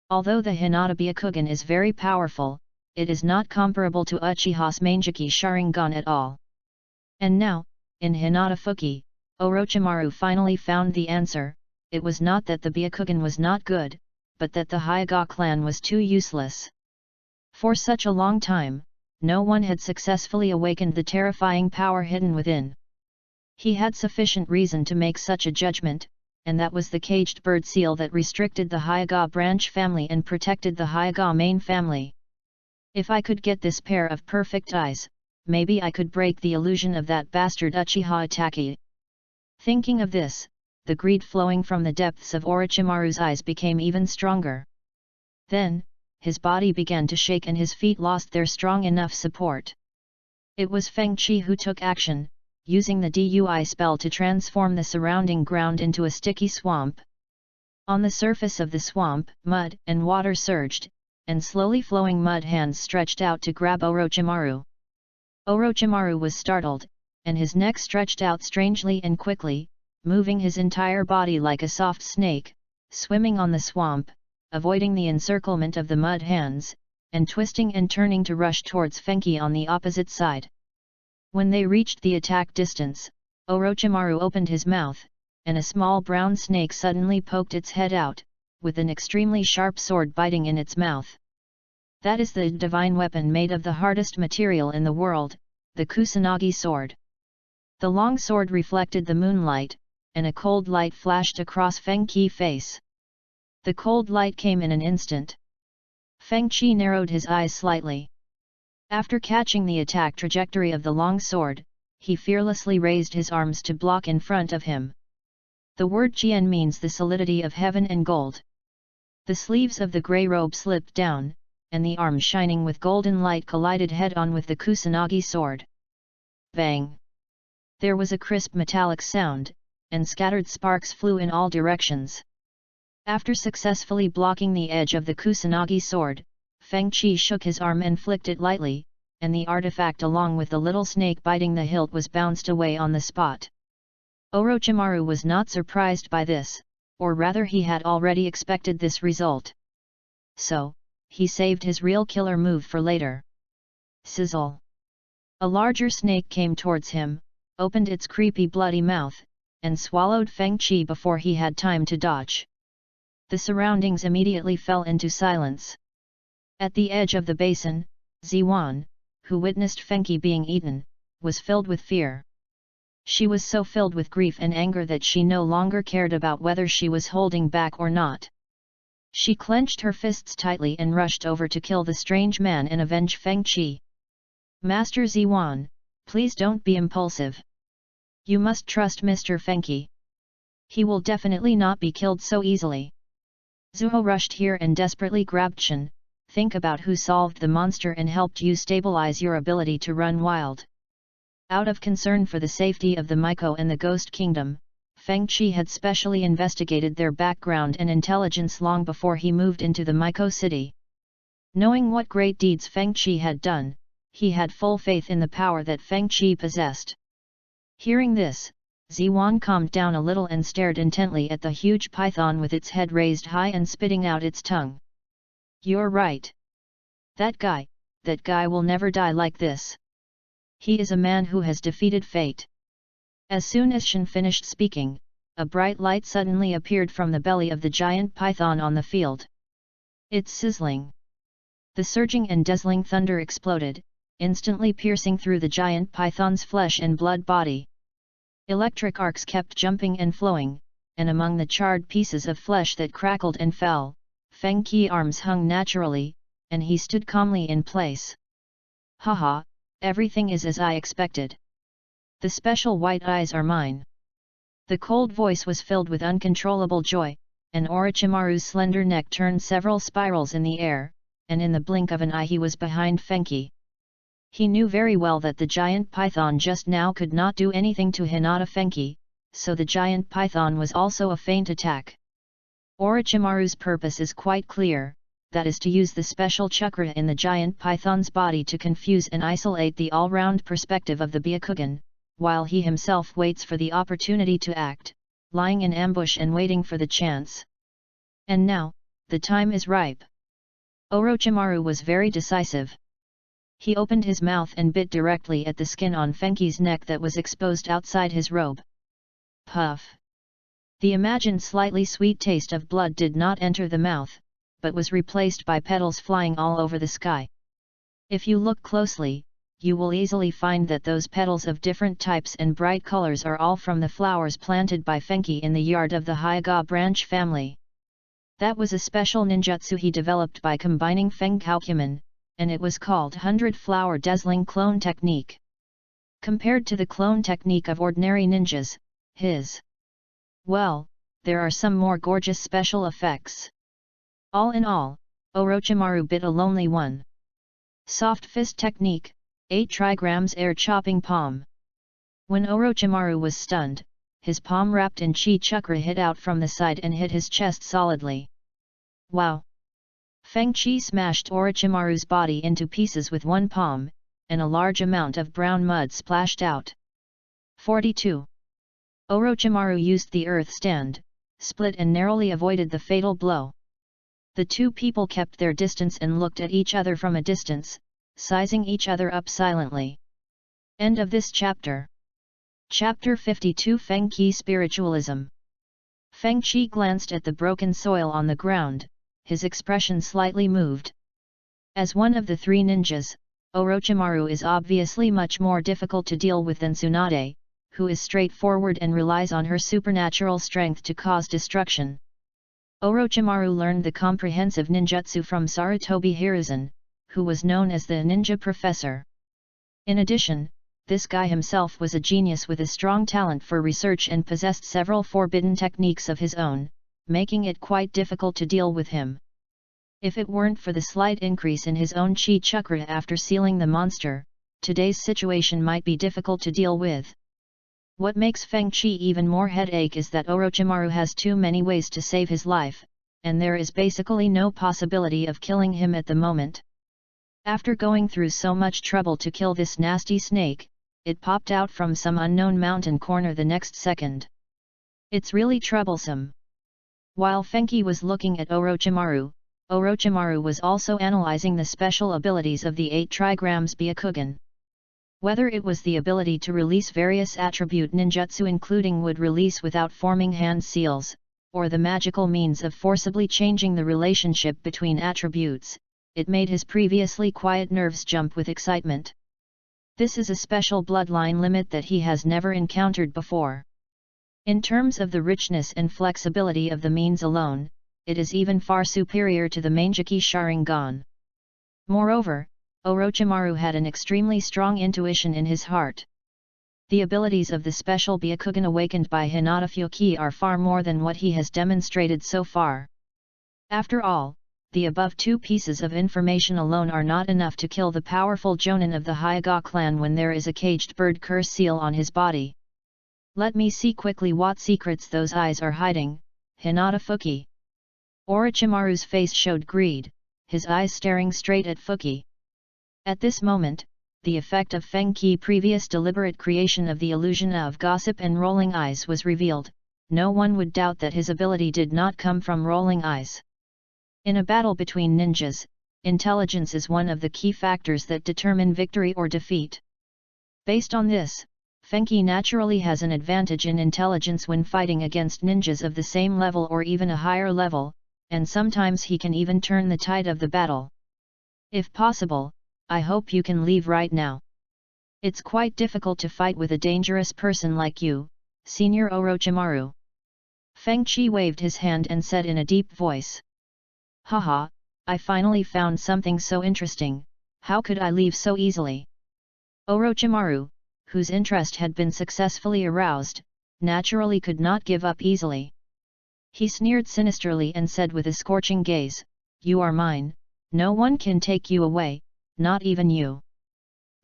Although the Hinata Byakugan is very powerful, it is not comparable to Uchiha's Mangeki Sharingan at all. And now, in Hinata Fuki, Orochimaru finally found the answer. It was not that the Byakugan was not good, but that the Hyuga clan was too useless. For such a long time, no one had successfully awakened the terrifying power hidden within. He had sufficient reason to make such a judgment, and that was the caged bird seal that restricted the Hyuga branch family and protected the Hyuga main family. If I could get this pair of perfect eyes, maybe I could break the illusion of that bastard Uchiha Itachi. Thinking of this, the greed flowing from the depths of Orochimaru's eyes became even stronger. Then, his body began to shake and his feet lost their strong enough support. It was Fengchi who took action, using the Dui spell to transform the surrounding ground into a sticky swamp. On the surface of the swamp, mud and water surged, and slowly flowing mud hands stretched out to grab Orochimaru. Orochimaru was startled, and his neck stretched out strangely and quickly, moving his entire body like a soft snake, swimming on the swamp, avoiding the encirclement of the mud hands, and twisting and turning to rush towards Fenghou on the opposite side. When they reached the attack distance, Orochimaru opened his mouth, and a small brown snake suddenly poked its head out, with an extremely sharp sword biting in its mouth. That is the divine weapon made of the hardest material in the world, the Kusanagi sword. The long sword reflected the moonlight, and a cold light flashed across Fengqi's face. The cold light came in an instant. Fengqi narrowed his eyes slightly. After catching the attack trajectory of the long sword, he fearlessly raised his arms to block in front of him. The word Qian means the solidity of heaven and gold. The sleeves of the grey robe slipped down, and the arms shining with golden light collided head-on with the Kusanagi sword. Bang! There was a crisp metallic sound, and scattered sparks flew in all directions. After successfully blocking the edge of the Kusanagi sword, Fengqi shook his arm and flicked it lightly, and the artifact along with the little snake biting the hilt was bounced away on the spot. Orochimaru was not surprised by this, or rather he had already expected this result. So, he saved his real killer move for later. Sizzle! A larger snake came towards him, opened its creepy bloody mouth, and swallowed Fengqi before he had time to dodge. The surroundings immediately fell into silence. At the edge of the basin, Ziwan, who witnessed Fengqi being eaten, was filled with fear. She was so filled with grief and anger that she no longer cared about whether she was holding back or not. She clenched her fists tightly and rushed over to kill the strange man and avenge Fengqi. Master Ziwan, please don't be impulsive. You must trust Mr. Fengqi. He will definitely not be killed so easily. Zuho rushed here and desperately grabbed Chen. Think about who solved the monster and helped you stabilize your ability to run wild. Out of concern for the safety of the Miko and the Ghost Kingdom, Fengqi had specially investigated their background and intelligence long before he moved into the Miko city. Knowing what great deeds Fengqi had done, he had full faith in the power that Fengqi possessed. Hearing this, Ziwan calmed down a little and stared intently at the huge python with its head raised high and spitting out its tongue. You're right. That guy will never die like this. He is a man who has defeated fate. As soon as Shen finished speaking, a bright light suddenly appeared from the belly of the giant python on the field. It's sizzling. The surging and dazzling thunder exploded, instantly piercing through the giant python's flesh and blood body. Electric arcs kept jumping and flowing, and among the charred pieces of flesh that crackled and fell, Fengqi's arms hung naturally, and he stood calmly in place. Haha, everything is as I expected. The special white eyes are mine. The cold voice was filled with uncontrollable joy, and Orochimaru's slender neck turned several spirals in the air, and in the blink of an eye he was behind Fengqi. He knew very well that the giant python just now could not do anything to Hinata Fengqi, so the giant python was also a feint attack. Orochimaru's purpose is quite clear, that is to use the special chakra in the giant python's body to confuse and isolate the all-round perspective of the Byakugan, while he himself waits for the opportunity to act, lying in ambush and waiting for the chance. And now, the time is ripe. Orochimaru was very decisive. He opened his mouth and bit directly at the skin on Fengqi's neck that was exposed outside his robe. Puff. The imagined slightly sweet taste of blood did not enter the mouth, but was replaced by petals flying all over the sky. If you look closely, you will easily find that those petals of different types and bright colors are all from the flowers planted by Fenghou in the yard of the Hyuga branch family. That was a special ninjutsu he developed by combining Fenghou, and it was called 100-flower dazzling clone technique. Compared to the clone technique of ordinary ninjas, there are some more gorgeous special effects. All in all, Orochimaru bit a lonely one. Soft fist technique, 8 trigrams air chopping palm. When Orochimaru was stunned, his palm wrapped in chi chakra hit out from the side and hit his chest solidly. Wow! Feng Chi smashed Orochimaru's body into pieces with one palm, and a large amount of brown mud splashed out. 42. Orochimaru used the earth stand, split and narrowly avoided the fatal blow. The two people kept their distance and looked at each other from a distance, sizing each other up silently. End of this chapter. Chapter 52 Feng Qi Spiritualism. Feng Qi glanced at the broken soil on the ground, his expression slightly moved. As one of the 3 ninjas, Orochimaru is obviously much more difficult to deal with than Tsunade, who is straightforward and relies on her supernatural strength to cause destruction. Orochimaru learned the comprehensive ninjutsu from Sarutobi Hiruzen, who was known as the ninja professor. In addition, this guy himself was a genius with a strong talent for research and possessed several forbidden techniques of his own, making it quite difficult to deal with him. If it weren't for the slight increase in his own chi chakra after sealing the monster, today's situation might be difficult to deal with. What makes Feng Qi even more headache is that Orochimaru has too many ways to save his life, and there is basically no possibility of killing him at the moment. After going through so much trouble to kill this nasty snake, it popped out from some unknown mountain corner the next second. It's really troublesome. While Fenghou was looking at Orochimaru, Orochimaru was also analyzing the special abilities of the 8 trigrams Byakugan. Whether it was the ability to release various attribute ninjutsu including would release without forming hand seals, or the magical means of forcibly changing the relationship between attributes, it made his previously quiet nerves jump with excitement. This is a special bloodline limit that he has never encountered before. In terms of the richness and flexibility of the means alone, it is even far superior to the Manjiki Sharingan. Moreover, Orochimaru had an extremely strong intuition in his heart. The abilities of the special Byakugan awakened by Hinata Fuki are far more than what he has demonstrated so far. After all, the above 2 pieces of information alone are not enough to kill the powerful Jonin of the Hyuga clan when there is a caged bird curse seal on his body. Let me see quickly what secrets those eyes are hiding, Hinata Fuki. Orochimaru's face showed greed, his eyes staring straight at Fuki. At this moment, the effect of Feng Qi's previous deliberate creation of the illusion of gossip and rolling eyes was revealed. No one would doubt that his ability did not come from rolling eyes. In a battle between ninjas, intelligence is one of the key factors that determine victory or defeat. Based on this, Feng Qi naturally has an advantage in intelligence when fighting against ninjas of the same level or even a higher level, and sometimes he can even turn the tide of the battle. If possible, I hope you can leave right now. It's quite difficult to fight with a dangerous person like you, Senior Orochimaru. Feng Qi waved his hand and said in a deep voice. Haha, I finally found something so interesting, how could I leave so easily? Orochimaru, whose interest had been successfully aroused, naturally could not give up easily. He sneered sinisterly and said with a scorching gaze, "You are mine, no one can take you away, not even you."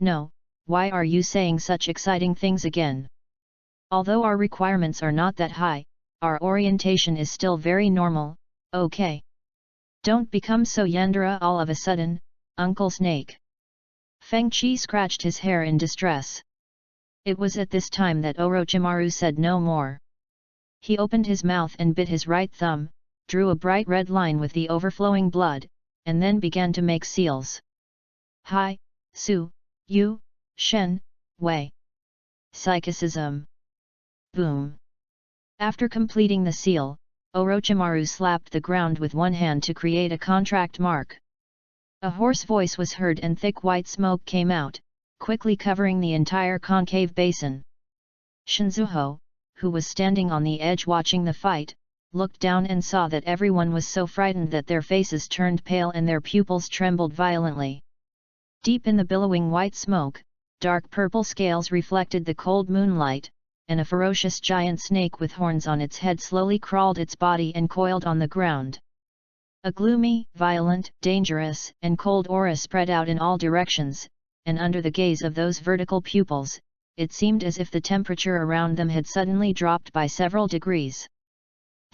No, why are you saying such exciting things again? Although our requirements are not that high, our orientation is still very normal, okay? Don't become so yandere all of a sudden, Uncle Snake. Feng Qi scratched his hair in distress. It was at this time that Orochimaru said no more. He opened his mouth and bit his right thumb, drew a bright red line with the overflowing blood, and then began to make seals. Hai, Su, Yu, Shen, Wei. Psychicism. Boom. After completing the seal, Orochimaru slapped the ground with one hand to create a contract mark. A hoarse voice was heard and thick white smoke came out, quickly covering the entire concave basin. Shinzuho, who was standing on the edge watching the fight, looked down and saw that everyone was so frightened that their faces turned pale and their pupils trembled violently. Deep in the billowing white smoke, dark purple scales reflected the cold moonlight, and a ferocious giant snake with horns on its head slowly crawled its body and coiled on the ground. A gloomy, violent, dangerous, and cold aura spread out in all directions, and under the gaze of those vertical pupils, it seemed as if the temperature around them had suddenly dropped by several degrees.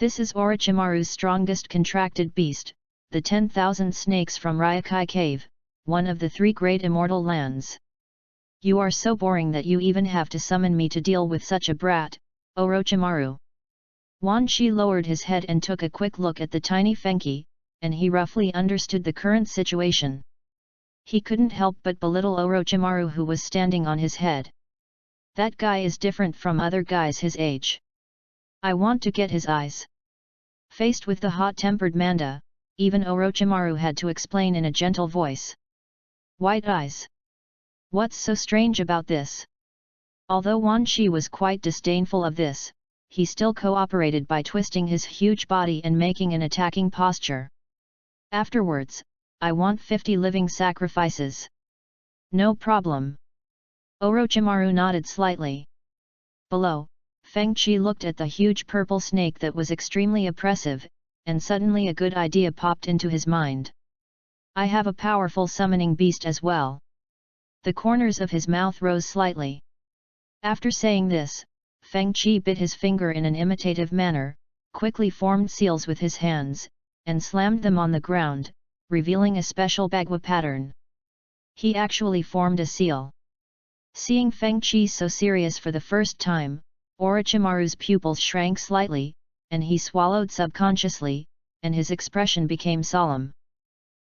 This is Orochimaru's strongest contracted beast, the 10,000 snakes from Ryokai Cave, one of the 3 great immortal lands. You are so boring that you even have to summon me to deal with such a brat, Orochimaru. Wan Shi lowered his head and took a quick look at the tiny Fenghou, and he roughly understood the current situation. He couldn't help but belittle Orochimaru, who was standing on his head. That guy is different from other guys his age. I want to get his eyes. Faced with the hot-tempered Manda, even Orochimaru had to explain in a gentle voice. White eyes. What's so strange about this? Although Wan Shi was quite disdainful of this, he still cooperated by twisting his huge body and making an attacking posture. Afterwards, I want 50 living sacrifices. No problem. Orochimaru nodded slightly. Below, Feng Qi looked at the huge purple snake that was extremely oppressive, and suddenly a good idea popped into his mind. I have a powerful summoning beast as well. The corners of his mouth rose slightly. After saying this, Feng Qi bit his finger in an imitative manner, quickly formed seals with his hands, and slammed them on the ground, revealing a special bagua pattern. He actually formed a seal. Seeing Feng Qi so serious for the first time, Orochimaru's pupils shrank slightly, and he swallowed subconsciously, and his expression became solemn.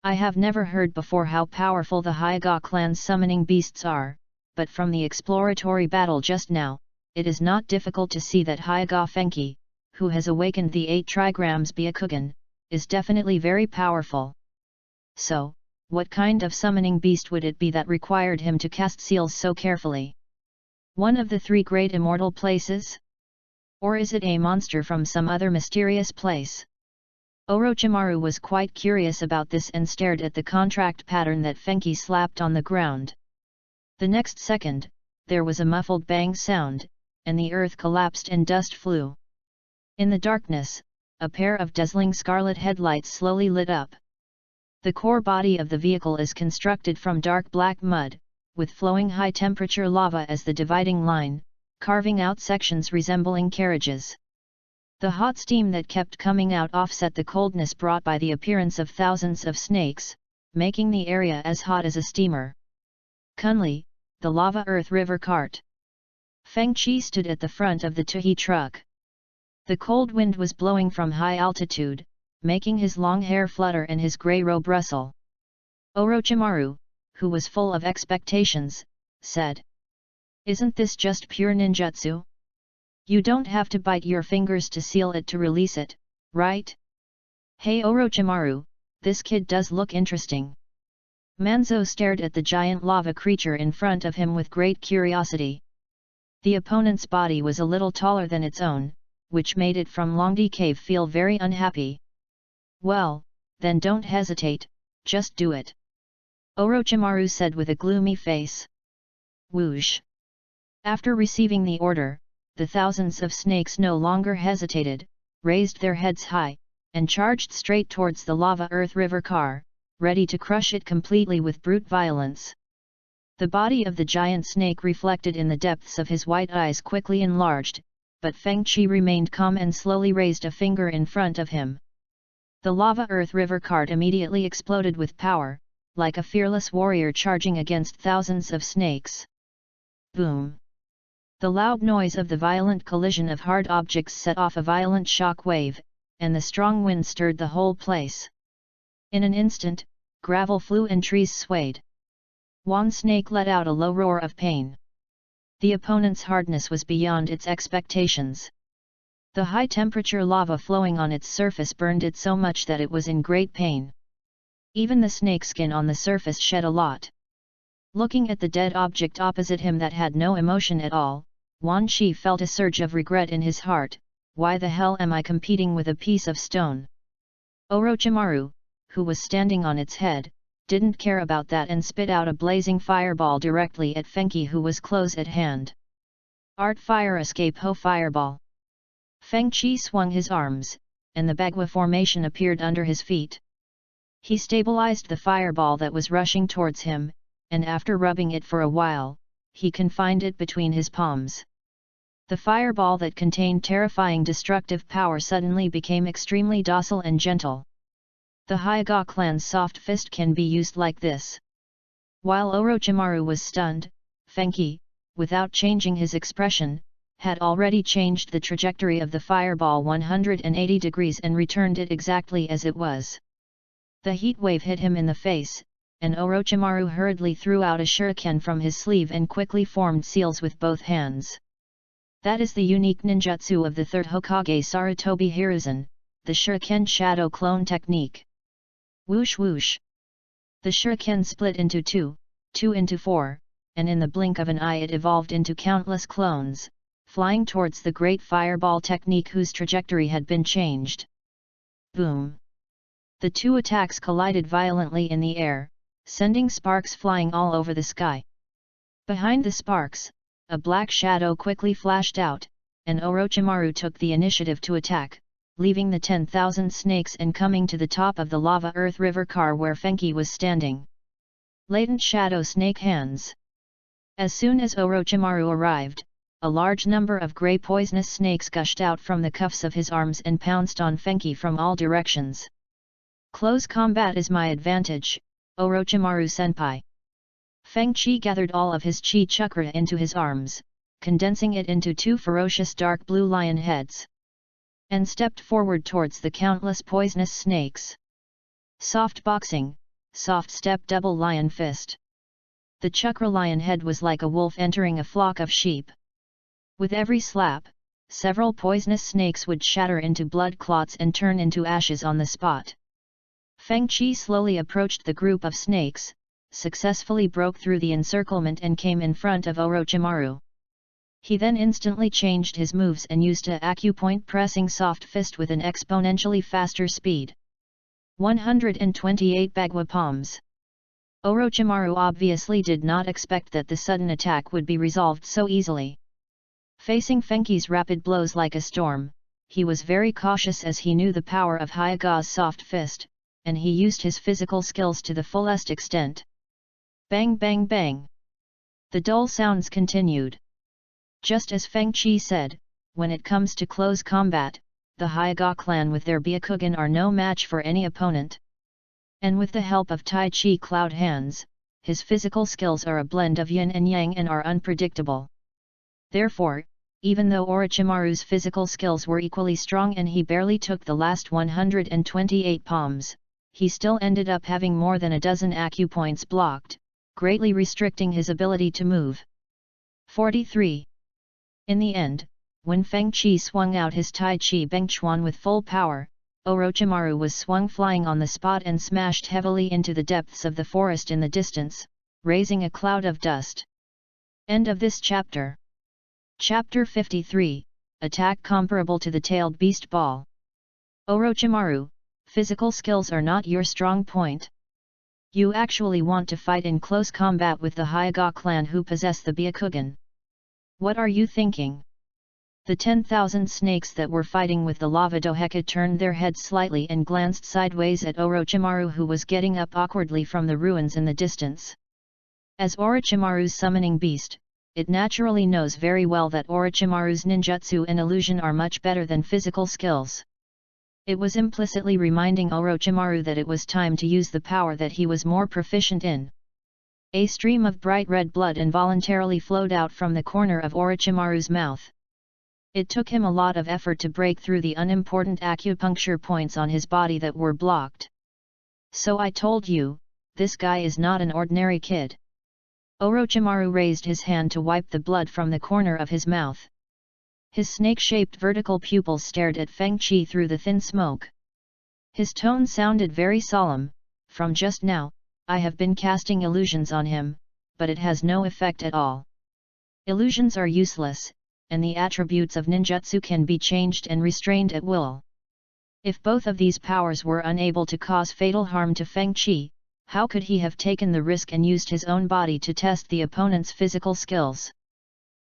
I have never heard before how powerful the Hyuga clan's summoning beasts are, but from the exploratory battle just now, it is not difficult to see that Hyuga Fenghou, who has awakened the 8 trigrams Byakugan, is definitely very powerful. So, what kind of summoning beast would it be that required him to cast seals so carefully? One of the 3 great immortal places? Or is it a monster from some other mysterious place? Orochimaru was quite curious about this and stared at the contract pattern that Fenghou slapped on the ground. The next second, there was a muffled bang sound, and the earth collapsed and dust flew. In the darkness, a pair of dazzling scarlet headlights slowly lit up. The core body of the vehicle is constructed from dark black mud, with flowing high-temperature lava as the dividing line, carving out sections resembling carriages. The hot steam that kept coming out offset the coldness brought by the appearance of thousands of snakes, making the area as hot as a steamer. Kunli, the lava earth river cart. Feng Qi stood at the front of the Tuhi truck. The cold wind was blowing from high altitude, making his long hair flutter and his grey robe rustle. Orochimaru, who was full of expectations, said, "Isn't this just pure ninjutsu? You don't have to bite your fingers to seal it to release it, right? Hey Orochimaru, this kid does look interesting." Manzo stared at the giant lava creature in front of him with great curiosity. The opponent's body was a little taller than its own, which made it from Longdi Cave feel very unhappy. "Well, then don't hesitate, just do it," Orochimaru said with a gloomy face. Whoosh! After receiving the order, the thousands of snakes no longer hesitated, raised their heads high, and charged straight towards the lava earth river car, ready to crush it completely with brute violence. The body of the giant snake reflected in the depths of his white eyes quickly enlarged, but Feng Qi remained calm and slowly raised a finger in front of him. The lava earth river cart immediately exploded with power, like a fearless warrior charging against thousands of snakes. Boom! The loud noise of the violent collision of hard objects set off a violent shock wave, and the strong wind stirred the whole place. In an instant, gravel flew and trees swayed. Wan Snake let out a low roar of pain. The opponent's hardness was beyond its expectations. The high-temperature lava flowing on its surface burned it so much that it was in great pain. Even the snake skin on the surface shed a lot. Looking at the dead object opposite him that had no emotion at all, Wan Qi felt a surge of regret in his heart. Why the hell am I competing with a piece of stone? Orochimaru, who was standing on its head, didn't care about that and spit out a blazing fireball directly at Fenghou, who was close at hand. Art fire escape ho fireball. Feng Qi swung his arms, and the Bagua formation appeared under his feet. He stabilized the fireball that was rushing towards him, and after rubbing it for a while, he confined it between his palms. The fireball that contained terrifying destructive power suddenly became extremely docile and gentle. The Hyuga clan's soft fist can be used like this. While Orochimaru was stunned, Fenghou, without changing his expression, had already changed the trajectory of the fireball 180 degrees and returned it exactly as it was. The heat wave hit him in the face, and Orochimaru hurriedly threw out a shuriken from his sleeve and quickly formed seals with both hands. That is the unique ninjutsu of the third Hokage Sarutobi Hiruzen, the shuriken shadow clone technique. Whoosh whoosh. The shuriken split into two into four, and in the blink of an eye it evolved into countless clones, flying towards the great fireball technique whose trajectory had been changed. Boom! The two attacks collided violently in the air, sending sparks flying all over the sky. Behind the sparks, a black shadow quickly flashed out, and Orochimaru took the initiative to attack, leaving the 10,000 snakes and coming to the top of the lava earth river car where Fenghou was standing. Latent shadow snake hands. As soon as Orochimaru arrived, a large number of grey poisonous snakes gushed out from the cuffs of his arms and pounced on Fenghou from all directions. Close combat is my advantage, Orochimaru-senpai. Feng Qi gathered all of his chi chakra into his arms, condensing it into two ferocious dark blue lion heads, and stepped forward towards the countless poisonous snakes. Soft boxing, soft step double lion fist. The chakra lion head was like a wolf entering a flock of sheep. With every slap, several poisonous snakes would shatter into blood clots and turn into ashes on the spot. Feng Qi slowly approached the group of snakes, successfully broke through the encirclement and came in front of Orochimaru. He then instantly changed his moves and used a acupoint pressing soft fist with an exponentially faster speed. 128 Bagua palms. Orochimaru obviously did not expect that the sudden attack would be resolved so easily. Facing Fenghou's rapid blows like a storm, he was very cautious as he knew the power of Hyuga's soft fist, and he used his physical skills to the fullest extent. Bang bang bang. The dull sounds continued. Just as Feng Qi said, when it comes to close combat, the Hyuga clan with their Byakugan are no match for any opponent. And with the help of Tai Chi Cloud Hands, his physical skills are a blend of yin and yang and are unpredictable. Therefore, even though Orochimaru's physical skills were equally strong and he barely took the last 128 palms, he still ended up having more than a dozen acupoints blocked, greatly restricting his ability to move. 43. In the end, when Feng Qi swung out his Tai Chi Bengchuan with full power, Orochimaru was swung flying on the spot and smashed heavily into the depths of the forest in the distance, raising a cloud of dust. End of this chapter. Chapter 53, Attack comparable to the tailed beast ball. Orochimaru, physical skills are not your strong point. You actually want to fight in close combat with the Hyuga clan who possess the Byakugan. What are you thinking? The 10,000 snakes that were fighting with the lava Doheka turned their heads slightly and glanced sideways at Orochimaru, who was getting up awkwardly from the ruins in the distance. As Orochimaru's summoning beast, it naturally knows very well that Orochimaru's ninjutsu and illusion are much better than physical skills. It was implicitly reminding Orochimaru that it was time to use the power that he was more proficient in. A stream of bright red blood involuntarily flowed out from the corner of Orochimaru's mouth. It took him a lot of effort to break through the unimportant acupuncture points on his body that were blocked. So I told you, this guy is not an ordinary kid. Orochimaru raised his hand to wipe the blood from the corner of his mouth. His snake-shaped vertical pupils stared at Feng Qi through the thin smoke. His tone sounded very solemn. From just now, I have been casting illusions on him, but it has no effect at all. Illusions are useless, and the attributes of ninjutsu can be changed and restrained at will. If both of these powers were unable to cause fatal harm to Feng Qi, how could he have taken the risk and used his own body to test the opponent's physical skills?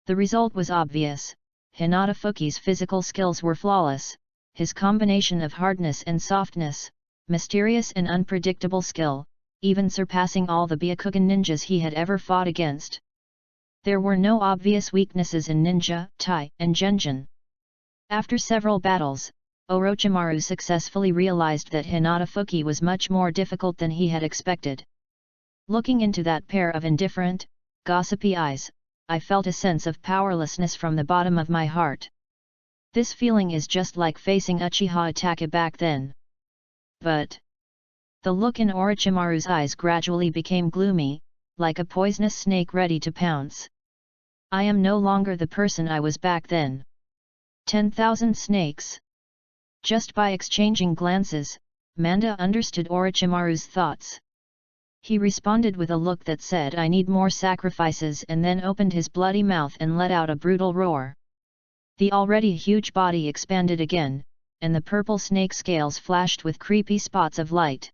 The result was obvious. Hinata Fuki's physical skills were flawless. His combination of hardness and softness, mysterious and unpredictable skill, even surpassing all the Byakugan ninjas he had ever fought against. There were no obvious weaknesses in ninja, tai, and genjin. After several battles, Orochimaru successfully realized that Hinata Fuki was much more difficult than he had expected. Looking into that pair of indifferent, gossipy eyes, I felt a sense of powerlessness from the bottom of my heart. This feeling is just like facing Uchiha Itachi back then. But the look in Orochimaru's eyes gradually became gloomy, like a poisonous snake ready to pounce. I am no longer the person I was back then. 10,000 snakes. Just by exchanging glances, Manda understood Orochimaru's thoughts. He responded with a look that said, "I need more sacrifices," and then opened his bloody mouth and let out a brutal roar. The already huge body expanded again, and the purple snake scales flashed with creepy spots of light.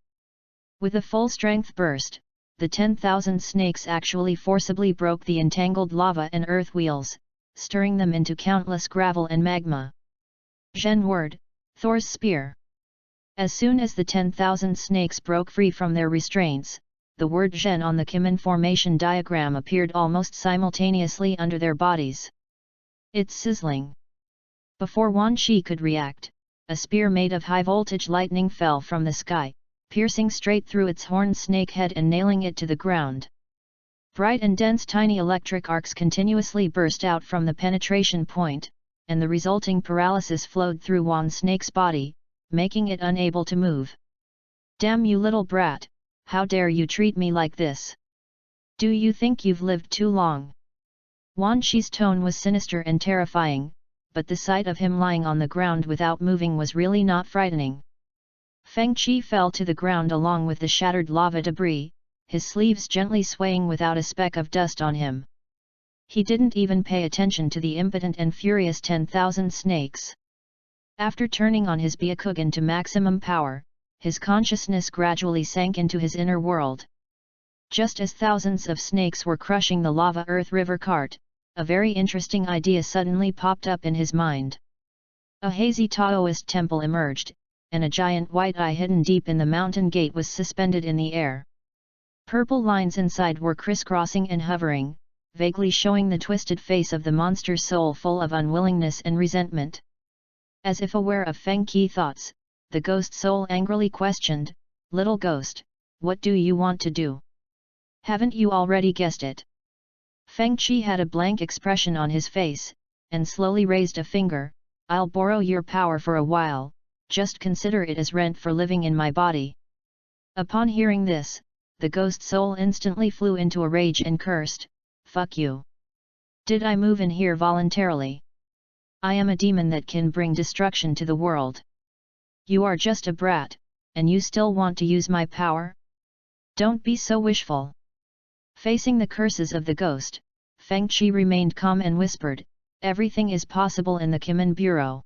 With a full-strength burst, the 10,000 snakes actually forcibly broke the entangled lava and earth wheels, stirring them into countless gravel and magma. Zhen word, Thor's spear. As soon as the 10,000 snakes broke free from their restraints, the word Zhen on the Kimen formation diagram appeared almost simultaneously under their bodies. It's sizzling. Before Wan Shi could react, a spear made of high-voltage lightning fell from the sky, piercing straight through its horned snake head and nailing it to the ground. Bright and dense tiny electric arcs continuously burst out from the penetration point, and the resulting paralysis flowed through Wan Snake's body, making it unable to move. "Damn you little brat, how dare you treat me like this? Do you think you've lived too long?" Wan Shi's tone was sinister and terrifying, but the sight of him lying on the ground without moving was really not frightening. Feng Qi fell to the ground along with the shattered lava debris, his sleeves gently swaying without a speck of dust on him. He didn't even pay attention to the impotent and furious 10,000 snakes. After turning on his Byakugan to maximum power, his consciousness gradually sank into his inner world. Just as thousands of snakes were crushing the lava earth river cart, a very interesting idea suddenly popped up in his mind. A hazy Taoist temple emerged, and a giant white eye hidden deep in the mountain gate was suspended in the air. Purple lines inside were crisscrossing and hovering, vaguely showing the twisted face of the monster soul full of unwillingness and resentment. As if aware of Feng Qi thoughts, the ghost soul angrily questioned, "Little ghost, what do you want to do? Haven't you already guessed it?" Feng Qi had a blank expression on his face, and slowly raised a finger, "I'll borrow your power for a while, just consider it as rent for living in my body." Upon hearing this, the ghost soul instantly flew into a rage and cursed, "Fuck you! Did I move in here voluntarily? I am a demon that can bring destruction to the world. You are just a brat, and you still want to use my power? Don't be so wishful." Facing the curses of the ghost, Feng Qi remained calm and whispered, "Everything is possible in the Kimen Bureau.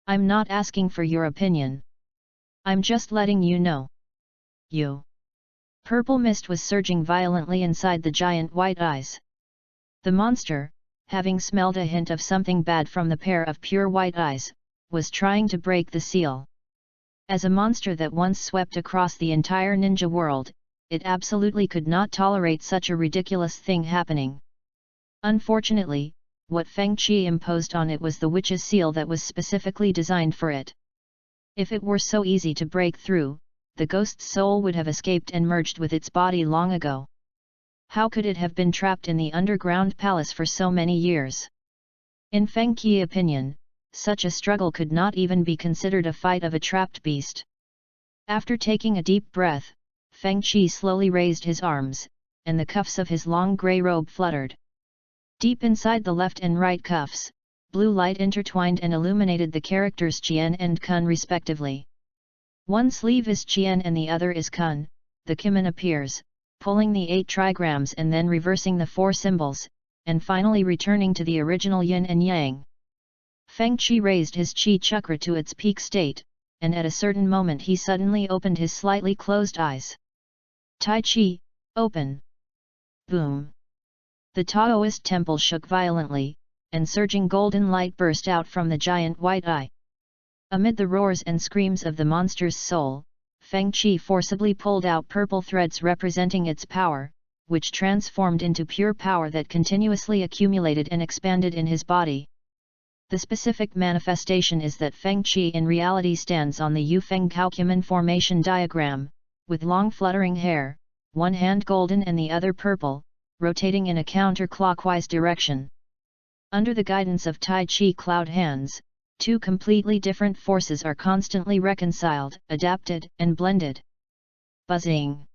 I'm not asking for your opinion. I'm just letting you know. You." Purple mist was surging violently inside the giant white eyes. The monster, having smelled a hint of something bad from the pair of pure white eyes, was trying to break the seal. As a monster that once swept across the entire ninja world, it absolutely could not tolerate such a ridiculous thing happening. Unfortunately, what Feng Qi imposed on it was the witch's seal that was specifically designed for it. If it were so easy to break through, the ghost's soul would have escaped and merged with its body long ago. How could it have been trapped in the underground palace for so many years? In Feng Qi's opinion, such a struggle could not even be considered a fight of a trapped beast. After taking a deep breath, Feng Qi slowly raised his arms, and the cuffs of his long grey robe fluttered. Deep inside the left and right cuffs, blue light intertwined and illuminated the characters Qian and Kun respectively. One sleeve is Qian and the other is Kun. The Kimen appears, pulling the 8 trigrams and then reversing the 4 symbols, and finally returning to the original yin and yang. Feng Qi raised his Qi chakra to its peak state, and at a certain moment he suddenly opened his slightly closed eyes. Tai Chi, open! Boom! The Taoist temple shook violently, and surging golden light burst out from the giant white eye. Amid the roars and screams of the monster's soul, Feng Qi forcibly pulled out purple threads representing its power, which transformed into pure power that continuously accumulated and expanded in his body. The specific manifestation is that Feng Qi in reality stands on the Yu Fenghou Kimen formation diagram, with long fluttering hair, one hand golden and the other purple, rotating in a counterclockwise direction. Under the guidance of Tai Chi cloud hands, 2 completely different forces are constantly reconciled, adapted, and blended. Buzzing!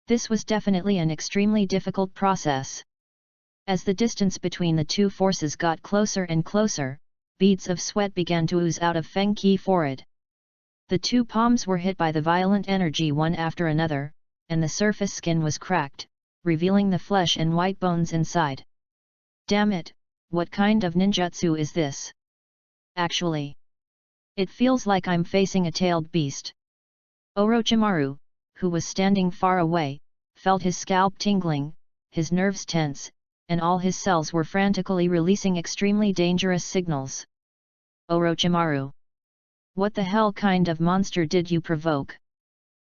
This was definitely an extremely difficult process. As the distance between the 2 forces got closer and closer, beads of sweat began to ooze out of Feng Qi's forehead. The 2 palms were hit by the violent energy one after another, and the surface skin was cracked, revealing the flesh and white bones inside. Damn it, what kind of ninjutsu is this? Actually, it feels like I'm facing a tailed beast. Orochimaru, who was standing far away, felt his scalp tingling, his nerves tense, and all his cells were frantically releasing extremely dangerous signals. Orochimaru! What the hell kind of monster did you provoke?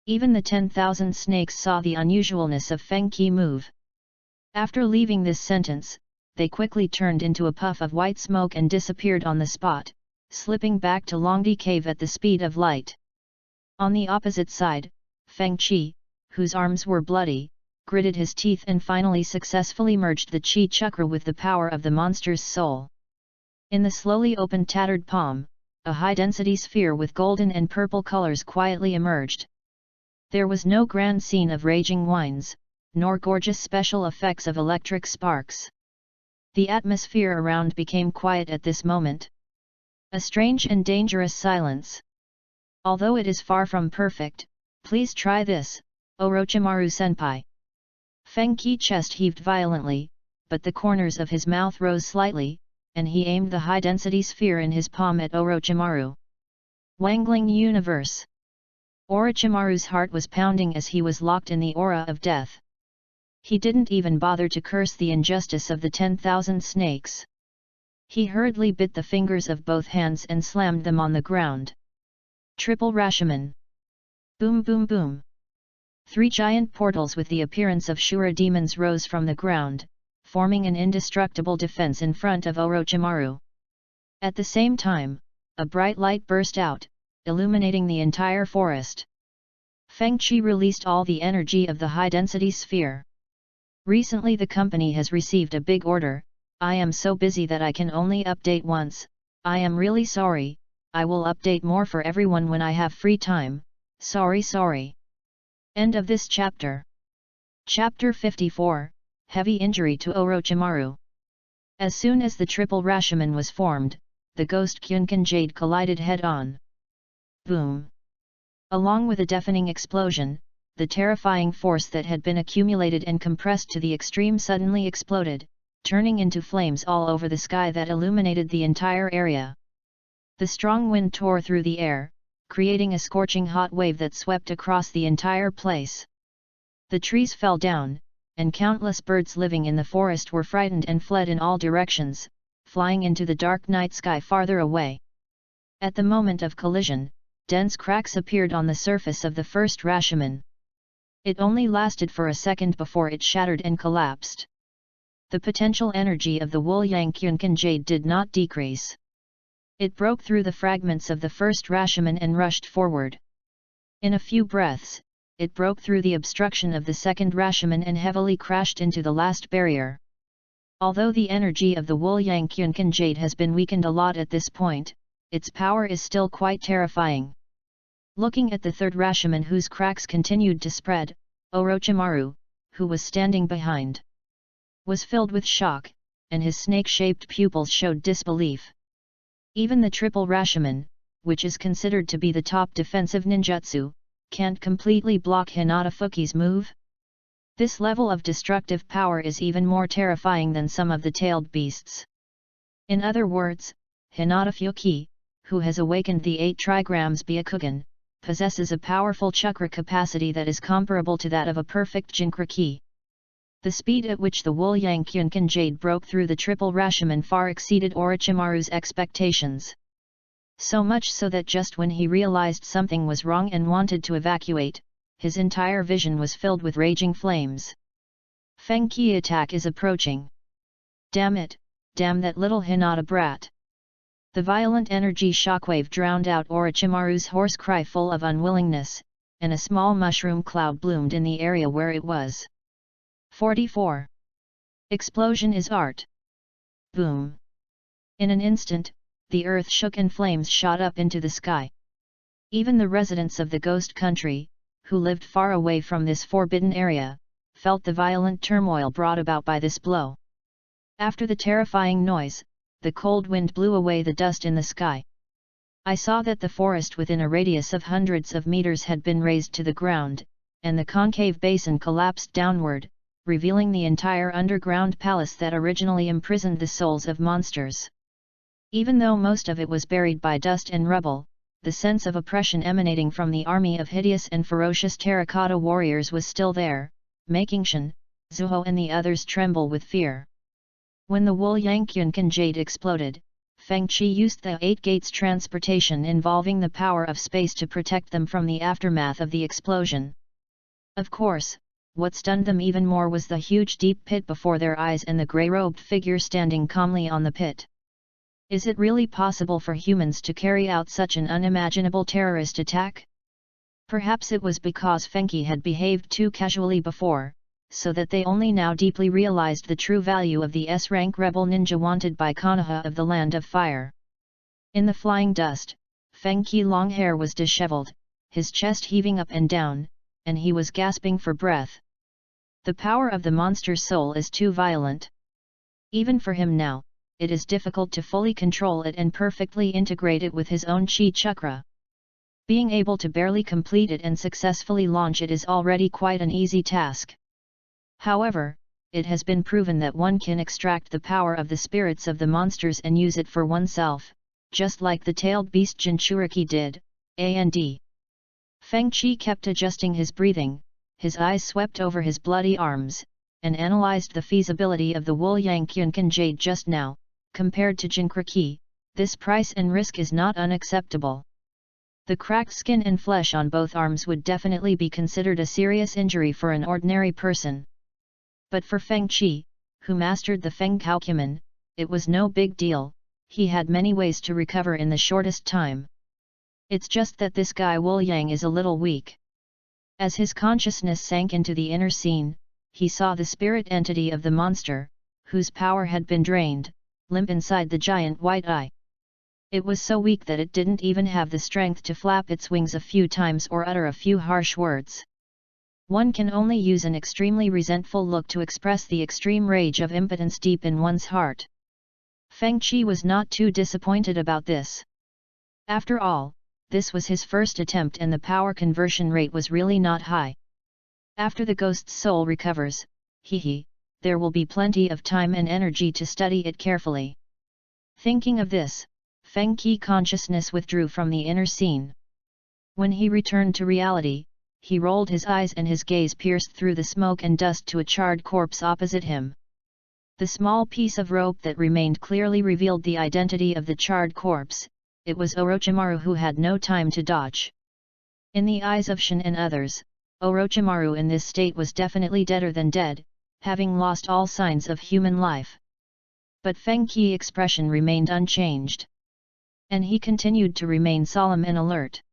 Even the 10,000 snakes saw the unusualness of Feng Qi's move. After leaving this sentence, they quickly turned into a puff of white smoke and disappeared on the spot, slipping back to Longdi Cave at the speed of light. On the opposite side, Feng Qi, whose arms were bloody, gritted his teeth and finally successfully merged the Qi chakra with the power of the monster's soul. In the slowly opened tattered palm, a high-density sphere with golden and purple colors quietly emerged. There was no grand scene of raging winds, nor gorgeous special effects of electric sparks. The atmosphere around became quiet at this moment. A strange and dangerous silence. Although it is far from perfect, please try this, Orochimaru-senpai. Feng Qi's chest heaved violently, but the corners of his mouth rose slightly, and he aimed the high-density sphere in his palm at Orochimaru. Wangling Universe! Orochimaru's heart was pounding as he was locked in the aura of death. He didn't even bother to curse the injustice of the 10,000 snakes. He hurriedly bit the fingers of both hands and slammed them on the ground. Triple Rashomon! Boom boom boom! 3 giant portals with the appearance of Shura demons rose from the ground, forming an indestructible defense in front of Orochimaru. At the same time, a bright light burst out, illuminating the entire forest. Feng Qi released all the energy of the high-density sphere. Recently the company has received a big order. I am so busy that I can only update once. I am really sorry. I will update more for everyone when I have free time. Sorry. End of this chapter. Chapter 54, Heavy Injury to Orochimaru. As soon as the triple Rashomon was formed, the ghost Kyunkan Jade collided head-on. Boom! Along with a deafening explosion, the terrifying force that had been accumulated and compressed to the extreme suddenly exploded, turning into flames all over the sky that illuminated the entire area. The strong wind tore through the air, creating a scorching hot wave that swept across the entire place. The trees fell down, and countless birds living in the forest were frightened and fled in all directions, flying into the dark night sky farther away. At the moment of collision, dense cracks appeared on the surface of the first Rashomon. It only lasted for a second before it shattered and collapsed. The potential energy of the Wool-Yang Kyunkan Jade did not decrease. It broke through the fragments of the first Rashomon and rushed forward. In a few breaths, it broke through the obstruction of the second Rashomon and heavily crashed into the last barrier. Although the energy of the Wool-Yang Kyunkan Jade has been weakened a lot at this point, its power is still quite terrifying. Looking at the third Rashomon whose cracks continued to spread, Orochimaru, who was standing behind, was filled with shock, and his snake-shaped pupils showed disbelief. Even the triple Rashomon, which is considered to be the top defensive ninjutsu, can't completely block Hinata Fuki's move? This level of destructive power is even more terrifying than some of the tailed beasts. In other words, Hinata Fuki, who has awakened the 8 trigrams Byakugan, possesses a powerful chakra capacity that is comparable to that of a perfect Jinchura ki. The speed at which the Wool Yang Kyunkan Jade broke through the triple Rashomon far exceeded Orochimaru's expectations. So much so that just when he realized something was wrong and wanted to evacuate, his entire vision was filled with raging flames. Fenghou attack is approaching. Damn it, damn that little Hinata brat. The violent energy shockwave drowned out Orochimaru's hoarse cry full of unwillingness, and a small mushroom cloud bloomed in the area where it was. 44. Explosion is art. Boom. In an instant, the earth shook and flames shot up into the sky. Even the residents of the ghost country, who lived far away from this forbidden area, felt the violent turmoil brought about by this blow. After the terrifying noise, the cold wind blew away the dust in the sky. I saw that the forest within a radius of hundreds of meters had been razed to the ground, and the concave basin collapsed downward, revealing the entire underground palace that originally imprisoned the souls of monsters. Even though most of it was buried by dust and rubble, the sense of oppression emanating from the army of hideous and ferocious terracotta warriors was still there, making Shin, Zuho and the others tremble with fear. When the Wool Yang Kyunkan Jade exploded, Feng Chi used the 8 gates transportation involving the power of space to protect them from the aftermath of the explosion. Of course, what stunned them even more was the huge deep pit before their eyes and the grey-robed figure standing calmly on the pit. Is it really possible for humans to carry out such an unimaginable terrorist attack? Perhaps it was because Fenghou had behaved too casually before, so that they only now deeply realized the true value of the S-rank rebel ninja wanted by Konoha of the Land of Fire. In the flying dust, Fenghou's long hair was disheveled, his chest heaving up and down, and he was gasping for breath. The power of the monster's soul is too violent. Even for him now, it is difficult to fully control it and perfectly integrate it with his own chi chakra. Being able to barely complete it and successfully launch it is already quite an easy task. However, it has been proven that one can extract the power of the spirits of the monsters and use it for oneself, just like the tailed beast Jinchuriki did, and Feng Chi kept adjusting his breathing, his eyes swept over his bloody arms, and analyzed the feasibility of the Wool Yang Kyunkan Jade just now. Compared to Jinchuriki, this price and risk is not unacceptable. The cracked skin and flesh on both arms would definitely be considered a serious injury for an ordinary person. But for Feng Chi, who mastered the Fenghou, it was no big deal. He had many ways to recover in the shortest time. It's just that this guy Wool Yang is a little weak. As his consciousness sank into the inner scene, he saw the spirit entity of the monster, whose power had been drained, limp inside the giant white eye. It was so weak that it didn't even have the strength to flap its wings a few times or utter a few harsh words. One can only use an extremely resentful look to express the extreme rage of impotence deep in one's heart. Feng Chi was not too disappointed about this. After all, this was his first attempt and the power conversion rate was really not high. After the ghost's soul recovers, there will be plenty of time and energy to study it carefully. Thinking of this, Feng Qi's consciousness withdrew from the inner scene. When he returned to reality, he rolled his eyes and his gaze pierced through the smoke and dust to a charred corpse opposite him. The small piece of rope that remained clearly revealed the identity of the charred corpse. It was Orochimaru, who had no time to dodge. In the eyes of Shin and others, Orochimaru in this state was definitely deader than dead, having lost all signs of human life. But Feng Qi's expression remained unchanged. And he continued to remain solemn and alert.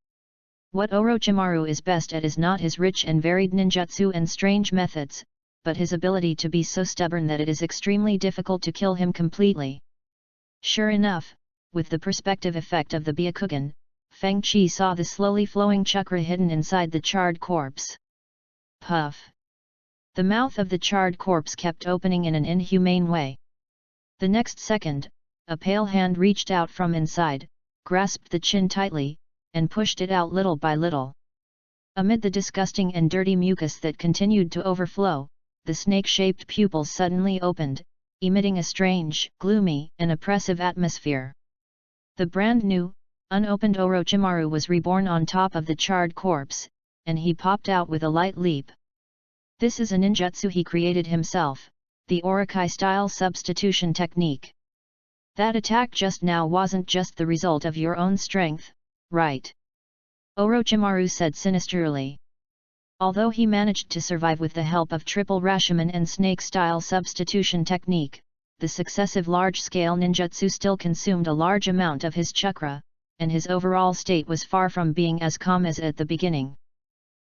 What Orochimaru is best at is not his rich and varied ninjutsu and strange methods, but his ability to be so stubborn that it is extremely difficult to kill him completely. Sure enough, with the perspective effect of the Byakugan, Feng Qi saw the slowly flowing chakra hidden inside the charred corpse. Puff! The mouth of the charred corpse kept opening in an inhumane way. The next second, a pale hand reached out from inside, grasped the chin tightly, and pushed it out little by little. Amid the disgusting and dirty mucus that continued to overflow, the snake-shaped pupils suddenly opened, emitting a strange, gloomy, and oppressive atmosphere. The brand new, unopened Orochimaru was reborn on top of the charred corpse, and he popped out with a light leap. This is a ninjutsu he created himself, the Orokai-style substitution technique. That attack just now wasn't just the result of your own strength, right? Orochimaru said sinisterly. Although he managed to survive with the help of triple Rashomon and snake-style substitution technique, the successive large-scale ninjutsu still consumed a large amount of his chakra, and his overall state was far from being as calm as at the beginning.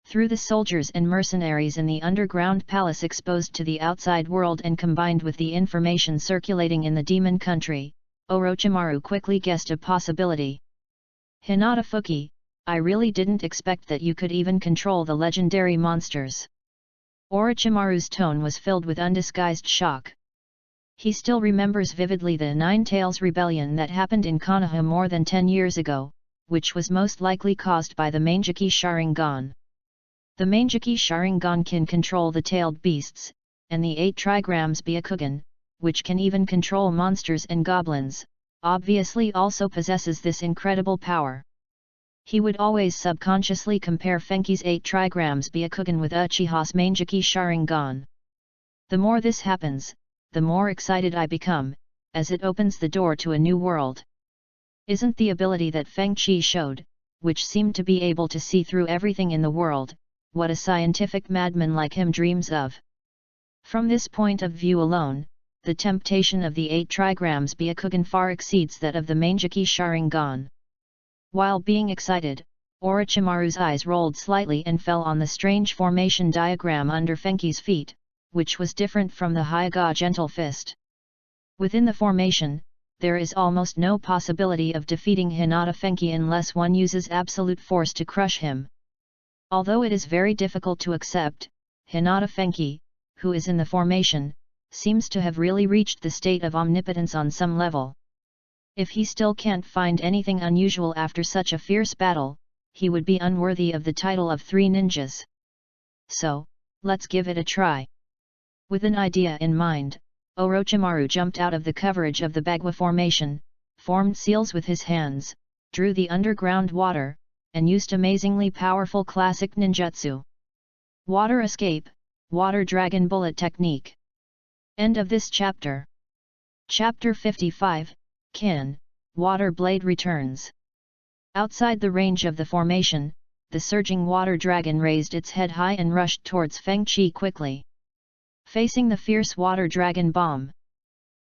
Through the soldiers and mercenaries in the underground palace exposed to the outside world and combined with the information circulating in the demon country, Orochimaru quickly guessed a possibility. Hinata Fuki, I really didn't expect that you could even control the legendary monsters. Orochimaru's tone was filled with undisguised shock. He still remembers vividly the Nine Tails rebellion that happened in Konoha more than 10 years ago, which was most likely caused by the Mangeki Sharingan. The Mangeki Sharingan can control the tailed beasts, and the 8 trigrams Byakugan, which can even control monsters and goblins, obviously also possesses this incredible power. He would always subconsciously compare Fenki's 8 trigrams Byakugan with Uchiha's Mangeki Sharingan. The more this happens, the more excited I become, as it opens the door to a new world. Isn't the ability that Feng Qi showed, which seemed to be able to see through everything in the world, what a scientific madman like him dreams of? From this point of view alone, the temptation of the 8 trigrams Byakugan far exceeds that of the Mangeki Sharingan. While being excited, Orochimaru's eyes rolled slightly and fell on the strange formation diagram under Fenki's feet, which was different from the Hyuga Gentle Fist. Within the formation, there is almost no possibility of defeating Hinata Fenki unless one uses absolute force to crush him. Although it is very difficult to accept, Hinata Fenki, who is in the formation, seems to have really reached the state of omnipotence on some level. If he still can't find anything unusual after such a fierce battle, he would be unworthy of the title of 3 ninjas. So, let's give it a try. With an idea in mind, Orochimaru jumped out of the coverage of the Bagua formation, formed seals with his hands, drew the underground water, and used amazingly powerful classic ninjutsu. Water Escape, Water Dragon Bullet Technique. End of this chapter. Chapter 55, Kin, Water Blade returns. Outside the range of the formation, the surging water dragon raised its head high and rushed towards Feng Qi quickly. Facing the fierce water dragon bomb,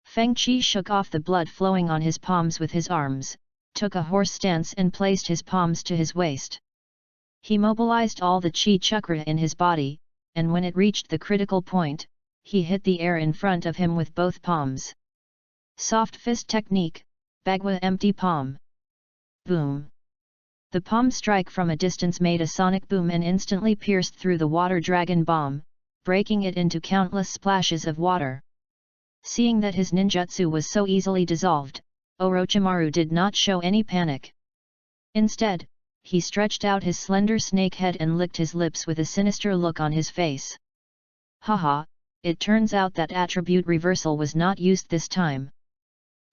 Feng Qi shook off the blood flowing on his palms with his arms, took a horse stance and placed his palms to his waist. He mobilized all the chi chakra in his body, and when it reached the critical point, he hit the air in front of him with both palms. Soft fist technique, Bagua empty palm. Boom! The palm strike from a distance made a sonic boom and instantly pierced through the water dragon bomb, breaking it into countless splashes of water. Seeing that his ninjutsu was so easily dissolved, Orochimaru did not show any panic. Instead, he stretched out his slender snake head and licked his lips with a sinister look on his face. Haha, it turns out that attribute reversal was not used this time.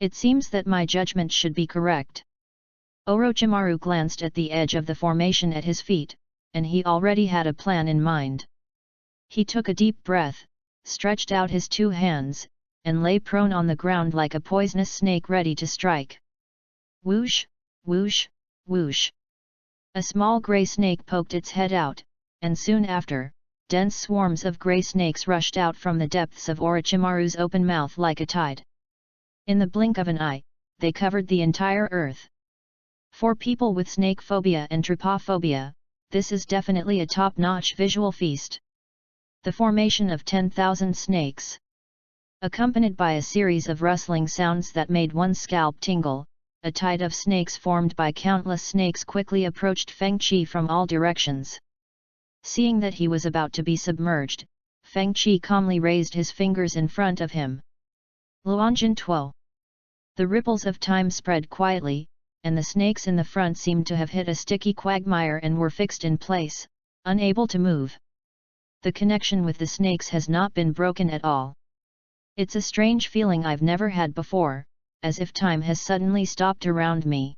It seems that my judgment should be correct. Orochimaru glanced at the edge of the formation at his feet, and he already had a plan in mind. He took a deep breath, stretched out his 2 hands, and lay prone on the ground like a poisonous snake ready to strike. Whoosh, whoosh, whoosh. A small grey snake poked its head out, and soon after, dense swarms of grey snakes rushed out from the depths of Orochimaru's open mouth like a tide. In the blink of an eye, they covered the entire earth. For people with snake phobia and trypophobia, this is definitely a top-notch visual feast. The formation of 10,000 snakes. Accompanied by a series of rustling sounds that made one's scalp tingle, a tide of snakes formed by countless snakes quickly approached Feng Qi from all directions. Seeing that he was about to be submerged, Feng Qi calmly raised his fingers in front of him. Luanjin Tuo. The ripples of time spread quietly, and the snakes in the front seemed to have hit a sticky quagmire and were fixed in place, unable to move. The connection with the snakes has not been broken at all. It's a strange feeling I've never had before, as if time has suddenly stopped around me.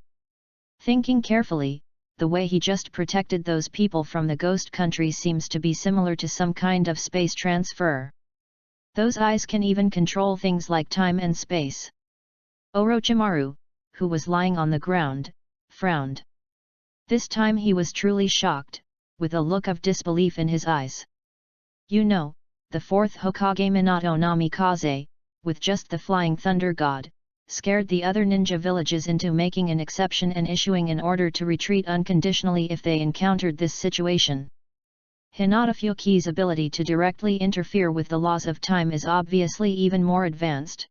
Thinking carefully, the way he just protected those people from the ghost country seems to be similar to some kind of space transfer. Those eyes can even control things like time and space. Orochimaru, who was lying on the ground, frowned. This time he was truly shocked, with a look of disbelief in his eyes. You know, the fourth Hokage Minato Namikaze, with just the flying thunder god, scared the other ninja villages into making an exception and issuing an order to retreat unconditionally if they encountered this situation. Hinata Fuki's ability to directly interfere with the laws of time is obviously even more advanced.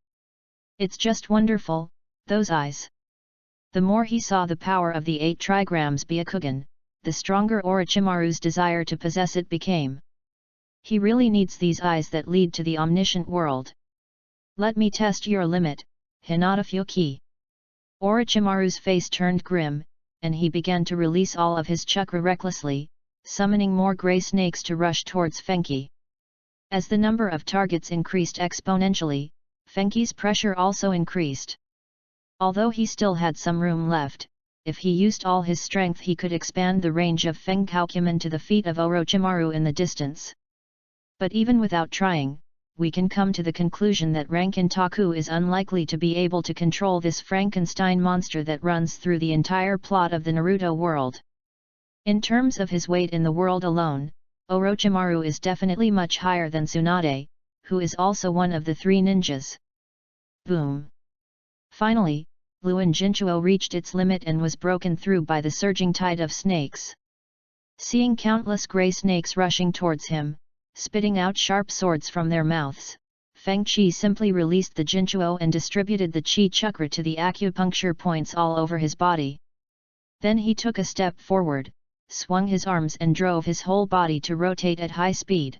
It's just wonderful, those eyes. The more he saw the power of the 8 trigrams Byakugan, the stronger Orochimaru's desire to possess it became. He really needs these eyes that lead to the omniscient world. Let me test your limit, Hinata Fuki. Orochimaru's face turned grim, and he began to release all of his chakra recklessly, summoning more grey snakes to rush towards Fenghou. As the number of targets increased exponentially, Fenghou's pressure also increased. Although he still had some room left, if he used all his strength he could expand the range of Fenghou to the feet of Orochimaru in the distance. But even without trying, we can come to the conclusion that Rankin-Taku is unlikely to be able to control this Frankenstein monster that runs through the entire plot of the Naruto world. In terms of his weight in the world alone, Orochimaru is definitely much higher than Tsunade, who is also one of the 3 ninjas. Boom! Finally, Luan Jinchuo reached its limit and was broken through by the surging tide of snakes. Seeing countless grey snakes rushing towards him, spitting out sharp swords from their mouths, Feng Qi simply released the Jinchuo and distributed the Qi chakra to the acupuncture points all over his body. Then he took a step forward, swung his arms and drove his whole body to rotate at high speed.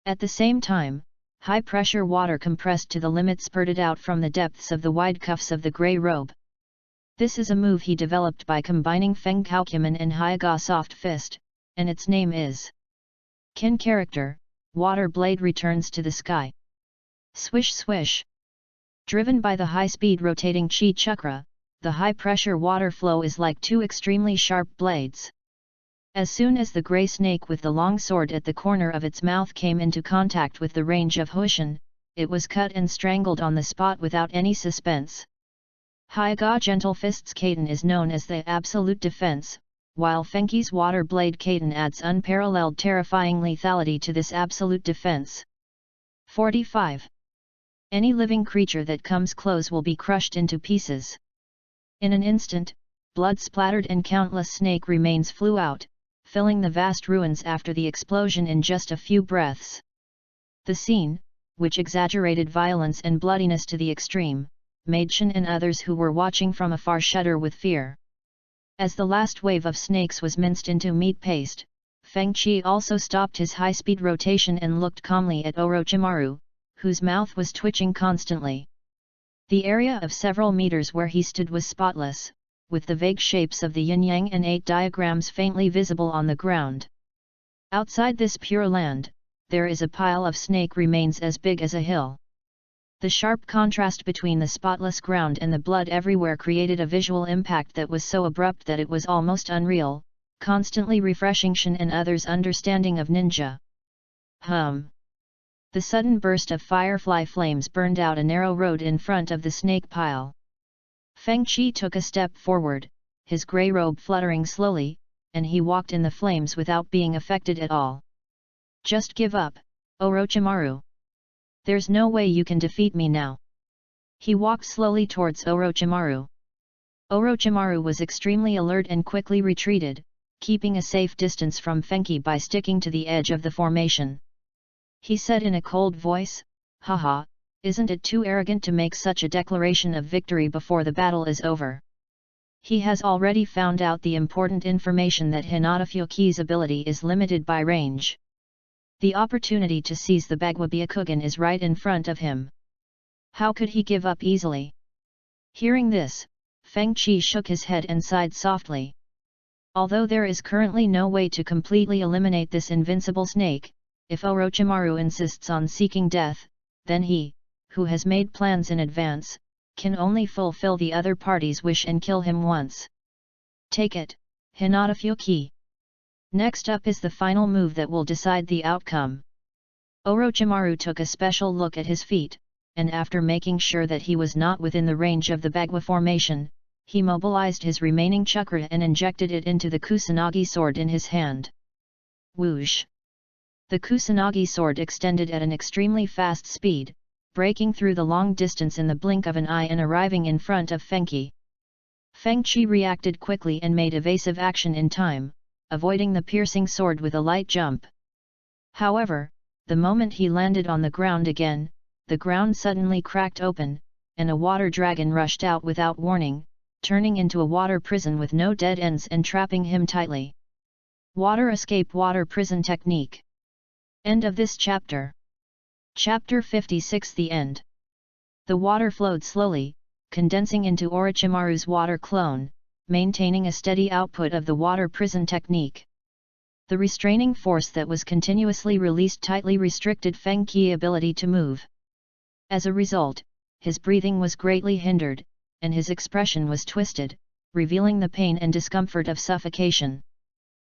At the same time, high-pressure water compressed to the limit spurted out from the depths of the wide cuffs of the grey robe. This is a move he developed by combining Fenghou and Hyaga Soft Fist, and its name is Kin character, Water Blade returns to the sky. Swish swish. Driven by the high-speed rotating Qi chakra, the high-pressure water flow is like 2 extremely sharp blades. As soon as the grey snake with the long sword at the corner of its mouth came into contact with the range of Hushin, it was cut and strangled on the spot without any suspense. Hyaga Gentle Fist's Kaden is known as the absolute defense, while Fenghou's water blade Kaden adds unparalleled terrifying lethality to this absolute defense. 45. Any living creature that comes close will be crushed into pieces. In an instant, blood splattered and countless snake remains flew out, filling the vast ruins after the explosion in just a few breaths. The scene, which exaggerated violence and bloodiness to the extreme, made Shen and others who were watching from afar shudder with fear. As the last wave of snakes was minced into meat paste, Feng Qi also stopped his high-speed rotation and looked calmly at Orochimaru, whose mouth was twitching constantly. The area of several meters where he stood was spotless, with the vague shapes of the yin-yang and 8 diagrams faintly visible on the ground. Outside this pure land, there is a pile of snake remains as big as a hill. The sharp contrast between the spotless ground and the blood everywhere created a visual impact that was so abrupt that it was almost unreal, constantly refreshing Shen and others' understanding of ninja. The sudden burst of firefly flames burned out a narrow road in front of the snake pile. Feng Qi took a step forward, his grey robe fluttering slowly, and he walked in the flames without being affected at all. Just give up, Orochimaru. There's no way you can defeat me now. He walked slowly towards Orochimaru. Orochimaru was extremely alert and quickly retreated, keeping a safe distance from Fenghou by sticking to the edge of the formation. He said in a cold voice, "Haha, isn't it too arrogant to make such a declaration of victory before the battle is over?" He has already found out the important information that Hinata Fuki's ability is limited by range. The opportunity to seize the Bagwa Byakugan is right in front of him. How could he give up easily? Hearing this, Feng Qi shook his head and sighed softly. Although there is currently no way to completely eliminate this invincible snake, if Orochimaru insists on seeking death, then he, who has made plans in advance, can only fulfill the other party's wish and kill him once. Take it, Hinata Fuki. Next up is the final move that will decide the outcome. Orochimaru took a special look at his feet, and after making sure that he was not within the range of the Bagua formation, he mobilized his remaining chakra and injected it into the Kusanagi sword in his hand. Whoosh! The Kusanagi sword extended at an extremely fast speed, breaking through the long distance in the blink of an eye and arriving in front of Fenghou. Feng Qi reacted quickly and made evasive action in time, avoiding the piercing sword with a light jump. However, the moment he landed on the ground again, the ground suddenly cracked open, and a water dragon rushed out without warning, turning into a water prison with no dead ends and trapping him tightly. Water escape water prison technique. End of this chapter. Chapter 56 The End. The water flowed slowly, condensing into Orochimaru's water clone, maintaining a steady output of the water prison technique. The restraining force that was continuously released tightly restricted Feng Qi's ability to move. As a result, his breathing was greatly hindered, and his expression was twisted, revealing the pain and discomfort of suffocation.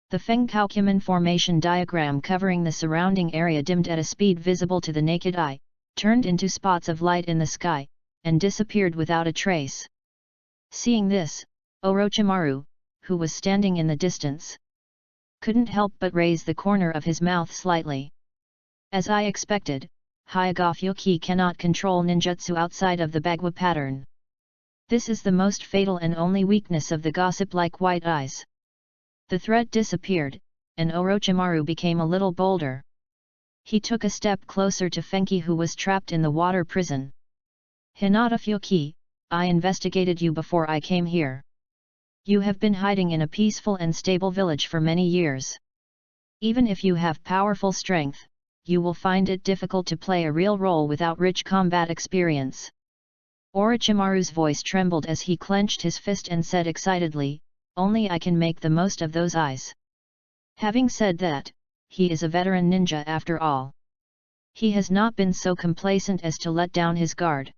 The Fenghou formation diagram covering the surrounding area dimmed at a speed visible to the naked eye, turned into spots of light in the sky, and disappeared without a trace. Seeing this, Orochimaru, who was standing in the distance, couldn't help but raise the corner of his mouth slightly. As I expected, Hyagofyoki cannot control ninjutsu outside of the Bagua pattern. This is the most fatal and only weakness of the gossip-like white eyes. The threat disappeared, and Orochimaru became a little bolder. He took a step closer to Fenghou, who was trapped in the water prison. Hinata Fuki, I investigated you before I came here. You have been hiding in a peaceful and stable village for many years. Even if you have powerful strength, you will find it difficult to play a real role without rich combat experience. Orochimaru's voice trembled as he clenched his fist and said excitedly, only I can make the most of those eyes. Having said that, he is a veteran ninja after all. He has not been so complacent as to let down his guard.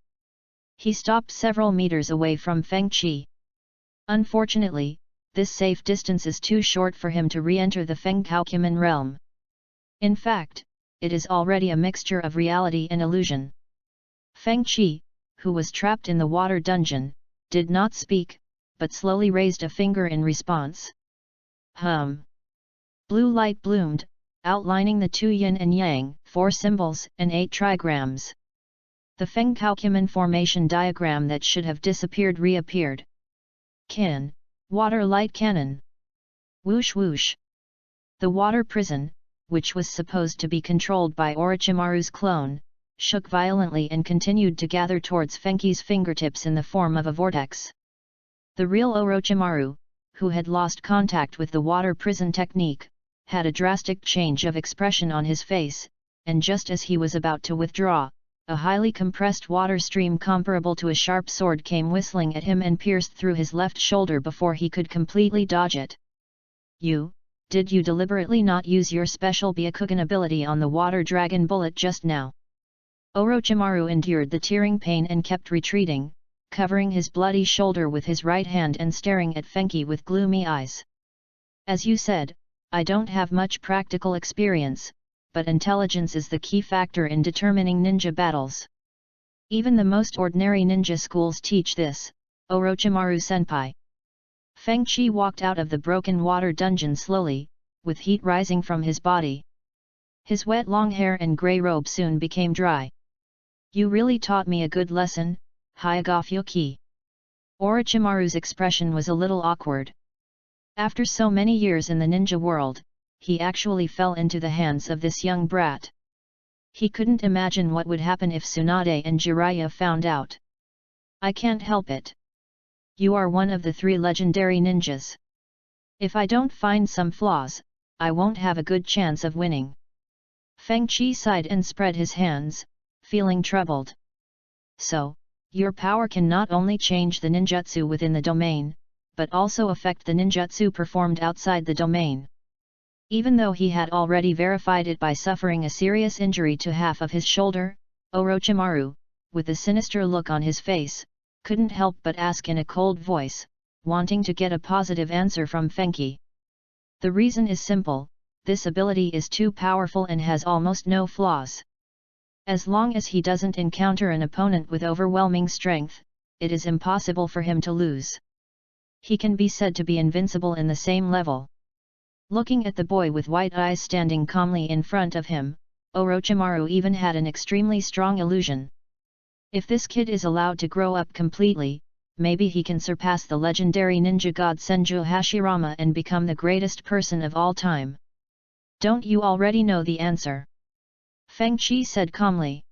He stopped several meters away from Feng Qi. Unfortunately, this safe distance is too short for him to re-enter the Fenghou realm. In fact, it is already a mixture of reality and illusion. Feng Qi, who was trapped in the water dungeon, did not speak, but slowly raised a finger in response. Blue light bloomed, outlining the 2 yin and yang, 4 symbols and 8 trigrams. The Fenghou formation diagram that should have disappeared reappeared. Kin, water light cannon. Whoosh whoosh. The water prison, which was supposed to be controlled by Orochimaru's clone, shook violently and continued to gather towards Fenghou's fingertips in the form of a vortex. The real Orochimaru, who had lost contact with the water prison technique, had a drastic change of expression on his face, and just as he was about to withdraw, a highly compressed water stream comparable to a sharp sword came whistling at him and pierced through his left shoulder before he could completely dodge it. Did you deliberately not use your special Byakugan ability on the water dragon bullet just now? Orochimaru endured the tearing pain and kept retreating, covering his bloody shoulder with his right hand and staring at Fenghou with gloomy eyes. As you said, I don't have much practical experience, but intelligence is the key factor in determining ninja battles. Even the most ordinary ninja schools teach this, Orochimaru-senpai. Feng Qi walked out of the broken water dungeon slowly, with heat rising from his body. His wet long hair and grey robe soon became dry. You really taught me a good lesson, Hyagofyoki. Orochimaru's expression was a little awkward. After so many years in the ninja world, he actually fell into the hands of this young brat. He couldn't imagine what would happen if Tsunade and Jiraiya found out. I can't help it. You are one of the 3 legendary ninjas. If I don't find some flaws, I won't have a good chance of winning. Feng Qi sighed and spread his hands, feeling troubled. so, your power can not only change the ninjutsu within the domain, but also affect the ninjutsu performed outside the domain. Even though he had already verified it by suffering a serious injury to half of his shoulder, Orochimaru, with a sinister look on his face, couldn't help but ask in a cold voice, wanting to get a positive answer from Fenghou. The reason is simple: this ability is too powerful and has almost no flaws. As long as he doesn't encounter an opponent with overwhelming strength, it is impossible for him to lose. He can be said to be invincible in the same level. Looking at the boy with white eyes standing calmly in front of him, Orochimaru even had an extremely strong illusion. If this kid is allowed to grow up completely, maybe he can surpass the legendary ninja god Senju Hashirama and become the greatest person of all time. Don't you already know the answer? Fenghou said calmly.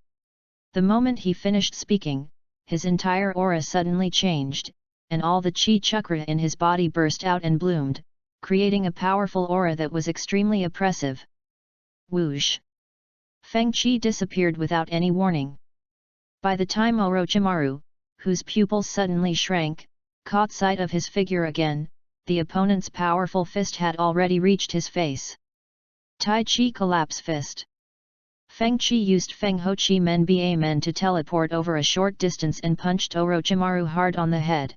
The moment he finished speaking, his entire aura suddenly changed, and all the chi chakra in his body burst out and bloomed, creating a powerful aura that was extremely oppressive. Whoosh! Fenghou disappeared without any warning. By the time Orochimaru, whose pupils suddenly shrank, caught sight of his figure again, the opponent's powerful fist had already reached his face. Tai Chi Collapse Fist. Fenghou used Fenghou Chi Men Ba Men to teleport over a short distance and punched Orochimaru hard on the head.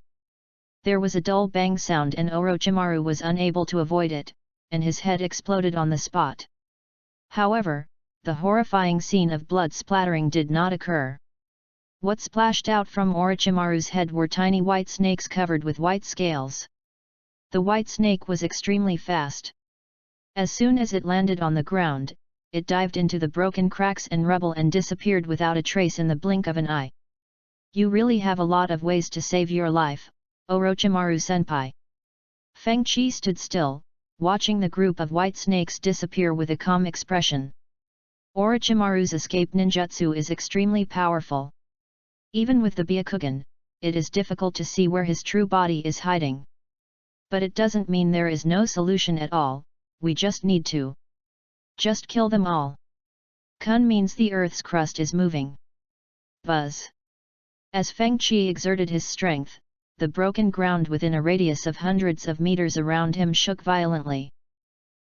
There was a dull bang sound and Orochimaru was unable to avoid it, and his head exploded on the spot. However, the horrifying scene of blood splattering did not occur. What splashed out from Orochimaru's head were tiny white snakes covered with white scales. The white snake was extremely fast. As soon as it landed on the ground, it dived into the broken cracks and rubble and disappeared without a trace in the blink of an eye. You really have a lot of ways to save your life, Orochimaru-senpai. Fenghou stood still, watching the group of white snakes disappear with a calm expression. Orochimaru's escape ninjutsu is extremely powerful. Even with the Byakugan, it is difficult to see where his true body is hiding. But it doesn't mean there is no solution at all, we just need to just kill them all. Kun means the earth's crust is moving. Buzz. As Fenghou exerted his strength, the broken ground within a radius of hundreds of meters around him shook violently.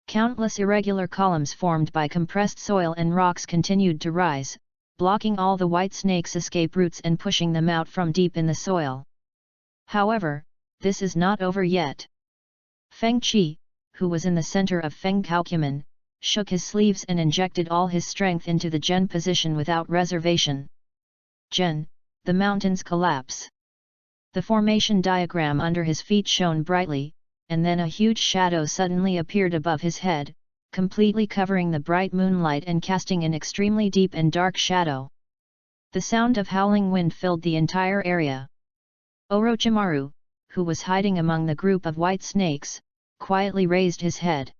Countless irregular columns formed by compressed soil and rocks continued to rise, blocking all the white snakes' escape routes and pushing them out from deep in the soil. However, this is not over yet. Fenghou, who was in the center of Fenghou, shook his sleeves and injected all his strength into the Gen position without reservation. Gen, the mountains collapse. The formation diagram under his feet shone brightly, and then a huge shadow suddenly appeared above his head, completely covering the bright moonlight and casting an extremely deep and dark shadow. The sound of howling wind filled the entire area. Orochimaru, who was hiding among the group of white snakes, quietly raised his head.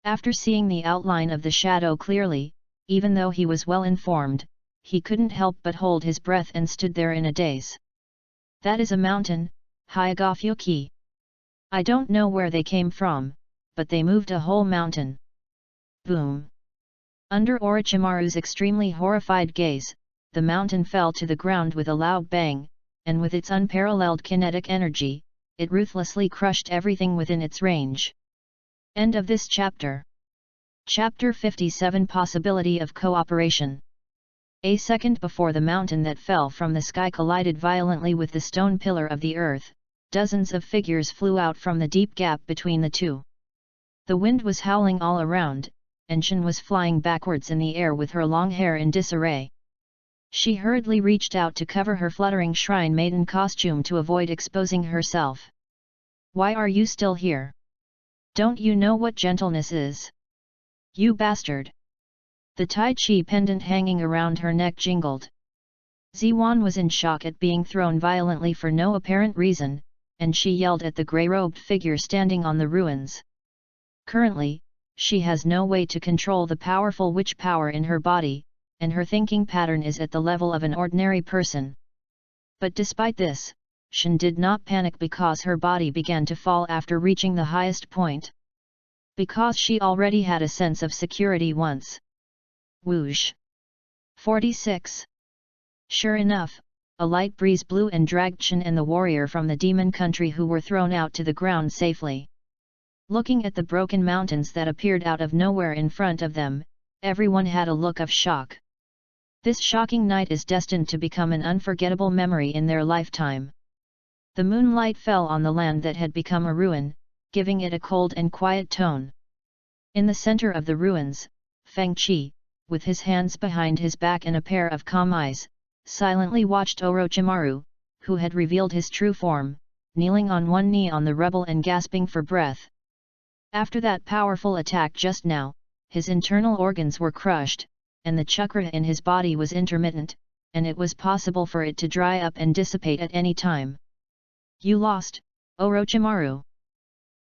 After seeing the outline of the shadow clearly, even though he was well informed, he couldn't help but hold his breath and stood there in a daze. That is a mountain, Hyagofyoki. I don't know where they came from, but they moved a whole mountain. Boom! Under Orochimaru's extremely horrified gaze, the mountain fell to the ground with a loud bang, and with its unparalleled kinetic energy, it ruthlessly crushed everything within its range. End of this chapter. Chapter 57 Possibility of Cooperation. A second before the mountain that fell from the sky collided violently with the stone pillar of the earth, dozens of figures flew out from the deep gap between the two. The wind was howling all around, and Shin was flying backwards in the air with her long hair in disarray. She hurriedly reached out to cover her fluttering shrine maiden costume to avoid exposing herself. Why are you still here? Don't you know what gentleness is? You bastard! The Tai Chi pendant hanging around her neck jingled. Ziwan was in shock at being thrown violently for no apparent reason, and she yelled at the grey-robed figure standing on the ruins. Currently, she has no way to control the powerful witch power in her body, and her thinking pattern is at the level of an ordinary person. But despite this, Shin did not panic because her body began to fall after reaching the highest point. Because she already had a sense of security once. Whoosh! 46. Sure enough, a light breeze blew and dragged Chen and the warrior from the demon country, who were thrown out to the ground safely. Looking at the broken mountains that appeared out of nowhere in front of them, everyone had a look of shock. This shocking night is destined to become an unforgettable memory in their lifetime. The moonlight fell on the land that had become a ruin, giving it a cold and quiet tone. In the center of the ruins, Feng Qi, with his hands behind his back and a pair of calm eyes, silently watched Orochimaru, who had revealed his true form, kneeling on one knee on the rubble and gasping for breath. After that powerful attack just now, his internal organs were crushed, and the chakra in his body was intermittent, and it was possible for it to dry up and dissipate at any time. "You lost, Orochimaru,"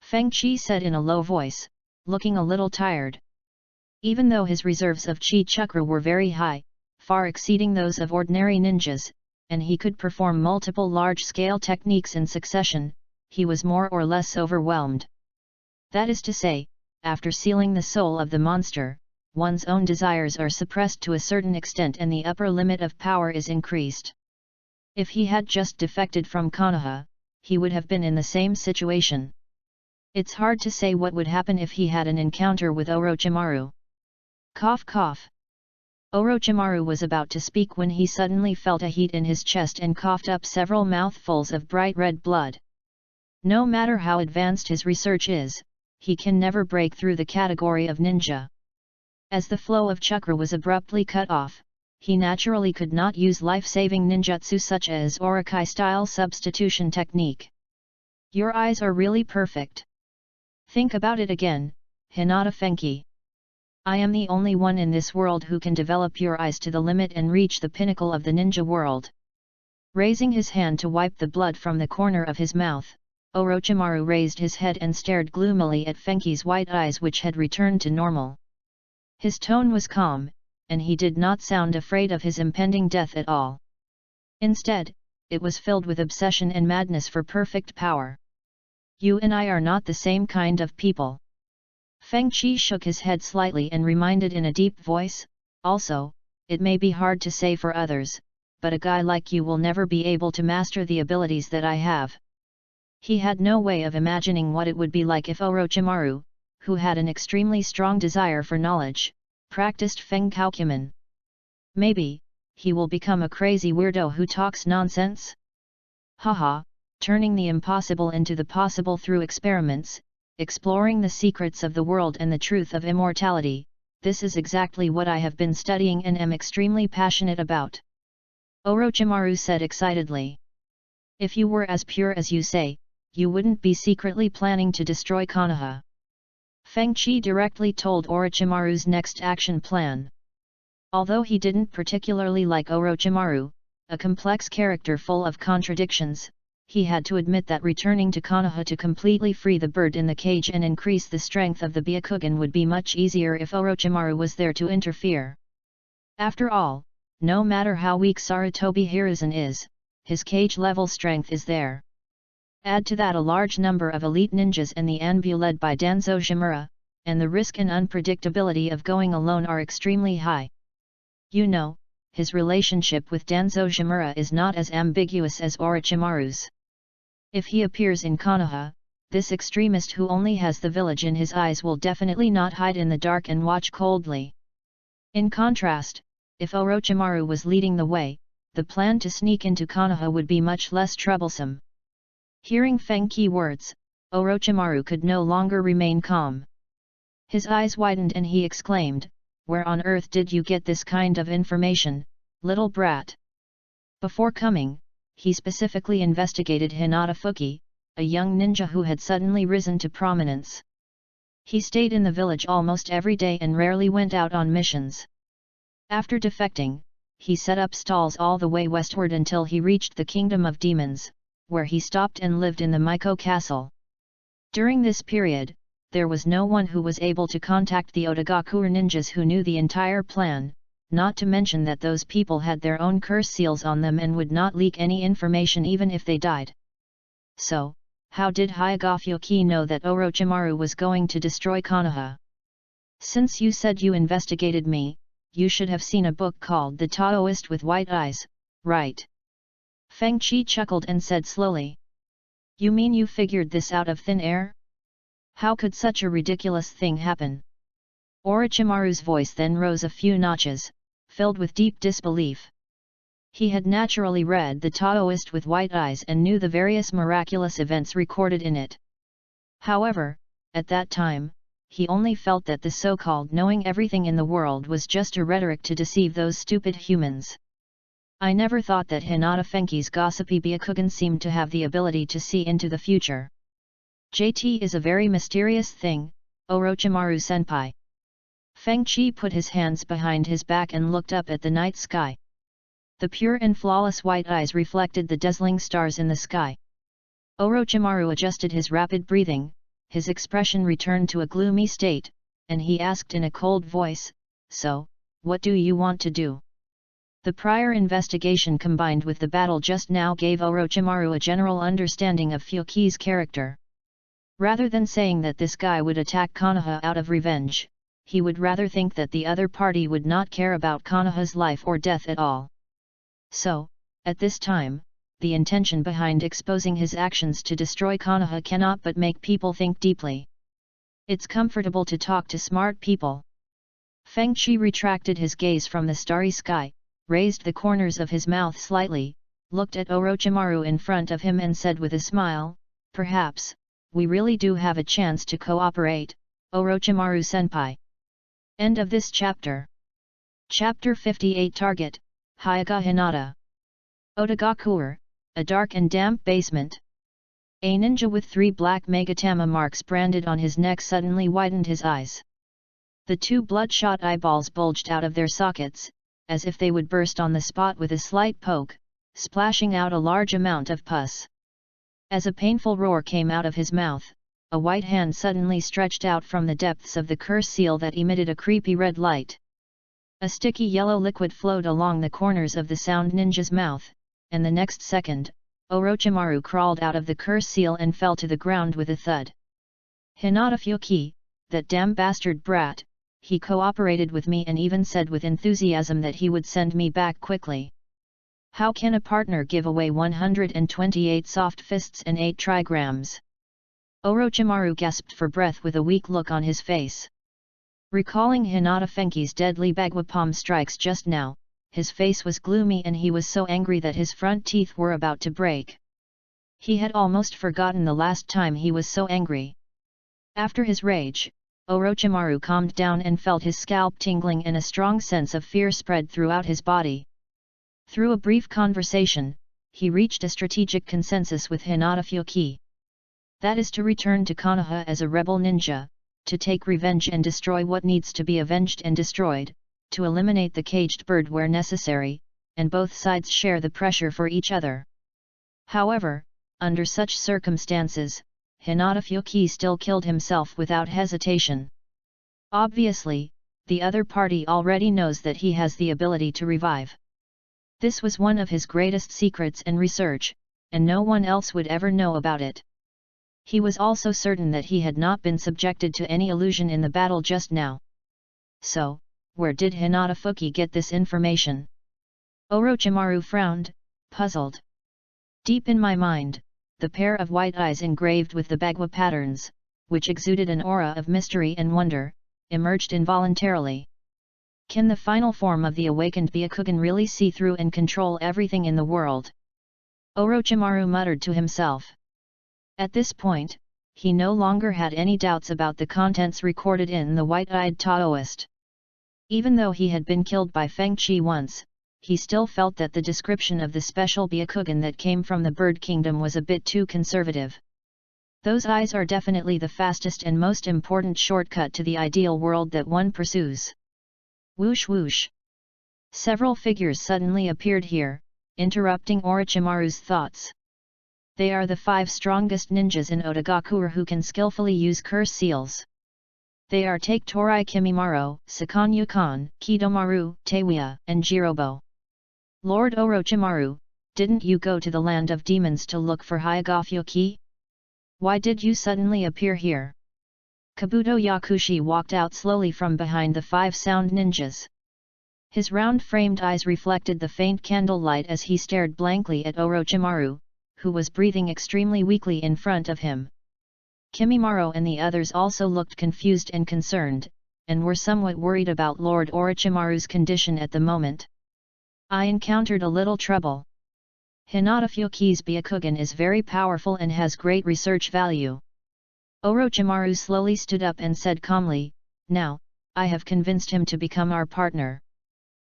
Feng Qi said in a low voice, looking a little tired. Even though his reserves of chi chakra were very high, far exceeding those of ordinary ninjas, and he could perform multiple large-scale techniques in succession, he was more or less overwhelmed. That is to say, after sealing the soul of the monster, one's own desires are suppressed to a certain extent and the upper limit of power is increased. If he had just defected from Konoha, he would have been in the same situation. It's hard to say what would happen if he had an encounter with Orochimaru. Cough cough. Orochimaru was about to speak when he suddenly felt a heat in his chest and coughed up several mouthfuls of bright red blood. No matter how advanced his research is, he can never break through the category of ninja. As the flow of chakra was abruptly cut off, he naturally could not use life-saving ninjutsu such as Orokai-style substitution technique. Your eyes are really perfect. Think about it again, Hinata Fenki. I am the only one in this world who can develop your eyes to the limit and reach the pinnacle of the ninja world. Raising his hand to wipe the blood from the corner of his mouth, Orochimaru raised his head and stared gloomily at Fenki's white eyes, which had returned to normal. His tone was calm, and he did not sound afraid of his impending death at all. Instead, it was filled with obsession and madness for perfect power. You and I are not the same kind of people. Feng Qi shook his head slightly and reminded in a deep voice, also, it may be hard to say for others, but a guy like you will never be able to master the abilities that I have. He had no way of imagining what it would be like if Orochimaru, who had an extremely strong desire for knowledge, practiced Fenghou. Maybe, he will become a crazy weirdo who talks nonsense? Haha, turning the impossible into the possible through experiments, exploring the secrets of the world and the truth of immortality, this is exactly what I have been studying and am extremely passionate about. Orochimaru said excitedly. If you were as pure as you say, you wouldn't be secretly planning to destroy Konoha. Feng Qi directly told Orochimaru's next action plan. Although he didn't particularly like Orochimaru, a complex character full of contradictions, he had to admit that returning to Konoha to completely free the bird in the cage and increase the strength of the Byakugan would be much easier if Orochimaru was there to interfere. After all, no matter how weak Sarutobi Hiruzen is, his cage-level strength is there. Add to that a large number of elite ninjas and the Anbu led by Danzo Shimura, and the risk and unpredictability of going alone are extremely high. You know, his relationship with Danzo Shimura is not as ambiguous as Orochimaru's. If he appears in Konoha, this extremist who only has the village in his eyes will definitely not hide in the dark and watch coldly. In contrast, if Orochimaru was leading the way, the plan to sneak into Konoha would be much less troublesome. Hearing Feng Qi words, Orochimaru could no longer remain calm. His eyes widened and he exclaimed, "Where on earth did you get this kind of information, little brat?" Before coming, he specifically investigated Hinata Fuki, a young ninja who had suddenly risen to prominence. He stayed in the village almost every day and rarely went out on missions. After defecting, he set up stalls all the way westward until he reached the Kingdom of Demons, where he stopped and lived in the Miko Castle. During this period, there was no one who was able to contact the Otagakure ninjas who knew the entire plan, not to mention that those people had their own curse seals on them and would not leak any information even if they died. So, how did Hyagafyoki know that Orochimaru was going to destroy Konoha? Since you said you investigated me, you should have seen a book called The Taoist with White Eyes, right? Fengchi chuckled and said slowly. You mean you figured this out of thin air? How could such a ridiculous thing happen? Orochimaru's voice then rose a few notches, filled with deep disbelief. He had naturally read the Taoist with white eyes and knew the various miraculous events recorded in it. However, at that time, he only felt that the so-called knowing everything in the world was just a rhetoric to deceive those stupid humans. I never thought that Hinata Fenki's gossipy Byakugan seemed to have the ability to see into the future. JT is a very mysterious thing, Orochimaru-senpai. Fengchi put his hands behind his back and looked up at the night sky. The pure and flawless white eyes reflected the dazzling stars in the sky. Orochimaru adjusted his rapid breathing, his expression returned to a gloomy state, and he asked in a cold voice, "So, what do you want to do?" The prior investigation combined with the battle just now gave Orochimaru a general understanding of Fyoki's character. Rather than saying that this guy would attack Konoha out of revenge, he would rather think that the other party would not care about Konoha's life or death at all. So, at this time, the intention behind exposing his actions to destroy Konoha cannot but make people think deeply. It's comfortable to talk to smart people. Fengchi retracted his gaze from the starry sky, raised the corners of his mouth slightly, looked at Orochimaru in front of him and said with a smile, "Perhaps, we really do have a chance to cooperate, Orochimaru-senpai." End of this chapter. Chapter 58 Target, Hyuga Hinata. Otogakuer, a dark and damp basement. A ninja with 3 black Megatama marks branded on his neck suddenly widened his eyes. The 2 bloodshot eyeballs bulged out of their sockets, as if they would burst on the spot with a slight poke, splashing out a large amount of pus. As a painful roar came out of his mouth, a white hand suddenly stretched out from the depths of the curse seal that emitted a creepy red light. A sticky yellow liquid flowed along the corners of the sound ninja's mouth, and the next second, Orochimaru crawled out of the curse seal and fell to the ground with a thud. "Hinata Fyoki, that damn bastard brat, he cooperated with me and even said with enthusiasm that he would send me back quickly. How can a partner give away 128 soft fists and 8 trigrams?" Orochimaru gasped for breath with a weak look on his face. Recalling Hinata Fenki's deadly Bagua palm strikes just now, his face was gloomy and he was so angry that his front teeth were about to break. He had almost forgotten the last time he was so angry. After his rage, Orochimaru calmed down and felt his scalp tingling and a strong sense of fear spread throughout his body. Through a brief conversation, he reached a strategic consensus with Hinata Fyoki. That is to return to Konoha as a rebel ninja, to take revenge and destroy what needs to be avenged and destroyed, to eliminate the caged bird where necessary, and both sides share the pressure for each other. However, under such circumstances, Hinata Fyoki still killed himself without hesitation. Obviously, the other party already knows that he has the ability to revive. This was one of his greatest secrets and research, and no one else would ever know about it. He was also certain that he had not been subjected to any illusion in the battle just now. So, where did Hinata Fyoki get this information? Orochimaru frowned, puzzled. Deep in my mind, the pair of white eyes engraved with the Bagua patterns, which exuded an aura of mystery and wonder, emerged involuntarily. Can the final form of the awakened Byakugan really see through and control everything in the world? Orochimaru muttered to himself. At this point, he no longer had any doubts about the contents recorded in the white-eyed Taoist. Even though he had been killed by Fengchi once, he still felt that the description of the special Byakugan that came from the Bird Kingdom was a bit too conservative. Those eyes are definitely the fastest and most important shortcut to the ideal world that one pursues. Whoosh whoosh. Several figures suddenly appeared here, interrupting Orochimaru's thoughts. They are the 5 strongest ninjas in Otogakuer who can skillfully use curse seals. They are Take Torai Kimimaro, Sakan Yukan, Kidomaru, Teiwa, and Jirobo. Lord Orochimaru, didn't you go to the land of demons to look for Hyuga Fyoki? Why did you suddenly appear here? Kabuto Yakushi walked out slowly from behind the 5 sound ninjas. His round-framed eyes reflected the faint candlelight as he stared blankly at Orochimaru, who was breathing extremely weakly in front of him. Kimimaro and the others also looked confused and concerned, and were somewhat worried about Lord Orochimaru's condition at the moment. I encountered a little trouble. Hinata Fuki's Byakugan is very powerful and has great research value. Orochimaru slowly stood up and said calmly, "Now, I have convinced him to become our partner.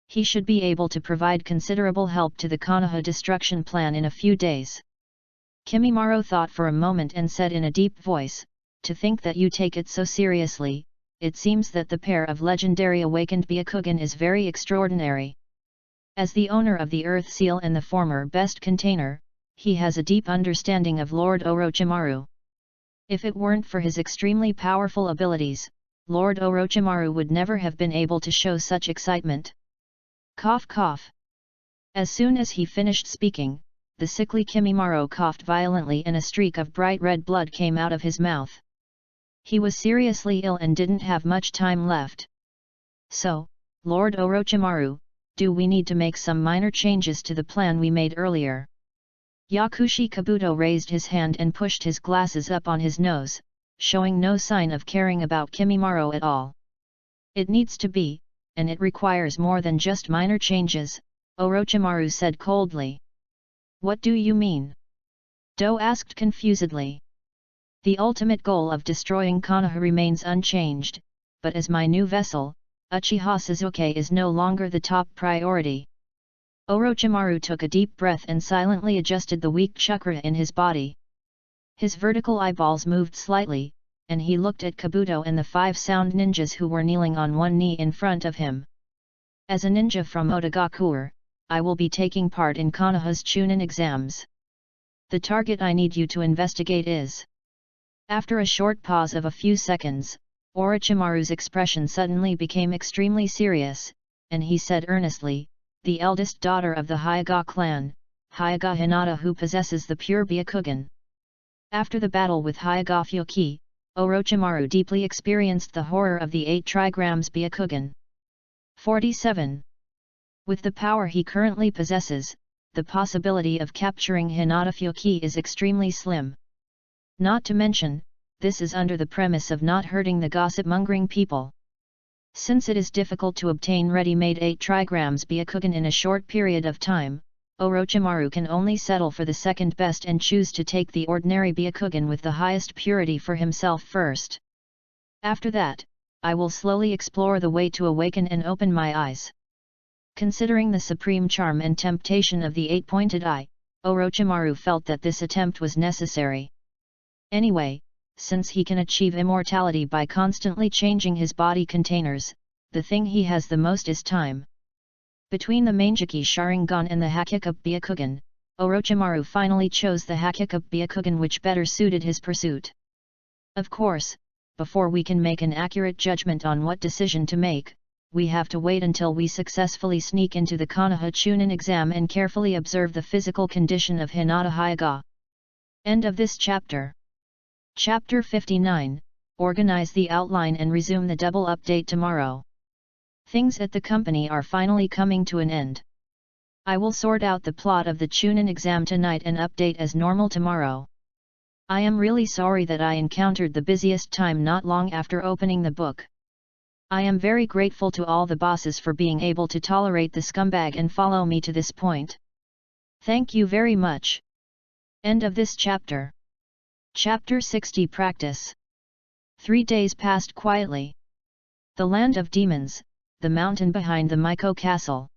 He should be able to provide considerable help to the Konoha destruction plan in a few days." Kimimaro thought for a moment and said in a deep voice, "To think that you take it so seriously, it seems that the pair of legendary awakened Byakugan is very extraordinary. As the owner of the Earth Seal and the former best container, he has a deep understanding of Lord Orochimaru. If it weren't for his extremely powerful abilities, Lord Orochimaru would never have been able to show such excitement." Cough cough. As soon as he finished speaking, the sickly Kimimaro coughed violently and a streak of bright red blood came out of his mouth. He was seriously ill and didn't have much time left. "So, Lord Orochimaru, do we need to make some minor changes to the plan we made earlier?" Yakushi Kabuto raised his hand and pushed his glasses up on his nose, showing no sign of caring about Kimimaro at all. "It needs to be, and it requires more than just minor changes," Orochimaru said coldly. "What do you mean?" Do asked confusedly. "The ultimate goal of destroying Konoha remains unchanged, but as my new vessel, Uchiha Sasuke is no longer the top priority." Orochimaru took a deep breath and silently adjusted the weak chakra in his body. His vertical eyeballs moved slightly, and he looked at Kabuto and the 5 sound ninjas who were kneeling on one knee in front of him. "As a ninja from Otogakure, I will be taking part in Konoha's Chunin exams. The target I need you to investigate is..." After a short pause of a few seconds, Orochimaru's expression suddenly became extremely serious, and he said earnestly, "The eldest daughter of the Hyuga clan, Hyuga Hinata, who possesses the pure Byakugan." After the battle with Hyuga Fuki, Orochimaru deeply experienced the horror of the 8 trigrams Byakugan. 47. With the power he currently possesses, the possibility of capturing Hinata Fuki is extremely slim. Not to mention, this is under the premise of not hurting the gossip-mongering people. Since it is difficult to obtain ready-made 8 trigrams Byakugan in a short period of time, Orochimaru can only settle for the second best and choose to take the ordinary Byakugan with the highest purity for himself first. After that, I will slowly explore the way to awaken and open my eyes. Considering the supreme charm and temptation of the 8-pointed eye, Orochimaru felt that this attempt was necessary. Anyway, since he can achieve immortality by constantly changing his body containers, the thing he has the most is time. Between the Manjiki Sharingan and the Hakukup Byakugan, Orochimaru finally chose the Hakukup Byakugan, which better suited his pursuit. Of course, before we can make an accurate judgment on what decision to make, we have to wait until we successfully sneak into the Konoha Chunin exam and carefully observe the physical condition of Hinata Hyuga. End of this chapter. Chapter 59, Organize the outline and resume the double update tomorrow. Things at the company are finally coming to an end. I will sort out the plot of the Chunin exam tonight and update as normal tomorrow. I am really sorry that I encountered the busiest time not long after opening the book. I am very grateful to all the bosses for being able to tolerate the scumbag and follow me to this point. Thank you very much. End of this chapter. Chapter 60 Practice. 3 days passed quietly. The land of demons, the mountain behind the Miko castle.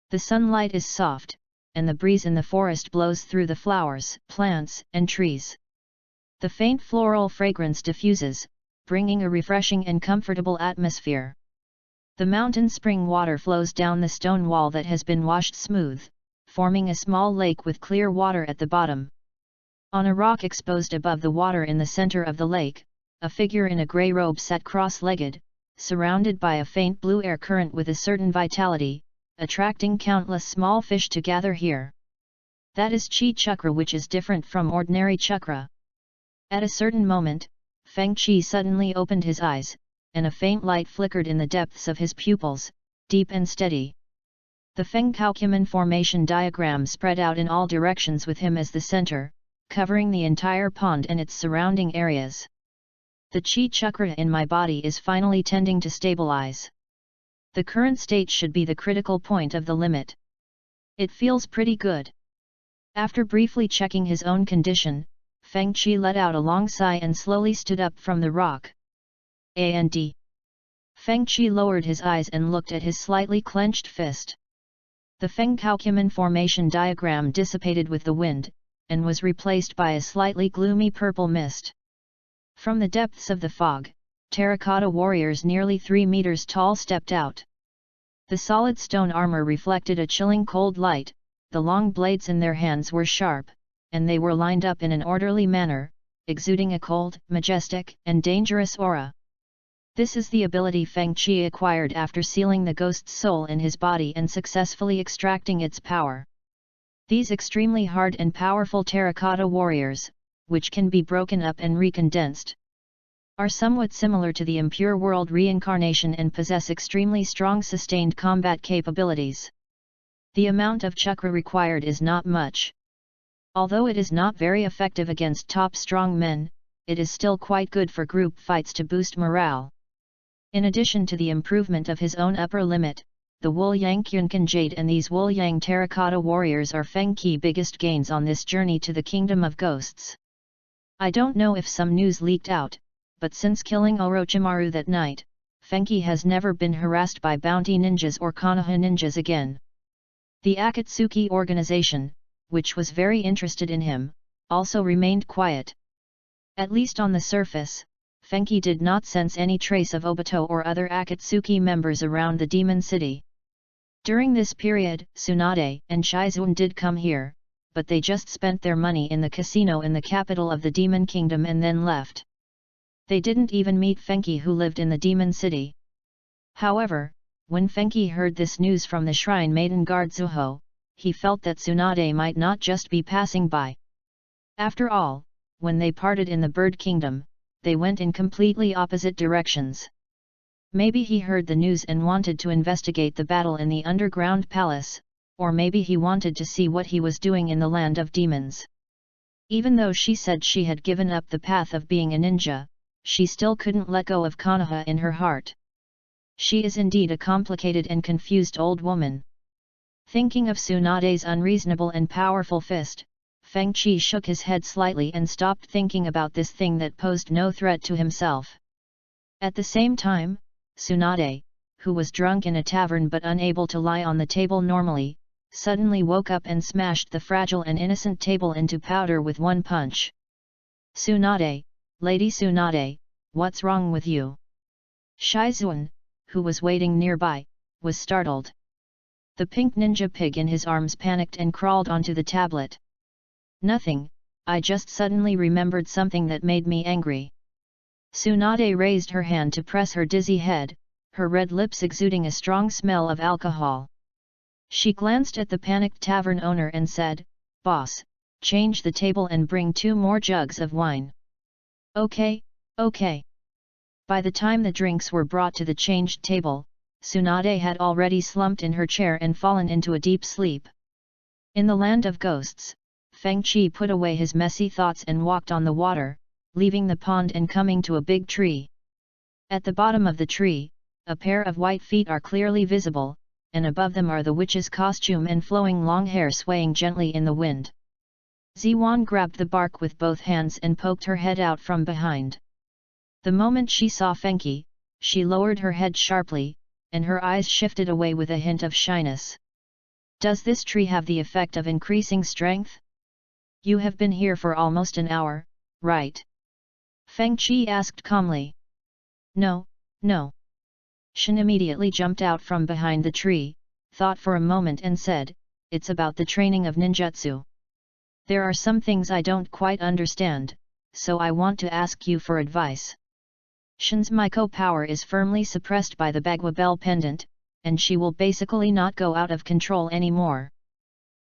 The sunlight is soft, and the breeze in the forest blows through the flowers, plants, and trees. The faint floral fragrance diffuses, bringing a refreshing and comfortable atmosphere. The mountain spring water flows down the stone wall that has been washed smooth, forming a small lake with clear water at the bottom. On a rock exposed above the water in the center of the lake, a figure in a grey robe sat cross-legged, surrounded by a faint blue air current with a certain vitality, attracting countless small fish to gather here. That is Chi Chakra, which is different from ordinary chakra. At a certain moment, Feng Chi suddenly opened his eyes, and a faint light flickered in the depths of his pupils, deep and steady. The Fenghou formation diagram spread out in all directions with him as the center, covering the entire pond and its surrounding areas. The chi chakra in my body is finally tending to stabilize. The current state should be the critical point of the limit. It feels pretty good. After briefly checking his own condition, Feng Qi let out a long sigh and slowly stood up from the rock. And Feng Qi lowered his eyes and looked at his slightly clenched fist. The Fenghou formation diagram dissipated with the wind, and was replaced by a slightly gloomy purple mist. From the depths of the fog, terracotta warriors nearly 3 meters tall stepped out. The solid stone armor reflected a chilling cold light, the long blades in their hands were sharp, and they were lined up in an orderly manner, exuding a cold, majestic, and dangerous aura. This is the ability Feng Qi acquired after sealing the ghost's soul in his body and successfully extracting its power. These extremely hard and powerful terracotta warriors, which can be broken up and recondensed, are somewhat similar to the impure world reincarnation and possess extremely strong sustained combat capabilities. The amount of chakra required is not much. Although it is not very effective against top strong men, it is still quite good for group fights to boost morale. In addition to the improvement of his own upper limit, the Wool-Yang Yunkan Jade and these Wool-Yang Terracotta Warriors are Feng Qi's biggest gains on this journey to the Kingdom of Ghosts. I don't know if some news leaked out, but since killing Orochimaru that night, Feng Qi has never been harassed by bounty ninjas or Konoha ninjas again. The Akatsuki organization, which was very interested in him, also remained quiet. At least on the surface, Feng Qi did not sense any trace of Obito or other Akatsuki members around the demon city. During this period, Tsunade and Shizun did come here, but they just spent their money in the casino in the capital of the Demon Kingdom and then left. They didn't even meet Feng Qi, who lived in the demon city. However, when Feng Qi heard this news from the shrine maiden guard Zuho, he felt that Tsunade might not just be passing by. After all, when they parted in the Bird Kingdom, they went in completely opposite directions. Maybe he heard the news and wanted to investigate the battle in the underground palace, or maybe he wanted to see what he was doing in the land of demons. Even though she said she had given up the path of being a ninja, she still couldn't let go of Konoha in her heart. She is indeed a complicated and confused old woman. Thinking of Tsunade's unreasonable and powerful fist, Feng Qi shook his head slightly and stopped thinking about this thing that posed no threat to himself. At the same time, Tsunade, who was drunk in a tavern but unable to lie on the table normally, suddenly woke up and smashed the fragile and innocent table into powder with one punch. "Tsunade, Lady Tsunade, what's wrong with you?" Shizun, who was waiting nearby, was startled. The pink ninja pig in his arms panicked and crawled onto the tablet. "Nothing, I just suddenly remembered something that made me angry." Tsunade raised her hand to press her dizzy head, her red lips exuding a strong smell of alcohol. She glanced at the panicked tavern owner and said, "Boss, change the table and bring 2 more jugs of wine." "Okay, okay." By the time the drinks were brought to the changed table, Tsunade had already slumped in her chair and fallen into a deep sleep. In the land of ghosts, Feng Qi put away his messy thoughts and walked on the water, leaving the pond and coming to a big tree. At the bottom of the tree, a pair of white feet are clearly visible, and above them are the witch's costume and flowing long hair swaying gently in the wind. Ziwan grabbed the bark with both hands and poked her head out from behind. The moment she saw Feng Qi, she lowered her head sharply, and her eyes shifted away with a hint of shyness. "Does this tree have the effect of increasing strength? You have been here for almost an hour, right?" Feng Qi asked calmly. "No, no." Shen immediately jumped out from behind the tree, thought for a moment and said, "It's about the training of ninjutsu. There are some things I don't quite understand, so I want to ask you for advice." Shen's Miko power is firmly suppressed by the Bagua Bell pendant, and she will basically not go out of control anymore.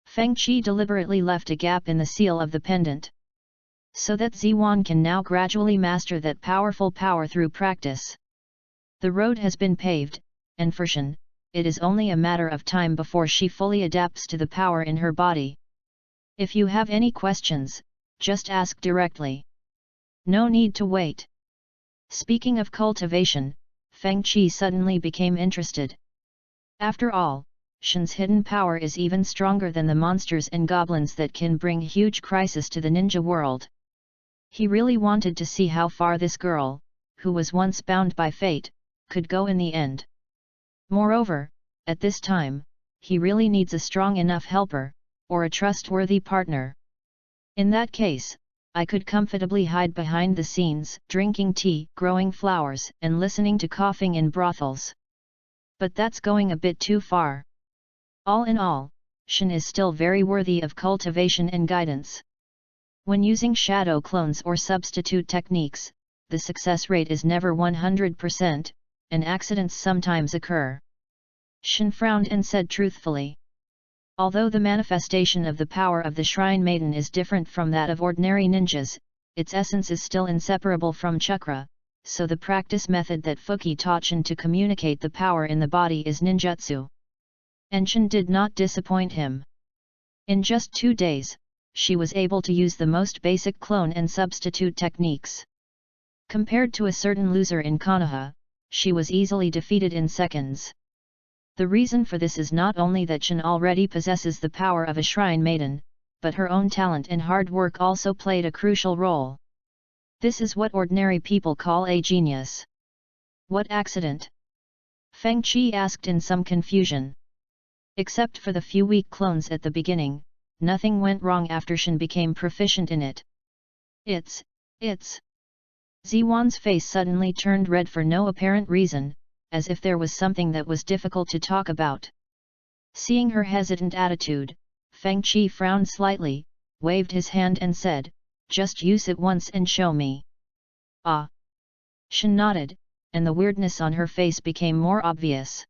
Feng Qi deliberately left a gap in the seal of the pendant, so that Ziwan can now gradually master that powerful power through practice. The road has been paved, and for Shen, it is only a matter of time before she fully adapts to the power in her body. If you have any questions, just ask directly. No need to wait. Speaking of cultivation, Feng Qi suddenly became interested. After all, Shen's hidden power is even stronger than the monsters and goblins that can bring huge crisis to the ninja world. He really wanted to see how far this girl, who was once bound by fate, could go in the end. Moreover, at this time, he really needs a strong enough helper, or a trustworthy partner. In that case, I could comfortably hide behind the scenes, drinking tea, growing flowers, and listening to coughing in brothels. But that's going a bit too far. All in all, Shen is still very worthy of cultivation and guidance. When using shadow clones or substitute techniques, the success rate is never 100%, and accidents sometimes occur. Shen frowned and said truthfully. Although the manifestation of the power of the Shrine Maiden is different from that of ordinary ninjas, its essence is still inseparable from chakra, so the practice method that Fuki taught Shen to communicate the power in the body is ninjutsu. And Shen did not disappoint him. In just 2 days, she was able to use the most basic clone and substitute techniques. Compared to a certain loser in Konoha, she was easily defeated in seconds. The reason for this is not only that Shen already possesses the power of a Shrine Maiden, but her own talent and hard work also played a crucial role. This is what ordinary people call a genius. What accident? Feng Qi asked in some confusion. Except for the few weak clones at the beginning, nothing went wrong after Shen became proficient in it. It's... Ziwan's face suddenly turned red for no apparent reason, as if there was something that was difficult to talk about. Seeing her hesitant attitude, Feng Qi frowned slightly, waved his hand and said, "Just use it once and show me." Ah! Shen nodded, and the weirdness on her face became more obvious.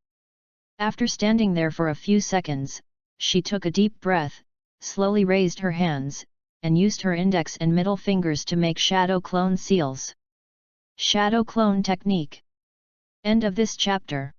After standing there for a few seconds, she took a deep breath, slowly raised her hands, and used her index and middle fingers to make shadow clone seals. Shadow clone technique. End of this chapter.